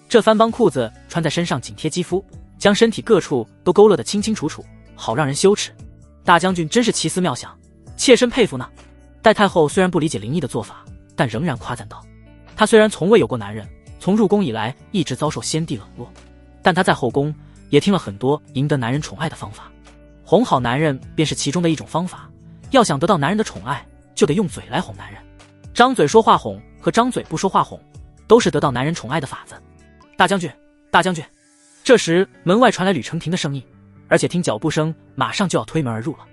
这番帮裤子穿在身上紧贴肌肤，将身体各处都勾勒得清清楚楚，好让人羞耻。大将军真是奇思妙想，切身佩服呢。戴太后虽然不理解林毅的做法，但仍然夸赞道：他虽然从未有过男人，从入宫以来一直遭受先帝冷落，但他在后宫也听了很多赢得男人宠爱的方法，哄好男人便是其中的一种方法。要想得到男人的宠爱，就得用嘴来哄男人。张嘴说话哄和张嘴不说话哄，都是得到男人宠爱的法子。大将军，大将军！这时门外传来吕承廷的声音，而且听脚步声马上就要推门而入了。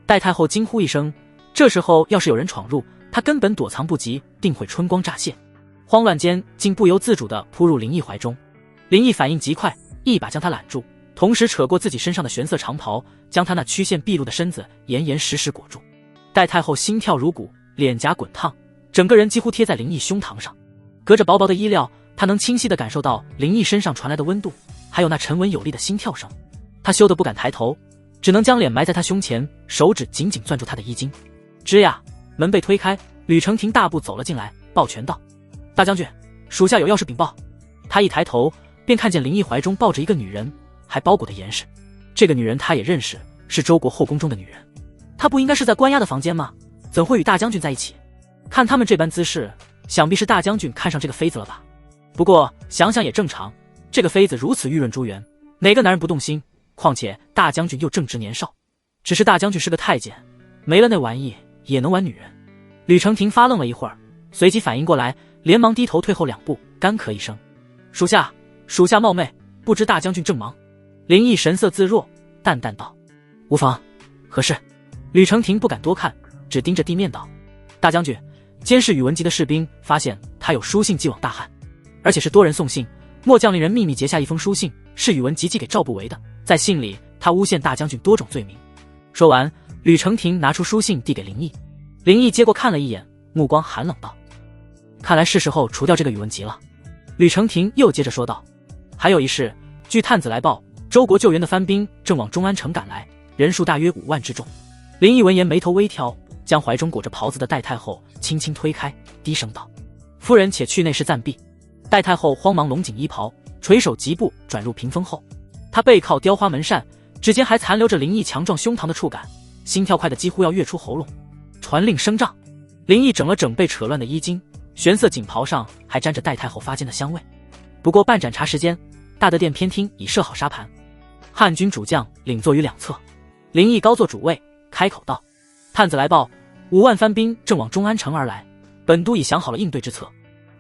戴太后惊呼一声，这时候要是有人闯入，她根本躲藏不及，定会春光乍泄。慌乱间竟不由自主地扑入林毅怀中。林毅反应极快，一把将他揽住，同时扯过自己身上的玄色长袍，将他那曲线毕露的身子严严实实裹住。戴太后心跳如鼓，脸颊滚烫，整个人几乎贴在林毅胸膛上。隔着薄薄的衣料，她能清晰地感受到林毅身上传来的温度，还有那沉稳有力的心跳声。她羞得不敢抬头，只能将脸埋在他胸前，手指紧紧攥住他的衣襟。吱呀，门被推开，吕承廷大步走了进来，抱拳道：大将军，属下有要事禀报。他一抬头便看见林毅怀中抱着一个女人，还包裹得严实。这个女人他也认识，是周国后宫中的女人。她不应该是在关押的房间吗？怎会与大将军在一起？看他们这般姿势，想必是大将军看上这个妃子了吧。不过想想也正常，这个妃子如此玉润珠圆，哪个男人不动心？况且大将军又正值年少，只是大将军是个太监，没了那玩意也能玩女人。吕承廷发愣了一会儿，随即反应过来，连忙低头退后2步，干咳一声：属下冒昧，不知大将军正忙。林毅神色自若，淡淡道：无妨，何事？吕承廷不敢多看，只盯着地面道：大将军，监视宇文吉的士兵发现他有书信寄往大汉，而且是多人送信，末将令人秘密截下一封书信，是宇文吉寄给赵不韦的。在信里他诬陷大将军多种罪名。说完，吕承廷拿出书信递给林毅。林毅接过看了一眼，目光寒冷道：看来是时候除掉这个宇文吉了。吕承廷又接着说道：还有一事，据探子来报，周国救援的番兵正往中安城赶来，人数大约5万之众。林毅闻言眉头微挑，将怀中裹着袍子的戴太后轻轻推开，低声道：夫人且去内室暂避。戴太后慌忙拢紧衣袍，垂手疾步转入屏风后。她背靠雕花门扇，指尖还残留着林毅强壮胸膛的触感，心跳快得几乎要跃出喉咙。传令升帐。林毅整了整被扯乱的衣襟，玄色锦袍上还沾着戴太后发间的香味。不过半盏茶时间，大德殿偏厅已设好沙盘，汉军主将领坐于两侧。林毅高坐主位，开口道：探子来报，5万番兵正往中安城而来，本都已想好了应对之策。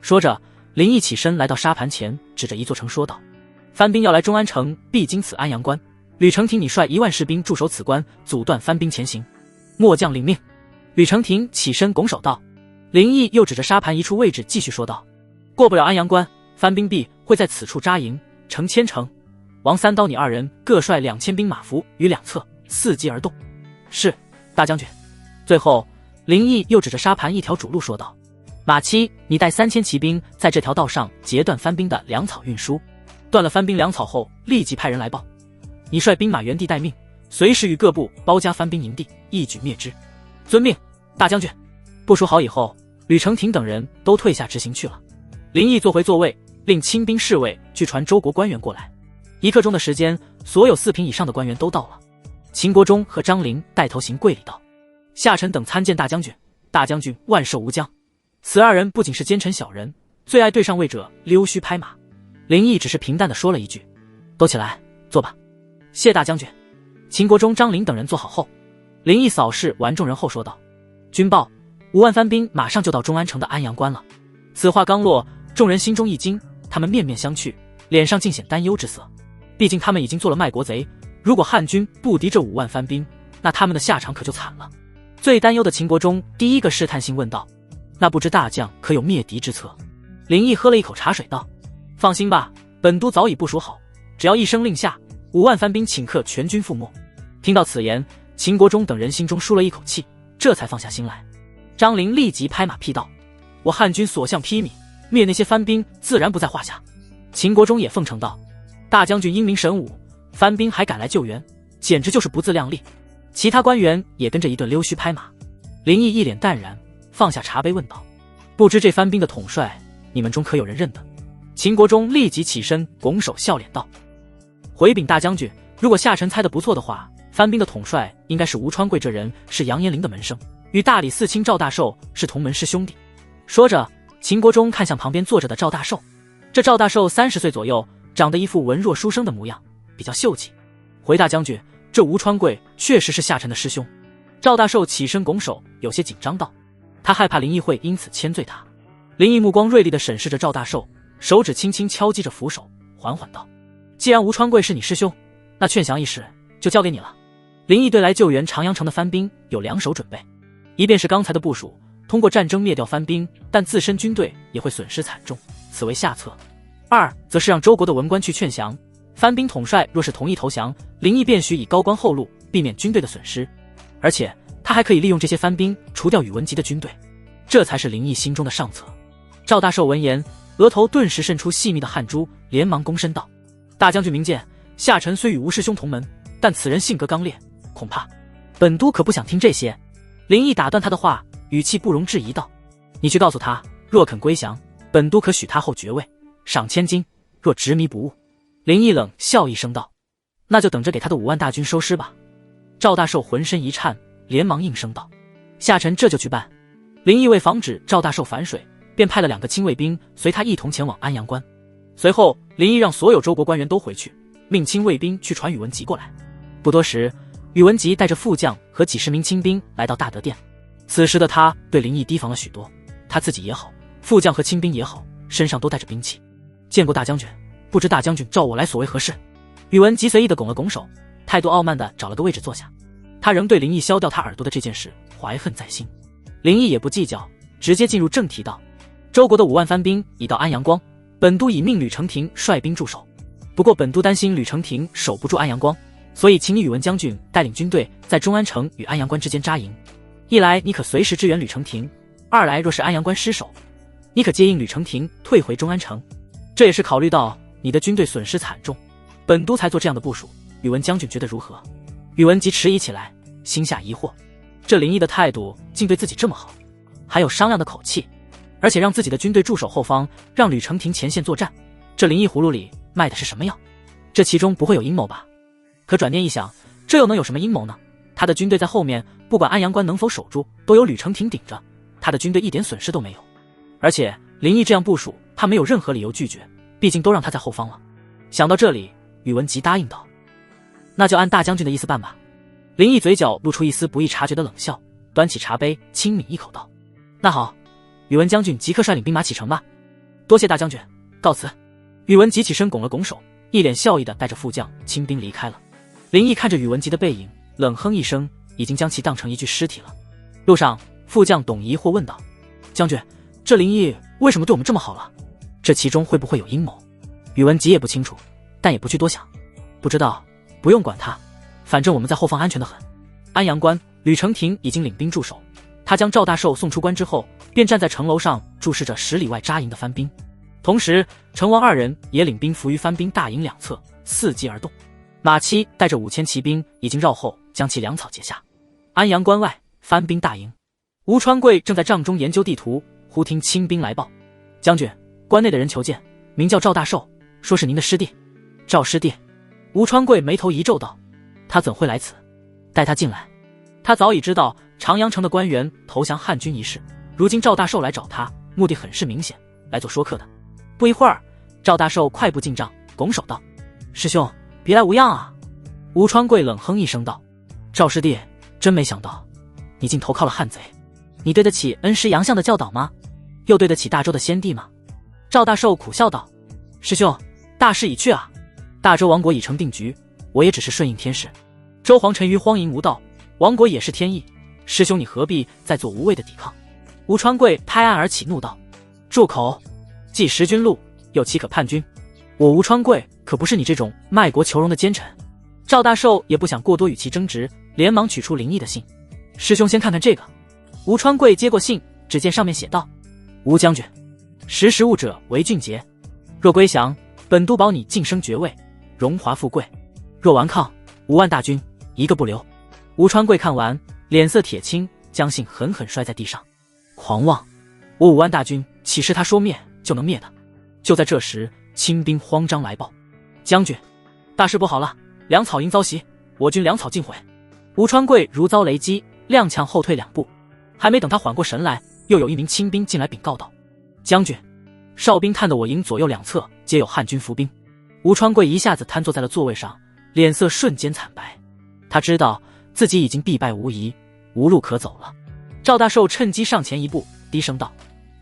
说着，林毅起身来到沙盘前，指着一座城说道：番兵要来中安城，必经此安阳关。吕承廷，你率1万士兵驻守此关，阻断番兵前行。末将领命。吕承廷起身拱手道。林毅又指着沙盘一处位置继续说道：过不了安阳关，番兵必会在此处扎营，成千城。王三刀你2人各率2000兵马伏于两侧，伺机而动。是，大将军。最后，林毅又指着沙盘一条主路说道：马七，你带3000骑兵在这条道上截断番兵的粮草运输，断了番兵粮草后，立即派人来报。你率兵马原地待命，随时与各部包夹番兵营地，一举灭之。遵命，大将军。部署好以后，吕承廷等人都退下执行去了。林毅坐回座位，令亲兵侍卫去传周国官员过来。1刻钟的时间，所有4品以上的官员都到了。秦国忠和张陵带头行跪礼道：下臣等参见大将军，大将军万寿无疆。此2人不仅是奸臣小人，最爱对上位者溜须拍马。林毅只是平淡地说了一句：都起来，坐吧。谢大将军。秦国忠、张陵等人坐好后，林毅扫视完众人后说道：军报，5万番兵马上就到中安城的安阳关了。此话刚落，众人心中一惊，他们面面相觑，脸上尽显担忧之色。毕竟他们已经做了卖国贼，如果汉军不敌这5万番兵，那他们的下场可就惨了。最担忧的秦国忠第一个试探性问道：那不知大将可有灭敌之策？林毅喝了一口茶水道：放心吧，本都早已部署好，只要一声令下，5万番兵顷刻全军覆没。听到此言，秦国忠等人心中舒了一口气，这才放下心来。张陵立即拍马屁道：我汉军所向披靡，灭那些番兵自然不在话下。秦国忠也奉承道：大将军英明神武，番兵还赶来救援，简直就是不自量力。其他官员也跟着一顿溜须拍马。林毅一脸淡然，放下茶杯问道：不知这番兵的统帅，你们中可有人认得？秦国忠立即起身拱手笑脸道：“回禀大将军，如果夏臣猜得不错的话，番兵的统帅应该是吴川贵这人，是杨延龄的门生，与大理寺卿赵大寿是同门师兄弟。”说着，秦国忠看向旁边坐着的赵大寿，这赵大寿30岁左右，长得一副文弱书生的模样，比较秀气。回大将军，这吴川贵确实是夏臣的师兄。赵大寿起身拱手，有些紧张道：“他害怕林毅会因此牵罪他。”林毅目光锐利地审视着赵大寿，手指轻轻敲击着扶手，缓缓道：“既然吴川贵是你师兄，那劝降一事就交给你了。”林毅对来救援长阳城的番兵有2手准备，一便是刚才的部署，通过战争灭掉番兵，但自身军队也会损失惨重，此为下策；二则是让周国的文官去劝降，番兵统帅若是同意投降，林毅便许以高官厚禄，避免军队的损失，而且他还可以利用这些番兵除掉宇文吉的军队，这才是林毅心中的上策。赵大寿闻言，额头顿时渗出细密的汗珠，连忙躬身道：“大将军明鉴，夏臣虽与吴师兄同门，但此人性格刚烈，恐怕本都可不想听这些。”林毅打断他的话，语气不容置疑道：“你去告诉他，若肯归降，本都可许他后爵位，赏千金；若执迷不悟。”林毅冷笑一声道：“那就等着给他的5万大军收尸吧。”赵大寿浑身一颤，连忙应声道：“夏臣这就去办。”林毅为防止赵大寿反水，便派了2个亲卫兵随他一同前往安阳关。随后，林毅让所有周国官员都回去，命亲卫兵去传宇文吉过来。不多时，宇文吉带着副将和几十名亲兵来到大德殿。此时的他对林毅提防了许多，他自己也好，副将和亲兵也好，身上都带着兵器。见过大将军，不知大将军召我来所为何事？宇文吉随意地拱了拱手，态度傲慢地找了个位置坐下。他仍对林毅削掉他耳朵的这件事怀恨在心。林毅也不计较，直接进入正题道：“周国的5万番兵已到安阳光，本都已命吕承廷率兵驻守。不过本都担心吕承廷守不住安阳光，所以请你宇文将军带领军队在中安城与安阳关之间扎营。一来你可随时支援吕承廷，二来若是安阳关失守，你可接应吕承廷退回中安城。这也是考虑到你的军队损失惨重，本都才做这样的部署。宇文将军觉得如何？”宇文吉迟疑起来，心下疑惑，这林毅的态度竟对自己这么好，还有商量的口气，而且让自己的军队驻守后方，让吕承廷前线作战，这林毅葫芦里卖的是什么药？这其中不会有阴谋吧？可转念一想，这又能有什么阴谋呢？他的军队在后面，不管安阳关能否守住，都有吕承廷顶着，他的军队一点损失都没有。而且林毅这样部署，他没有任何理由拒绝，毕竟都让他在后方了。想到这里，宇文吉答应道：“那就按大将军的意思办吧。”林毅嘴角露出一丝不易察觉的冷笑，端起茶杯轻抿一口道：“那好，宇文将军即刻率领兵马启程吧。”“多谢大将军，告辞。”宇文吉起身拱了拱手，一脸笑意的带着副将亲兵离开了。林毅看着宇文吉的背影，冷哼一声，已经将其当成一具尸体了。路上，副将董疑惑问道：“将军，这林毅为什么对我们这么好了？这其中会不会有阴谋？”宇文吉也不清楚，但也不去多想。不知道，不用管他，反正我们在后方安全得很。安阳关，吕承廷已经领兵驻守，他将赵大寿送出关之后，便站在城楼上注视着10里外扎营的番兵。同时，成王2人也领兵伏于番兵大营两侧，伺机而动。马七带着5000骑兵已经绕后将其粮草截下。安阳关外，番兵大营，吴川贵正在帐中研究地图，忽听亲兵来报：“将军，关内的人求见，名叫赵大寿，说是您的师弟。”“赵师弟？”吴川贵眉头一皱道：“他怎会来此？带他进来。”他早已知道长阳城的官员投降汉军一事，如今赵大寿来找他，目的很是明显，来做说客的。不一会儿，赵大寿快步进帐，拱手道：“师兄，别来无恙啊！”吴川贵冷哼一声道：“赵师弟，真没想到你竟投靠了汉贼，你对得起恩师杨相的教导吗？又对得起大周的先帝吗？”赵大寿苦笑道：“师兄，大势已去啊，大周王国已成定局，我也只是顺应天时。周皇臣于荒淫无道，亡国也是天意，师兄你何必再做无谓的抵抗？”吴川贵拍案而起，怒道：“住口！既识君禄，又岂可叛君？我吴川贵可不是你这种卖国求荣的奸臣。”赵大寿也不想过多与其争执，连忙取出林毅的信：“师兄先看看这个。”吴川贵接过信，只见上面写道：“吴将军，识物者为俊杰，若归降，本都保你晋升爵位，荣华富贵；若顽抗，5万大军一个不留。”吴川贵看完，脸色铁青，将信狠狠摔在地上：“狂妄！我5万大军岂是他说灭就能灭的？就在这时，清兵慌张来报：将军，大事不好了，粮草营遭袭，我军粮草尽毁。吴川贵如遭雷击，踉跄后退2步，还没等他缓过神来，又有一名清兵进来禀告道：将军，哨兵探得我营左右两侧皆有汉军伏兵。吴川贵一下子瘫坐在了座位上，脸色瞬间惨白。他知道自己已经必败无疑，无路可走了。赵大寿趁机上前一步，低声道：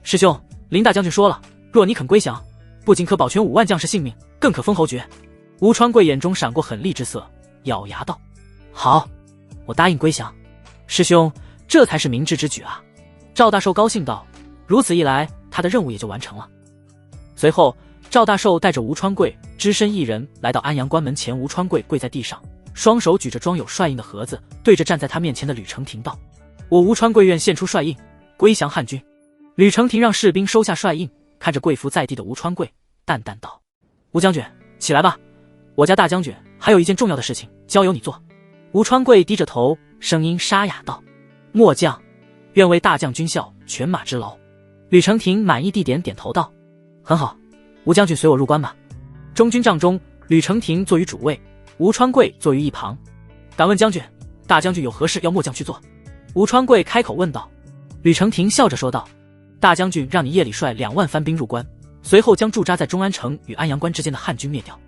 师兄，林大将军说了，若你肯归降，不仅可保全5万将士性命，更可封侯爵。吴川贵眼中闪过狠厉之色，咬牙道：好，我答应归降。师兄，这才是明智之举啊。赵大寿高兴道：如此一来，他的任务也就完成了。随后赵大寿带着吴川贵只身一人来到安阳关门前，吴川贵跪在地上，双手举着装有帅印的盒子，对着站在他面前的吕承廷道：我吴川贵愿献出帅印，归降汉军。吕承廷让士兵收下帅印，看着跪伏在地的吴川贵，淡淡道：吴将军，起来吧，我家大将军还有一件重要的事情交由你做。吴川贵低着头，声音沙哑道：末将愿为大将军校，犬马之劳。吕承廷满意地点头道：很好，吴将军随我入关吧。中军帐中，吕承廷坐于主位，吴川贵坐于一旁。敢问将军，大将军有何事要末将去做？吴川贵开口问道。吕承廷笑着说道：大将军让你夜里率2万番兵入关，随后将驻扎在中安城与安阳关之间的汉军灭掉。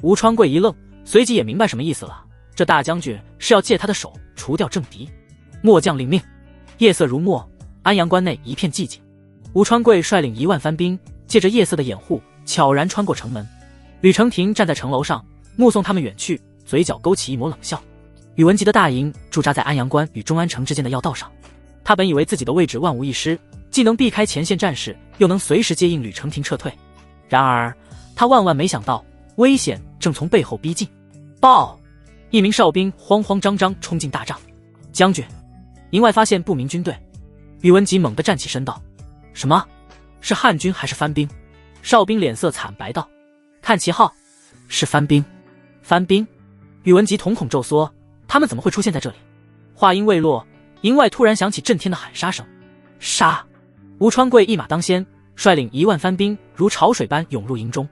吴川贵一愣，随即也明白什么意思了，这大将军是要借他的手除掉政敌。末将领命。夜色如墨，安阳关内一片寂静。吴川贵率领1万番兵，借着夜色的掩护，悄然穿过城门。吕承廷站在城楼上，目送他们远去，嘴角勾起一抹冷笑。宇文吉的大营驻扎在安阳关与中安城之间的要道上，他本以为自己的位置万无一失，既能避开前线战士，又能随时接应吕承廷撤退。然而他万万没想到，危险正从背后逼近。报！一名哨兵慌慌张张冲进大帐。将军，营外发现不明军队。宇文吉猛地站起身道：什么？是汉军还是番兵？哨兵脸色惨白道：看旗号，是番兵。番兵？宇文吉瞳孔骤缩，他们怎么会出现在这里？话音未落，营外突然响起震天的喊杀声。杀！吴川贵一马当先，率领1万番兵如潮水般涌入营中。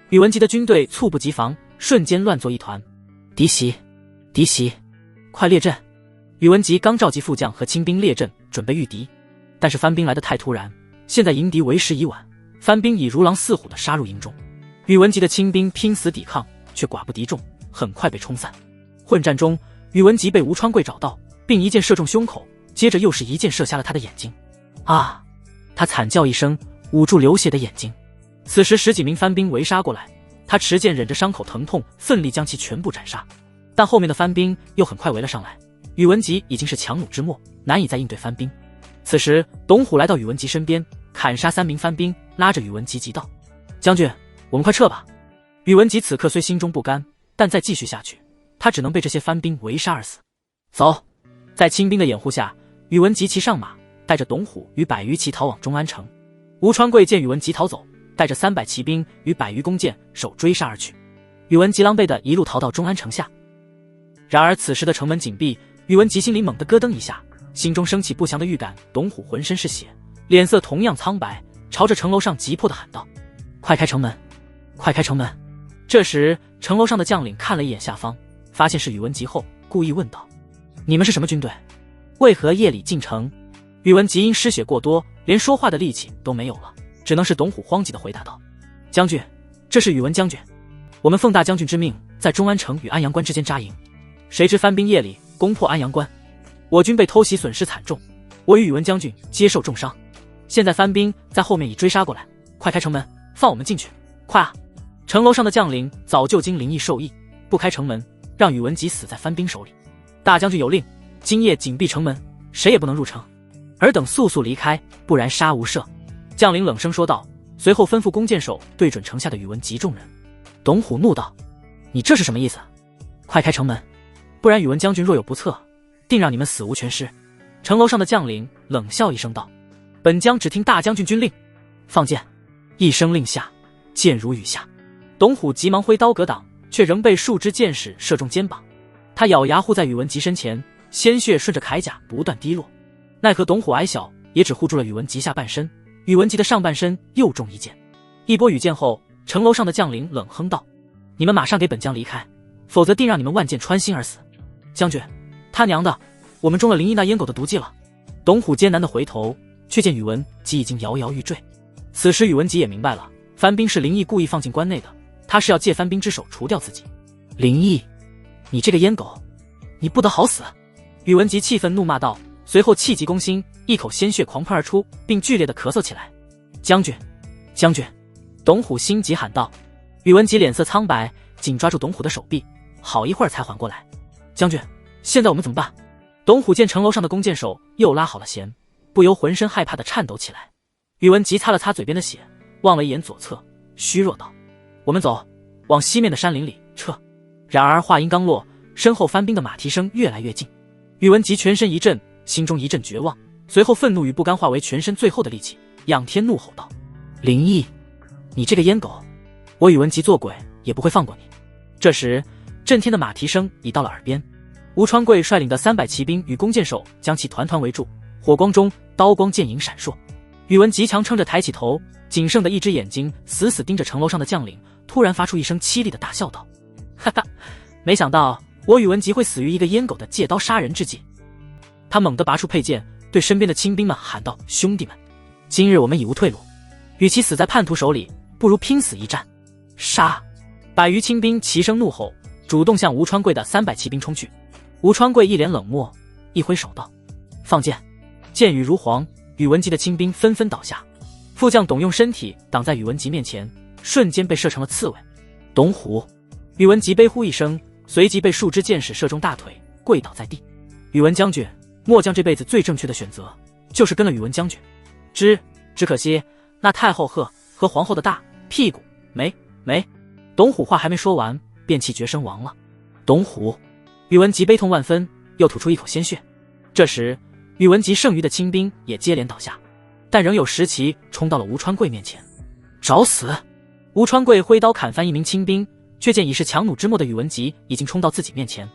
宇文吉的军队猝不及防，瞬间乱作一团。敌袭！敌袭！快列阵！宇文吉刚召集副将和亲兵列阵，准备御敌，但是番兵来得太突然，现在迎敌为时已晚，番兵已如狼似虎地杀入营中。宇文吉的亲兵拼死抵抗，却寡不敌众，很快被冲散。混战中，宇文吉被吴川贵找到，并一箭射中胸口，接着又是一箭射瞎了他的眼睛。啊！他惨叫一声，捂住流血的眼睛。此时10几名番兵围杀过来，他持剑忍着伤口疼痛，奋力将其全部斩杀。但后面的番兵又很快围了上来，宇文吉已经是强弩之末，难以再应对番兵。此时董虎来到宇文吉身边，砍杀3名番兵，拉着宇文吉急道：将军，我们快撤吧。宇文吉此刻虽心中不甘，但再继续下去，他只能被这些番兵围杀而死。走！在清兵的掩护下，宇文吉骑上马，带着董虎与100余骑逃往中安城。吴川贵见宇文吉逃走，带着300骑兵与100余弓箭手追杀而去。宇文吉狼狈地一路逃到中安城下。然而此时的城门紧闭，宇文吉心里猛地咯噔一下，心中升起不祥的预感。董虎浑身是血，脸色同样苍白，朝着城楼上急迫地喊道：快开城门！快开城门！这时城楼上的将领看了一眼下方，发现是宇文吉后，故意问道：你们是什么军队？为何夜里进城？宇文吉因失血过多，连说话的力气都没有了，只能是董虎慌急地回答道：将军，这是宇文将军，我们奉大将军之命，在中安城与安阳关之间扎营，谁知番兵夜里攻破安阳关，我军被偷袭，损失惨重，我与宇文将军皆受重伤，现在番兵在后面已追杀过来，快开城门，放我们进去，快啊！城楼上的将领早就经灵异授意，不开城门，让宇文吉死在番兵手里。大将军有令，今夜紧闭城门，谁也不能入城，尔等速速离开，不然杀无赦。将领冷声说道，随后吩咐弓箭手对准城下的宇文吉众人。董虎怒道：你这是什么意思？快开城门，不然宇文将军若有不测，定让你们死无全尸。城楼上的将领冷笑一声道：本将只听大将军军令，放箭！一声令下，箭如雨下。董虎急忙挥刀格挡，却仍被数支箭矢射中肩膀。他咬牙护在宇文吉身前，鲜血顺着铠甲不断滴落。奈何董虎矮小，也只护住了宇文吉下半身，宇文吉的上半身又中一箭。一波羽箭后，城楼上的将领冷哼道：“你们马上给本将离开，否则定让你们万箭穿心而死。”将军，他娘的，我们中了林毅那阉狗的毒计了。董虎艰难地回头，却见宇文吉已经摇摇欲坠。此时宇文吉也明白了，番兵是林毅故意放进关内的，他是要借番兵之手除掉自己。林毅，你这个阉狗，你不得好死！宇文吉气愤怒骂道，随后气急攻心，一口鲜血狂喷而出，并剧烈地咳嗽起来。将军，将军！董虎心急喊道。宇文吉脸色苍白，紧抓住董虎的手臂，好一会儿才缓过来。将军，现在我们怎么办？董虎见城楼上的弓箭手又拉好了弦，不由浑身害怕地颤抖起来。宇文吉擦了擦嘴边的血，望了一眼左侧，虚弱道：“我们走，往西面的山林里撤。”然而话音刚落，身后番兵的马蹄声越来越近。宇文吉全身一震，心中一阵绝望，随后愤怒与不甘化为全身最后的力气，仰天怒吼道：“林毅，你这个阉狗，我宇文吉做鬼也不会放过你！”这时震天的马蹄声已到了耳边，吴川贵率领的300骑兵与弓箭手将其团团围住，火光中刀光剑影闪烁。宇文吉强撑着抬起头，仅剩的一只眼睛死死盯着城楼上的将领，突然发出一声凄厉的大笑道：“哈哈，没想到我宇文吉会死于一个阉狗的借刀杀人之计。”他猛地拔出佩剑，对身边的亲兵们喊道：“兄弟们，今日我们已无退路，与其死在叛徒手里，不如拼死一战！”杀！100余亲兵齐声怒吼，主动向吴川贵的300骑兵冲去。吴川贵一脸冷漠，一挥手道：“放箭！”箭雨如簧，宇文吉的亲兵纷纷倒下。副将董用身体挡在宇文吉面前，瞬间被射成了刺猬。董虎！宇文吉悲呼一声，随即被数支箭矢射中大腿，跪倒在地。宇文将军，末将这辈子最正确的选择就是跟了宇文将军，只可惜那太后和皇后的大屁股没。董虎话还没说完，便气绝身亡了。董虎！宇文吉悲痛万分，又吐出一口鲜血。这时宇文吉剩余的亲兵也接连倒下，但仍有10骑冲到了吴川贵面前。找死！吴川贵挥刀砍翻一名亲兵，却见已是强弩之末的宇文吉已经冲到自己面前。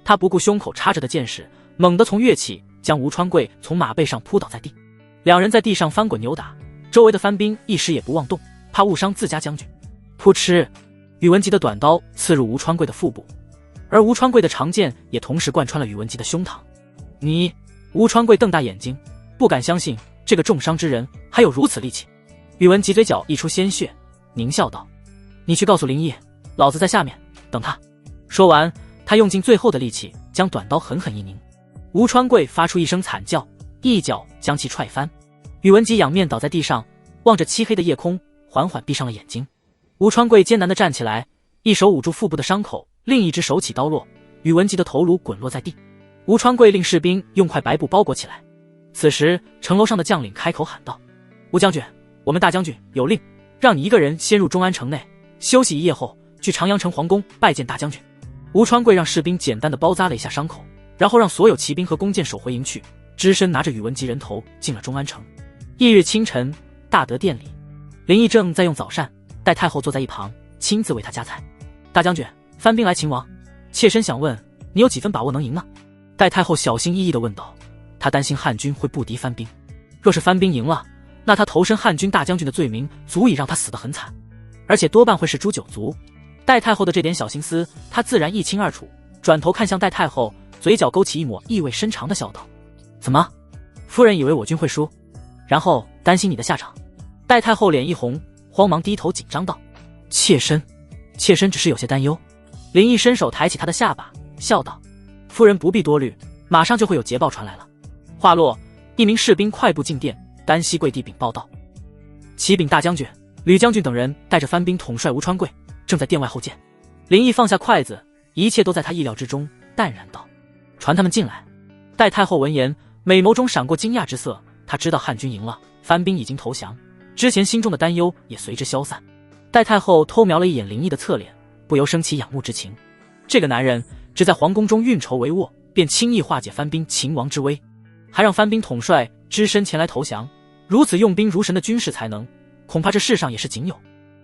他不顾胸口插着的箭矢，猛地从跃起，将吴川贵从马背上扑倒在地。两人在地上翻滚扭打，周围的番兵一时也不妄动，怕误伤自家将军。扑哧！宇文吉的短刀刺入吴川贵的腹部，而吴川贵的长剑也同时贯穿了宇文吉的胸膛。你！吴川贵瞪大眼睛，不敢相信这个重伤之人还有如此力气。宇文吉嘴角溢出鲜血，狞笑道：“你去告诉林毅，老子在下面等他。”说完，他用尽最后的力气将短刀狠狠一拧。吴川贵发出一声惨叫，一脚将其踹翻。宇文吉仰面倒在地上，望着漆黑的夜空，缓缓闭上了眼睛。吴川贵艰难地站起来，一手捂住腹部的伤口，另一只手起刀落，宇文吉的头颅滚落在地。吴川贵令士兵用块白布包裹起来。此时城楼上的将领开口喊道：“吴将军，我们大将军有令，让你一个人先入中安城内休息1夜后，去长阳城皇宫拜见大将军。”吴川贵让士兵简单的包扎了一下伤口，然后让所有骑兵和弓箭手回营去，只身拿着宇文吉人头进了中安城。翌日清晨，大德殿里，林毅正在用早膳，戴太后坐在一旁，亲自为他夹菜。大将军，番兵来擒王，妾身想问你有几分把握能赢呢？戴太后小心翼翼地问道。他担心汉军会不敌番兵，若是番兵赢了，那他投身汉军大将军的罪名足以让他死得很惨，而且多半会是诛9族。戴太后的这点小心思，他自然一清二楚。转头看向戴太后，嘴角勾起一抹意味深长的笑道：“怎么，夫人以为我军会输，然后担心你的下场？”戴太后脸一红，慌忙低头紧张道：“妾身只是有些担忧。”林毅伸手抬起他的下巴，笑道：“夫人不必多虑，马上就会有捷报传来了。”话落，一名士兵快步进殿，单膝跪地禀报道：“启禀大将军，吕将军等人带着番兵统帅吴川贵，正在殿外候见。”林毅放下筷子，一切都在他意料之中，淡然道：“传他们进来。”戴太后闻言，美眸中闪过惊讶之色，他知道汉军赢了，番兵已经投降，之前心中的担忧也随之消散。戴太后偷瞄了一眼林毅的侧脸，不由升起仰慕之情。这个男人只在皇宫中运筹帷幄，便轻易化解番兵擒王之危，还让番兵统帅只身前来投降，如此用兵如神的军事才能，恐怕这世上也是仅有。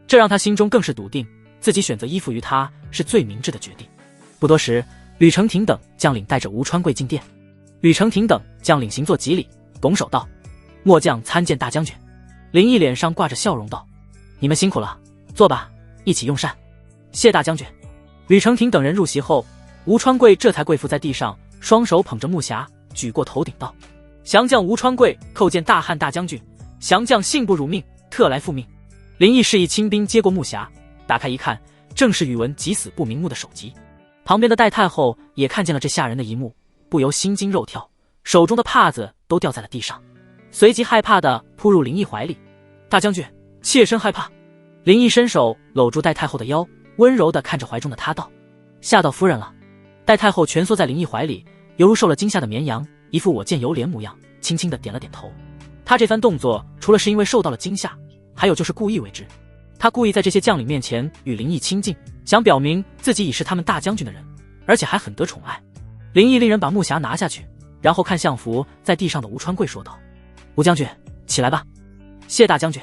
这让他心中更是笃定，自己选择依附于他是最明智的决定。不多时，吕承廷等将领带着吴川贵进殿。吕承廷等将领行作极礼，拱手道：“末将参见大将军。”林毅脸上挂着笑容道：“你们辛苦了，坐吧，一起用膳。谢大将军。吕承廷等人入席后，吴川贵这才跪伏在地上，双手捧着木匣，举过头顶道：降将吴川贵叩见大汉大将军，降将幸不辱命，特来复命。林毅示意亲兵接过木匣，打开一看，正是宇文急死不瞑目的首级。旁边的戴太后也看见了这吓人的一幕，不由心惊肉跳，手中的帕子都掉在了地上，随即害怕地扑入林毅怀里。大将军，妾身害怕。林毅伸手搂住戴太后的腰，温柔地看着怀中的她道：吓到夫人了。戴太后蜷缩在林毅怀里，犹如受了惊吓的绵羊，一副我见犹怜模样，轻轻地点了点头。她这番动作除了是因为受到了惊吓，还有就是故意为之。她故意在这些将领面前与林毅亲近，想表明自己已是他们大将军的人，而且还很得宠爱。林毅令人把木匣拿下去，然后看向伏在地上的吴川贵说道：吴将军，起来吧。谢大将军。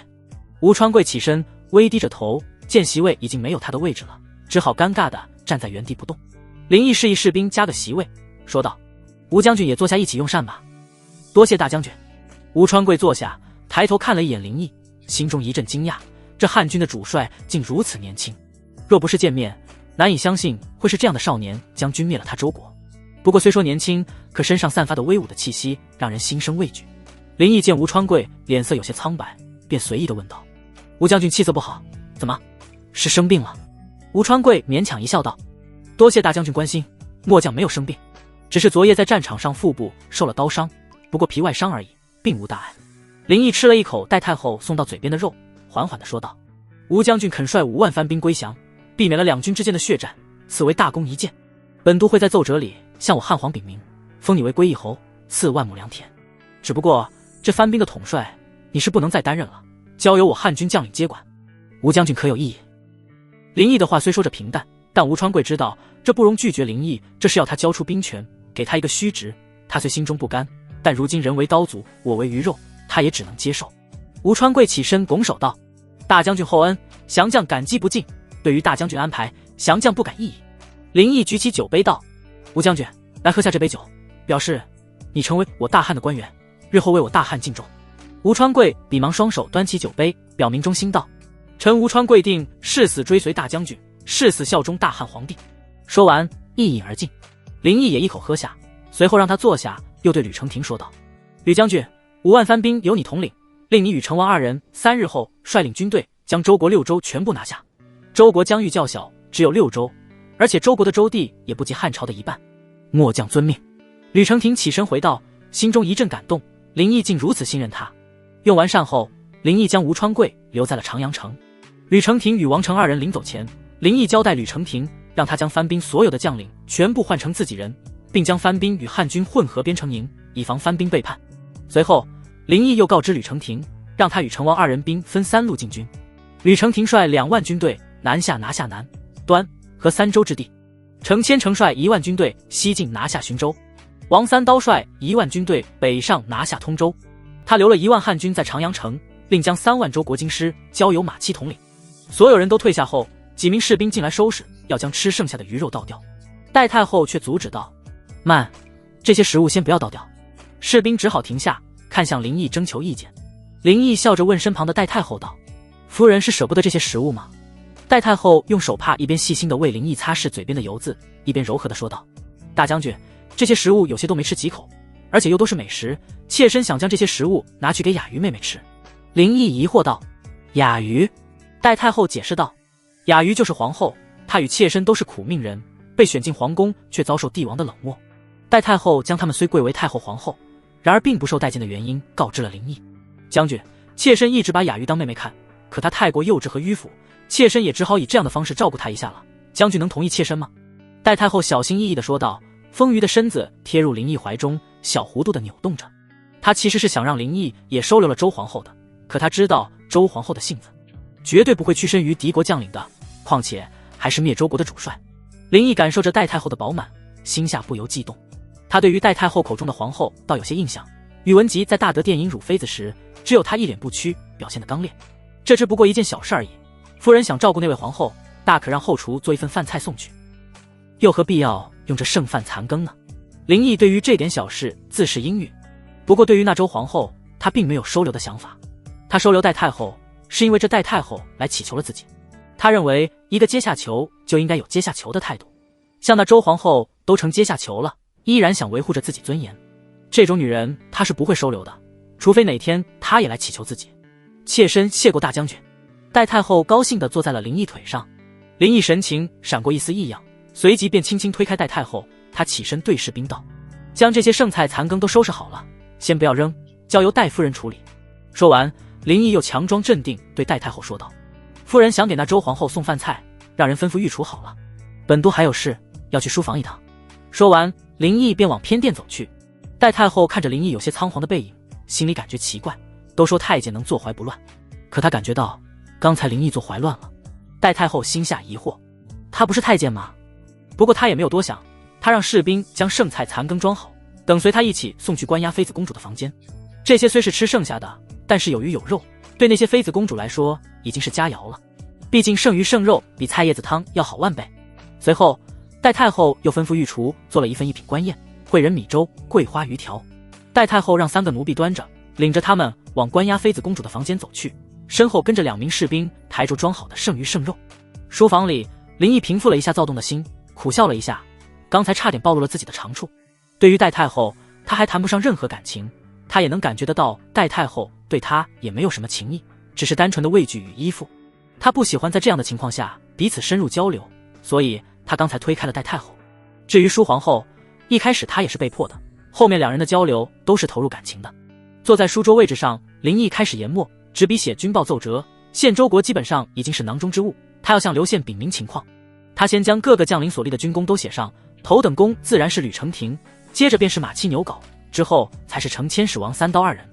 吴川贵起身，微低着头，见席位已经没有他的位置了，只好尴尬地站在原地不动。林毅示意士兵加个席位，说道：吴将军也坐下一起用膳吧。多谢大将军。吴川贵坐下，抬头看了一眼林毅，心中一阵惊讶，这汉军的主帅竟如此年轻，若不是见面，难以相信会是这样的少年将军灭了他周国。不过虽说年轻，可身上散发的威武的气息让人心生畏惧。林毅见吴川贵脸色有些苍白，便随意地问道：吴将军气色不好，怎么是生病了？吴川贵勉强一笑道：多谢大将军关心，末将没有生病，只是昨夜在战场上腹部受了刀伤，不过皮外伤而已，并无大碍。林毅吃了一口戴太后送到嘴边的肉，缓缓地说道：吴将军肯率5万番兵归降，避免了两军之间的血战，此为大功一件。本都会在奏折里向我汉皇禀明，封你为归义侯，赐万亩良田。只不过这番兵的统帅你是不能再担任了，交由我汉军将领接管。吴将军可有异议？林毅的话虽说着平淡，但吴川贵知道这不容拒绝林毅，这是要他交出兵权，给他一个虚职。他虽心中不甘，但如今人为刀俎，我为鱼肉，他也只能接受。吴川贵起身拱手道：大将军厚恩，降将感激不尽，对于大将军安排，降将不敢异议。林毅举起酒杯道：吴将军，来喝下这杯酒，表示你成为我大汉的官员，日后为我大汉尽忠。吴川贵比忙双手端起酒杯，表明忠心道：臣吴川贵定誓死追随大将军，誓死效忠大汉皇帝。说完一饮而尽。林毅也一口喝下，随后让他坐下，又对吕承廷说道：吕将军，5万番兵由你统领，令你与成王二人3日后率领军队将周国6州全部拿下。周国疆域较小，只有6州，而且周国的州地也不及汉朝的一半。末将遵命。吕承廷起身回道，心中一阵感动，林毅竟如此信任他。用完膳后，林毅将吴川贵留在了长阳城。吕承廷与王成2人临走前，林毅交代吕承廷，让他将番兵所有的将领全部换成自己人，并将番兵与汉军混合编成营，以防番兵背叛。随后林毅又告知吕承廷，让他与成王2人兵分3路进军。吕承廷率2万军队南下拿下南、端和3州之地，程千成率1万军队西进拿下浔州，王三刀率1万军队北上拿下通州。他留了1万汉军在长阳城，另将3万州国京师交由马期统领。所有人都退下后，几名士兵进来收拾，要将吃剩下的鱼肉倒掉。戴太后却阻止道：慢，这些食物先不要倒掉。士兵只好停下，看向林毅征求意见。林毅笑着问身旁的戴太后道：夫人是舍不得这些食物吗？戴太后用手帕一边细心地为林毅擦拭嘴边的油渍，一边柔和地说道：大将军，这些食物有些都没吃几口，而且又都是美食，妾身想将这些食物拿去给雅鱼妹妹吃。林毅疑惑道：雅鱼？戴太后解释道：雅鱼就是皇后，她与妾身都是苦命人，被选进皇宫却遭受帝王的冷漠。戴太后将他们虽贵为太后皇后，然而并不受待见的原因告知了林毅。将军，妾身一直把雅鱼当妹妹看，可她太过幼稚和迂腐，妾身也只好以这样的方式照顾她一下了。将军能同意妾身吗？戴太后小心翼翼地说道，丰腴的身子贴入林毅怀中，小弧度地扭动着。她其实是想让林毅也收留了周皇后的，可她知道周皇后的性子，绝对不会屈身于敌国将领的，况且还是灭周国的主帅。林毅感受着戴太后的饱满，心下不由悸动。他对于戴太后口中的皇后倒有些印象，宇文吉在大德殿饮乳妃子时，只有他一脸不屈，表现得刚烈。这只不过一件小事而已，夫人想照顾那位皇后，大可让后厨做一份饭菜送去，又何必要用这剩饭残羹呢？林毅对于这点小事自是应允，不过对于那周皇后，他并没有收留的想法。他收留戴太后，是因为这戴太后来祈求了自己。他认为一个阶下囚就应该有阶下囚的态度，像那周皇后都成阶下囚了，依然想维护着自己尊严，这种女人他是不会收留的，除非哪天她也来祈求自己。妾身谢过大将军。戴太后高兴地坐在了林毅腿上，林毅神情闪过一丝异样，随即便轻轻推开戴太后，他起身对士兵道：将这些剩菜残羹都收拾好了，先不要扔，交由戴夫人处理。说完，林毅又强装镇定对戴太后说道：夫人想给那周皇后送饭菜，让人吩咐御厨好了，本都还有事要去书房一趟。说完，林毅便往偏殿走去。戴太后看着林毅有些仓皇的背影，心里感觉奇怪，都说太监能坐怀不乱，可他感觉到刚才林毅坐怀乱了。戴太后心下疑惑，他不是太监吗？不过他也没有多想，他让士兵将剩菜残羹装好，等随他一起送去关押妃子公主的房间。这些虽是吃剩下的，但是有鱼有肉，对那些妃子公主来说已经是佳肴了，毕竟剩鱼剩肉比菜叶子汤要好万倍。随后戴太后又吩咐御厨做了一份一品官宴，烩人米粥、桂花鱼条。戴太后让3个奴婢端着，领着他们往关押妃子公主的房间走去，身后跟着2名士兵抬着装好的剩鱼剩肉。书房里，林毅平复了一下躁动的心，苦笑了一下，刚才差点暴露了自己的长处。对于戴太后，他还谈不上任何感情，他也能感觉得到戴太后对他也没有什么情谊，只是单纯的畏惧与依附。他不喜欢在这样的情况下彼此深入交流，所以他刚才推开了戴太后。至于舒皇后，一开始他也是被迫的，后面2人的交流都是投入感情的。坐在书桌位置上，林毅开始研墨，执笔写军报奏折。现周国基本上已经是囊中之物，他要向刘宪禀明情况。他先将各个将领所立的军功都写上，头等功自然是吕承廷，接着便是马七牛皋，之后才是成千始王3刀2人。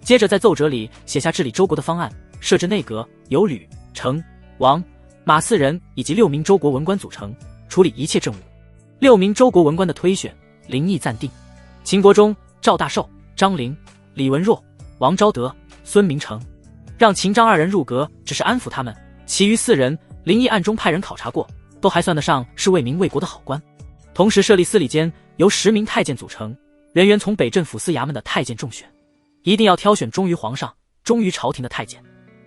接着在奏折里写下治理周国的方案，设置内阁，由吕、承、王、马4人以及6名周国文官组成，处理一切政务。6名周国文官的推选，林毅暂定。秦国忠、赵大寿、张陵、李文若、王昭德、孙明诚，让秦张2人入阁，只是安抚他们，其余4人林毅暗中派人考察过，都还算得上是为民为国的好官。同时设立司礼监，由10名太监组成，人员从北镇抚司衙门的太监中选，一定要挑选忠于皇上、忠于朝廷的太监。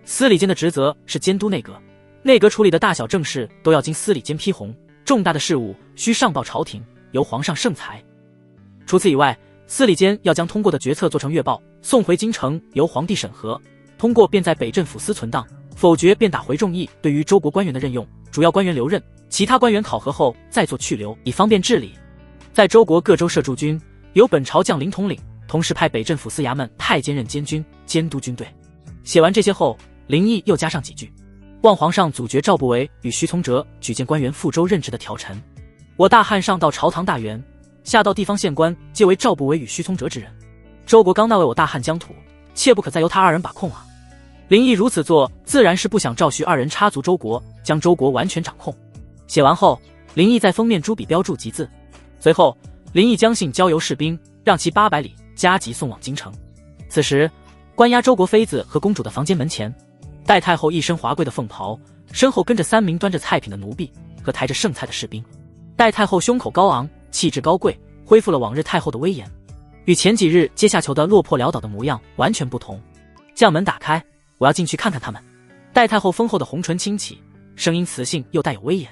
司礼监的职责是监督内阁，内阁处理的大小政事都要经司礼监批红，重大的事务需上报朝廷，由皇上圣裁。除此以外，司礼监要将通过的决策做成月报，送回京城由皇帝审核，通过便在北镇抚司存档，否决便打回众议。对于周国官员的任用，主要官员留任，其他官员考核后再做去留，以方便治理。在周国各州设驻军，由本朝将领统领，同时派北镇抚司衙门太监任监军，监督军队。写完这些后，林毅又加上几句：望皇上祖爵赵不韦与徐从哲举荐官员赴州任职的条陈。我大汉上到朝堂大员，下到地方县官，皆为赵不韦与徐从哲之人。周国刚纳为我大汉疆土，切不可再由他2人把控啊。林毅如此做，自然是不想赵徐2人插足周国，将周国完全掌控。写完后，林毅在封面朱笔标注吉字，随后林毅将信交由士兵，让其800里加急送往京城。此时关押周国妃子和公主的房间门前，戴太后一身华贵的凤袍，身后跟着3名端着菜品的奴婢和抬着剩菜的士兵。戴太后胸口高昂，气质高贵，恢复了往日太后的威严，与前几日阶下囚的落魄潦倒的模样完全不同。将门打开，我要进去看看他们。戴太后丰厚的红唇轻启，声音磁性又带有威严。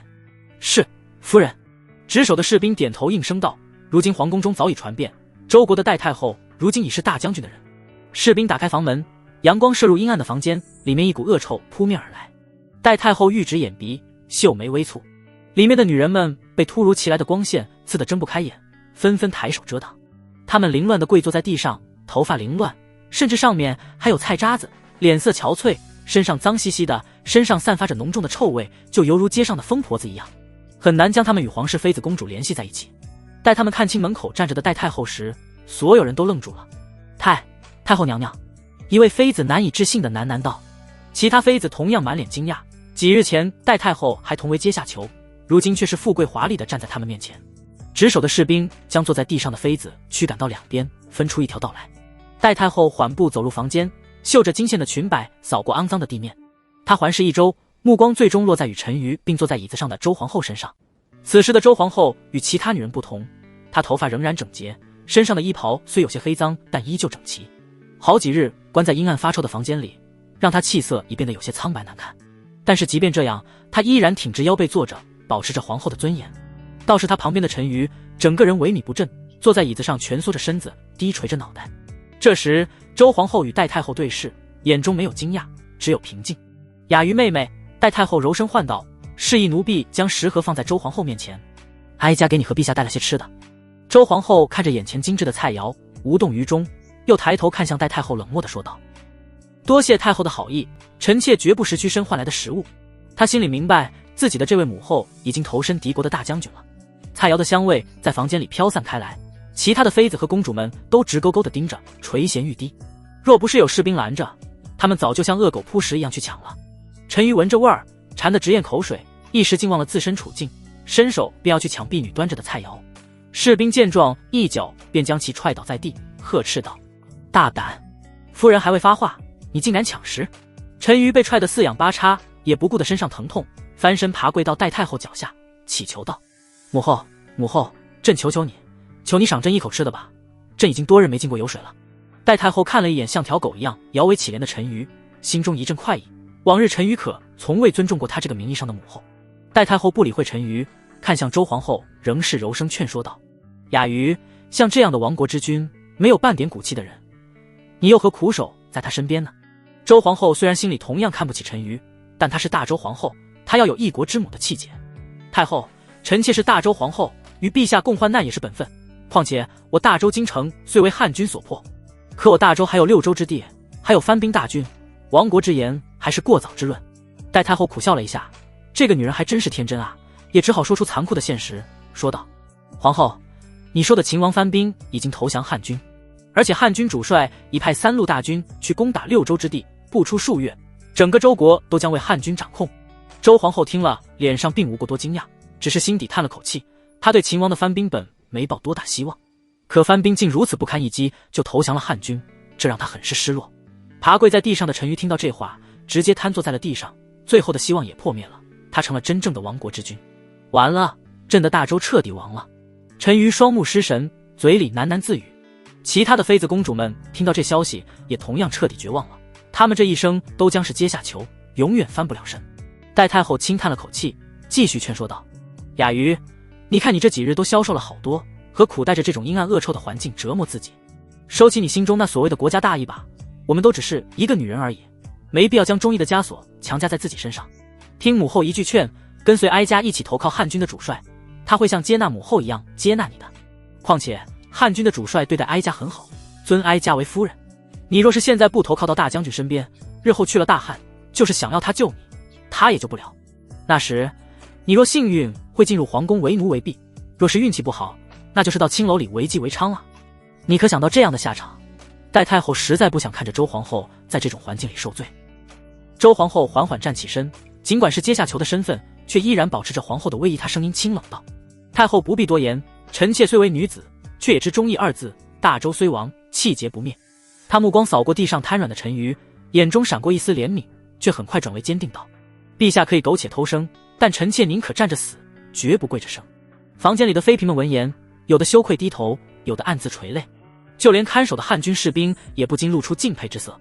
是，夫人。值守的士兵点头应声道，如今皇宫中早已传遍，周国的戴太后如今已是大将军的人。士兵打开房门，阳光射入阴暗的房间，里面一股恶臭扑面而来。戴太后玉指眼鼻，秀眉微蹙，里面的女人们被突如其来的光线刺得睁不开眼，纷纷抬手遮挡。她们凌乱地跪坐在地上，头发凌乱，甚至上面还有菜渣子，脸色憔悴，身上脏兮兮的，身上散发着浓重的臭味，就犹如街上的疯婆子一样，很难将她们与皇室妃子公主联系在一起。待他们看清门口站着的戴太后时，所有人都愣住了。太后娘娘，一位妃子难以置信的喃喃道。其他妃子同样满脸惊讶，几日前戴太后还同为阶下囚，如今却是富贵华丽的站在他们面前。值守的士兵将坐在地上的妃子驱赶到两边，分出一条道来。戴太后缓步走入房间，绣着金线的裙摆扫过肮脏的地面，她环视一周，目光最终落在与陈瑜并坐在椅子上的周皇后身上。此时的周皇后与其他女人不同，她头发仍然整洁，身上的衣袍虽有些黑脏，但依旧整齐。好几日关在阴暗发臭的房间里，让她气色已变得有些苍白难看。但是即便这样，她依然挺直腰背坐着，保持着皇后的尊严。倒是她旁边的陈馀，整个人萎靡不振，坐在椅子上蜷缩着身子，低垂着脑袋。这时，周皇后与戴太后对视，眼中没有惊讶，只有平静。雅瑜妹妹，戴太后柔声唤道，示意奴婢将食盒放在周皇后面前。哀家给你和陛下带了些吃的。周皇后看着眼前精致的菜肴，无动于衷，又抬头看向戴太后，冷漠地说道：多谢太后的好意，臣妾绝不食屈身换来的食物。她心里明白，自己的这位母后已经投身敌国的大将军了。菜肴的香味在房间里飘散开来，其他的妃子和公主们都直勾勾地盯着，垂涎欲滴。若不是有士兵拦着，他们早就像恶狗扑食一样去抢了。陈馀闻着味儿，馋得直咽口水，一时竟忘了自身处境，伸手便要去抢婢女端着的菜肴。士兵见状，一脚便将其踹倒在地，呵斥道：大胆！夫人还未发话，你竟敢抢食！陈馀被踹得四仰八叉，也不顾得身上疼痛，翻身爬跪到戴太后脚下，祈求道：母后，母后，朕求求你，求你赏朕一口吃的吧，朕已经多日没进过油水了。戴太后看了一眼像条狗一样摇尾乞怜的陈馀，心中一阵快意，往日陈馀可从未尊重过她这个名义上的母后。戴太后不理会陈馀，看向周皇后，仍是柔声劝说道：雅瑜，像这样的亡国之君，没有半点骨气的人，你又何苦守在他身边呢？周皇后虽然心里同样看不起陈馀，但她是大周皇后，她要有一国之母的气节。太后，臣妾是大周皇后，与陛下共患难也是本分。况且我大周京城虽为汉军所破，可我大周还有6州之地，还有番兵大军，亡国之言还是过早之论。戴太后苦笑了一下，这个女人还真是天真啊，也只好说出残酷的现实，说道：皇后，你说的秦王番兵已经投降汉军，而且汉军主帅已派3路大军去攻打6州之地，不出数月，整个周国都将为汉军掌控。周皇后听了，脸上并无过多惊讶，只是心底叹了口气。她对秦王的番兵本没抱多大希望，可番兵竟如此不堪一击就投降了汉军，这让她很是失落。爬跪在地上的陈馀听到这话，直接瘫坐在了地上，最后的希望也破灭了，他成了真正的亡国之君。完了，朕的大周彻底亡了。陈馀双目失神，嘴里喃喃自语。其他的妃子公主们听到这消息，也同样彻底绝望了，她们这一生都将是阶下囚，永远翻不了身。戴太后轻叹了口气，继续劝说道：雅瑜，你看你这几日都消瘦了好多，何苦带着这种阴暗恶臭的环境折磨自己？收起你心中那所谓的国家大义吧，我们都只是一个女人而已，没必要将忠义的枷锁强加在自己身上。听母后一句劝，跟随哀家一起投靠汉军的主帅，他会像接纳母后一样接纳你的。况且汉军的主帅对待哀家很好，尊哀家为夫人。你若是现在不投靠到大将军身边，日后去了大汉，就是想要他救你，他也救不了。那时你若幸运，会进入皇宫为奴为婢；若是运气不好，那就是到青楼里为妓为娼了。你可想到这样的下场？戴太后实在不想看着周皇后在这种环境里受罪。周皇后缓缓站起身，尽管是阶下囚的身份，却依然保持着皇后的威仪。她声音清冷道：太后不必多言，臣妾虽为女子，却也知忠义2字，大周虽亡，气节不灭。她目光扫过地上瘫软的陈馀，眼中闪过一丝怜悯，却很快转为坚定道：陛下可以苟且偷生，但臣妾宁可站着死，绝不跪着生。房间里的妃嫔们闻言，有的羞愧低头，有的暗自垂泪，就连看守的汉军士兵也不禁露出敬佩之色。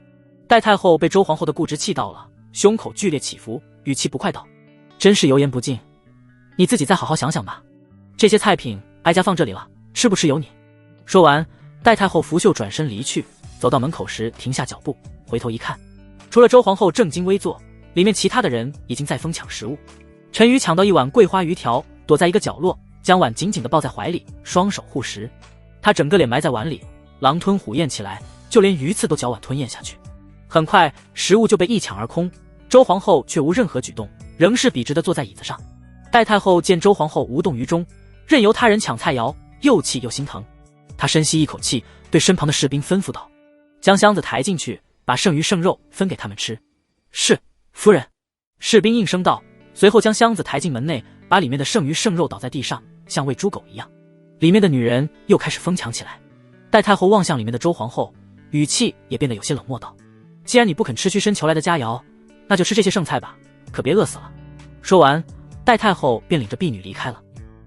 戴太后被周皇后的固执气到了，胸口剧烈起伏，语气不快道：真是油盐不进，你自己再好好想想吧。这些菜品哀家放这里了，吃不吃由你。说完，戴太后拂袖转身离去，走到门口时停下脚步，回头一看，除了周皇后正襟危坐，里面其他的人已经在疯抢食物。陈馀抢到一碗桂花鱼条，躲在一个角落，将碗紧紧地抱在怀里，双手护食。他整个脸埋在碗里，狼吞虎咽起来，就连鱼刺都搅碗吞咽下去。很快食物就被一抢而空，周皇后却无任何举动，仍是笔直地坐在椅子上。戴太后见周皇后无动于衷，任由他人抢菜肴，又气又心疼。她深吸一口气，对身旁的士兵吩咐道：将箱子抬进去，把剩余剩肉分给他们吃。是，夫人。士兵应声道，随后将箱子抬进门内，把里面的剩余剩肉倒在地上，像喂猪狗一样。里面的女人又开始疯抢起来。戴太后望向里面的周皇后，语气也变得有些冷漠道：既然你不肯吃屈身求来的佳肴，那就吃这些剩菜吧，可别饿死了。说完，戴太后便领着婢女离开了。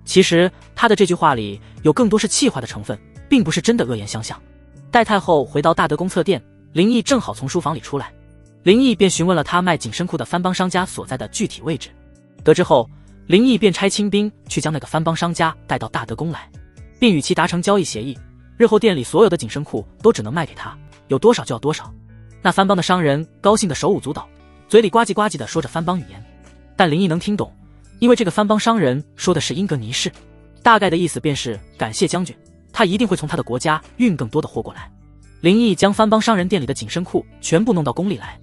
其实她的这句话里有更多是气话的成分，并不是真的恶言相向。戴太后回到大德宫侧殿，林毅正好从书房里出来。林毅便询问了他卖紧身裤的番邦商家所在的具体位置。得知后，林毅便差亲兵去将那个番邦商家带到大德宫来，并与其达成交易协议，日后店里所有的紧身裤都只能卖给他，有多少就要多少。那番邦的商人高兴得手舞足蹈，嘴里呱唧呱唧地说着番邦语言，但林毅能听懂，因为这个番邦商人说的是英格尼式，大概的意思便是感谢将军，他一定会从他的国家运更多的货过来。林毅将番邦商人店里的紧身裤全部弄到宫里来，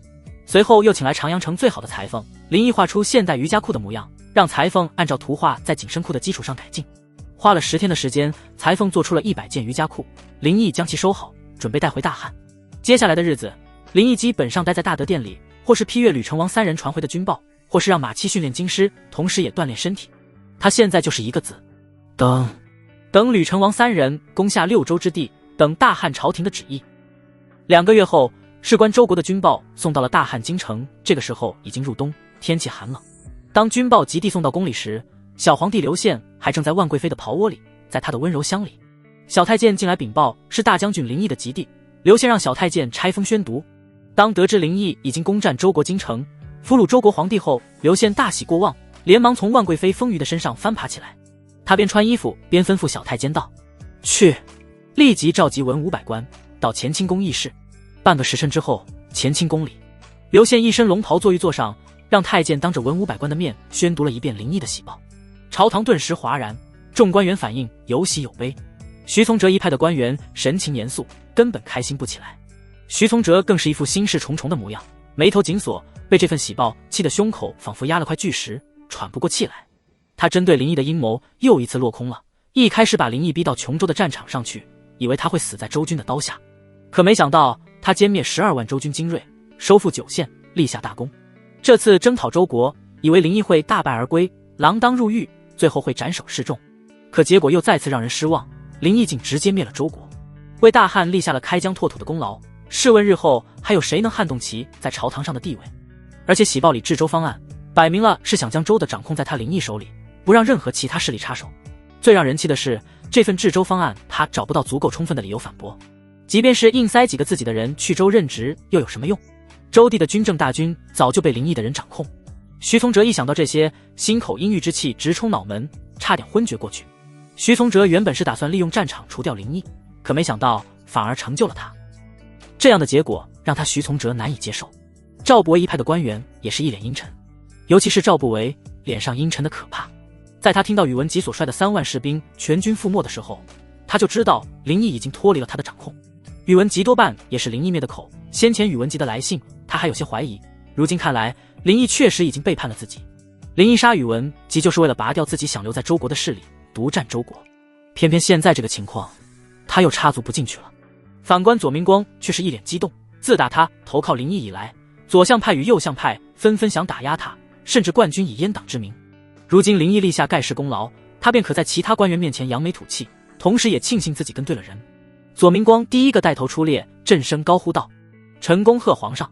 随后又请来长阳城最好的裁缝，林毅画出现代瑜伽裤的模样，让裁缝按照图画在紧身裤的基础上改进。花了10天的时间，裁缝做出了100件瑜伽裤，林毅将其收好，准备带回大汉。接下来的日子，林毅基本上待在大德殿里，或是批阅吕成王3人传回的军报，或是让马期训练京师，同时也锻炼身体。他现在就是一个字，等吕成王3人攻下6州之地，等大汉朝廷的旨意。2个月后，事关周国的军报送到了大汉京城，这个时候已经入冬，天气寒冷。当军报急递送到宫里时，小皇帝刘宪还正在万贵妃的袍窝里，在他的温柔乡里。小太监进来禀报是大将军林毅的急递，刘宪让小太监拆封宣读。当得知林毅已经攻占周国京城，俘虏周国皇帝后，刘宪大喜过望，连忙从万贵妃丰腴的身上翻爬起来。他边穿衣服边吩咐小太监道：“去，立即召集文武百官到乾清宫议事。”半个时辰之后，乾清宫里，刘宪一身龙袍坐御座上，让太监当着文武百官的面宣读了一遍林毅的喜报。朝堂顿时哗然，众官员反应有喜有悲。徐从哲一派的官员神情严肃，根本开心不起来。徐从哲更是一副心事重重的模样，眉头紧锁，被这份喜报气得胸口仿佛压了块巨石，喘不过气来。他针对林毅的阴谋又一次落空了，一开始把林毅逼到琼州的战场上去，以为他会死在周军的刀下，可没想到他歼灭12万周军精锐，收复9县，立下大功。这次征讨周国，以为林毅会大败而归，锒铛入狱，最后会斩首示众，可结果又再次让人失望，林毅竟直接灭了周国，为大汉立下了开疆拓土的功劳。试问日后还有谁能撼动其在朝堂上的地位？而且喜报里治周方案摆明了是想将周的掌控在他林毅手里，不让任何其他势力插手。最让人气的是，这份治周方案他找不到足够充分的理由反驳，即便是硬塞几个自己的人去周任职，又有什么用？周地的军政大军早就被林毅的人掌控。徐从哲一想到这些，心口阴郁之气直冲脑门，差点昏厥过去。徐从哲原本是打算利用战场除掉林毅，可没想到反而成就了他。这样的结果让他徐从哲难以接受。赵不韦一派的官员也是一脸阴沉，尤其是赵不韦，脸上阴沉的可怕。在他听到宇文吉所率的3万士兵全军覆没的时候，他就知道林毅已经脱离了他的掌控。宇文吉多半也是林毅灭的口，先前宇文吉的来信他还有些怀疑，如今看来林毅确实已经背叛了自己。林毅杀宇文吉就是为了拔掉自己想留在周国的势力，独占周国。偏偏现在这个情况，他又插足不进去了。反观左明光却是一脸激动，自打他投靠林毅以来，左相派与右相派纷纷想打压他，甚至冠军以阉党之名。如今林毅立下盖世功劳，他便可在其他官员面前扬眉吐气，同时也庆幸自己跟对了人。左明光第一个带头出列，振声高呼道：“臣恭贺皇上！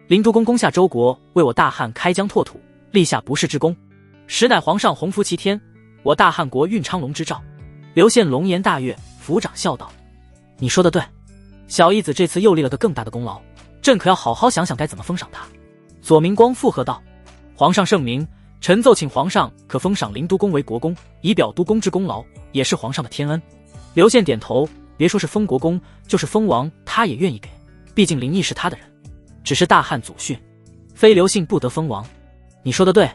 林都公攻下周国，为我大汉开疆拓土，立下不世之功，实乃皇上洪福齐天，我大汉国运昌隆之兆。”刘宪龙颜大悦，抚掌笑道：“你说的对，小义子这次又立了个更大的功劳，朕可要好好想想该怎么封赏他。”左明光附和道：“皇上圣明，臣奏请皇上可封赏林都公为国公，以表都公之功劳，也是皇上的天恩。”刘宪点头，别说是封国公，就是封王他也愿意给，毕竟林毅是他的人。只是大汉祖训，非刘姓不得封王。你说的对，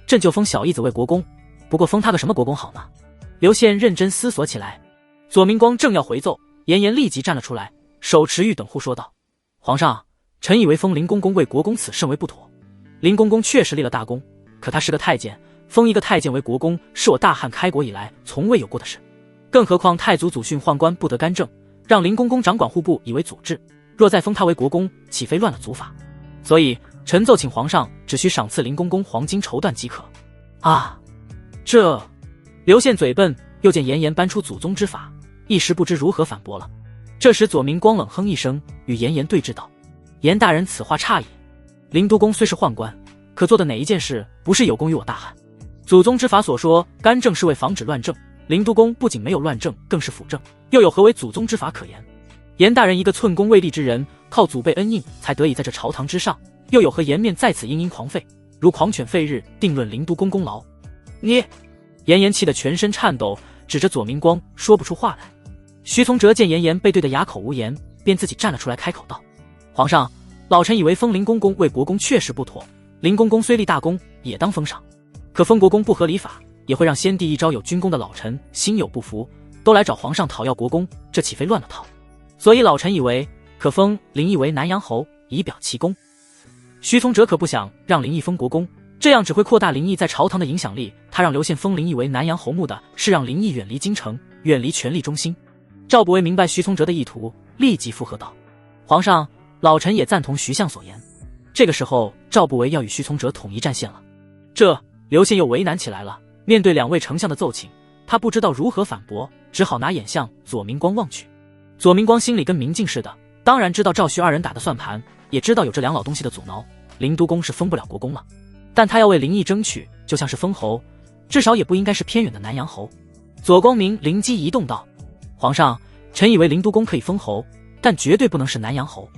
朕就封小义子为国公，不过封他个什么国公好呢？刘宪认真思索起来。左明光正要回奏，严颜立即站了出来，手持玉等护说道：“皇上，臣以为封林公公为国公此甚为不妥。林公公确实立了大功，可他是个太监，封一个太监为国公，是我大汉开国以来从未有过的事。更何况太祖祖训宦官不得干政，让林公公掌管户部以为祖制，若再封他为国公，岂非乱了祖法？所以臣奏请皇上只需赏赐林公公黄金绸缎即可。”啊，这……刘宪嘴笨，又见严颜搬出祖宗之法，一时不知如何反驳了。这时左明光冷哼一声，与严颜对峙道：“严大人此话差也。林都公虽是宦官，可做的哪一件事不是有功于我大汉？祖宗之法所说干政是为防止乱政，林都公不仅没有乱政，更是辅政，又有何为祖宗之法可言？严大人一个寸功未立之人，靠祖辈恩荫才得以在这朝堂之上，又有何颜面在此殷殷狂吠，如狂犬吠日，定论灵都公功劳。你！严颜气得全身颤抖，指着左明光说不出话来。徐从哲见严颜被对得哑口无言，便自己站了出来开口道：皇上，老臣以为封林公公为国公确实不妥，林公公虽立大功，也当封赏，可封国公不合礼法，也会让先帝一朝有军功的老臣心有不服，都来找皇上讨要国公，这岂非乱了套？所以老臣以为可封林毅为南阳侯，以表其功。徐从哲可不想让林毅封国公，这样只会扩大林毅在朝堂的影响力。他让刘宪封林毅为南阳侯，目的是让林毅远离京城，远离权力中心。赵不韦明白徐从哲的意图，立即附和道：皇上，老臣也赞同徐相所言。这个时候赵不韦要与徐从哲统一战线了，这刘宪又为难起来了。面对两位丞相的奏请，他不知道如何反驳，只好拿眼向左明光望去。左明光心里跟明镜似的，当然知道赵徐二人打的算盘，也知道有这两老东西的阻挠，林都公是封不了国公了。但他要为林毅争取，就像是封侯，至少也不应该是偏远的南阳侯。左光明灵机一动道：皇上，臣以为林都公可以封侯，但绝对不能是南阳侯。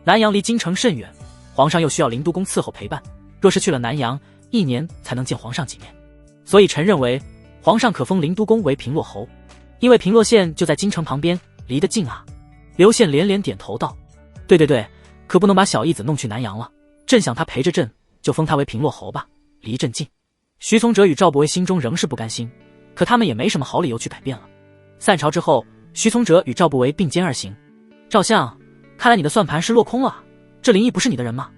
南阳离京城甚远，皇上又需要林都公伺候陪伴，若是去了南阳，1年才能见皇上几面。所以臣认为皇上可封林都公为平洛侯，因为平洛县就在京城旁边，离得近啊。刘宪连连点头道：对，可不能把小义子弄去南阳了，朕想他陪着朕，就封他为平洛侯吧，离朕近。徐从哲与赵不韦心中仍是不甘心，可他们也没什么好理由去改变了。散朝之后，徐从哲与赵不韦并肩而行。赵相，看来你的算盘是落空了，这林毅不是你的人吗？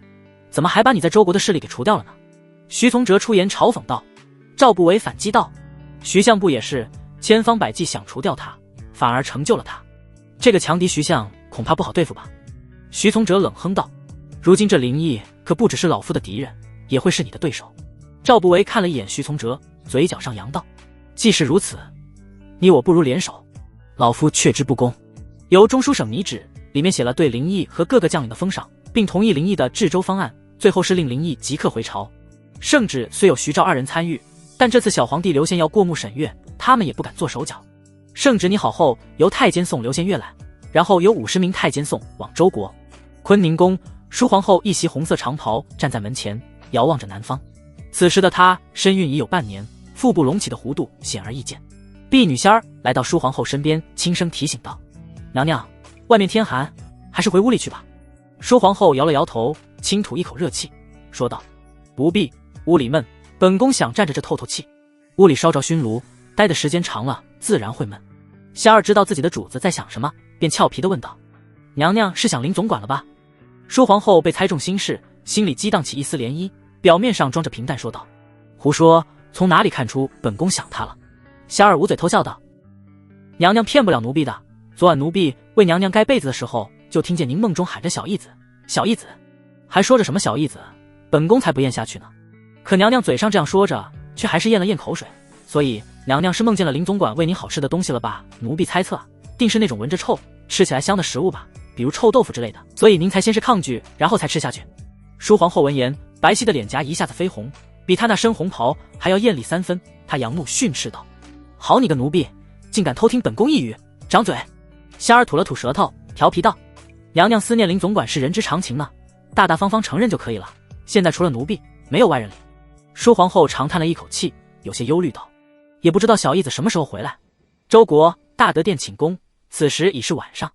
怎么还把你在周国的势力给除掉了呢？徐从哲出言嘲讽道。赵不韦反击道：徐相不也是千方百计想除掉他，反而成就了他，这个强敌徐相恐怕不好对付吧？徐从哲冷哼道：如今这林毅可不只是老夫的敌人，也会是你的对手。赵不韦看了一眼徐从哲，嘴角上扬道：既是如此，你我不如联手，老夫却之不恭。由中书省拟旨，里面写了对林毅和各个将领的封赏，并同意林毅的治州方案，最后是令林毅即刻回朝。圣旨虽有徐赵二人参与，但这次小皇帝刘宪要过目审阅，他们也不敢做手脚。圣旨拟好后，由太监送刘宪阅览，然后有50名太监送往周国。坤宁宫，淑皇后一袭红色长袍站在门前，遥望着南方。此时的她身孕已有半年，腹部隆起的弧度显而易见。婢女仙儿来到淑皇后身边，轻声提醒道：娘娘，外面天寒，还是回屋里去吧。淑皇后摇了摇头，轻吐一口热气，说道：不必，屋里闷，本宫想站着这透透气。屋里烧着熏炉，待的时间长了自然会闷。仙儿知道自己的主子在想什么，便俏皮地问道：娘娘是想林总管了吧？淑皇后被猜中心事，心里激荡起一丝涟漪，表面上装着平淡说道：胡说，从哪里看出本宫想他了？仙儿捂嘴偷笑道：娘娘骗不了奴婢的，昨晚奴婢为娘娘盖被子的时候，就听见您梦中喊着小义子，小义子，还说着什么小义子，本宫才不咽下去呢。可娘娘嘴上这样说着，却还是咽了咽口水，所以娘娘是梦见了林总管为您好吃的东西了吧？奴婢猜测定是那种闻着臭吃起来香的食物吧，比如臭豆腐之类的，所以您才先是抗拒，然后才吃下去。淑皇后闻言，白皙的脸颊一下子绯红，比她那身红袍还要艳丽3分。她扬怒训斥道：好你个奴婢，竟敢偷听本宫一语，掌嘴！仙儿吐了吐舌头，调皮道：娘娘思念林总管是人之常情呢，大大方方承认就可以了，现在除了奴婢，没有外人理。淑皇后长叹了一口气，有些忧虑道：也不知道小义子什么时候回来。周国大德殿寝宫，此时已是晚上。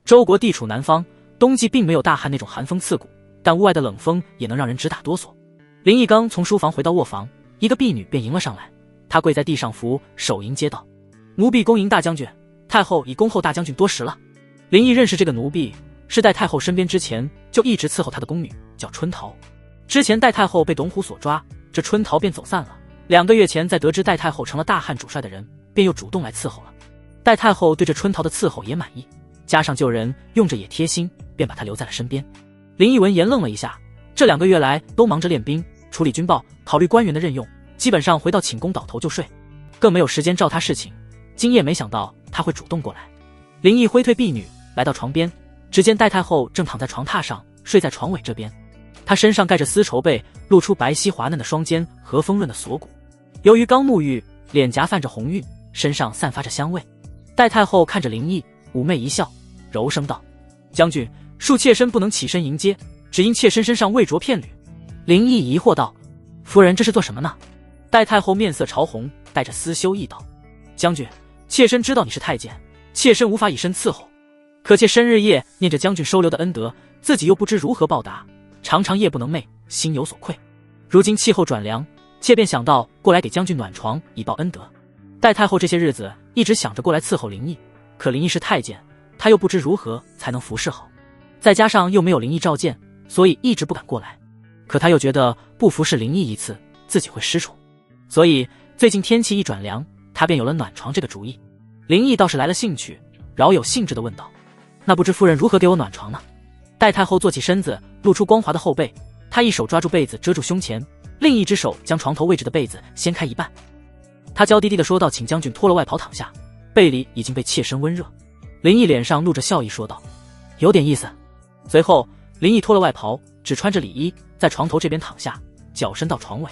周国地处南方，冬季并没有大旱那种寒风刺骨，但屋外的冷风也能让人直打哆嗦。林毅刚从书房回到卧房，一个婢女便迎了上来，她跪在地上扶手迎接道：奴婢恭迎大将军，太后已恭候大将军多时了。林毅认识这个奴婢，是在太后身边之前就一直伺候她的宫女，叫春桃。之前戴太后被董虎所抓，这春桃便走散了。2个月前，在得知戴太后成了大汉主帅的人，便又主动来伺候了。戴太后对这春桃的伺候也满意，加上救人用着也贴心，便把她留在了身边。林毅闻言愣了一下，这2个月来都忙着练兵、处理军报、考虑官员的任用，基本上回到寝宫倒头就睡，更没有时间照他事情。今夜没想到他会主动过来。林毅挥退婢女，来到床边，只见戴太后正躺在床榻上，睡在床尾这边。她身上盖着丝绸被，露出白皙滑嫩的双肩和丰润的锁骨。由于刚沐浴，脸颊泛着红晕，身上散发着香味。戴太后看着林毅，妩媚一笑，柔声道：将军恕妾身不能起身迎接，只因妾身身上未着片缕。林毅疑惑道：“夫人这是做什么呢？”戴太后面色潮红，带着丝羞意道：“将军，妾身知道你是太监，妾身无法以身伺候，可妾身日夜念着将军收留的恩德，自己又不知如何报答，常常夜不能寐，心有所愧。如今气候转凉，妾便想到过来给将军暖床，以报恩德。”戴太后这些日子一直想着过来伺候林毅，可林毅是太监，她又不知如何才能服侍好，再加上又没有林毅召见，所以一直不敢过来。可她又觉得不服侍林毅一次，自己会失宠，所以最近天气一转凉，她便有了暖床这个主意。林毅倒是来了兴趣，饶有兴致地问道：“那不知夫人如何给我暖床呢？”戴太后坐起身子，露出光滑的后背，她一手抓住被子遮住胸前，另一只手将床头位置的被子掀开一半。她娇滴滴地说道：“请将军脱了外袍躺下，被里已经被妾身温热。”林毅脸上露着笑意说道：“有点意思。”随后林毅脱了外袍，只穿着里衣，在床头这边躺下，脚伸到床尾。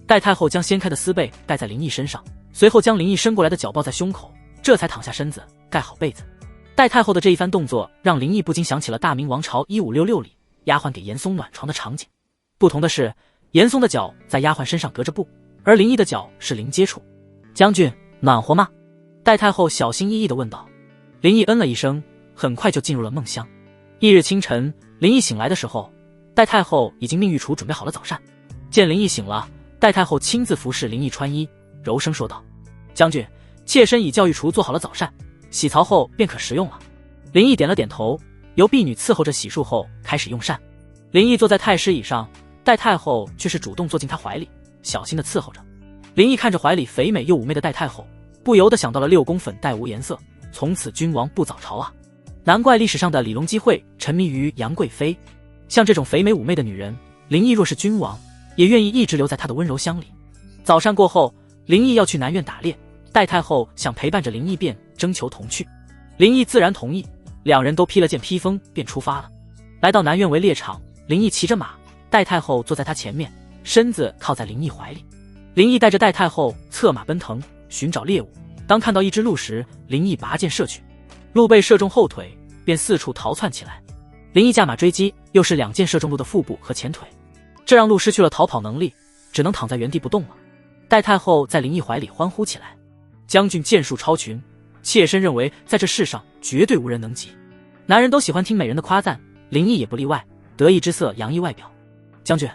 戴太后将掀开的丝被盖在林毅身上，随后将林毅伸过来的脚抱在胸口，这才躺下身子，盖好被子。戴太后的这一番动作，让林毅不禁想起了大明王朝1566里丫鬟给严嵩暖床的场景。不同的是，严嵩的脚在丫鬟身上隔着布，而林毅的脚是零接触。“将军，暖和吗？”戴太后小心翼翼地问道。林毅嗯了一声，很快就进入了梦乡。翌日清晨，林毅醒来的时候，戴太后已经命御厨准备好了早膳。见林毅醒了，戴太后亲自服侍林毅穿衣，柔声说道：“将军，妾身已叫御厨做好了早膳，洗槽后便可食用了。”林毅点了点头，由婢女伺候着洗漱后开始用膳。林毅坐在太师椅上，戴太后却是主动坐进他怀里，小心地伺候着。林毅看着怀里肥美又妩媚的戴太后，不由得想到了6宫粉黛无颜色，从此君王不早朝啊！难怪历史上的李隆基会沉迷于杨贵妃。像这种肥美妩媚的女人，林毅若是君王，也愿意一直留在她的温柔乡里。早膳过后，林毅要去南苑打猎，戴太后想陪伴着林毅便征求同去。林毅自然同意，两人都披了件披风便出发了。来到南苑围猎场，林毅骑着马，戴太后坐在他前面，身子靠在林毅怀里。林毅带着戴太后策马奔腾，寻找猎物。当看到一只鹿时，林毅拔剑射去，鹿被射中后腿，便四处逃窜起来。林毅驾马追击，又是2箭射中鹿的腹部和前腿，这让鹿失去了逃跑能力，只能躺在原地不动了。戴太后在林毅怀里欢呼起来：“将军剑术超群，妾身认为在这世上绝对无人能及。”男人都喜欢听美人的夸赞，林毅也不例外，得意之色洋溢外表。“将军，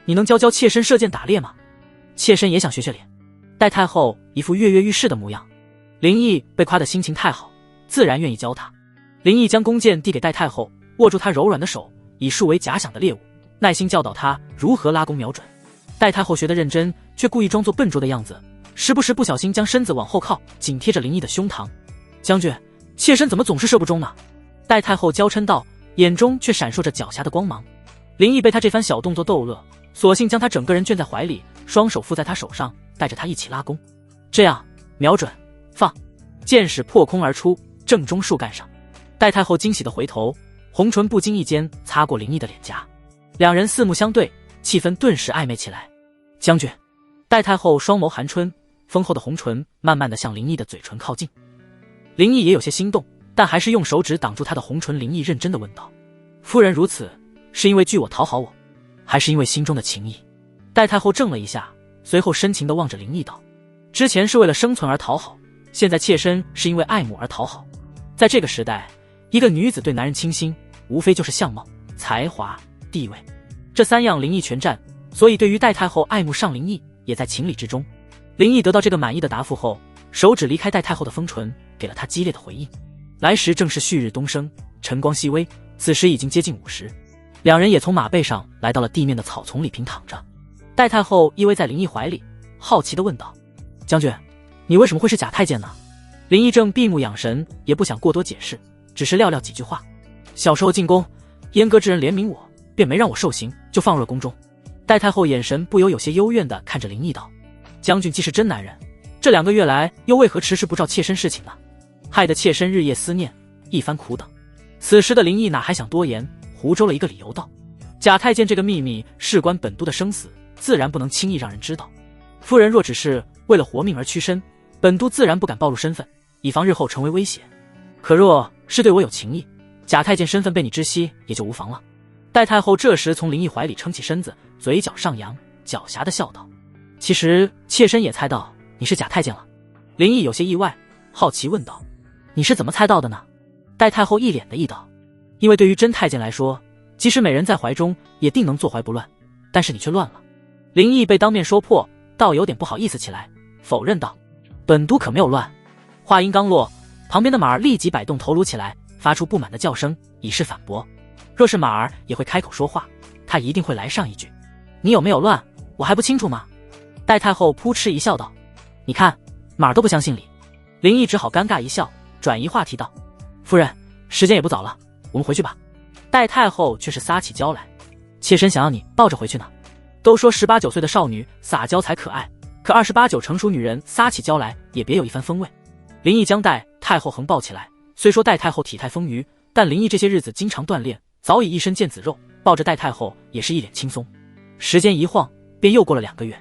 你能教妾身射箭打猎吗？妾身也想学练。”戴太后一副跃跃欲试的模样。林毅被夸得心情太好，自然愿意教他。林毅将弓箭递给戴太后，握住她柔软的手，以树为假想的猎物，耐心教导她如何拉弓瞄准。戴太后学得认真，却故意装作笨拙的样子，时不时不小心将身子往后靠，紧贴着林毅的胸膛。“将军，妾身怎么总是射不中呢？”戴太后娇嗔道，眼中却闪烁着狡黠的光芒。林毅被她这番小动作逗乐，索性将她整个人圈在怀里，双手附在她手上，带着她一起拉弓。这样，瞄准，放，箭矢破空而出，正中树干上。戴太后惊喜地回头，红唇不经意间擦过林毅的脸颊，两人四目相对，气氛顿时暧昧起来。“将军！”戴太后双眸含春，丰厚的红唇慢慢地向林毅的嘴唇靠近。林毅也有些心动，但还是用手指挡住她的红唇。林毅认真地问道：“夫人如此，是因为惧我讨好我，还是因为心中的情谊？”戴太后怔了一下，随后深情地望着林毅道：“之前是为了生存而讨好，现在妾身是因为爱慕而讨好。在这个时代，一个女子对男人倾心，无非就是相貌、才华、地位，这3样林毅全占，所以对于戴太后爱慕上林毅，也在情理之中。”林毅得到这个满意的答复后，手指离开戴太后的丰唇，给了她激烈的回应。来时正是旭日东升，晨光熹微，此时已经接近午时，两人也从马背上来到了地面的草丛里平躺着。戴太后依偎在林毅怀里，好奇地问道：“将军，你为什么会是假太监呢？”林毅正闭目养神，也不想过多解释，只是撂几句话：“小时候进宫，阉割之人怜悯我，便没让我受刑，就放入了宫中。”戴太后眼神不由有些幽怨地看着林毅道：“将军既是真男人，这2个月来又为何迟迟不照妾身事情呢？害得妾身日夜思念，一番苦等。”此时的林毅哪还想多言，胡诌了一个理由道：“假太监这个秘密事关本都的生死，自然不能轻易让人知道。夫人若只是为了活命而屈身，本都自然不敢暴露身份，以防日后成为威胁。可若是对我有情意，假太监身份被你知悉也就无妨了。”戴太后这时从林毅怀里撑起身子，嘴角上扬，狡黠地笑道：“其实妾身也猜到你是假太监了。”林毅有些意外，好奇问道：“你是怎么猜到的呢？”戴太后一脸的意道：“因为对于真太监来说，即使美人在怀中，也定能坐怀不乱，但是你却乱了。”林毅被当面说破，倒有点不好意思起来，否认道：“本都可没有乱。”话音刚落，旁边的马儿立即摆动头颅起来，发出不满的叫声，以示反驳。若是马儿也会开口说话，他一定会来上一句：“你有没有乱，我还不清楚吗？”戴太后扑哧一笑道：“你看，马儿都不相信你。”林毅只好尴尬一笑，转移话题道：“夫人，时间也不早了，我们回去吧。”戴太后却是撒起娇来：“妾身想要你抱着回去呢。都说18、19岁的少女撒娇才可爱，可28、9成熟女人撒起娇来也别有一番风味。”林毅将戴太后横抱起来，虽说戴太后体态丰腴，但林毅这些日子经常锻炼，早已一身腱子肉，抱着戴太后也是一脸轻松。时间一晃，便又过了2个月。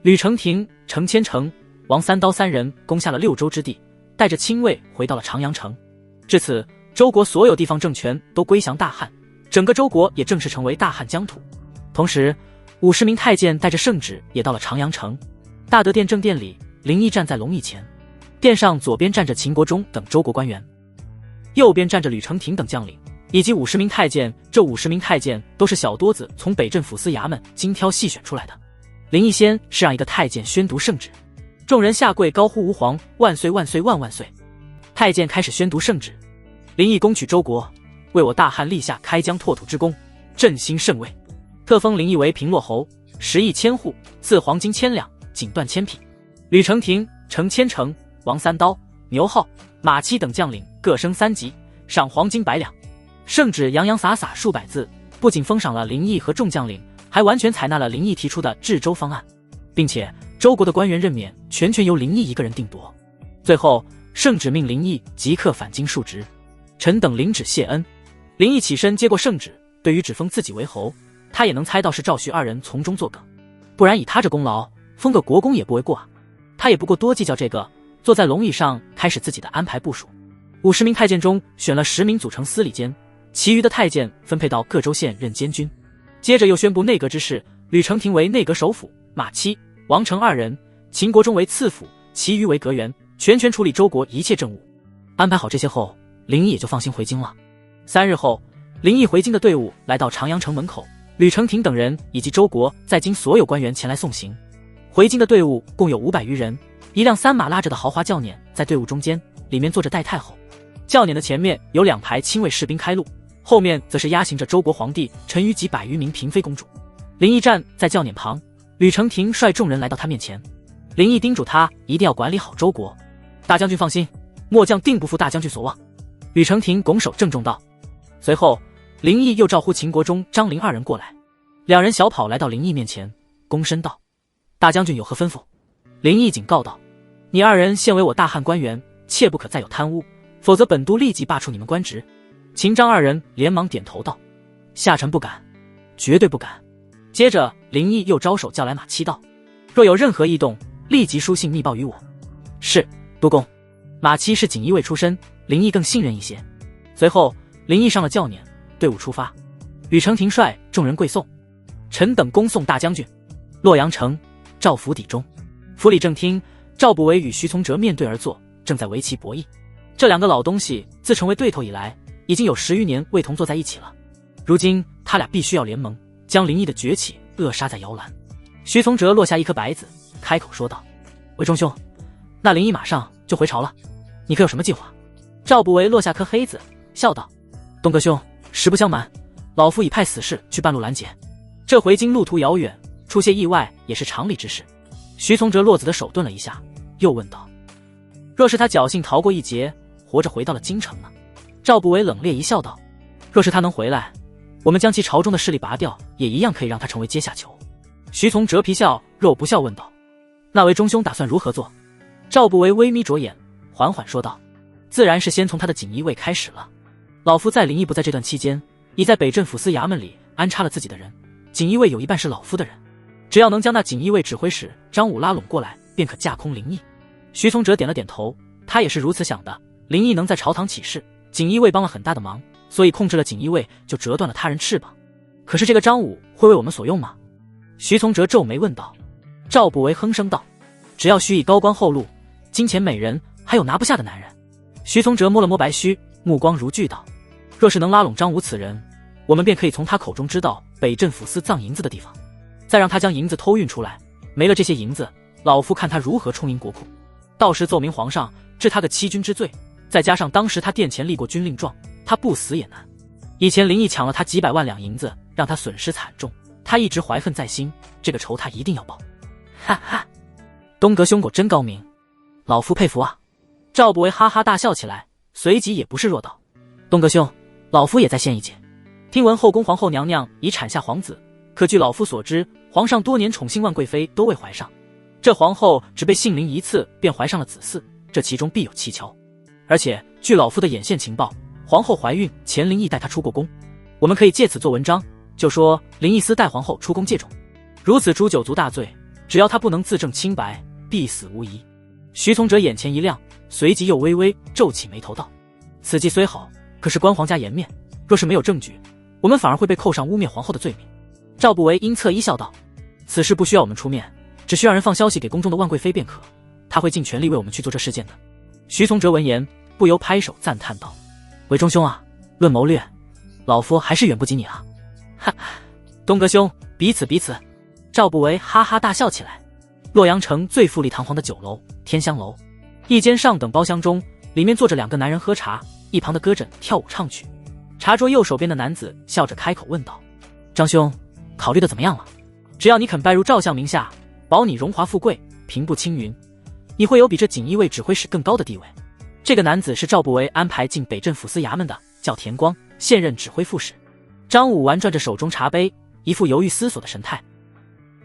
吕承廷、程千成、王三刀3人攻下了6州之地，带着亲卫回到了长阳城。至此，周国所有地方政权都归降大汉，整个周国也正式成为大汉疆土。同时，50名太监带着圣旨也到了长阳城。大德殿正殿里，林毅站在龙翼前，殿上左边站着秦国忠等周国官员，右边站着吕承廷等将领，以及50名太监。这50名太监都是小多子从北镇抚司衙门精挑细选出来的。林毅先是让一个太监宣读圣旨，众人下跪高呼吾皇万岁万岁万万岁。太监开始宣读圣旨：林毅攻取周国，为我大汉立下开疆拓土之功，振兴甚伟，特封林毅为平洛侯，10亿千户，赐黄金1000两，锦缎1000匹。吕承廷、程千成、王三刀、牛浩、马期等将领各升3级，赏黄金100两。圣旨洋洋洒洒数百字，不仅封赏了林毅和众将领，还完全采纳了林毅提出的治周方案，并且周国的官员任免全由林毅一个人定夺。最后，圣旨命林毅即刻返京述职，臣等领旨谢恩。林毅起身接过圣旨，对于只封自己为侯，他也能猜到是赵徐2人从中作梗，不然以他这功劳，封个国公也不为过啊。他也不过多计较这个，坐在龙椅上开始自己的安排部署。50名太监中选了10名组成司礼监，其余的太监分配到各州县任监军。接着又宣布内阁之事，吕承廷为内阁首辅，马期、王成2人，秦国忠为次辅，其余为阁员，全权处理周国一切政务。安排好这些后，林毅也就放心回京了。3日后，林毅回京的队伍来到长阳城门口，吕承廷等人以及周国在京所有官员前来送行。回京的队伍共有500余人，一辆3马拉着的豪华轿辇在队伍中间，里面坐着戴太后。轿辇的前面有2排亲卫士兵开路，后面则是压行着周国皇帝、陈馀及100余名嫔妃公主。林毅站在轿辇旁，吕承廷率众人来到他面前。林毅叮嘱他一定要管理好周国。大将军放心，末将定不负大将军所望。吕承廷拱手郑重道。随后，林毅又召呼秦国忠、张陵2人过来，2人小跑来到林毅面前，躬身道：“大将军有何吩咐？”林毅警告道：“你2人现为我大汉官员，切不可再有贪污，否则本都立即罢黜你们官职。”秦张2人连忙点头道：“下臣不敢，绝对不敢。”接着林毅又招手叫来马期道：“若有任何异动，立即书信密报于我。”是，督公。马期是锦衣卫出身，林毅更信任一些。随后林毅上了轿辇，队伍出发。吕承廷率众人跪送：“臣等恭送大将军。”洛阳城赵府邸中，府里正厅，赵不韦与徐从哲面对而坐，正在围棋博弈。这2个老东西自成为对头以来，已经有10余年未同坐在一起了。如今他俩必须要联盟，将林毅的崛起扼杀在摇篮。徐从哲落下一颗白子，开口说道：“韦中兄，那林毅马上就回朝了，你可有什么计划？”赵不韦落下颗黑子，笑道：“东哥兄，实不相瞒，老夫已派死士去半路拦截。这回京路途遥远，出些意外也是常理之事。”徐从哲落子的手顿了一下，又问道：“若是他侥幸逃过一劫，活着回到了京城呢？”赵不韦冷冽一笑道：“若是他能回来，我们将其朝中的势力拔掉，也一样可以让他成为阶下囚。”徐从哲皮笑肉不笑问道：“那位中兄打算如何做？”赵不韦微眯着眼，缓缓说道：“自然是先从他的锦衣卫开始了。老夫在林毅不在这段期间，已在北镇抚司衙门里安插了自己的人，锦衣卫有一半是老夫的人，只要能将那锦衣卫指挥使张武拉拢过来，便可架空林毅。”徐从哲点了点头，他也是如此想的。林毅能在朝堂起事，锦衣卫帮了很大的忙，所以控制了锦衣卫就折断了他人翅膀。可是这个张武会为我们所用吗？徐从哲皱眉问道。赵不为哼声道：只要许以高官厚禄、金钱美人，还有拿不下的男人。徐从哲摸了摸白须，目光如炬道：若是能拉拢张武此人，我们便可以从他口中知道北镇抚司藏银子的地方，再让他将银子偷运出来，没了这些银子，老夫看他如何充盈国库。到时奏明皇上，治他个欺君之罪，再加上当时他殿前立过军令状，他不死也难。以前林毅抢了他几百万两银子，让他损失惨重，他一直怀恨在心，这个仇他一定要报。哈哈，东阁兄果真高明，老夫佩服啊！赵不为哈哈大笑起来，随即也不示弱道：东阁兄，老夫也再献一计。听闻后宫皇后娘娘已产下皇子，可据老夫所知，皇上多年宠幸万贵妃都未怀上，这皇后只被杏林一次便怀上了子嗣，这其中必有蹊跷。而且据老夫的眼线情报，皇后怀孕前林毅带她出过宫，我们可以借此做文章，就说林毅私带皇后出宫借种，如此诛九族大罪，只要他不能自证清白，必死无疑。徐从哲眼前一亮，随即又微微皱起眉头道：此计虽好，可是关皇家颜面，若是没有证据，我们反而会被扣上污蔑皇后的罪名。赵不为因侧一笑道：此事不需要我们出面，只需让人放消息给宫中的万贵妃便可，他会尽全力为我们去做这事件的。徐从哲闻言不由拍手赞叹道：韦中兄啊，论谋略，老夫还是远不及你啊。哈，东阁兄，彼此。赵不为哈哈大笑起来。洛阳城最富丽堂皇的酒楼天香楼，一间上等包厢中，里面坐着两个男人喝茶，一旁的歌枕跳舞唱曲。茶桌右手边的男子笑着开口问道：张兄，考虑的怎么样了？只要你肯拜入赵相名下，保你荣华富贵，平步青云，你会有比这锦衣卫指挥使更高的地位。这个男子是赵不为安排进北镇抚司衙门的，叫田光，现任指挥副使。张武玩转着手中茶杯，一副犹豫思索的神态，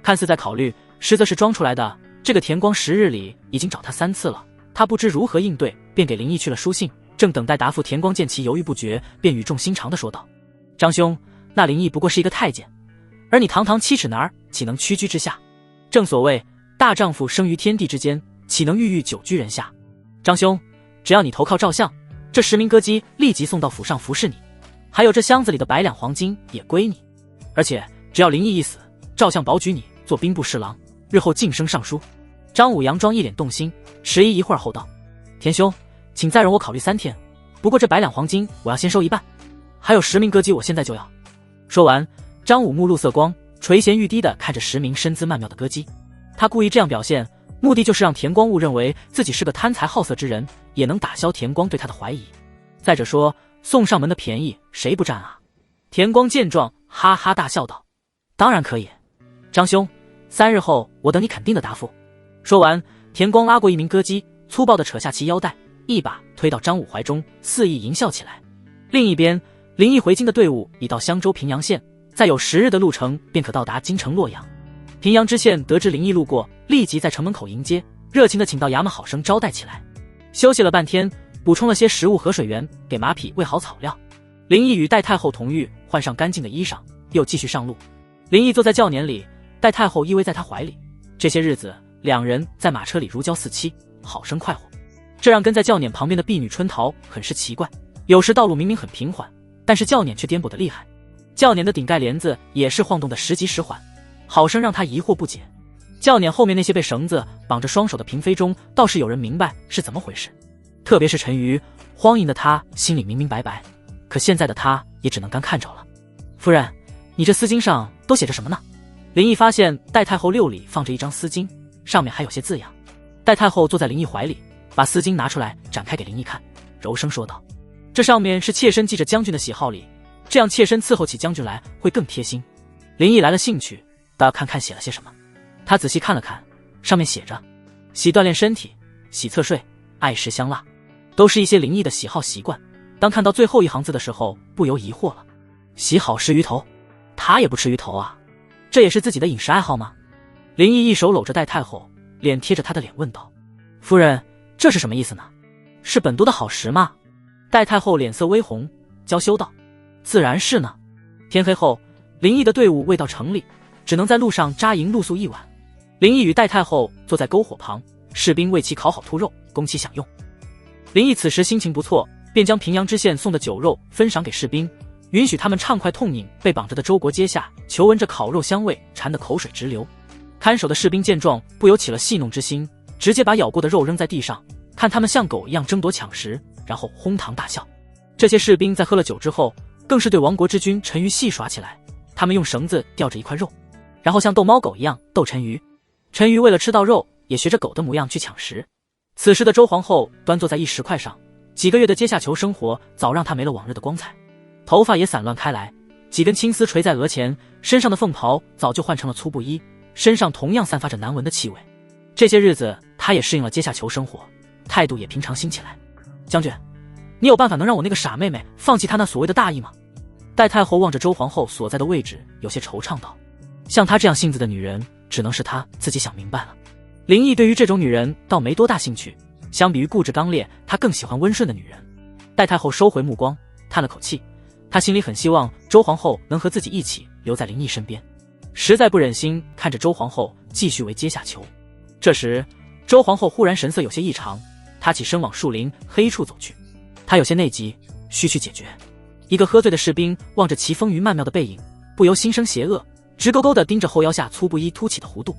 看似在考虑，实则是装出来的。这个田光10日里已经找他3次了，他不知如何应对，便给林毅去了书信，正等待答复。田光见其犹豫不决，便语重心长地说道：张兄，那林毅不过是一个太监，而你堂堂7尺男，岂能屈居之下？正所谓大丈夫生于天地之间，岂能郁郁久居人下？张兄，只要你投靠赵相，这10名歌姬立即送到府上服侍你，还有这箱子里的100两黄金也归你。而且只要林毅一死，赵相保举你做兵部侍郎，日后晋升尚书。张武佯装一脸动心，迟疑一会儿后道：田兄，请再容我考虑3天，不过这100两黄金我要先收一半，还有10名歌姬我现在就要。说完，张武目露色光，垂涎欲滴地看着10名身姿曼妙的歌姬。他故意这样表现，目的就是让田光误认为自己是个贪财好色之人，也能打消田光对他的怀疑。再者说，送上门的便宜谁不占啊？田光见状哈哈大笑道：当然可以，张兄，3日后我等你肯定的答复。说完，田光拉过一名歌姬，粗暴地扯下其腰带，一把推到张武怀中，肆意淫笑起来。另一边，林毅回京的队伍已到襄州平阳县，再有10日的路程便可到达京城洛阳。平阳知县得知林毅路过，立即在城门口迎接，热情地请到衙门好生招待起来。休息了半天，补充了些食物和水源，给马匹喂好草料。林毅与戴太后同浴，换上干净的衣裳，又继续上路。林毅坐在轿辇里，戴太后依偎在他怀里。这些日子，两人在马车里如胶似漆，好生快活。这让跟在轿辇旁边的婢女春桃很是奇怪。有时道路明明很平缓，但是轿辇却颠簸得厉害，轿辇的顶盖帘子也是晃动的时急时缓，好生让他疑惑不解。轿辇后面那些被绳子绑着双手的嫔妃中，倒是有人明白是怎么回事。特别是陈瑜，荒淫的他心里明明白白，可现在的他也只能干看着了。夫人，你这丝巾上都写着什么呢？林毅发现戴太后6里放着一张丝巾，上面还有些字样。戴太后坐在林毅怀里，把丝巾拿出来展开给林毅看，柔声说道：这上面是妾身记着将军的喜好礼，这样妾身伺候起将军来会更贴心。林毅来了兴趣，倒要看看写了些什么。他仔细看了看，上面写着：喜锻炼身体，喜侧睡，爱食香辣，都是一些林毅的喜好习惯。当看到最后一行字的时候，不由疑惑了：喜好吃鱼头，他也不吃鱼头啊，这也是自己的饮食爱好吗？林毅一手搂着戴太后，脸贴着她的脸问道：夫人，这是什么意思呢？是本都的好食吗？戴太后脸色微红，娇羞道：自然是呢。天黑后，林毅的队伍未到城里，只能在路上扎营露宿一晚。林毅与戴太后坐在篝火旁，士兵为其烤好兔肉供其享用。林毅此时心情不错，便将平阳知县送的酒肉分赏给士兵，允许他们畅快痛饮被绑着的周国阶下，求闻着烤肉香味，馋得口水直流。看守的士兵见状，不由起了戏弄之心，直接把咬过的肉扔在地上，看他们像狗一样争夺抢食，然后哄堂大笑。这些士兵在喝了酒之后，更是对亡国之君陈馀戏耍起来。他们用绳子吊着一块肉，然后像逗猫狗一样逗陈馀。陈馀为了吃到肉，也学着狗的模样去抢食。此时的周皇后端坐在一石块上，几个月的阶下囚生活早让她没了往日的光彩，头发也散乱开来，几根青丝垂在额前，身上的凤袍早就换成了粗布衣，身上同样散发着难闻的气味。这些日子她也适应了阶下囚生活，态度也平常心起来。将军，你有办法能让我那个傻妹妹放弃她那所谓的大义吗？戴太后望着周皇后所在的位置，有些惆怅道：像她这样性子的女人，只能是她自己想明白了。林毅对于这种女人倒没多大兴趣，相比于固执刚烈，他更喜欢温顺的女人。戴太后收回目光，叹了口气，她心里很希望周皇后能和自己一起留在林毅身边，实在不忍心看着周皇后继续为阶下囚。这时周皇后忽然神色有些异常，她起身往树林黑处走去。她有些内急，需去解决。一个喝醉的士兵望着其风云曼妙的背影，不由心生邪恶，直勾勾地盯着后腰下粗布衣凸起的弧度。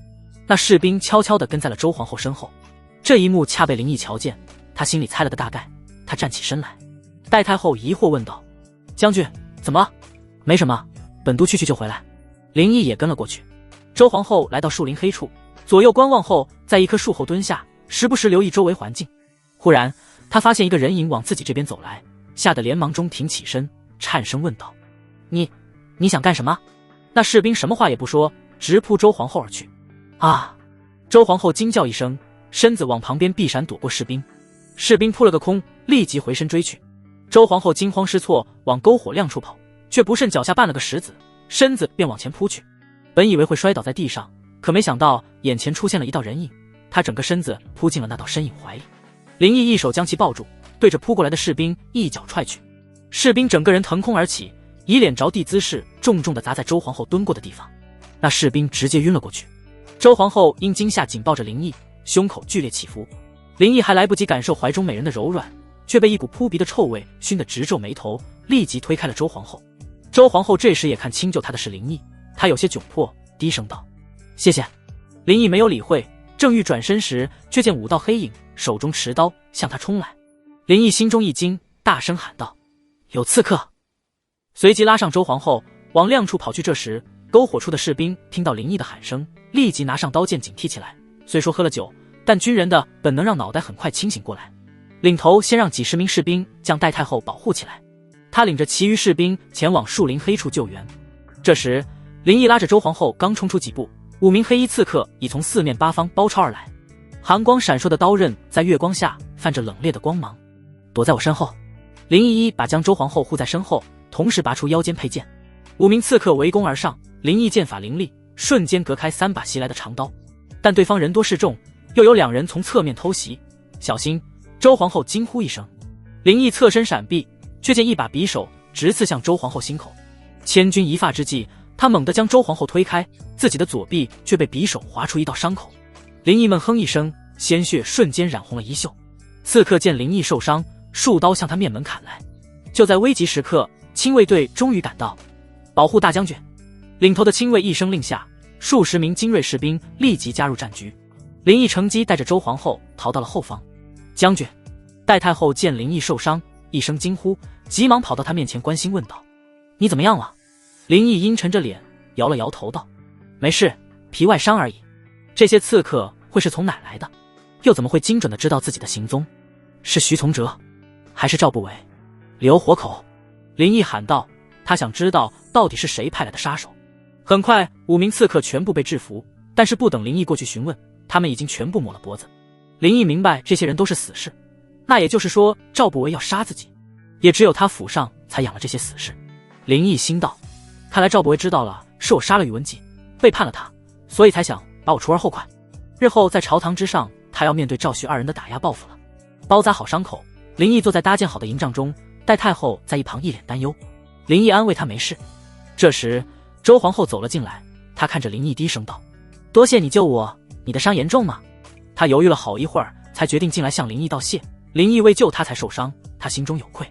那士兵悄悄地跟在了周皇后身后。这一幕恰被林毅瞧见，他心里猜了个大概。他站起身来。戴太后疑惑问道：将军，怎么了？没什么，本督去就回来。林毅也跟了过去。周皇后来到树林黑处，左右观望后，在一棵树后蹲下，时不时留意周围环境。忽然他发现一个人影往自己这边走来，吓得连忙中挺起身，颤声问道：你想干什么？那士兵什么话也不说，直扑周皇后而去。啊！周皇后惊叫一声，身子往旁边避闪躲过士兵。士兵扑了个空，立即回身追去。周皇后惊慌失措，往篝火亮处跑，却不慎脚下绊了个石子，身子便往前扑去。本以为会摔倒在地上，可没想到眼前出现了一道人影，她整个身子扑进了那道身影怀里。林毅一手将其抱住，对着扑过来的士兵一脚踹去。士兵整个人腾空而起，以脸着地姿势重重地砸在周皇后蹲过的地方。那士兵直接晕了过去。周皇后因惊吓紧抱着林毅，胸口剧烈起伏。林毅还来不及感受怀中美人的柔软，却被一股扑鼻的臭味熏得直皱眉头，立即推开了周皇后。周皇后这时也看清救她的是林毅，她有些窘迫，低声道：谢谢。林毅没有理会，正欲转身时，却见5道黑影手中持刀向他冲来。林毅心中一惊，大声喊道：有刺客！随即拉上周皇后往亮处跑去。这时篝火处的士兵听到林毅的喊声，立即拿上刀剑警惕起来。虽说喝了酒，但军人的本能让脑袋很快清醒过来。领头先让几十名士兵将戴太后保护起来，他领着其余士兵前往树林黑处救援。这时林毅拉着周皇后刚冲出几步，5名黑衣刺客已从4面8方包抄而来，寒光闪烁的刀刃在月光下泛着冷冽的光芒。躲在我身后。林毅一把将周皇后护在身后，同时拔出腰间佩剑。5名刺客围攻而上，林毅剑法凌厉，瞬间隔开3把袭来的长刀。但对方人多势众，又有2人从侧面偷袭，小心！周皇后惊呼一声。林毅侧身闪避，却见一把匕首直刺向周皇后心口。千钧一发之际，他猛地将周皇后推开，自己的左臂却被匕首划出一道伤口。林毅闷哼一声，鲜血瞬间染红了衣袖。刺客见林毅受伤，数刀向他面门砍来。就在危急时刻，亲卫队终于赶到，保护大将军！领头的亲卫一声令下，数十名精锐士兵立即加入战局。林毅乘机带着周皇后逃到了后方。将军！戴太后见林毅受伤，一声惊呼，急忙跑到他面前关心问道：你怎么样了？林毅阴沉着脸摇了摇头道：没事，皮外伤而已。这些刺客会是从哪来的？又怎么会精准地知道自己的行踪？是徐从哲还是赵不韦？留活口！林毅喊道，他想知道到底是谁派来的杀手。很快5名刺客全部被制服，但是不等林毅过去询问，他们已经全部抹了脖子。林毅明白这些人都是死士，那也就是说赵不韦要杀自己，也只有他府上才养了这些死士。林毅心道，看来赵不韦知道了是我杀了宇文吉，背叛了他，所以才想把我除而后快。日后在朝堂之上，他要面对赵徐2人的打压报复了。包扎好伤口，林毅坐在搭建好的营帐中，戴太后在一旁一脸担忧。林毅安慰他没事。这时周皇后走了进来，她看着林毅低声道：多谢你救我，你的伤严重吗？他犹豫了好一会儿，才决定进来向林毅道谢。林毅为救他才受伤，他心中有愧。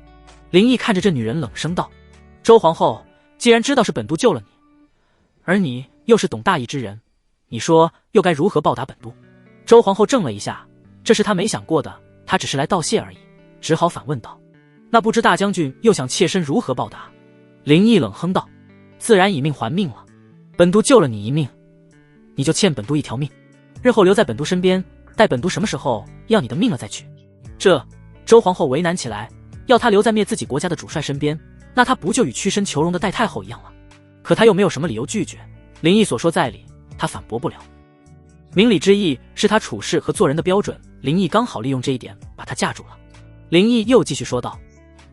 林毅看着这女人冷声道：周皇后，既然知道是本都救了你，而你又是懂大义之人，你说又该如何报答本都？”周皇后怔了一下，这是她没想过的，她只是来道谢而已，只好反问道：“那不知大将军又想妾身如何报答？”林毅冷哼道：“自然以命还命了。本都救了你一命，你就欠本都一条命，日后留在本都身边，待本都什么时候要你的命了再去。”周皇后为难起来，要他留在灭自己国家的主帅身边，那他不就与屈身求荣的戴太后一样了？可他又没有什么理由拒绝。林毅所说在理，他反驳不了。明理之意是他处事和做人的标准，林毅刚好利用这一点把他架住了。林毅又继续说道：“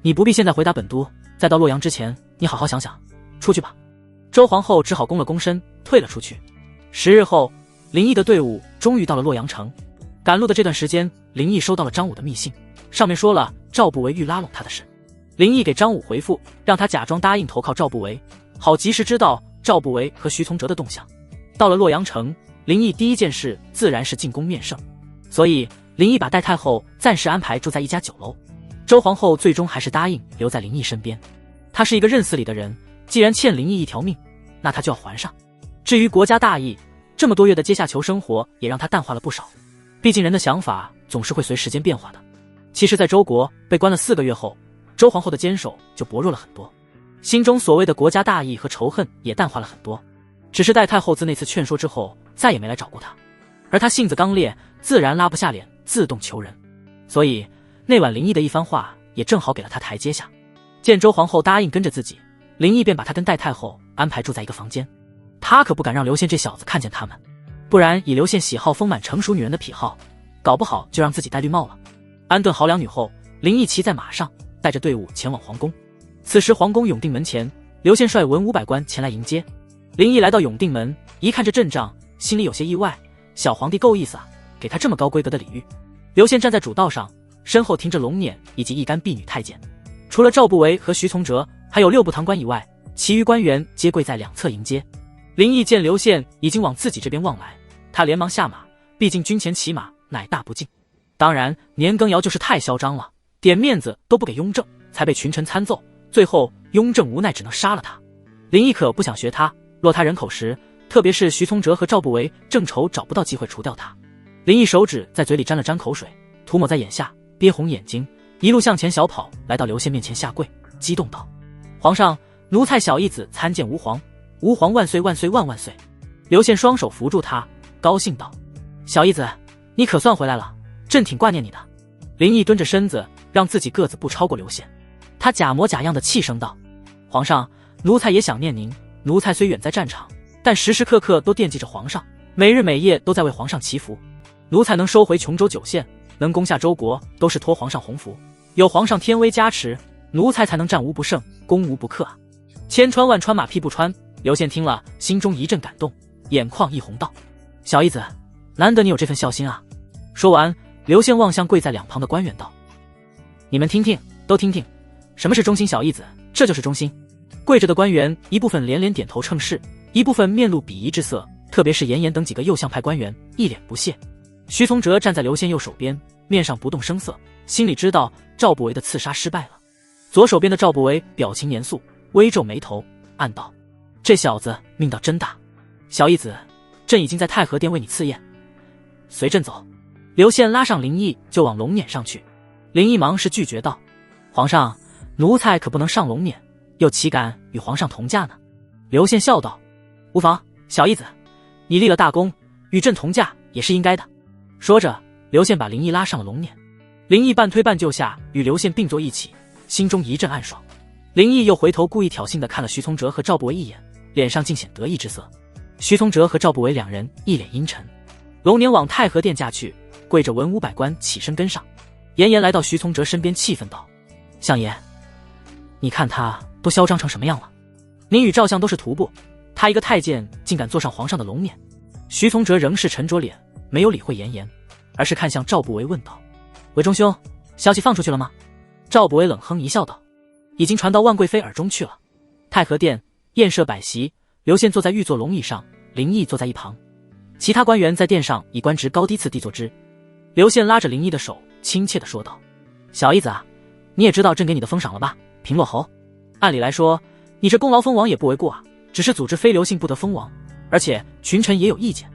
你不必现在回答本都，在到洛阳之前，你好好想想，出去吧。”周皇后只好躬了躬身，退了出去。10日后，林毅的队伍终于到了洛阳城。赶路的这段时间，林毅收到了张武的密信，上面说了赵不韦欲拉拢他的事。林毅给张武回复，让他假装答应投靠赵不韦，好及时知道赵不韦和徐从哲的动向。到了洛阳城，林毅第一件事自然是进宫面圣，所以林毅把戴太后暂时安排住在一家酒楼。周皇后最终还是答应留在林毅身边，她是一个认死理的人，既然欠林毅一条命，那他就要还上。至于国家大义，这么多月的阶下囚生活也让他淡化了不少，毕竟人的想法总是会随时间变化的。其实在周国被关了4个月后，周皇后的坚守就薄弱了很多，心中所谓的国家大义和仇恨也淡化了很多。只是戴太后自那次劝说之后再也没来找过他，而他性子刚烈，自然拉不下脸自动求人，所以那晚林毅的一番话也正好给了他台阶下。见周皇后答应跟着自己，林毅便把他跟戴太后安排住在一个房间。他可不敢让刘宪这小子看见他们，不然以刘宪喜好丰满成熟女人的癖好，搞不好就让自己戴绿帽了。安顿好两女后，林毅骑在马上，带着队伍前往皇宫。此时皇宫永定门前，刘宪率文武百官前来迎接。林毅来到永定门，一看这阵仗，心里有些意外，小皇帝够意思啊，给他这么高规格的礼遇。刘宪站在主道上，身后停着龙辇以及一干婢女太监，除了赵不韦和徐从哲，还有6部堂官以外，其余官员皆跪在两侧迎接。林毅见刘宪已经往自己这边望来，他连忙下马，毕竟军前骑马乃大不敬。当然年羹尧就是太嚣张了，点面子都不给雍正，才被群臣参奏，最后雍正无奈只能杀了他。林毅可不想学他，落他人口时，特别是徐从哲和赵不韦，正愁找不到机会除掉他。林毅手指在嘴里沾了沾口水，涂抹在眼下，憋红眼睛，一路向前小跑，来到刘宪面前下跪，激动道：“皇上，奴才小义子参见吾皇，吾皇万岁万岁万万岁！”刘宪双手扶住他，高兴道：“小义子，你可算回来了，朕挺挂念你的。”林毅蹲着身子，让自己个子不超过刘宪。他假模假样的气声道：“皇上，奴才也想念您。奴才虽远在战场，但时时刻刻都惦记着皇上，每日每夜都在为皇上祈福。奴才能收回琼州9县，能攻下周国，都是托皇上鸿福。有皇上天威加持，奴才才能战无不胜，攻无不克啊！”千穿万穿，马屁不穿。刘宪听了，心中一阵感动，眼眶一红道：“小义子，难得你有这份孝心啊！”说完，刘宪望向跪在两旁的官员道：“你们听听，都听听，什么是忠心？小义子，这就是忠心。”跪着的官员一部分连连点头称是，一部分面露鄙夷之色，特别是严颜等几个右相派官员一脸不屑。徐从哲站在刘宪右手边，面上不动声色，心里知道赵不韦的刺杀失败了。左手边的赵不韦表情严肃，微皱眉头，暗道：“这小子命道真大。小义子，朕已经在太和殿为你赐宴，随朕走。”刘宪拉上林毅就往龙辇上去。林毅忙是拒绝道：“皇上，奴才可不能上龙辇，又岂敢与皇上同驾呢？”刘宪笑道：“无妨，小义子，你立了大功，与朕同驾也是应该的。”说着，刘宪把林毅拉上了龙辇。林毅半推半就下，与刘宪并坐一起，心中一阵暗爽。林毅又回头故意挑衅地看了徐从哲和赵不韦一眼，脸上尽显得意之色。徐从哲和赵不韦两人一脸阴沉。龙辇往太和殿驾去，跪着文武百官起身跟上。严颜来到徐从哲身边，气愤道：“相爷，你看他都嚣张成什么样了？您与赵相都是徒步，他一个太监竟敢坐上皇上的龙辇。”徐从哲仍是沉着脸，没有理会严颜，而是看向赵不韦问道：“韦中兄，消息放出去了吗？”赵不韦冷哼一笑道：“已经传到万贵妃耳中去了。”太和殿宴设摆席，刘宪坐在御座龙椅上，林毅坐在一旁，其他官员在殿上以官职高低次第坐之。刘宪拉着林毅的手，亲切地说道：“小义子啊，你也知道朕给你的封赏了吧？平洛侯。按理来说，你这功劳封王也不为过啊，只是组织非刘姓不得封王，而且群臣也有意见，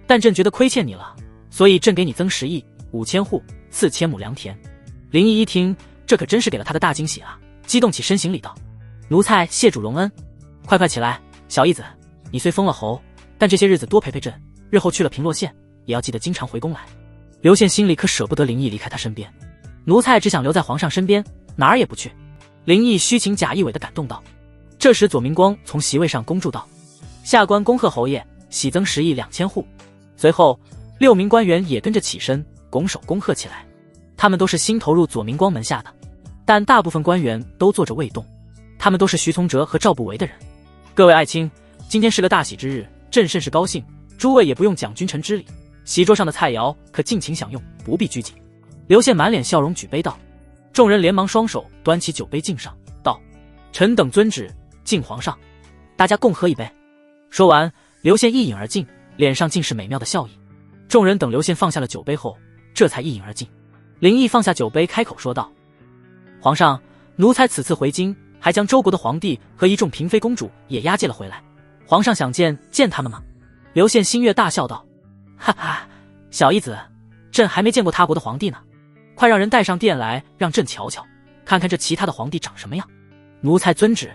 但朕觉得亏欠你了，所以朕给你增10亿，5000户，4000亩良田。”林毅一听，这可真是给了他的大惊喜啊，激动起身行礼道：“奴才谢主隆恩。快起来，小义子，你虽封了侯，但这些日子多陪陪朕，日后去了平洛县，也要记得经常回宫来。”刘宪心里可舍不得林毅离开他身边，奴才只想留在皇上身边，哪儿也不去。林毅虚情假意伪地感动道。这时左明光从席位上恭祝道：“下官恭贺侯爷，喜增10亿2000户。”随后6名官员也跟着起身拱手恭贺起来，他们都是新投入左明光门下的，但大部分官员都坐着未动，他们都是徐从哲和赵不韦的人。各位爱卿，今天是个大喜之日，朕甚是高兴，诸位也不用讲君臣之礼，席桌上的菜肴可尽情享用，不必拘谨。刘宪满脸笑容举杯道。众人连忙双手端起酒杯敬上，道：“臣等遵旨，敬皇上。”大家共喝一杯。说完，刘宪一饮而尽，脸上尽是美妙的笑意。众人等刘宪放下了酒杯后，这才一饮而尽。林毅放下酒杯，开口说道：“皇上，奴才此次回京，还将周国的皇帝和一众嫔妃公主也押解了回来，皇上想见他们吗？”刘宪心悦大笑道：“哈哈，小义子，朕还没见过他国的皇帝呢，快让人带上殿来，让朕瞧瞧，看看这其他的皇帝长什么样。”奴才遵旨。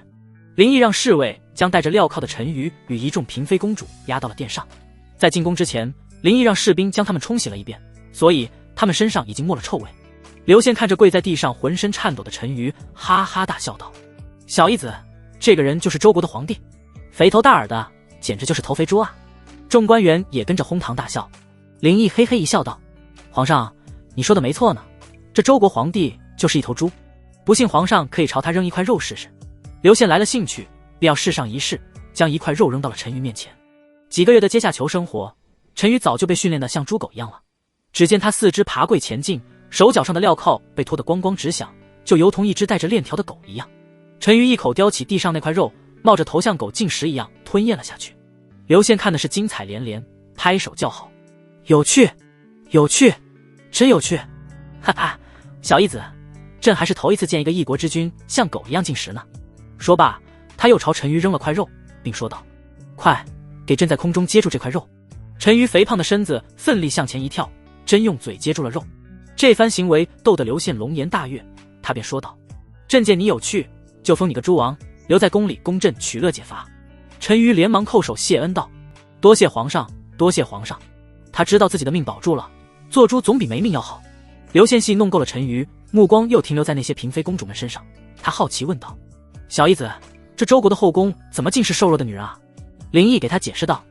林毅让侍卫将带着镣铐的陈馀与一众嫔妃公主押到了殿上。在进宫之前，林毅让士兵将他们冲洗了一遍，所以他们身上已经没了臭味。刘宪看着跪在地上浑身颤抖的陈馀，哈哈大笑道：“小义子，这个人就是周国的皇帝，肥头大耳的，简直就是头肥猪啊！”众官员也跟着哄堂大笑。林毅嘿嘿一笑道：“皇上，你说的没错呢，这周国皇帝就是一头猪，不信皇上可以朝他扔一块肉试试。”刘宪来了兴趣，便要试上一试，将一块肉扔到了陈馀面前。几个月的阶下囚生活，陈馀早就被训练得像猪狗一样了。只见他四肢爬跪前进，手脚上的镣铐被脱得光光直响，就如同一只带着链条的狗一样。陈馀一口叼起地上那块肉，冒着头像狗进食一样吞咽了下去。刘宪看的是精彩连连，拍手叫好：“有趣，有趣，真有趣！哈哈，小义子，朕还是头一次见一个一国之君像狗一样进食呢。”说罢，他又朝陈馀扔了块肉，并说道：“快，给朕在空中接住这块肉。”陈馀肥胖的身子奋力向前一跳，真用嘴接住了肉。这番行为逗得刘宪龙颜大悦，他便说道：“朕见你有趣，就封你个猪王，留在宫里供朕取乐解乏。”陈馀连忙叩首谢恩道：“多谢皇上，多谢皇上。”他知道自己的命保住了，做猪总比没命要好。刘宪系弄够了陈馀，目光又停留在那些嫔妃公主们身上，他好奇问道：“小义子，这周国的后宫怎么尽是瘦弱的女人啊？”林毅给他解释道：“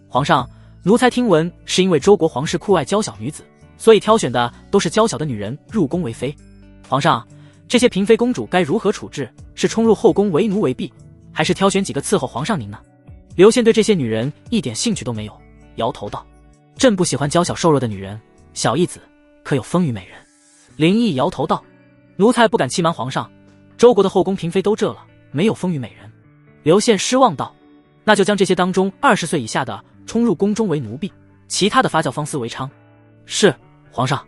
皇上，奴才听闻是因为周国皇室酷爱娇小女子，所以挑选的都是娇小的女人入宫为妃。皇上，这些嫔妃公主该如何处置？是冲入后宫为奴为婢，还是挑选几个伺候皇上您呢？”刘宪对这些女人一点兴趣都没有，摇头道：“朕不喜欢娇小瘦弱的女人，小义子可有丰腴美人？”林毅摇头道：“奴才不敢欺瞒皇上，周国的后宫嫔妃都这了，没有丰腴美人。”刘宪失望道：“那就将这些当中20岁以下的冲入宫中为奴婢，其他的发教方思为娼。”是，皇上。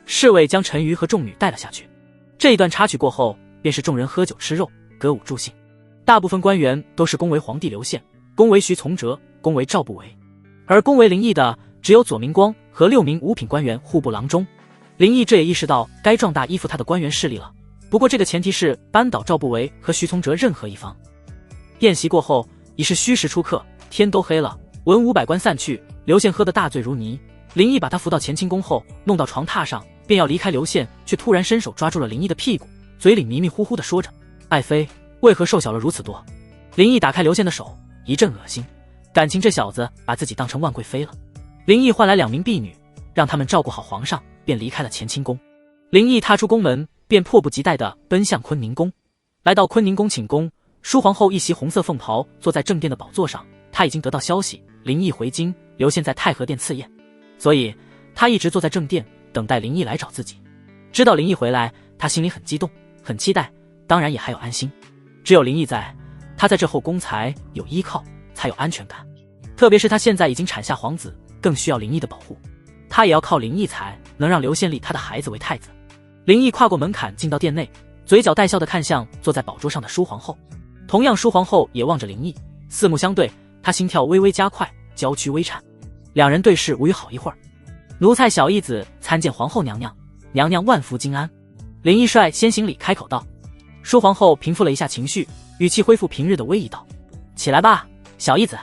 侍卫将陈馀和众女带了下去。这一段插曲过后，便是众人喝酒吃肉，歌舞助兴。大部分官员都是恭维皇帝刘宪，恭维徐从哲，恭维赵不韦，而恭维林毅的只有左明光和6名五品官员户部郎中。林毅这也意识到该壮大依附他的官员势力了，不过这个前提是扳倒赵不韦和徐从哲任何一方。宴席过后，已是戌时出客，天都黑了，文武百官散去，刘宪喝得大醉如泥。林毅把他扶到乾清宫后，弄到床榻上，便要离开刘宪，却突然伸手抓住了林毅的屁股，嘴里迷迷糊糊地说着：“爱妃，为何瘦小了如此多？”林毅打开刘宪的手，一阵恶心，感情这小子把自己当成万贵妃了。林毅唤来2名婢女，让他们照顾好皇上，便离开了乾清宫。林毅踏出宫门，便迫不及待地奔向坤宁宫。来到坤宁宫寝宫，舒皇后一袭红色凤袍坐在正殿的宝座上，她已经得到消息，林毅回京，刘宪在太和殿赐宴，所以她一直坐在正殿等待林毅来找自己。知道林毅回来，她心里很激动，很期待，当然也还有安心。只有林毅在，她在这后宫才有依靠，才有安全感。特别是她现在已经产下皇子，更需要林毅的保护。她也要靠林毅才能让刘宪立他的孩子为太子。林毅跨过门槛进到殿内，嘴角带笑地看向坐在宝桌上的舒皇后。同样，舒皇后也望着林毅，四目相对，她心跳微微加快，娇躯微颤。两人对视无语好一会儿。奴才小义子参见皇后娘娘，娘娘万福金安。林毅率先行礼开口道。舒皇后平复了一下情绪，语气恢复平日的威仪道：起来吧，小义子。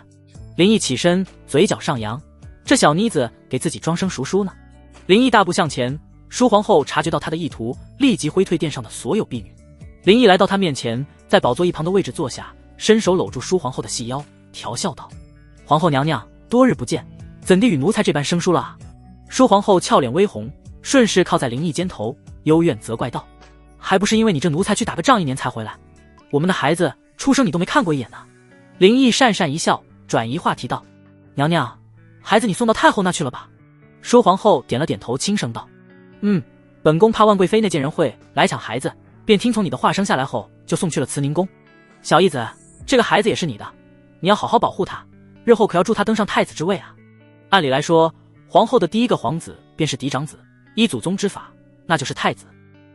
林毅起身，嘴角上扬，这小妮子给自己装生熟书呢。林毅大步向前，舒皇后察觉到他的意图，立即挥退殿上的所有婢女。林毅来到她面前，在宝座一旁的位置坐下，伸手搂住舒皇后的细腰，调笑道：皇后娘娘，多日不见，怎地与奴才这般生疏了啊？舒皇后俏脸微红，顺势靠在林毅肩头，幽怨责怪道：还不是因为你这奴才去打个仗1年才回来，我们的孩子出生你都没看过一眼呢。林毅讪讪一笑，转移话题道：娘娘，孩子你送到太后那去了吧？舒皇后点了点头，轻声道：本宫怕万贵妃那贱人会来抢孩子，便听从你的话，生下来后就送去了慈宁宫。小义子，这个孩子也是你的，你要好好保护他，日后可要助他登上太子之位啊。按理来说，皇后的第一个皇子便是嫡长子，依祖宗之法，那就是太子。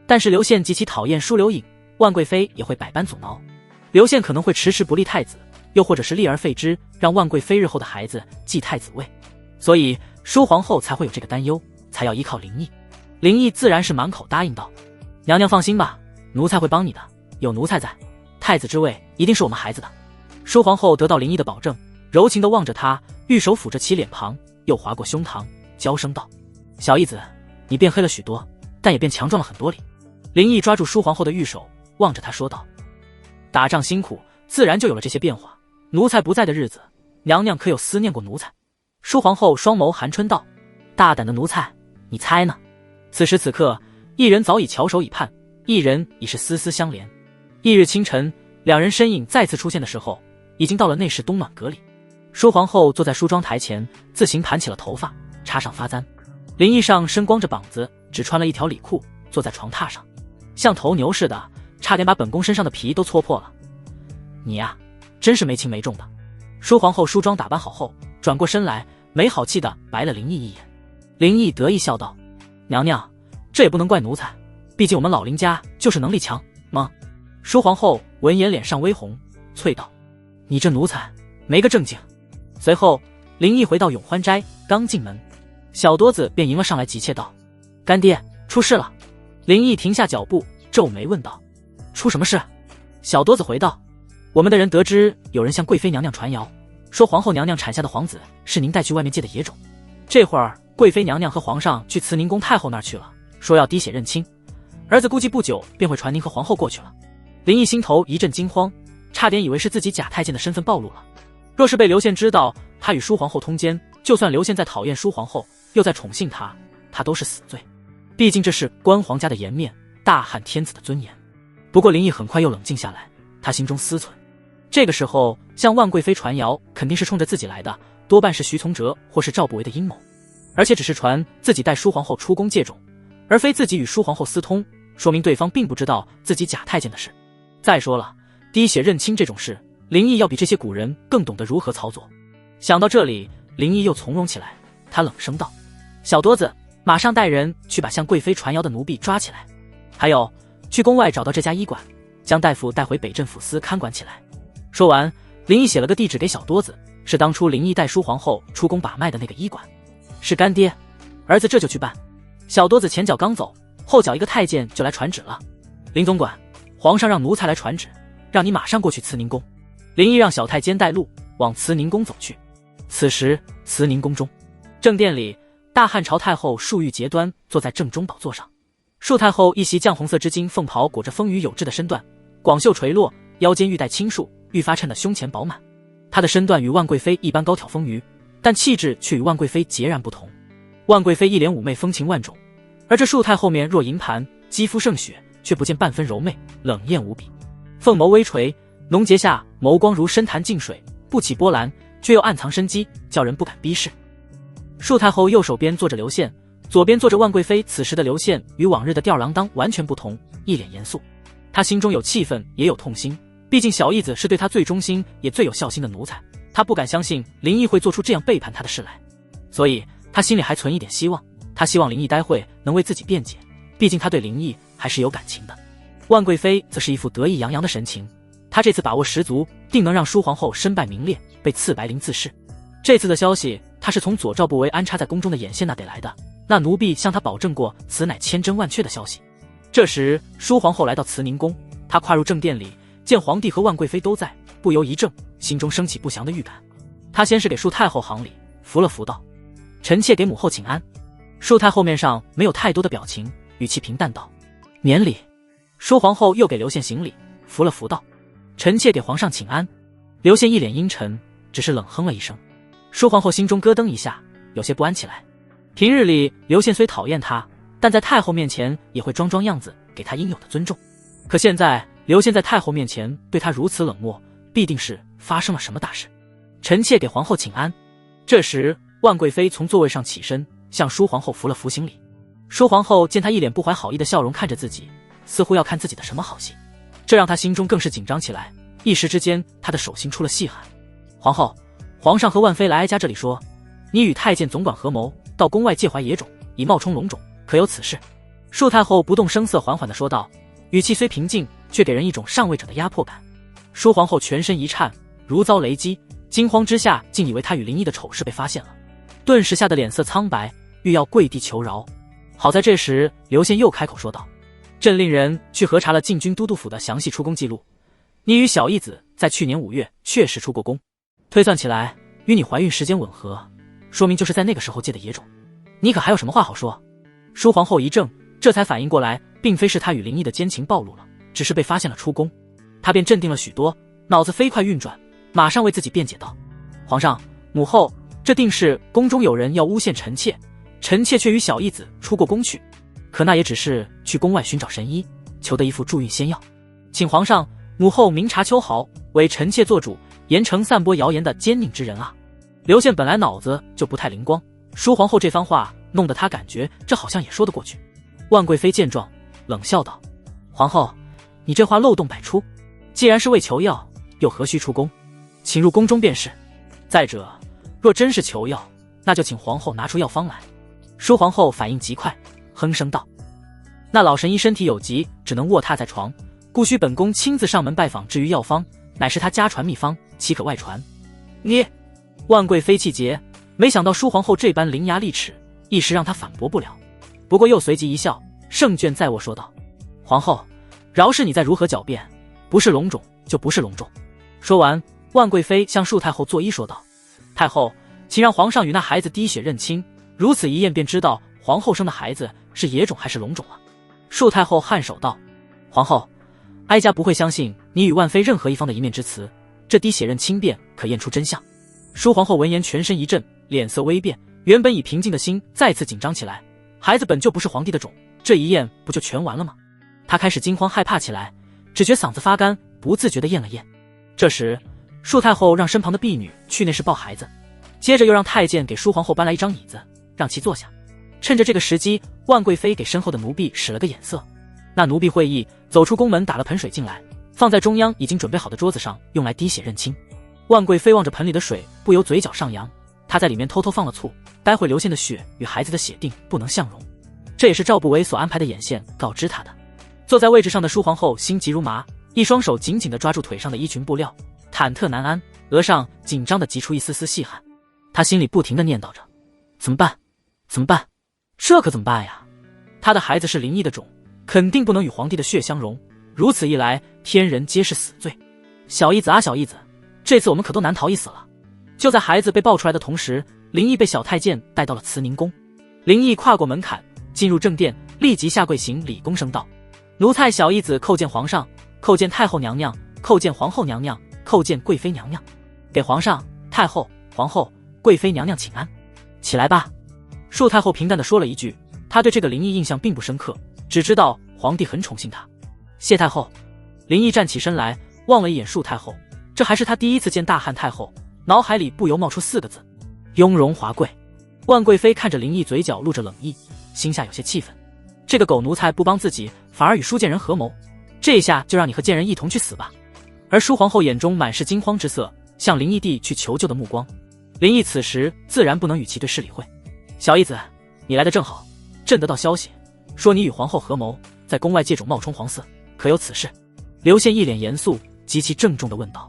但是刘宪极其讨厌舒留影，万贵妃也会百般阻挠。刘宪可能会迟迟不立太子，又或者是立而废之，让万贵妃日后的孩子继太子位。所以舒皇后才会有这个担忧，才要依靠林毅。林毅自然是满口答应道：娘娘放心吧，奴才会帮你的，有奴才在，太子之位一定是我们孩子的。舒皇后得到林毅的保证，柔情地望着他，玉手抚着其脸庞，又划过胸膛，娇声道：小义子，你变黑了许多，但也变强壮了很多哩。林毅抓住舒皇后的玉手，望着她说道：打仗辛苦，自然就有了这些变化，奴才不在的日子，娘娘可有思念过奴才？舒皇后双眸含春道：大胆的奴才，你猜呢？此时此刻，一人早已翘首以盼，一人已是丝丝相连。翌日清晨，两人身影再次出现的时候，已经到了内室冬暖阁里。舒皇后坐在梳妆台前，自行盘起了头发，插上发簪。林毅上身光着膀子，只穿了一条里裤，坐在床榻上，像头牛似的，差点把本宫身上的皮都搓破了。你呀，真是没轻没重的。舒皇后梳妆打扮好后，转过身来，没好气地白了林毅一眼。林毅得意笑道：娘娘，这也不能怪奴才，毕竟我们老林家就是能力强吗？舒皇后闻言脸上微红，啐道：你这奴才没个正经。随后林毅回到永欢斋，刚进门，小多子便迎了上来，急切道：干爹，出事了。林毅停下脚步，皱眉问道：出什么事？小多子回道：我们的人得知有人向贵妃娘娘传谣，说皇后娘娘产下的皇子是您带去外面借的野种，这会儿贵妃娘娘和皇上去慈宁宫太后那儿去了，说要滴血认亲，儿子估计不久便会传您和皇后过去了。林毅心头一阵惊慌，差点以为是自己假太监的身份暴露了。若是被刘宪知道他与舒皇后通奸，就算刘宪再讨厌舒皇后，又再宠幸他，他都是死罪。毕竟这是官皇家的颜面，大汉天子的尊严。不过林毅很快又冷静下来，他心中思忖，这个时候向万贵妃传谣肯定是冲着自己来的，多半是徐从哲或是赵不韦的阴谋，而且只是传自己带舒皇后出宫借种，而非自己与舒皇后私通，说明对方并不知道自己假太监的事。再说了，滴血认亲这种事，林毅要比这些古人更懂得如何操作。想到这里，林毅又从容起来，他冷声道：小多子，马上带人去把向贵妃传谣的奴婢抓起来，还有去宫外找到这家医馆，将大夫带回北镇抚司看管起来。说完，林毅写了个地址给小多子，是当初林毅带舒皇后出宫把脉的那个医馆。是干爹，儿子这就去办。小多子前脚刚走，后脚一个太监就来传旨了：林总管，皇上让奴才来传旨，让你马上过去慈宁宫。林毅让小太监带路往慈宁宫走去。此时慈宁宫中，正殿里，大汉朝太后漱玉节端坐在正中宝座上。漱太后一袭绛红色织金凤袍，裹着丰腴有致的身段，广袖垂落，腰间玉带青束，玉发衬得胸前饱满。她的身段与万贵妃一般高挑丰腴，但气质却与万贵妃截然不同。万贵妃一脸妩媚风情万种，而这漱太后面若银盘，肌肤胜雪，却不见半分柔媚，冷艳无比。凤眸微垂，浓睫下眸光如深潭静水，不起波澜，却又暗藏生机，叫人不敢逼视。漱太后右手边坐着刘宪，左边坐着万贵妃。此时的刘宪与往日的吊儿郎当完全不同，一脸严肃。他心中有气愤，也有痛心，毕竟小义子是对他最忠心也最有孝心的奴才，他不敢相信林毅会做出这样背叛他的事来，所以他心里还存一点希望。他希望林毅待会能为自己辩解，毕竟他对林毅还是有感情的。万贵妃则是一副得意洋洋的神情，他这次把握十足，定能让舒皇后身败名裂，被赐白绫自噬。这次的消息，他是从左赵不韦安插在宫中的眼线那得来的。那奴婢向他保证过，此乃千真万确的消息。这时，舒皇后来到慈宁宫，她跨入正殿里，见皇帝和万贵妃都在，不由一怔，心中升起不祥的预感。她先是给舒太后行礼，扶了扶道：“臣妾给母后请安。”舒太后面上没有太多的表情，语气平淡道：“免礼。”舒皇后又给刘宪行礼，扶了扶道：“臣妾给皇上请安。”刘宪一脸阴沉，只是冷哼了一声。舒皇后心中咯噔一下，有些不安起来。平日里刘宪虽讨厌她，但在太后面前也会装装样子，给她应有的尊重。可现在刘宪在太后面前对她如此冷漠，必定是发生了什么大事。臣妾给皇后请安。这时万贵妃从座位上起身，向舒皇后扶了扶行礼。舒皇后见她一脸不怀好意的笑容看着自己，似乎要看自己的什么好戏，这让她心中更是紧张起来。一时之间，她的手心出了细汗。皇后，皇上和万妃来哀家这里说，你与太监总管合谋到宫外借怀野种，以冒充龙种，可有此事？舒太后不动声色，缓缓地说道，语气虽平静，却给人一种上位者的压迫感。舒皇后全身一颤，如遭雷击，惊慌之下竟以为她与林毅的丑事被发现了，顿时吓得脸色苍白，欲要跪地求饶。好在这时刘宪又开口说道，朕令人去核查了禁军都督府的详细出宫记录，你与小义子在去年5月确实出过宫，推算起来与你怀孕时间吻合，说明就是在那个时候借的野种。你可还有什么话好说？舒皇后一怔，这才反应过来，并非是她与林毅的奸情暴露了，只是被发现了出宫。她便镇定了许多，脑子飞快运转，马上为自己辩解道，皇上母后，这定是宫中有人要诬陷臣妾，臣妾却与小义子出过宫去，可那也只是去宫外寻找神医，求得一副助孕仙药，请皇上母后明察秋毫，为臣妾做主，严惩散播谣言的奸佞之人啊。刘宪本来脑子就不太灵光，舒皇后这番话弄得他感觉这好像也说得过去。万贵妃见状冷笑道，皇后，你这话漏洞百出，既然是为求药，又何须出宫？请入宫中便是。再者，若真是求药，那就请皇后拿出药方来。舒皇后反应极快，哼声道，那老神医身体有疾，只能卧榻在床，故需本宫亲自上门拜访，至于药方，乃是他家传秘方，岂可外传？你！万贵妃气结，没想到舒皇后这般伶牙俐齿，一时让她反驳不了，不过又随即一笑，胜券在握说道，皇后，饶是你再如何狡辩，不是龙种就不是龙种。说完，万贵妃向舒太后作揖说道，太后，请让皇上与那孩子滴血认亲，如此一验便知道皇后生的孩子是野种还是龙种了。舒太后颔首道，皇后，哀家不会相信你与万妃任何一方的一面之词，这滴血认亲便可验出真相。舒皇后闻言全身一震，脸色微变，原本已平静的心再次紧张起来，孩子本就不是皇帝的种，这一验不就全完了吗？她开始惊慌害怕起来，只觉嗓子发干，不自觉地咽了咽。这时舒太后让身旁的婢女去内室抱孩子，接着又让太监给舒皇后搬来一张椅子，让其坐下。趁着这个时机，万贵妃给身后的奴婢使了个眼色，那奴婢会意，走出宫门，打了盆水进来，放在中央已经准备好的桌子上，用来滴血认亲。万贵妃望着盆里的水，不由嘴角上扬，她在里面偷偷放了醋，待会流现的血与孩子的血定不能相容。这也是赵不韦所安排的眼线告知她的。坐在位置上的舒皇后心急如麻，一双手紧紧地抓住腿上的衣裙布料，忐忑难安，额上紧张地挤出一丝丝细汗。她心里不停地念叨着，怎么办？怎么办？这可怎么办呀？她的孩子是林毅的种，肯定不能与皇帝的血相容，如此一来，天人皆是死罪。小义子啊，小义子，这次我们可都难逃一死了。就在孩子被抱出来的同时，林毅被小太监带到了慈宁宫。林毅跨过门槛，进入正殿，立即下跪行礼，躬声道，奴才小义子叩见皇上，叩见太后娘娘，叩见皇后娘娘，叩见贵妃娘娘。给皇上、太后、皇后、贵妃娘娘请安。起来吧。舒太后平淡地说了一句，她对这个林毅印象并不深刻，只知道皇帝很宠幸她。谢太后。林毅站起身来，望了一眼舒太后，这还是他第一次见大汉太后，脑海里不由冒出4个字，雍容华贵。万贵妃看着林毅嘴角露着冷意，心下有些气愤，这个狗奴才不帮自己，反而与舒建人合谋，这下就让你和贱人一同去死吧。而舒皇后眼中满是惊慌之色，向林毅递去求救的目光。林毅此时自然不能与其对视理会。小义子，你来的正好，朕得到消息，说你与皇后合谋，在宫外借种冒充皇嗣，可有此事？刘宪一脸严肃，极其郑重地问道。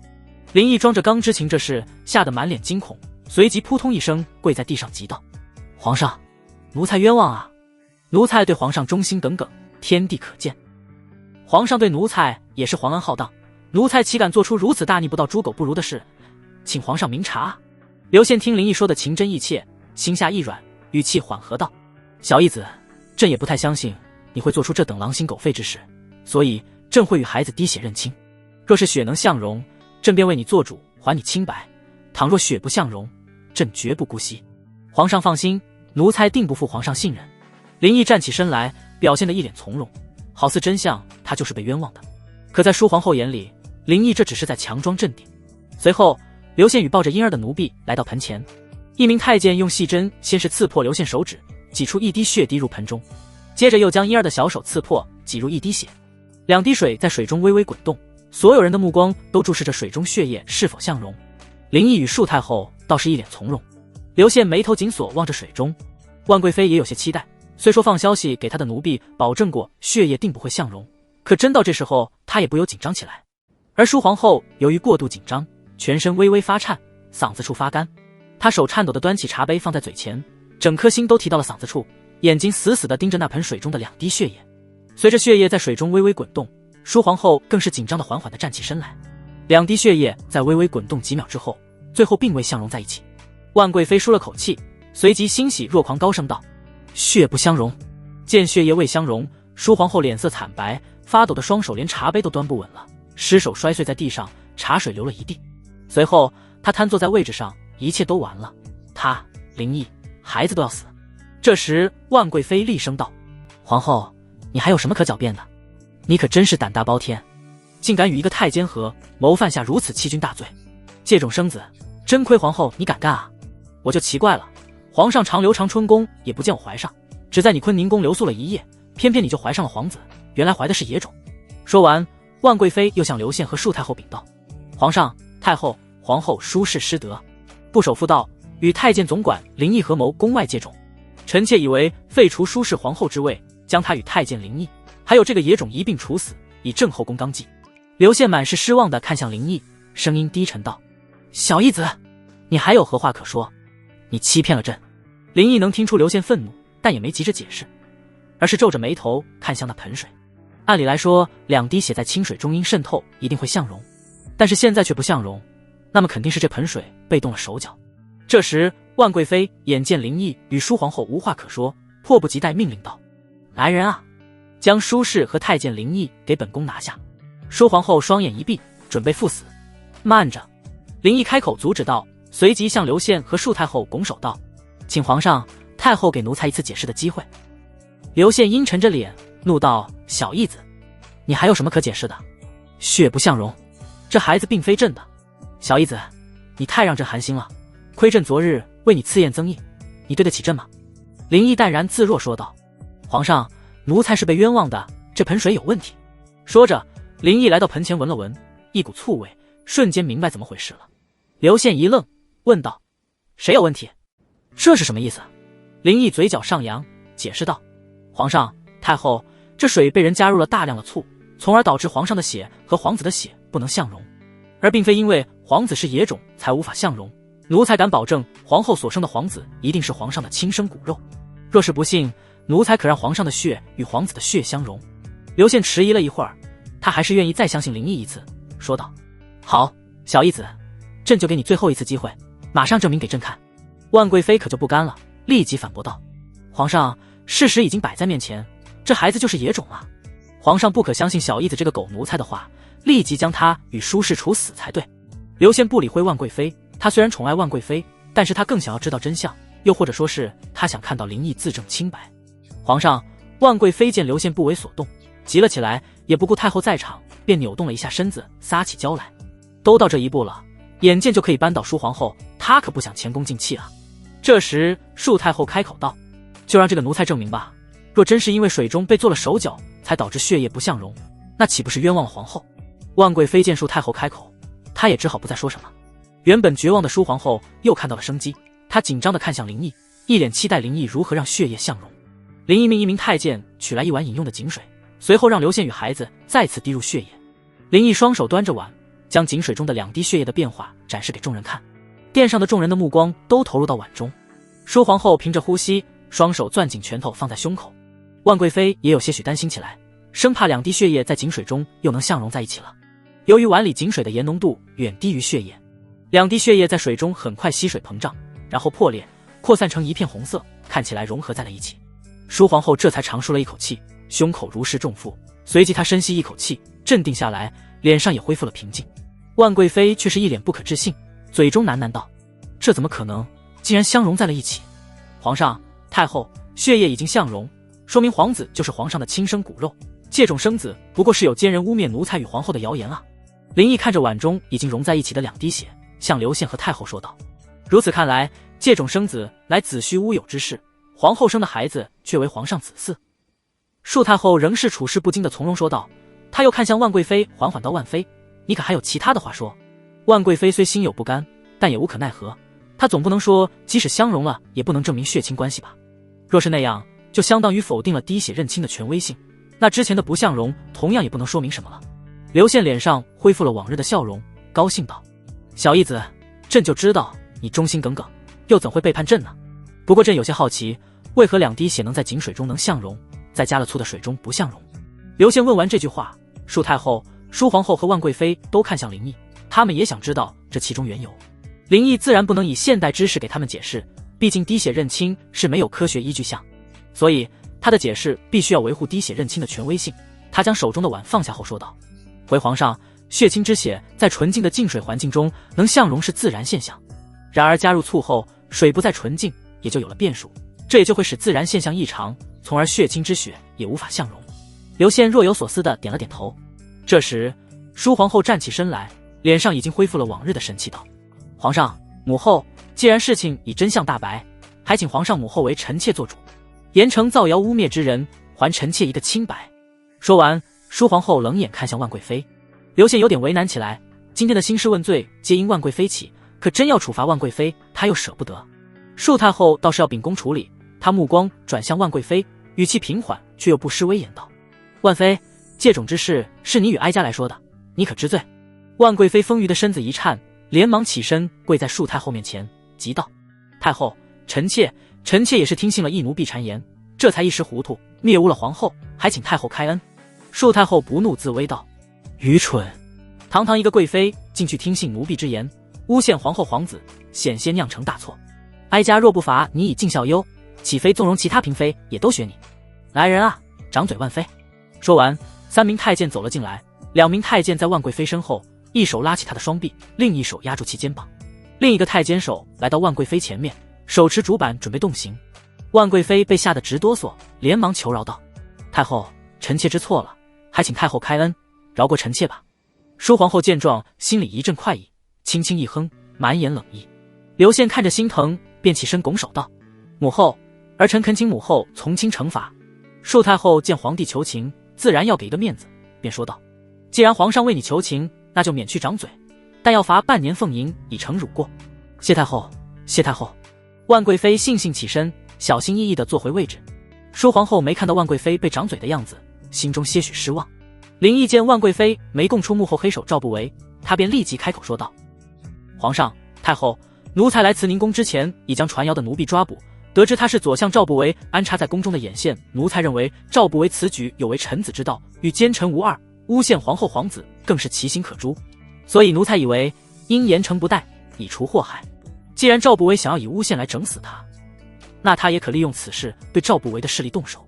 林毅装着刚知情这事，吓得满脸惊恐，随即扑通一声跪在地上急道：皇上，奴才冤枉啊！奴才对皇上忠心耿耿，天地可鉴。皇上对奴才也是皇恩浩荡，奴才岂敢做出如此大逆不道、猪狗不如的事？请皇上明察。刘宪听林毅说的情真意切，心下一软，语气缓和道：小义子，朕也不太相信你会做出这等狼心狗肺之事，所以朕会与孩子滴血认亲。若是血能相容，朕便为你做主，还你清白；倘若血不相容，朕绝不姑息。皇上放心，奴才定不负皇上信任。林毅站起身来，表现得一脸从容，好似真相他就是被冤枉的。可在舒皇后眼里，林毅这只是在强装镇定。随后，刘宪宇抱着婴儿的奴婢来到盆前，一名太监用细针先是刺破刘宪手指，挤出一滴血滴入盆中，接着又将婴儿的小手刺破，挤入一滴血。2滴水在水中微微滚动，所有人的目光都注视着水中血液是否相容。林毅与恕太后倒是一脸从容，刘宪眉头紧锁望着水中。万贵妃也有些期待，虽说放消息给他的奴婢保证过血液定不会相容，可真到这时候他也不由紧张起来。而舒皇后由于过度紧张，全身微微发颤，嗓子处发干，她手颤抖地端起茶杯放在嘴前，整颗心都提到了嗓子处，眼睛死死地盯着那盆水中的2滴血液。随着血液在水中微微滚动，舒皇后更是紧张地缓缓地站起身来。2滴血液在微微滚动几秒之后，最后并未相融在一起。万贵妃舒了口气，随即欣喜若狂，高声道：血不相容。见血液未相容，舒皇后脸色惨白，发抖的双手连茶杯都端不稳了，失手摔碎在地上，茶水流了一地。随后她瘫坐在位置上，一切都完了，她、林毅、孩子都要死。这时万贵妃厉声道：皇后，你还有什么可狡辩的？你可真是胆大包天，竟敢与一个太监合谋，犯下如此欺君大罪，借种生子，真亏皇后你敢干啊！我就奇怪了，皇上常留长春宫也不见我怀上，只在你坤宁宫留宿了1夜，偏偏你就怀上了皇子，原来怀的是野种。说完，万贵妃又向刘宪和恕太后禀道：皇上、太后、皇后舒氏失德，不守妇道，与太监总管林毅合谋宫外借种。臣妾以为废除舒氏皇后之位，将她与太监林毅还有这个野种一并处死，以正后宫纲纪。刘宪满是失望地看向林毅，声音低沉道：小义子，你还有何话可说？你欺骗了朕。林毅能听出刘宪愤怒，但也没急着解释，而是皱着眉头看向那盆水。按理来说，2滴血在清水中因渗透一定会相融，但是现在却不相融，那么肯定是这盆水被动了手脚。这时万贵妃眼见林毅与舒皇后无话可说，迫不及待命令道：来人啊，将舒氏和太监林毅给本宫拿下。舒皇后双眼一闭，准备赴死。慢着！林毅开口阻止道，随即向刘宪和恕太后拱手道：请皇上、太后给奴才一次解释的机会。刘宪阴沉着脸怒道：小义子，你还有什么可解释的？血不相容，这孩子并非朕的。小义子，你太让朕寒心了，亏朕昨日为你赐宴增益，你对得起朕吗？林毅淡然自若说道：皇上，奴才是被冤枉的，这盆水有问题。说着，林毅来到盆前闻了闻，一股醋味，瞬间明白怎么回事了。刘宪一愣，问道：谁有问题？这是什么意思？林毅嘴角上扬，解释道：皇上、太后，这水被人加入了大量的醋，从而导致皇上的血和皇子的血不能相容，而并非因为皇子是野种才无法相容。奴才敢保证，皇后所生的皇子一定是皇上的亲生骨肉。若是不信，奴才可让皇上的血与皇子的血相融。刘宪迟疑了一会儿，他还是愿意再相信林毅一次，说道：好，小义子，朕就给你最后一次机会，马上证明给朕看。万贵妃可就不甘了，立即反驳道：皇上，事实已经摆在面前，这孩子就是野种啊！皇上不可相信小义子这个狗奴才的话，立即将他与舒氏处死才对。刘宪不理会万贵妃，他虽然宠爱万贵妃，但是他更想要知道真相，又或者说是他想看到林毅自证清白。皇上，万贵妃见刘宪不为所动，急了起来，也不顾太后在场，便扭动了一下身子，撒起娇来。都到这一步了，眼见就可以扳倒舒皇后，他可不想前功尽弃啊。这时恕太后开口道：就让这个奴才证明吧，若真是因为水中被做了手脚才导致血液不相容，那岂不是冤枉了皇后？万贵妃见恕太后开口，她也只好不再说什么。原本绝望的舒皇后又看到了生机，她紧张地看向林毅，一脸期待林毅如何让血液相融。林毅命一名太监取来一碗饮用的井水，随后让刘宪与孩子再次滴入血液。林毅双手端着碗，将井水中的2滴血液的变化展示给众人看。殿上的众人的目光都投入到碗中。舒皇后凭着呼吸，双手攥紧拳头放在胸口。万贵妃也有些许担心起来，生怕2滴血液在井水中又能相融在一起了。由于碗里井水的盐浓度远低于血液，2滴血液在水中很快吸水膨胀，然后破裂，扩散成一片红色，看起来融合在了一起。舒皇后这才长舒了一口气，胸口如释重负。随即她深吸一口气，镇定下来，脸上也恢复了平静。万贵妃却是一脸不可置信，嘴中喃喃道：“这怎么可能？竟然相融在了一起！皇上、太后，血液已经相融，说明皇子就是皇上的亲生骨肉，借种生子不过是有奸人污蔑奴才与皇后的谣言啊！”林毅看着碗中已经融在一起的2滴血，向刘宪和太后说道：“如此看来，借种生子乃子虚乌有之事，皇后生的孩子却为皇上子嗣。”恕太后仍是处事不惊的从容说道。她又看向万贵妃，缓缓道：“万妃，你可还有其他的话说？”万贵妃虽心有不甘，但也无可奈何。她总不能说即使相融了也不能证明血亲关系吧？若是那样，就相当于否定了滴血认亲的权威性，那之前的不相容同样也不能说明什么了。刘宪脸上恢复了往日的笑容，高兴道：“小义子，朕就知道你忠心耿耿，又怎会背叛朕呢？不过朕有些好奇，为何2滴血能在井水中能相融，在加了醋的水中不相融？”刘宪问完这句话，恕太后、舒皇后和万贵妃都看向林毅，他们也想知道这其中缘由。林毅自然不能以现代知识给他们解释，毕竟滴血认亲是没有科学依据项，所以他的解释必须要维护滴血认亲的权威性。他将手中的碗放下后说道：“回皇上，血亲之血在纯净的净水环境中能相融是自然现象，然而加入醋后，水不再纯净，也就有了变数，这也就会使自然现象异常，从而血亲之血也无法相融。”刘宪若有所思地点了点头。这时舒皇后站起身来，脸上已经恢复了往日的神气，道：“皇上、母后，既然事情已真相大白，还请皇上母后为臣妾做主，严惩造谣污蔑之人，还臣妾一个清白。”说完，舒皇后冷眼看向万贵妃。刘宪有点为难起来，今天的兴师问罪皆因万贵妃起，可真要处罚万贵妃，他又舍不得。恕太后倒是要秉公处理，他目光转向万贵妃，语气平缓却又不失威严道：“万妃，借种之事是你与哀家来说的，你可知罪？”万贵妃丰腴的身子一颤，连忙起身跪在恕太后面前，急道：“太后，臣妾也是听信了一奴婢谗言，这才一时糊涂，蔑污了皇后，还请太后开恩。”恕太后不怒自威道：“愚蠢！堂堂一个贵妃，竟去听信奴婢之言，诬陷皇后皇子，险些酿成大错。哀家若不罚你以尽孝优，岂非纵容其他嫔妃也都学你？来人啊，掌嘴万妃！”说完，3名太监走了进来，2名太监在万贵妃身后，一手拉起她的双臂，另一手压住其肩膀。另一个太监手来到万贵妃前面，手持竹板准备动刑。万贵妃被吓得直哆嗦，连忙求饶道：“太后，臣妾知错了，还请太后开恩，饶过臣妾吧。”舒皇后见状，心里一阵快意，轻轻一哼，满眼冷意。刘宪看着心疼，便起身拱手道：“母后，儿臣恳请母后从轻惩罚。”恕太后见皇帝求情，自然要给一个面子，便说道：“既然皇上为你求情，那就免去掌嘴，但要罚半年俸银，以惩辱过。”谢太后，谢太后。万贵妃悻悻起身，小心翼翼地坐回位置。舒皇后没看到万贵妃被掌嘴的样子，心中些许失望。林毅见万贵妃没供出幕后黑手赵不为，他便立即开口说道：“皇上、太后，奴才来慈宁宫之前，已将传谣的奴婢抓捕，得知他是左相赵不为安插在宫中的眼线，奴才认为赵不为此举有违臣子之道，与奸臣无二，诬陷皇后皇子更是其行可诛，所以奴才以为应严惩不贷，以除祸害。既然赵不为想要以诬陷来整死他，那他也可利用此事对赵不为的势力动手。”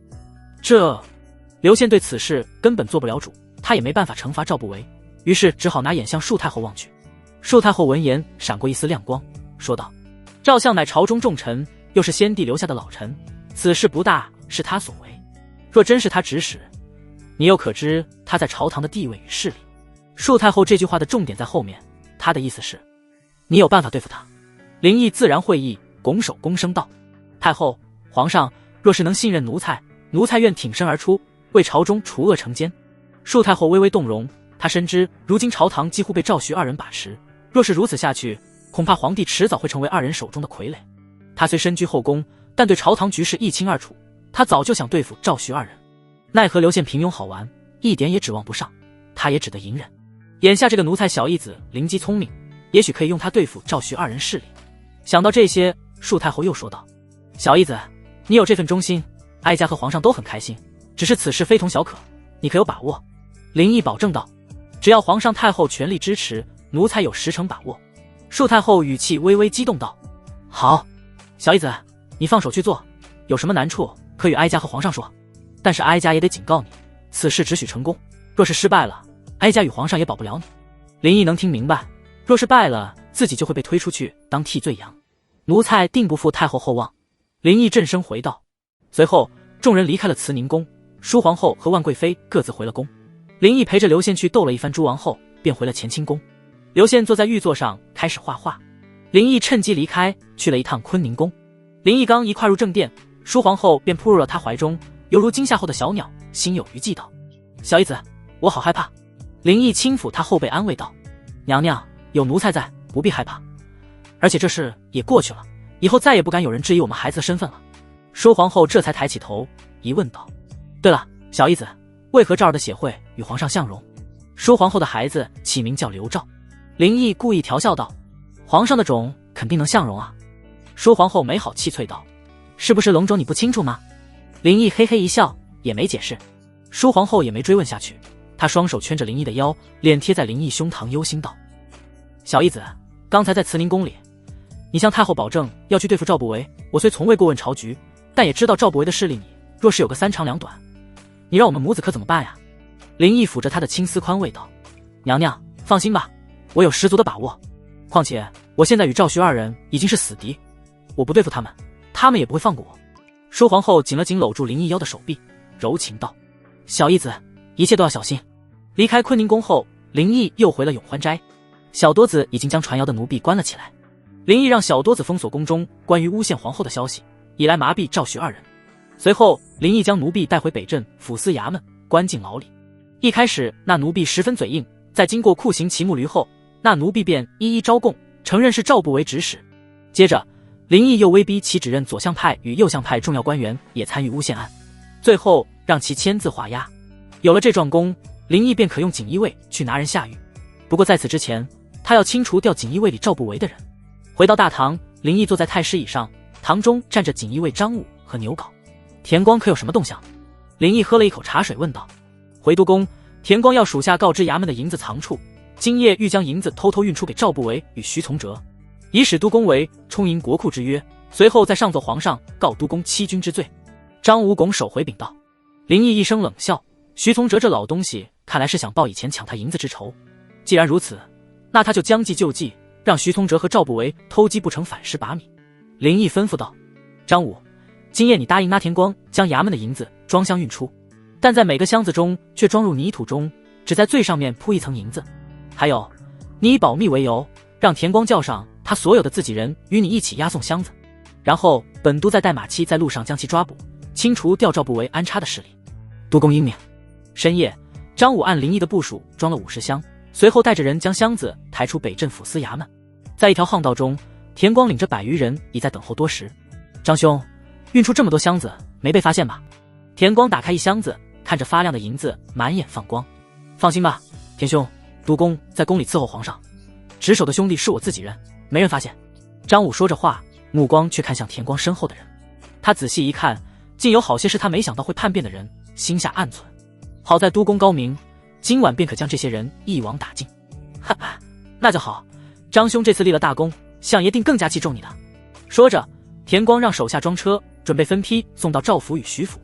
刘宪对此事根本做不了主，他也没办法惩罚赵不为，于是只好拿眼向恕太后望去。恕太后闻言闪过一丝亮光，说道：“赵相乃朝中重臣，又是先帝留下的老臣，此事不大是他所为，若真是他指使，你又可知他在朝堂的地位与势力。”恕太后这句话的重点在后面，他的意思是你有办法对付他。林毅自然会意，拱手躬声道：“太后、皇上若是能信任奴才，奴才愿挺身而出，为朝中除恶惩奸。”恕太后微微动容，她深知如今朝堂几乎被赵徐二人把持，若是如此下去，恐怕皇帝迟早会成为二人手中的傀儡。他虽身居后宫，但对朝堂局势一清二楚，他早就想对付赵徐二人，奈何刘宪平庸好玩，一点也指望不上，他也只得隐忍。眼下这个奴才小义子灵机聪明，也许可以用他对付赵徐二人势力。想到这些，恕太后又说道：“小义子，你有这份忠心，哀家和皇上都很开心。只是此事非同小可，你可有把握？”林毅保证道：“只要皇上太后全力支持，奴才有10成把握。”恕太后语气微微激动道：“好，小义子，你放手去做，有什么难处可与哀家和皇上说。但是哀家也得警告你，此事只许成功，若是失败了，哀家与皇上也保不了你。”林毅能听明白，若是败了，自己就会被推出去当替罪羊。奴才定不负太后厚望。林毅震声回道。随后众人离开了慈宁宫，淑皇后和万贵妃各自回了宫。林毅陪着刘宪去斗了一番诸王后，便回了乾清宫。刘宪坐在玉座上开始画画，林毅趁机离开，去了一趟坤宁宫。林毅刚一跨入正殿，淑皇后便扑入了他怀中，犹如惊吓后的小鸟，心有余悸道：“小义子，我好害怕。”林毅轻抚他后背安慰道：“娘娘，有奴才在，不必害怕。而且这事也过去了，以后再也不敢有人质疑我们孩子的身份了。”淑皇后这才抬起头，疑问道：“对了，小义子，为何赵儿的血会与皇上相容？”淑皇后的孩子起名叫刘兆。林毅故意调笑道：“皇上的种肯定能相容啊。”淑皇后没好气啐道：“是不是龙种你不清楚吗？”林毅嘿嘿一笑，也没解释。淑皇后也没追问下去，她双手圈着林毅的腰，脸贴在林毅胸膛，忧心道：“小义子，刚才在慈宁宫里，你向太后保证要去对付赵不韦，我虽从未过问朝局，但也知道赵不韦的势力，你若是有个3长2短，你让我们母子可怎么办呀？”林毅抚着她的青丝宽慰道：“娘娘放心吧，我有10足的把握。况且我现在与赵徐二人已经是死敌，我不对付他们，他们也不会放过我。”淑皇后紧了紧搂住林毅腰的手臂，柔情道：“小义子，一切都要小心。”离开坤宁宫后，林毅又回了永欢斋。小多子已经将传谣的奴婢关了起来。林毅让小多子封锁宫中关于诬陷皇后的消息，以来麻痹赵徐二人。随后林毅将奴婢带回北镇抚司衙门，关进牢里。一开始那奴婢十分嘴硬，在经过酷刑骑木驴后，那奴婢便一一招供，承认是赵不韦指使。接着林毅又威逼其指认左相派与右相派重要官员也参与诬陷案，最后让其签字画押。有了这状功，林毅便可用锦衣卫去拿人下狱。不过在此之前，他要清除掉锦衣卫里赵不韦的人。回到大堂，林毅坐在太师椅上，堂中站着锦衣卫张武和牛皋。田光可有什么动向？林毅喝了一口茶水问道。回都宫，田光要属下告知衙门的银子藏处，今夜欲将银子偷偷运出给赵不韦与徐从哲，以使都宫为充盈国库之约，随后再上奏皇上，告都宫欺君之罪。张武拱手回禀道。林毅一声冷笑，徐从哲这老东西看来是想报以前抢他银子之仇，既然如此，那他就将计就计，让徐从哲和赵不韦偷鸡不成反蚀把米。林毅吩咐道：“张武，今夜你答应那田光将衙门的银子装箱运出，但在每个箱子中却装入泥土中，只在最上面铺一层银子。还有，你以保密为由，让田光叫上他所有的自己人与你一起押送箱子，然后本督再带马期在路上将其抓捕，清除调赵不韦安插的势力。”都公英明。深夜，张武按林毅的部署装了50箱，随后带着人将箱子抬出北镇抚司衙门。在一条巷道中，田光领着100余人已在等候多时。张兄，运出这么多箱子，没被发现吧？田光打开一箱子，看着发亮的银子，满眼放光。放心吧，田兄，都公在宫里伺候皇上，值守的兄弟是我自己人，没人发现。张武说着话，目光却看向田光身后的人。他仔细一看，竟有好些是他没想到会叛变的人，心下暗忖：好在都公高明，今晚便可将这些人一网打尽。哈哈，那就好，张兄这次立了大功，相爷定更加器重你的。说着，田光让手下装车，准备分批送到赵府与徐府。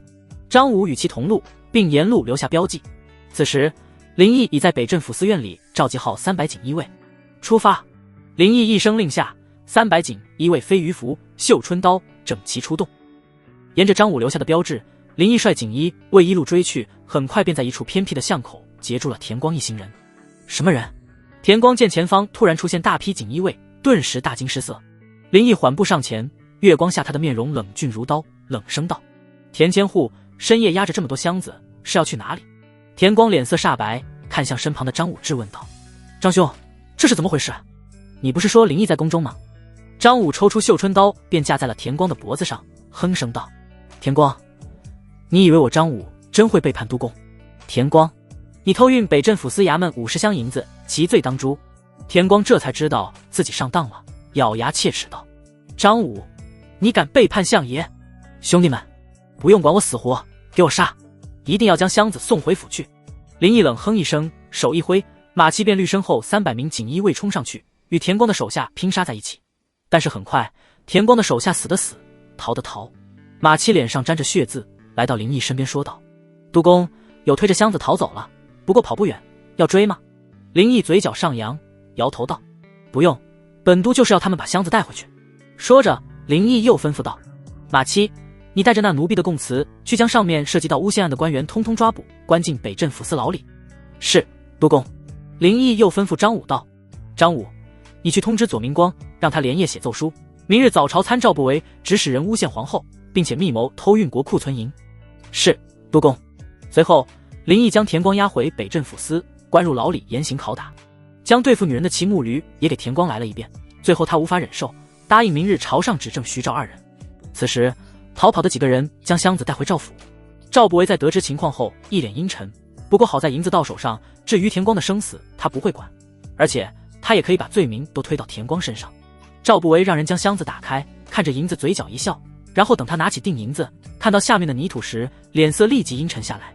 张武与其同路，并沿路留下标记。此时林毅已在北镇抚司院里召集好300锦衣卫，出发。林毅一声令下，300锦衣卫飞鱼服、绣春刀，整齐出动。沿着张武留下的标志，林毅率锦衣卫一路追去，很快便在一处偏僻的巷口截住了田光一行人。什么人？田光见前方突然出现大批锦衣卫，顿时大惊失色。林毅缓步上前，月光下他的面容冷峻如刀，冷声道：“田监护，深夜押着这么多箱子，是要去哪里？”田光脸色煞白，看向身旁的张武质问道：“张兄，这是怎么回事？你不是说林毅在宫中吗？”张武抽出绣春刀，便架在了田光的脖子上，哼声道：“田光，你以为我张武真会背叛都公？田光，你偷运北镇抚司衙门50箱银子，其罪当诛。田光这才知道自己上当了，咬牙切齿道：张武，你敢背叛相爷！兄弟们，不用管我死活，给我杀！一定要将箱子送回府去。林毅冷哼一声，手一挥，马骑便律身后300名锦衣卫冲上去，与田光的手下拼杀在一起。但是很快，田光的手下死的死，逃的逃。马骑脸上沾着血渍，来到林毅身边说道：督公，有推着箱子逃走了，不过跑不远，要追吗？林毅嘴角上扬，摇头道：不用，本督就是要他们把箱子带回去。说着，林毅又吩咐道：马七，你带着那奴婢的供词，去将上面涉及到诬陷案的官员通通抓捕，关进北镇抚司牢里。是，督公。林毅又吩咐张武道：张武，你去通知左明光，让他连夜写奏书，明日早朝参赵不为，指使人诬陷皇后，并且密谋偷运国库存银。是，督公。随后，林毅将田光押回北镇抚司，关入牢里严刑拷打，将对付女人的骑木驴也给田光来了一遍。最后他无法忍受，答应明日朝上指证徐赵二人。此时逃跑的几个人将箱子带回赵府。赵不为在得知情况后一脸阴沉，不过好在银子到手上，至于田光的生死他不会管，而且他也可以把罪名都推到田光身上。赵不为让人将箱子打开，看着银子嘴角一笑，然后等他拿起锭银子，看到下面的泥土时，脸色立即阴沉下来。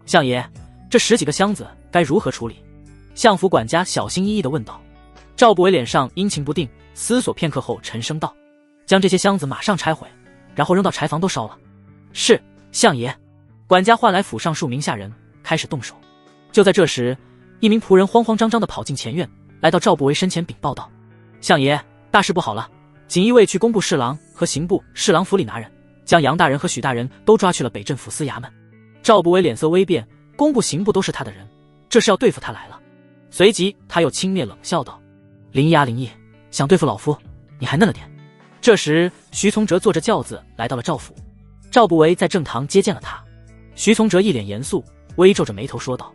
相爷，这10几个箱子该如何处理？相府管家小心翼翼地问道。赵不为脸上阴晴不定，思索片刻后沉声道：将这些箱子马上拆毁，然后扔到柴房都烧了。是，相爷。管家唤来府上数名下人，开始动手。就在这时，一名仆人慌慌张张地跑进前院，来到赵不为身前禀报道：相爷，大事不好了，锦衣卫去工部侍郎和刑部侍郎府里拿人，将杨大人和许大人都抓去了北镇抚司衙门。赵不为脸色微变，工部刑部都是他的人，这是要对付他来了。随即他又轻蔑冷笑道：林毅啊林毅，想对付老夫，你还嫩了点。这时徐从哲坐着轿子来到了赵府，赵不为在正堂接见了他。徐从哲一脸严肃，微皱着眉头说道：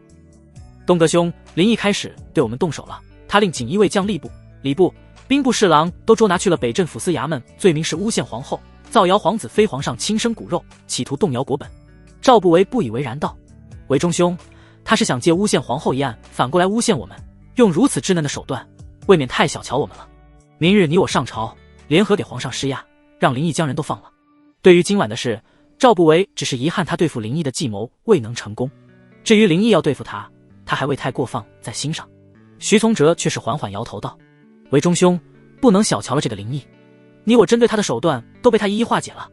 东阁兄，林毅开始对我们动手了，他令锦衣卫将吏部、礼部、兵部侍郎都捉拿去了北镇抚司衙门，罪名是诬陷皇后，造谣皇子非皇上亲生骨肉，企图动摇国本。赵不为不以为然道：为中兄，他是想借诬陷皇后一案反过来诬陷我们，用如此稚嫩的手段，未免太小瞧我们了。明日你我上朝，联合给皇上施压，让林毅将人都放了。对于今晚的事，赵不为只是遗憾他对付林毅的计谋未能成功，至于林毅要对付他，他还未太过放在心上。徐从哲却是缓缓摇头道：为中兄，不能小瞧了这个林毅，你我针对他的手段都被他一一化解了。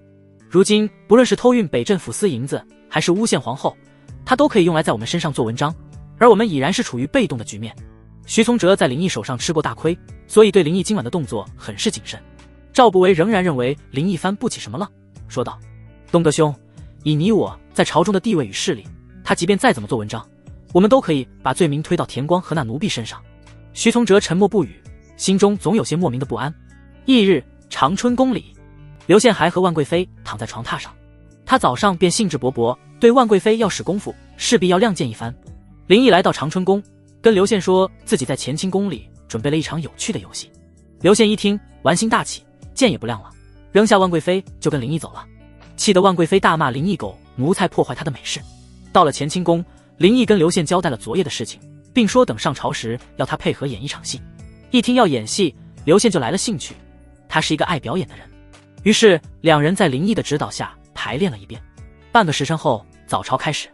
如今不论是偷运北镇抚司银子，还是诬陷皇后，他都可以用来在我们身上做文章，而我们已然是处于被动的局面。徐从哲在林毅手上吃过大亏，所以对林毅今晚的动作很是谨慎。赵不为仍然认为林毅翻不起什么浪，说道：东阁兄，以你我在朝中的地位与势力，他即便再怎么做文章，我们都可以把罪名推到田光和那奴婢身上。徐从哲沉默不语，心中总有些莫名的不安。翌日，长春宫里，刘宪还和万贵妃躺在床榻上，他早上便兴致勃勃，对万贵妃要使功夫，势必要亮剑一番。林毅来到长春宫，跟刘宪说自己在乾清宫里准备了一场有趣的游戏。刘宪一听，玩心大起，剑也不亮了，扔下万贵妃就跟林毅走了，气得万贵妃大骂林毅狗奴才破坏她的美事。到了乾清宫，林毅跟刘宪交代了昨夜的事情，并说等上朝时要他配合演一场戏。一听要演戏，刘宪就来了兴趣，他是一个爱表演的人。于是两人在林毅的指导下排练了一遍。半个时辰后，早朝开始。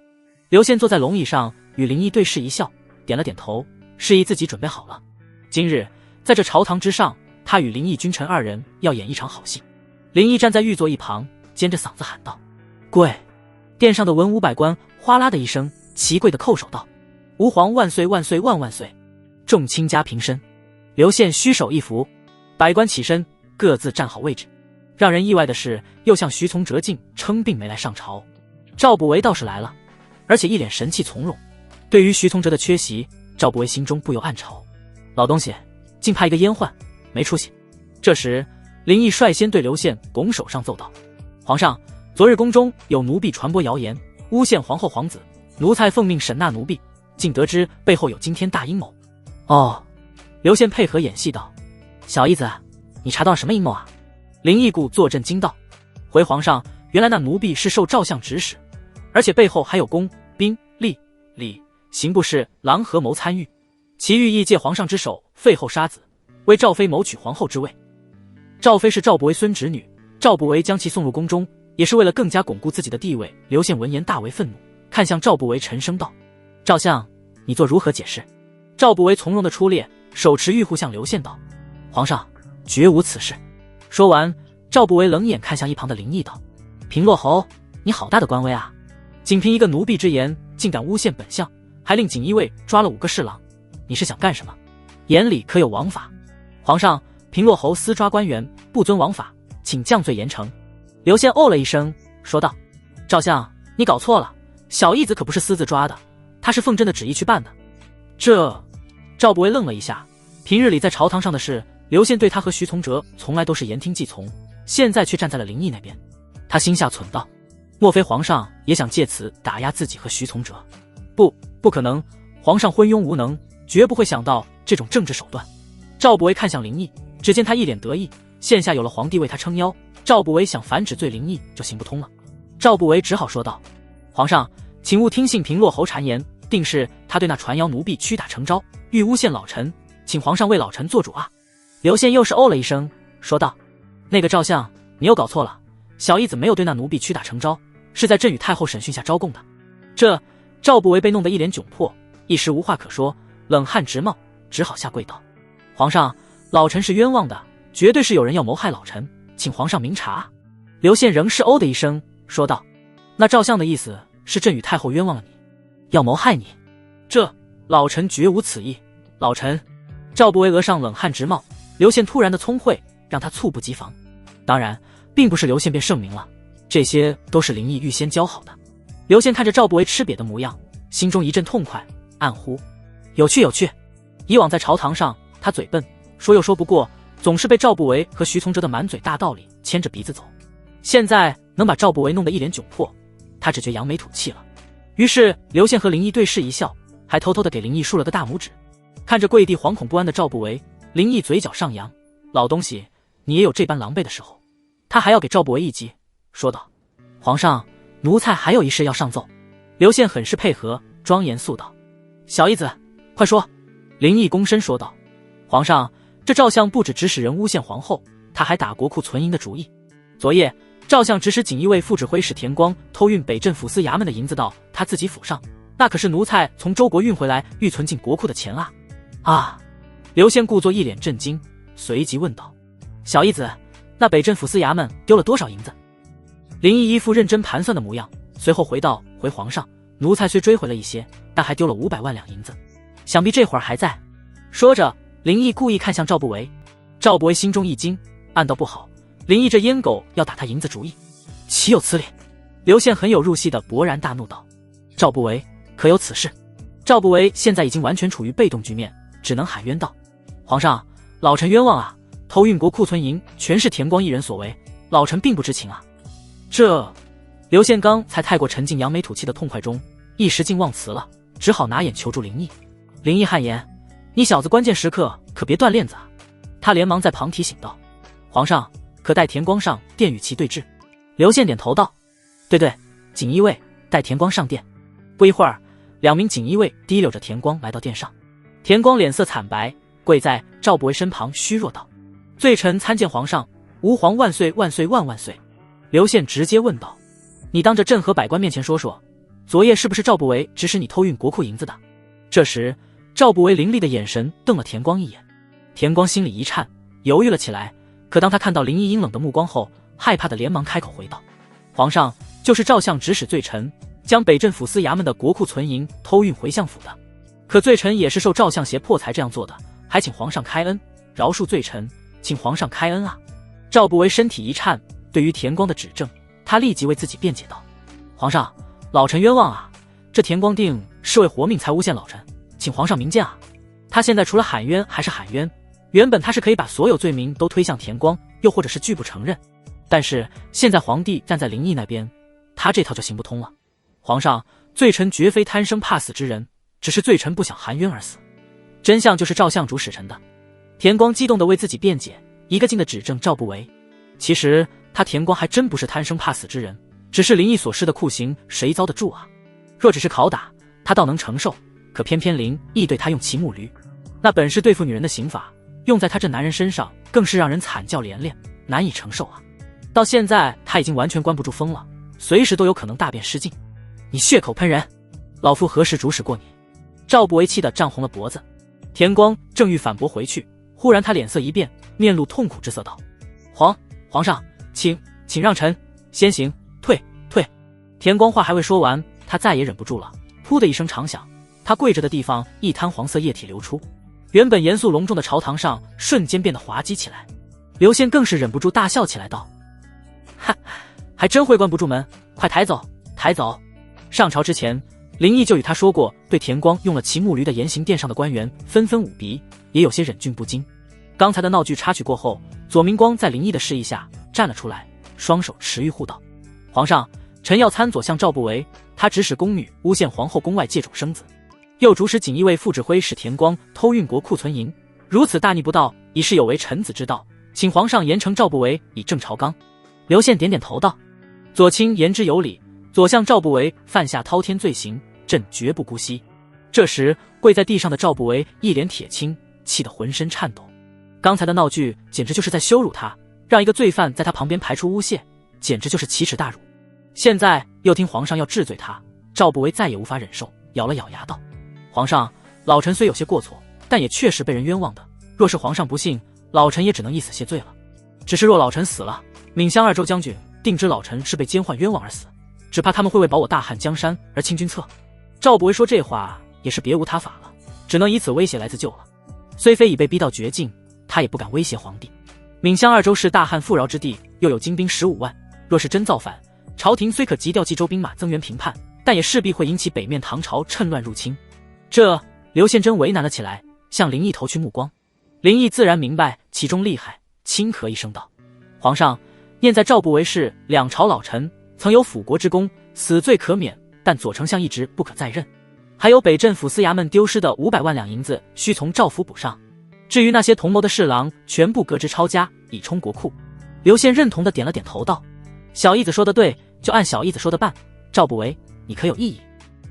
刘宪坐在龙椅上，与林毅对视一笑，点了点头，示意自己准备好了。今日在这朝堂之上，他与林毅君臣二人要演一场好戏。林毅站在御座一旁，尖着嗓子喊道：跪！殿上的文武百官哗啦的一声齐跪的叩首道：吾皇万岁万岁万万岁！众卿家平身。刘宪虚手一扶，百官起身，各自站好位置。让人意外的是，又向徐从哲进称病没来上朝。赵不为倒是来了，而且一脸神气从容。对于徐从哲的缺席，赵不为心中不由暗愁，老东西竟派一个阉宦，没出息。这时林毅率先对刘宪拱手上奏道：皇上，昨日宫中有奴婢传播谣言，诬陷皇后皇子，奴才奉命审纳奴婢，竟得知背后有惊天大阴谋。哦，刘宪配合演戏道：小义子，你查到了什么阴谋啊？林毅故坐镇惊道：回皇上，原来那奴婢是受赵相指使，而且背后还有宫、兵、吏、礼、刑部侍郎合谋参与，其欲意借皇上之手废后杀子，为赵妃谋取皇后之位。赵妃是赵不韦孙侄女，赵不韦将其送入宫中，也是为了更加巩固自己的地位。刘宪闻言大为愤怒，看向赵不韦沉声道：“赵相，你作如何解释？”赵不韦从容的出列，手持玉壶向刘宪道：“皇上，绝无此事。”说完，赵不韦冷眼看向一旁的林毅道：“平洛侯，你好大的官威啊！仅凭一个奴婢之言，竟敢诬陷本相，还令锦衣卫抓了5个侍郎，你是想干什么？眼里可有王法？”皇上，平洛侯私抓官员，不遵王法，请降罪严惩。刘宪哦了一声，说道：“赵相，你搞错了，小义子可不是私自抓的，他是奉朕的旨意去办的。”这……赵不韦愣了一下，平日里在朝堂上的事，刘宪对他和徐从哲从来都是言听计从，现在却站在了林毅那边。他心下忖道：莫非皇上也想借此打压自己和徐从哲？不可能，皇上昏庸无能，绝不会想到这种政治手段。赵不韦看向林毅，只见他一脸得意，现下有了皇帝为他撑腰，赵不韦想反指罪林毅就行不通了。赵不韦只好说道：皇上，请勿听信平洛侯谗言，定是他对那传谣奴婢屈打成招，欲诬陷老臣，请皇上为老臣做主啊。刘宪又是哦了一声，说道：那个赵相，你又搞错了，小义子没有对那奴婢屈打成招，是在朕与太后审讯下招供的。这赵不韦被弄得一脸窘迫，一时无话可说，冷汗直冒，只好下跪道：皇上，老臣是冤枉的，绝对是有人要谋害老臣，请皇上明察。刘宪仍是哦的一声，说道：那赵相的意思是朕与太后冤枉了你，要谋害你？这老臣绝无此意。老臣……赵不韦额上冷汗直冒，刘宪突然的聪慧让他猝不及防。当然并不是刘宪便圣明了，这些都是林毅预先教好的。刘宪看着赵不韦吃瘪的模样，心中一阵痛快，暗呼有趣有趣。以往在朝堂上他嘴笨，说又说不过，总是被赵不韦和徐从哲的满嘴大道理牵着鼻子走。现在能把赵不韦弄得一脸窘迫，他只觉扬眉吐气了。于是刘宪和林毅对视一笑，还偷偷的给林毅竖了个大拇指。看着跪地惶恐不安的赵不韦，林毅嘴角上扬：老东西，你也有这般狼狈的时候。他还要给赵不韦一击，说道：皇上，奴才还有一事要上奏。刘宪很是配合，庄严肃道：小义子，快说。林毅躬身说道：皇上，这赵相不止指使人诬陷皇后，他还打国库存银的主意。昨夜赵相指使锦衣卫副指挥使田光偷运北镇抚司衙门的银子到他自己府上，那可是奴才从周国运回来预存进国库的钱啊。啊！刘宪故作一脸震惊，随即问道：小义子，那北镇抚司衙门丢了多少银子？林毅一副认真盘算的模样，随后回皇上，奴才虽追回了一些，但还丢了500万两银子，想必这会儿还在。说着，林毅故意看向赵不韦。赵不韦心中一惊，暗道不好，林毅这阉狗要打他银子主意，岂有此理！刘宪很有入戏的勃然大怒道：赵不韦，可有此事？赵不韦现在已经完全处于被动局面，只能喊冤道：皇上，老臣冤枉啊！偷运国库存银全是田光一人所为，老臣并不知情啊。这……刘宪刚才太过沉浸扬眉吐气的痛快中，一时竟忘词了，只好拿眼求助林毅。林毅汗颜：你小子关键时刻可别断链子啊！他连忙在旁提醒道：皇上，可带田光上殿与其对峙。刘宪点头道：对，锦衣卫带田光上殿。不一会儿，2名锦衣卫提溜着田光来到殿上。田光脸色惨白，跪在赵不韦身旁虚弱道：罪臣参见皇上，吾皇万岁万岁万万岁。刘宪直接问道：你当着朕和百官面前说说，昨夜是不是赵不韦指使你偷运国库银子的？这时赵不韦凌厉的眼神瞪了田光一眼，田光心里一颤，犹豫了起来，可当他看到林毅阴冷的目光后，害怕的连忙开口回道：皇上，就是赵相指使罪臣将北镇抚司衙门的国库存银偷运回相府的，可罪臣也是受赵相胁迫才这样做的，还请皇上开恩，饶恕罪臣，请皇上开恩啊！赵不韦身体一颤，对于田光的指证，他立即为自己辩解道：皇上，老臣冤枉啊！这田光定是为活命才诬陷老臣，请皇上明鉴啊！他现在除了喊冤还是喊冤，原本他是可以把所有罪名都推向田光，又或者是拒不承认，但是现在皇帝站在林毅那边，他这套就行不通了。皇上，罪臣绝非贪生怕死之人，只是罪臣不想含冤而死，真相就是赵相主使臣的。田光激动地为自己辩解，一个劲地指证赵不韦。其实他田光还真不是贪生怕死之人，只是林毅所施的酷刑谁遭得住啊？若只是拷打，他倒能承受，可偏偏林毅对他用骑木驴，那本是对付女人的刑法，用在他这男人身上，更是让人惨叫连连，难以承受啊！到现在他已经完全关不住风了，随时都有可能大便失禁。你血口喷人，老夫何时主使过你？赵不为气得涨红了脖子。田光正欲反驳回去，忽然他脸色一变，面露痛苦之色道：皇上，请让臣先行退。田光话还未说完，他再也忍不住了，噗的一声长响，他跪着的地方一滩黄色液体流出，原本严肃隆重的朝堂上瞬间变得滑稽起来。刘宪更是忍不住大笑起来道：哈，还真会关不住门，快抬走。上朝之前，林毅就与他说过，对田光用了骑木驴的严刑殿上的官员纷纷捂鼻，也有些忍俊不禁。刚才的闹剧插曲过后，左明光在林毅的示意下站了出来，双手持玉护道：皇上，臣要参左相赵不为，他指使宫女诬陷皇后宫外借种生子，又主使锦衣卫副指挥使田光偷运国库存银，如此大逆不道，已是有违臣子之道，请皇上严惩赵不为，以正朝纲。刘宪点点头道：左卿言之有理，左相赵不为犯下滔天罪行，朕绝不姑息。这时跪在地上的赵不为一脸铁青，气得浑身颤抖。刚才的闹剧简直就是在羞辱他，让一个罪犯在他旁边排除诬陷，简直就是奇耻大辱。现在又听皇上要治罪他，赵不为再也无法忍受，咬了咬牙道：皇上，老臣虽有些过错，但也确实被人冤枉的，若是皇上不信，老臣也只能一死谢罪了。只是若老臣死了，闽襄2州将军定知老臣是被奸宦冤枉而死，只怕他们会为保我大汉江山而清君侧。赵不为说这话也是别无他法了，只能以此威胁来自救了。虽非已被逼到绝境，他也不敢威胁皇帝。闽襄2州是大汉富饶之地，又有精兵15万，若是真造反，朝廷虽可急调冀州兵马增援平叛，但也势必会引起北面唐朝趁乱入侵。这刘宪真为难了起来，向林毅投去目光。林毅自然明白其中厉害，轻咳一声道：皇上，念在赵不为是两朝老臣，曾有辅国之功，死罪可免，但左丞相一职不可再任，还有北镇抚司衙门丢失的500万两银子，需从赵府补上。至于那些同谋的侍郎，全部革职抄家，以充国库。刘宪认同的点了点头道：小义子说的对，就按小义子说的办。赵不为，你可有异议？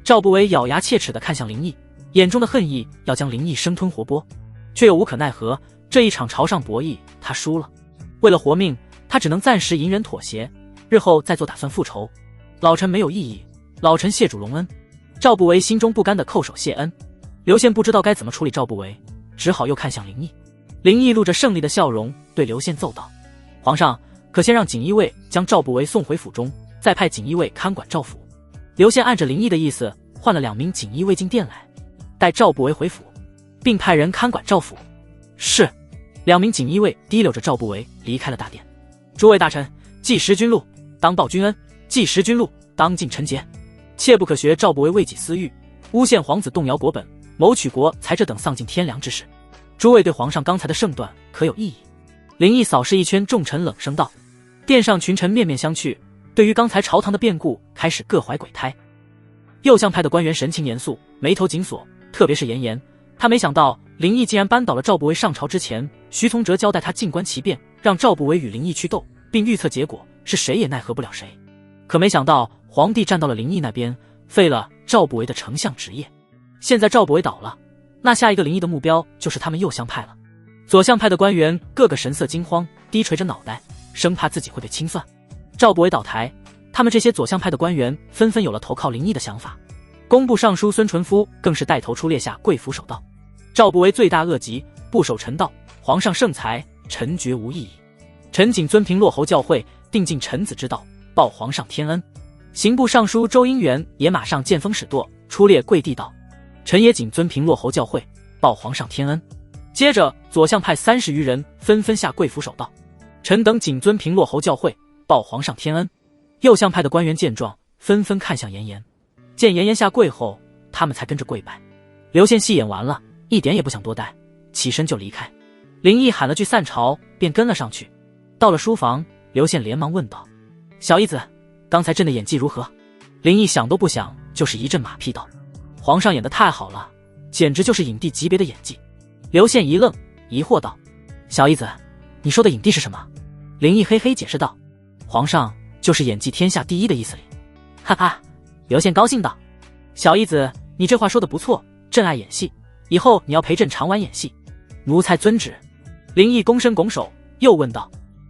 赵不为咬牙切齿地看向林毅，眼中的恨意要将林毅生吞活剥，却又无可奈何。这一场朝上博弈，他输了。为了活命，他只能暂时隐忍妥协，日后再做打算复仇。老臣没有异议，老臣谢主隆恩。赵不为心中不甘地叩首谢恩。刘宪不知道该怎么处理赵不为，只好又看向林毅。林毅露着胜利的笑容，对刘宪奏道：皇上，可先让锦衣卫将赵不为送回府中，再派锦衣卫看管赵府。刘宪按着林毅的意思，换了2名锦衣卫进殿来，带赵不为回府，并派人看管赵府。是。2名锦衣卫提溜着赵不为离开了大殿。诸位大臣，记识君禄，当报君恩；记识君禄，当尽臣节。切不可学赵不为为己私欲，诬陷皇子动摇国本，谋取国财这等丧尽天良之事。诸位对皇上刚才的胜断可有异议？林毅扫视一圈众臣，冷声道。殿上群臣面面相觑，对于刚才朝堂的变故开始各怀鬼胎。右相派的官员神情严肃，眉头紧锁，特别是严颜，他没想到林毅竟然扳倒了赵不为。上朝之前，徐从哲交代他静观其变，让赵不为与林毅去斗，并预测结果，是谁也奈何不了谁。可没想到皇帝站到了林毅那边，废了赵不为的丞相职业。现在赵不为倒了，那下一个林毅的目标就是他们右相派了。左相派的官员个个神色惊慌，低垂着脑袋，生怕自己会被清算。赵不为倒台，他们这些左相派的官员纷纷有了投靠林毅的想法。工部尚书孙纯夫更是带头出列下跪俯首道：赵不为罪大恶极，不守臣道，皇上圣裁，臣绝无异议。臣谨遵平洛侯教诲，定尽臣子之道，报皇上天恩。刑部尚书周英元也马上见风使舵，出列跪地道：臣也谨遵平洛侯教诲，报皇上天恩。接着左相派30余人纷纷下跪俯首道：臣等谨遵平洛侯教诲，报皇上天恩。右相派的官员见状，纷纷看向严颜。见严颜下跪后，他们才跟着跪拜。刘宪戏演完了，一点也不想多待，起身就离开。林毅喊了句散朝，便跟了上去。到了书房，刘宪连忙问道：小义子，刚才朕的演技如何？林毅想都不想，就是一阵马屁道：皇上演得太好了，简直就是影帝级别的演技。刘宪一愣，疑惑道：小义子，你说的影帝是什么？林毅嘿嘿解释道：皇上就是演技天下第一的意思里。哈哈，刘宪高兴道：小义子，你这话说得不错，朕爱演戏，以后你要陪朕常晚演戏。奴才遵旨。林毅躬身拱手，又问道：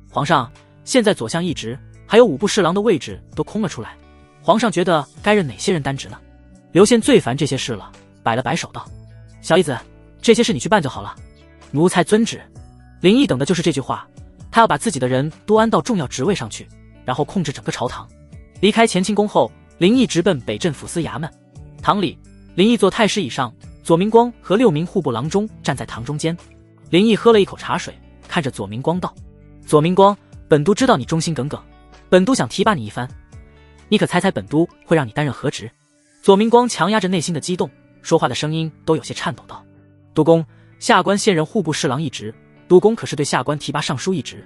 皇上，现在左相一职还有5部侍郎的位置都空了出来，皇上觉得该任哪些人担职呢？刘宪最烦这些事了，摆了摆手道：小姨子，这些事你去办就好了。奴才遵旨。林毅等的就是这句话，他要把自己的人都安到重要职位上去，然后控制整个朝堂。离开乾清宫后，林毅直奔北镇抚司衙门。堂里，林毅坐太师椅上，左明光和6名户部郎中站在堂中间。林毅喝了一口茶水，看着左明光道：左明光，本都知道你忠心耿耿，本都想提拔你一番，你可猜猜本都会让你担任何职？左明光强压着内心的激动，说话的声音都有些颤抖道：都公，下官现任户部侍郎一职，都公可是对下官提拔尚书一职？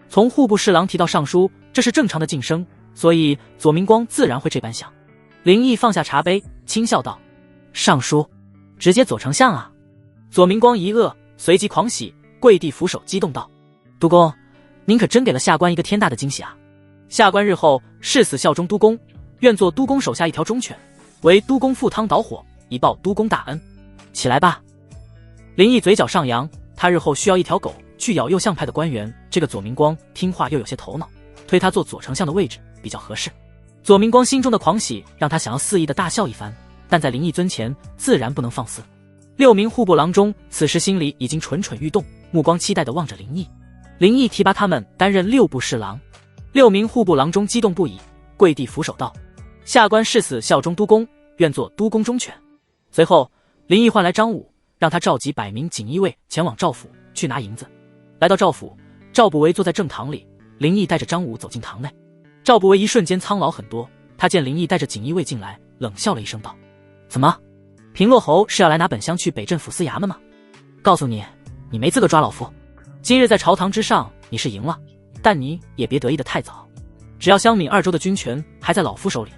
从户部侍郎提到尚书，这是正常的晋升，所以左明光自然会这般想。林毅放下茶杯，轻笑道：尚书，直接左丞相啊！左明光一愕，随即狂喜，跪地俯首，激动道：都公，您可真给了下官一个天大的惊喜啊！下官日后誓死效忠都公，愿做都公手下一条忠犬，为都公赴汤蹈火，以报都公大恩。起来吧！林毅嘴角上扬，他日后需要一条狗去咬右相派的官员，这个左明光听话又有些头脑，推他做左丞相的位置比较合适。左明光心中的狂喜让他想要肆意的大笑一番，但在林毅尊前自然不能放肆。6名户部郎中此时心里已经蠢蠢欲动，目光期待地望着林毅。林毅提拔他们担任6部侍郎。6名户部郎中激动不已，跪地俯首道：下官誓死效忠都公，愿做都公忠犬。随后林毅唤来张武，让他召集100名锦衣卫前往赵府去拿银子。来到赵府，赵不韦坐在正堂里，林毅带着张武走进堂内。赵不韦一瞬间苍老很多，他见林毅带着锦衣卫进来，冷笑了一声道：怎么，平洛侯是要来拿本乡去北镇抚司衙门吗？告诉你，你没资格抓老夫。今日在朝堂之上你是赢了，但你也别得意的太早，只要襄闽2州的军权还在老夫手里，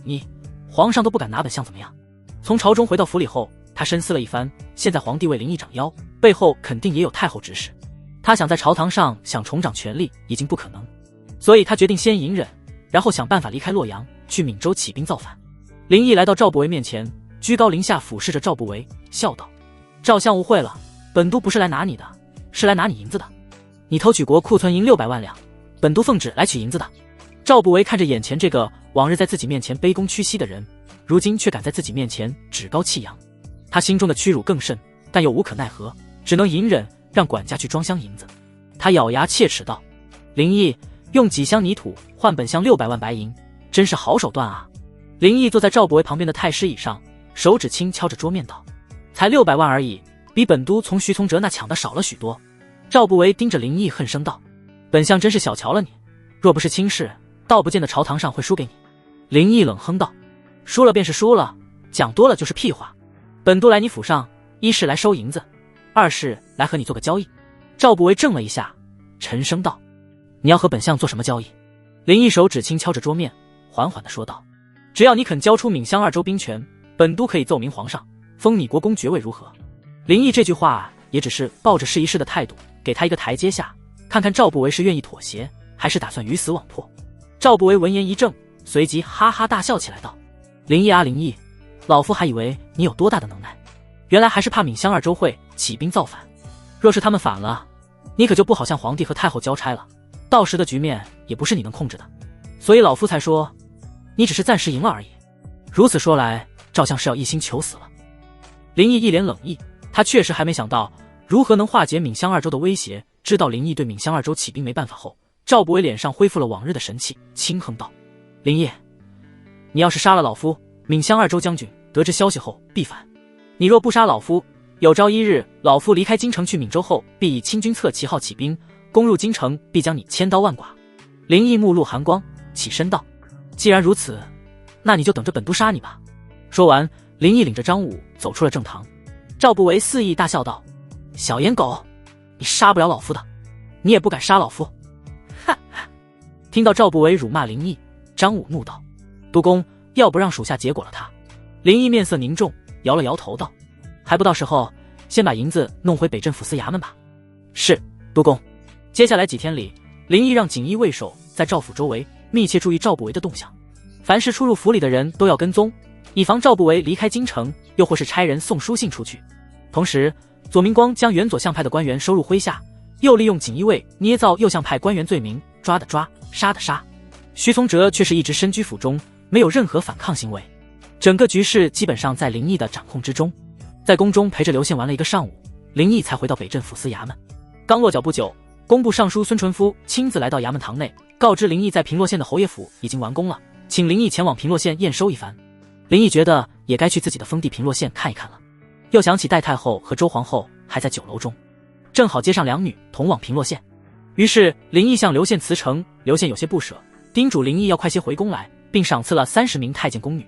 你皇上都不敢拿本相怎么样？从朝中回到府里后，他深思了一番，现在皇帝为林毅掌腰，背后肯定也有太后指使，他想在朝堂上想重掌权力已经不可能，所以他决定先隐忍，然后想办法离开洛阳，去闽州起兵造反。林毅来到赵不韦面前，居高临下俯视着赵不韦，笑道：赵相误会了，本都不是来拿你的，是来拿你银子的。你偷取国库存银600万两，本都奉旨来取银子的。赵不韦看着眼前这个往日在自己面前卑躬屈膝的人，如今却敢在自己面前趾高气扬，他心中的屈辱更甚，但又无可奈何，只能隐忍，让管家去装箱银子。他咬牙切齿道：林毅，用几箱泥土换本乡600万白银，真是好手段啊！林毅坐在赵不韦旁边的太师椅上，手指轻敲着桌面道：才600万而已，比本都从徐从哲那抢的少了许多。赵不韦盯着林毅恨声道：本相真是小瞧了你，若不是亲事，倒不见得朝堂上会输给你。林毅冷哼道：输了便是输了，讲多了就是屁话。本都来你府上，一是来收银子，二是来和你做个交易。赵不韦怔了一下，沉声道：你要和本相做什么交易？林毅手指轻敲着桌面，缓缓地说道：只要你肯交出闽襄2州兵权，本都可以奏明皇上，封你国公爵位，如何？林毅这句话也只是抱着试一试的态度，给他一个台阶下，看看赵不韦是愿意妥协，还是打算鱼死网破。赵不韦闻言一怔，随即哈哈大笑起来道：林毅啊林毅，老夫还以为你有多大的能耐，原来还是怕闽襄2州会起兵造反。若是他们反了，你可就不好向皇帝和太后交差了，到时的局面也不是你能控制的。所以老夫才说，你只是暂时赢了而已。如此说来，赵相是要一心求死了。林毅一脸冷意，他确实还没想到如何能化解闽襄2州的威胁。知道林毅对闽襄2州起兵没办法后，赵不韦脸上恢复了往日的神气，轻哼道：林毅，你要是杀了老夫，闽襄2州将军得知消息后必反。你若不杀老夫，有朝一日老夫离开京城去闽州后，必以清君侧旗号起兵，攻入京城，必将你千刀万剐。林毅目露寒光，起身道：既然如此，那你就等着本都杀你吧。说完，林毅领着张武走出了正堂。赵不韦肆意大笑道：小颜狗，你杀不了老夫的，你也不敢杀老夫。哈哈！听到赵不韦辱骂林毅，张武怒道：都公要不让属下结果了他。林毅面色凝重，摇了摇头道：还不到时候，先把银子弄回北镇抚司衙门吧。是，都公。接下来几天里，林毅让锦衣卫守在赵府周围，密切注意赵不韦的动向，凡是出入府里的人都要跟踪，以防赵不韦离开京城，又或是差人送书信出去。同时，左明光将原左相派的官员收入麾下，又利用锦衣卫捏造右相派官员罪名，抓的抓，杀的杀。徐从哲却是一直身居府中，没有任何反抗行为，整个局势基本上在林毅的掌控之中。在宫中陪着刘宪玩了一个上午，林毅才回到北镇抚司衙门。刚落脚不久，工部尚书孙纯夫亲自来到衙门堂内，告知林毅在平洛县的侯爷府已经完工了，请林毅前往平洛县验收一番。林毅觉得也该去自己的封地平洛县看一看了，又想起戴太后和周皇后还在酒楼中，正好接上两女同往平洛县。于是林毅向刘宪辞呈，刘宪有些不舍，叮嘱林毅要快些回宫来，并赏赐了30名太监宫女。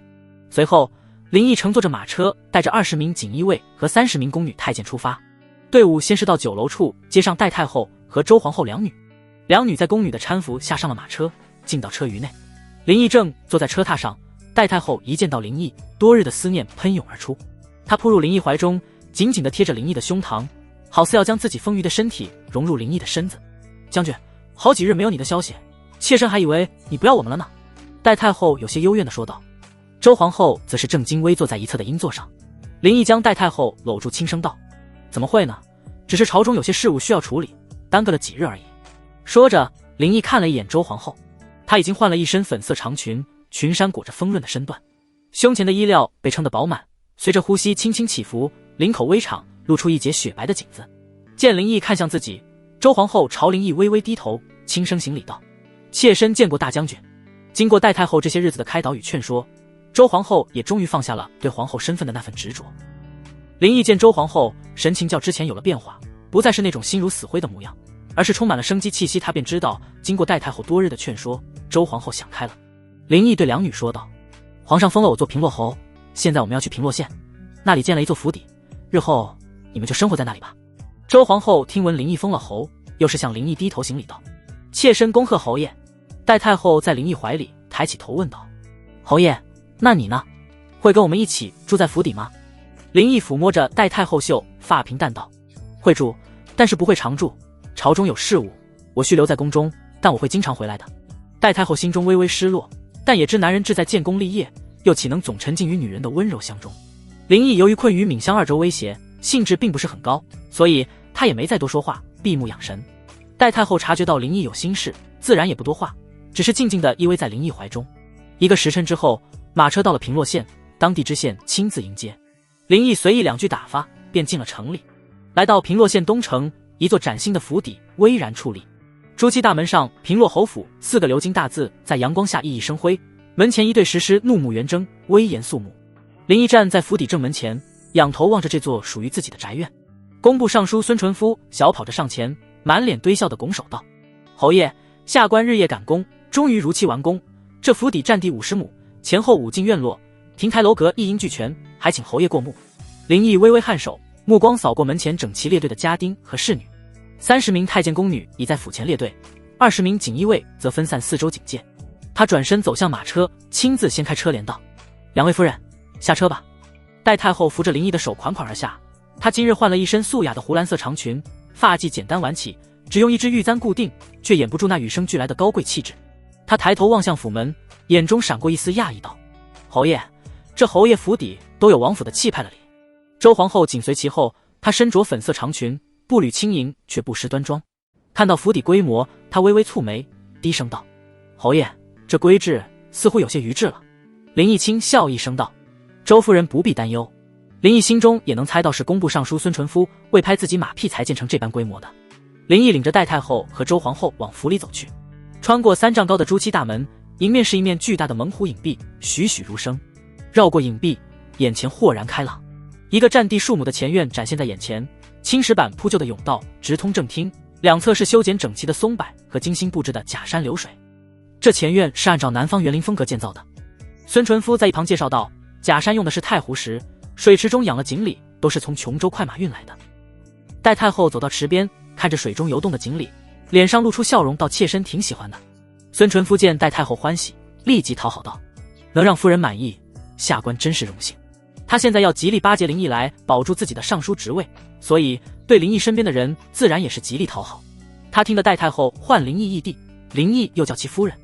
随后林毅乘坐着马车，带着20名锦衣卫和30名宫女太监出发。队伍先是到酒楼处接上戴太后和周皇后两女，两女在宫女的搀扶下上了马车，进到车舆内。林毅正坐在车榻上，戴太后一见到林毅，多日的思念喷涌而出，她扑入林毅怀中，紧紧地贴着林毅的胸膛，好似要将自己丰腴的身体融入林毅的身子。将军，好几日没有你的消息，妾身还以为你不要我们了呢。戴太后有些幽怨地说道。周皇后则是正襟危坐在一侧的阴座上。林毅将戴太后搂住，轻声道：怎么会呢？只是朝中有些事务需要处理，耽搁了几日而已。说着，林毅看了一眼周皇后，她已经换了一身粉色长裙，裙衫裹着丰润的身段，胸前的衣料被撑得饱满，随着呼吸轻轻起伏，领口微敞，露出一截雪白的颈子。见林毅看向自己，周皇后朝林毅微微低头，轻声行礼道：妾身见过大将军。经过戴太后这些日子的开导与劝说，周皇后也终于放下了对皇后身份的那份执着。林毅见周皇后神情较之前有了变化，不再是那种心如死灰的模样，而是充满了生机气息。他便知道经过戴太后多日的劝说，周皇后想开了。林毅对两女说道：皇上封了我做平洛侯，现在我们要去平洛县，那里建了一座府邸，日后你们就生活在那里吧。周皇后听闻林毅封了侯，又是向林毅低头行礼道：妾身恭贺侯爷。戴太后在林毅怀里抬起头问道：侯爷，那你呢？会跟我们一起住在府邸吗？林毅抚摸着戴太后秀发，平淡道：会住，但是不会常住，朝中有事务，我需留在宫中，但我会经常回来的。戴太后心中微微失落，但也知男人志在建功立业，又岂能总沉浸于女人的温柔乡中。林毅由于困于闵香二州威胁，兴致并不是很高，所以他也没再多说话，闭目养神。戴太后察觉到林毅有心事，自然也不多话，只是静静地依偎在林毅怀中。一个时辰之后，马车到了平洛县，当地知县亲自迎接。林毅随意2句打发，便进了城里。来到平洛县东城，一座崭新的府邸巍然矗立。朱漆大门上平洛侯府4个鎏金大字在阳光下熠熠生辉，门前一对石狮怒目圆睁，威严肃穆。林毅站在府邸正门前，仰头望着这座属于自己的宅院。工部尚书孙纯夫小跑着上前，满脸堆笑地拱手道：侯爷，下官日夜赶工，终于如期完工。这府邸占地50亩，前后5进院落，亭台楼阁一应俱全，还请侯爷过目。林毅微微颔首，目光扫过门前整齐列队的家丁和侍女，30名太监宫女已在府前列队，20名锦衣卫则分散4周警戒。他转身走向马车，亲自掀开车帘道：两位夫人，下车吧。戴太后扶着林毅的手款款而下，她今日换了一身素雅的湖蓝色长裙，发髻简单挽起，只用一支玉簪固定，却掩不住那与生俱来的高贵气质。她抬头望向府门，眼中闪过一丝讶异道：侯爷，这侯爷府邸都有王府的气派了哩。周皇后紧随其后，她身着粉色长裙，步履轻盈却不失端庄。看到府邸规模，她微微蹙眉，低声道：侯爷，这规制似乎有些逾制了。林毅轻笑一声道：周夫人不必担忧。林毅心中也能猜到是工部尚书孙纯夫为拍自己马屁才建成这般规模的。林毅领着戴太后和周皇后往府里走去，穿过3丈高的朱漆大门，迎面是一面巨大的猛虎影壁，栩栩如生。绕过影壁，眼前豁然开朗，一个占地数亩的前院展现在眼前，青石板铺就的甬道直通正厅，两侧是修剪整齐的松柏和精心布置的假山流水。这前院是按照南方园林风格建造的。孙纯夫在一旁介绍道：假山用的是太湖石，水池中养了锦鲤，都是从琼州快马运来的。戴太后走到池边，看着水中游动的锦鲤，脸上露出笑容道：妾身挺喜欢的。孙纯夫见戴太后欢喜，立即讨好道：能让夫人满意，下官真是荣幸。他现在要极力巴结林毅来保住自己的尚书职位，所以对林毅身边的人自然也是极力讨好。他听得戴太后唤林毅义弟，林毅又叫其夫人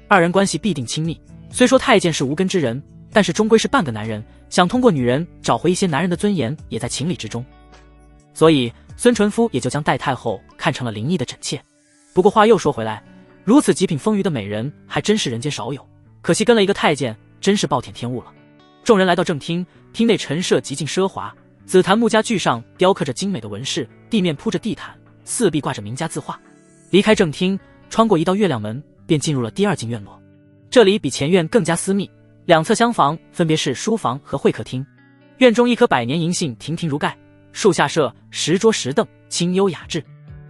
，2人关系必定亲密。虽说太监是无根之人，但是终归是半个男人，想通过女人找回一些男人的尊严，也在情理之中。所以孙纯夫也就将戴太后看成了林毅的枕妾。不过话又说回来，如此极品丰腴的美人还真是人间少有，可惜跟了一个太监，真是暴殄天物了。众人来到正厅，厅内陈设极尽奢华，紫檀木家具上雕刻着精美的纹饰，地面铺着地毯，四壁挂着名家字画。离开正厅，穿过一道月亮门，便进入了第二进院落。这里比前院更加私密，两侧厢房分别是书房和会客厅。院中一棵百年银杏亭亭如盖，树下设石桌石凳，清幽雅致。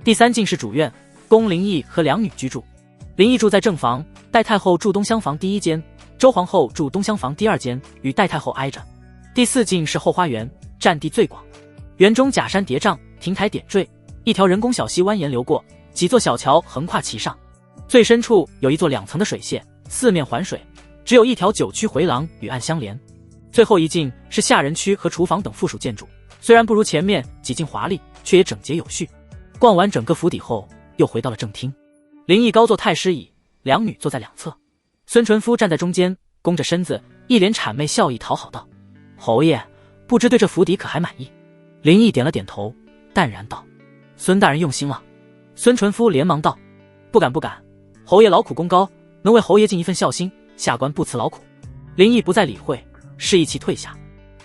第三进是主院，供林毅和两女居住。林毅住在正房，戴太后住东厢房第一间，周皇后住东厢房第二间，与戴太后挨着。第四进是后花园，占地最广，园中假山叠嶂，亭台点缀，一条人工小溪蜿蜒流过，几座小桥横跨其上。最深处有一座2层的水榭，四面环水，只有一条9曲回廊与岸相连。最后一进是下人区和厨房等附属建筑，虽然不如前面几进华丽，却也整洁有序。逛完整个府邸后，又回到了正厅。林毅高坐太师椅，两女坐在两侧，孙纯夫站在中间，弓着身子，一脸谄媚笑意讨好道：“侯爷，不知对这府邸可还满意？”林毅点了点头，淡然道：“孙大人用心了。”孙纯夫连忙道：“不敢不敢，侯爷劳苦功高，能为侯爷尽一份孝心，下官不辞劳苦。”林毅不再理会，示意其退下。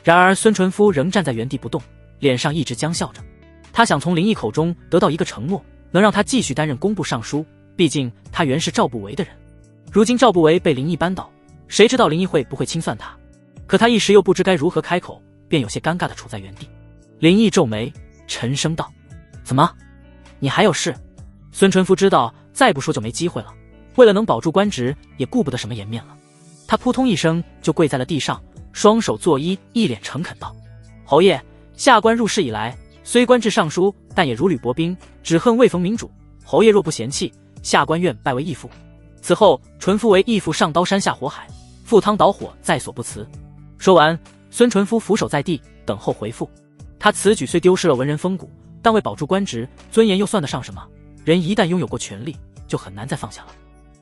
然而孙纯夫仍站在原地不动，脸上一直僵笑着。他想从林毅口中得到一个承诺，能让他继续担任工部尚书，毕竟他原是赵不韦的人。如今赵不韦被林毅扳倒，谁知道林毅会不会清算他？可他一时又不知该如何开口，便有些尴尬地处在原地。林毅皱眉，沉声道：“怎么？你还有事？”孙纯夫知道再不说就没机会了，为了能保住官职，也顾不得什么颜面了。他扑通一声就跪在了地上，双手作揖，一脸诚恳道：“侯爷，下官入仕以来，虽官至尚书，但也如履薄冰，只恨未逢明主。侯爷若不嫌弃，下官愿拜为义父。”此后纯夫为义父上刀山下火海，赴汤蹈火在所不辞。说完，孙纯夫俯首在地，等候回复。他此举虽丢失了文人风骨，但为保住官职，尊严又算得上什么？人一旦拥有过权力，就很难再放下了。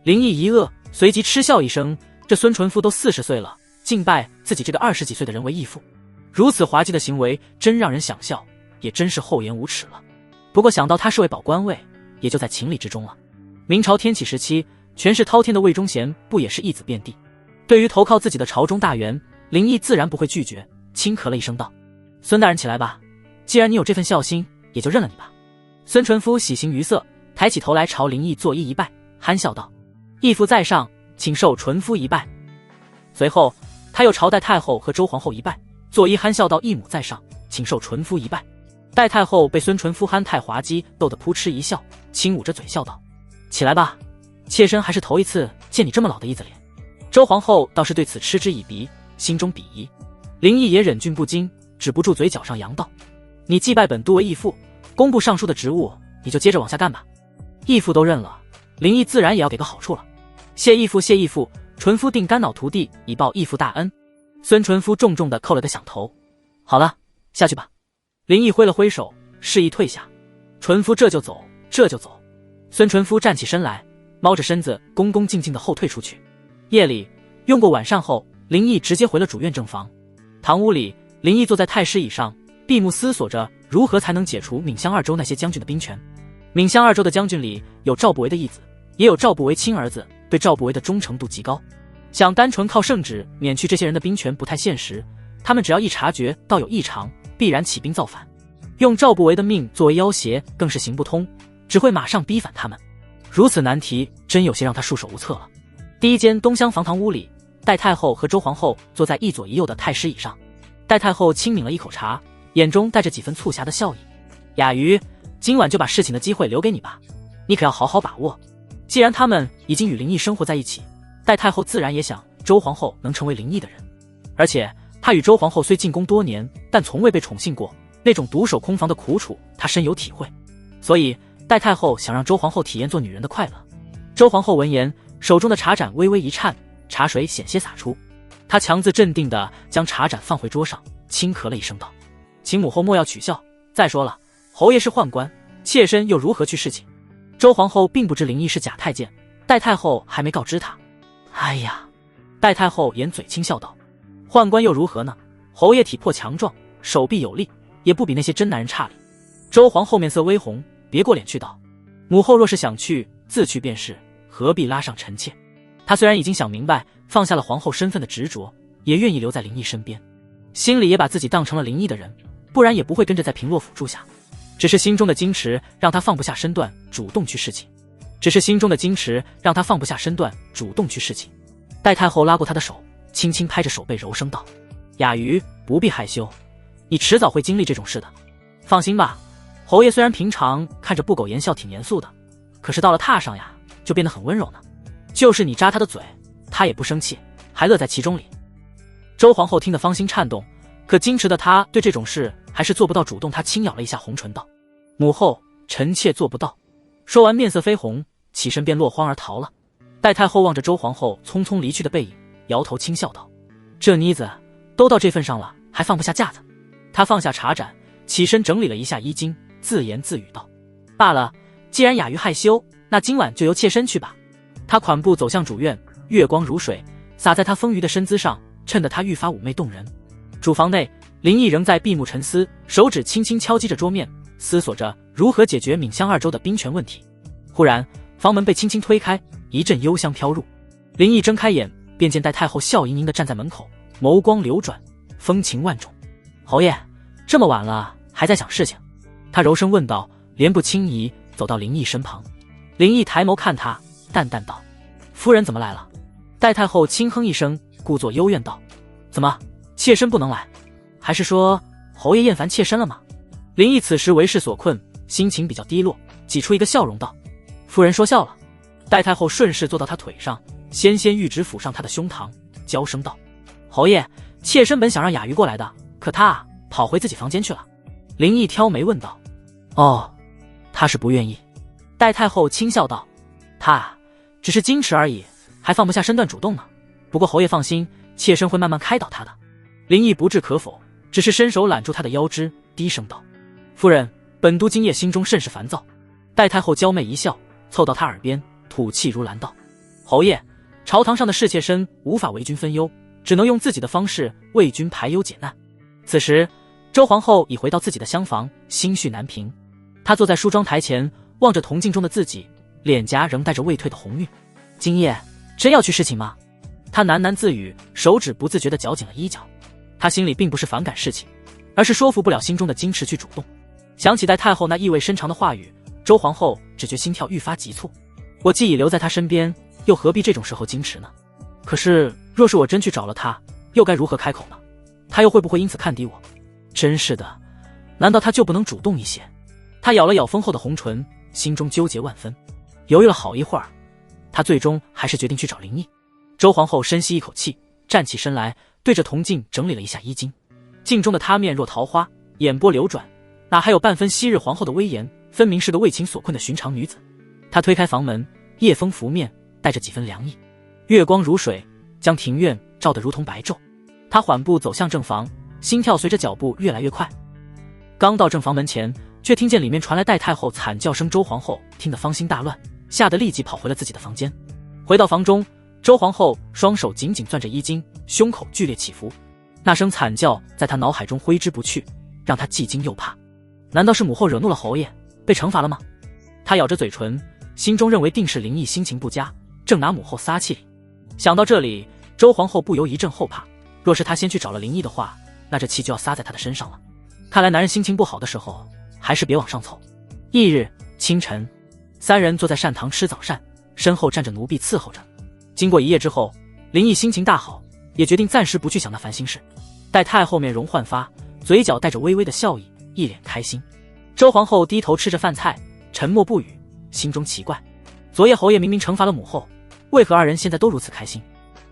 林毅一愕，随即嗤笑一声：“这孙纯夫都40岁了，竟拜自己这个20几岁的人为义父，如此滑稽的行为，真让人想笑，也真是厚颜无耻了。”不过想到他是为保官位，也就在情理之中了。明朝天启时期，权势滔天的魏忠贤不也是义子遍地？对于投靠自己的朝中大员，林毅自然不会拒绝，轻咳了一声道：“孙大人起来吧，既然你有这份孝心，也就认了你吧。”孙纯夫喜形于色，抬起头来朝林毅作揖一拜，憨笑道：“义父在上，请受纯夫一拜。”随后他又朝戴太后和周皇后一拜，作揖憨笑道：“义母在上，请受纯夫一拜。”戴太后被孙纯夫憨态滑稽逗得扑哧一笑，轻捂着嘴笑道：“起来吧，妾身还是头一次见你这么老的义子脸。”周皇后倒是对此嗤之以鼻，心中鄙夷。林毅也忍俊不禁，止不住嘴角上扬道：“你既拜本都为义父，工部尚书的职务你就接着往下干吧。义父都认了，林毅自然也要给个好处了。谢义父，谢义父，纯夫定肝脑涂地，以报义父大恩。”孙纯夫重重地叩了个响头。好了，下去吧。林毅挥了挥手，示意退下。纯夫这就走，这就走。孙纯夫站起身来，猫着身子，恭恭敬敬地后退出去。夜里用过晚膳后，林毅直接回了主院正房。堂屋里，林毅坐在太师椅上，闭目思索着如何才能解除闽襄2州那些将军的兵权。闽襄2州的将军里有赵不韦的义子，也有赵不韦亲儿子，对赵不韦的忠诚度极高。想单纯靠圣旨免去这些人的兵权不太现实，他们只要一察觉到有异常，必然起兵造反。用赵不韦的命作为要挟更是行不通，只会马上逼反他们。如此难题，真有些让他束手无策了。第一间东厢房堂屋里，戴太后和周皇后坐在一左一右的太师椅上。戴太后轻抿了一口茶，眼中带着几分促狭的笑意：“雅瑜，今晚就把侍寝的机会留给你吧，你可要好好把握。”既然他们已经与林毅生活在一起，戴太后自然也想周皇后能成为林毅的人。而且她与周皇后虽进宫多年，但从未被宠幸过，那种独守空房的苦楚她深有体会。所以戴太后想让周皇后体验做女人的快乐。周皇后闻言，手中的茶盏微微一颤，茶水险些洒出。她强自镇定地将茶盏放回桌上，轻咳了一声道：“请母后莫要取笑。再说了，侯爷是宦官，妾身又如何去侍寝？”周皇后并不知林毅是假太监，戴太后还没告知她。哎呀，戴太后掩嘴轻笑道：“宦官又如何呢？侯爷体魄强壮，手臂有力，也不比那些真男人差哩。周皇后面色微红，别过脸去道：母后若是想去，自去便是，何必拉上臣妾？她虽然已经想明白，放下了皇后身份的执着，也愿意留在林毅身边，心里也把自己当成了林毅的人，不然也不会跟着在平洛府住下。只是心中的矜持让她放不下身段，主动去侍寝。戴太后拉过她的手，轻轻拍着手背，柔声道：雅瑜，不必害羞，你迟早会经历这种事的。放心吧，侯爷虽然平常看着不苟言笑挺严肃的，可是到了榻上呀，就变得很温柔呢。就是你扎他的嘴，他也不生气，还乐在其中里。周皇后听得芳心颤动，可矜持的她对这种事还是做不到主动。她轻咬了一下红唇道：母后，臣妾做不到。说完面色绯红，起身便落荒而逃了。戴太后望着周皇后匆匆离去的背影，摇头轻笑道：这妮子都到这份上了，还放不下架子。她放下茶盏，起身整理了一下衣襟，自言自语道：罢了，既然雅瑜害羞，那今晚就由妾身去吧。她款步走向主院，月光如水洒在她丰腴的身姿上，衬得她愈发妩媚动人。主房内，林毅仍在闭目沉思，手指轻轻敲击着桌面，思索着如何解决闵香二州的兵权问题。忽然房门被轻轻推开，一阵幽香飘入。林毅睁开眼，便见戴太后笑盈盈地站在门口，眸光流转，风情万种。侯爷，这么晚了还在想事情？他柔声问道，莲步轻移走到林毅身旁。林毅抬眸看他，淡淡道：夫人怎么来了？戴太后轻哼一声，故作幽怨道：怎么，妾身不能来？还是说侯爷厌烦妾身了吗？林毅此时为事所困，心情比较低落，挤出一个笑容道：夫人说笑了。戴太后顺势坐到他腿上，纤纤玉指抚上他的胸膛，娇声道：侯爷，妾身本想让雅瑜过来的，可她跑回自己房间去了。林毅挑眉问道：哦，她是不愿意。戴太后轻笑道：她只是矜持而已，还放不下身段主动呢。不过侯爷放心，妾身会慢慢开导她的。林毅不置可否，只是伸手揽住她的腰肢，低声道：夫人，本都今夜心中甚是烦躁。戴太后娇媚一笑，凑到他耳边，吐气如兰道：侯爷，朝堂上的侍妾身无法为君分忧，只能用自己的方式为君排忧解难。此时周皇后已回到自己的厢房，心绪难平。她坐在梳妆台前，望着铜镜中的自己，脸颊仍带着未退的红晕。今夜真要去侍寝吗？她喃喃自语，手指不自觉地绞紧了衣角。她心里并不是反感侍寝，而是说服不了心中的矜持去主动。想起戴太后那意味深长的话语，周皇后只觉心跳愈发急促。我既已留在她身边，又何必这种时候矜持呢？可是若是我真去找了她，又该如何开口呢？她又会不会因此看低我？真是的，难道她就不能主动一些？她咬了咬丰厚的红唇，心中纠结万分。犹豫了好一会儿，她最终还是决定去找林毅。周皇后深吸一口气，站起身来，对着铜镜整理了一下衣襟。镜中的她面若桃花，眼波流转，哪还有半分昔日皇后的威严，分明是个为情所困的寻常女子。她推开房门，夜风拂面，带着几分凉意，月光如水，将庭院照得如同白昼。她缓步走向正房，心跳随着脚步越来越快。刚到正房门前，却听见里面传来戴太后惨叫声。周皇后听得芳心大乱，吓得立即跑回了自己的房间。回到房中，周皇后双手紧紧攥着衣襟，胸口剧烈起伏，那声惨叫在她脑海中挥之不去，让她既惊又怕。难道是母后惹怒了侯爷，被惩罚了吗？她咬着嘴唇，心中认为定是林毅心情不佳，正拿母后撒气哩。想到这里，周皇后不由一阵后怕，若是她先去找了林毅的话，那这气就要撒在她的身上了。看来男人心情不好的时候，还是别往上凑。翌日清晨，三人坐在膳堂吃早膳，身后站着奴婢伺候着。经过一夜之后，林毅心情大好，也决定暂时不去想那烦心事。待太后面容焕发，嘴角带着微微的笑意，一脸开心。周皇后低头吃着饭菜，沉默不语，心中奇怪，昨夜侯爷明明惩罚了母后，为何二人现在都如此开心？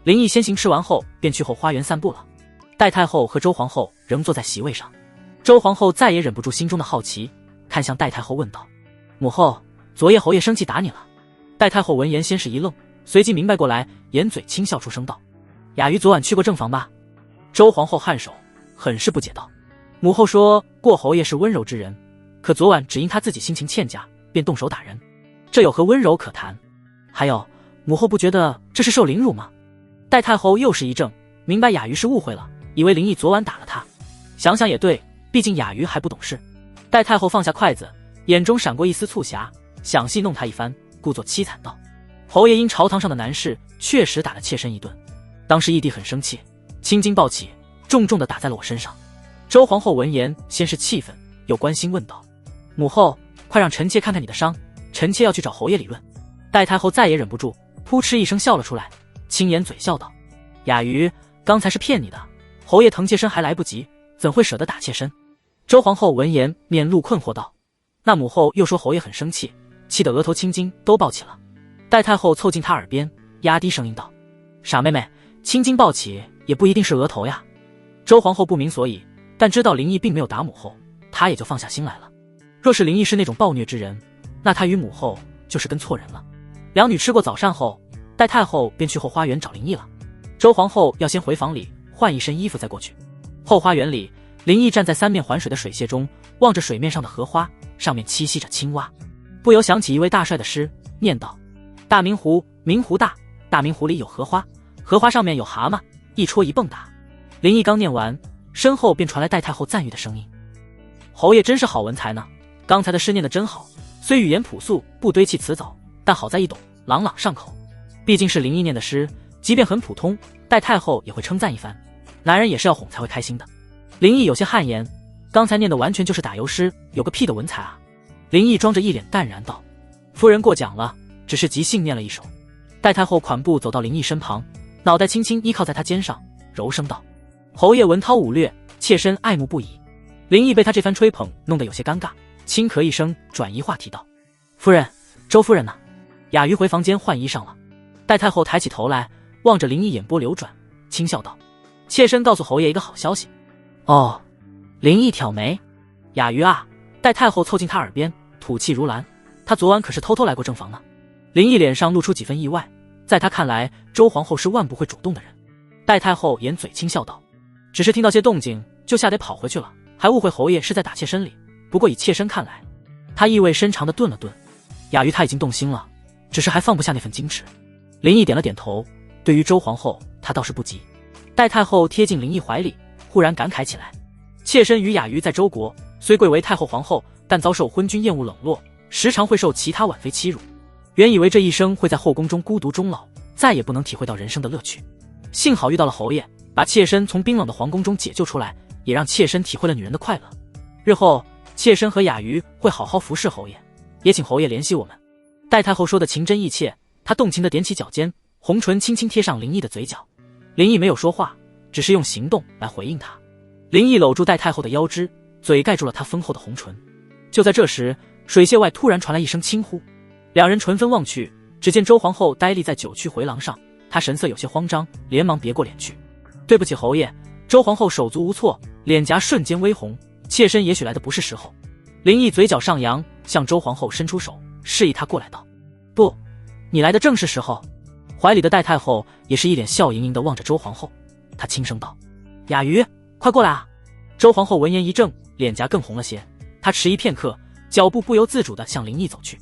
林毅先行吃完后，便去后花园散步了。戴太后和周皇后仍坐在席位上。周皇后再也忍不住心中的好奇，看向戴太后问道：母后，昨夜侯爷生气打你了？戴太后闻言先是一愣，随即明白过来，掩嘴轻笑出声道：雅瑜昨晚去过正房吧？周皇后颔首，很是不解道：母后说过侯爷是温柔之人，可昨晚只因他自己心情欠佳，便动手打人，这有何温柔可谈？还有，母后不觉得这是受凌辱吗？戴太后又是一怔，明白雅瑜是误会了，以为林毅昨晚打了他。想想也对，毕竟雅瑜还不懂事。戴太后放下筷子，眼中闪过一丝促狭，想戏弄他一番，故作凄惨道：侯爷因朝堂上的难事，确实打了妾身一顿。当时义弟很生气，青筋暴起，重重地打在了我身上。周皇后闻言，先是气愤，又关心问道：母后，快让臣妾看看你的伤，臣妾要去找侯爷理论。戴太后再也忍不住，扑哧一声笑了出来，轻掩嘴笑道：雅瑜，刚才是骗你的，侯爷疼妾身还来不及，怎会舍得打妾身？周皇后闻言，面露困惑道：那母后又说侯爷很生气，气得额头青筋都暴起了。戴太后凑近她耳边，压低声音道：傻妹妹，青筋暴起也不一定是额头呀。周皇后不明所以，但知道林毅并没有打母后，她也就放下心来了。若是林毅是那种暴虐之人，那他与母后就是跟错人了。两女吃过早膳后，戴太后便去后花园找林毅了。周皇后要先回房里换一身衣服再过去。后花园里，林毅站在三面环水的水榭中，望着水面上的荷花，上面栖息着青蛙，不由想起一位大帅的诗，念道：大明湖，明湖大，大明湖里有荷花，荷花上面有蛤蟆，一戳一蹦跶。林毅刚念完，身后便传来戴太后赞誉的声音：侯爷真是好文才呢，刚才的诗念得真好，虽语言朴素，不堆砌辞藻，但好在易懂，朗朗上口。毕竟是林毅念的诗，即便很普通，戴太后也会称赞一番。男人也是要哄才会开心的。林毅有些汗颜，刚才念的完全就是打油诗，有个屁的文采啊！林毅装着一脸淡然道：夫人过奖了，只是即兴念了一首。戴太后款步走到林毅身旁，脑袋轻轻依靠在他肩上，柔声道：侯爷文韬武略，妾身爱慕不已。林毅被他这番吹捧弄得有些尴尬，轻咳一声，转移话题道：夫人，周夫人呢？雅瑜回房间换衣裳了。戴太后抬起头来，望着林毅眼波流转，轻笑道：妾身告诉侯爷一个好消息。哦。林毅挑眉：雅瑜啊。戴太后凑近他耳边，吐气如兰：他昨晚可是偷偷来过正房呢。林毅脸上露出几分意外，在他看来，周皇后是万不会主动的人。戴太后掩嘴轻笑道：只是听到些动静，就吓得跑回去了，还误会侯爷是在打妾身里。不过以妾身看来……他意味深长地顿了顿。雅瑜他已经动心了，只是还放不下那份矜持。林毅点了点头，对于周皇后，他倒是不急。戴太后贴近林毅怀里，忽然感慨起来：妾身与雅瑜在周国，虽贵为太后皇后，但遭受昏君厌恶冷落，时常会受其他婉妃欺辱。原以为这一生会在后宫中孤独终老，再也不能体会到人生的乐趣。幸好遇到了侯爷，把妾身从冰冷的皇宫中解救出来，也让妾身体会了女人的快乐。日后妾身和雅瑜会好好服侍侯爷，也请侯爷联系我们。戴太后说的情真意切，她动情地踮起脚尖，红唇轻轻贴上林毅的嘴角。林毅没有说话，只是用行动来回应她。林毅搂住戴太后的腰肢，嘴盖住了她丰厚的红唇。就在这时，水榭外突然传来一声轻呼，两人唇分望去，只见周皇后呆立在九曲回廊上，她神色有些慌张，连忙别过脸去。对不起侯爷。周皇后手足无措，脸颊瞬间微红，妾身也许来的不是时候。林毅嘴角上扬，向周皇后伸出手，示意她过来道：不，你来的正是时候。怀里的戴太后也是一脸笑盈盈地望着周皇后，她轻声道：雅瑜，快过来啊！周皇后闻言一怔，脸颊更红了些，她迟疑片刻，脚步不由自主地向林毅走去。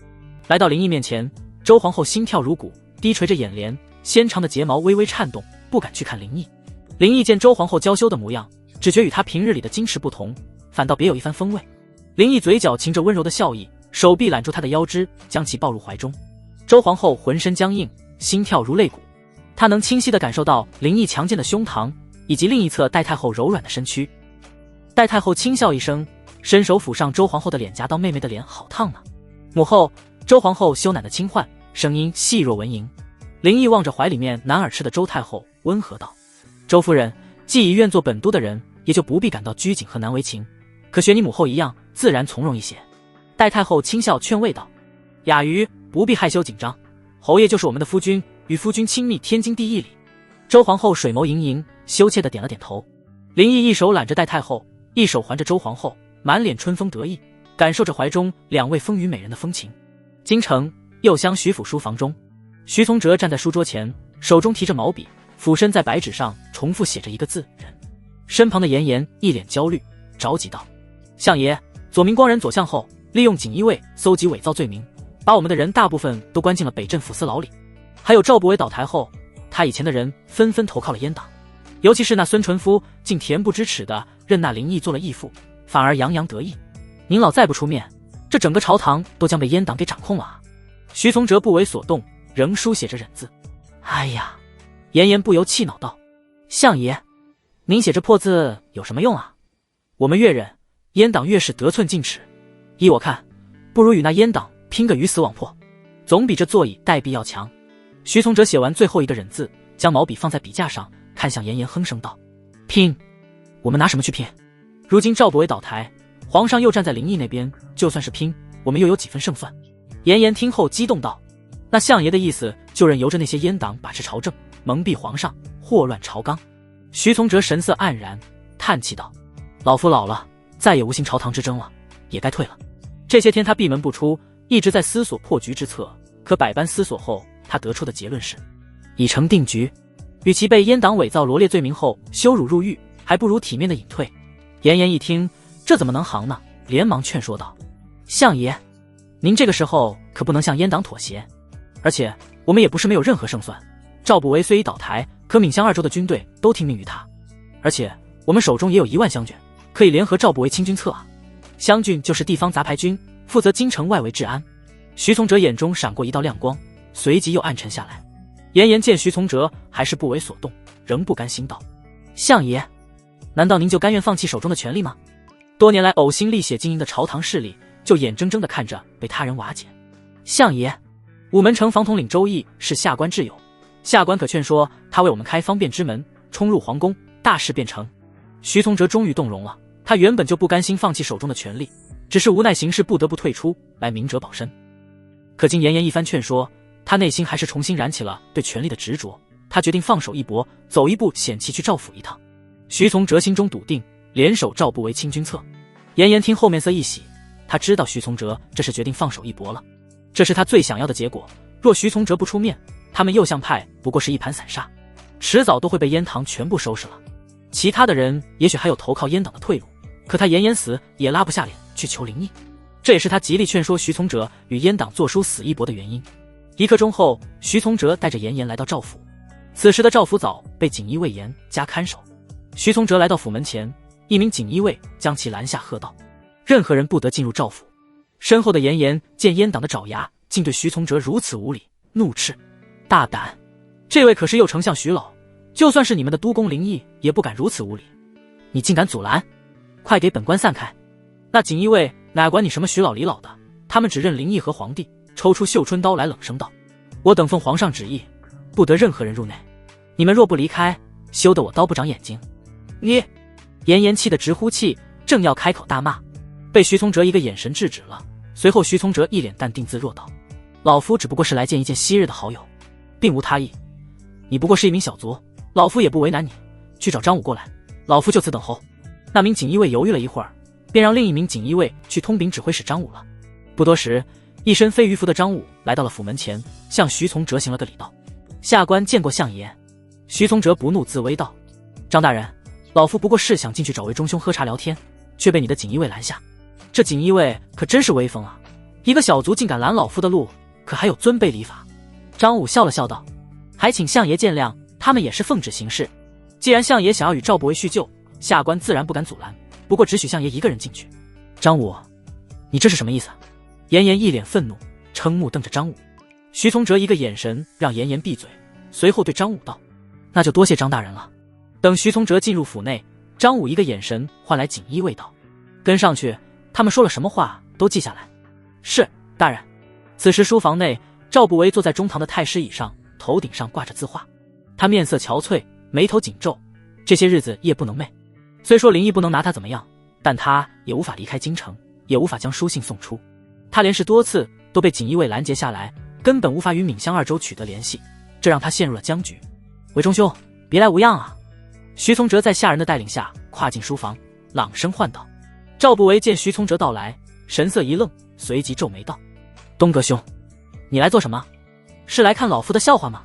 来到林毅面前，周皇后心跳如鼓，低垂着眼帘，纤长的睫毛微微颤动，不敢去看林毅。林毅见周皇后娇羞的模样，只觉与她平日里的矜持不同，反倒别有一番风味。林毅嘴角噙着温柔的笑意，手臂揽住她的腰肢，将其抱入怀中。周皇后浑身僵硬，心跳如肋骨，她能清晰地感受到林毅强健的胸膛，以及另一侧戴太后柔软的身躯。戴太后轻笑一声，伸手抚上周皇后的脸颊，道：妹妹的脸好烫呢。母后。周皇后羞赧的轻唤，声音细若蚊蝇。林毅望着怀里面男儿痴的周太后，温和道：周夫人，既已愿做本都的人，也就不必感到拘谨和难为情，可学你母后一样，自然从容一些。戴太后轻笑劝慰道：雅瑜，不必害羞紧张，侯爷就是我们的夫君，与夫君亲密天经地义里。周皇后水眸盈盈，羞怯地点了点头。林毅一手揽着戴太后，一手环着周皇后，满脸春风得意，感受着怀中两位风雨美人的风情。京城右厢徐府书房中，徐从哲站在书桌前，手中提着毛笔，俯身在白纸上重复写着一个字：人。身旁的严颜一脸焦虑，着急道：相爷，左明光人左相后利用锦衣卫搜集伪造罪名，把我们的人大部分都关进了北镇抚司牢里。还有赵不韦倒台后，他以前的人纷纷投靠了阉党，尤其是那孙纯夫，竟恬不知耻的认那林毅做了义父，反而洋洋得意。您老再不出面，这整个朝堂都将被阉党给掌控了啊！徐从哲不为所动，仍书写着忍字。哎呀，严颜不由气恼道：“相爷，您写这破字有什么用啊？我们越忍，阉党越是得寸进尺。依我看，不如与那阉党拼个鱼死网破，总比这坐以待毙要强。”徐从哲写完最后一个忍字，将毛笔放在笔架上，看向严颜哼声道：“拼？我们拿什么去拼？如今赵不韦倒台，皇上又站在林毅那边，就算是拼，我们又有几分胜算？”严颜听后激动道：“那相爷的意思，就任由着那些阉党把持朝政，蒙蔽皇上，祸乱朝纲。”徐从哲神色黯然，叹气道：“老夫老了，再也无心朝堂之争了，也该退了。”这些天他闭门不出，一直在思索破局之策，可百般思索后，他得出的结论是：已成定局，与其被阉党伪造罗列罪名后羞辱入狱，还不如体面的隐退。严颜一听，这怎么能行呢？连忙劝说道：“相爷，您这个时候可不能向阉党妥协，而且我们也不是没有任何胜算。赵不韦虽已倒台，可闽襄2州的军队都听命于他，而且我们手中也有1万湘军，可以联合赵不韦清军策啊。湘军就是地方杂牌军，负责京城外围治安。”徐从哲眼中闪过一道亮光，随即又暗沉下来。严颜见徐从哲还是不为所动，仍不甘心道：“相爷，难道您就甘愿放弃手中的权力吗？多年来呕心沥血经营的朝堂势力，就眼睁睁地看着被他人瓦解。相爷，午门城防统领周毅是下官挚友，下官可劝说他为我们开方便之门，冲入皇宫，大事便成。”徐从哲终于动容了，他原本就不甘心放弃手中的权力，只是无奈形势不得不退出来明哲保身。可经严颜一番劝说，他内心还是重新燃起了对权力的执着，他决定放手一搏，走一步险棋去赵府一趟。徐从哲心中笃定，联手赵不韦清军策。严颜听后面色一喜，他知道徐从哲这是决定放手一搏了，这是他最想要的结果。若徐从哲不出面，他们右相派不过是一盘散沙，迟早都会被阉党全部收拾了。其他的人也许还有投靠阉党的退路，可他严颜死也拉不下脸去求林毅，这也是他极力劝说徐从哲与阉党作书死一搏的原因。1刻钟后，徐从哲带着严颜来到赵府。此时的赵府早被锦衣卫严加看守。徐从哲来到府门前，一名锦衣卫将其拦下，喝道：“任何人不得进入赵府。”身后的严颜见阉党的爪牙竟对徐从哲如此无礼，怒斥：“大胆！这位可是右丞相徐老，就算是你们的督工林毅也不敢如此无礼，你竟敢阻拦！快给本官散开！”那锦衣卫哪管你什么徐老李老的，他们只认林毅和皇帝，抽出绣春刀来，冷声道：“我等奉皇上旨意，不得任何人入内，你们若不离开，休得我刀不长眼睛！”你！严颜气得直呼气，正要开口大骂，被徐从哲一个眼神制止了。随后徐从哲一脸淡定自若道：“老夫只不过是来见一见昔日的好友，并无他意。你不过是一名小卒，老夫也不为难你，去找张武过来，老夫就此等候。”那名锦衣卫犹豫了一会儿，便让另一名锦衣卫去通禀指挥使张武了。不多时，一身飞鱼服的张武来到了府门前，向徐从哲行了个礼道：“下官见过相爷。”徐从哲不怒自威道：“张大人，老夫不过是想进去找魏忠兄喝茶聊天，却被你的锦衣卫拦下。这锦衣卫可真是威风啊！一个小卒竟敢拦老夫的路，可还有尊卑礼法。”张武笑了笑道：“还请相爷见谅，他们也是奉旨行事。既然相爷想要与赵不韦叙旧，下官自然不敢阻拦，不过只许相爷一个人进去。”张武，你这是什么意思？严颜一脸愤怒，瞠目瞪着张武。徐从哲一个眼神让严颜闭嘴，随后对张武道：“那就多谢张大人了。”等徐从哲进入府内，张武一个眼神换来锦衣卫道：“跟上去，他们说了什么话都记下来。”“是，大人。”此时书房内，赵不韦坐在中堂的太师椅上，头顶上挂着字画，他面色憔悴，眉头紧皱，这些日子夜不能寐。虽说林毅不能拿他怎么样，但他也无法离开京城，也无法将书信送出。他连试多次都被锦衣卫拦截下来，根本无法与闽襄2州取得联系，这让他陷入了僵局。“韦忠兄，别来无恙啊！”徐从哲在下人的带领下跨进书房，朗声唤道。赵不韦见徐从哲到来，神色一愣，随即皱眉道：“东阁兄，你来做什么？是来看老夫的笑话吗？”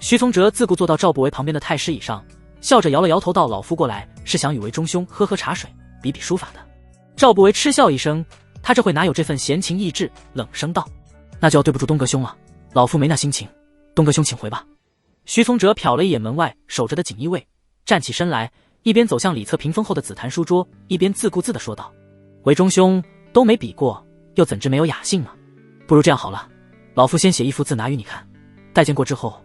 徐从哲自顾坐到赵不韦旁边的太师椅上，笑着摇了摇头道：“老夫过来是想与韦忠兄喝喝茶水，比比书法的。”赵不韦嗤笑一声，他这会哪有这份闲情逸致，冷声道：“那就要对不住东阁兄了，老夫没那心情，东阁兄请回吧。”徐从哲瞟了一眼门外守着的锦衣卫，站起身来，一边走向里侧屏风后的紫檀书桌，一边自顾自地说道：“韦中兄都没比过，又怎知没有雅兴呢？不如这样好了，老夫先写一幅字拿与你看，待见过之后，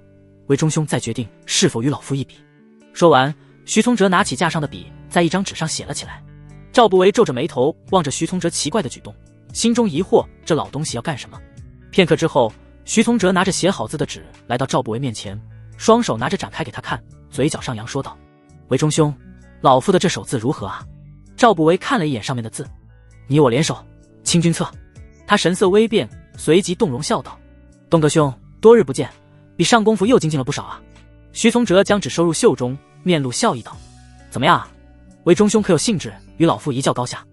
韦中兄再决定是否与老夫一笔。”说完，徐从哲拿起架上的笔，在一张纸上写了起来。赵不韦皱着眉头望着徐从哲奇怪的举动，心中疑惑这老东西要干什么。片刻之后，徐从哲拿着写好字的纸来到赵不韦面前，双手拿着展开给他看，嘴角上扬说道：“韦中兄，老夫的这手字如何啊？”赵不韦看了一眼上面的字，你我联手，清君侧。他神色微变，随即动容笑道：“东哥兄，多日不见，比上功夫又精进了不少啊。”徐从哲将纸收入袖中，面露笑意道：“怎么样，韦中兄可有兴致与老夫一较高下？”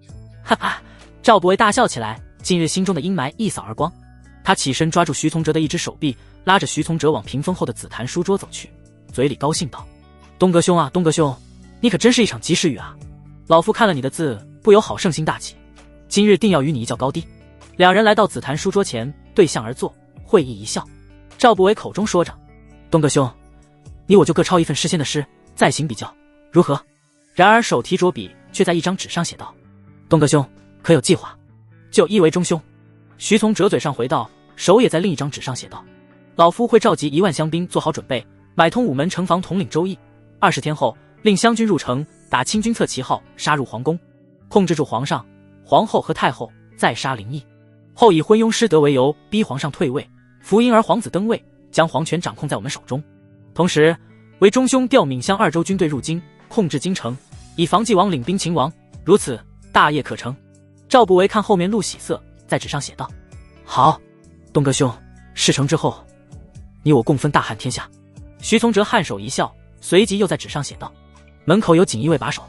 哈哈，赵不韦大笑起来，近日心中的阴霾一扫而光。他起身抓住徐从哲的一只手臂，拉着徐从哲往屏风后的紫檀书桌走去，嘴里高兴道：“东哥兄啊，东哥兄，你可真是一场及时雨啊！老夫看了你的字，不由好胜心大起，今日定要与你一较高低。”两人来到紫檀书桌前，对向而坐，会意一笑。赵不韦口中说着：“东哥兄，你我就各抄一份诗仙的诗，再行比较，如何？”然而手提着笔，却在一张纸上写道：“东哥兄，可有计划？”“就依为中兄。”徐从哲嘴上回道，手也在另一张纸上写道：“老夫会召集1万乡兵，做好准备，买通午门城防，统领周易。20天后，令湘军入城，打清君侧旗号，杀入皇宫，控制住皇上、皇后和太后，再杀林毅。后以昏庸失德为由，逼皇上退位，扶婴儿皇子登位，将皇权掌控在我们手中。同时，为中兄调闽襄2州军队入京，控制京城，以防纪王领兵擒王，如此大业可成。”赵不韦看后面露喜色，在纸上写道：“好，东哥兄，事成之后，你我共分大汉天下。”徐从哲颔首一笑，随即又在纸上写道：“门口有锦衣卫把守，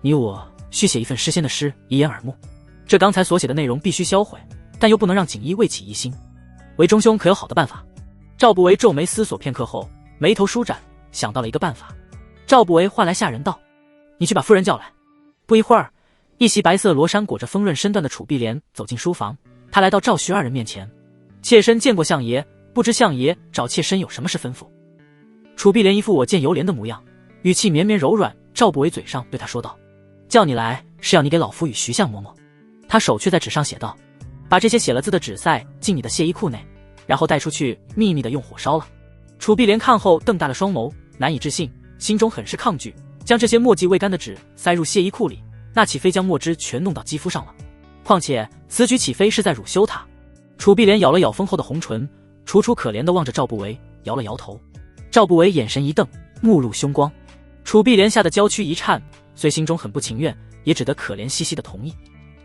你我需写一份诗仙的诗，以掩耳目。这刚才所写的内容必须销毁，但又不能让锦衣卫起疑心。韦中兄可有好的办法？”赵不韦皱眉思索片刻后，眉头舒展，想到了一个办法。赵不韦唤来下人道：“你去把夫人叫来。”不一会儿，一袭白色罗衫裹着丰润身段的楚碧莲走进书房，他来到赵徐二人面前：“妾身见过相爷，不知相爷找妾身有什么事吩咐？”楚碧莲一副我见犹怜的模样，语气绵绵柔软。赵不韦嘴上对他说道：“叫你来是要你给老夫与徐相嬷嬷。”他手却在纸上写道：“把这些写了字的纸塞进你的亵衣裤内，然后带出去秘密的用火烧了。”楚碧莲看后瞪大了双眸，难以置信，心中很是抗拒，将这些墨迹未干的纸塞入亵衣裤里，那岂非将墨汁全弄到肌肤上了？况且此举岂非是在辱羞他？楚碧莲咬了咬丰厚的红唇，楚楚可怜地望着赵不韦，摇了摇头。赵不韦眼神一瞪，目露凶光。楚碧莲吓得娇躯一颤，虽心中很不情愿，也只得可怜兮兮地同意。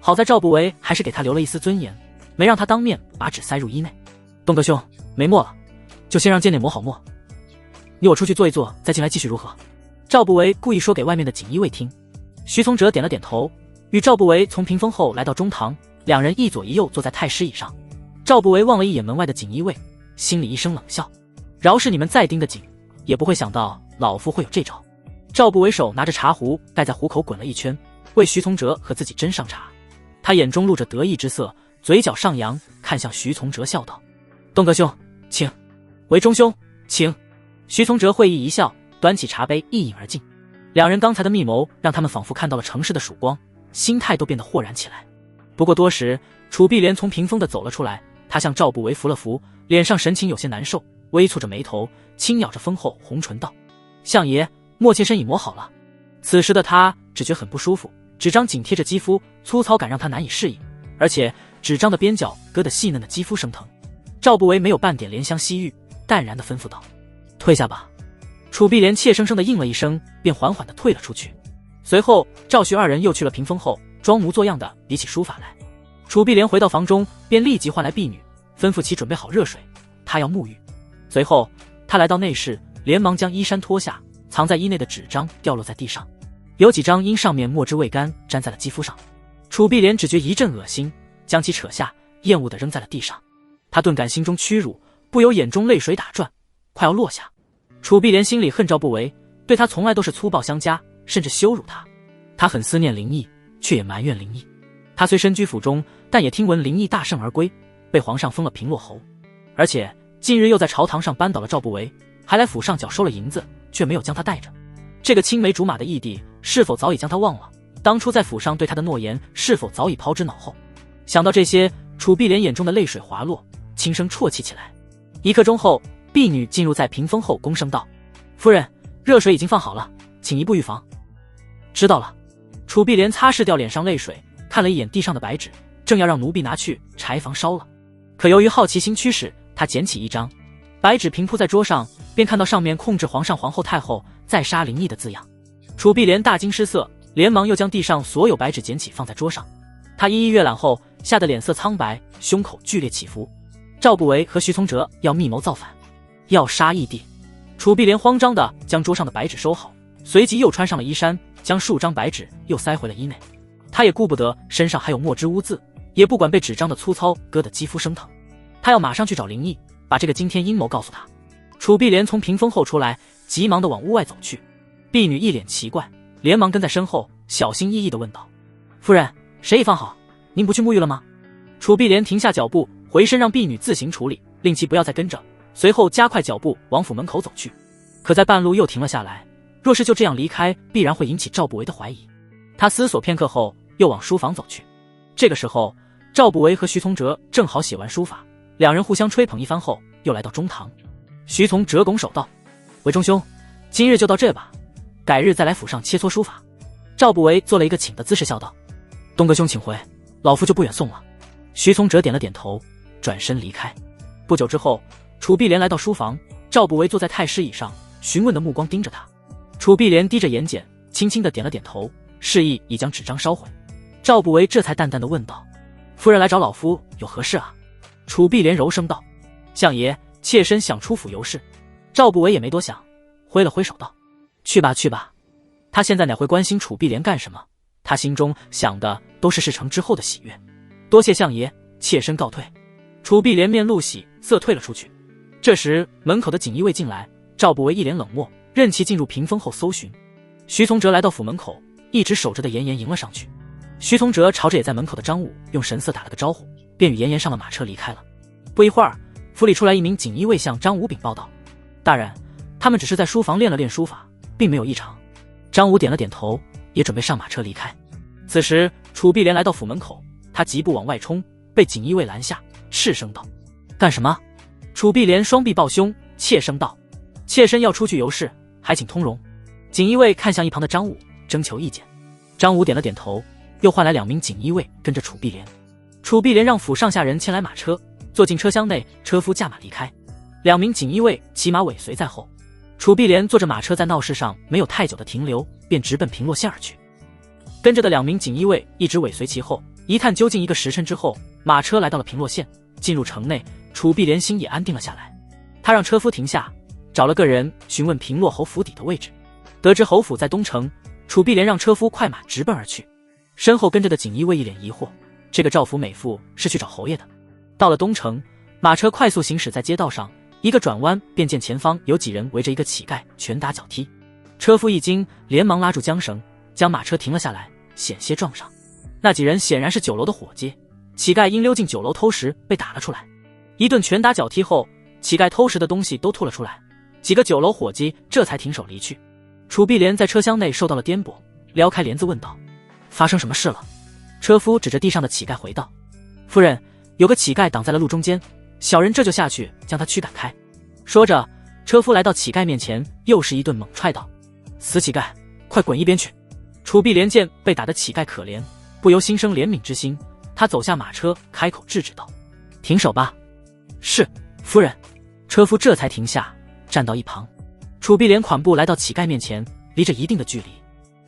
好在赵不韦还是给他留了一丝尊严，没让他当面把纸塞入衣内。“东哥兄，没墨了，就先让贱内磨好墨，你我出去坐一坐，再进来继续如何？”赵不韦故意说给外面的锦衣卫听。徐从哲点了点头，与赵不韦从屏风后来到中堂，两人一左一右坐在太师椅上。赵不韦望了一眼门外的锦衣卫，心里一声冷笑，饶是你们再盯得紧，也不会想到老夫会有这招。赵不韦手拿着茶壶盖在壶口滚了一圈，为徐从哲和自己斟上茶。他眼中露着得意之色，嘴角上扬，看向徐从哲笑道：“东哥兄，请。韦中兄，请。”徐从哲会意一笑，端起茶杯一饮而尽。两人刚才的密谋让他们仿佛看到了城市的曙光，心态都变得豁然起来。不过多时，楚碧莲从屏风的走了出来，她向赵不韦扶了扶，脸上神情有些难受，微蹙着眉头，轻咬着丰厚红唇道：“相爷，墨妾身已磨好了。”此时的他只觉很不舒服，纸张紧贴着肌肤，粗糙感让他难以适应，而且纸张的边角割得细嫩的肌肤生疼。赵不韦没有半点怜香惜玉，淡然地吩咐道：“退下吧。”楚碧莲怯生生地应了一声，便缓缓地退了出去。随后赵徐二人又去了屏风后，装模作样地比起书法来。楚碧莲回到房中，便立即唤来婢女，吩咐其准备好热水，她要沐浴。随后她来到内室，连忙将衣衫脱下，藏在衣内的纸张掉落在地上，有几张因上面墨汁未干粘在了肌肤上。楚碧莲只觉一阵恶心，将其扯下，厌恶地扔在了地上。她顿感心中屈辱，不由眼中泪水打转，快要落下。楚碧莲心里恨赵不韦，对他从来都是粗暴相加，甚至羞辱他。他很思念林毅，却也埋怨林毅。他虽身居府中，但也听闻林毅大胜而归，被皇上封了平洛侯，而且近日又在朝堂上扳倒了赵不韦，还来府上缴收了银子，却没有将他带着。这个青梅竹马的义弟是否早已将他忘了？当初在府上对他的诺言是否早已抛之脑后？想到这些，楚碧莲眼中的泪水滑落，轻声啜泣起来。1刻钟后，婢女进入在屏风后躬声道：“夫人，热水已经放好了，请移步预防。”知道了。楚碧莲擦拭掉脸上泪水，看了一眼地上的白纸，正要让奴婢拿去柴房烧了，可由于好奇心驱使，她捡起一张白纸平铺在桌上，便看到上面控制皇上、皇后、太后在杀灵异的字样。楚碧莲大惊失色，连忙又将地上所有白纸捡起放在桌上。她一一阅览后，吓得脸色苍白，胸口剧烈起伏。赵不韦和徐从哲要密谋造反，要杀义弟。楚碧莲慌张地将桌上的白纸收好，随即又穿上了衣衫，将数张白纸又塞回了衣内。她也顾不得身上还有墨汁污渍，也不管被纸张的粗糙割得肌肤生疼，她要马上去找灵异，把这个惊天阴谋告诉他。楚碧莲从屏风后出来，急忙地往屋外走去。婢女一脸奇怪，连忙跟在身后，小心翼翼地问道：“夫人，谁已放好？您不去沐浴了吗？”楚碧莲停下脚步，回身让婢女自行处理，令其不要再跟着，随后加快脚步往府门口走去。可在半路又停了下来，若是就这样离开，必然会引起赵不韦的怀疑。他思索片刻后，又往书房走去。这个时候，赵不韦和徐从哲正好写完书法，两人互相吹捧一番后，又来到中堂。徐从哲拱手道：“韦中兄，今日就到这吧，改日再来府上切磋书法。”赵不韦做了一个请的姿势，笑道：“东哥兄请回，老夫就不远送了。”徐从哲点了点头，转身离开。不久之后，楚碧莲来到书房，赵不韦坐在太师椅上，询问的目光盯着他。楚碧莲低着眼睑，轻轻地点了点头，示意已将纸张烧毁。赵不韦这才淡淡地问道：“夫人来找老夫有何事啊？”楚碧莲柔声道：“相爷，妾身想出府游试。”赵不韦也没多想，挥了挥手道：“去吧去吧。”他现在哪会关心楚碧莲干什么？他心中想的都是事成之后的喜悦。多谢相爷，妾身告退。楚碧莲面露喜色退了出去。这时门口的锦衣卫进来，赵不韦一脸冷漠，任其进入屏风后搜寻。徐从哲来到府门口，一直守着的严颜迎了上去。徐从哲朝着也在门口的张武用神色打了个招呼，便与严颜上了马车离开了。不一会儿，府里出来一名锦衣卫向张武禀报道：“大人，他们只是在书房练了练书法，并没有异常。”张武点了点头，也准备上马车离开。此时楚碧莲来到府门口，他急步往外冲，被锦衣卫拦下，斥声道：“干什么？”楚碧莲双臂抱胸，怯声道：“妾身要出去游试，还请通融。”锦衣卫看向一旁的张武，征求意见。张武点了点头，又换来2名锦衣卫跟着楚碧莲。楚碧莲让府上下人牵来马车，坐进车厢内，车夫驾马离开。2名锦衣卫骑马尾随在后。楚碧莲坐着马车在闹市上没有太久的停留，便直奔平洛县而去。跟着的2名锦衣卫一直尾随其后，一探究竟1个时辰之后，马车来到了平洛县。进入城内，楚碧莲心也安定了下来。他让车夫停下，找了个人询问平洛侯府邸的位置。得知侯府在东城，楚碧莲让车夫快马直奔而去。身后跟着的锦衣卫一脸疑惑，这个赵府美妇是去找侯爷的。到了东城，马车快速行驶在街道上，一个转弯便见前方有几人围着一个乞丐拳打脚踢。车夫一惊，连忙拉住缰绳，将马车停了下来，险些撞上。那几人显然是酒楼的伙计，乞丐因溜进酒楼偷食被打了出来。一顿拳打脚踢后，乞丐偷食的东西都吐了出来，几个酒楼伙计这才停手离去。楚碧莲在车厢内受到了颠簸，撩开帘子问道：“发生什么事了？”车夫指着地上的乞丐回道：“夫人，有个乞丐挡在了路中间，小人这就下去将他驱赶开。”说着，车夫来到乞丐面前，又是一顿猛踹道：“死乞丐，快滚一边去！”楚碧莲见被打的乞丐可怜，不由心生怜悯之心，他走下马车，开口制止道：“停手吧。”“是，夫人。”车夫这才停下，站到一旁。楚碧莲款步来到乞丐面前，离着一定的距离。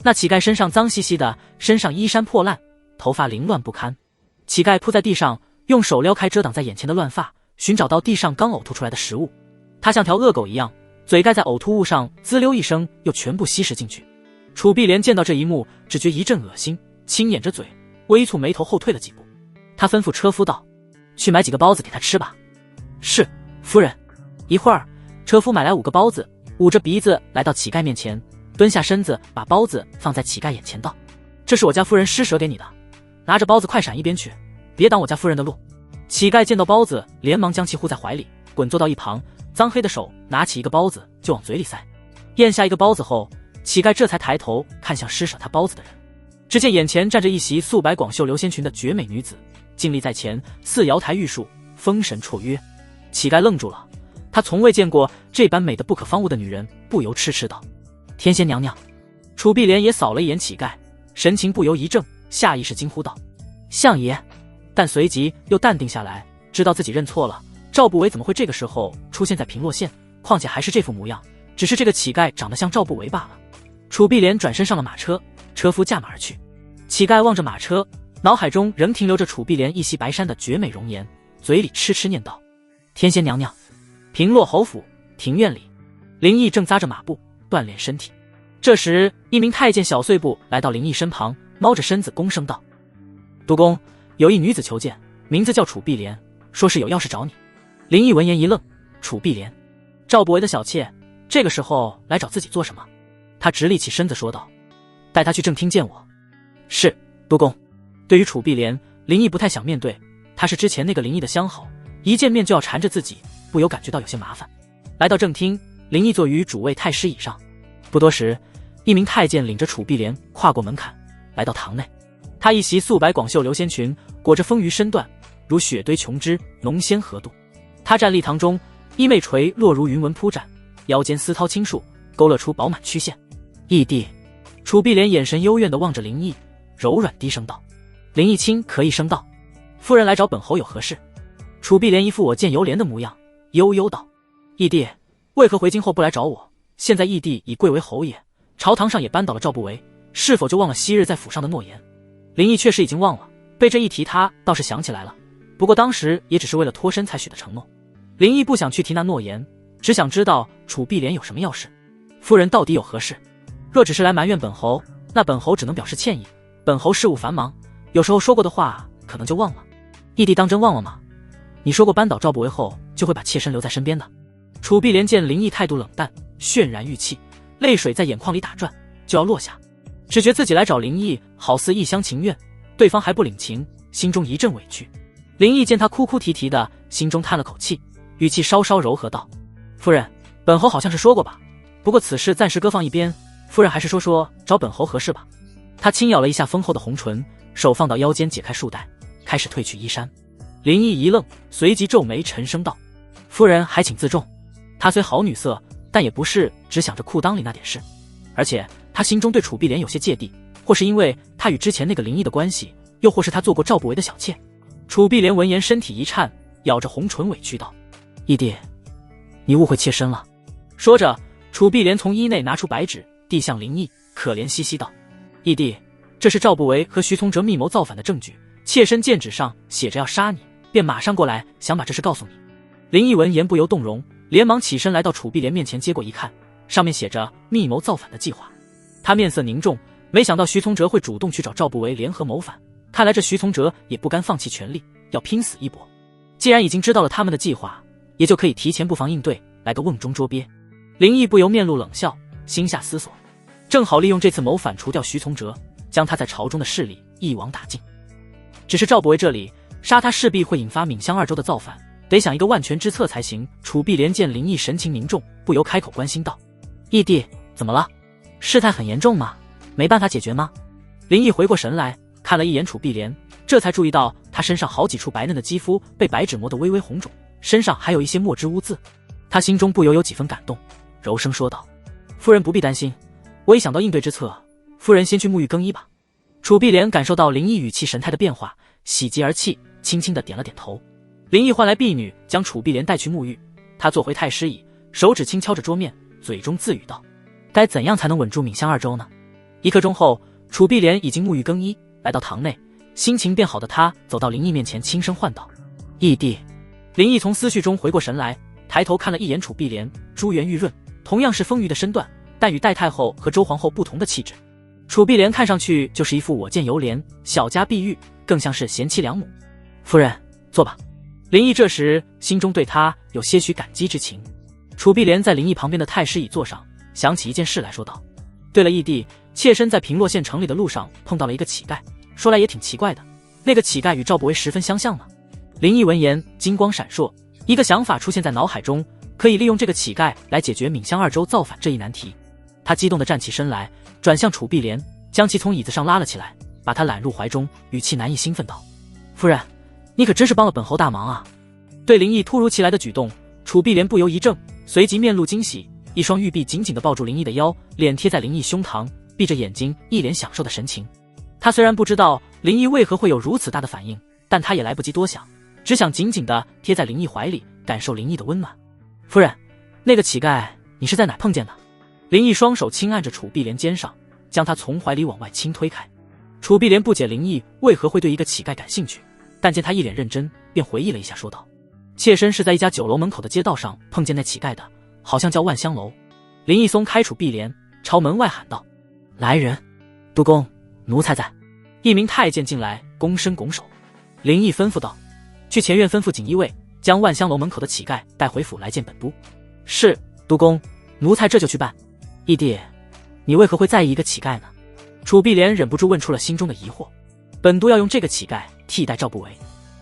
那乞丐身上脏兮兮的，身上衣衫破烂，头发凌乱不堪。乞丐扑在地上，用手撩开遮挡在眼前的乱发，寻找到地上刚呕吐出来的食物。他像条恶狗一样，嘴盖在呕吐物上，滋溜一声，又全部吸食进去。楚碧莲见到这一幕，只觉一阵恶心，轻掩着嘴，微蹙眉头后退了几步。他吩咐车夫道：“去买几个包子给他吃吧。”“是，夫人。”一会儿，车夫买来5个包子，捂着鼻子来到乞丐面前，蹲下身子，把包子放在乞丐眼前道：“这是我家夫人施舍给你的，拿着包子快闪一边去，别挡我家夫人的路。”乞丐见到包子，连忙将其护在怀里，滚坐到一旁，脏黑的手拿起一个包子就往嘴里塞。咽下一个包子后，乞丐这才抬头看向施舍他包子的人，只见眼前站着一袭素白广袖流仙裙的绝美女子，静立在前，似瑶台玉树，风神绰约。乞丐愣住了，他从未见过这般美得不可方物的女人，不由痴痴道：“天仙娘娘。”楚碧莲也扫了一眼乞丐，神情不由一怔，下意识惊呼道：“相爷！”但随即又淡定下来，知道自己认错了。赵不韦怎么会这个时候出现在平洛县？况且还是这副模样，只是这个乞丐长得像赵不韦罢了。楚碧莲转身上了马车，车夫驾马而去。乞丐望着马车，脑海中仍停留着楚碧莲一袭白衫的绝美容颜，嘴里痴痴念道：“天仙娘娘。”平洛侯府庭院里，林毅正扎着马步锻炼身体。这时，一名太监小碎步来到林毅身旁，猫着身子躬声道：“督公，有一女子求见，名字叫楚碧莲，说是有要事找你。”林毅闻言一愣，楚碧莲，赵不韦的小妾，这个时候来找自己做什么？他直立起身子说道：“带她去正厅见我。”是，督公。对于楚碧莲，林毅不太想面对，她是之前那个林毅的相好，一见面就要缠着自己，不由感觉到有些麻烦。来到正厅，林毅坐于主位太师椅上。不多时，一名太监领着楚碧莲跨过门槛，来到堂内。她一袭素白广袖流仙裙，裹着丰腴身段，如雪堆琼脂，浓鲜合度。她站立堂中，衣袂垂落如云纹铺展，腰间丝绦轻束，勾勒出饱满曲线。义弟，楚碧莲眼神幽怨地望着林毅，柔软低声道。林毅轻咳一声道：“夫人来找本侯有何事？”楚碧莲一副我见犹怜的模样，悠悠道：“义弟，为何回京后不来找我？现在义弟已贵为侯爷，朝堂上也扳倒了赵不韦，是否就忘了昔日在府上的诺言？”林毅确实已经忘了，被这一提他倒是想起来了，不过当时也只是为了脱身才许的承诺。林毅不想去提那诺言，只想知道楚碧莲有什么要事。夫人到底有何事？若只是来埋怨本侯，那本侯只能表示歉意。本侯事务繁忙，有时候说过的话可能就忘了。义弟当真忘了吗？你说过扳倒赵不韦后就会把妾身留在身边的。楚碧莲见林毅态度冷淡，泫然欲泣，泪水在眼眶里打转，就要落下，只觉自己来找林毅好似一厢情愿，对方还不领情，心中一阵委屈。林毅见他哭哭啼啼的，心中叹了口气，语气稍稍柔和道：“夫人，本侯好像是说过吧，不过此事暂时搁放一边，夫人还是说说找本侯何事吧。”他轻咬了一下丰厚的红唇，手放到腰间解开束带，开始褪去衣衫。林毅一愣，随即皱眉沉声道：“夫人还请自重。”她虽好女色，但也不是只想着裤裆里那点事，而且她心中对楚碧莲有些芥蒂，或是因为她与之前那个林毅的关系，又或是她做过赵不韦的小妾。楚碧莲闻言身体一颤，咬着红唇委屈道：“义弟，你误会妾身了。”说着，楚碧莲从衣内拿出白纸，递向林毅，可怜兮兮道：“义弟，这是赵不韦和徐从哲密谋造反的证据，妾身见纸上写着要杀你，便马上过来，想把这事告诉你。”林毅闻言不由动容，连忙起身来到楚碧莲面前，接过一看，上面写着密谋造反的计划。他面色凝重，没想到徐从哲会主动去找赵不韦联合谋反，看来这徐从哲也不甘放弃权力，要拼死一搏。既然已经知道了他们的计划，也就可以提前布防应对，来个瓮中捉鳖。林毅不由面露冷笑，心下思索，正好利用这次谋反除掉徐从哲，将他在朝中的势力一网打尽。只是赵不韦这里杀他势必会引发闵襄二州的造反，得想一个万全之策才行。楚碧莲见林毅神情凝重，不由开口关心道：“义弟，怎么了？事态很严重吗？没办法解决吗？”林毅回过神来，看了一眼楚碧莲，这才注意到她身上好几处白嫩的肌肤被白纸磨得微微红肿，身上还有一些墨汁污渍。他心中不由有几分感动，柔声说道：“夫人不必担心，我已想到应对之策，夫人先去沐浴更衣吧。”楚碧莲感受到林毅语气神态的变化，喜极而泣，轻轻地点了点头。林毅唤来婢女，将楚碧莲带去沐浴。他坐回太师椅，手指轻敲着桌面，嘴中自语道：“该怎样才能稳住闵襄二州呢？”一刻钟后，楚碧莲已经沐浴更衣，来到堂内，心情变好的他走到林毅面前，轻声唤道：“义弟。”林毅从思绪中回过神来，抬头看了一眼楚碧莲，珠圆玉润，同样是丰腴的身段，但与戴太后和周皇后不同的气质。楚碧莲看上去就是一副我见犹怜，小家碧玉，更像是贤妻良母。夫人，坐吧。林毅这时心中对她有些许感激之情。楚碧莲在林毅旁边的太师椅坐上，想起一件事来说道：“对了，义弟，妾身在平洛县城里的路上碰到了一个乞丐，说来也挺奇怪的，那个乞丐与赵不韦十分相像呢。”林毅闻言金光闪烁，一个想法出现在脑海中，可以利用这个乞丐来解决闵襄二州造反这一难题。他他激动地站起身来，转向楚碧莲，将其从椅子上拉了起来，把她揽入怀中，语气难以兴奋道：“夫人，你可真是帮了本侯大忙啊！”对林毅突如其来的举动，楚碧莲不由一怔，随即面露惊喜，一双玉臂紧紧地抱住林毅的腰，脸贴在林毅胸膛，闭着眼睛，一脸享受的神情。他虽然不知道林毅为何会有如此大的反应，但他也来不及多想，只想紧紧地贴在林毅怀里，感受林毅的温暖。夫人，那个乞丐你是在哪碰见的？林毅双手轻按着楚碧莲肩上，将她从怀里往外轻推开。楚碧莲不解林毅为何会对一个乞丐感兴趣，但见他一脸认真，便回忆了一下，说道：“妾身是在一家酒楼门口的街道上碰见那乞丐的，好像叫万香楼。”林毅松开楚碧莲，朝门外喊道：“来人！督公，奴才在。”一名太监进来，躬身拱手。林毅吩咐道：“去前院吩咐锦衣卫，将万香楼门口的乞丐带回府来见本督。”“是，督公，奴才这就去办。”“义弟，你为何会在意一个乞丐呢？”楚碧莲忍不住问出了心中的疑惑。“本督要用这个乞丐替代赵不韦。”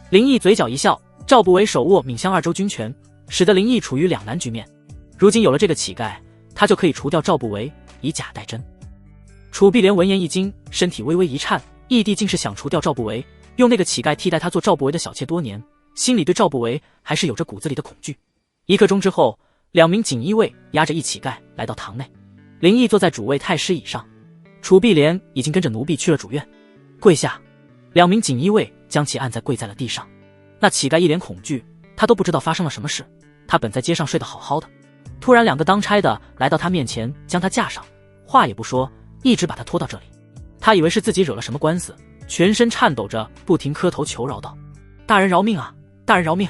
林毅嘴角一笑，赵不韦手握闽襄2州军权，使得林毅处于两难局面。如今有了这个乞丐，他就可以除掉赵不韦，以假代真。楚碧莲闻言一惊，身体微微一颤，义弟竟是想除掉赵不韦，用那个乞丐替代他做赵不韦的小妾多年，心里对赵不韦还是有着骨子里的恐惧。1刻钟之后，2名锦衣卫押着一乞丐来到堂内，林毅坐在主位太师椅上，楚碧莲已经跟着奴婢去了主院。跪下，2名锦衣卫将其按在跪在了地上。那乞丐一脸恐惧，他都不知道发生了什么事，他本在街上睡得好好的，突然2个当差的来到他面前，将他架上，话也不说，一直把他拖到这里。他以为是自己惹了什么官司，全身颤抖着，不停磕头求饶道：“大人饶命啊，大人饶命！”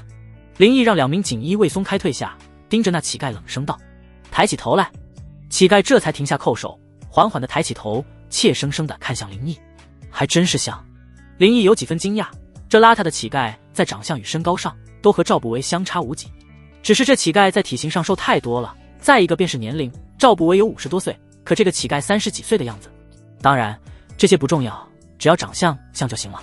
林毅让2名锦衣卫松开退下，盯着那乞丐冷声道：“抬起头来。”乞丐这才停下叩首，缓缓地抬起头，怯生生地看向林毅。还真是像。林毅有几分惊讶，这邋遢的乞丐在长相与身高上都和赵不韦相差无几，只是这乞丐在体型上瘦太多了，再一个便是年龄，赵不韦有50多岁，可这个乞丐30几岁的样子。当然这些不重要，只要长相像就行了。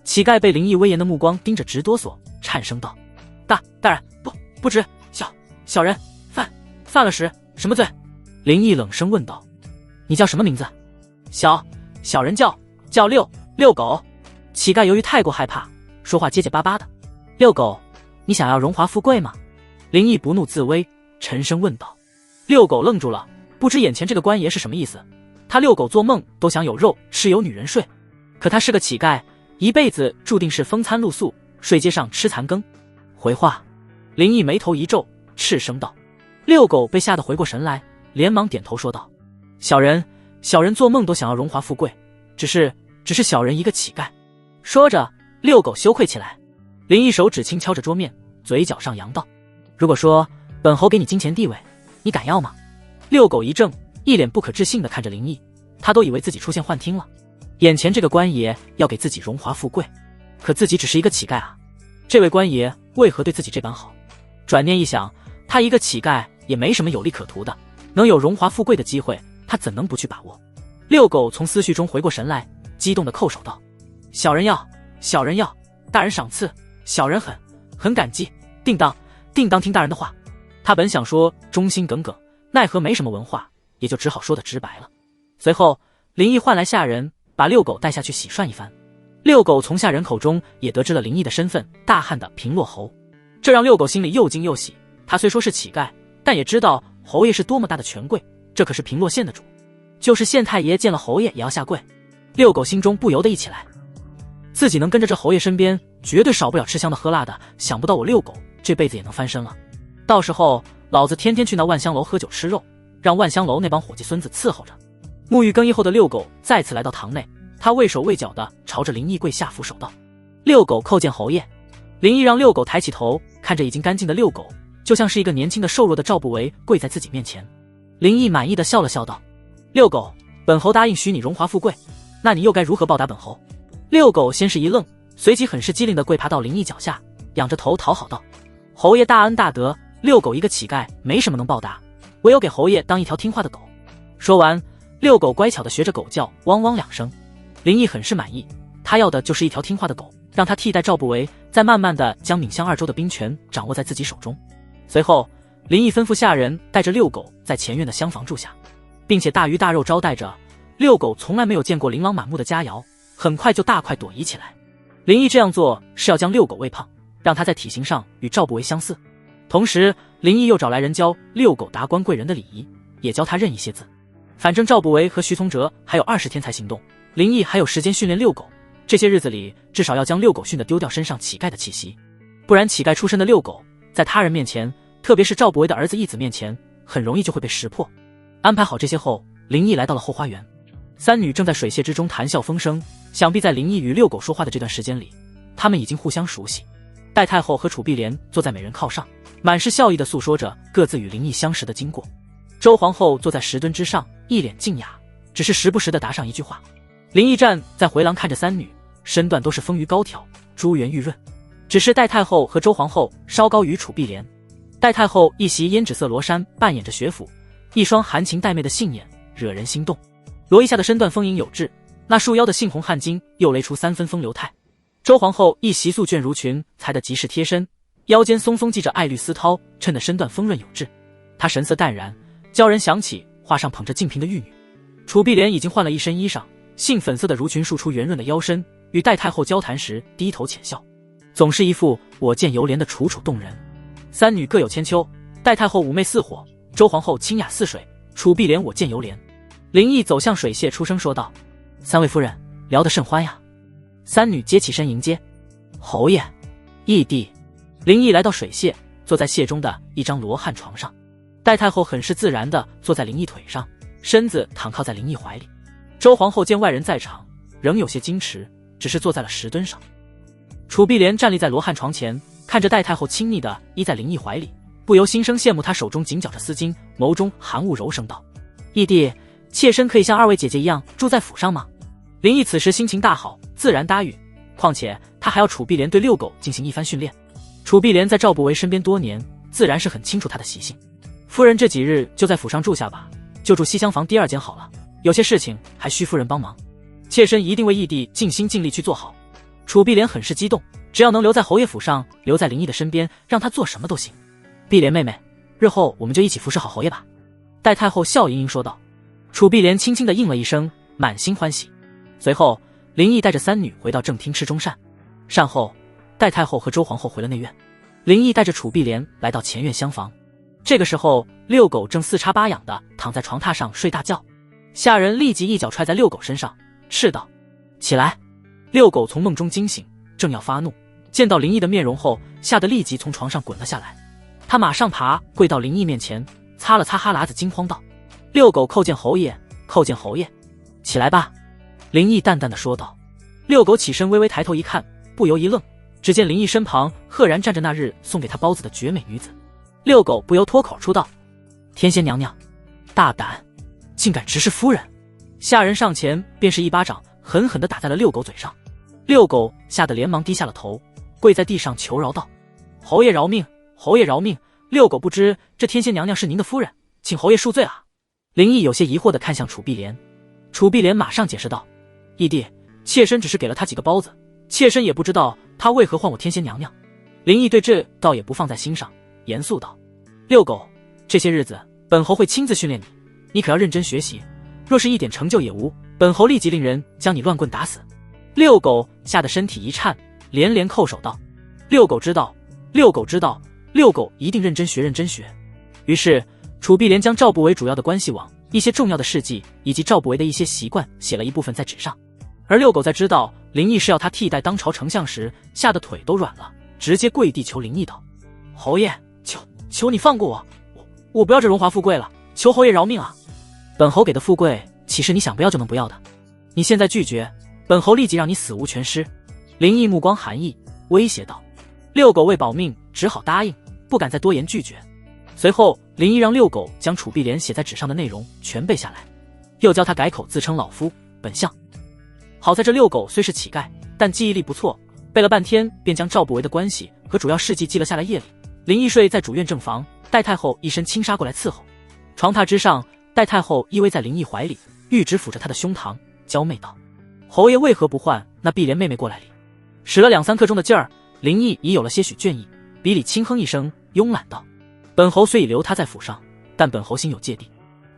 乞丐被林毅威严的目光盯着直哆嗦，颤声道：“大人，不知小人犯了什么罪？”林毅冷声问道：“你叫什么名字？”“小人叫遛狗。”乞丐由于太过害怕，说话结结巴巴的。“遛狗，你想要荣华富贵吗？”林毅不怒自威，沉声问道。遛狗愣住了，不知眼前这个官爷是什么意思。他遛狗做梦都想有肉吃，有女人睡，可他是个乞丐，一辈子注定是风餐露宿，睡街上吃残羹。回话。林毅眉头一皱，斥声道。遛狗被吓得回过神来，连忙点头说道：“小人做梦都想要荣华富贵，只是小人一个乞丐。”说着，遛狗羞愧起来。林毅手指轻敲着桌面，嘴角上扬道：“如果说本侯给你金钱地位，你敢要吗？”遛狗一怔，一脸不可置信地看着林毅，他都以为自己出现幻听了，眼前这个官爷要给自己荣华富贵，可自己只是一个乞丐啊，这位官爷为何对自己这般好？转念一想，他一个乞丐也没什么有利可图的，能有荣华富贵的机会，他怎能不去把握？遛狗从思绪中回过神来，激动地叩首道：“小人要，大人赏赐，小人很感激，定当听大人的话。”他本想说忠心耿耿，奈何没什么文化，也就只好说得直白了。随后林毅唤来下人，把遛狗带下去洗涮一番。遛狗从下人口中也得知了林毅的身份，大汉的平洛侯，这让遛狗心里又惊又喜。他虽说是乞丐，但也知道侯爷是多么大的权贵，这可是平洛县的主，就是县太爷见了侯爷也要下跪。遛狗心中不由得一起来，自己能跟着这侯爷身边，绝对少不了吃香的喝辣的，想不到我遛狗这辈子也能翻身了。到时候老子天天去那万香楼喝酒吃肉，让万香楼那帮伙计孙子伺候着。沐浴更衣后的遛狗再次来到堂内，他畏手畏脚的朝着林毅跪下俯首道：“遛狗叩见侯爷。”林毅让遛狗抬起头，看着已经干净的遛狗，就像是一个年轻的瘦弱的赵不韦跪在自己面前。林毅满意的笑了笑道：“遛狗，本侯答应许你荣华富贵，那你又该如何报答本侯？”遛狗先是一愣，随即很是机灵的跪爬到林毅脚下，仰着头讨好道：“侯爷大恩大德，遛狗一个乞丐没什么能报答，唯有给侯爷当一条听话的狗。”说完，遛狗乖巧的学着狗叫汪汪2声。林毅很是满意，他要的就是一条听话的狗，让他替代赵不韦，再慢慢的将闽襄2州的兵权掌握在自己手中。随后林毅吩咐下人带着遛狗在前院的厢房住下。并且大鱼大肉招待着。遛狗从来没有见过琳琅满目的佳肴，很快就大快朵颐起来。林毅这样做是要将遛狗喂胖，让它在体型上与赵不韦相似。同时，林毅又找来人教遛狗达官贵人的礼仪，也教他认一些字。反正赵不韦和徐从哲还有20天才行动，林毅还有时间训练遛狗。这些日子里，至少要将遛狗训得丢掉身上乞丐的气息，不然乞丐出身的遛狗，在他人面前，特别是赵不韦的儿子义子面前，很容易就会被识破。安排好这些后，林毅来到了后花园。三女正在水榭之中谈笑风生，想必在林毅与遛狗说话的这段时间里，他们已经互相熟悉。戴太后和楚碧莲坐在美人靠上，满是笑意地诉说着各自与林毅相识的经过。周皇后坐在石墩之上，一脸静雅，只是时不时地答上一句话。林毅站在回廊看着三女，身段都是丰腴高挑，珠圆玉润，只是戴太后和周皇后稍高于楚碧莲。戴太后一袭胭脂色罗衫，扮演着学府，一双含情带媚的杏眼惹人心动。罗腋下的身段丰盈有致，那束腰的杏红汗巾又勒出3分风流态。周皇后一袭素绢襦裙，裁得极是贴身，腰间松松系着爱绿丝绦，衬得身段丰润有致。她神色淡然，教人想起画上捧着净瓶的玉女。楚碧莲已经换了一身衣裳，杏粉色的襦裙束出圆润的腰身，与戴太后交谈时低头浅笑，总是一副我见犹怜的楚楚动人。三女各有千秋，戴太后妩媚似火，周皇后清雅似水，楚碧莲我见犹怜。林毅走向水榭，出声说道：“三位夫人，聊得甚欢呀。”三女接起身迎接：“侯爷，义弟。”林毅来到水榭，坐在榭中的一张罗汉床上。戴太后很是自然地坐在林毅腿上，身子躺靠在林毅怀里。周皇后见外人在场，仍有些矜持，只是坐在了石墩上。楚碧莲站立在罗汉床前，看着戴太后亲昵地依在林毅怀里，不由心生羡慕。她手中紧绞着丝巾，眸中含雾柔声道：“义弟，妾身可以像二位姐姐一样住在府上吗？”林毅此时心情大好，自然答应。况且他还要楚碧莲对遛狗进行一番训练。楚碧莲在赵不韦身边多年，自然是很清楚他的习性。夫人这几日就在府上住下吧，就住西厢房第2间好了。有些事情还需夫人帮忙，妾身一定为义弟尽心尽力去做好。楚碧莲很是激动，只要能留在侯爷府上，留在林毅的身边，让他做什么都行。碧莲妹妹，日后我们就一起服侍好侯爷吧。戴太后笑盈盈说道。楚碧莲轻轻地应了一声，满心欢喜。随后，林毅带着三女回到正厅吃中膳。膳后，戴太后和周皇后回了内院，林毅带着楚碧莲来到前院厢房。这个时候，遛狗正4叉8仰地躺在床榻上睡大觉。下人立即一脚踹在遛狗身上，斥道：“起来！”遛狗从梦中惊醒，正要发怒，见到林毅的面容后，吓得立即从床上滚了下来。他马上爬跪到林毅面前，擦了擦哈喇子，惊慌道：“遛狗叩见侯爷，叩见侯爷。”“起来吧。”林毅淡淡的说道。遛狗起身，微微抬头一看，不由一愣，只见林毅身旁赫然站着那日送给他包子的绝美女子。遛狗不由脱口出道：“天仙娘娘，大胆，竟敢直视夫人！”下人上前便是一巴掌，狠狠地打在了遛狗嘴上。遛狗吓得连忙低下了头，跪在地上求饶道：“侯爷饶命，侯爷饶命！遛狗不知这天仙娘娘是您的夫人，请侯爷恕罪啊！”林毅有些疑惑地看向楚碧莲，楚碧莲马上解释道：“义弟，妾身只是给了他几个包子，妾身也不知道他为何唤我天仙娘娘。”林毅对这倒也不放在心上，严肃道：“遛狗，这些日子本侯会亲自训练你，你可要认真学习，若是一点成就也无，本侯立即令人将你乱棍打死。”遛狗吓得身体一颤，连连叩首道：“遛狗知道，遛狗知道，遛狗一定认真学，认真学。”于是楚碧莲将赵不韦主要的关系网、一些重要的事迹以及赵不韦的一些习惯写了一部分在纸上。而遛狗在知道林毅是要他替代当朝丞相时，吓得腿都软了，直接跪地求林毅道：“侯爷，求你放过我，我不要这荣华富贵了，求侯爷饶命啊！本侯给的富贵，岂是你想不要就能不要的？你现在拒绝，本侯立即让你死无全尸。”林毅目光寒意，威胁道。遛狗为保命，只好答应，不敢再多言拒绝。随后，林毅让遛狗将楚碧莲写在纸上的内容全背下来，又教他改口自称老夫本相。好在这遛狗虽是乞丐，但记忆力不错，背了半天便将赵不韦的关系和主要事迹记了下来。夜里，林毅睡在主院正房，戴太后一身轻纱过来伺候。床榻之上，戴太后依偎在林毅怀里，玉指抚着他的胸膛，娇媚道：“侯爷为何不唤那碧莲妹妹过来哩？”使了2-3刻钟的劲儿，林毅已有了些许倦意，鼻里轻哼一声，慵懒道：“本侯虽已留她在府上，但本侯心有芥蒂，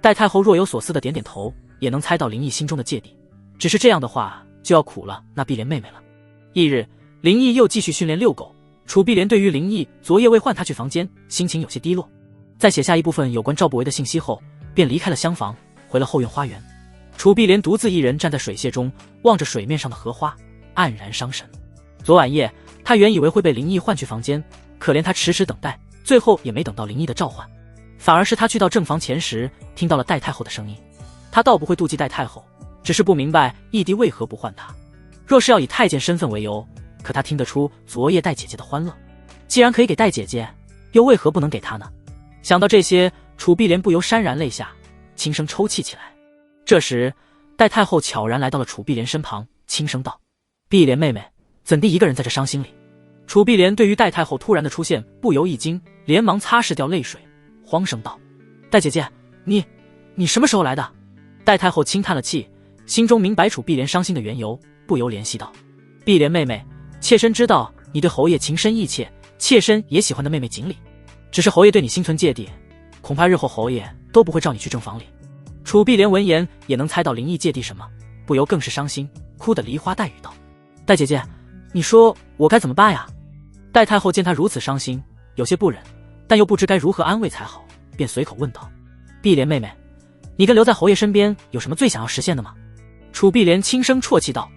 戴太后若有所思的点点头，也能猜到林毅心中的芥蒂。只是这样的话，就要苦了那碧莲妹妹了。翌日，林毅又继续训练遛狗。楚碧莲对于林毅昨夜未唤他去房间，心情有些低落。在写下一部分有关赵不韦的信息后，便离开了厢房，回了后院花园。楚碧莲独自一人站在水榭中，望着水面上的荷花，黯然伤神。昨晚夜，他原以为会被林毅唤去房间，可怜他迟迟等待，最后也没等到林毅的召唤，反而是他去到正房前时，听到了戴太后的声音。他倒不会妒忌戴太后，只是不明白义弟为何不唤他。若是要以太监身份为由，可他听得出昨夜戴姐姐的欢乐，既然可以给戴姐姐，又为何不能给她呢？想到这些，楚碧莲不由潸然泪下，轻声抽泣起来。这时，戴太后悄然来到了楚碧莲身旁，轻声道：“碧莲妹妹，怎地一个人在这伤心里？”楚碧莲对于戴太后突然的出现不由一惊，连忙擦拭掉泪水，慌声道：“戴姐姐，你什么时候来的？”戴太后轻叹了气，心中明白楚碧莲伤心的缘由，不由怜惜道：“碧莲妹妹，妾身知道你对侯爷情深意切，妾身也喜欢的妹妹锦鲤，只是侯爷对你心存芥蒂，恐怕日后侯爷都不会召你去正房里。”楚碧莲闻言也能猜到林毅芥蒂什么，不由更是伤心，哭得梨花带雨道：“戴姐姐，你说我该怎么办呀？”戴太后见他如此伤心，有些不忍，但又不知该如何安慰才好，便随口问道：“碧莲妹妹，你跟留在侯爷身边有什么最想要实现的吗？”楚碧莲轻声啜泣道：“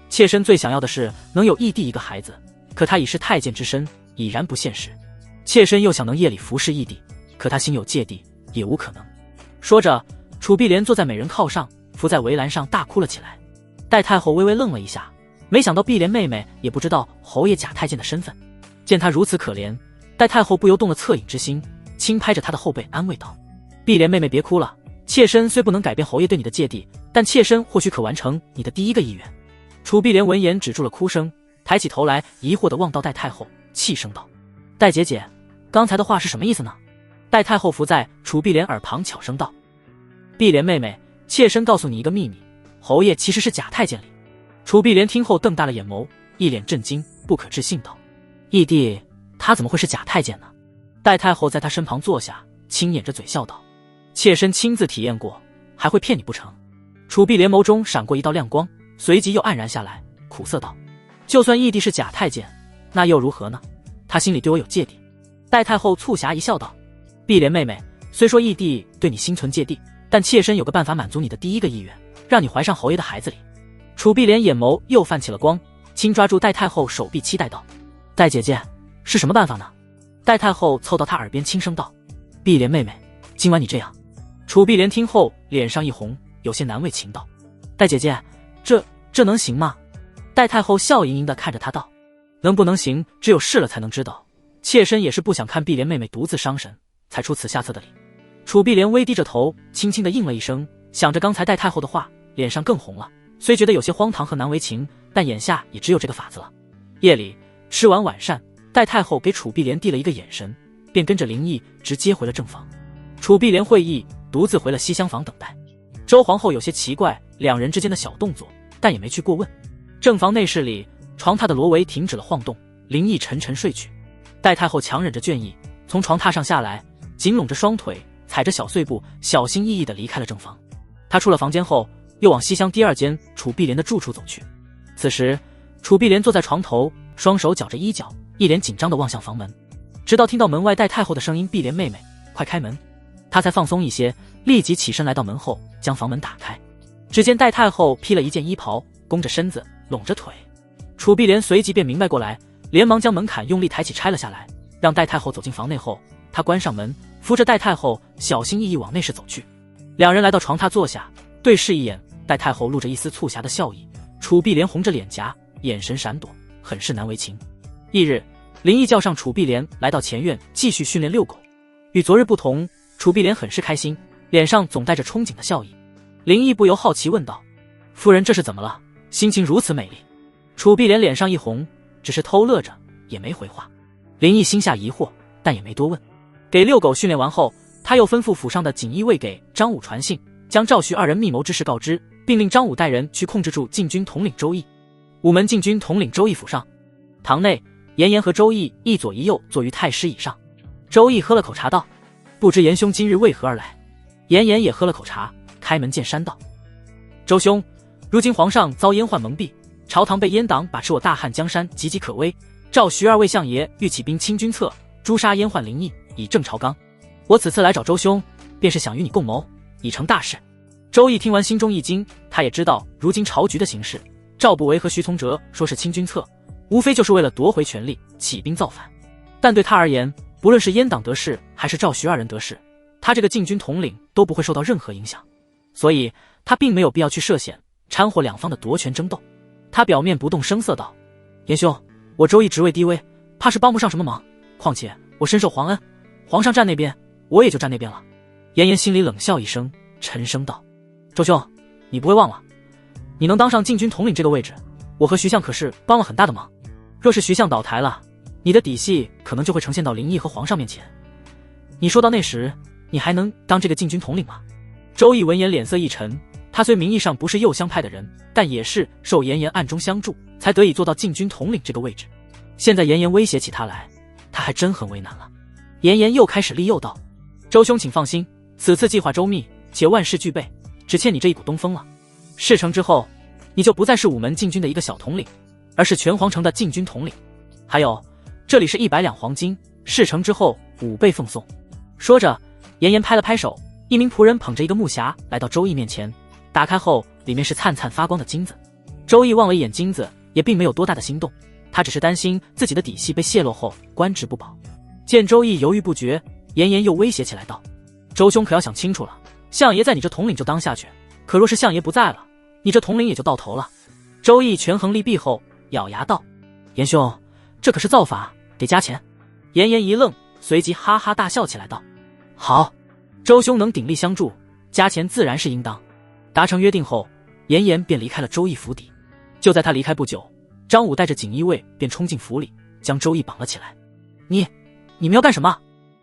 妾身最想要的是能有义弟一个孩子，可他已是太监之身，已然不现实。妾身又想能夜里服侍义弟，可他心有芥蒂，也无可能。”说着，楚碧莲坐在美人靠上，伏在围栏上大哭了起来。戴太后微微愣了一下，没想到碧莲妹妹也不知道侯爷假太监的身份。见她如此可怜，戴太后不由动了恻隐之心，轻拍着她的后背安慰道：“碧莲妹妹别哭了，妾身虽不能改变侯爷对你的芥蒂，但妾身或许可完成你的第一个意愿。”楚碧莲闻言止住了哭声，抬起头来疑惑地望到戴太后，气声道：“戴姐姐，刚才的话是什么意思呢？”戴太后伏在楚碧莲耳旁悄声道：“碧莲妹妹，妾身告诉你一个秘密，侯爷其实是假太监里。”楚碧莲听后瞪大了眼眸，一脸震惊，不可置信道：“义弟，他怎么会是假太监呢？”戴太后在他身旁坐下，轻掩着嘴笑道：“妾身亲自体验过，还会骗你不成？”楚碧莲眸中闪过一道亮光，随即又黯然下来，苦涩道：“就算义弟是假太监，那又如何呢？他心里对我有芥蒂。”戴太后促狭一笑道：“碧莲妹妹，虽说义弟对你心存芥蒂，但妾身有个办法满足你的第一个意愿，让你怀上侯爷的孩子里。”楚碧莲眼眸又泛起了光，轻抓住戴太后手臂，期待道：“戴姐姐，是什么办法呢？”戴太后凑到她耳边轻声道：“碧莲妹妹，今晚你这样。”楚碧莲听后脸上一红，有些难为情道：“戴姐姐，这能行吗？”戴太后笑盈盈地看着她道：“能不能行，只有试了才能知道。妾身也是不想看碧莲妹妹独自伤神，才出此下策的礼。”楚碧莲微低着头，轻轻地应了一声，想着刚才戴太后的话，脸上更红了。虽觉得有些荒唐和难为情，但眼下也只有这个法子了。夜里吃完晚膳，戴太后给楚碧莲递了一个眼神，便跟着林毅直接回了正房。楚碧莲会意，独自回了西厢房等待。周皇后有些奇怪两人之间的小动作，但也没去过问。正房内室里，床榻的罗帷停止了晃动，林毅沉沉睡去。戴太后强忍着倦意，从床榻上下来，紧拢着双腿，踩着小碎步，小心翼翼地离开了正房。她出了房间后，又往西厢第二间楚碧莲的住处走去。此时，楚碧莲坐在床头，双手绞着衣角，一脸紧张地望向房门。直到听到门外戴太后的声音：“碧莲妹妹，快开门！”她才放松一些，立即起身来到门后，将房门打开。只见戴太后披了一件衣袍，弓着身子，拢着腿。楚碧莲随即便明白过来，连忙将门槛用力抬起拆了下来，让戴太后走进房内后，她关上门，扶着戴太后小心翼翼往内室走去。两人来到床榻坐下，对视一眼，戴太后露着一丝促狭的笑意，楚碧莲红着脸颊，眼神闪躲，很是难为情。翌日，林毅叫上楚碧莲来到前院继续训练遛狗。与昨日不同，楚碧莲很是开心，脸上总带着憧憬的笑意。林毅不由好奇问道：“夫人这是怎么了？心情如此美丽？”楚碧莲脸上一红，只是偷乐着，也没回话。林毅心下疑惑，但也没多问。给遛狗训练完后，他又吩咐府上的锦衣卫给张武传信，将赵徐二人密谋之事告知，并令张武带人去控制住禁军统领周毅。午门禁军统领周毅府上，堂内严颜和周毅一左一右坐于太师椅上。周毅喝了口茶道：“不知严兄今日为何而来？”严颜也喝了口茶，开门见山道：“周兄，如今皇上遭阉宦蒙蔽，朝堂被阉党把持我大汉江山，岌岌可危。召徐二位相爷欲起兵清君侧，诛杀阉宦林毅，以正朝纲。我此次来找周兄，便是想与你共谋，以成大事。”周毅听完心中一惊，他也知道如今朝局的形势，赵不韦和徐从哲说是清君侧，无非就是为了夺回权力，起兵造反。但对他而言，不论是阉党得势还是赵徐二人得势，他这个禁军统领都不会受到任何影响，所以他并没有必要去涉险掺和两方的夺权争斗。他表面不动声色道：“严兄，我周毅职位低微，怕是帮不上什么忙，况且我深受皇恩，皇上站那边，我也就站那边了。”严颜心里冷笑一声，沉声道：“周兄，你不会忘了，你能当上禁军统领这个位置，我和徐相可是帮了很大的忙。若是徐相倒台了，你的底细可能就会呈现到林毅和皇上面前。你说到那时，你还能当这个禁军统领吗？”周毅闻言脸色一沉，他虽名义上不是右相派的人，但也是受严颜暗中相助，才得以做到禁军统领这个位置。现在严颜威胁起他来，他还真很为难了。严颜又开始利诱道：“周兄请放心，此次计划周密，且万事俱备，只欠你这一股东风了。事成之后，你就不再是午门禁军的一个小统领，而是全皇城的禁军统领。还有，这里是100两黄金，事成之后5倍奉送。”说着，严颜拍了拍手，一名仆人捧着一个木匣来到周毅面前，打开后里面是灿灿发光的金子。周毅望了一眼金子，也并没有多大的心动，他只是担心自己的底细被泄露后官职不保。见周毅犹豫不决，严颜又威胁起来道：“周兄可要想清楚了，相爷在你这统领就当下去，可若是相爷不在了，你这统领也就到头了。”周毅权衡利弊后，咬牙道：“严兄，这可是造法，得加钱。”严颜一愣，随即哈哈大笑起来道：“好，周兄能鼎力相助，加钱自然是应当。”达成约定后，严颜便离开了周毅府邸。就在他离开不久，张武带着锦衣卫便冲进府里，将周毅绑了起来。你们要干什么？”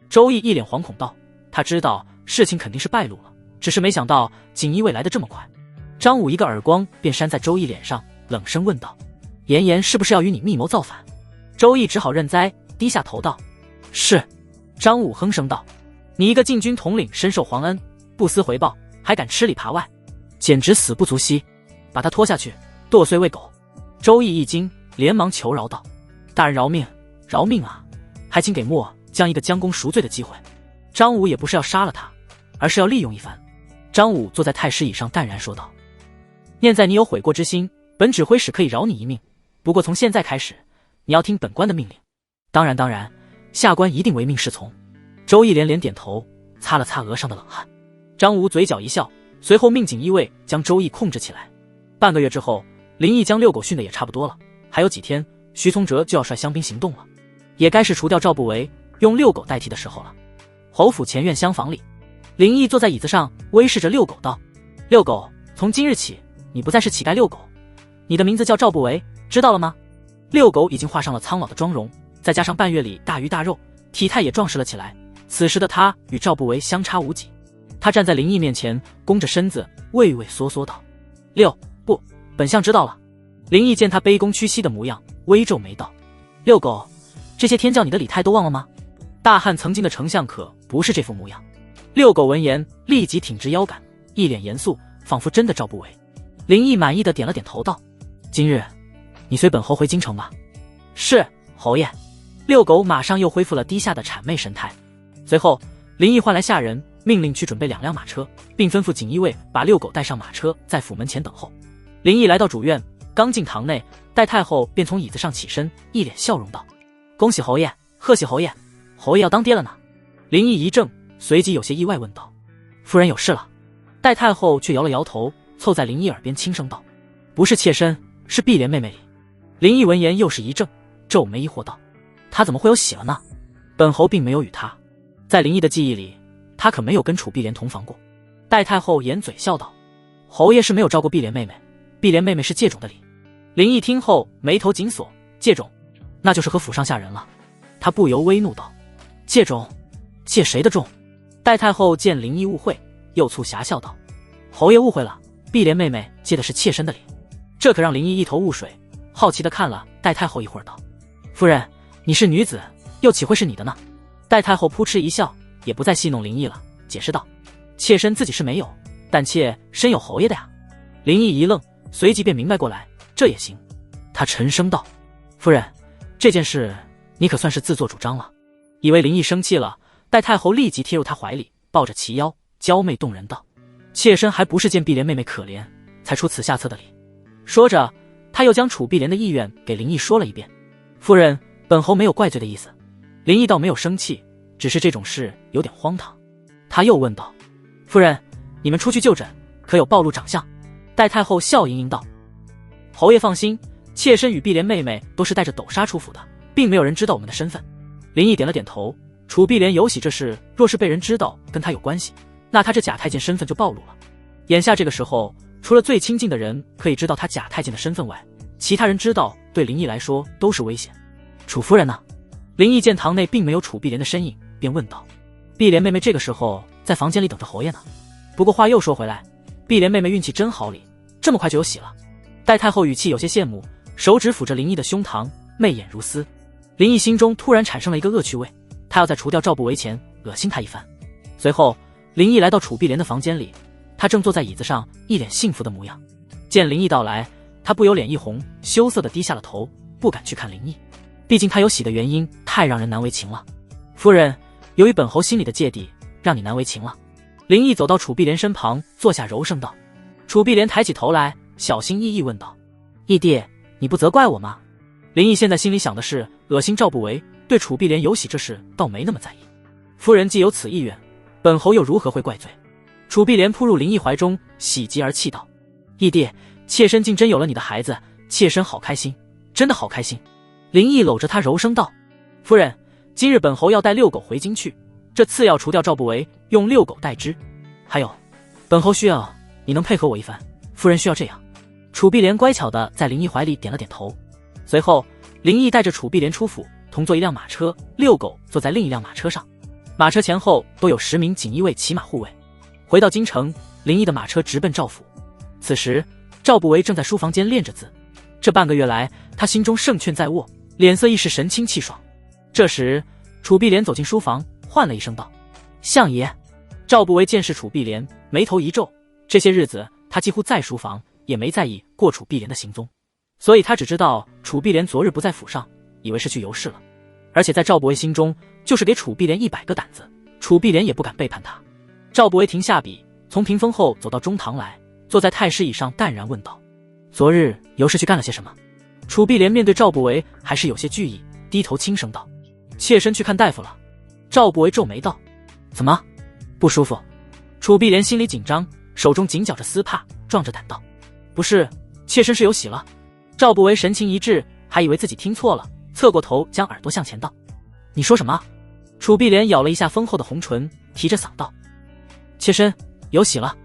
周毅一脸惶恐道。他知道事情肯定是败露了，只是没想到锦衣卫来得这么快。张武一个耳光便扇在周毅脸上，冷声问道：“严颜是不是要与你密谋造反？”周毅只好认栽，低下头道：“是。”张武哼声道：“你一个禁军统领，深受皇恩，不思回报，还敢吃里扒外，简直死不足惜！把他拖下去，剁碎喂狗！”周毅一惊，连忙求饶道：“大人饶命，饶命啊！还请给末将一个将功赎罪的机会。”张武也不是要杀了他，而是要利用一番。张武坐在太师椅上淡然说道：“念在你有悔过之心，本指挥使可以饶你一命，不过从现在开始，你要听本官的命令。”当然，下官一定唯命是从。”周毅连连点头，擦了擦额上的冷汗。张武嘴角一笑，随后命锦衣卫将周毅控制起来。半个月之后，林毅将遛狗训得也差不多了，还有几天，徐从哲就要率乡兵行动了，也该是除掉赵不韦，用遛狗代替的时候了。侯府前院厢房里，林毅坐在椅子上，威视着遛狗道：“遛狗，从今日起，你不再是乞丐遛狗，你的名字叫赵不韦，知道了吗？”遛狗已经画上了苍老的妆容，再加上半月里大鱼大肉，体态也壮实了起来。此时的他与赵不韦相差无几。他站在林毅面前，弓着身子，畏畏缩缩道：“不，本相知道了。”林毅见他卑躬屈膝的模样，微皱眉道：“遛狗，这些天叫你的礼态都忘了吗？大汉曾经的丞相可不是这副模样。”遛狗闻言，立即挺直腰杆，一脸严肃，仿佛真的赵不韦。林毅满意的点了点头道：“今日你随本侯回京城吧。”“是，侯爷。”遛狗马上又恢复了低下的谄媚神态。随后，林毅唤来下人，命令去准备2辆马车，并吩咐锦衣卫把遛狗带上马车，在府门前等候。林毅来到主院，刚进堂内，戴太后便从椅子上起身，一脸笑容道：“恭喜侯爷，贺喜侯爷，侯爷要当爹了呢。”林毅一怔，随即有些意外问道：“夫人有事了？”戴太后却摇了摇头，凑在林毅耳边轻声道：“不是妾身，是碧莲妹妹里。”林毅闻言又是一怔，皱眉疑惑道：“她怎么会有喜了呢？本侯并没有与她。”在林毅的记忆里，他可没有跟楚碧莲同房过。戴太后掩嘴笑道：“侯爷是没有招过碧莲妹妹，碧莲妹妹是借种的礼。”林毅听后眉头紧锁，借种，那就是和府上下人了。他不由微怒道：“借种？借谁的种？”戴太后见林毅误会，又促狭笑道：“侯爷误会了，碧莲妹妹借的是妾身的礼。”这可让林毅一头雾水，好奇地看了戴太后一会儿道：“夫人，你是女子，又岂会是你的呢？”戴太后扑哧一笑，也不再戏弄林毅了，解释道：“妾身自己是没有，但妾身有侯爷的呀。林毅一愣，随即便明白过来，这也行。他沉声道：夫人，这件事你可算是自作主张了。以为林毅生气了，待太后立即贴入他怀里，抱着齐腰，娇媚动人道：妾身还不是见碧莲妹妹可怜，才出此下策的礼。说着，他又将楚碧莲的意愿给林毅说了一遍。夫人，本侯没有怪罪的意思。林毅倒没有生气，只是这种事有点荒唐。他又问道：夫人，你们出去就诊，可有暴露长相？待太后笑盈盈道：侯爷放心，妾身与碧莲妹妹都是带着斗纱出府的，并没有人知道我们的身份。林毅点了点头，楚碧莲有喜这事若是被人知道跟他有关系，那他这假太监身份就暴露了。眼下这个时候，除了最亲近的人可以知道他假太监的身份外，其他人知道对林毅来说都是危险。楚夫人呢？林毅见堂内并没有楚碧莲的身影，便问道：碧莲妹妹这个时候在房间里等着侯爷呢。不过话又说回来，碧莲妹妹运气真好哩，这么快就有喜了。待太后语气有些羡慕，手指抚着林毅的胸膛，媚眼如丝。林毅心中突然产生了一个恶趣味，他要在除掉赵不为前恶心他一番。随后林毅来到楚碧莲的房间里，他正坐在椅子上，一脸幸福的模样。见林毅到来，他不由脸一红，羞涩地低下了头，不敢去看林毅。毕竟他有喜的原因太让人难为情了。夫人，由于本侯心里的芥蒂，让你难为情了。林毅走到楚碧莲身旁坐下，柔声道。楚碧莲抬起头来，小心翼翼问道：义弟，你不责怪我吗？林毅现在心里想的是恶心赵不为，对楚碧莲有喜这事倒没那么在意。夫人既有此意愿，本侯又如何会怪罪？楚碧莲扑入林毅怀中，喜极而泣道：义弟，妾身竟真有了你的孩子，妾身好开心，真的好开心。林毅搂着她柔声道：夫人，今日本侯要带遛狗回京去，这次要除掉赵不为，用遛狗代之。还有，本侯需要你能配合我一番，夫人需要这样。楚碧莲乖巧地在林毅怀里点了点头。随后林毅带着楚碧莲出府，同坐一辆马车，遛狗坐在另一辆马车上。马车前后都有10名锦衣卫骑马护卫。回到京城，林毅的马车直奔赵府。此时赵不为正在书房间练着字，这半个月来他心中胜券在握，脸色一时神清气爽。这时楚碧莲走进书房，唤了一声道：相爷。赵不为见是楚碧莲，眉头一皱，这些日子他几乎在书房也没在意过楚碧莲的行踪，所以他只知道楚碧莲昨日不在府上，以为是去游市了。而且在赵不为心中，就是给楚碧莲100个胆子，楚碧莲也不敢背叛他。赵不为停下笔，从屏风后走到中堂来，坐在太师椅上，淡然问道：昨日游市去干了些什么？楚碧莲面对赵不为还是有些惧意，低头轻声道：妾身去看大夫了。赵不为皱眉道：怎么不舒服？楚碧莲心里紧张，手中紧绞着丝帕，壮着胆道：不是，妾身是有喜了。赵不为神情一滞，还以为自己听错了，侧过头将耳朵向前道：你说什么？楚碧莲咬了一下丰厚的红唇，提着嗓道：妾身有喜了。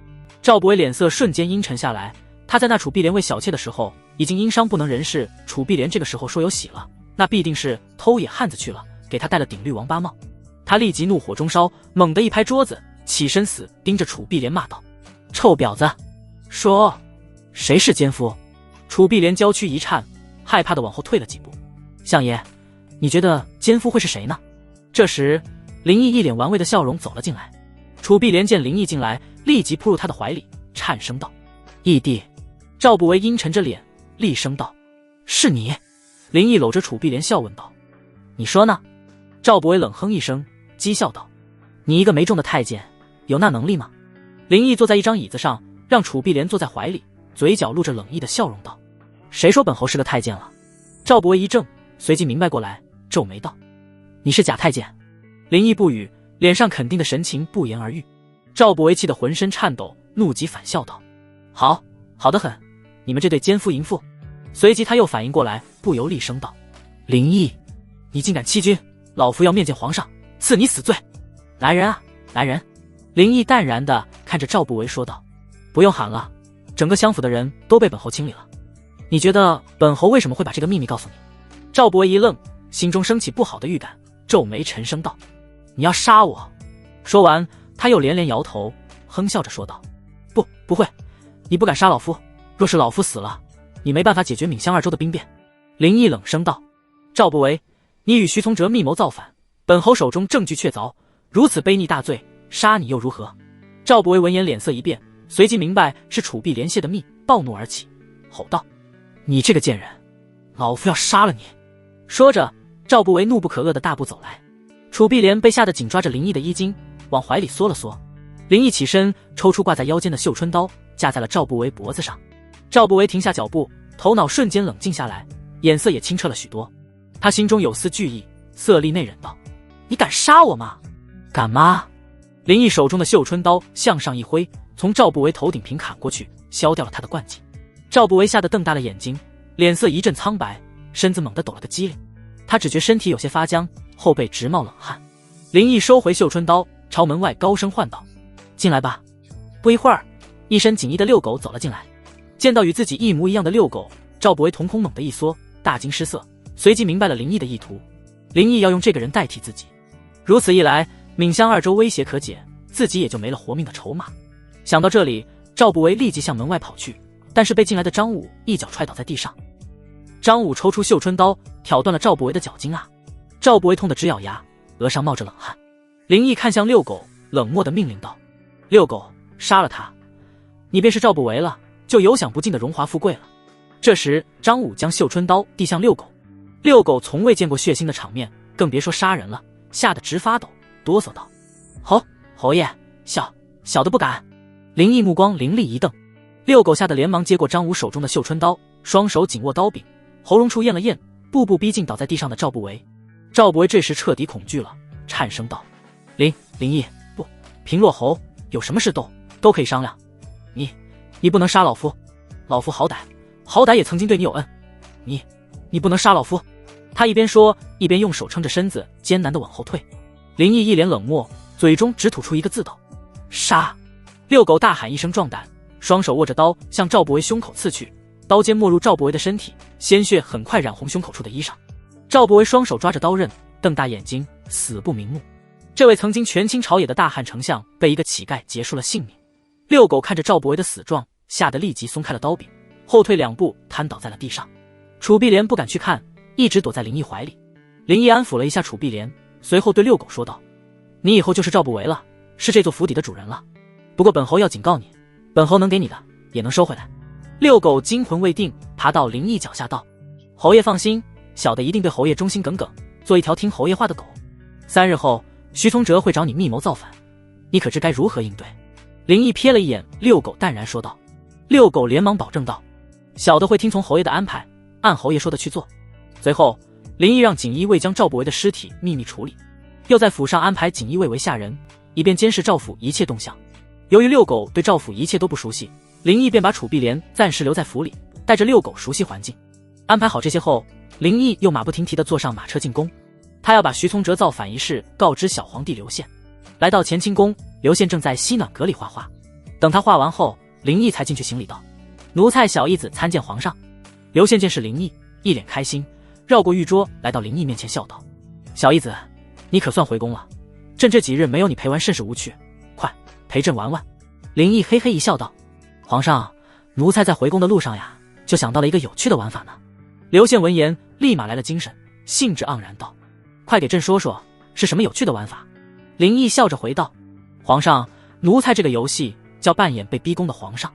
赵不为脸色瞬间阴沉下来，他在那楚碧莲为小妾的时候已经因伤不能人事，楚碧莲这个时候说有喜了，那必定是偷野汉子去了，给他戴了顶绿王八帽。他立即怒火中烧，猛地一拍桌子，起身死盯着楚碧莲骂道：臭婊子，说谁是奸夫？楚碧莲娇躯一颤，害怕的往后退了几步。相爷，你觉得奸夫会是谁呢？这时林毅一脸玩味的笑容走了进来。楚碧莲见林毅进来，立即扑入他的怀里，颤声道：义弟。赵不为阴沉着脸，厉声道：是你。林毅搂着楚碧莲笑问道：你说呢？赵不为冷哼一声，讥笑道：你一个没中的太监，有那能力吗？林毅坐在一张椅子上，让楚碧莲坐在怀里，嘴角露着冷意的笑容道：谁说本侯是个太监了？赵不为一怔，随即明白过来，皱眉道：你是假太监。林毅不语，脸上肯定的神情不言而喻。赵不为气得浑身颤抖，怒极反笑道：好，好得很，你们这对奸夫淫妇。随即他又反应过来，不由厉声道：林毅，你竟敢欺君，老夫要面见皇上，赐你死罪。来人啊，来人。林毅淡然地看着赵不为说道：不用喊了，整个襄府的人都被本侯清理了。你觉得本侯为什么会把这个秘密告诉你？赵不为一愣，心中升起不好的预感，皱眉沉声道：你要杀我？说完他又连连摇头，哼笑着说道：不会，你不敢杀老夫，若是老夫死了，你没办法解决闵襄2州的兵变。林毅冷声道：赵不为，你与徐从哲密谋造反，本侯手中证据确凿，如此卑逆大罪，杀你又如何？赵不为闻言脸色一变，随即明白是楚碧莲泄的密，暴怒而起，吼道：“你这个贱人，老夫要杀了你！”说着，赵不为怒不可遏的大步走来。楚碧莲被吓得紧抓着林毅的衣襟，往怀里缩了缩。林毅起身，抽出挂在腰间的绣春刀，架在了赵不为脖子上。赵不为停下脚步，头脑瞬间冷静下来，眼色也清澈了许多。他心中有丝惧意，色厉内荏道：“你敢杀我吗？敢吗？”林毅手中的绣春刀向上一挥，从赵不为头顶平砍过去，削掉了他的冠颈。赵不为吓得瞪大了眼睛，脸色一阵苍白，身子猛地抖了个激灵。他只觉身体有些发僵，后背直冒冷汗。林毅收回绣春刀，朝门外高声唤道：“进来吧。”不一会儿，一身锦衣的遛狗走了进来。见到与自己一模一样的遛狗，赵不为瞳孔猛地一缩，大惊失色，随即明白了林毅的意图。林毅要用这个人代替自己，如此一来，闽襄二州威胁可解，自己也就没了活命的筹码。想到这里，赵不为立即向门外跑去，但是被进来的张武一脚踹倒在地上。张武抽出绣春刀，挑断了赵不为的脚筋啊！赵不为痛得直咬牙，额上冒着冷汗。林毅看向遛狗，冷漠地命令道：“遛狗，杀了他，你便是赵不为了，就有享不尽的荣华富贵了。”这时，张武将绣春刀递向遛狗。遛狗从未见过血腥的场面，更别说杀人了，吓得直发抖，哆嗦道：“侯爷，小的不敢。”林毅目光凌厉一瞪，遛狗吓得连忙接过张武手中的绣春刀，双手紧握刀柄，喉咙处咽了咽，步步逼近倒在地上的赵不为。赵不为这时彻底恐惧了，颤声道：“林毅，不，平洛侯，有什么事都可以商量。你不能杀老夫，老夫好歹也曾经对你有恩，你不能杀老夫。”他一边说，一边用手撑着身子，艰难地往后退。林毅一脸冷漠，嘴中只吐出一个字道：“杀！”遛狗大喊一声壮胆，双手握着刀向赵不为胸口刺去，刀尖没入赵不为的身体，鲜血很快染红胸口处的衣裳。赵不为双手抓着刀刃，瞪大眼睛，死不瞑目。这位曾经权倾朝野的大汉丞相被一个乞丐结束了性命。遛狗看着赵不为的死状，吓得立即松开了刀柄，后退2步，瘫倒在了地上。楚碧莲不敢去看，一直躲在林毅怀里。林毅安抚了一下楚碧莲，随后对遛狗说道：“你以后就是赵不为了，是这座府邸的主人了。不过本侯要警告你，本侯能给你的也能收回来。”遛狗惊魂未定，爬到林毅脚下道：“侯爷放心，小的一定对侯爷忠心耿耿，做一条听侯爷话的狗。3日后，徐从哲会找你密谋造反，你可知该如何应对？”林毅瞥了一眼遛狗，淡然说道。遛狗连忙保证道：“小的会听从侯爷的安排，按侯爷说的去做。”随后，林毅让锦衣卫将赵不为的尸体秘密处理，又在府上安排锦衣卫为下人，以便监视赵府一切动向。由于遛狗对赵府一切都不熟悉，林毅便把楚碧莲暂时留在府里，带着遛狗熟悉环境。安排好这些后，林毅又马不停蹄地坐上马车进宫。他要把徐从哲造反一事告知小皇帝刘宪。来到乾清宫，刘宪正在西暖阁里画画。等他画完后，林毅才进去行礼道：“奴才小义子参见皇上。”刘宪见是林毅，一脸开心，绕过御桌来到林毅面前笑道：“小义子，你可算回宫了，朕这几日没有你陪玩甚是无趣，快陪朕玩玩。”林毅嘿嘿一笑道：“皇上，奴才在回宫的路上呀，就想到了一个有趣的玩法呢。”刘宪闻言立马来了精神，兴致盎然道：“快给朕说说是什么有趣的玩法。”林毅笑着回道：“皇上，奴才这个游戏叫扮演被逼宫的皇上，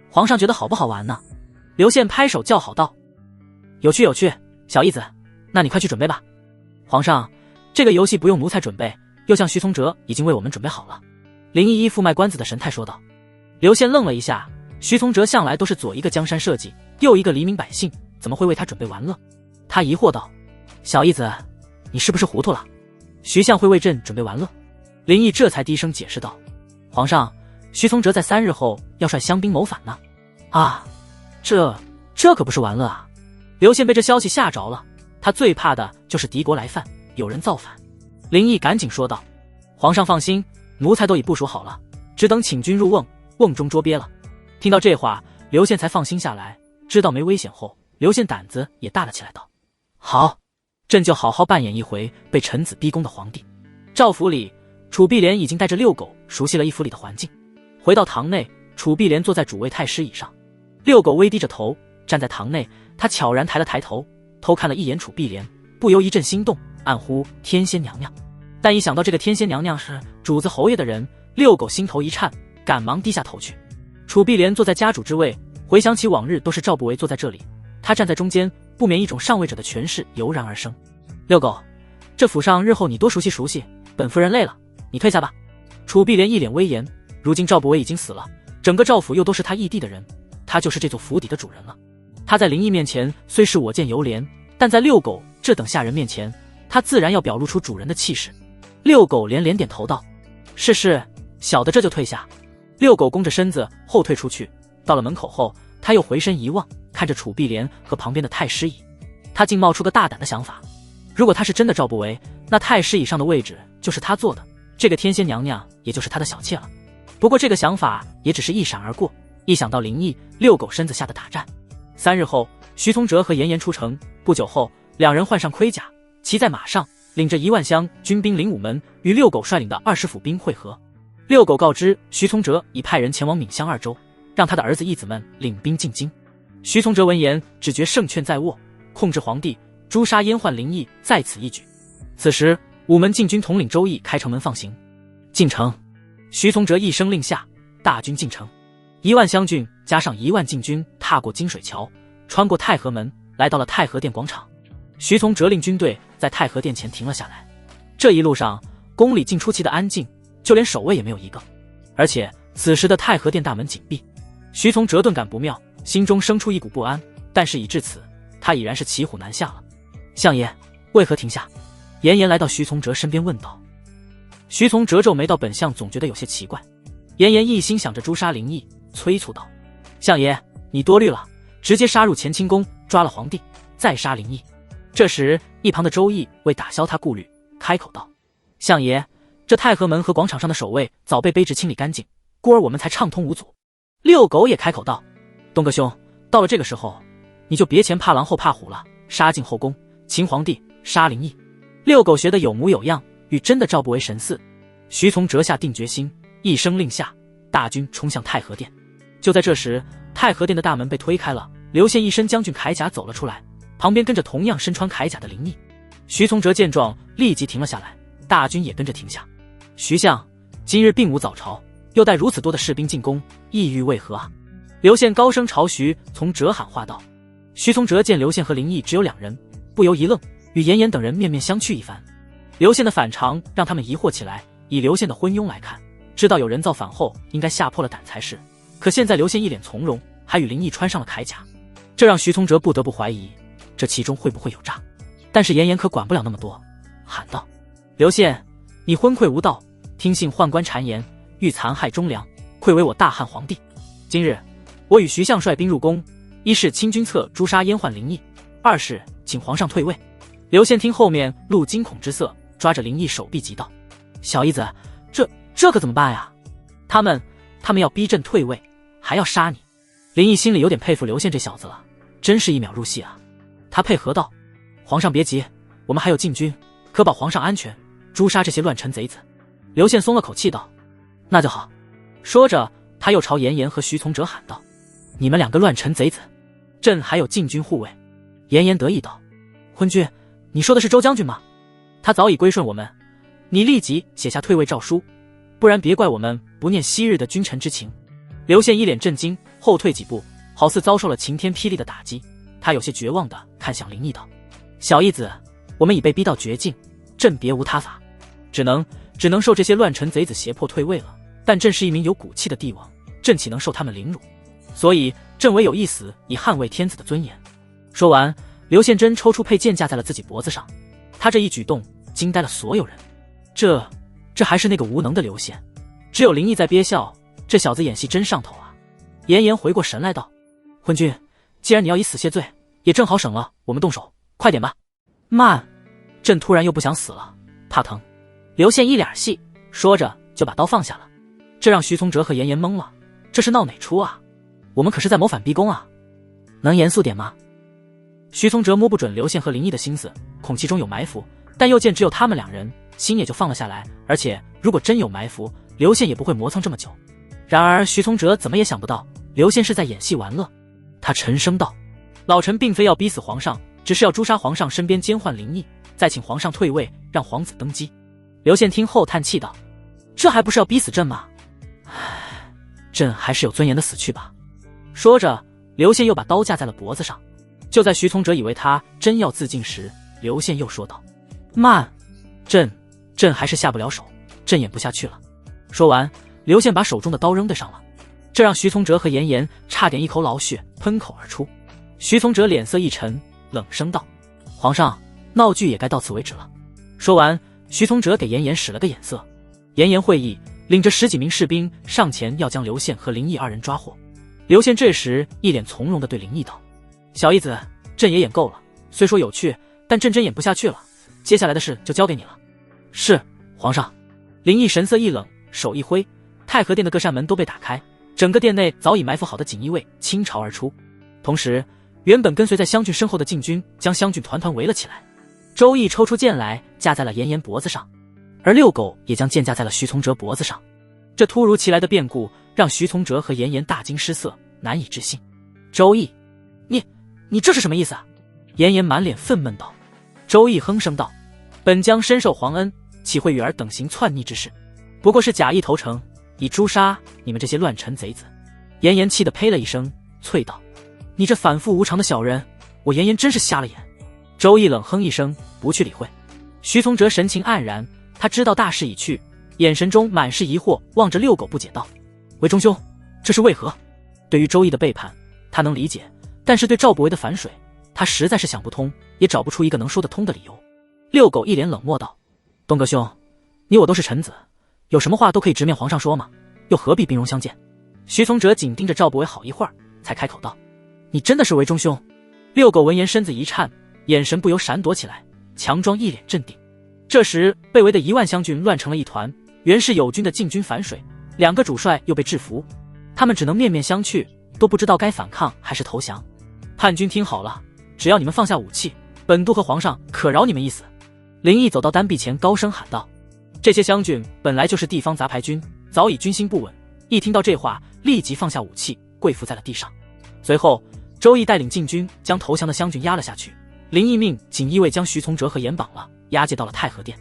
皇上觉得好不好玩呢？”刘宪拍手叫好道：“有趣有趣，小义子，那你快去准备吧。”皇上，这个游戏不用奴才准备，又像徐从哲已经为我们准备好了。林毅一副卖关子的神态说道。刘宪愣了一下，徐从哲向来都是左一个江山社稷，右一个黎民百姓，怎么会为他准备玩乐？他疑惑道：“小义子，你是不是糊涂了？徐相会为朕准备玩乐？”林毅这才低声解释道：“皇上，徐从哲在3日后要率乡兵谋反呢。”啊，这可不是玩乐啊！刘宪被这消息吓着了，他最怕的就是敌国来犯，有人造反。林毅赶紧说道：“皇上放心，奴才都已部署好了，只等请君入瓮，瓮中捉鳖了。”听到这话，刘宪才放心下来，知道没危险后，刘宪胆子也大了起来，道：“好，朕就好好扮演一回被臣子逼宫的皇帝。”赵府里，楚碧莲已经带着遛狗熟悉了一府里的环境。回到堂内，楚碧莲坐在主位太师椅上，遛狗微低着头站在堂内，他悄然抬了抬头，偷看了一眼楚碧莲，不由一阵心动，暗呼天仙娘娘。但一想到这个天仙娘娘是主子侯爷的人，遛狗心头一颤，赶忙低下头去。楚碧莲坐在家主之位，回想起往日都是赵不为坐在这里，他站在中间，不免一种上位者的权势油然而生。遛狗，这府上日后你多熟悉熟悉，本夫人累了，你退下吧。楚碧莲一脸威严，如今赵不为已经死了，整个赵府又都是他义弟的人，他就是这座府邸的主人了。他在林毅面前虽是我见犹怜，但在遛狗这等下人面前，他自然要表露出主人的气势。遛狗连连点头道：是，小的这就退下。遛狗弓着身子后退出去，到了门口后，他又回身一望，看着楚碧莲和旁边的太师椅，他竟冒出个大胆的想法，如果他是真的赵不为，那太师椅上的位置就是他坐的，这个天仙娘娘也就是他的小妾了。不过这个想法也只是一闪而过，一想到林毅，遛狗身子下的打战。3日后，徐从哲和严颜出城，不久后，两人换上盔甲，骑在马上，领着1万乡军兵临午门，与遛狗率领的20府兵会合。遛狗告知徐从哲已派人前往闽襄2州，让他的儿子义子们领兵进京。徐从哲闻言，只觉胜券在握，控制皇帝，诛杀阉宦林毅在此一举。此时，午门禁军统领周毅开城门放行。进城。徐从哲一声令下，大军进城。1万湘郡加上1万禁军踏过金水桥，穿过太和门，来到了太和殿广场。徐从哲令军队在太和殿前停了下来。这一路上，宫里竟出奇的安静，就连守卫也没有一个。而且此时的太和殿大门紧闭。徐从哲顿感不妙，心中生出一股不安，但是已至此，他已然是骑虎难下了。相爷，为何停下？严颜来到徐从哲身边问道。徐从哲皱眉道：本相总觉得有些奇怪。严颜一心想着诛杀林毅，催促道：相爷，你多虑了，直接杀入乾清宫，抓了皇帝，再杀林毅。这时一旁的周毅为打消他顾虑，开口道：相爷，这太和门和广场上的守卫早被卑职清理干净，故而我们才畅通无阻。遛狗也开口道：东哥兄，到了这个时候，你就别前怕狼后怕虎了，杀进后宫，擒皇帝，杀林毅。遛狗学得有模有样，与真的赵不为神似。徐从哲下定决心，一声令下，大军冲向太和殿。就在这时，太和殿的大门被推开了，刘宪一身将军铠甲走了出来，旁边跟着同样身穿铠甲的林毅。徐从哲见状，立即停了下来，大军也跟着停下。徐相，今日并无早朝，又带如此多的士兵进宫，意欲为何啊？刘宪高声朝徐从哲喊话道。徐从哲见刘宪和林毅只有2人，不由一愣，与严颜等人面面相觑一番。刘宪的反常让他们疑惑起来，以刘宪的昏庸来看，知道有人造反后应该吓破了胆才是，可现在刘宪一脸从容，还与林毅穿上了铠甲，这让徐从哲不得不怀疑，这其中会不会有诈？但是严颜可管不了那么多，喊道：刘宪，你昏聩无道，听信宦官谗言，欲残害忠良，愧为我大汉皇帝。今日我与徐相率兵入宫，一是清君侧诛杀阉宦林毅，二是请皇上退位。刘宪听后面露惊恐之色，抓着林毅手臂急道：小义子，这可怎么办呀？他们要逼朕退位，还要杀你。林毅心里有点佩服刘宪这小子了，真是一秒入戏啊。他配合道：皇上别急，我们还有禁军，可保皇上安全，诛杀这些乱臣贼子。刘宪松了口气道：那就好。说着他又朝严颜和徐从哲喊道：你们2个乱臣贼子，朕还有禁军护卫。严颜得意道：昏君，你说的是周将军吗？他早已归顺我们，你立即写下退位诏书，不然别怪我们不念昔日的君臣之情。刘宪一脸震惊，后退几步，好似遭受了晴天霹雳的打击。他有些绝望地看向林毅道：小义子，我们已被逼到绝境，朕别无他法，只能受这些乱臣贼子胁迫退位了。但朕是一名有骨气的帝王，朕岂能受他们凌辱？所以朕唯有一死，以捍卫天子的尊严。说完，刘宪真抽出佩剑架在了自己脖子上。他这一举动惊呆了所有人。这还是那个无能的刘宪，只有林毅在憋笑，这小子演戏真上头啊。严颜回过神来道：昏君，既然你要以死谢罪，也正好省了我们动手，快点吧。慢，朕突然又不想死了，怕疼。刘宪一脸戏，说着就把刀放下了。这让徐从哲和严颜懵了，这是闹哪出啊？我们可是在谋反逼宫啊，能严肃点吗？徐从哲摸不准刘宪和林毅的心思，恐其中有埋伏，但又见只有他们2人，心也就放了下来。而且如果真有埋伏，刘宪也不会磨蹭这么久。然而徐从哲怎么也想不到，刘宪是在演戏玩乐。他沉声道：老臣并非要逼死皇上，只是要诛杀皇上身边奸宦林毅，再请皇上退位，让皇子登基。刘宪听后叹气道：这还不是要逼死朕吗？朕还是有尊严的死去吧。说着，刘宪又把刀架在了脖子上。就在徐从哲以为他真要自尽时，刘宪又说道：慢，朕还是下不了手，朕演不下去了。说完，刘宪把手中的刀扔地上了，这让徐从哲和严颜差点一口老血喷口而出。徐从哲脸色一沉，冷声道：皇上，闹剧也该到此为止了。说完，徐从哲给严颜使了个眼色。严颜会意，领着10几名士兵上前要将刘宪和林毅二人抓获。刘宪这时一脸从容地对林毅道：小义子，朕也演够了，虽说有趣，但朕真演不下去了，接下来的事就交给你了。是，皇上。林毅神色一冷，手一挥，太和殿的各扇门都被打开，整个殿内早已埋伏好的锦衣卫倾巢而出。同时，原本跟随在湘俊身后的禁军将湘俊团团围了起来。周易抽出剑来，架在了严颜脖子上，而遛狗也将剑架在了徐从哲脖子上。这突如其来的变故让徐从哲和严颜大惊失色，难以置信。周易，你这是什么意思啊？严颜满脸愤懑道。周易哼声道：本将深受皇恩，岂会与尔等行篡逆之事？不过是假意投诚，以诛杀你们这些乱臣贼子。严颜气得呸了一声，啐道：你这反复无常的小人，我严颜真是瞎了眼。周易冷哼一声，不去理会。徐从哲神情黯然，他知道大势已去，眼神中满是疑惑，望着遛狗不解道：韦中兄，这是为何？对于周易的背叛，他能理解，但是对赵不韦的反水，他实在是想不通，也找不出一个能说得通的理由。遛狗一脸冷漠道：东阁兄，你我都是臣子，有什么话都可以直面皇上说嘛，又何必兵戎相见？徐从哲紧盯着赵不韦好一会儿，才开口道：你真的是韦中兄？遛狗闻言身子一颤，眼神不由闪躲起来，强装一脸镇定。这时被围的1万湘军乱成了一团，原是友军的禁军反水，2个主帅又被制服，他们只能面面相觑，都不知道该反抗还是投降。叛军听好了，只要你们放下武器，本都和皇上可饶你们一死。林毅走到单壁前高声喊道。这些湘军本来就是地方杂牌军，早已军心不稳，一听到这话立即放下武器，跪伏在了地上。随后周易带领禁军将投降的湘军压了下去，林毅命锦衣卫将徐从哲和严绑了，押解到了太和殿。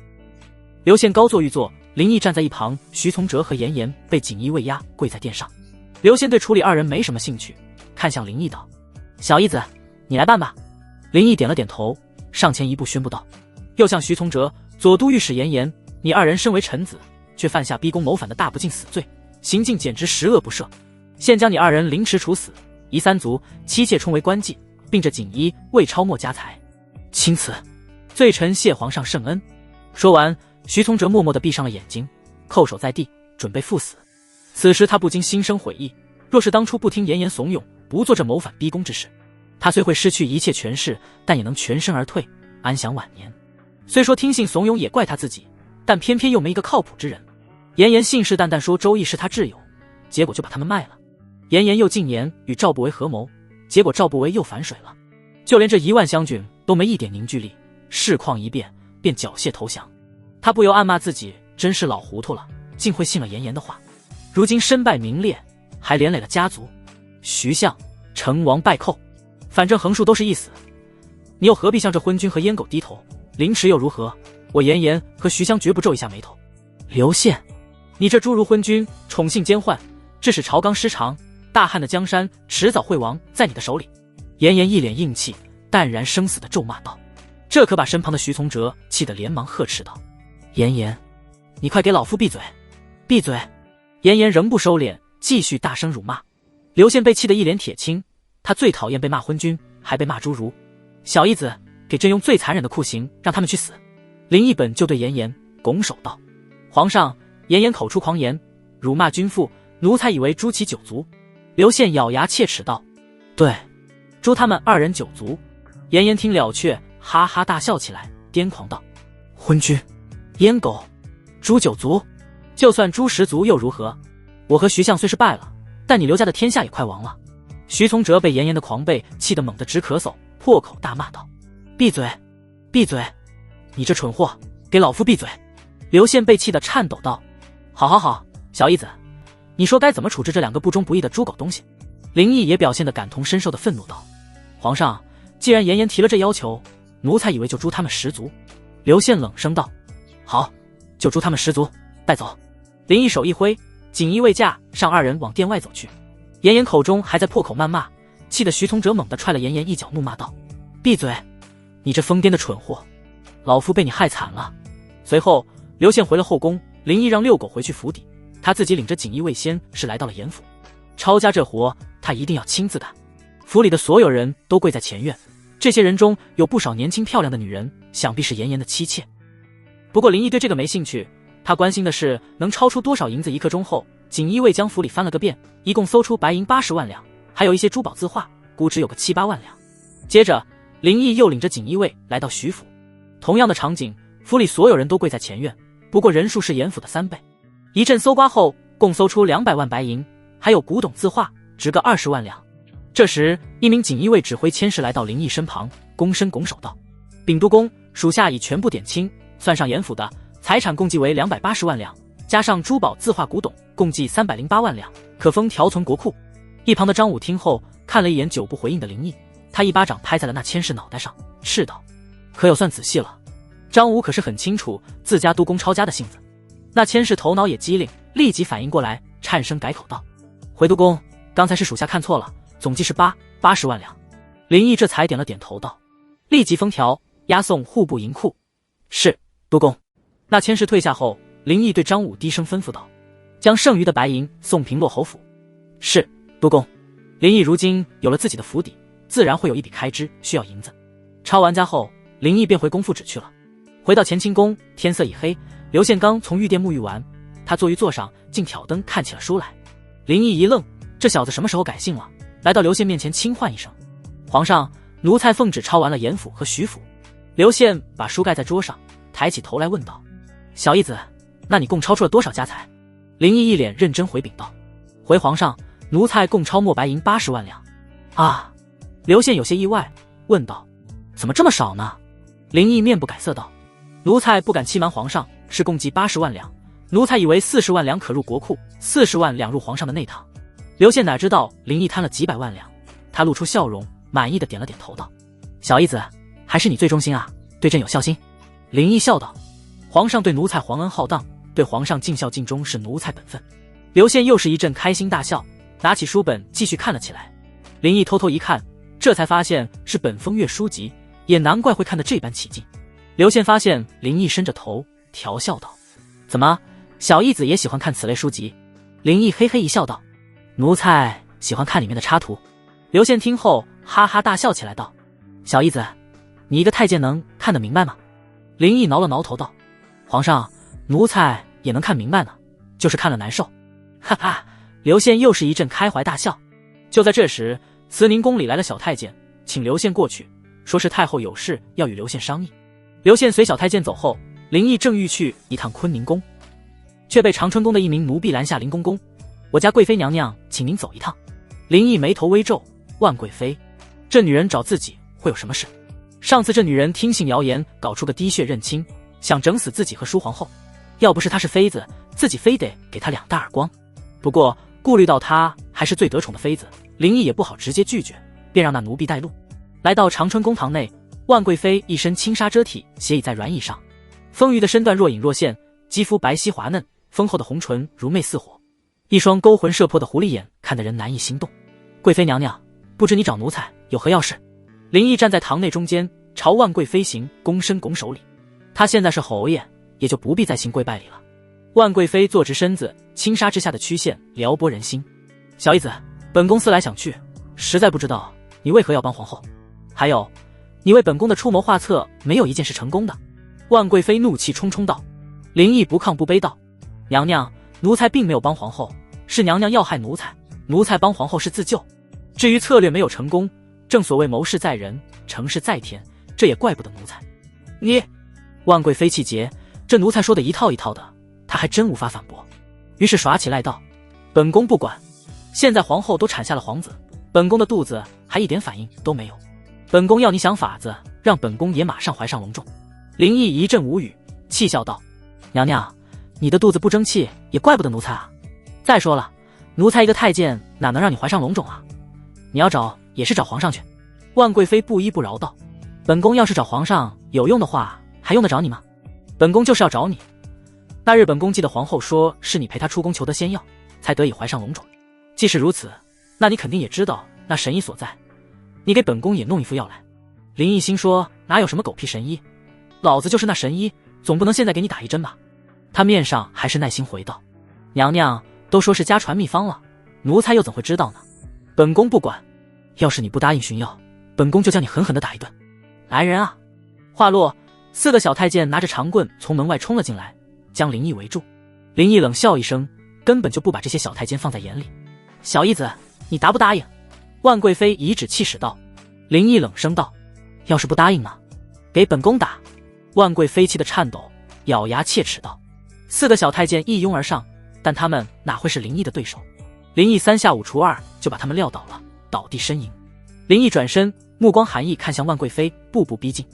刘宪高坐御座，林毅站在一旁，徐从哲和严被锦衣卫押跪在殿上。刘宪对处理2人没什么兴趣，看向林毅道：小义子，你来办吧。林毅点了点头，上前一步宣布道：又向徐从哲、左都御史严，你2人身为臣子，却犯下逼宫谋反的大不敬死罪，行径简直十恶不赦，现将你2人凌迟处死，夷3族，妻妾充为官妓，并着锦衣卫抄没家财，钦此。罪臣谢皇上圣恩。说完，徐从哲默默地闭上了眼睛，叩首在地，准备赴死。此时他不禁心生悔意，若是当初不听严怂恿，不做这谋反逼宫之事，他虽会失去一切权势，但也能全身而退，安享晚年。虽说听信怂恿也怪他自己，但偏偏又没一个靠谱之人。严信誓旦旦说周易是他挚友，结果就把他们卖了。严又近年与赵不韦合谋，结果赵不韦又反水了。就连这1万湘军都没一点凝聚力，事况一变便缴械投降。他不由暗骂自己真是老糊涂了，竟会信了严的话。如今身败名裂，还连累了家族，徐相成王败寇，反正横竖都是一死。你又何必向这昏君和阉狗低头？凌迟又如何？我严和徐相绝不皱一下眉头。刘宪，你这侏儒昏君，宠幸奸宦，致使朝纲失常，大汉的江山迟早会亡在你的手里。严一脸硬气，淡然生死的咒骂道。这可把身旁的徐从哲气得连忙呵斥道：严，你快给老夫闭嘴！闭嘴！严仍不收敛，继续大声辱骂。刘宪被气得一脸铁青，他最讨厌被骂昏君，还被骂侏儒。小义子，给朕用最残忍的酷刑，让他们去死。林毅本就对严拱手道：皇上。严口出狂言，辱骂君父，奴才以为诛其九族。刘宪咬牙切齿道：对，诛他们2人9族。严听了却哈哈大笑起来，癫狂道：昏君，阉狗，诛9族，就算诛10族又如何？我和徐相虽是败了，但你刘家的天下也快亡了。徐从哲被严的狂悖气得猛地直咳嗽，破口大骂道：闭嘴！闭嘴！你这蠢货，给老夫闭嘴！刘宪被气得颤抖道：好，小义子，你说该怎么处置这2个不忠不义的猪狗东西？林毅也表现得感同身受的愤怒道：皇上，既然严提了这要求，奴才以为就诛他们10族。刘宪冷声道：好，就诛他们10族，带走。林毅手一挥，锦衣卫驾上二人往殿外走去。严颜口中还在破口谩骂，气得徐从哲猛地踹了严颜一脚，怒骂道：“闭嘴！你这疯癫的蠢货，老夫被你害惨了。”随后刘宪回了后宫，林毅让遛狗回去府邸，他自己领着锦衣卫先是来到了严府。抄家这活他一定要亲自干。府里的所有人都跪在前院，这些人中有不少年轻漂亮的女人，想必是严颜的妻妾。不过林毅对这个没兴趣，他关心的是能超出多少银子。1刻钟后，锦衣卫将府里翻了个遍，一共搜出白银80万两，还有一些珠宝字画，估值有个7、8万两。接着林毅又领着锦衣卫来到徐府，同样的场景，府里所有人都跪在前院，不过人数是严府的3倍。一阵搜刮后，共搜出200万白银，还有古董字画，值个20万两。这时一名锦衣卫指挥千士来到林毅身旁，躬身拱手道：“禀督公，属下已全部点清，算上严府的财产共计为280万两，加上珠宝字画古董，共计308万两，可封调存国库。”一旁的张武听后看了一眼久不回应的林毅，他一巴掌拍在了那千士脑袋上，斥道：“可有算仔细了？”张武可是很清楚自家督公抄家的性子，那千士头脑也机灵，立即反应过来，颤声改口道：“回督公，刚才是属下看错了，总计是80万两。”林毅这才点了点头道：“立即封条，押送户部银库。”“是，督公。”那千士退下后，林毅对张武低声吩咐道：“将剩余的白银送平洛侯府。”“是，督公。”林毅如今有了自己的府邸，自然会有一笔开支需要银子。抄完家后，林毅便回公父址去了。回到乾清宫，天色已黑，刘宪刚从御殿沐浴完，他坐于座上，竟挑灯看起了书来。林毅一愣，这小子什么时候改姓了？来到刘宪面前轻唤一声：“皇上，奴才奉旨抄完了严府和徐府。”刘宪把书盖在桌上，抬起头来问道：“小义子，那你共抄出了多少家财？”林毅一脸认真回禀道：“回皇上，奴才共抄没白银80万两。”啊！刘宪有些意外，问道：“怎么这么少呢？”林毅面不改色道：“奴才不敢欺瞒皇上，是共计80万两。奴才以为40万两可入国库，40万两入皇上的内堂。”刘宪哪知道林毅贪了几百万两，他露出笑容，满意的点了点头道：“小义子，还是你最忠心啊，对朕有孝心。”林毅笑道：“皇上对奴才皇恩浩荡，对皇上尽孝尽忠是奴才本分。”刘宪又是一阵开心大笑，拿起书本继续看了起来。林毅偷偷一看，这才发现是本风月书籍，也难怪会看得这般起劲。刘宪发现林毅伸着头调笑道：“怎么，小义子也喜欢看此类书籍？”林毅嘿嘿一笑道：“奴才喜欢看里面的插图。”刘宪听后哈哈大笑起来道：“小义子，你一个太监能看得明白吗？”林毅挠了挠头道：“皇上，奴才也能看明白呢，就是看了难受。”哈哈，刘宪又是一阵开怀大笑。就在这时，慈宁宫里来了小太监，请刘宪过去，说是太后有事要与刘宪商议。刘宪随小太监走后，林毅正欲去一趟坤宁宫，却被长春宫的一名奴婢拦下：“林公公，我家贵妃娘娘请您走一趟。”林毅眉头微皱，万贵妃，这女人找自己会有什么事？上次这女人听信谣言，搞出个滴血认亲，想整死自己和舒皇后，要不是她是妃子，自己非得给她2大耳光。不过顾虑到她还是最得宠的妃子，林毅也不好直接拒绝，便让那奴婢带路。来到长春宫堂内，万贵妃一身轻纱遮体，斜倚在软椅上，丰腴的身段若隐若现，肌肤白皙滑嫩，丰厚的红唇如媚似火，一双勾魂摄魄的狐狸眼看得人难以心动。“贵妃娘娘，不知你找奴才有何要事？”林毅站在堂内中间，朝万贵妃行躬身拱手礼。他现在是侯爷，也就不必再行跪拜礼了。万贵妃坐直身子，轻纱之下的曲线撩拨人心。“小义子，本宫思来想去，实在不知道你为何要帮皇后，还有你为本宫的出谋划策，没有一件是成功的。”万贵妃怒气冲冲道。林毅不亢不卑道：“娘娘，奴才并没有帮皇后，是娘娘要害奴才，奴才帮皇后是自救。至于策略没有成功，正所谓谋事在人，成事在天，这也怪不得奴才。”“你！”万贵妃气结，这奴才说的一套一套的，他还真无法反驳，于是耍起赖道：“本宫不管，现在皇后都产下了皇子，本宫的肚子还一点反应都没有，本宫要你想法子，让本宫也马上怀上隆重。”林毅一阵无语，气笑道：“娘娘，你的肚子不争气，也怪不得奴才啊。再说了，奴才一个太监，哪能让你怀上龙种啊？你要找也是找皇上去。”万贵妃不依不饶道：“本宫要是找皇上有用的话，还用得着你吗？本宫就是要找你。那日本宫记得皇后说是你陪她出宫求得仙药，才得以怀上龙种。既是如此，那你肯定也知道那神医所在，你给本宫也弄一副药来。林毅心说，哪有什么狗屁神医，老子就是那神医，总不能现在给你打一针吧。他面上还是耐心回道，娘娘都说是家传秘方了，奴才又怎会知道呢？本宫不管，要是你不答应寻药，本宫就将你狠狠地打一顿。来人啊！话落，4个小太监拿着长棍从门外冲了进来，将林毅围住。林毅冷笑一声，根本就不把这些小太监放在眼里。小义子，你答不答应？万贵妃颐指气使道。林毅冷声道，要是不答应呢？给本宫打！万贵妃气得颤抖，咬牙切齿道。4个小太监一拥而上，但他们哪会是林毅的对手？林毅3下5除2就把他们撂倒了，倒地呻吟。林毅转身，目光寒意看向万贵妃，步步逼近。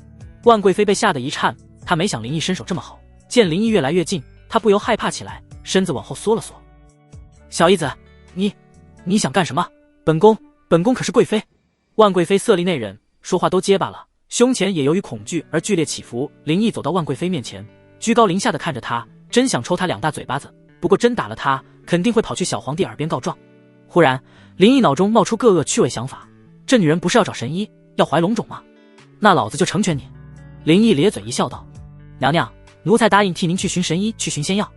万贵妃被吓得一颤，她没想林毅身手这么好，见林毅越来越近，她不由害怕起来，身子往后缩了缩。小义子，你想干什么？本宫可是贵妃。万贵妃色厉内荏，说话都结巴了，胸前也由于恐惧而剧烈起伏。林毅走到万贵妃面前，居高临下的看着她，真想抽她2大嘴巴子，不过真打了她，肯定会跑去小皇帝耳边告状。忽然林毅脑中冒出个恶趣味想法，这女人不是要找神医，要怀龙种吗？那老子就成全你。林毅咧嘴一笑道，娘娘，奴才答应替您去寻神医，去寻仙药。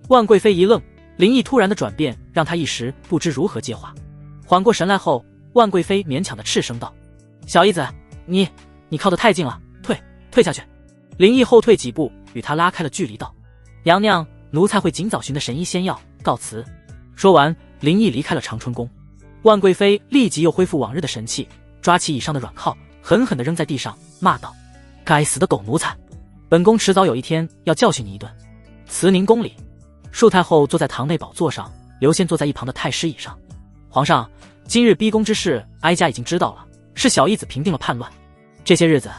万贵妃一愣，林毅突然的转变让她一时不知如何接话。缓过神来后，万贵妃勉强的斥声道，小义子，你靠得太近了，退下去。林毅后退几步，与他拉开了距离道，娘娘，奴才会尽早寻得神医仙药，告辞。说完，林毅离开了长春宫。万贵妃立即又恢复往日的神气，抓起椅上的软靠，狠狠地扔在地上，骂道，该死的狗奴才，本宫迟早有一天要教训你一顿。慈宁宫里，恕太后坐在堂内宝座上，刘宪坐在一旁的太师椅上。皇上，今日逼宫之事，哀家已经知道了，是小义子平定了叛乱。这些日子，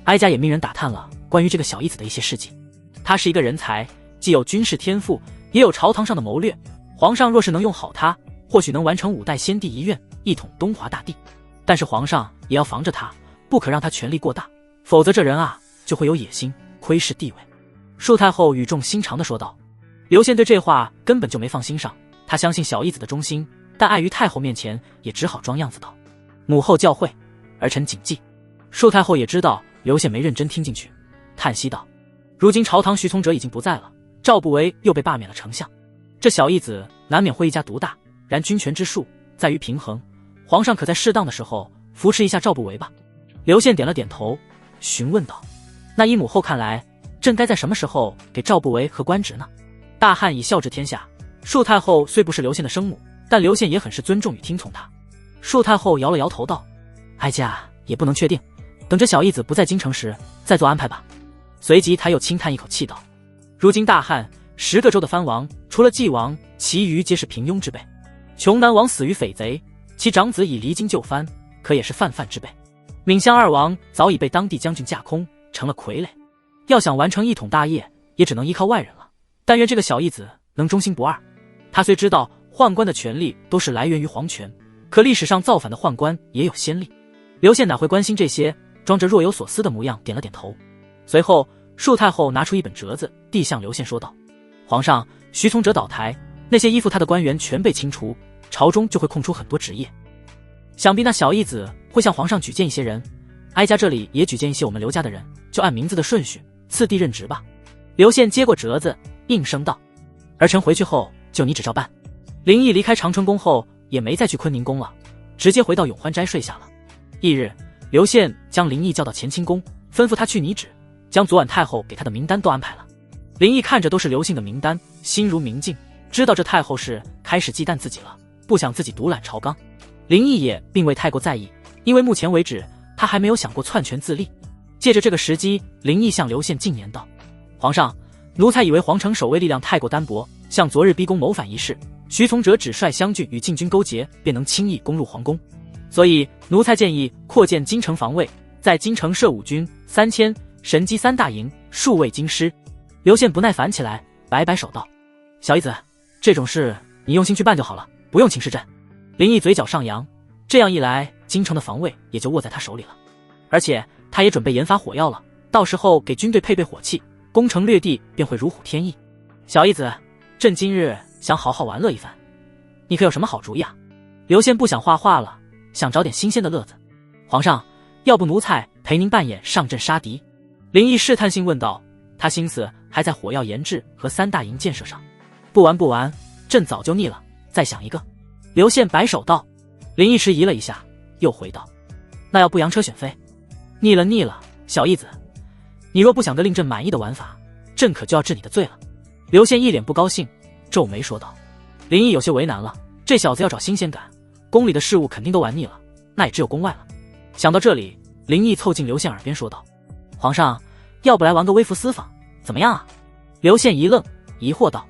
哀家也命人打探了关于这个小义子的一些事迹。他是一个人才，既有军事天赋，也有朝堂上的谋略。皇上若是能用好他，或许能完成5代先帝遗愿，一统东华大地。但是皇上也要防着他，不可让他权力过大，否则这人啊就会有野心，窥视地位。恕太后语重心长地说道。刘宪对这话根本就没放心上，他相信小义子的忠心，但碍于太后面前，也只好装样子道，母后教诲，儿臣谨记。恕太后也知道刘宪没认真听进去，叹息道，如今朝堂徐从哲已经不在了，赵不韦又被罢免了丞相，这小义子难免会一家独大，然君权之术在于平衡，皇上可在适当的时候扶持一下赵不韦吧。刘宪点了点头，询问道，那依母后看来，朕该在什么时候给赵不韦和官职呢？大汉以孝治天下，恕太后虽不是刘宪的生母，但刘宪也很是尊重与听从他。恕太后摇了摇头道，哀家也不能确定，等着小义子不在京城时再做安排吧。随即他又轻叹一口气道，如今大汉10个州的藩王，除了纪王，其余皆是平庸之辈。穷南王死于匪贼，其长子已离京就藩，可也是泛泛之辈。闵襄2王早已被当地将军架空，成了傀儡，要想完成一统大业，也只能依靠外人了。但愿这个小义子能忠心不二。他虽知道宦官的权力都是来源于皇权，可历史上造反的宦官也有先例。刘宪哪会关心这些，装着若有所思的模样，点了点头。随后恕太后拿出一本折子，递向刘宪说道，皇上，徐从哲倒台，那些依附他的官员全被清除，朝中就会空出很多职业，想必那小义子会向皇上举荐一些人，哀家这里也举荐一些我们刘家的人，就按名字的顺序次第任职吧。刘宪接过折子，应声道，儿臣回去后就你指照办。林毅离开长春宫后，也没再去坤宁宫了，直接回到永欢斋睡下了。翌日，刘宪将林毅叫到乾清宫，吩咐他去拟旨，将昨晚太后给他的名单都安排了。林毅看着都是刘姓的名单，心如明镜，知道这太后是开始忌惮自己了，不想自己独揽朝纲。林毅也并未太过在意，因为目前为止他还没有想过篡权自立。借着这个时机，林毅向刘宪进言道，皇上，奴才以为皇城守卫力量太过单薄，像昨日逼宫谋反一事，徐从哲只率湘军与禁军勾结，便能轻易攻入皇宫，所以奴才建议扩建京城防卫，在京城设5军3000，神机3大营，数卫京师。刘宪不耐烦起来，摆摆手道，小义子，这种事你用心去办就好了，不用请示朕。林毅嘴角上扬，这样一来，京城的防卫也就握在他手里了，而且他也准备研发火药了，到时候给军队配备火器，攻城略地便会如虎添翼。小义子，朕今日想好好玩乐一番，你可有什么好主意啊？刘宪不想画画了，想找点新鲜的乐子。皇上，要不奴才陪您扮演上阵杀敌？林毅试探性问道，他心思还在火药研制和3大营建设上。不玩，朕早就腻了，再想一个。刘宪摆手道。林毅迟疑了一下，又回道，那要不扬车选飞？腻了，小义子，你若不想个令朕满意的玩法，朕可就要治你的罪了。刘宪一脸不高兴，皱眉说道。林毅有些为难了，这小子要找新鲜感，宫里的事务肯定都玩腻了，那也只有宫外了。想到这里，林毅凑近刘宪耳边说道，皇上，要不来玩个微服私访，怎么样啊？刘宪一愣，疑惑道，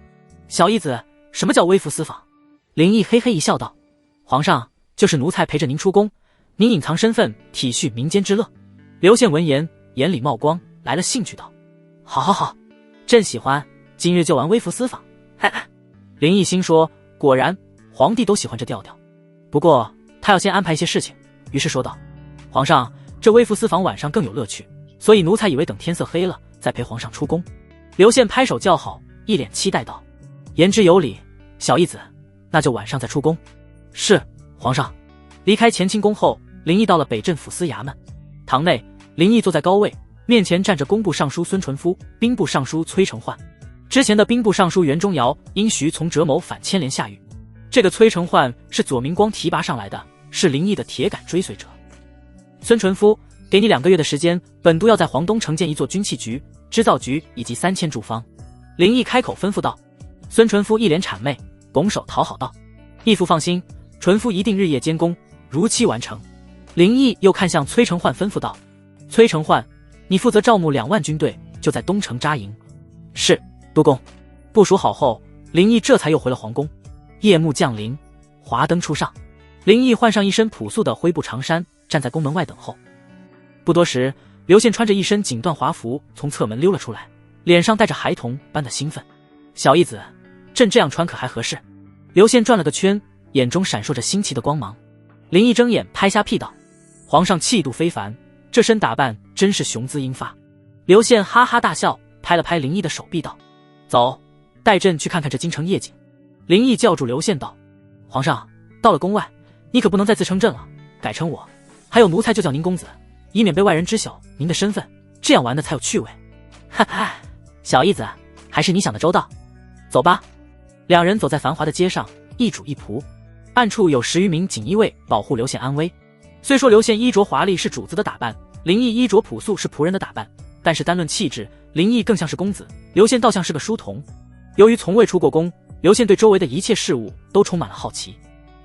小义子，什么叫微服私访？林毅嘿嘿一笑道，皇上，就是奴才陪着您出宫，您隐藏身份，体恤民间之乐。刘宪闻言，眼里冒光，来了兴趣道，好，朕喜欢，今日就玩微服私访。嘿嘿。林毅心说，果然皇帝都喜欢这调调，不过他要先安排一些事情，于是说道，皇上，这微服私访晚上更有乐趣，所以奴才以为等天色黑了再陪皇上出宫。刘宪拍手叫好，一脸期待道，言之有理，小义子，那就晚上再出宫。是，皇上。离开乾清宫后，林毅到了北镇抚司衙门。堂内，林毅坐在高位，面前站着工部尚书孙纯夫、兵部尚书崔成焕。之前的兵部尚书袁中尧因徐从折谋反牵连下狱，这个崔成焕是左明光提拔上来的，是林毅的铁杆追随者。孙纯夫，给你2个月的时间，本督要在黄东城建一座军器局、织造局以及3000住坊。林毅开口吩咐道。孙纯夫一脸谄媚，拱手讨好道，义父放心，纯夫一定日夜监工，如期完成。林毅又看向崔成焕吩咐道，崔成焕，你负责招募2万军队，就在东城扎营。是，督公。部署好后，林毅这才又回了皇宫。夜幕降临，华灯初上，林毅换上一身朴素的灰布长衫，站在宫门外等候。不多时，刘宪穿着一身锦缎华服从侧门溜了出来，脸上带着孩童般的兴奋。小义子，朕这样穿可还合适？刘宪转了个圈，眼中闪烁着新奇的光芒。林毅睁眼拍下屁道，皇上气度非凡，这身打扮真是雄姿英发。刘宪哈哈大笑，拍了拍林毅的手臂道，走，带朕去看看这京城夜景。林毅叫住刘宪道，皇上，到了宫外，你可不能再自称朕了，改称我，还有奴才就叫您公子，以免被外人知晓您的身份，这样玩的才有趣味。哈哈，小义子，还是你想的周到。走吧。2人走在繁华的街上，一主一仆，暗处有10余名锦衣卫保护刘宪安危。虽说刘宪衣着华丽是主子的打扮，林毅衣着朴素是仆人的打扮，但是单论气质，林毅更像是公子，刘宪倒像是个书童。由于从未出过宫，刘宪对周围的一切事物都充满了好奇。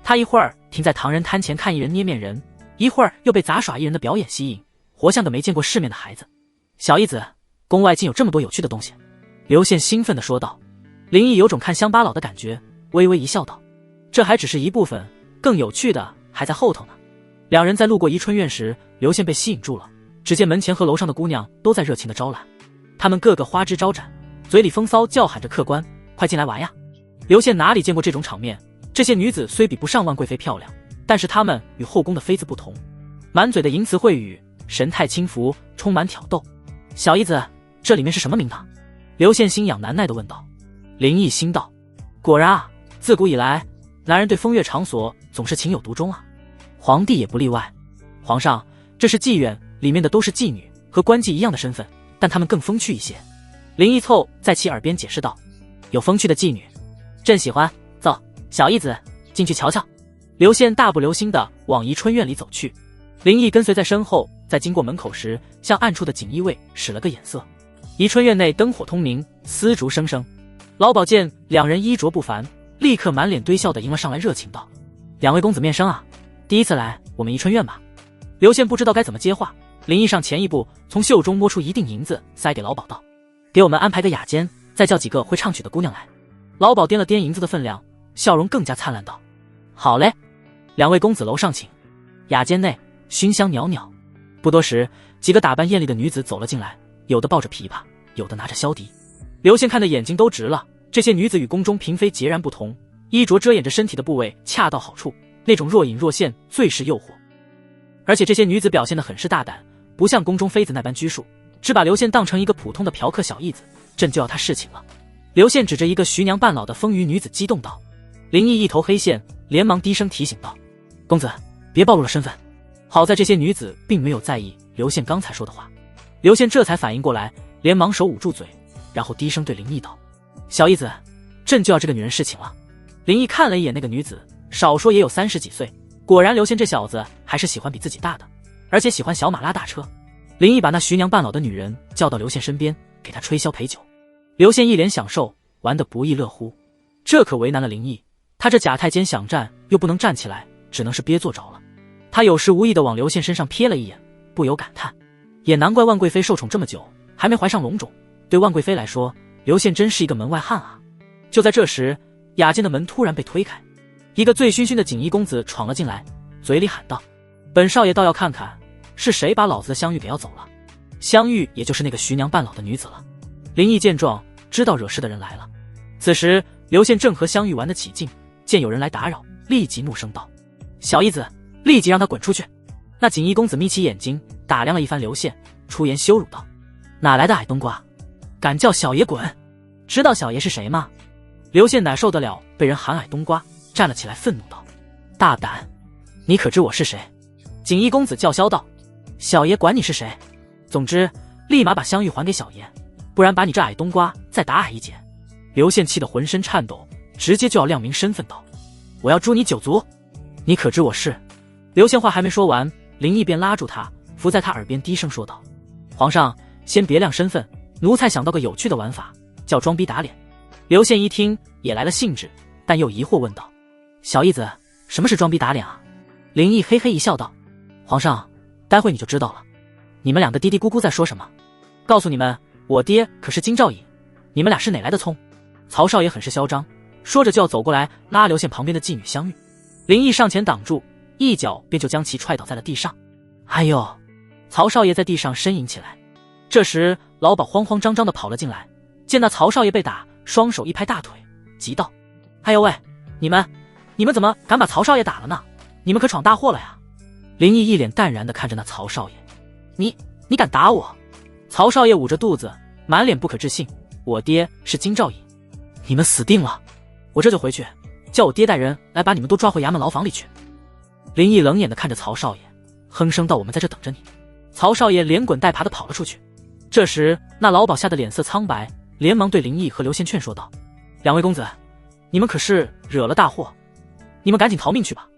他一会儿停在唐人摊前看一人捏面人，一会儿又被杂耍艺人的表演吸引，活像个没见过世面的孩子。小义子，宫外竟有这么多有趣的东西。刘宪兴奋地说道。林毅有种看乡巴佬的感觉，微微一笑道，这还只是一部分，更有趣的还在后头呢。2人在路过宜春院时，刘宪被吸引住了，只见门前和楼上的姑娘都在热情地招揽，她们个个花枝招展，嘴里风骚叫喊着客官快进来玩呀。刘宪哪里见过这种场面，这些女子虽比不上万贵妃漂亮，但是她们与后宫的妃子不同，满嘴的淫词秽语，神态轻浮，充满挑逗。小义子，这里面是什么名堂？刘宪心痒难耐地问道。林毅心道，果然啊，自古以来，男人对风月场所总是情有独钟啊，皇帝也不例外。皇上，这是妓院，里面的都是妓女，和官妓一样的身份，但她们更风趣一些。林毅凑在其耳边解释道，有风趣的妓女，朕喜欢，走，小义子，进去瞧瞧。刘宪大步流星地往宜春院里走去，林毅跟随在身后，在经过门口时，向暗处的锦衣卫使了个眼色。宜春院内灯火通明，丝竹声声。老鸨见2人衣着不凡，立刻满脸堆笑地迎了上来，热情道：“2位公子面生啊，第一次来我们宜春院吧？”刘宪不知道该怎么接话，林毅上前一步，从袖中摸出1锭银子，塞给老鸨道：“给我们安排个雅间，再叫几个会唱曲的姑娘来。”老鸨掂了掂银子的分量，笑容更加灿烂道：“好嘞，2位公子楼上请。”雅间内熏香袅袅，不多时，几个打扮艳丽的女子走了进来，有的抱着琵琶，有的拿着箫笛。刘宪看的眼睛都直了，这些女子与宫中嫔妃截然不同，衣着遮掩着身体的部位恰到好处，那种若隐若现，最是诱惑。而且这些女子表现得很是大胆，不像宫中妃子那般拘束，只把刘宪当成一个普通的嫖客小义子，朕就要他侍寝了。刘宪指着一个徐娘半老的丰腴女子激动道。林毅一头黑线，连忙低声提醒道：“公子，别暴露了身份。”好在这些女子并没有在意刘宪刚才说的话。刘宪这才反应过来，连忙手捂住嘴，然后低声对林毅道：“小义子，朕就要这个女人侍寝了。”林毅看了一眼那个女子，少说也有30几岁，果然刘宪这小子还是喜欢比自己大的，而且喜欢小马拉大车。林毅把那徐娘半老的女人叫到刘宪身边，给他吹箫陪酒。刘宪一脸享受，玩得不亦乐乎。这可为难了林毅，他这假太监想站又不能站起来，只能是憋坐着了。他有时无意地往刘宪身上瞥了一眼，不由感叹，也难怪万贵妃受宠这么久还没怀上龙种，对万贵妃来说，刘宪真是一个门外汉啊。就在这时，雅间的门突然被推开，一个醉醺醺的锦衣公子闯了进来，嘴里喊道：“本少爷倒要看看是谁把老子的香玉给要走了。”香玉也就是那个徐娘半老的女子了。林毅见状，知道惹事的人来了。此时刘宪正和香玉玩得起劲，见有人来打扰，立即怒声道：“小义子，立即让他滚出去！”那锦衣公子眯起眼睛打量了一番刘宪，出言羞辱道：“哪来的矮冬瓜，敢叫小爷滚？知道小爷是谁吗？”刘宪哪受得了被人喊矮冬瓜，站了起来愤怒道：“大胆，你可知我是谁？”锦衣公子叫嚣道：“小爷管你是谁，总之立马把香玉还给小爷，不然把你这矮冬瓜再打矮一截。”刘宪气得浑身颤抖，直接就要亮明身份道：“我要诛你9族！你可知我是？”刘宪话还没说完，林毅便拉住他，伏在他耳边低声说道：“皇上，先别亮身份，奴才想到个有趣的玩法，叫装逼打脸。”刘宪一听也来了兴致，但又疑惑问道：“小义子，什么是装逼打脸啊？”林毅嘿嘿一笑道：“皇上，待会你就知道了。你们两个嘀嘀咕咕在说什么？告诉你们，我爹可是金兆尹，你们俩是哪来的葱？”曹少爷很是嚣张，说着就要走过来拉刘宪旁边的妓女香玉。林毅上前挡住，一脚便就将其踹倒在了地上。哎呦！曹少爷在地上呻吟起来。这时老鸨慌慌张张地跑了进来，见那曹少爷被打，双手一拍大腿，急道：“哎呦喂，你们怎么敢把曹少爷打了呢？你们可闯大祸了呀！”林毅一脸淡然地看着那曹少爷：“你敢打我？”曹少爷捂着肚子，满脸不可置信：“我爹是金兆尹，你们死定了！我这就回去，叫我爹带人来把你们都抓回衙门牢房里去。”林毅冷眼地看着曹少爷，哼声道：“我们在这等着你。”曹少爷连滚带爬地跑了出去。这时那老鸨吓得脸色苍白，连忙对林毅和刘宪劝说道：“两位公子，你们可是惹了大祸，你们赶紧逃命去吧。”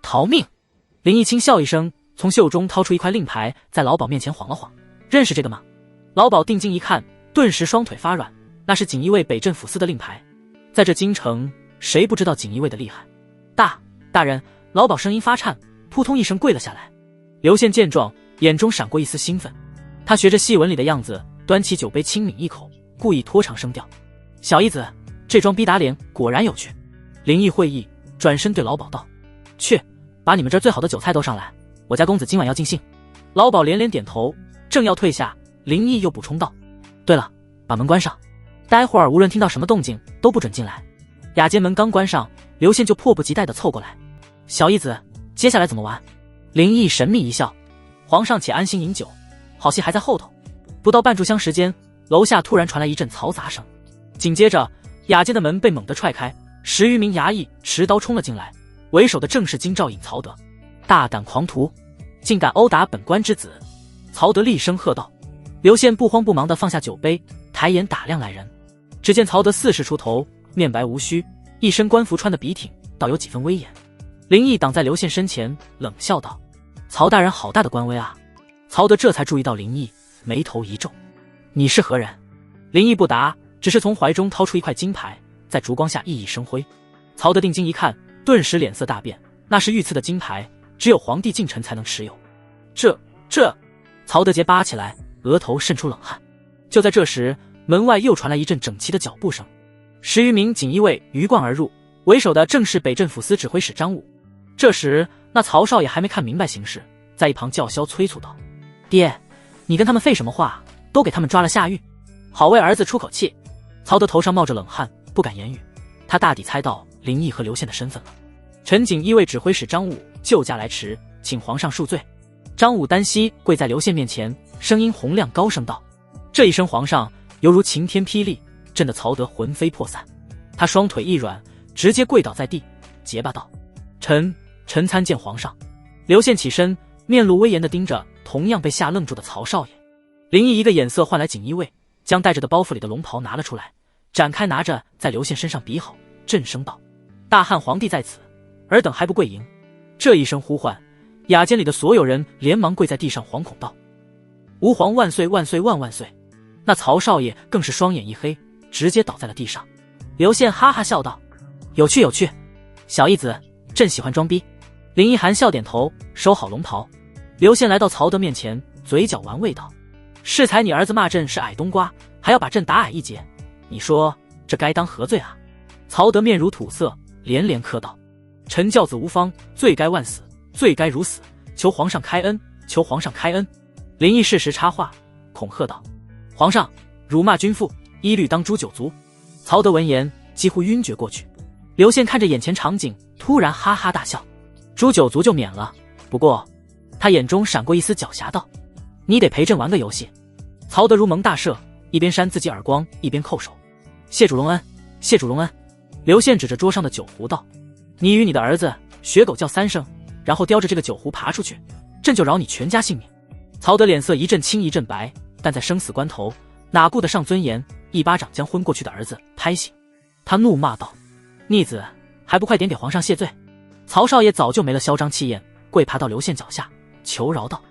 逃命！林毅轻笑一声，从袖中掏出一块令牌，在老鸨面前晃了晃：“认识这个吗？”老鸨定睛一看，顿时双腿发软，那是锦衣卫北镇抚司的令牌。在这京城，谁不知道锦衣卫的厉害？大人！老鸨声音发颤，扑通一声跪了下来。刘宪见状，眼中闪过一丝兴奋，他学着戏文里的样子，端起酒杯轻抿一口，故意拖长声调：“小义子，这装逼打脸果然有趣。”林毅会意，转身对老鸨道：“去，把你们这儿最好的酒菜都上来，我家公子今晚要尽兴。”老鸨连连点头，正要退下，林毅又补充道：“对了，把门关上，待会儿无论听到什么动静都不准进来。”雅间门刚关上，刘宪就迫不及待地凑过来：“小义子，接下来怎么玩？”林毅神秘一笑：“皇上且安心饮酒，好戏还在后头。”不到半炷香时间，楼下突然传来一阵嘈杂声，紧接着雅间的门被猛地踹开，10余名衙役持刀冲了进来，为首的正是金兆尹曹德。“大胆狂徒，竟敢殴打本官之子！”曹德厉声喝道。刘宪不慌不忙地放下酒杯，抬眼打量来人，只见曹德40出头，面白无须，一身官服穿得笔挺，倒有几分威严。林毅挡在刘宪身前，冷笑道：“曹大人好大的官威啊！”曹德这才注意到林毅，眉头一皱：“你是何人？”林毅不答，只是从怀中掏出一块金牌，在烛光下熠熠生辉。曹德定睛一看，顿时脸色大变，那是御赐的金牌，只有皇帝近臣才能持有。这……曹德结巴起来，额头渗出冷汗。就在这时，门外又传来一阵整齐的脚步声，10余名锦衣卫鱼贯而入，为首的正是北镇抚司指挥使张武。这时那曹少爷还没看明白形势，在一旁叫嚣催促道：“爹，你跟他们废什么话，都给他们抓了下狱，好为儿子出口气。”曹德头上冒着冷汗，不敢言语，他大抵猜到林毅和刘宪的身份了。陈锦衣卫指挥使张武救驾来迟，请皇上恕罪。张武单膝跪在刘宪面前，声音洪亮高声道：“这一声皇上，犹如晴天霹雳，震得曹德魂飞魄散。他双腿一软，直接跪倒在地，结巴道：“臣参见皇上。”刘宪起身，面露威严地盯着同样被吓愣住的曹少爷。林毅一个眼色换来锦衣卫，将带着的包袱里的龙袍拿了出来，展开拿着在刘宪身上比好，震声道：“大汉皇帝在此，尔等还不跪迎？”这一声呼唤，雅间里的所有人连忙跪在地上，惶恐道：“吾皇万岁万岁万万岁！”那曹少爷更是双眼一黑，直接倒在了地上。刘宪哈哈笑道：“有趣有趣，小义子，朕喜欢装逼。”林毅含笑点头，收好龙袍。刘宪来到曹德面前，嘴角玩味道：“适才你儿子骂朕是矮冬瓜，还要把朕打矮一截，你说这该当何罪啊？”曹德面如土色，连连磕道：“臣教子无方，罪该万死，罪该如死，求皇上开恩，求皇上开恩。”林毅适时插话，恐吓道：“皇上，辱骂君父，一律当诛九族。”曹德闻言几乎晕厥过去。刘宪看着眼前场景，突然哈哈大笑：“诛九族就免了，不过……”他眼中闪过一丝狡黠道：“你得陪朕玩个游戏。”曹德如蒙大赦，一边扇自己耳光，一边叩首：“谢主隆恩，谢主隆恩。”刘宪指着桌上的酒壶道：“你与你的儿子学狗叫3声，然后叼着这个酒壶爬出去，朕就饶你全家性命。”曹德脸色一阵青一阵白，但在生死关头哪顾得上尊严，一巴掌将昏过去的儿子拍醒。他怒骂道：“逆子，还不快点给皇上谢罪！”曹少爷早就没了嚣张气焰，跪爬到刘宪脚下求饶道：“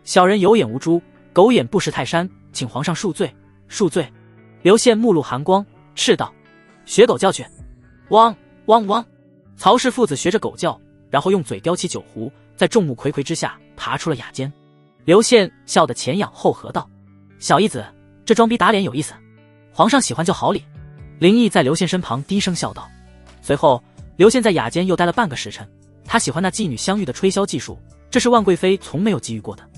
小人有眼无珠，狗眼不识泰山，请皇上恕罪，恕罪。”刘宪目露寒光，斥道：“学狗叫去！”汪汪汪！曹氏父子学着狗叫，然后用嘴叼起酒壶，在众目睽睽之下爬出了雅间。刘宪笑得前仰后合道：“小义子，这装逼打脸有意思，皇上喜欢就好礼。”林毅在刘宪身旁低声笑道。随后刘宪在雅间又待了半个时辰，他喜欢那妓女香玉的吹箫技术，这是万贵妃从没有觊觎过的。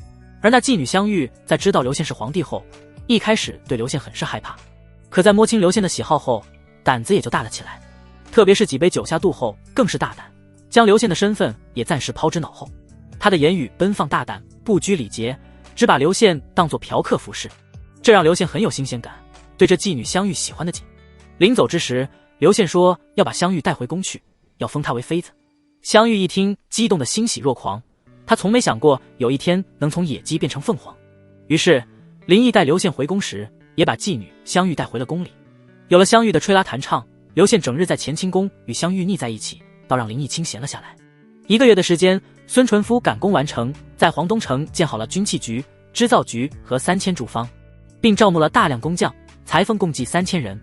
而那妓女香玉在知道刘宪是皇帝后，一开始对刘宪很是害怕，可在摸清刘宪的喜好后，胆子也就大了起来。特别是几杯酒下肚后，更是大胆，将刘宪的身份也暂时抛之脑后。他的言语奔放大胆，不拘礼节，只把刘宪当作嫖客服侍，这让刘宪很有新鲜感，对这妓女香玉喜欢的紧。临走之时，刘宪说要把香玉带回宫去，要封她为妃子。香玉一听，激动的欣喜若狂，她从没想过有一天能从野鸡变成凤凰。于是林毅带刘宪回宫时，也把妓女香玉带回了宫里。有了香玉的吹拉弹唱，刘宪整日在乾清宫与香玉腻在一起，倒让林毅清闲了下来。1个月的时间，孙纯夫赶工完成，在黄东城建好了军器局、织造局和3000驻方，并招募了大量工匠、裁缝，共计3000人。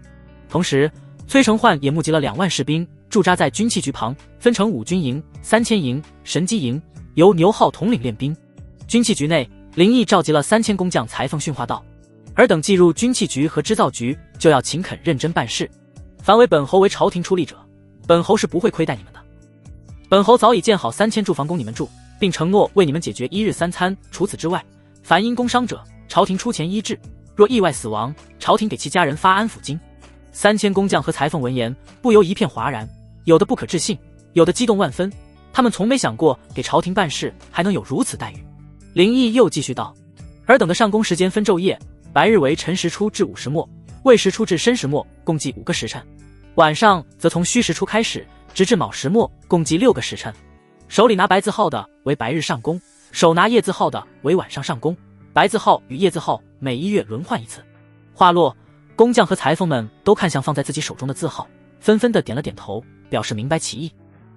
同时崔成焕也募集了2万士兵，驻扎在军器局旁，分成5军营、3000营、神机营，由牛浩统领练兵。军器局内，林毅召集了3000工匠裁缝，训话道：“尔等既入军器局和织造局，就要勤恳认真办事。凡为本侯为朝廷出力者，本侯是不会亏待你们的。本侯早已建好3000住房供你们住，并承诺为你们解决1日3餐。除此之外，凡因工伤者，朝廷出钱医治；若意外死亡，朝廷给其家人发安抚金。”3000工匠和裁缝闻言，不由一片哗然，有的不可置信，有的激动万分。他们从没想过给朝廷办事还能有如此待遇。林毅又继续道：“尔等的上工时间分昼夜，白日为辰时初至午时末，未时初至申时末，共计5个时辰；晚上则从戌时初开始，直至卯时末，共计6个时辰。手里拿白字号的为白日上工，手拿夜字号的为晚上上工，白字号与夜字号每1月轮换一次。”话落，工匠和裁缝们都看向放在自己手中的字号，纷纷的点了点头，表示明白其意。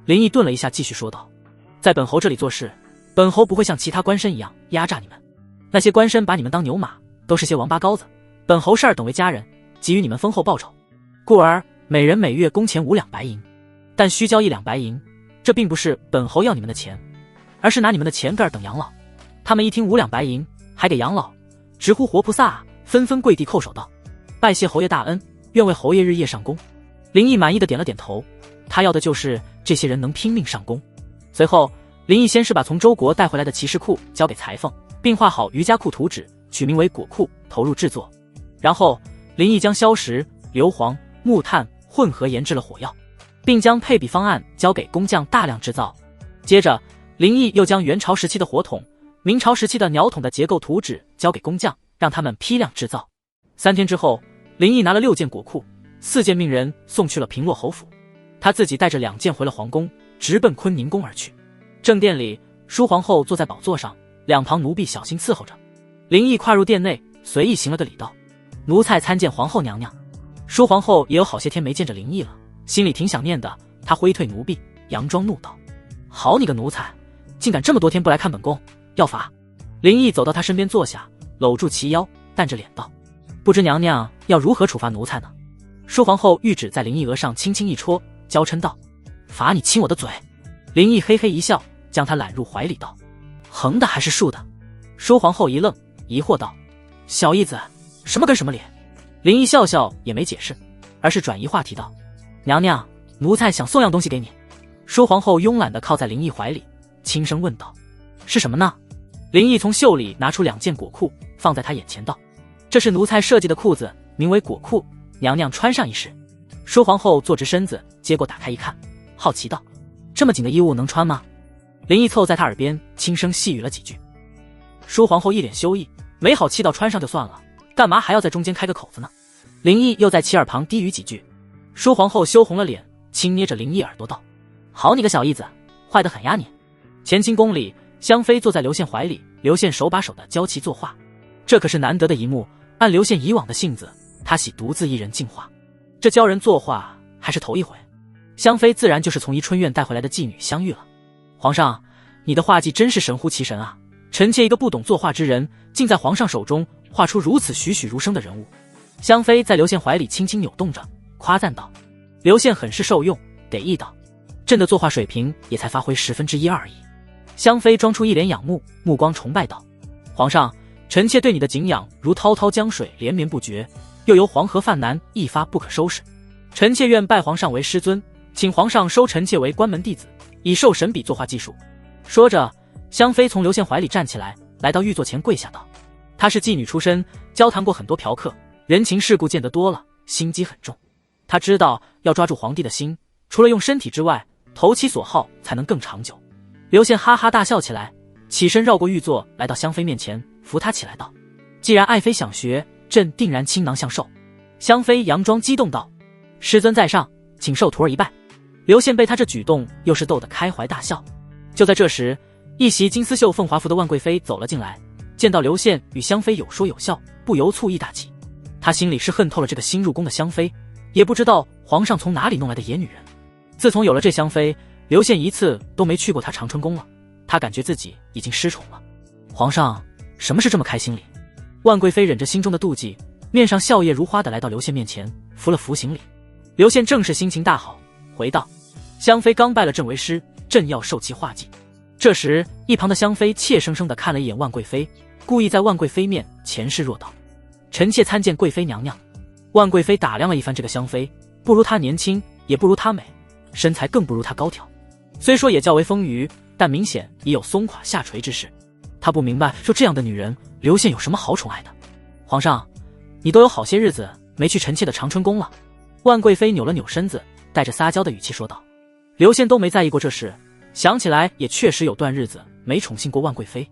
林毅顿了一下，继续说道：“在本侯这里做事，本侯不会像其他官绅一样压榨你们。那些官绅把你们当牛马，都是些王八羔子。本侯视尔等为家人，给予你们丰厚报酬，故而每人每月工钱5两白银。但需交1两白银，这并不是本侯要你们的钱，而是拿你们的钱给尔等养老。”他们一听5两白银还给养老，直呼活菩萨啊，纷纷跪地叩首道：“拜谢侯爷大恩，愿为侯爷日夜上工。”林毅满意的点了点头，他要的就是这些人能拼命上工。随后林毅先是把从周国带回来的骑士库交给裁缝，并画好瑜伽裤图纸，取名为果库，投入制作。然后林毅将硝石、硫磺、木炭混合研制了火药，并将配比方案交给工匠大量制造。接着林毅又将元朝时期的火筒、明朝时期的鸟筒的结构图纸交给工匠，让他们批量制造。3天之后，林毅拿了6件果库，4件命人送去了平洛侯府。他自己带着2剑回了皇宫，直奔坤宁宫而去。正殿里，舒皇后坐在宝座上，两旁奴婢小心伺候着。林毅跨入殿内，随意行了个礼道：“奴才参见皇后娘娘。”舒皇后也有好些天没见着林毅了，心里挺想念的。她挥退奴婢，佯装怒道：“好你个奴才，竟敢这么多天不来看本宫，要罚！”林毅走到她身边坐下，搂住其腰，淡着脸道：“不知娘娘要如何处罚奴才呢？”舒皇后玉指在林毅额上轻轻一戳，娇嗔道：“罚你亲我的嘴。”林毅嘿嘿一笑，将她揽入怀里道：“横的还是竖的？”舒皇后一愣，疑惑道：“小义子，什么跟什么脸？”林毅笑笑也没解释，而是转移话题道：“娘娘，奴才想送样东西给你。”舒皇后慵懒地靠在林毅怀里，轻声问道：“是什么呢？”林毅从袖里拿出2件裹裤，放在他眼前道：“这是奴才设计的裤子，名为裹裤，娘娘穿上一试。”舒皇后坐直身子，接过打开一看，好奇道：“这么紧的衣物能穿吗？”林毅凑在他耳边轻声细语了几句。舒皇后一脸羞意，没好气到穿上就算了，干嘛还要在中间开个口子呢？林毅又在其耳旁低语几句。舒皇后羞红了脸，轻捏着林毅耳朵道：“好你个小义子，坏得很呀你！”乾清宫里，香妃坐在刘宪怀里，刘宪手把手的教其作画，这可是难得的一幕。按刘宪以往的性子，他喜独自一人静画，这教人作画还是头一回。香妃自然就是从宜春院带回来的妓女香玉了。皇上，你的画技真是神乎其神啊！臣妾一个不懂作画之人，竟在皇上手中画出如此栩栩如生的人物。香妃在刘宪怀里轻轻扭动着，夸赞道。刘宪很是受用，给意道：“朕的作画水平也才发挥1/10而已。”香妃装出一脸仰慕，目光崇拜道：“皇上，臣妾对你的敬仰如滔滔江水连绵不绝，又由黄河泛滥，一发不可收拾。臣妾愿拜皇上为师尊，请皇上收臣妾为关门弟子，以授神笔作画技术。”说着，香妃从刘宪怀里站起来，来到御座前跪下道：“她是妓女出身，交谈过很多嫖客，人情世故见得多了，心机很重。她知道要抓住皇帝的心，除了用身体之外，投其所好才能更长久。”刘宪哈哈大笑起来，起身绕过御座，来到香妃面前，扶她起来道：“既然爱妃想学，朕定然倾囊相授。”香妃佯装激动道：“师尊在上，请受徒儿一拜。”刘宪被他这举动又是逗得开怀大笑。就在这时，一袭金丝绣凤华服的万贵妃走了进来，见到刘宪与香妃有说有笑，不由醋意大起。他心里是恨透了这个新入宫的香妃，也不知道皇上从哪里弄来的野女人。自从有了这香妃，刘宪一次都没去过他长春宫了，他感觉自己已经失宠了。皇上什么事这么开心礼？万贵妃忍着心中的妒忌，面上笑靥如花的来到刘宪面前，扶了扶行礼。刘宪正是心情大好，回道：“香妃刚拜了朕为师，朕要授其画技。”这时一旁的香妃怯生生地看了一眼万贵妃，故意在万贵妃面前示弱道：“臣妾参见贵妃娘娘。”万贵妃打量了一番这个香妃，不如她年轻，也不如她美，身材更不如她高挑。虽说也较为丰腴，但明显已有松垮下垂之势。她不明白，说这样的女人，刘宪有什么好宠爱的？皇上，你都有好些日子没去臣妾的长春宫了。万贵妃扭了扭身子，带着撒娇的语气说道。刘宪都没在意过这事，想起来也确实有段日子没宠幸过万贵妃。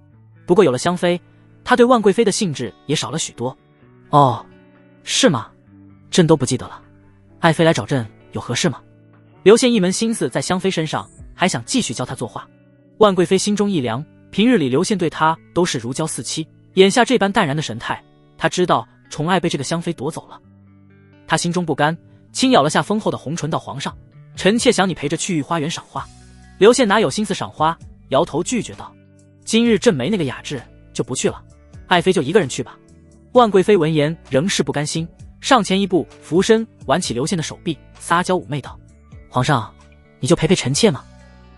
不过有了香妃，他对万贵妃的兴致也少了许多。哦，是吗？朕都不记得了。爱妃来找朕有何事吗？刘宪一门心思在香妃身上，还想继续教她作画。万贵妃心中一凉，平日里刘宪对她都是如胶似漆，眼下这般淡然的神态，她知道宠爱被这个香妃夺走了。她心中不甘，轻咬了下丰厚的红唇道：“皇上，臣妾想你陪着去御花园赏花。”刘宪哪有心思赏花，摇头拒绝道：“今日朕没那个雅致，就不去了。爱妃就一个人去吧。”万贵妃闻言仍是不甘心，上前一步，俯身挽起刘宪的手臂，撒娇妩媚道：“皇上，你就陪陪臣妾嘛，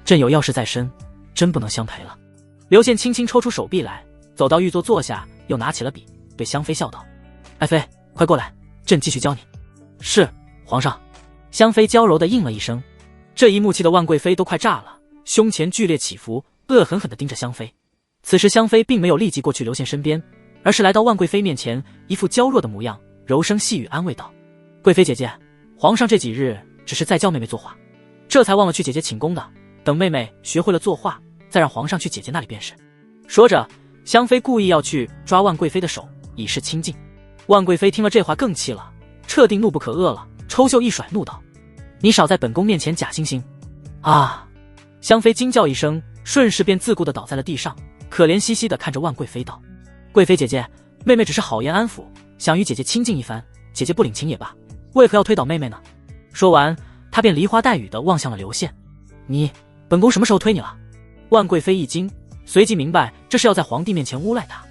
朕有要事在身，真不能相陪了。”刘宪轻轻抽出手臂来，走到御座坐下，又拿起了笔，对香妃笑道：“爱妃，快过来，朕继续教你。”“是，皇上。”香妃娇柔地应了一声。这一幕气的万贵妃都快炸了，胸前剧烈起伏，恶狠狠地盯着香妃。此时香妃并没有立即过去刘宪身边，而是来到万贵妃面前，一副娇弱的模样，柔声细语安慰道：“贵妃姐姐，皇上这几日只是在教妹妹作画，这才忘了去姐姐寝宫的，等妹妹学会了作画，再让皇上去姐姐那里便是。”说着，香妃故意要去抓万贵妃的手，以示亲近。万贵妃听了这话更气了，彻定怒不可遏了，抽袖一甩，怒道：“你少在本宫面前假惺惺！”啊！香妃惊叫一声，顺势便自顾地倒在了地上，可怜兮兮地看着万贵妃道：“贵妃姐姐，妹妹只是好言安抚，想与姐姐亲近一番，姐姐不领情也罢，为何要推倒妹妹呢？”说完，她便梨花带雨地望向了刘宪：“你，本宫什么时候推你了？”万贵妃一惊，随即明白这是要在皇帝面前诬赖她。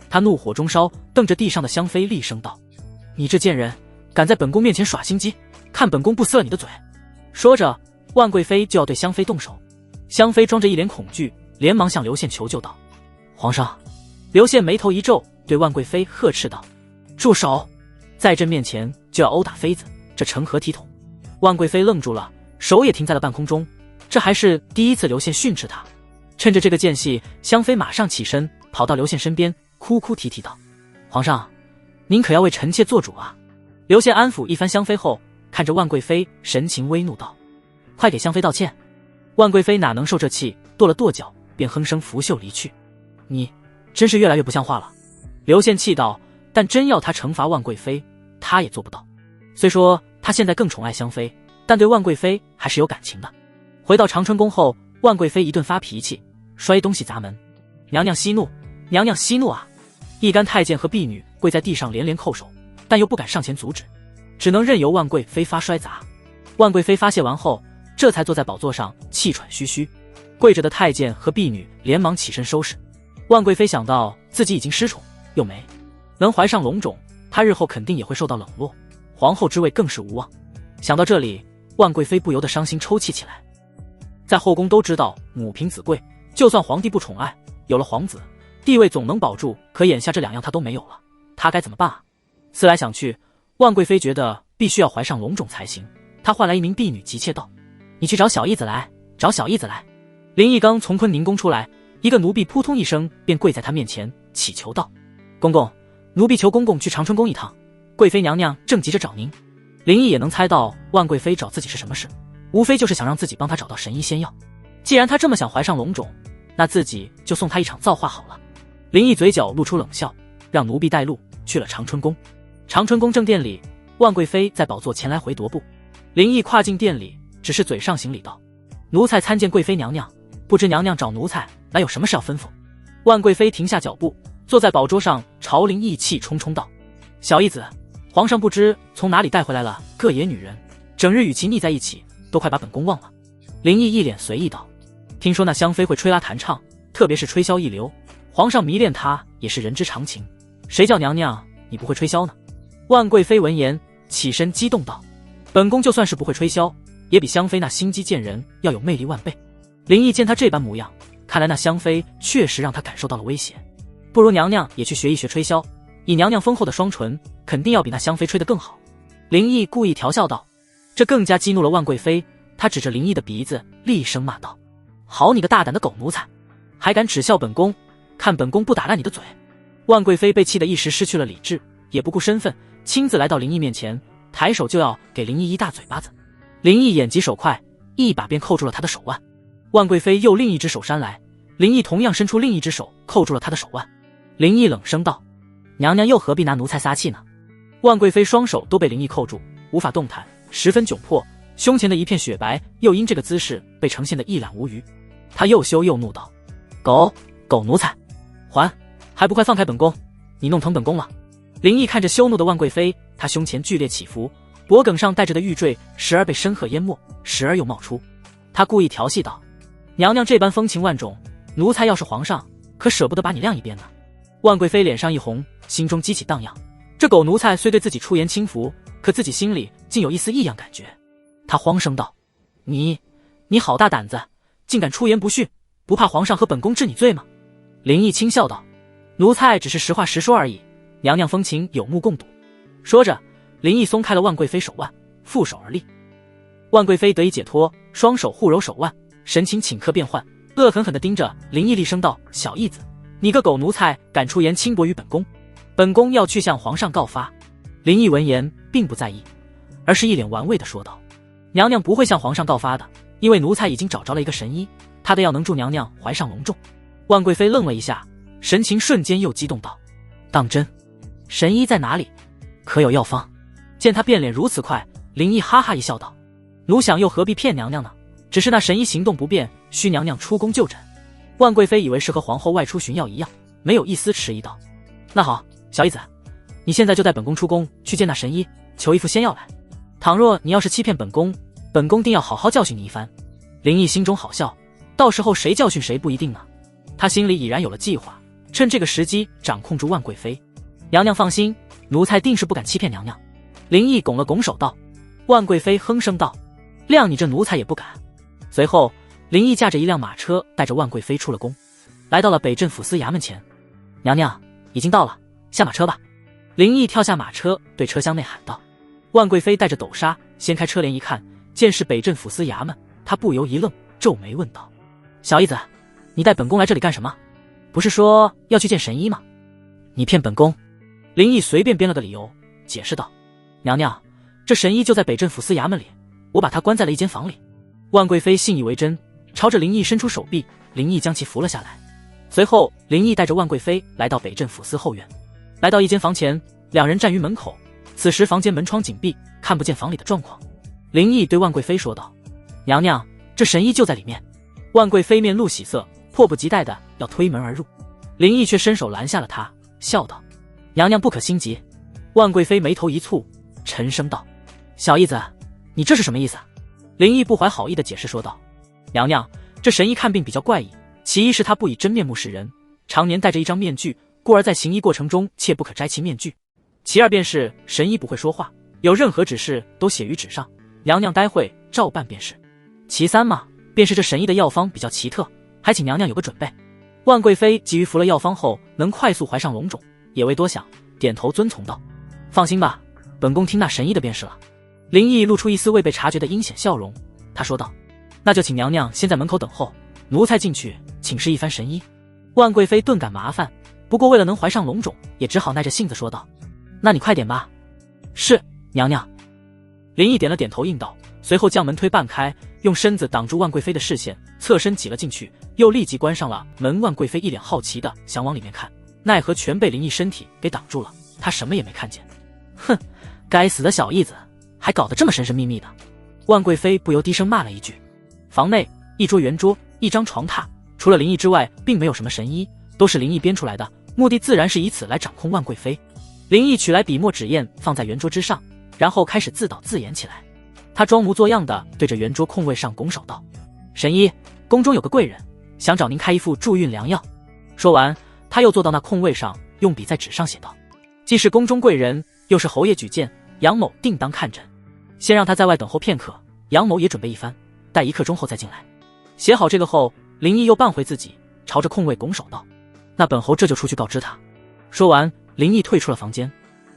她怒火中烧，瞪着地上的香妃厉声道：“你这贱人，敢在本宫面前耍心机，看本宫不撕了你的嘴！”说着，万贵妃就要对香妃动手。香妃装着一脸恐惧，连忙向刘宪求救道：“皇上！”刘宪眉头一皱，对万贵妃呵斥道：“住手！在朕面前就要殴打妃子，这成何体统？”万贵妃愣住了，手也停在了半空中。这还是第一次刘宪训斥她。趁着这个间隙，香妃马上起身，跑到刘宪身边，哭哭啼啼道：“皇上，您可要为臣妾做主啊！”刘宪安抚一番香妃后，看着万贵妃，神情微怒道：“快给香妃道歉！”万贵妃哪能受这气，跺了跺脚，便哼声拂袖离去。“你真是越来越不像话了！”刘宪气道，但真要他惩罚万贵妃，他也做不到。虽说他现在更宠爱香妃，但对万贵妃还是有感情的。回到长春宫后，万贵妃一顿发脾气，摔东西砸门。“娘娘息怒，娘娘息怒啊！”一干太监和婢女跪在地上连连叩首，但又不敢上前阻止，只能任由万贵妃发摔砸。万贵妃发泄完后，这才坐在宝座上气喘吁吁。跪着的太监和婢女连忙起身收拾。万贵妃想到自己已经失宠，又没能怀上龙种，她日后肯定也会受到冷落，皇后之位更是无望。想到这里，万贵妃不由得伤心抽泣起来。在后宫都知道母凭子贵，就算皇帝不宠爱，有了皇子，地位总能保住，可眼下这两样她都没有了，她该怎么办啊？思来想去，万贵妃觉得必须要怀上龙种才行。她唤来一名婢女，急切道：“你去找小义子来，找小义子来！”林毅刚从坤宁宫出来，一个奴婢扑通一声便跪在他面前，祈求道：“公公，奴婢求公公去长春宫一趟，贵妃娘娘正急着找您。”林毅也能猜到万贵妃找自己是什么事，无非就是想让自己帮她找到神医仙药。既然她这么想怀上龙种，那自己就送她一场造化好了。林毅嘴角露出冷笑，让奴婢带路去了长春宫。长春宫正殿里，万贵妃在宝座前来回踱步。林毅跨进殿里，只是嘴上行礼道：“奴才参见贵妃娘娘，不知娘娘找奴才来有什么事要吩咐？”万贵妃停下脚步，坐在宝桌上，朝林毅气冲冲道：“小义子，皇上不知从哪里带回来了个野女人，整日与其腻在一起，都快把本宫忘了。”林毅一脸随意道：“听说那香妃会吹拉弹唱，特别是吹箫一流，皇上迷恋她也是人之常情，谁叫娘娘你不会吹箫呢？”万贵妃闻言起身激动道：“本宫就算是不会吹箫，也比香妃那心机贱人要有魅力万倍。”林毅见她这般模样，看来那香妃确实让他感受到了威胁，不如娘娘也去学一学吹箫，以娘娘丰厚的双唇，肯定要比那香妃吹得更好。林毅故意调笑道，这更加激怒了万贵妃，她指着林毅的鼻子厉声骂道：“好你个大胆的狗奴才，还敢耻笑本宫，看本宫不打烂你的嘴！”万贵妃被气得一时失去了理智，也不顾身份，亲自来到林毅面前，抬手就要给林毅一大嘴巴子。林毅眼疾手快，一把便扣住了他的手腕。万贵妃又另一只手扇来，林毅同样伸出另一只手扣住了他的手腕。林毅冷声道：“娘娘又何必拿奴才撒气呢？”万贵妃双手都被林毅扣住，无法动弹，十分窘迫，胸前的一片雪白又因这个姿势被呈现得一览无余。他又羞又怒道：“狗奴才，还不快放开本宫，你弄疼本宫了！”林毅看着羞怒的万贵妃，他胸前剧烈起伏，脖颈上戴着的玉坠时而被深褐淹没，时而又冒出。他故意调戏道：“娘娘这般风情万种，奴才要是皇上，可舍不得把你晾一边呢。”万贵妃脸上一红，心中激起荡漾。这狗奴才虽对自己出言轻浮，可自己心里竟有一丝异样感觉。他慌声道：“你好大胆子，竟敢出言不逊，不怕皇上和本宫治你罪吗？”林毅轻笑道：“奴才只是实话实说而已，娘娘风情有目共睹。”说着，林毅松开了万贵妃手腕，负手而立。万贵妃得以解脱，双手互揉手腕，神情顷刻变幻，恶狠狠地盯着林毅，厉声道：“小义子，你个狗奴才，敢出言轻薄于本宫，本宫要去向皇上告发。”林毅闻言并不在意，而是一脸玩味地说道：“娘娘不会向皇上告发的，因为奴才已经找着了一个神医，他的药能助娘娘怀上龙种。”万贵妃愣了一下，神情瞬间又激动道：“当真？神医在哪里？可有药方？”见他变脸如此快，林毅哈哈一笑道：“奴想又何必骗娘娘呢？只是那神医行动不便，需娘娘出宫就诊。万贵妃以为是和皇后外出寻药一样，没有一丝迟疑道：那好，小姨子，你现在就带本宫出宫去见那神医，求一副仙药来。倘若你要是欺骗本宫，本宫定要好好教训你一番。林毅心中好笑，到时候谁教训谁不一定呢。他心里已然有了计划，趁这个时机掌控住万贵妃。娘娘放心，奴才定是不敢欺骗娘娘。林毅拱了拱手道。万贵妃哼声道：谅你这奴才也不敢。随后林毅驾着一辆马车带着万贵妃出了宫，来到了北镇抚司衙门前。娘娘已经到了，下马车吧。林毅跳下马车对车厢内喊道。万贵妃带着斗纱掀开车帘一看，见是北镇抚司衙门，她不由一愣，皱眉问道：小姨子，你带本宫来这里干什么？不是说要去见神医吗？你骗本宫。林毅随便编了个理由解释道：娘娘，这神医就在北镇抚司衙门里，我把他关在了一间房里。万贵妃信以为真，朝着林毅伸出手臂，林毅将其扶了下来。随后林毅带着万贵妃来到北镇抚司后院，来到一间房前，两人站于门口。此时房间门窗紧闭，看不见房里的状况。林毅对万贵妃说道：娘娘，这神医就在里面。万贵妃面露喜色，迫不及待的要推门而入。林毅却伸手拦下了她，笑道：娘娘不可心急。万贵妃眉头一蹙，沉声道：小姨子，你这是什么意思？林毅不怀好意的解释说道：娘娘，这神医看病比较怪异，其一是他不以真面目示人，常年戴着一张面具，故而在行医过程中切不可摘其面具。其二便是神医不会说话，有任何指示都写于纸上，娘娘待会照办便是。其三嘛，便是这神医的药方比较奇特，还请娘娘有个准备。万贵妃急于服了药方后能快速怀上龙种，也未多想，点头遵从道：放心吧，本宫听那神医的便是了。林毅露出一丝未被察觉的阴险笑容，他说道：那就请娘娘先在门口等候，奴才进去请示一番神医。万贵妃顿感麻烦，不过为了能怀上龙种，也只好耐着性子说道：那你快点吧。是，娘娘。林毅点了点头应道，随后将门推半开，用身子挡住万贵妃的视线，侧身挤了进去，又立即关上了门。万贵妃一脸好奇的想往里面看，奈何全被林毅身体给挡住了，她什么也没看见。哼，该死的小义子，还搞得这么神神秘秘的。万贵妃不由低声骂了一句。房内一桌圆桌，一张床榻，除了林毅之外并没有什么神医，都是林毅编出来的，目的自然是以此来掌控万贵妃。林毅取来笔墨纸砚放在圆桌之上，然后开始自导自演起来。他装模作样的对着圆桌空位上拱手道：神医，宫中有个贵人，想找您开一副助孕良药。说完，他又坐到那空位上，用笔在纸上写道：既是宫中贵人，又是侯爷举荐，杨某定当看诊，先让他在外等候片刻，杨某也准备一番，待1刻钟后再进来。写好这个后，林毅又扮回自己，朝着空位拱手道：那本侯这就出去告知他。说完，林毅退出了房间。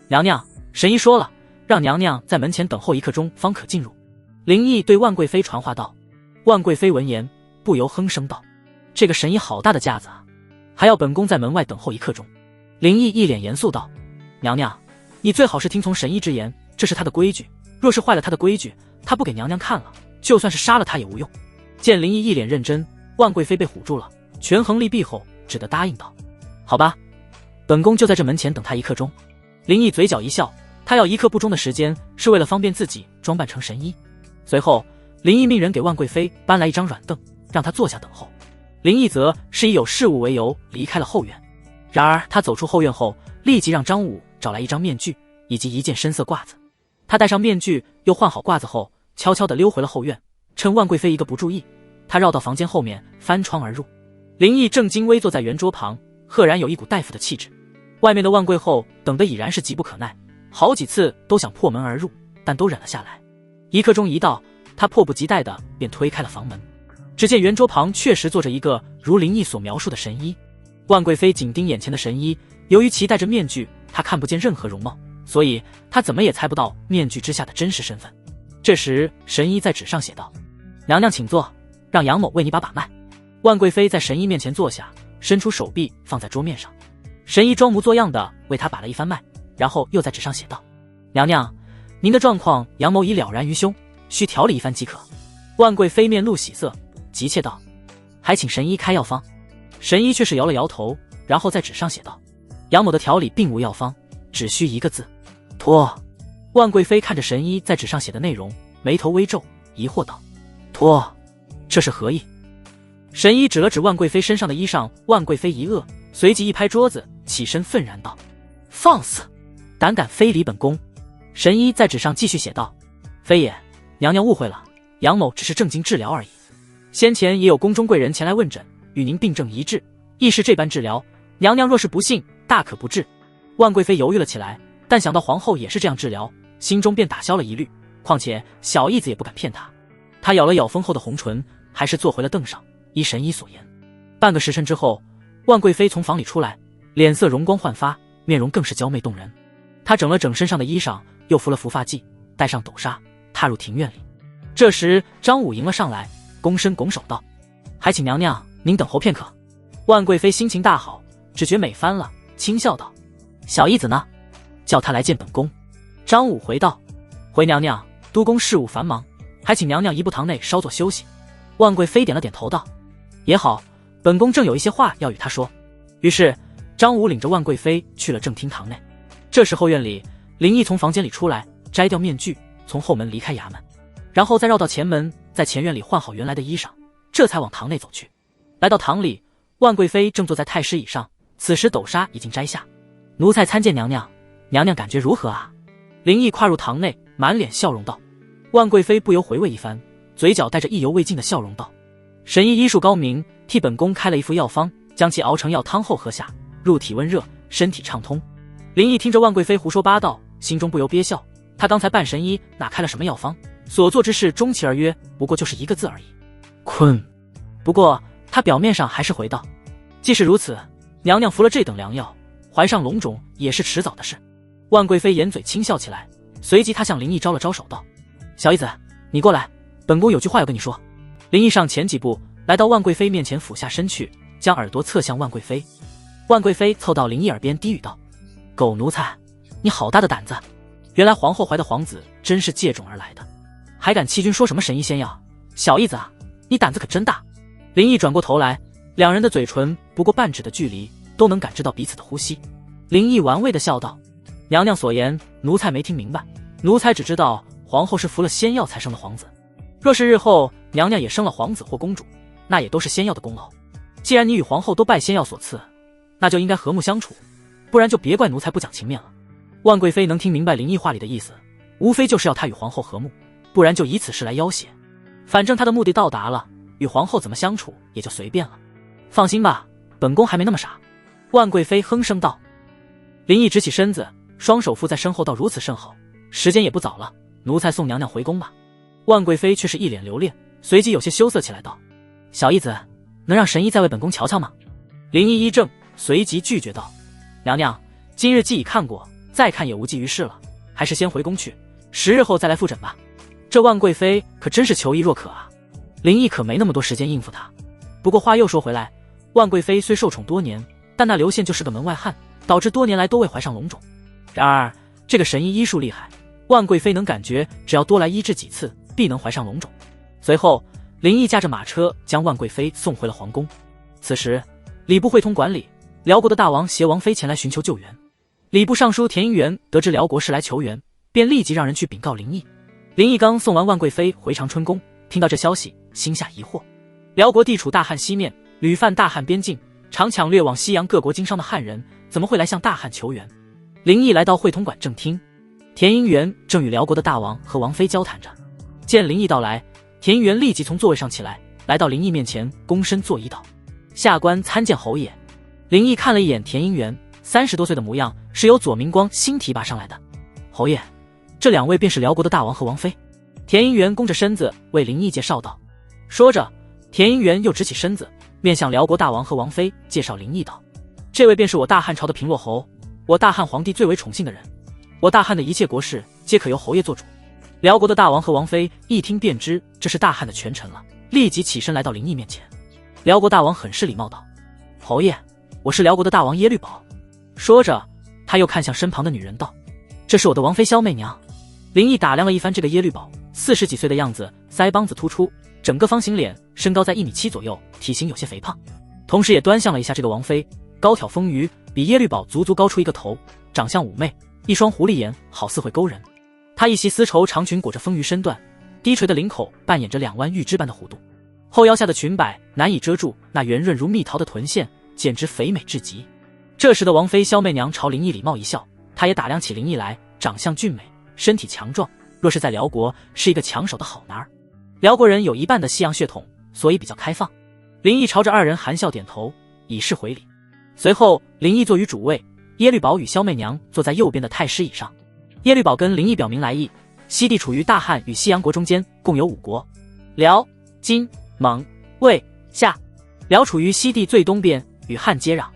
娘娘，神医说了，让娘娘在门前等候1刻钟方可进入。林毅对万贵妃传话道。万贵妃闻言不由哼声道：这个神医好大的架子啊，还要本宫在门外等候1刻钟。林毅一脸严肃道：娘娘，你最好是听从神医之言，这是他的规矩，若是坏了他的规矩，他不给娘娘看了，就算是杀了他也无用。见林毅一脸认真，万贵妃被唬住了，权衡利弊后只得答应道：好吧，本宫就在这门前等他1刻钟。林毅嘴角一笑，他要1刻不钟的时间，是为了方便自己装扮成神医。随后林毅命人给万贵妃搬来一张软凳，让她坐下等候。林毅则是以有事务为由离开了后院。然而他走出后院后，立即让张武找来一张面具以及一件深色褂子。他戴上面具又换好褂子后，悄悄地溜回了后院。趁万贵妃一个不注意，他绕到房间后面，翻窗而入。林毅正襟危坐在圆桌旁，赫然有一股大夫的气质。外面的万贵后等得已然是急不可耐，好几次都想破门而入，但都忍了下来。1刻钟一到，他迫不及待地便推开了房门。只见圆桌旁确实坐着一个如林毅所描述的神医。万贵妃紧盯眼前的神医，由于其戴着面具，她看不见任何容貌，所以她怎么也猜不到面具之下的真实身份。这时神医在纸上写道：娘娘请坐，让杨某为你把脉。万贵妃在神医面前坐下，伸出手臂放在桌面上。神医装模作样的为她把了一番脉，然后又在纸上写道：娘娘，您的状况杨某已了然于胸，需调理一番即可。万贵妃面露喜色，急切道：还请神医开药方。神医却是摇了摇头，然后在纸上写道：杨某的调理并无药方，只需1个字：脱。万贵妃看着神医在纸上写的内容，眉头微皱，疑惑道：“脱，这是何意？”神医指了指万贵妃身上的衣裳，万贵妃一愕，随即一拍桌子，起身愤然道：“放肆！胆敢非礼本宫！”神医在纸上继续写道：“妃爷，娘娘误会了，杨某只是正经治疗而已。先前也有宫中贵人前来问诊，与您病症一致，亦是这般治疗。娘娘若是不信，大可不治。”万贵妃犹豫了起来，但想到皇后也是这样治疗，心中便打消了疑虑。况且小义子也不敢骗她。她咬了咬丰厚的红唇，还是坐回了凳上，依神医所言。半个时辰之后，万贵妃从房里出来，脸色容光焕发，面容更是娇媚动人。她整了整身上的衣裳，又敷了敷发髻，戴上斗纱，踏入庭院里。这时张武迎了上来，躬身拱手道：“还请娘娘您等候片刻。”万贵妃心情大好，只觉美翻了，轻笑道：“小义子呢？叫他来见本宫。”张武回道：“回娘娘，督宫事务繁忙，还请娘娘移步堂内稍作休息。”万贵妃点了点头道：“也好，本宫正有一些话要与他说。”于是张武领着万贵妃去了正厅堂内。这时后院里，林毅从房间里出来，摘掉面具，从后门离开衙门，然后再绕到前门，在前院里换好原来的衣裳，这才往堂内走去。来到堂里，万贵妃正坐在太师椅上，此时斗纱已经摘下。“奴才参见娘娘，娘娘感觉如何啊？”林毅跨入堂内，满脸笑容道。万贵妃不由回味一番，嘴角带着意犹未尽的笑容道：“神医医术高明，替本宫开了一副药方，将其熬成药汤后喝下，入体温热，身体畅通。”林毅听着万贵妃胡说八道，心中不由憋笑。他刚才扮神医哪开了什么药方，所做之事终其而约，不过就是一个字而已：困。不过他表面上还是回道：“即使如此，娘娘服了这等良药，怀上龙种也是迟早的事。”万贵妃掩嘴轻笑起来，随即她向林毅招了招手道：“小义子，你过来，本宫有句话要跟你说。”林毅上前几步，来到万贵妃面前，俯下身去，将耳朵侧向万贵妃。万贵妃凑到林毅耳边低语道：“狗奴才，你好大的胆子！原来皇后怀的皇子真是借种而来的，还敢欺君说什么神医仙药？小义子啊，你胆子可真大！”林毅转过头来，两人的嘴唇不过半指的距离，都能感知到彼此的呼吸。林毅玩味的笑道：“娘娘所言，奴才没听明白。奴才只知道皇后是服了仙药才生的皇子，若是日后娘娘也生了皇子或公主，那也都是仙药的功劳。既然你与皇后都拜仙药所赐，那就应该和睦相处，不然就别怪奴才不讲情面了。”万贵妃能听明白林毅话里的意思，无非就是要他与皇后和睦，不然就以此事来要挟。反正他的目的到达了，与皇后怎么相处也就随便了。放心吧，本宫还没那么傻。万贵妃哼声道。林毅直起身子，双手附在身后道：“如此甚好，时间也不早了，奴才送娘娘回宫吧。”万贵妃却是一脸留恋，随即有些羞涩起来道：“小义子，能让神医再为本宫瞧瞧吗？”林毅一怔，随即拒绝道：“娘娘，今日既已看过，再看也无济于事了，还是先回宫去，10日后再来复诊吧。”这万贵妃可真是求医若渴啊！林毅可没那么多时间应付她。不过话又说回来，万贵妃虽受宠多年，但那刘宪就是个门外汉，导致多年来都未怀上龙种。然而这个神医医术厉害，万贵妃能感觉只要多来医治几次，必能怀上龙种。随后林毅驾着马车将万贵妃送回了皇宫。此时礼部会同管理，辽国的大王携王妃前来寻求救援。礼部尚书田英元得知辽国是来求援，便立即让人去禀告林毅。林毅刚送完万贵妃回长春宫，听到这消息，心下疑惑：辽国地处大汉西面，屡犯大汉边境，常抢掠往西洋各国经商的汉人，怎么会来向大汉求援？林毅来到会同馆正厅，田英元正与辽国的大王和王妃交谈着。见林毅到来，田英元立即从座位上起来，来到林毅面前，躬身作揖道：“下官参见侯爷。”林毅看了一眼田英元，30多岁的模样，是由左明光新提拔上来的。侯爷，这两位便是辽国的大王和王妃。田英元弓着身子为林毅介绍道。说着，田英元又直起身子，面向辽国大王和王妃介绍林毅道：“这位便是我大汉朝的平洛侯，我大汉皇帝最为宠幸的人，我大汉的一切国事皆可由侯爷做主。”辽国的大王和王妃一听便知这是大汉的权臣了，立即起身来到林毅面前。辽国大王很是礼貌道：“侯爷，我是辽国的大王耶律宝。”说着，他又看向身旁的女人道：“这是我的王妃萧媚娘。”林毅打量了一番这个耶律宝，40几岁的样子，腮帮子突出，整个方形脸，身高在1.7米左右，体型有些肥胖。同时也端详了一下这个王妃，高挑丰腴，比耶律宝足足高出一个头，长相妩媚，一双狐狸眼好似会勾人。她一袭丝绸长裙裹着丰腴身段，低垂的领口扮演着2弯玉枝般的弧度，后腰下的裙摆难以遮住那圆润如蜜桃的臀线，简直肥美至极。这时的王妃萧媚娘朝林毅礼貌一笑，她也打量起林毅来，长相俊美，身体强壮，若是在辽国是一个抢手的好男儿。辽国人有一半的西洋血统，所以比较开放。林毅朝着2人含笑点头，以示回礼。随后林毅坐于主位，耶律宝与萧媚娘坐在右边的太师椅上。耶律宝跟林毅表明来意，西地处于大汉与西洋国中间，共有5国：辽、金、蒙、魏、夏。辽处于西地最东边，与汉接壤。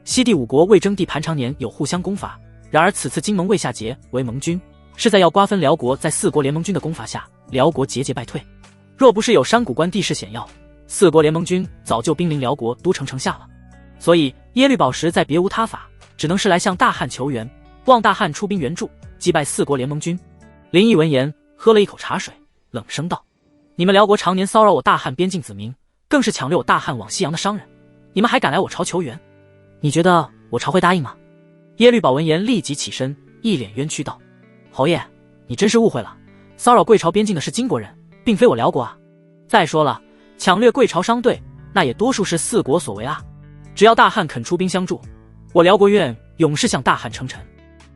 西地5国为争地盘常年有互相攻伐，然而此次金蒙魏夏结为盟军，是在要瓜分辽国，在4国联盟军的攻伐下，辽国节节败退。若不是有山谷关地势险要，4国联盟军早就兵临辽国都城城下了。所以耶律宝实在别无他法，只能是来向大汉求援，望大汉出兵援助，击败4国联盟军。林毅闻言喝了一口茶水，冷声道：你们辽国常年骚扰我大汉边境子民，更是抢掠我大汉往西洋的商人，你们还敢来我朝求援？你觉得我朝会答应吗？耶律宝闻言立即起身，一脸冤屈道：侯爷，你真是误会了，骚扰贵朝边境的是金国人，并非我辽国啊。再说了，抢掠贵朝商队，那也多数是4国所为啊。只要大汉肯出兵相助，我辽国愿永世向大汉称臣。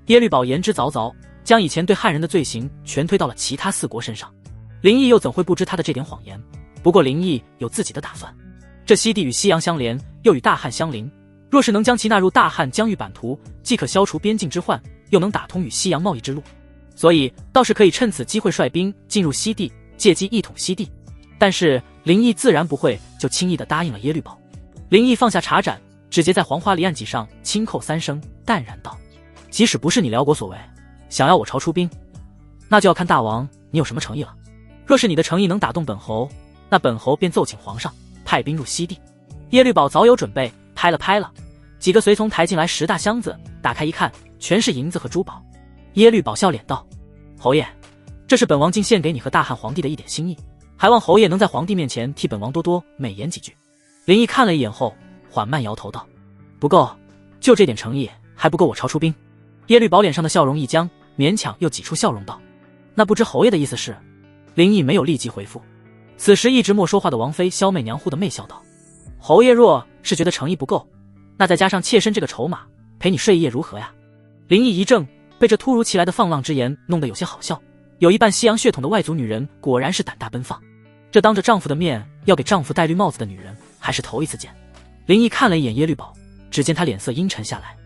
耶律宝言之凿凿，将以前对汉人的罪行全推到了其他4国身上。林毅又怎会不知他的这点谎言？不过林毅有自己的打算，这西地与西洋相连，又与大汉相邻，若是能将其纳入大汉疆域版图，既可消除边境之患，又能打通与西洋贸易之路，所以倒是可以趁此机会率兵进入西地，借机一统西地。但是林毅自然不会就轻易地答应了耶律宝。林毅放下茶盏，指节在黄花离案几上轻叩3声，淡然道：即使不是你辽国所为，想要我朝出兵，那就要看大王你有什么诚意了。若是你的诚意能打动本侯，那本侯便奏请皇上派兵入西地。耶律宝早有准备，拍了几个随从抬进来10大箱子，打开一看，全是银子和珠宝。耶律宝笑脸道：侯爷，这是本王竟献给你和大汉皇帝的一点心意，还望侯爷能在皇帝面前替本王多多美言几句。林毅看了一眼后缓慢摇头道：不够，就这点诚意还不够我朝出兵。耶律宝脸上的笑容一僵，勉强又挤出笑容道：那不知侯爷的意思是？林毅没有立即回复。此时一直莫说话的王妃萧媚娘忽地媚笑道：侯爷若是觉得诚意不够，那再加上妾身这个筹码，陪你睡一夜如何呀？林毅一怔，被这突如其来的放浪之言弄得有些好笑。有一半西洋血统的外族女人果然是胆大奔放，这当着丈夫的面要给丈夫戴绿帽子的女人还是头一次见。林毅看了一眼耶律宝，只见他脸色阴沉下来。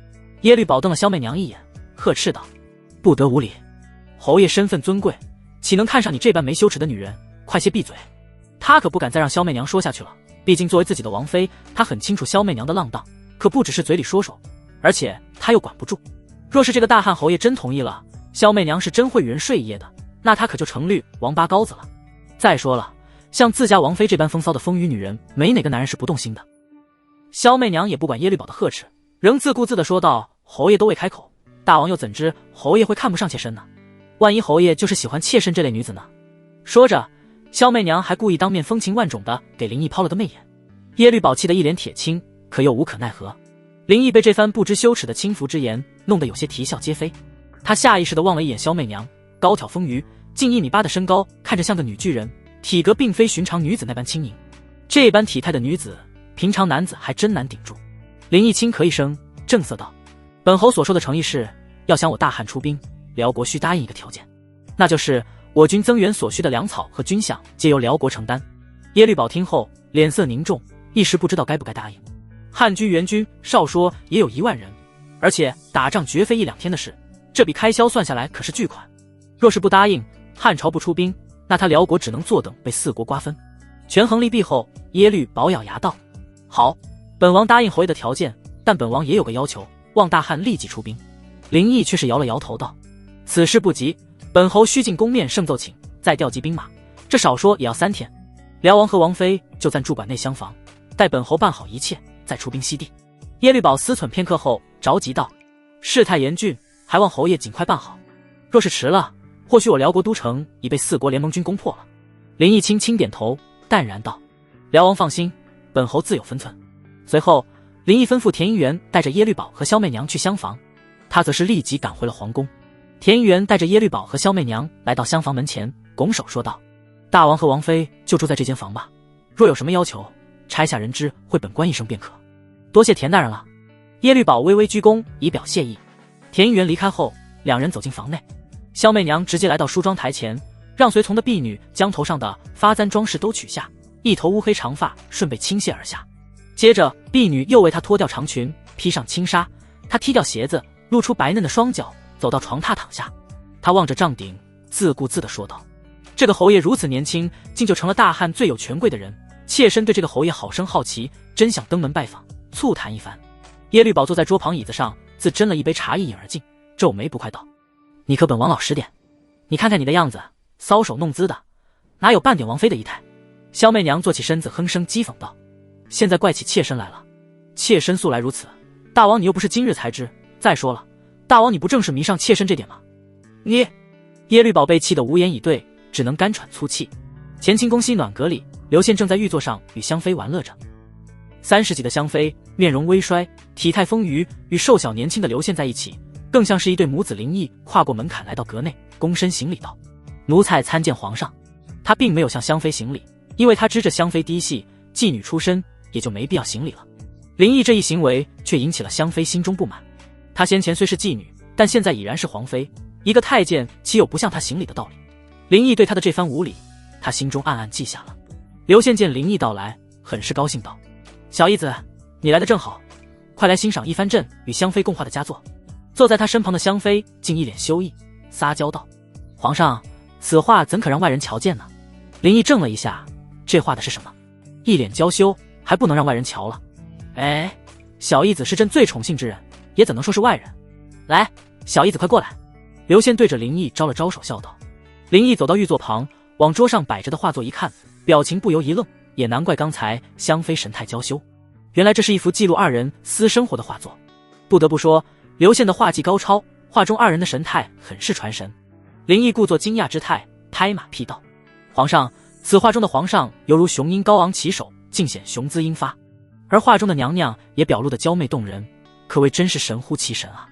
耶律宝瞪了萧媚娘一眼，呵斥道：不得无礼！侯爷身份尊贵，岂能看上你这般没羞耻的女人？快些闭嘴！他可不敢再让萧媚娘说下去了，毕竟作为自己的王妃，他很清楚萧媚娘的浪荡可不只是嘴里说说，而且他又管不住。若是这个大汉侯爷真同意了，萧媚娘是真会与人睡一夜的，那他可就成绿王八羔子了。再说了，像自家王妃这般风骚的丰腴女人，没哪个男人是不动心的。萧媚娘也不管耶律宝的呵斥，仍自顾自地说道：侯爷都未开口，大王又怎知侯爷会看不上妾身呢？万一侯爷就是喜欢妾身这类女子呢？说着，萧媚娘还故意当面风情万种的给林毅抛了个媚眼。耶律宝气得一脸铁青，可又无可奈何。林毅被这番不知羞耻的轻浮之言弄得有些啼笑皆非，他下意识地望了一眼萧媚娘，高挑丰腴，近1.8米的身高，看着像个女巨人，体格并非寻常女子那般轻盈。这般体态的女子，平常男子还真难顶住。林毅轻咳一声，正色道：本侯所说的诚意是，要想我大汉出兵，辽国需答应一个条件，那就是我军增援所需的粮草和军饷皆由辽国承担。耶律宝听后脸色凝重，一时不知道该不该答应。汉军援军少说也有1万人，而且打仗绝非1-2天的事，这笔开销算下来可是巨款。若是不答应，汉朝不出兵，那他辽国只能坐等被4国瓜分。权衡利弊后，耶律宝咬牙道：好，本王答应侯爷的条件，但本王也有个要求，望大汉立即出兵。林毅却是摇了摇头道：此事不急，本侯须进宫面圣奏请，再调集兵马，这少说也要3天。辽王和王妃就暂驻馆内厢房，待本侯办好一切，再出兵西地。耶律宝思忖片刻后着急道：事态严峻，还望侯爷尽快办好，若是迟了，或许我辽国都城已被4国联盟军攻破了。林毅轻轻点头，淡然道：辽王放心，本侯自有分寸。随后林毅吩咐田银元带着耶律宝和萧媚娘去厢房，他则是立即赶回了皇宫。田银元带着耶律宝和萧媚娘来到厢房门前，拱手说道：“大王和王妃就住在这间房吧，若有什么要求，差下人知会本官一声便可。多谢田大人了。”耶律宝微微鞠躬以表谢意。田应元离开后，两人走进房内，萧媚娘直接来到梳妆台前，让随从的婢女将头上的发簪装饰都取下，一头乌黑长发顺被倾泻而下。接着婢女又为她脱掉长裙，披上轻纱，她踢掉鞋子，露出白嫩的双脚，走到床榻躺下。她望着帐顶，自顾自地说道：“这个侯爷如此年轻，竟就成了大汉最有权贵的人，妾身对这个侯爷好生好奇，真想登门拜访，促谈一番。”耶律宝坐在桌旁椅子上，自斟了一杯茶一饮而尽，皱眉不快道：“你可本王老实点，你看看你的样子，搔首弄姿的，哪有半点王妃的仪态？”萧媚娘坐起身子，哼声讥讽道：“现在怪起妾身来了，妾身素来如此，大王你又不是今日才知。再说了，大王你不正是迷上妾身这点吗？”你耶律宝被气得无言以对，只能干喘粗气。乾清宫西暖阁里，刘宪正在玉座上与香妃玩乐着。30几的香妃面容微衰，体态丰腴，与瘦小年轻的刘宪在一起，更像是一对母子灵异。跨过门槛来到阁内，躬身行礼道：“奴才参见皇上。”他并没有向香妃行礼，因为他知着香妃嫡系，妓女出身，也就没必要行礼了。林毅这一行为却引起了香妃心中不满。她先前虽是妓女，但现在已然是皇妃，一个太监岂有不向她行礼的道理？林毅对她的这番无礼，他心中暗暗记下了。刘宪见林毅到来，很是高兴道：“小义子，你来得正好，快来欣赏一番朕与香妃共画的佳作。”坐在他身旁的香妃竟一脸羞意，撒娇道：“皇上，此画怎可让外人瞧见呢？”林毅怔了一下，这画的是什么？一脸娇羞，还不能让外人瞧了？哎，小义子是朕最宠幸之人，也怎能说是外人？来，小义子快过来。刘宪对着林毅招了招手，笑道。林毅走到玉座旁，往桌上摆着的画作一看，表情不由一愣，也难怪刚才香妃神态娇羞，原来这是一幅记录二人私生活的画作。不得不说，刘宪的画技高超，画中二人的神态很是传神。林毅故作惊讶之态，拍马屁道：“皇上，此画中的皇上犹如雄鹰高昂起首，尽显雄姿英发，而画中的娘娘也表露得娇媚动人，可谓真是神乎其神啊！”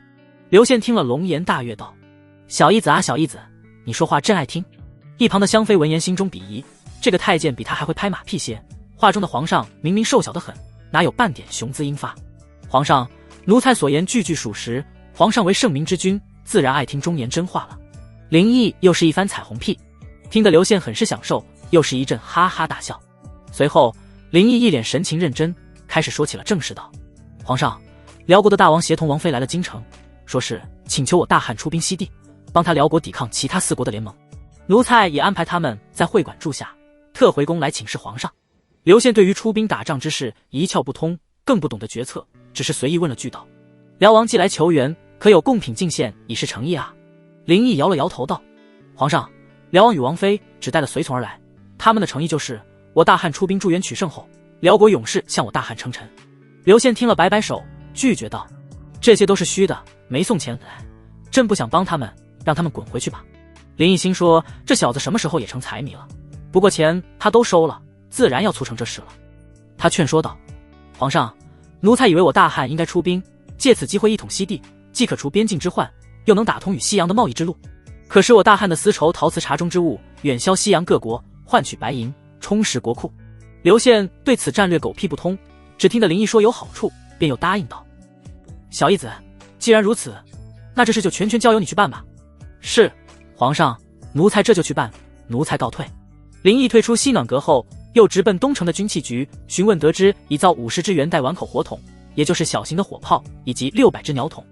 刘宪听了龙颜大悦道：“小义子啊，小义子，你说话真爱听。”一旁的香妃闻言心中鄙夷，这个太监比他还会拍马屁些。画中的皇上明明瘦小得很，哪有半点雄姿英发？皇上，奴才所言句句属实，皇上为圣明之君，自然爱听忠言真话了。林毅又是一番彩虹屁，听得刘宪很是享受，又是一阵哈哈大笑。随后林毅一脸神情认真，开始说起了正事道：“皇上，辽国的大王协同王妃来了京城，说是请求我大汉出兵西地，帮他辽国抵抗其他4国的联盟。奴才也安排他们在会馆住下，特回宫来请示皇上。”刘宪对于出兵打仗之事一窍不通，更不懂得决策，只是随意问了句道：“辽王既来求援，可有贡品进献，以示诚意啊？”林毅摇了摇头道：“皇上，辽王与王妃只带了随从而来，他们的诚意就是我大汉出兵助援取胜后，辽国勇士向我大汉称臣。”刘宪听了摆摆手，拒绝道：“这些都是虚的，没送钱来，朕不想帮他们，让他们滚回去吧。”林毅心说，这小子什么时候也成财迷了？不过钱他都收了，自然要促成这事了。他劝说道：“皇上，奴才以为我大汉应该出兵，借此机会一统西地，既可除边境之患，又能打通与西洋的贸易之路。可是我大汉的丝绸陶瓷茶中之物远销西洋各国，换取白银，充实国库。”刘宪对此战略狗屁不通，只听得林毅说有好处，便又答应道：“小义子，既然如此，那这事就全交由你去办吧。”“是，皇上，奴才这就去办，奴才告退。”林毅退出西暖阁后，又直奔东城的军器局，询问得知已造50支元带碗口火筒，也就是小型的火炮，以及600支鸟筒，